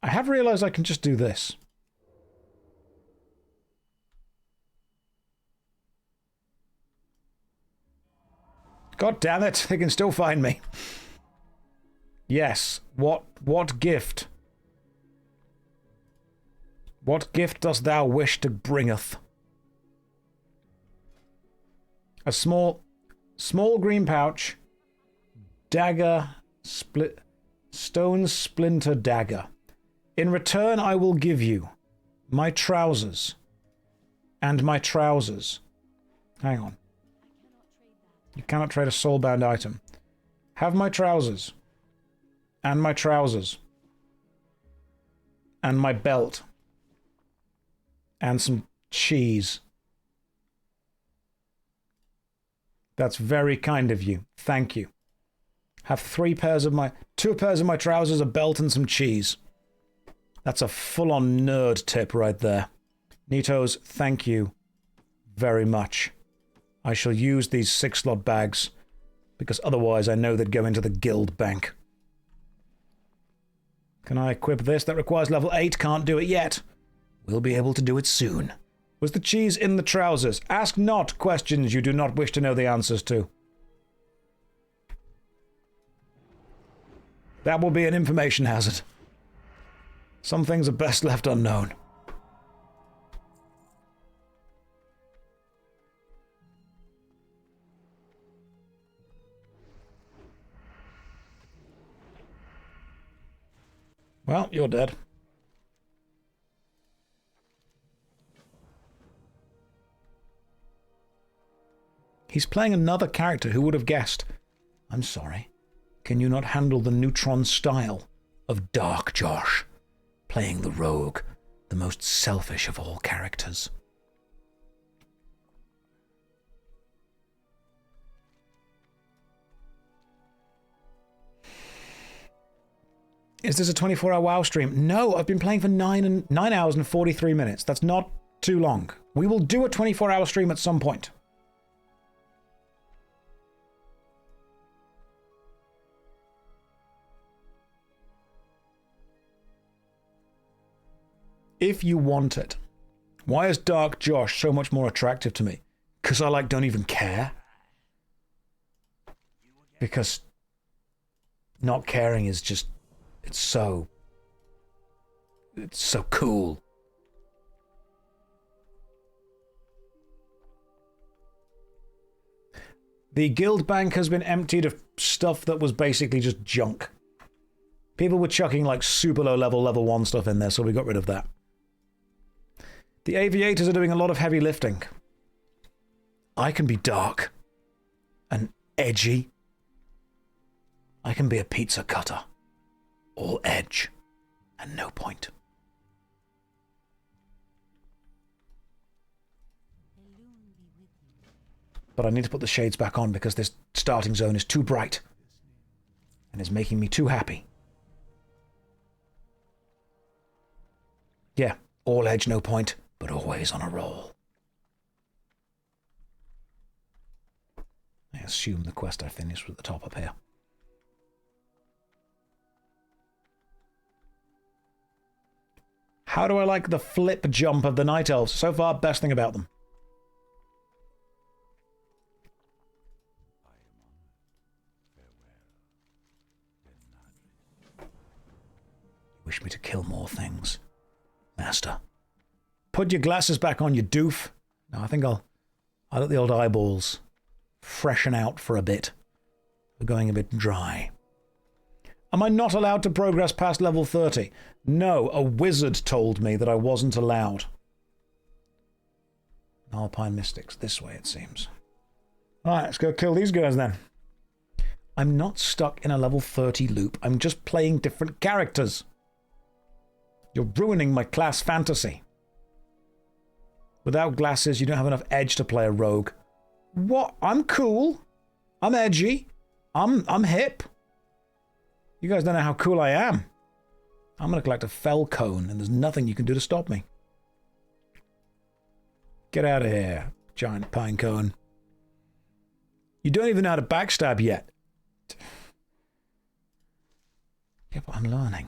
I have realized I can just do this. God damn it, they can still find me. Yes, what gift? What gift dost thou wish to bringeth? A small green pouch, dagger, stone splinter dagger. In return, I will give you my trousers and my trousers. Hang on. You cannot trade a soulbound item. Have my trousers and my trousers and my belt and some cheese. That's very kind of you. Thank you. Have two pairs of my trousers, a belt, and some cheese. That's a full-on nerd tip right there. Nitos, thank you very much. I shall use these 6-slot bags, because otherwise I know they'd go into the guild bank. Can I equip this? That requires level 8. Can't do it yet. We'll be able to do it soon. Was the cheese in the trousers? Ask not questions you do not wish to know the answers to. That will be an information hazard. Some things are best left unknown. Well, you're dead. He's playing another character. Who would have guessed? I'm sorry. Can you not handle the neutron style of Dark Josh? Playing the rogue, the most selfish of all characters. Is this a 24-hour WoW stream? No, I've been playing for 9 hours and 43 minutes. That's not too long. We will do a 24-hour stream at some point. If you want it. Why is Dark Josh so much more attractive to me? Because I don't even care. Because not caring is just, it's so cool. The guild bank has been emptied of stuff that was basically just junk. People were chucking super low level 1 stuff in there, so we got rid of that. The aviators are doing a lot of heavy lifting. I can be dark and edgy. I can be a pizza cutter. All edge and no point. But I need to put the shades back on because this starting zone is too bright and is making me too happy. Yeah, all edge, no point, but always on a roll. I assume the quest I finished was at the top up here. How do I like the flip jump of the Night Elves? So far, best thing about them. Wish me to kill more things, Master. Put your glasses back on, you doof. No, I think I'll let the old eyeballs freshen out for a bit. We're going a bit dry. Am I not allowed to progress past level 30? No, a wizard told me that I wasn't allowed. Alpine Mystics, this way it seems. Alright, let's go kill these guys then. I'm not stuck in a level 30 loop. I'm just playing different characters. You're ruining my class fantasy. Without glasses, you don't have enough edge to play a rogue. What? I'm cool. I'm edgy. I'm hip. You guys don't know how cool I am. I'm going to collect a fell cone, and there's nothing you can do to stop me. Get out of here, giant pinecone. You don't even know how to backstab yet. Yeah, but I'm learning.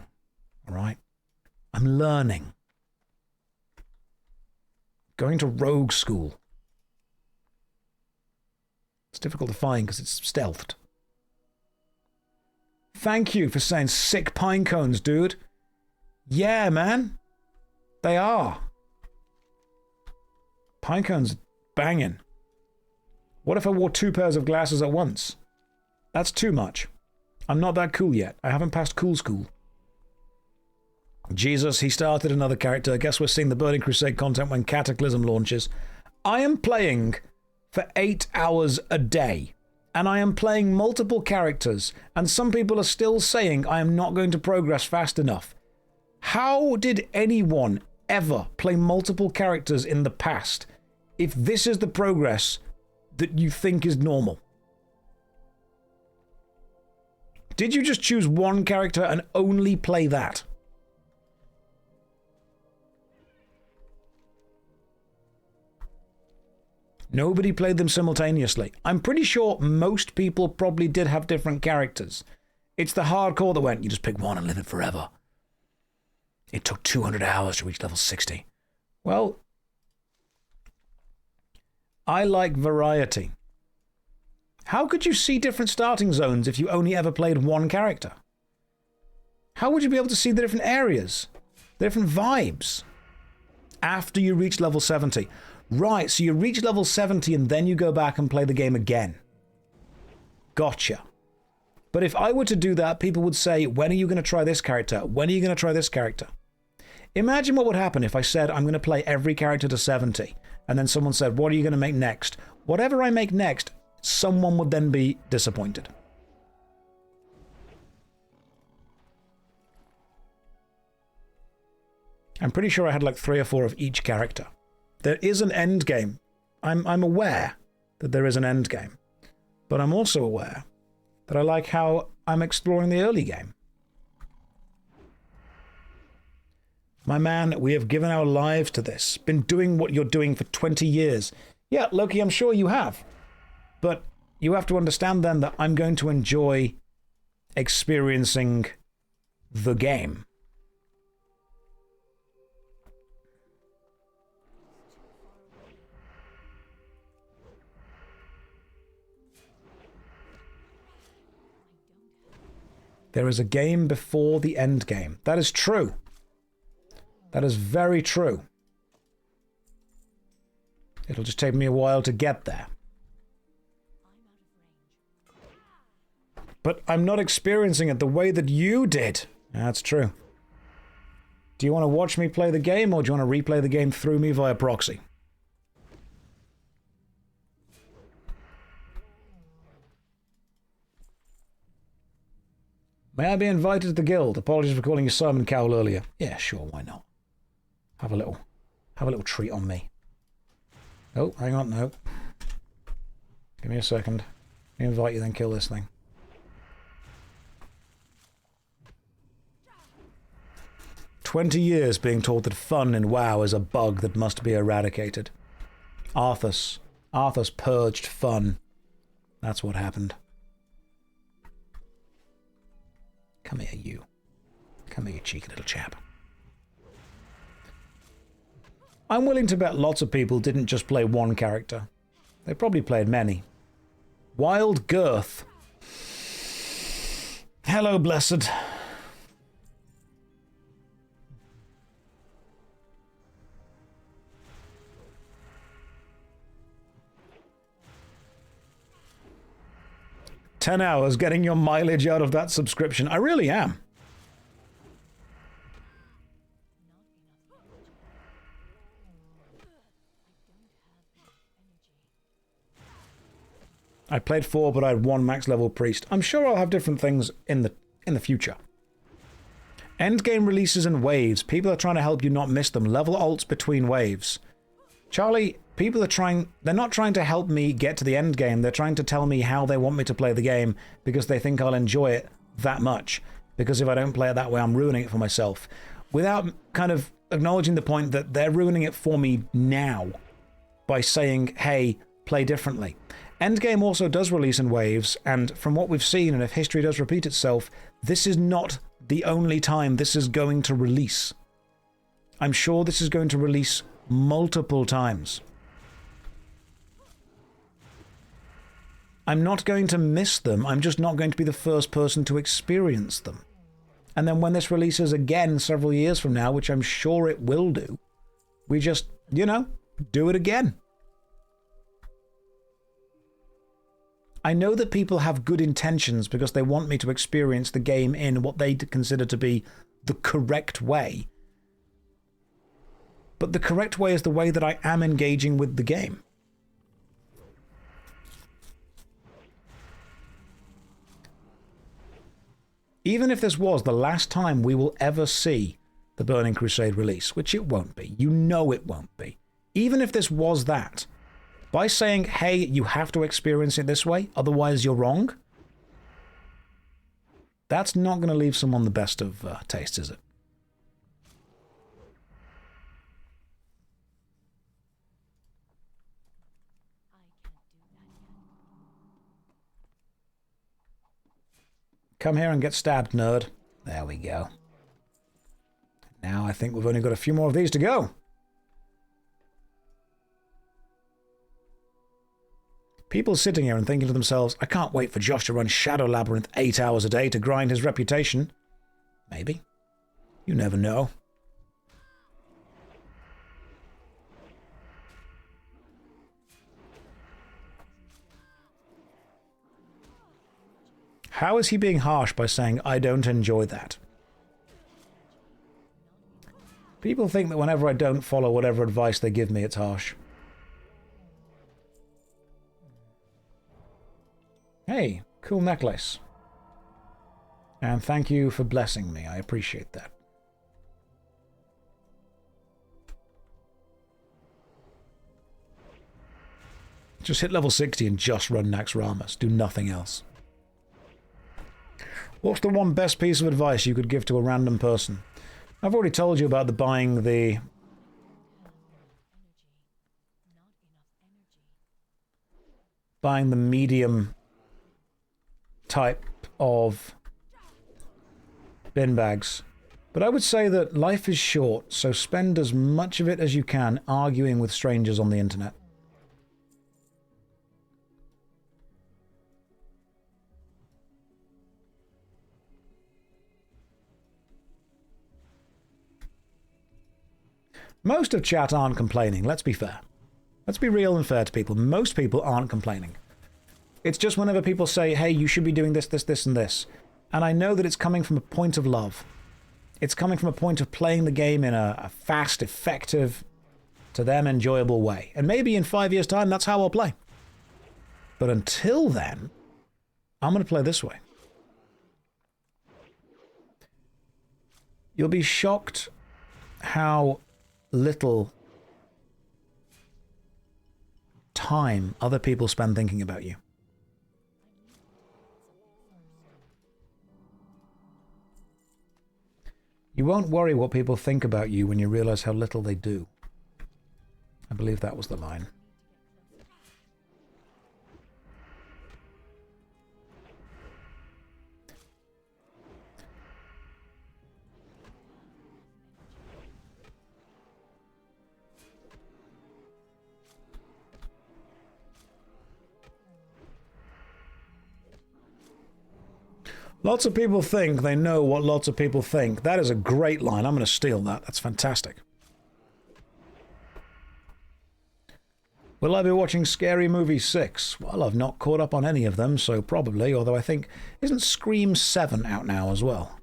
All right? I'm learning. Going to rogue school. It's difficult to find because it's stealthed. Thank you for saying sick pine cones, dude. Yeah, man. They are. Pine cones banging. What if I wore 2 pairs of glasses at once? That's too much. I'm not that cool yet. I haven't passed cool school. Jesus, he started another character. I guess we're seeing the Burning Crusade content when Cataclysm launches. I am playing for 8 hours a day. And I am playing multiple characters. And some people are still saying I am not going to progress fast enough. How did anyone ever play multiple characters in the past if this is the progress that you think is normal? Did you just choose one character and only play that? Nobody played them simultaneously. I'm pretty sure most people probably did have different characters. It's the hardcore that went, you just pick one and live it forever. It took 200 hours to reach level 60. Well, I like variety. How could you see different starting zones if you only ever played one character? How would you be able to see the different areas, the different vibes, after you reach level 70? Right, so you reach level 70 and then you go back and play the game again. Gotcha. But if I were to do that, people would say, when are you going to try this character? When are you going to try this character? Imagine what would happen if I said, I'm going to play every character to 70. And then someone said, what are you going to make next? Whatever I make next, someone would then be disappointed. I'm pretty sure I had like 3 or 4 of each character. There is an end game. I'm aware that there is an end game. But I'm also aware that I like how I'm exploring the early game. My man, we have given our lives to this. Been doing what you're doing for 20 years. Yeah, Loki, I'm sure you have. But you have to understand then that I'm going to enjoy experiencing the game. There is a game before the end game. That is true. That is very true. It'll just take me a while to get there. But I'm not experiencing it the way that you did. That's true. Do you want to watch me play the game, or do you want to replay the game through me via proxy? May I be invited to the guild? Apologies for calling you Simon Cowell earlier. Yeah, sure, why not? Have a little treat on me. Oh, hang on, no. Give me a second. Let me invite you, then kill this thing. "20 years being taught that fun in WoW is a bug that must be eradicated. Arthas purged fun. That's what happened. Come here, you. Come here, you cheeky little chap. I'm willing to bet lots of people didn't just play one character. They probably played many. Wild Girth. Hello, Blessed. "10 hours getting your mileage out of that subscription." I really am. I played 4, but I had 1 max level priest. I'm sure I'll have different things in the future. Endgame releases in waves. People are trying to help you not miss them. Level alts between waves. Charlie, people are they're not trying to help me get to the end game. They're trying to tell me how they want me to play the game because they think I'll enjoy it that much. Because if I don't play it that way, I'm ruining it for myself. Without kind of acknowledging the point that they're ruining it for me now. by saying, hey, play differently. Endgame also does release in waves, and from what we've seen, and if history does repeat itself, this is not the only time this is going to release. I'm sure this is going to release multiple times. I'm not going to miss them, I'm just not going to be the first person to experience them. And then when this releases again several years from now, which I'm sure it will do, we just, you know, do it again. I know that people have good intentions because they want me to experience the game in what they consider to be the correct way. But the correct way is the way that I am engaging with the game. Even if this was the last time we will ever see the Burning Crusade release, which it won't be, you know it won't be. Even if this was that, by saying, hey, you have to experience it this way, otherwise you're wrong, that's not going to leave someone the best of taste, is it? Come here and get stabbed, nerd. There we go. Now I think we've only got a few more of these to go. People sitting here and thinking to themselves, I can't wait for Josh to run Shadow Labyrinth 8 hours a day to grind his reputation. Maybe. You never know. How is he being harsh by saying, I don't enjoy that? People think that whenever I don't follow whatever advice they give me, it's harsh. Hey, cool necklace. And thank you for blessing me. I appreciate that. Just hit level 60 and just run Naxxramas. Do nothing else. What's the one best piece of advice you could give to a random person? I've already told you about buying the medium type of bin bags. But I would say that life is short, so spend as much of it as you can arguing with strangers on the internet. Most of chat aren't complaining, let's be fair. Let's be real and fair to people. Most people aren't complaining. It's just whenever people say, hey, you should be doing this, this, this, and this. And I know that it's coming from a point of love. It's coming from a point of playing the game in a fast, effective, to them enjoyable way. And maybe in 5 years' time, that's how I'll play. But until then, I'm going to play this way. You'll be shocked how little time other people spend thinking about you. You won't worry what people think about you when you realize how little they do. I believe that was the line. Lots of people think they know what lots of people think. That is a great line. I'm going to steal that. That's fantastic. Will I be watching Scary Movie 6? Well, I've not caught up on any of them, so probably, although I think... Isn't Scream 7 out now as well?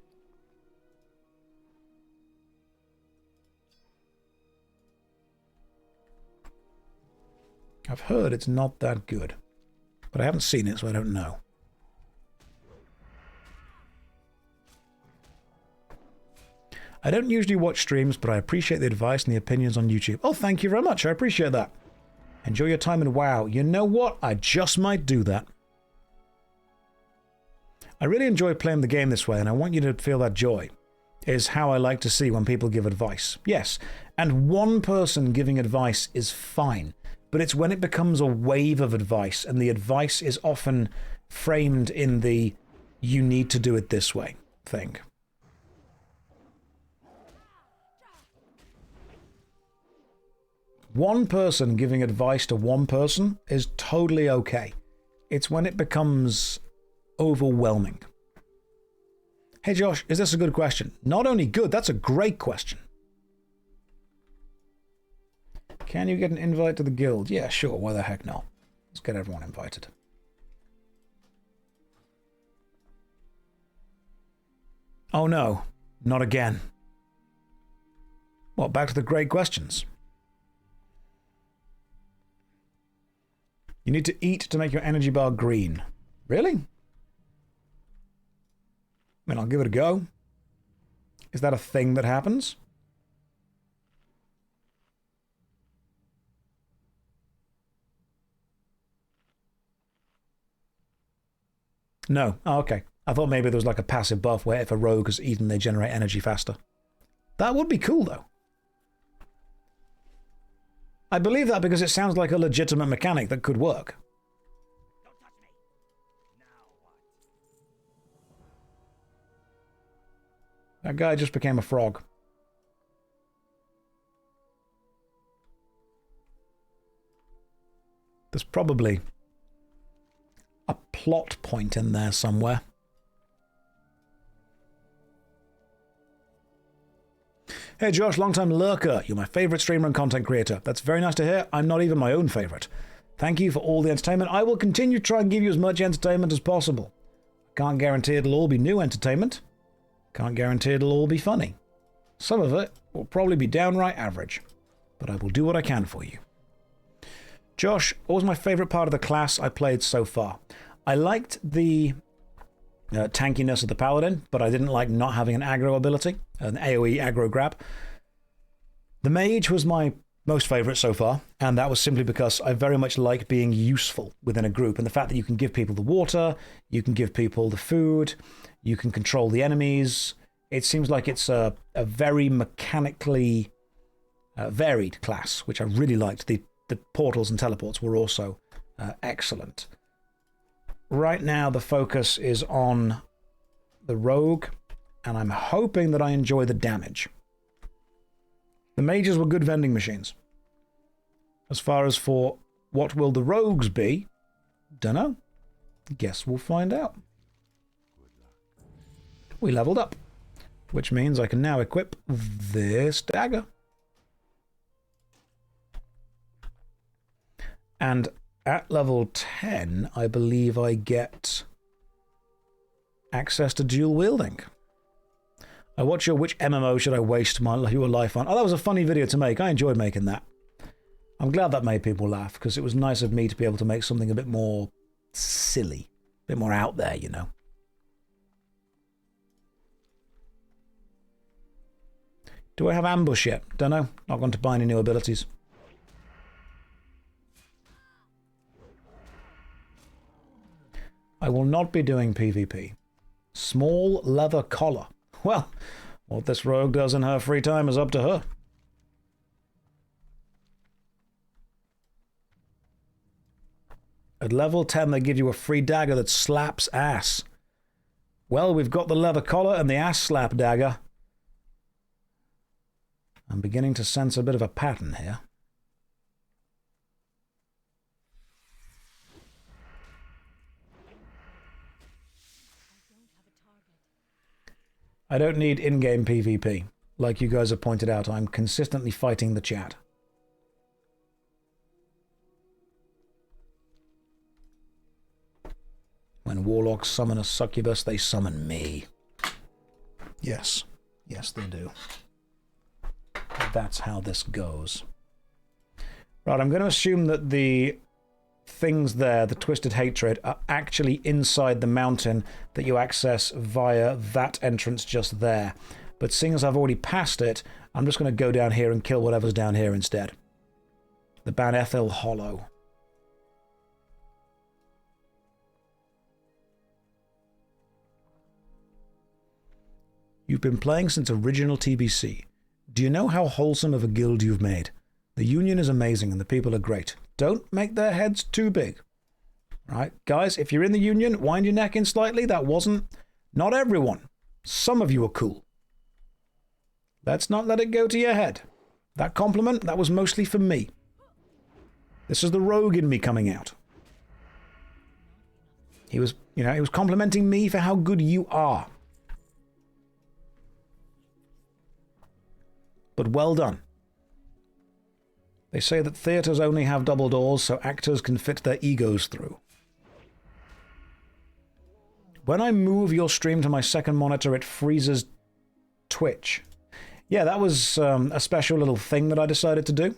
I've heard it's not that good, but I haven't seen it, so I don't know. I don't usually watch streams, but I appreciate the advice and the opinions on YouTube. Oh, thank you very much. I appreciate that. Enjoy your time in WoW. You know what? I just might do that. I really enjoy playing the game this way, and I want you to feel that joy. Is how I like to see when people give advice. Yes, and one person giving advice is fine. but it's when it becomes a wave of advice, and the advice is often framed in the "you need to do it this way" thing. One person giving advice to one person is totally okay. It's when it becomes overwhelming. Hey Josh, is this a good question? Not only good, that's a great question. Can you get an invite to the guild? Yeah, sure, why the heck not? Let's get everyone invited. Oh no, not again. What, back to the great questions? You need to eat to make your energy bar green. Really? I mean, I'll give it a go. Is that a thing that happens? No. Oh, okay. I thought maybe there was like a passive buff where if a rogue has eaten, they generate energy faster. That would be cool, though. I believe that because it sounds like a legitimate mechanic that could work. Don't touch me. Now what? That guy just became a frog. There's probably a plot point in there somewhere. Hey Josh, long-time lurker. You're my favourite streamer and content creator. That's very nice to hear. I'm not even my own favourite. Thank you for all the entertainment. I will continue to try and give you as much entertainment as possible. Can't guarantee it'll all be new entertainment. Can't guarantee it'll all be funny. Some of it will probably be downright average. But I will do what I can for you. Josh, what was my favourite part of the class I played so far? I liked the tankiness of the paladin, but I didn't like not having an aggro ability, an AoE aggro grab. The mage was my most favourite so far, and that was simply because I very much like being useful within a group, and the fact that you can give people the water, you can give people the food, you can control the enemies. It seems like it's a very mechanically varied class, which I really liked. The portals and teleports were also excellent. Right now, the focus is on the rogue, and I'm hoping that I enjoy the damage. The mages were good vending machines. As far as for what will the rogues be, dunno. Guess we'll find out. We leveled up, which means I can now equip this dagger. And at level 10, I believe I get access to dual wielding. I watch your which MMO should I waste your life on? Oh, that was a funny video to make. I enjoyed making that. I'm glad that made people laugh, because it was nice of me to be able to make something a bit more silly, a bit more out there, you know. Do I have ambush yet? Don't know. Not going to buy any new abilities. I will not be doing PvP. Small leather collar. Well, what this rogue does in her free time is up to her. At level 10, they give you a free dagger that slaps ass. Well, we've got the leather collar and the ass slap dagger. I'm beginning to sense a bit of a pattern here. I don't need in-game PvP. Like you guys have pointed out, I'm consistently fighting the chat. When warlocks summon a succubus, they summon me. Yes. Yes, they do. That's how this goes. Right, I'm going to assume that the things there, the Twisted Hatred, are actually inside the mountain that you access via that entrance just there. But seeing as I've already passed it, I'm just going to go down here and kill whatever's down here instead. The Banethil Hollow. You've been playing since original TBC. Do you know how wholesome of a guild you've made? The union is amazing and the people are great. Don't make their heads too big. Right? Guys, if you're in the Union, wind your neck in slightly. That wasn't... Not everyone. Some of you are cool. Let's not let it go to your head. That compliment, that was mostly for me. This is the rogue in me coming out. He was, he was complimenting me for how good you are. But well done. They say that theatres only have double doors so actors can fit their egos through. When I move your stream to my second monitor, it freezes Twitch. Yeah, that was a special little thing that I decided to do.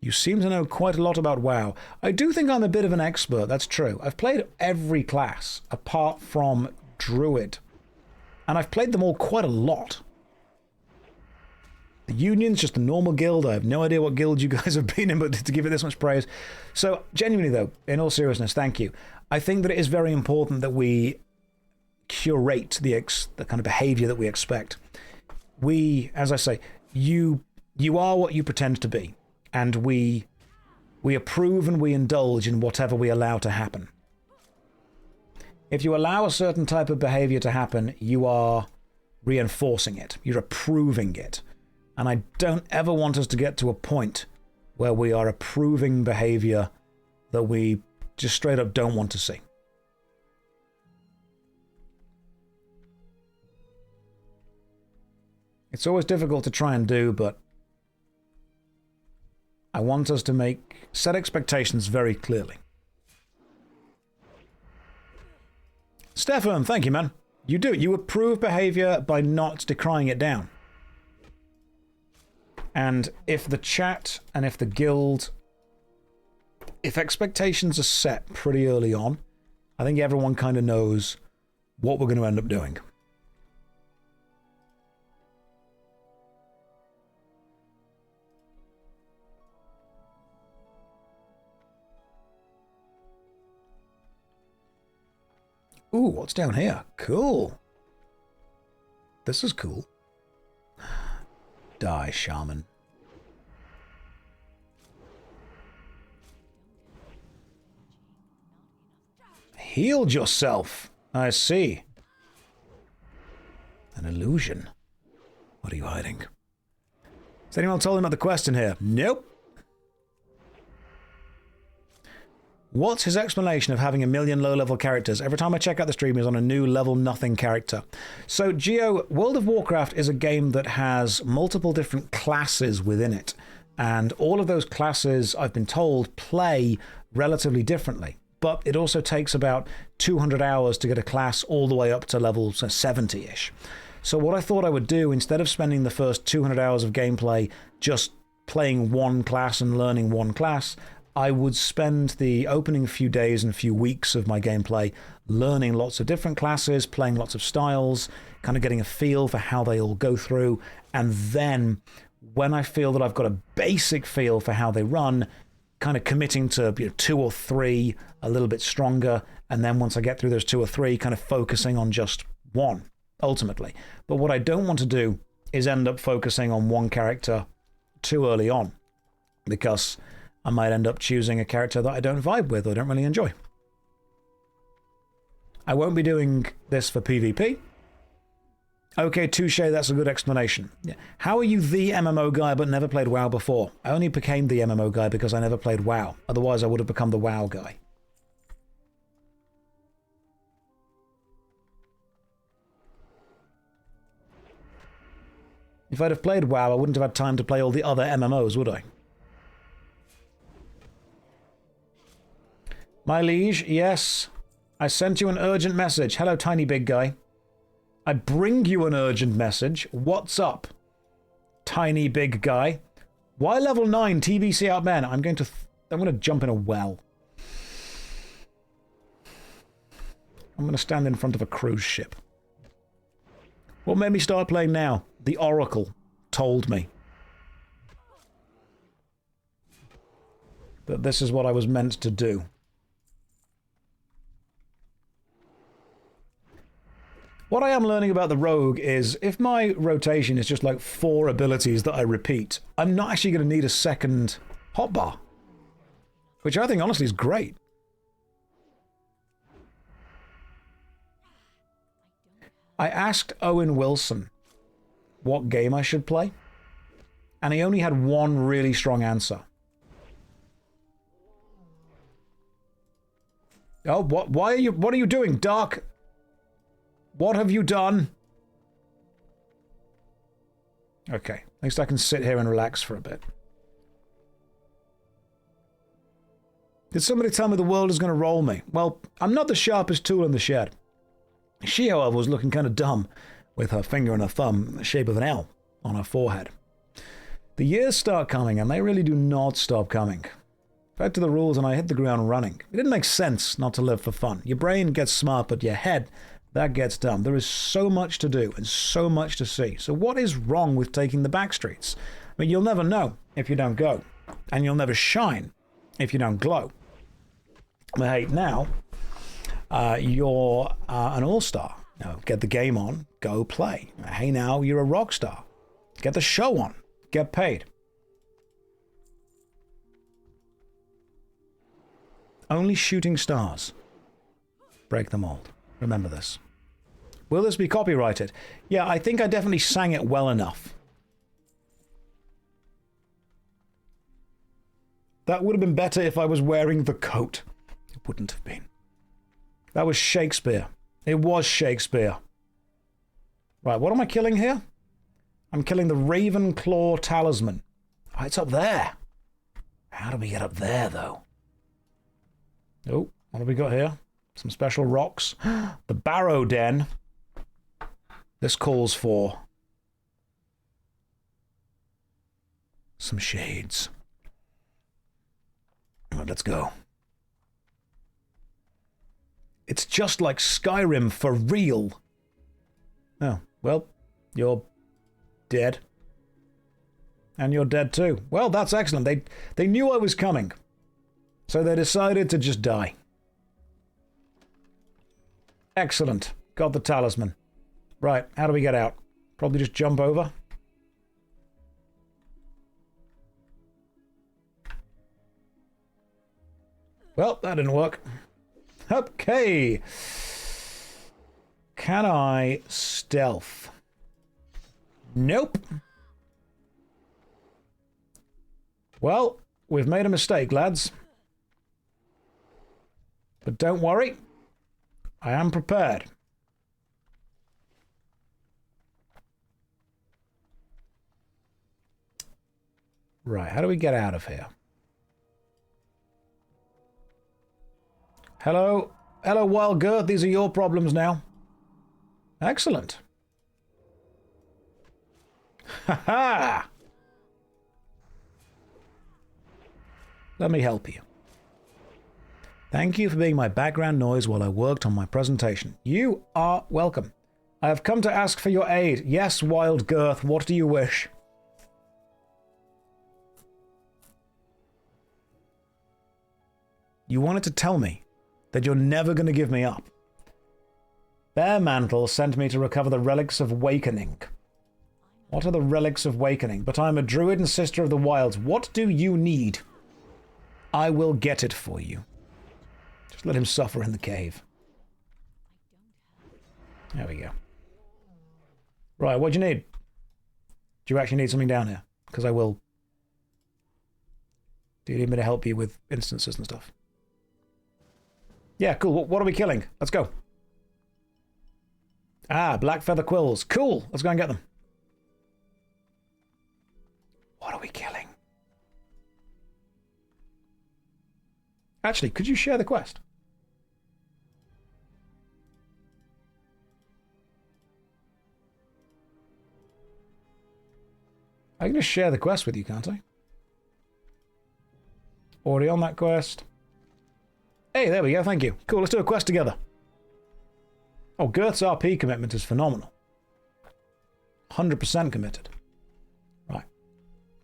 You seem to know quite a lot about WoW. I do think I'm a bit of an expert, that's true. I've played every class apart from Druid. And I've played them all quite a lot. The Union's just a normal guild. I have no idea what guild you guys have been in, but to give it this much praise. So, genuinely though, in all seriousness, thank you. I think that it is very important that we curate the kind of behavior that we expect. We, as I say, you are what you pretend to be. And we approve and we indulge in whatever we allow to happen. If you allow a certain type of behavior to happen, you are reinforcing it. You're approving it. And I don't ever want us to get to a point where we are approving behavior that we just straight up don't want to see. It's always difficult to try and do, but I want us to set expectations very clearly. Stefan, thank you, man. You do. You approve behavior by not decrying it down. And if the chat and if the guild, if expectations are set pretty early on, I think everyone kind of knows what we're going to end up doing. Ooh, what's down here? Cool. This is cool. Die, shaman. Healed yourself. I see. An illusion. What are you hiding? Has anyone told him about the question here? Nope. What's his explanation of having 1 million low-level characters? Every time I check out the stream, he's on a new level nothing character. So, Geo, World of Warcraft is a game that has multiple different classes within it. And all of those classes, I've been told, play relatively differently. But it also takes about 200 hours to get a class all the way up to level 70-ish. So what I thought I would do, instead of spending the first 200 hours of gameplay just playing one class and learning one class, I would spend the opening few days and few weeks of my gameplay learning lots of different classes, playing lots of styles, kind of getting a feel for how they all go through, and then when I feel that I've got a basic feel for how they run, kind of committing to 2 or 3 a little bit stronger, and then once I get through those 2 or 3, kind of focusing on just one, ultimately. But what I don't want to do is end up focusing on one character too early on, because I might end up choosing a character that I don't vibe with or don't really enjoy. I won't be doing this for PvP. Okay, touche, that's a good explanation. Yeah. How are you the MMO guy but never played WoW before? I only became the MMO guy because I never played WoW. Otherwise, I would have become the WoW guy. If I'd have played WoW, I wouldn't have had time to play all the other MMOs, would I? My liege, yes. I sent you an urgent message. Hello, tiny big guy. I bring you an urgent message. What's up, tiny big guy? Why level 9 TBC out men? I'm going to jump in a well. I'm going to stand in front of a cruise ship. What made me start playing now? The Oracle told me that this is what I was meant to do. What I am learning about the rogue is if my rotation is just like 4 abilities that I repeat, I'm not actually going to need a second hotbar. Which I think honestly is great. I asked Owen Wilson what game I should play, and he only had one really strong answer. Oh, what are you doing, Dark? What have you done? Okay, at least I can sit here and relax for a bit. Did somebody tell me the world is going to roll me? Well, I'm not the sharpest tool in the shed. She, however, was looking kind of dumb with her finger and her thumb in the shape of an L on her forehead. The years start coming, and they really do not stop coming. Back to the rules, and I hit the ground running. It didn't make sense not to live for fun. Your brain gets smart, but your head, that gets dumb. There is so much to do and so much to see. So what is wrong with taking the back streets? I mean, you'll never know if you don't go, and you'll never shine if you don't glow. But hey, now you're an all-star. Now, get the game on, go play. Hey, now you're a rock star. Get the show on, get paid. Only shooting stars break the mold. Remember this. Will this be copyrighted? Yeah, I think I definitely sang it well enough. That would have been better if I was wearing the coat. It wouldn't have been. That was Shakespeare. It was Shakespeare. Right, what am I killing here? I'm killing the Ravenclaw Talisman. Oh, it's up there. How do we get up there, though? Oh, what have we got here? Some special rocks. The Barrow Den. This calls for some shades. Right, let's go. It's just like Skyrim for real. Oh, well, you're dead. And you're dead too. Well, that's excellent. They knew I was coming. So they decided to just die. Excellent. Got the talisman. Right, how do we get out? Probably just jump over. Well, that didn't work. Okay. Can I stealth? Nope. Well, we've made a mistake, lads. But don't worry. I am prepared. Right, how do we get out of here? Hello? Hello, Wild Girth. These are your problems now. Excellent. Ha ha! Let me help you. Thank you for being my background noise while I worked on my presentation. You are welcome. I have come to ask for your aid. Yes, Wild Girth, what do you wish? You wanted to tell me that you're never going to give me up. Bearmantle sent me to recover the relics of Wakening. What are the relics of Wakening? But I'm a druid and sister of the wilds. What do you need? I will get it for you. Just let him suffer in the cave. There we go. Right, what do you need? Do you actually need something down here? Because I will. Do you need me to help you with instances and stuff? Yeah, cool. What are we killing? Let's go. Ah, black feather quills. Cool. Let's go and get them. What are we killing? Actually, could you share the quest? I can just share the quest with you, can't I? Already on that quest. Hey, there we go, thank you. Cool, let's do a quest together. Oh, Girth's RP commitment is phenomenal. 100% committed. Right.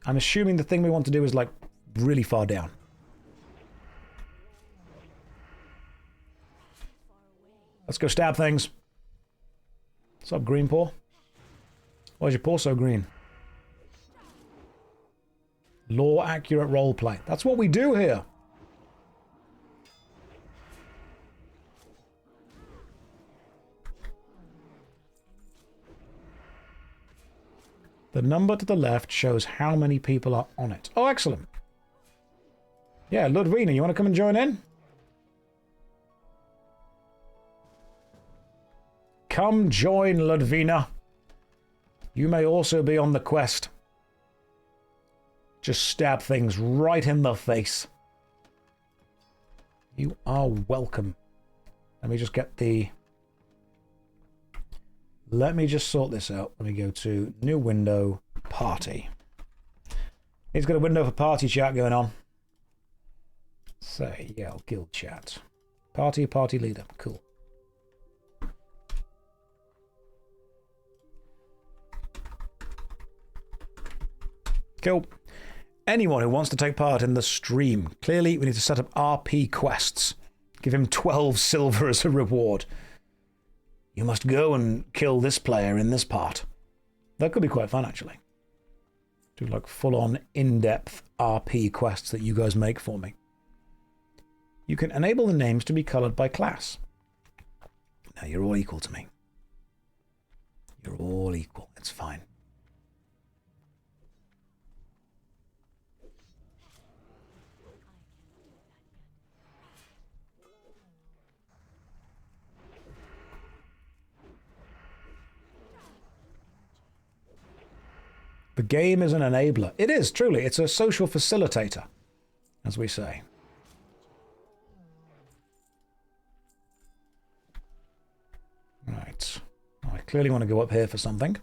I'm assuming the thing we want to do is, like, really far down. Let's go stab things. What's up, green paw? Why is your paw so green? Lore accurate roleplay. That's what we do here. The number to the left shows how many people are on it. Oh, excellent. Yeah, Ludwina, you want to come and join in? Come join, Ludwina. You may also be on the quest. Just stab things right in the face. You are welcome. Let me just get the... Let me just sort this out. Let me go to new window, party. He's got a window for party chat going on. Say, yeah, guild chat. Party leader. Cool. Cool. Anyone who wants to take part in the stream, clearly we need to set up RP quests. Give him 12 silver as a reward. You must go and kill this player in this part. That could be quite fun, actually. Do like full-on, in-depth RP quests that you guys make for me. You can enable the names to be coloured by class. Now, you're all equal to me. You're all equal. It's fine. The game is an enabler. It is, truly. It's a social facilitator, as we say. Right. I clearly want to go up here for something.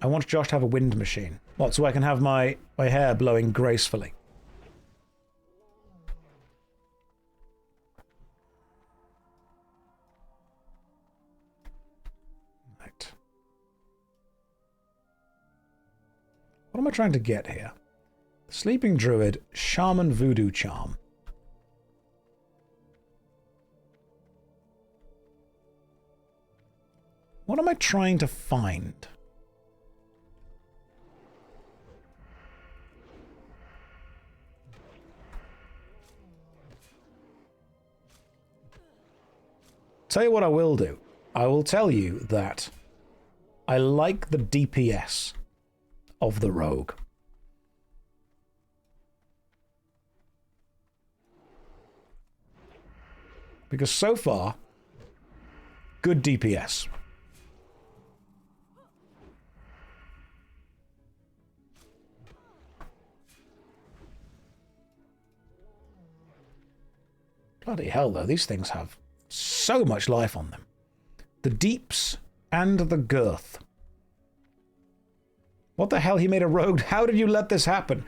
I want Josh to have a wind machine. What, so I can have my hair blowing gracefully? Right. What am I trying to get here? Sleeping Druid, Shaman Voodoo Charm. What am I trying to find? Tell you what I will do. I will tell you that I like the DPS of the rogue. Because so far, good DPS. Bloody hell, though, these things have so much life on them. The deeps and the girth. What the hell? He made a rogue? How did you let this happen?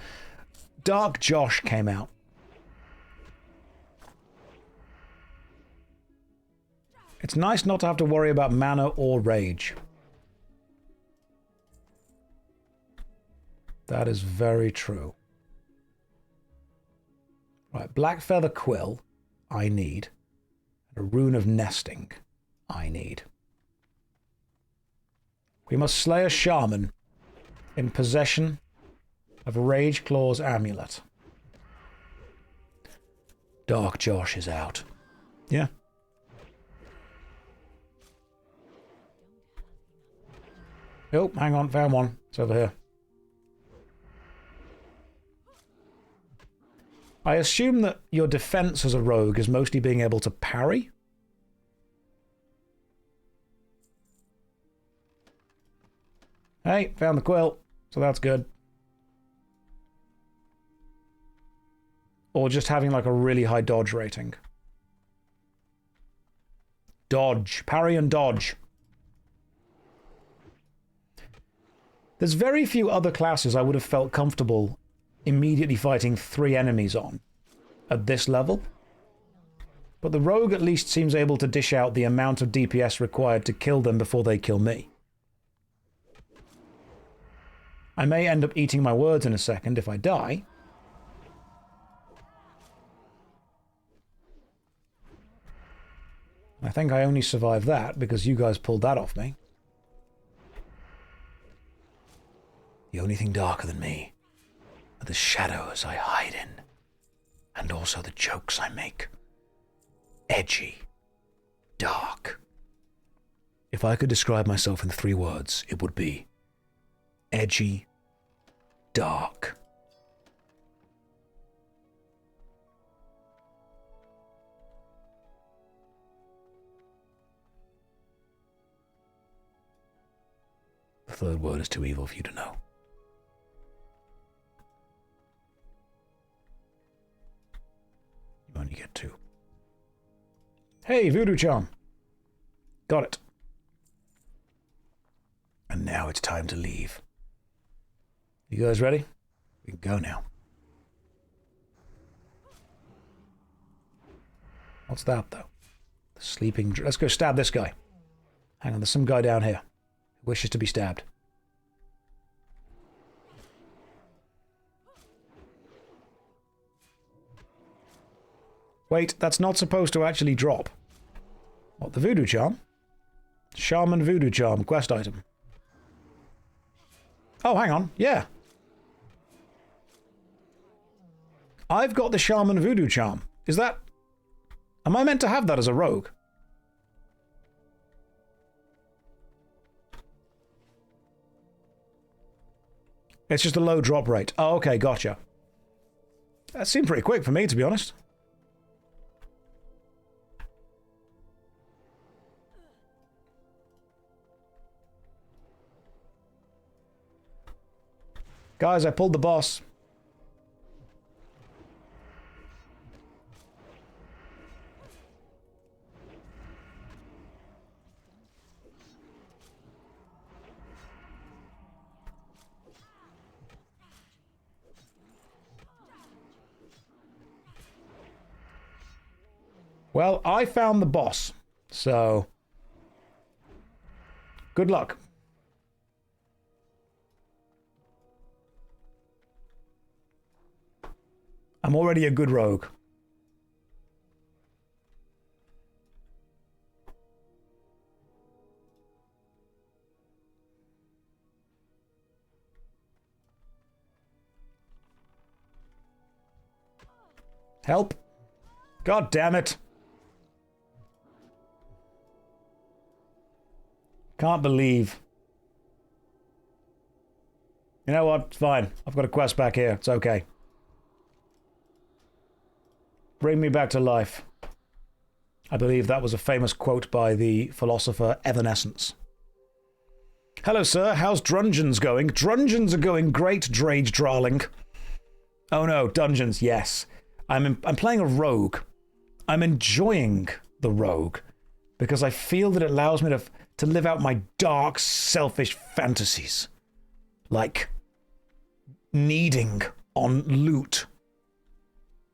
Dark Josh came out. It's nice not to have to worry about mana or rage. That is very true. Right, Black Feather Quill, I need. A Rune of Nesting, I need. We must slay a shaman in possession of Rage Claw's amulet. Dark Josh is out. Yeah. Oh, hang on, found one. It's over here. I assume that your defense as a rogue is mostly being able to parry. Hey, found the quill, so that's good. Or just having like a really high dodge rating. Dodge. Parry and dodge. There's very few other classes I would have felt comfortable immediately fighting 3 enemies on at this level. But the rogue at least seems able to dish out the amount of DPS required to kill them before they kill me. I may end up eating my words in a second if I die. I think I only survived that because you guys pulled that off me. The only thing darker than me are the shadows I hide in, and also the jokes I make. Edgy. Dark. If I could describe myself in 3 words, it would be edgy, dark. The 3rd word is too evil for you to know. You only get 2. Hey, Voodoo Charm. Got it. And now it's time to leave. You guys ready? We can go now. What's that, though? The sleeping... Let's go stab this guy. Hang on, there's some guy down here who wishes to be stabbed. Wait, that's not supposed to actually drop. What, the Voodoo Charm? Shaman Voodoo Charm, quest item. Oh, hang on, yeah. I've got the Shaman Voodoo Charm. Is that... Am I meant to have that as a rogue? It's just a low drop rate. Oh, okay, gotcha. That seemed pretty quick for me, to be honest. Guys, I pulled the boss. Well, I found the boss, so good luck. I'm already a good rogue. Help. God damn it. Can't believe. You know what? It's fine. I've got a quest back here. It's okay. Bring me back to life. I believe that was a famous quote by the philosopher Evanescence. Hello, sir. How's Drungeons going? Drungeons are going great, Drage Drawling. Oh no, Dungeons, yes. I'm playing a rogue. I'm enjoying the rogue because I feel that it allows me to live out my dark, selfish fantasies. Like needing on loot.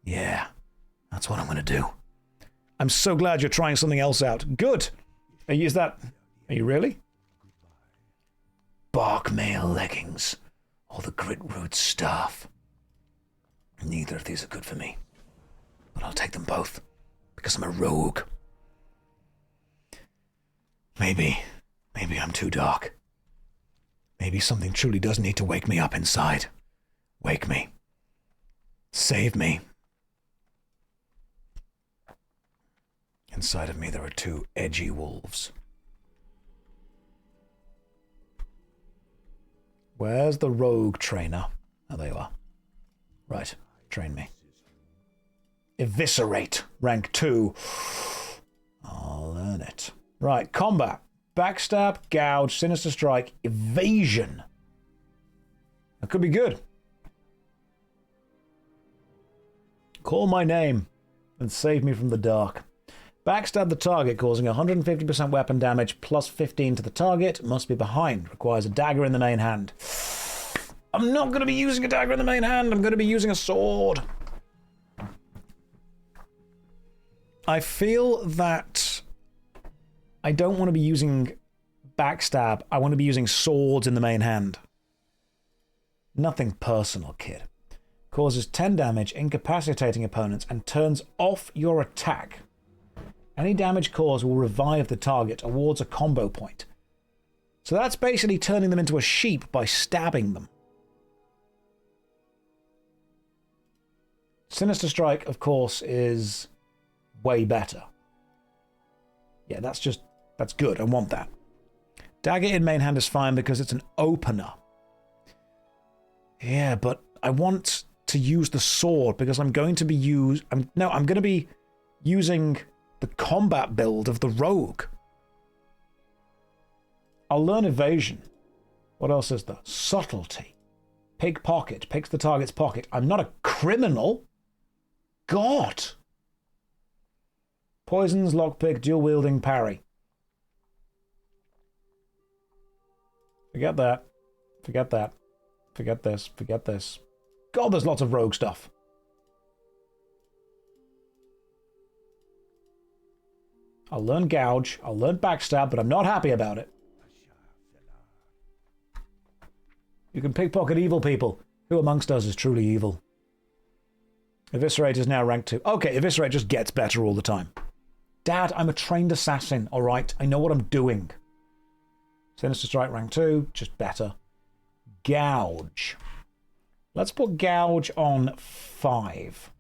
Yeah. That's what I'm going to do. I'm so glad you're trying something else out. Good. Are you really? Bark mail leggings. Or the grit root staff. Neither of these are good for me. But I'll take them both. Because I'm a rogue. Maybe I'm too dark. Maybe something truly does need to wake me up inside. Wake me. Save me. Inside of me there are 2 edgy wolves. Where's the rogue trainer? Oh, there you are. Right, train me. Eviscerate, rank 2. I'll learn it. Right, combat. Backstab, gouge, sinister strike, evasion. That could be good. Call my name and save me from the dark. Backstab the target, causing 150% weapon damage, plus 15 to the target. Must be behind. Requires a dagger in the main hand. I'm not going to be using a dagger in the main hand. I'm going to be using a sword. I feel that I don't want to be using backstab. I want to be using swords in the main hand. Nothing personal, kid. Causes 10 damage, incapacitating opponents, and turns off your attack Any damage caused will revive the target, awards a combo point. So that's basically turning them into a sheep by stabbing them. Sinister Strike, of course, is way better. Yeah, that's good. I want that. Dagger in main hand is fine because it's an opener. Yeah, but I want to use the sword because I'm going to be I'm going to be using the combat build of the rogue. I'll learn evasion. What else is there? Subtlety. Pickpocket. Picks the target's pocket. I'm not a criminal. God. Poisons, lockpick, dual-wielding, parry. Forget that. Forget that. Forget this. Forget this. God, there's lots of rogue stuff. I'll learn gouge. I'll learn backstab, but I'm not happy about it. You can pickpocket evil people. Who amongst us is truly evil? Eviscerate is now rank 2. Okay, Eviscerate just gets better all the time. Dad, I'm a trained assassin, alright? I know what I'm doing. Sinister Strike rank 2, just better. Gouge. Let's put Gouge on 5.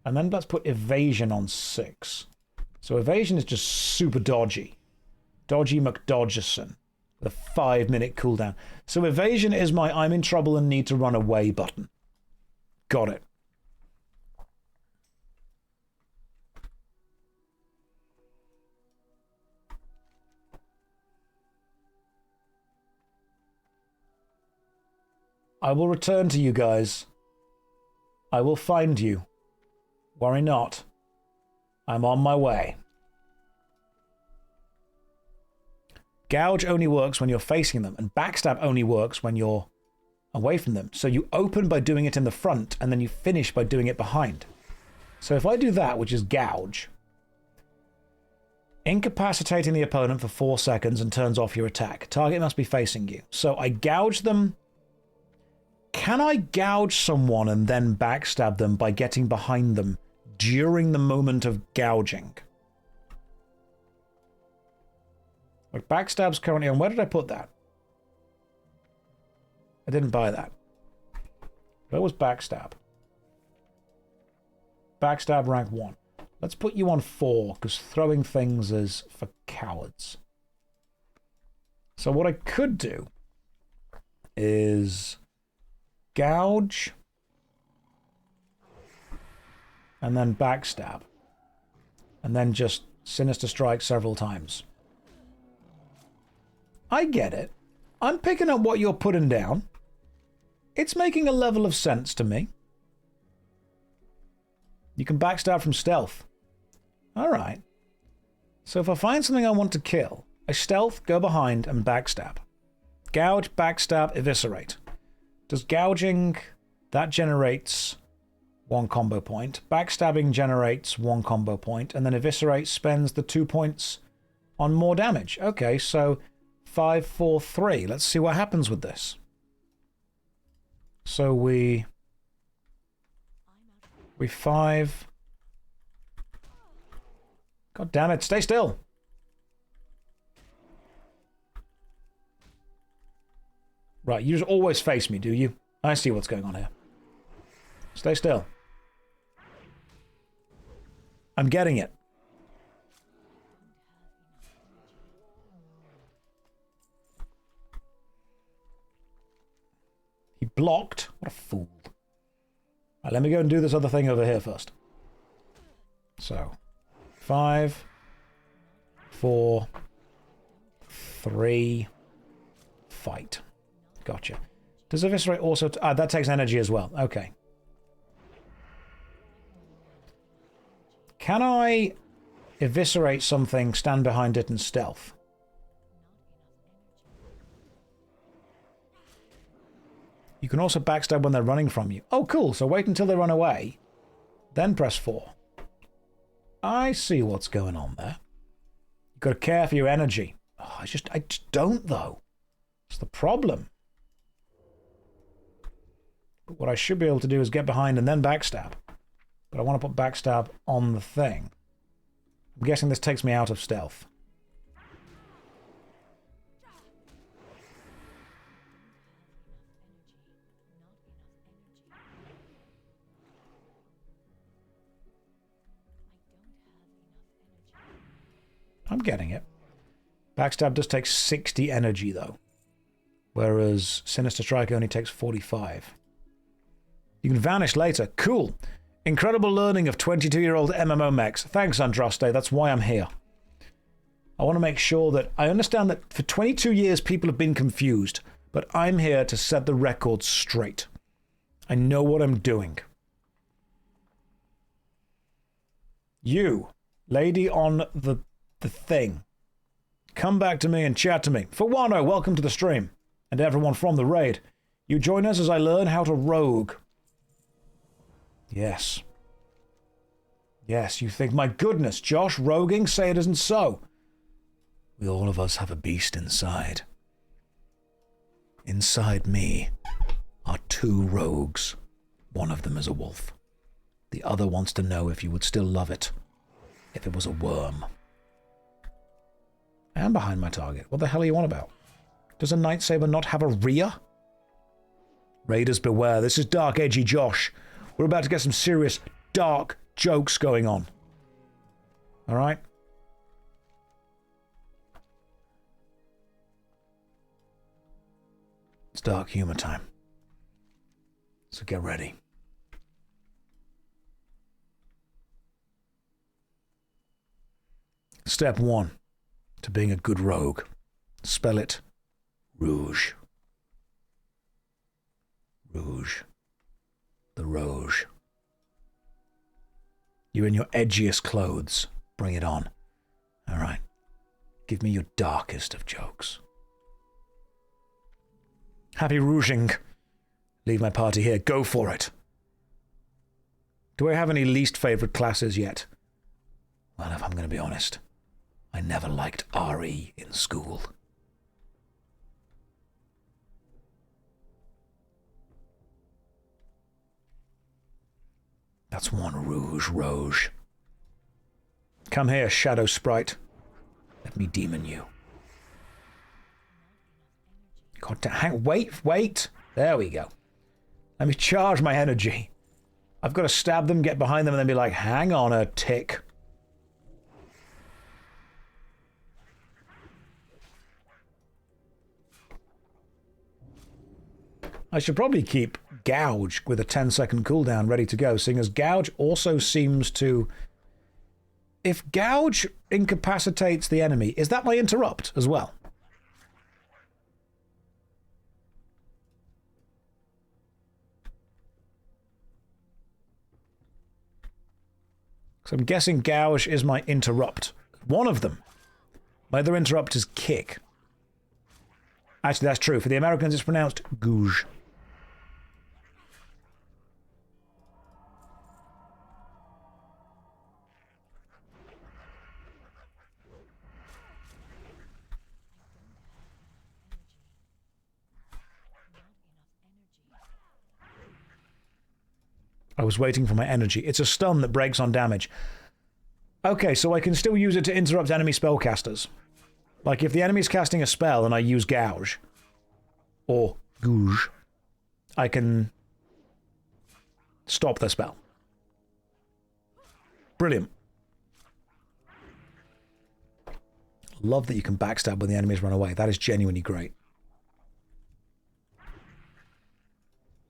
And then let's put Evasion on 6. So Evasion is just super dodgy. Dodgy McDodgerson. With a 5-minute cooldown. So Evasion is my I'm in trouble and need to run away button. Got it. I will return to you guys. I will find you. Worry not. I'm on my way. Gouge only works when you're facing them, and backstab only works when you're away from them. So you open by doing it in the front, and then you finish by doing it behind. So if I do that, which is gouge, incapacitating the opponent for 4 seconds and turns off your attack. Target must be facing you. So I gouge them. Can I gouge someone and then backstab them by getting behind them during the moment of gouging? Like, backstab's currently on. Where did I put that? I didn't buy that. Where was backstab? Backstab rank 1. Let's put you on 4, because throwing things is for cowards. So what I could do is gouge and then backstab and then just Sinister Strike several times. I get it. I'm picking up what you're putting down. It's making a level of sense to me. You can backstab from stealth. Alright. So if I find something I want to kill, I stealth, go behind, and backstab. Gouge, backstab, eviscerate. Does gouging... that generates 1 combo point. Backstabbing generates 1 combo point. And then eviscerate spends the 2 points on more damage. Okay, so 5, 4, 3. Let's see what happens with this. So we 5... God damn it, stay still! Right, you just always face me, do you? I see what's going on here. Stay still. I'm getting it. He blocked? What a fool. Right, let me go and do this other thing over here first. So, 5, 4, 3, fight. Gotcha. Does eviscerate also... that takes energy as well. Okay. Can I eviscerate something, stand behind it, and stealth? You can also backstab when they're running from you. Oh, cool. So wait until they run away. Then press 4. I see what's going on there. You've got to care for your energy. Oh, I just don't, though. It's the problem. But what I should be able to do is get behind and then backstab. But I want to put backstab on the thing. I'm guessing this takes me out of stealth. I'm getting it. Backstab does take 60 energy, though. Whereas Sinister Strike only takes 45. You can vanish later. Cool. Incredible learning of 22-year-old MMO mechs. Thanks, Andraste. That's why I'm here. I want to make sure that... I understand that for 22 years people have been confused, but I'm here to set the record straight. I know what I'm doing. You, lady on the thing. Come back to me and chat to me. For Wano, welcome to the stream. And everyone from the raid. You join us as I learn how to rogue. Yes. Yes, you think, my goodness, Josh, roguing? Say it isn't so. We all of us have a beast inside. Inside me are 2 rogues. One of them is a wolf. The other wants to know if you would still love it. If it was a worm. I am behind my target. What the hell are you on about? Does a Nightsaber not have a rear? Raiders beware. This is Dark Edgy Josh. We're about to get some serious dark jokes going on. Alright? It's dark humor time. So get ready. Step 1 to being a good rogue. Spell it Rouge. Rouge. The Rouge. You're in your edgiest clothes. Bring it on. Alright. Give me your darkest of jokes. Happy rouging. Leave my party here. Go for it. Do I have any least favorite classes yet? Well, if I'm going to be honest, I never liked RE in school. That's one Rouge. Come here, Shadow Sprite. Let me demon you. God damn, wait. There we go. Let me charge my energy. I've got to stab them, get behind them, and then be like, hang on a tick. I should probably keep Gouge with a 10-second cooldown ready to go, seeing as Gouge also seems to... If Gouge incapacitates the enemy, is that my interrupt as well? So I'm guessing Gouge is my interrupt. One of them. My other interrupt is kick. Actually, that's true. For the Americans, it's pronounced Gouge. I was waiting for my energy. It's a stun that breaks on damage. Okay, so I can still use it to interrupt enemy spellcasters. Like, if the enemy's casting a spell and I use Gouge, or Gouge, I can stop the spell. Brilliant. Love that you can backstab when the enemies run away. That is genuinely great.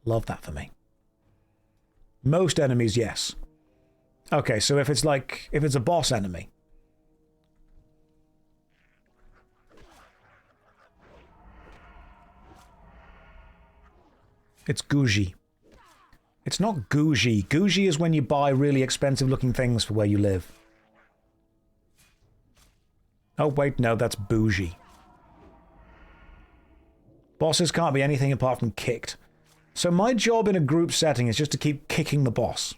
Love that for me. Most enemies, yes. Okay, so if it's a boss enemy. It's Gougie. It's not Gougie. Gougie is when you buy really expensive looking things for where you live. Oh, wait, no, that's bougie. Bosses can't be anything apart from kicked. So my job in a group setting is just to keep kicking the boss.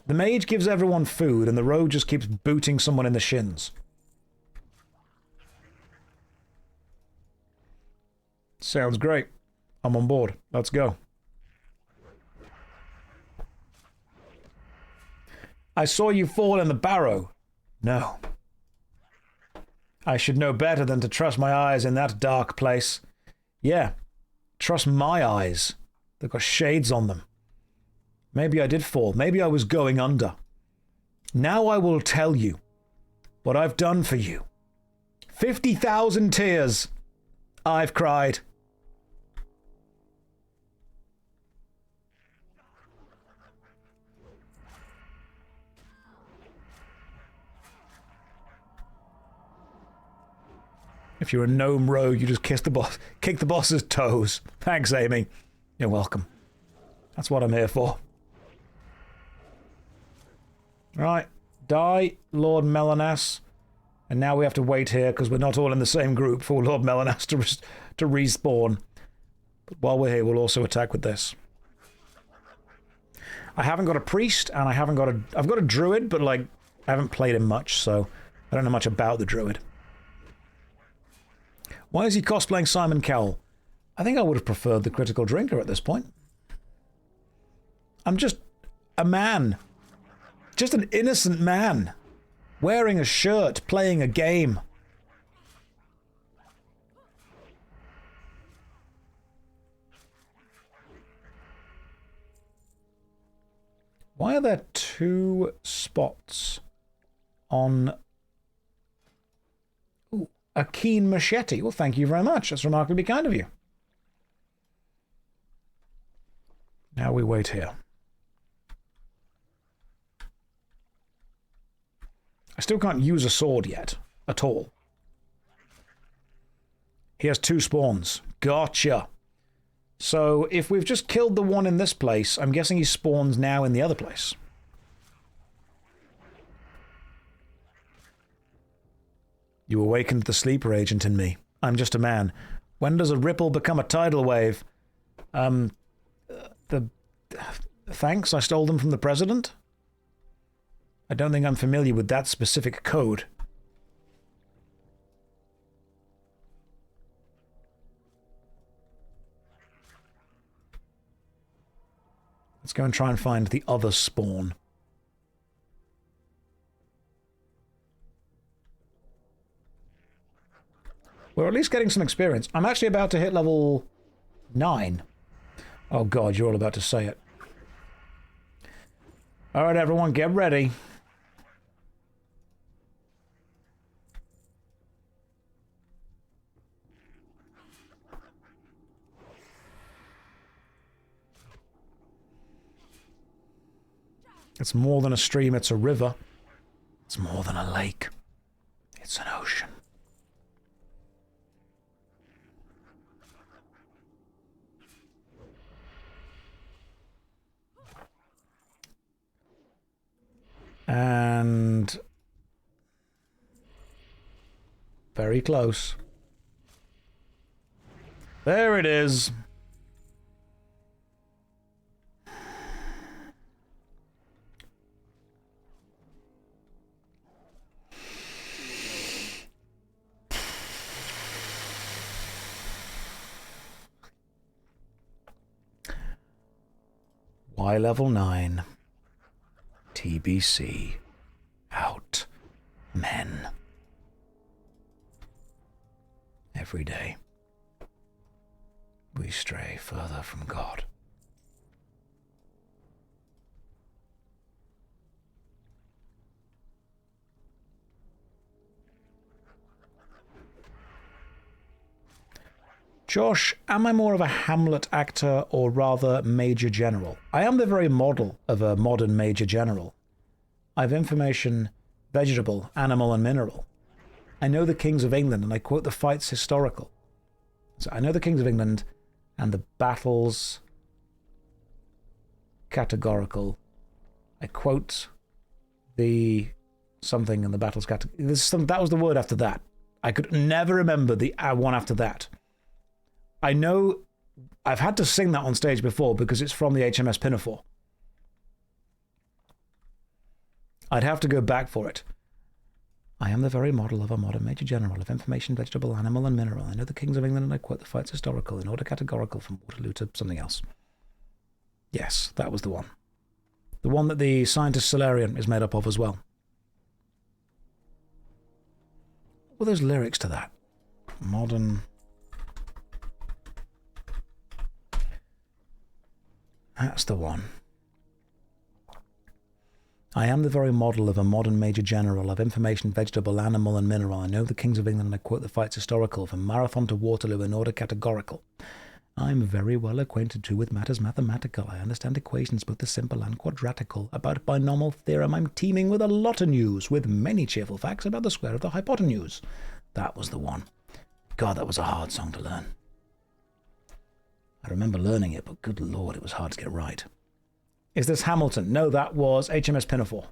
The mage gives everyone food, and the rogue just keeps booting someone in the shins. Sounds great. I'm on board. Let's go. I saw you fall in the barrow. No. I should know better than to trust my eyes in that dark place. Yeah, trust my eyes. They've got shades on them. Maybe I did fall. Maybe I was going under. Now I will tell you what I've done for you. 50,000 tears I've cried. If you're a gnome rogue, you just kick the boss's toes. Thanks, Amy. You're welcome. That's what I'm here for. Right. Die, Lord Melanas. And now we have to wait here because we're not all in the same group for Lord Melanas to respawn. But while we're here, we'll also attack with this. I haven't got a priest, and I've got a druid, but like I haven't played him much, so I don't know much about the druid. Why is he cosplaying Simon Cowell? I think I would have preferred the critical drinker at this point. I'm just a man. Just an innocent man. Wearing a shirt, playing a game. Why are there 2 spots on... Ooh, a keen machete? Well, thank you very much. That's remarkably kind of you. Now we wait here. I still can't use a sword yet. At all. He has 2 spawns. Gotcha. So, if we've just killed the one in this place, I'm guessing he spawns now in the other place. You awakened the sleeper agent in me. I'm just a man. When does a ripple become a tidal wave? Thanks, I stole them from the president? I don't think I'm familiar with that specific code. Let's go and try and find the other spawn. We're at least getting some experience. I'm actually about to hit level 9. Oh god, you're all about to say it. Alright everyone, get ready. It's more than a stream, it's a river. It's more than a lake. It's an ocean. And... very close. There it is. Y level 9. TBC. Out. Men. Every day, we stray further from God. Josh, am I more of a Hamlet actor or rather Major General? I am the very model of a modern Major General. I have information, vegetable, animal, and mineral. I know the kings of England, and I quote the fights historical. So I know the kings of England and the battles categorical. I quote the something in the battles categorical. That was the word after that. I could never remember the one after that. I know I've had to sing that on stage before because it's from the HMS Pinafore. I'd have to go back for it. I am the very model of a modern Major General of information, vegetable, animal, and mineral. I know the kings of England, and I quote the fights historical in order categorical from Waterloo to something else. Yes, that was the one. The one that the scientist Solarian is made up of as well. were those lyrics to that? Modern... That's the one. I am the very model of a modern major general of information, vegetable, animal, and mineral. I know the kings of England, and I quote the fights historical, from Marathon to Waterloo in order categorical. I am very well acquainted too with matters mathematical. I understand equations both the simple and quadratical. About binomial theorem I'm teeming with a lot of news, with many cheerful facts about the square of the hypotenuse. That was the one. God, that was a hard song to learn. I remember learning it, but good lord, it was hard to get right. Is this Hamilton? No, that was HMS Pinafore.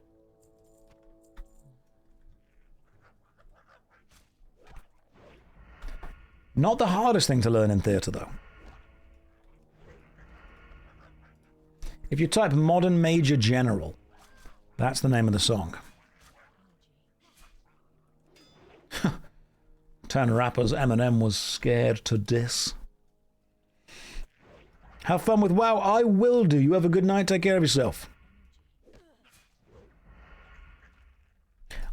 Not the hardest thing to learn in theatre, though. If you type Modern Major General, that's the name of the song. Ten rappers Eminem was scared to diss. Have fun with WoW. I will do. You have a good night. Take care of yourself.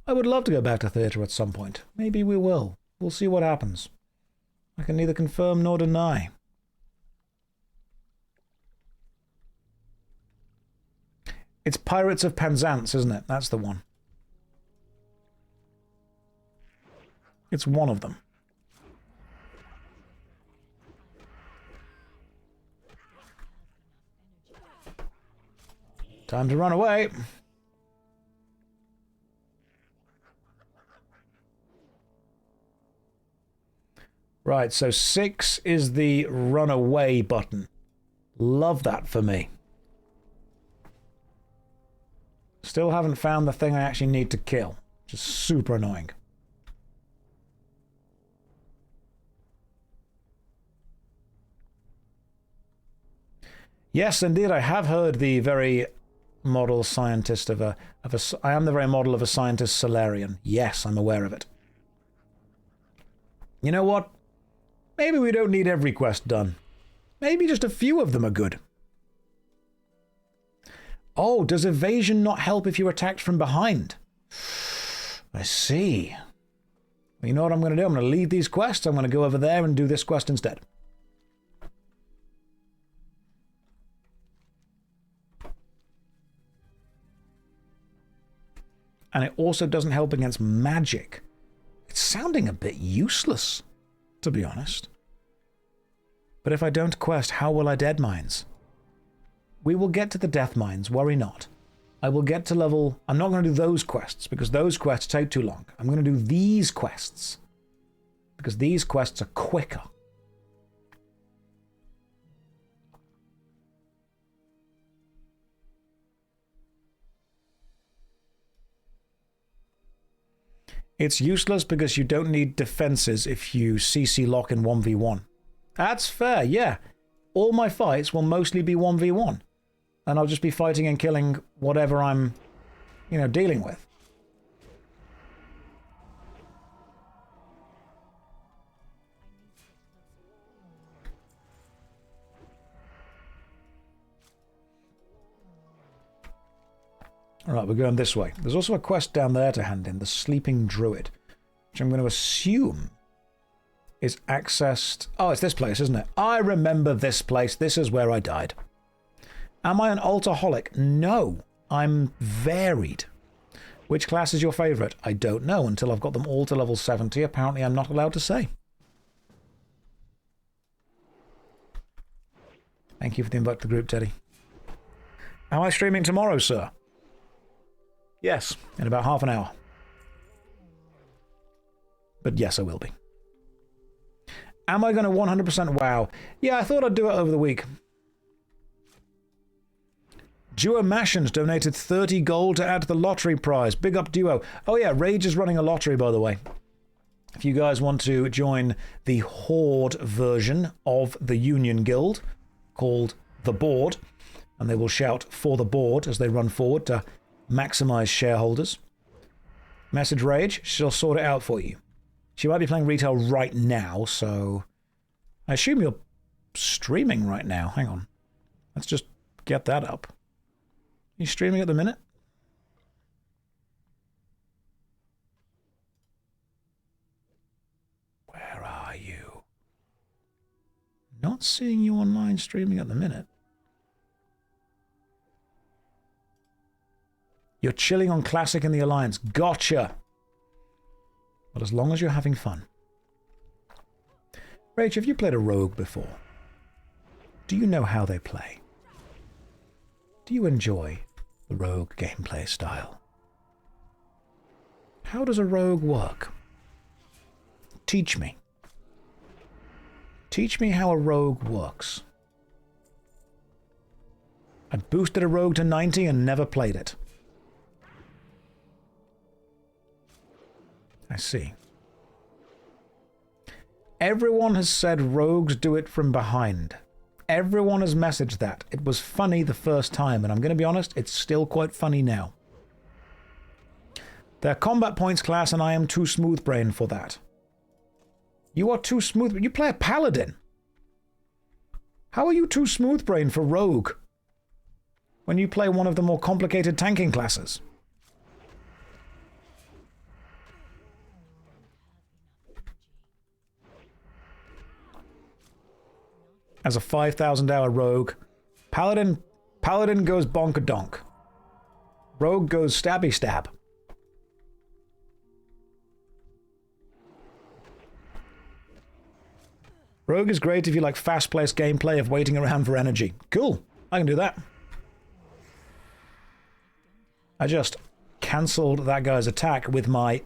I would love to go back to theatre at some point. Maybe we will. We'll see what happens. I can neither confirm nor deny. It's Pirates of Penzance, isn't it? That's the one. It's one of them. Time to run away. Right, so 6 is the run away button. Love that for me. Still haven't found the thing I actually need to kill. Just super annoying. Yes, indeed, I have heard the very model scientist of a I am the very model of a scientist Solarian. Yes, I'm aware of it. You know what? Maybe we don't need every quest done. Maybe just a few of them are good. Oh, does evasion not help if you're attacked from behind? I see. Well, you know what I'm going to do? I'm going to leave these quests. I'm going to go over there and do this quest instead. And it also doesn't help against magic. It's sounding a bit useless, to be honest. But if I don't quest, how will I dead mines? We will get to the death mines, worry not. I will get to level... I'm not going to do those quests, because those quests take too long. I'm going to do these quests, because these quests are quicker. It's useless because you don't need defenses if you CC lock in 1v1. That's fair, yeah. All my fights will mostly be 1v1. And I'll just be fighting and killing whatever I'm, dealing with. Alright, we're going this way. There's also a quest down there to hand in, the Sleeping Druid, which I'm going to assume is accessed... Oh, it's this place, isn't it? I remember this place. This is where I died. Am I an alcoholic? No, I'm varied. Which class is your favourite? I don't know until I've got them all to level 70. Apparently I'm not allowed to say. Thank you for the invite to the group, Teddy. Am I streaming tomorrow, sir? Yes, in about half an hour. But yes, I will be. Am I going to 100% WoW? Yeah, I thought I'd do it over the week. Duo Mashins donated 30 gold to add to the lottery prize. Big up, Duo. Oh yeah, Rage is running a lottery, by the way. If you guys want to join the Horde version of the Union Guild, called The Board, and they will shout for the board as they run forward to maximize shareholders. Message Rage, she'll sort it out for you. She might be playing retail right now, so I assume you're streaming right now. Hang on. Let's just get that up. Are you streaming at the minute? not seeing you online streaming at the minute. You're chilling on Classic in the Alliance. Gotcha! But as long as you're having fun. Rach, have you played a rogue before? Do you know how they play? Do you enjoy the rogue gameplay style? How does a rogue work? Teach me. Teach me how a rogue works. I boosted a rogue to 90 and never played it. I see. Everyone has said rogues do it from behind. Everyone has messaged that. It was funny the first time, and I'm going to be honest, it's still quite funny now. They're combat points class, and I am too smooth-brained for that. You are too smooth. You play a paladin. How are you too smooth-brained for rogue when you play one of the more complicated tanking classes? As a 5,000 hour rogue, paladin goes bonk-a-donk. Rogue goes stabby-stab. Rogue is great if you like fast-paced gameplay of waiting around for energy. Cool, I can do that. I just cancelled that guy's attack with my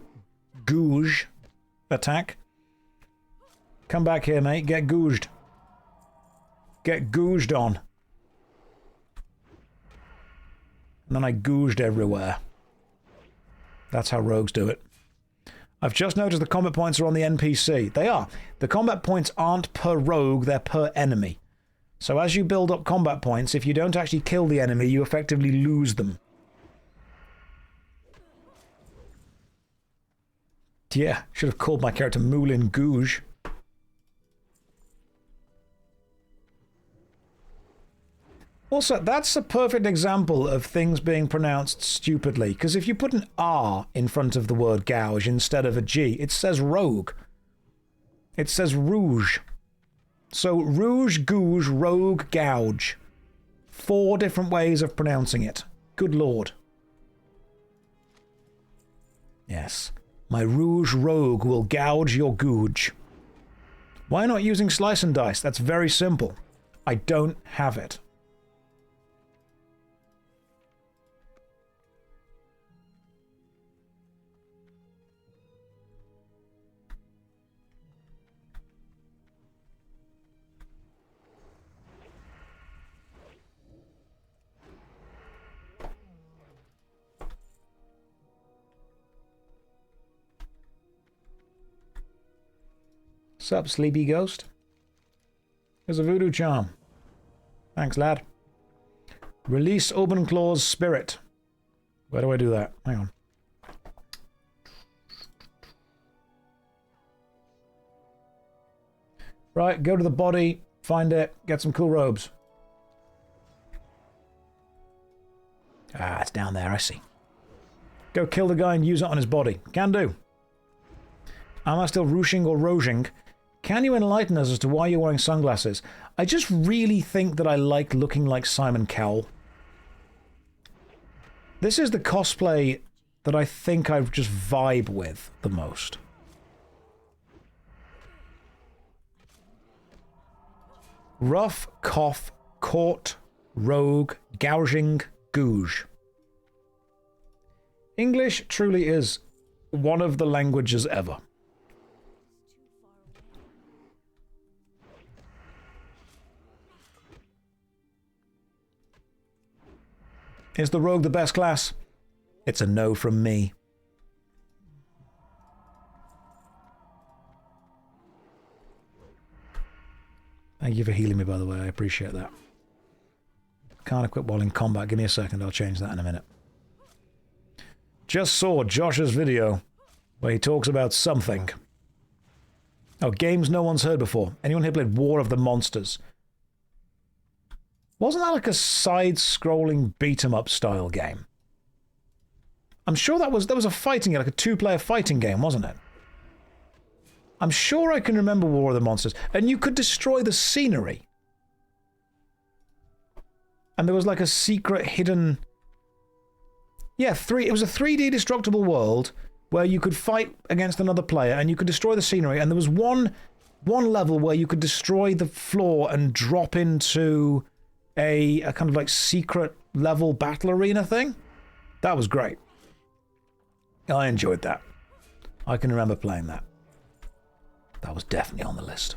Gouge attack. Come back here, mate. Get gouged. Get gouged on. And then I gouged everywhere. That's how rogues do it. I've just noticed the combat points are on the NPC. They are. The combat points aren't per rogue, they're per enemy. So as you build up combat points, if you don't actually kill the enemy, you effectively lose them. Yeah, should have called my character Moulin Gouge. Also, that's a perfect example of things being pronounced stupidly, because if you put an R in front of the word gouge instead of a G, it says rogue. It says rouge. So rouge, gouge, rogue, gouge. 4 different ways of pronouncing it. Good lord. Yes. My rouge rogue will gouge your gouge. Why not using slice and dice? That's very simple. I don't have it. Sup, sleepy ghost? Here's a voodoo charm. Thanks, lad. Release Obenclaw's spirit. Where do I do that? Hang on. Right, go to the body, find it, get some cool robes. Ah, it's down there, I see. Go kill the guy and use it on his body. Can do. Am I still rushing or roging? Can you enlighten us as to why you're wearing sunglasses? I just really think that I like looking like Simon Cowell. This is the cosplay that I think I just vibe with the most. Rough, cough, court, rogue, gouging, gouge. English truly is one of the languages ever. Is the rogue the best class? It's a no from me. Thank you for healing me, by the way. I appreciate that. Can't equip while in combat. Give me a second. I'll change that in a minute. Just saw Josh's video where he talks about something. Oh, games no one's heard before. Anyone here played War of the Monsters? Wasn't that like a side-scrolling beat-em-up style game? I'm sure that was a fighting game, like a 2-player fighting game, wasn't it? I'm sure I can remember War of the Monsters. And you could destroy the scenery. And there was like a secret hidden... Yeah, it was a 3D destructible world where you could fight against another player and you could destroy the scenery. And there was one level where you could destroy the floor and drop into a kind of like secret level battle arena thing. That was great. I enjoyed that. I can remember playing that. That was definitely on the list.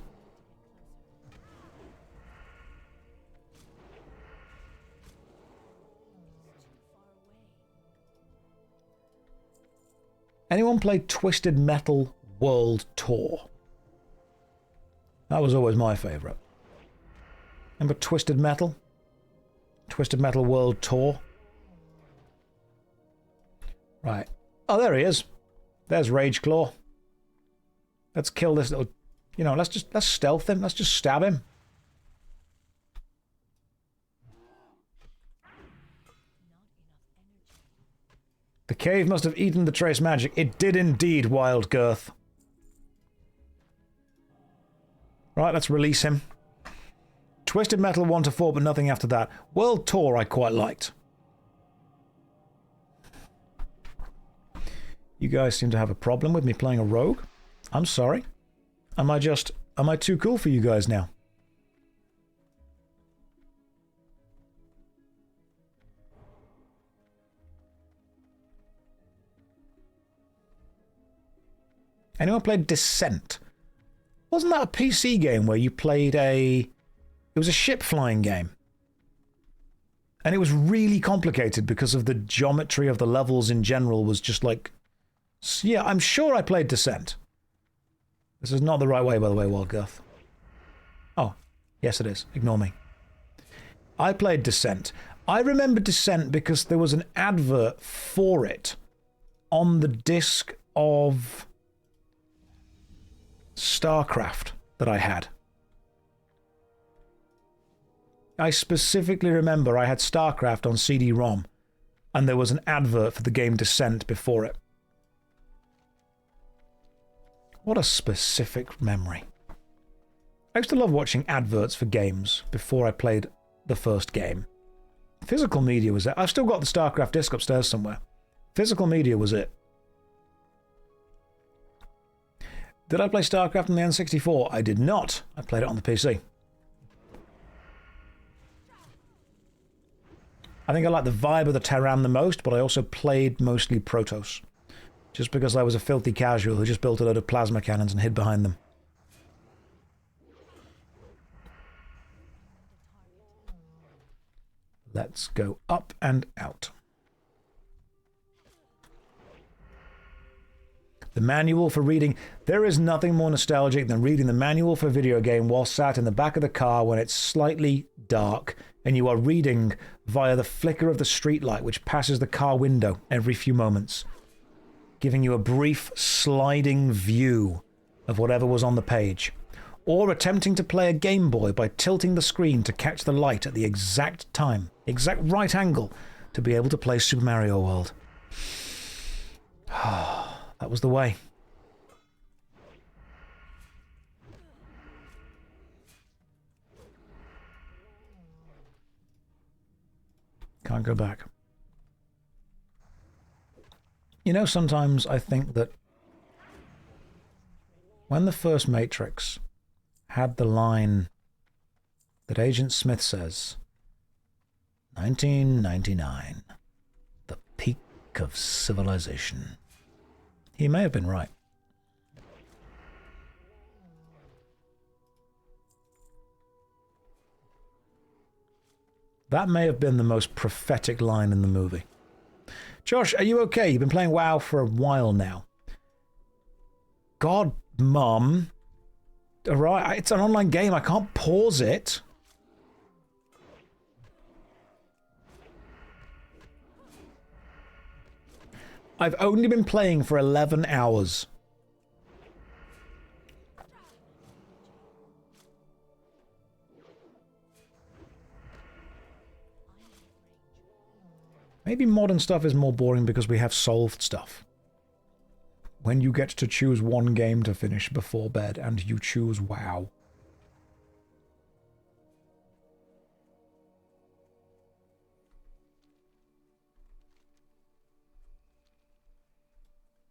Anyone play Twisted Metal World Tour? That was always my favourite. Remember Twisted Metal? Twisted Metal World Tour? Right. Oh, there he is. There's Rageclaw. Let's kill this little... You know, let's stealth him. Let's just stab him. The cave must have eaten the trace magic. It did indeed, Wild Girth. Right, let's release him. Twisted Metal 1 to 4, but nothing after that. World Tour I quite liked. You guys seem to have a problem with me playing a rogue. I'm sorry. Am I too cool for you guys now? Anyone played Descent? Wasn't that a PC game where you played it was a ship flying game? And it was really complicated because of the geometry of the levels in general was just like... Yeah, I'm sure I played Descent. This is not the right way, by the way, Wildgirth. Oh, yes it is. Ignore me. I played Descent. I remember Descent because there was an advert for it on the disc of StarCraft that I had. I specifically remember I had StarCraft on CD-ROM and there was an advert for the game Descent before it. What a specific memory. I used to love watching adverts for games before I played the first game. Physical media was it. I've still got the StarCraft disc upstairs somewhere. Physical media was it. Did I play StarCraft on the N64? I did not. I played it on the PC. I think I like the vibe of the Terran the most, but I also played mostly Protoss. Just because I was a filthy casual who just built a load of plasma cannons and hid behind them. Let's go up and out. The manual for reading. There is nothing more nostalgic than reading the manual for a video game while sat in the back of the car when it's slightly dark and you are reading via the flicker of the streetlight which passes the car window every few moments, giving you a brief sliding view of whatever was on the page. Or attempting to play a Game Boy by tilting the screen to catch the light at the exact time, exact right angle, to be able to play Super Mario World. That was the way. Can't go back. You know, sometimes I think that when the first Matrix had the line that Agent Smith says, 1999, the peak of civilization, he may have been right. That may have been the most prophetic line in the movie. Josh, are you okay? You've been playing WoW for a while now. God, Mum. Alright, it's an online game. I can't pause it. I've only been playing for 11 hours. Maybe modern stuff is more boring because we have solved stuff. When you get to choose one game to finish before bed, and you choose WoW.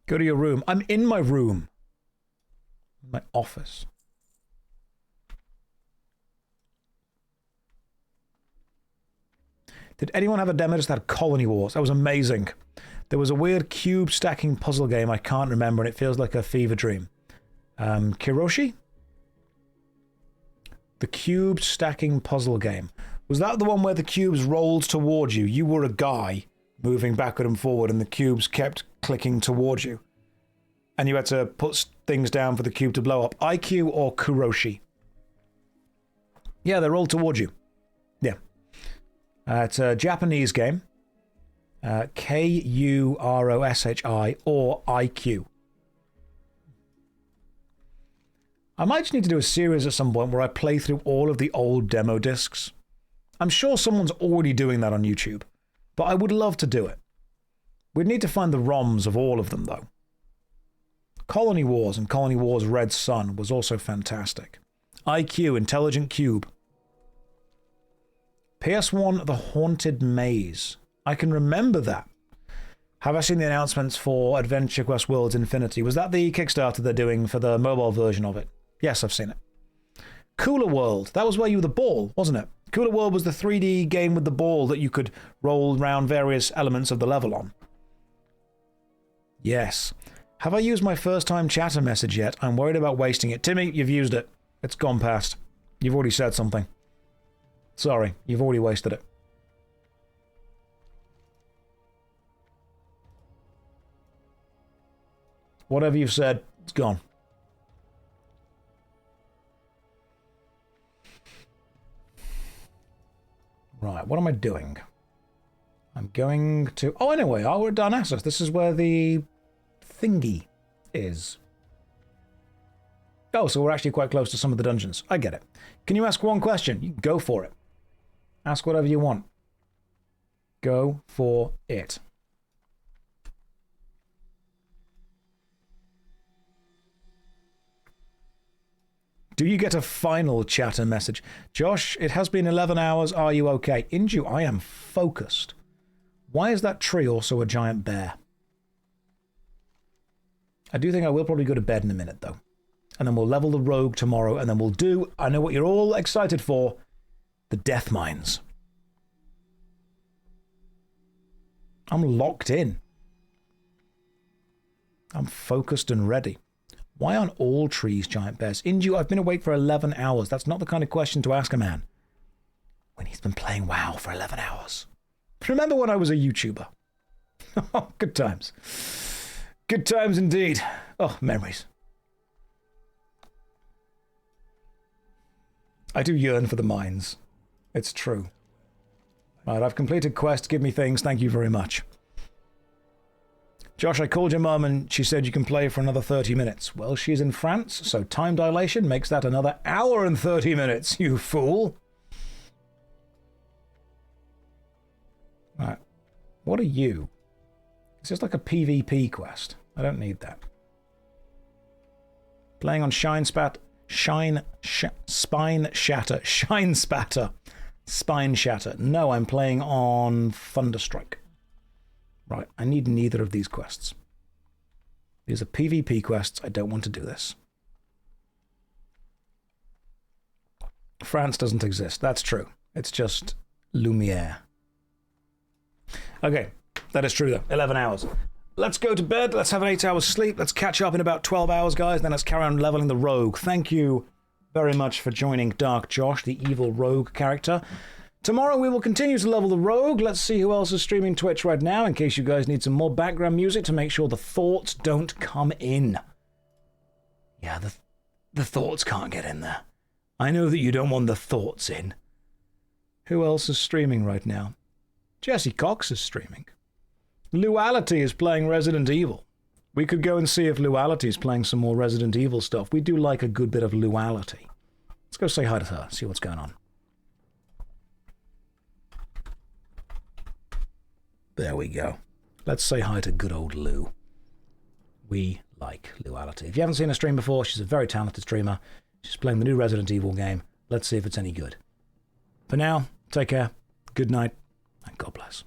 Go to your room. I'm in my room. My office. Did anyone have a demo that had Colony Wars? That was amazing. There was a weird cube stacking puzzle game I can't remember, and it feels like a fever dream. Kiroshi? The cube stacking puzzle game. Was that the one where the cubes rolled towards you? You were a guy moving backward and forward, and the cubes kept clicking towards you. And you had to put things down for the cube to blow up. IQ or Kuroshi? Yeah, they roll towards you. Yeah. It's a Japanese game. Kuroshi or IQ. I might just need to do a series at some point where I play through all of the old demo discs. I'm sure someone's already doing that on YouTube, but I would love to do it. We'd need to find the ROMs of all of them, though. Colony Wars and Colony Wars Red Sun was also fantastic. IQ, Intelligent Cube. PS1, The Haunted Maze. I can remember that. Have I seen the announcements for Adventure Quest Worlds Infinity? Was that the Kickstarter they're doing for the mobile version of it? Yes, I've seen it. Cooler World. That was where you were the ball, wasn't it? Cooler World was the 3D game with the ball that you could roll around various elements of the level on. Yes. Have I used my first time chatter message yet? I'm worried about wasting it. Timmy, you've used it. It's gone past. You've already said something. Sorry, you've already wasted it. Whatever you've said, it's gone. Right, what am I doing? I'm going to... Oh, anyway, we're at Darnassus. This is where the thingy is. Oh, so we're actually quite close to some of the dungeons. I get it. Can you ask one question? You can go for it. Ask whatever you want. Go for it. Do you get a final chatter message? Josh, it has been 11 hours. Are you okay? Inju, I am focused. Why is that tree also a giant bear? I do think I will probably go to bed in a minute, though. And then we'll level the rogue tomorrow, and then we'll do, I know what you're all excited for, the death mines. I'm locked in. I'm focused and ready. Why aren't all trees giant bears? Inju, I've been awake for 11 hours. That's not the kind of question to ask a man when he's been playing WoW for 11 hours. Remember when I was a YouTuber? Oh, good times. Good times indeed. Oh, memories. I do yearn for the mines. It's true. Right, I've completed quest. Give me things. Thank you very much. Josh, I called your mum and she said you can play for another 30 minutes. Well, she's in France, so time dilation makes that another hour and 30 minutes, you fool. Right. What are you? It's just like a PvP quest. I don't need that. Playing on Spine Shatter. Spine Shatter. No, I'm playing on Thunderstrike. Right, I need neither of these quests. These are PvP quests. I don't want to do this. France doesn't exist. That's true. It's just Lumiere. Okay, that is true though. 11 hours. Let's go to bed. Let's have an 8 hours sleep. Let's catch up in about 12 hours, guys. Then let's carry on leveling the rogue. Thank you very much for joining Dark Josh, the evil rogue character. Tomorrow we will continue to level the rogue. Let's see who else is streaming Twitch right now, in case you guys need some more background music to make sure the thoughts don't come in. Yeah, the thoughts can't get in there. I know that you don't want the thoughts in. Who else is streaming right now? Jesse Cox is streaming. Luality is playing Resident Evil. We could go and see if Luality is playing some more Resident Evil stuff. We do like a good bit of Luality. Let's go say hi to her, see what's going on. There we go. Let's say hi to good old Lou. we like Luality. If you haven't seen her stream before, she's a very talented streamer. She's playing the new Resident Evil game. Let's see if it's any good. For now, take care, good night, and God bless.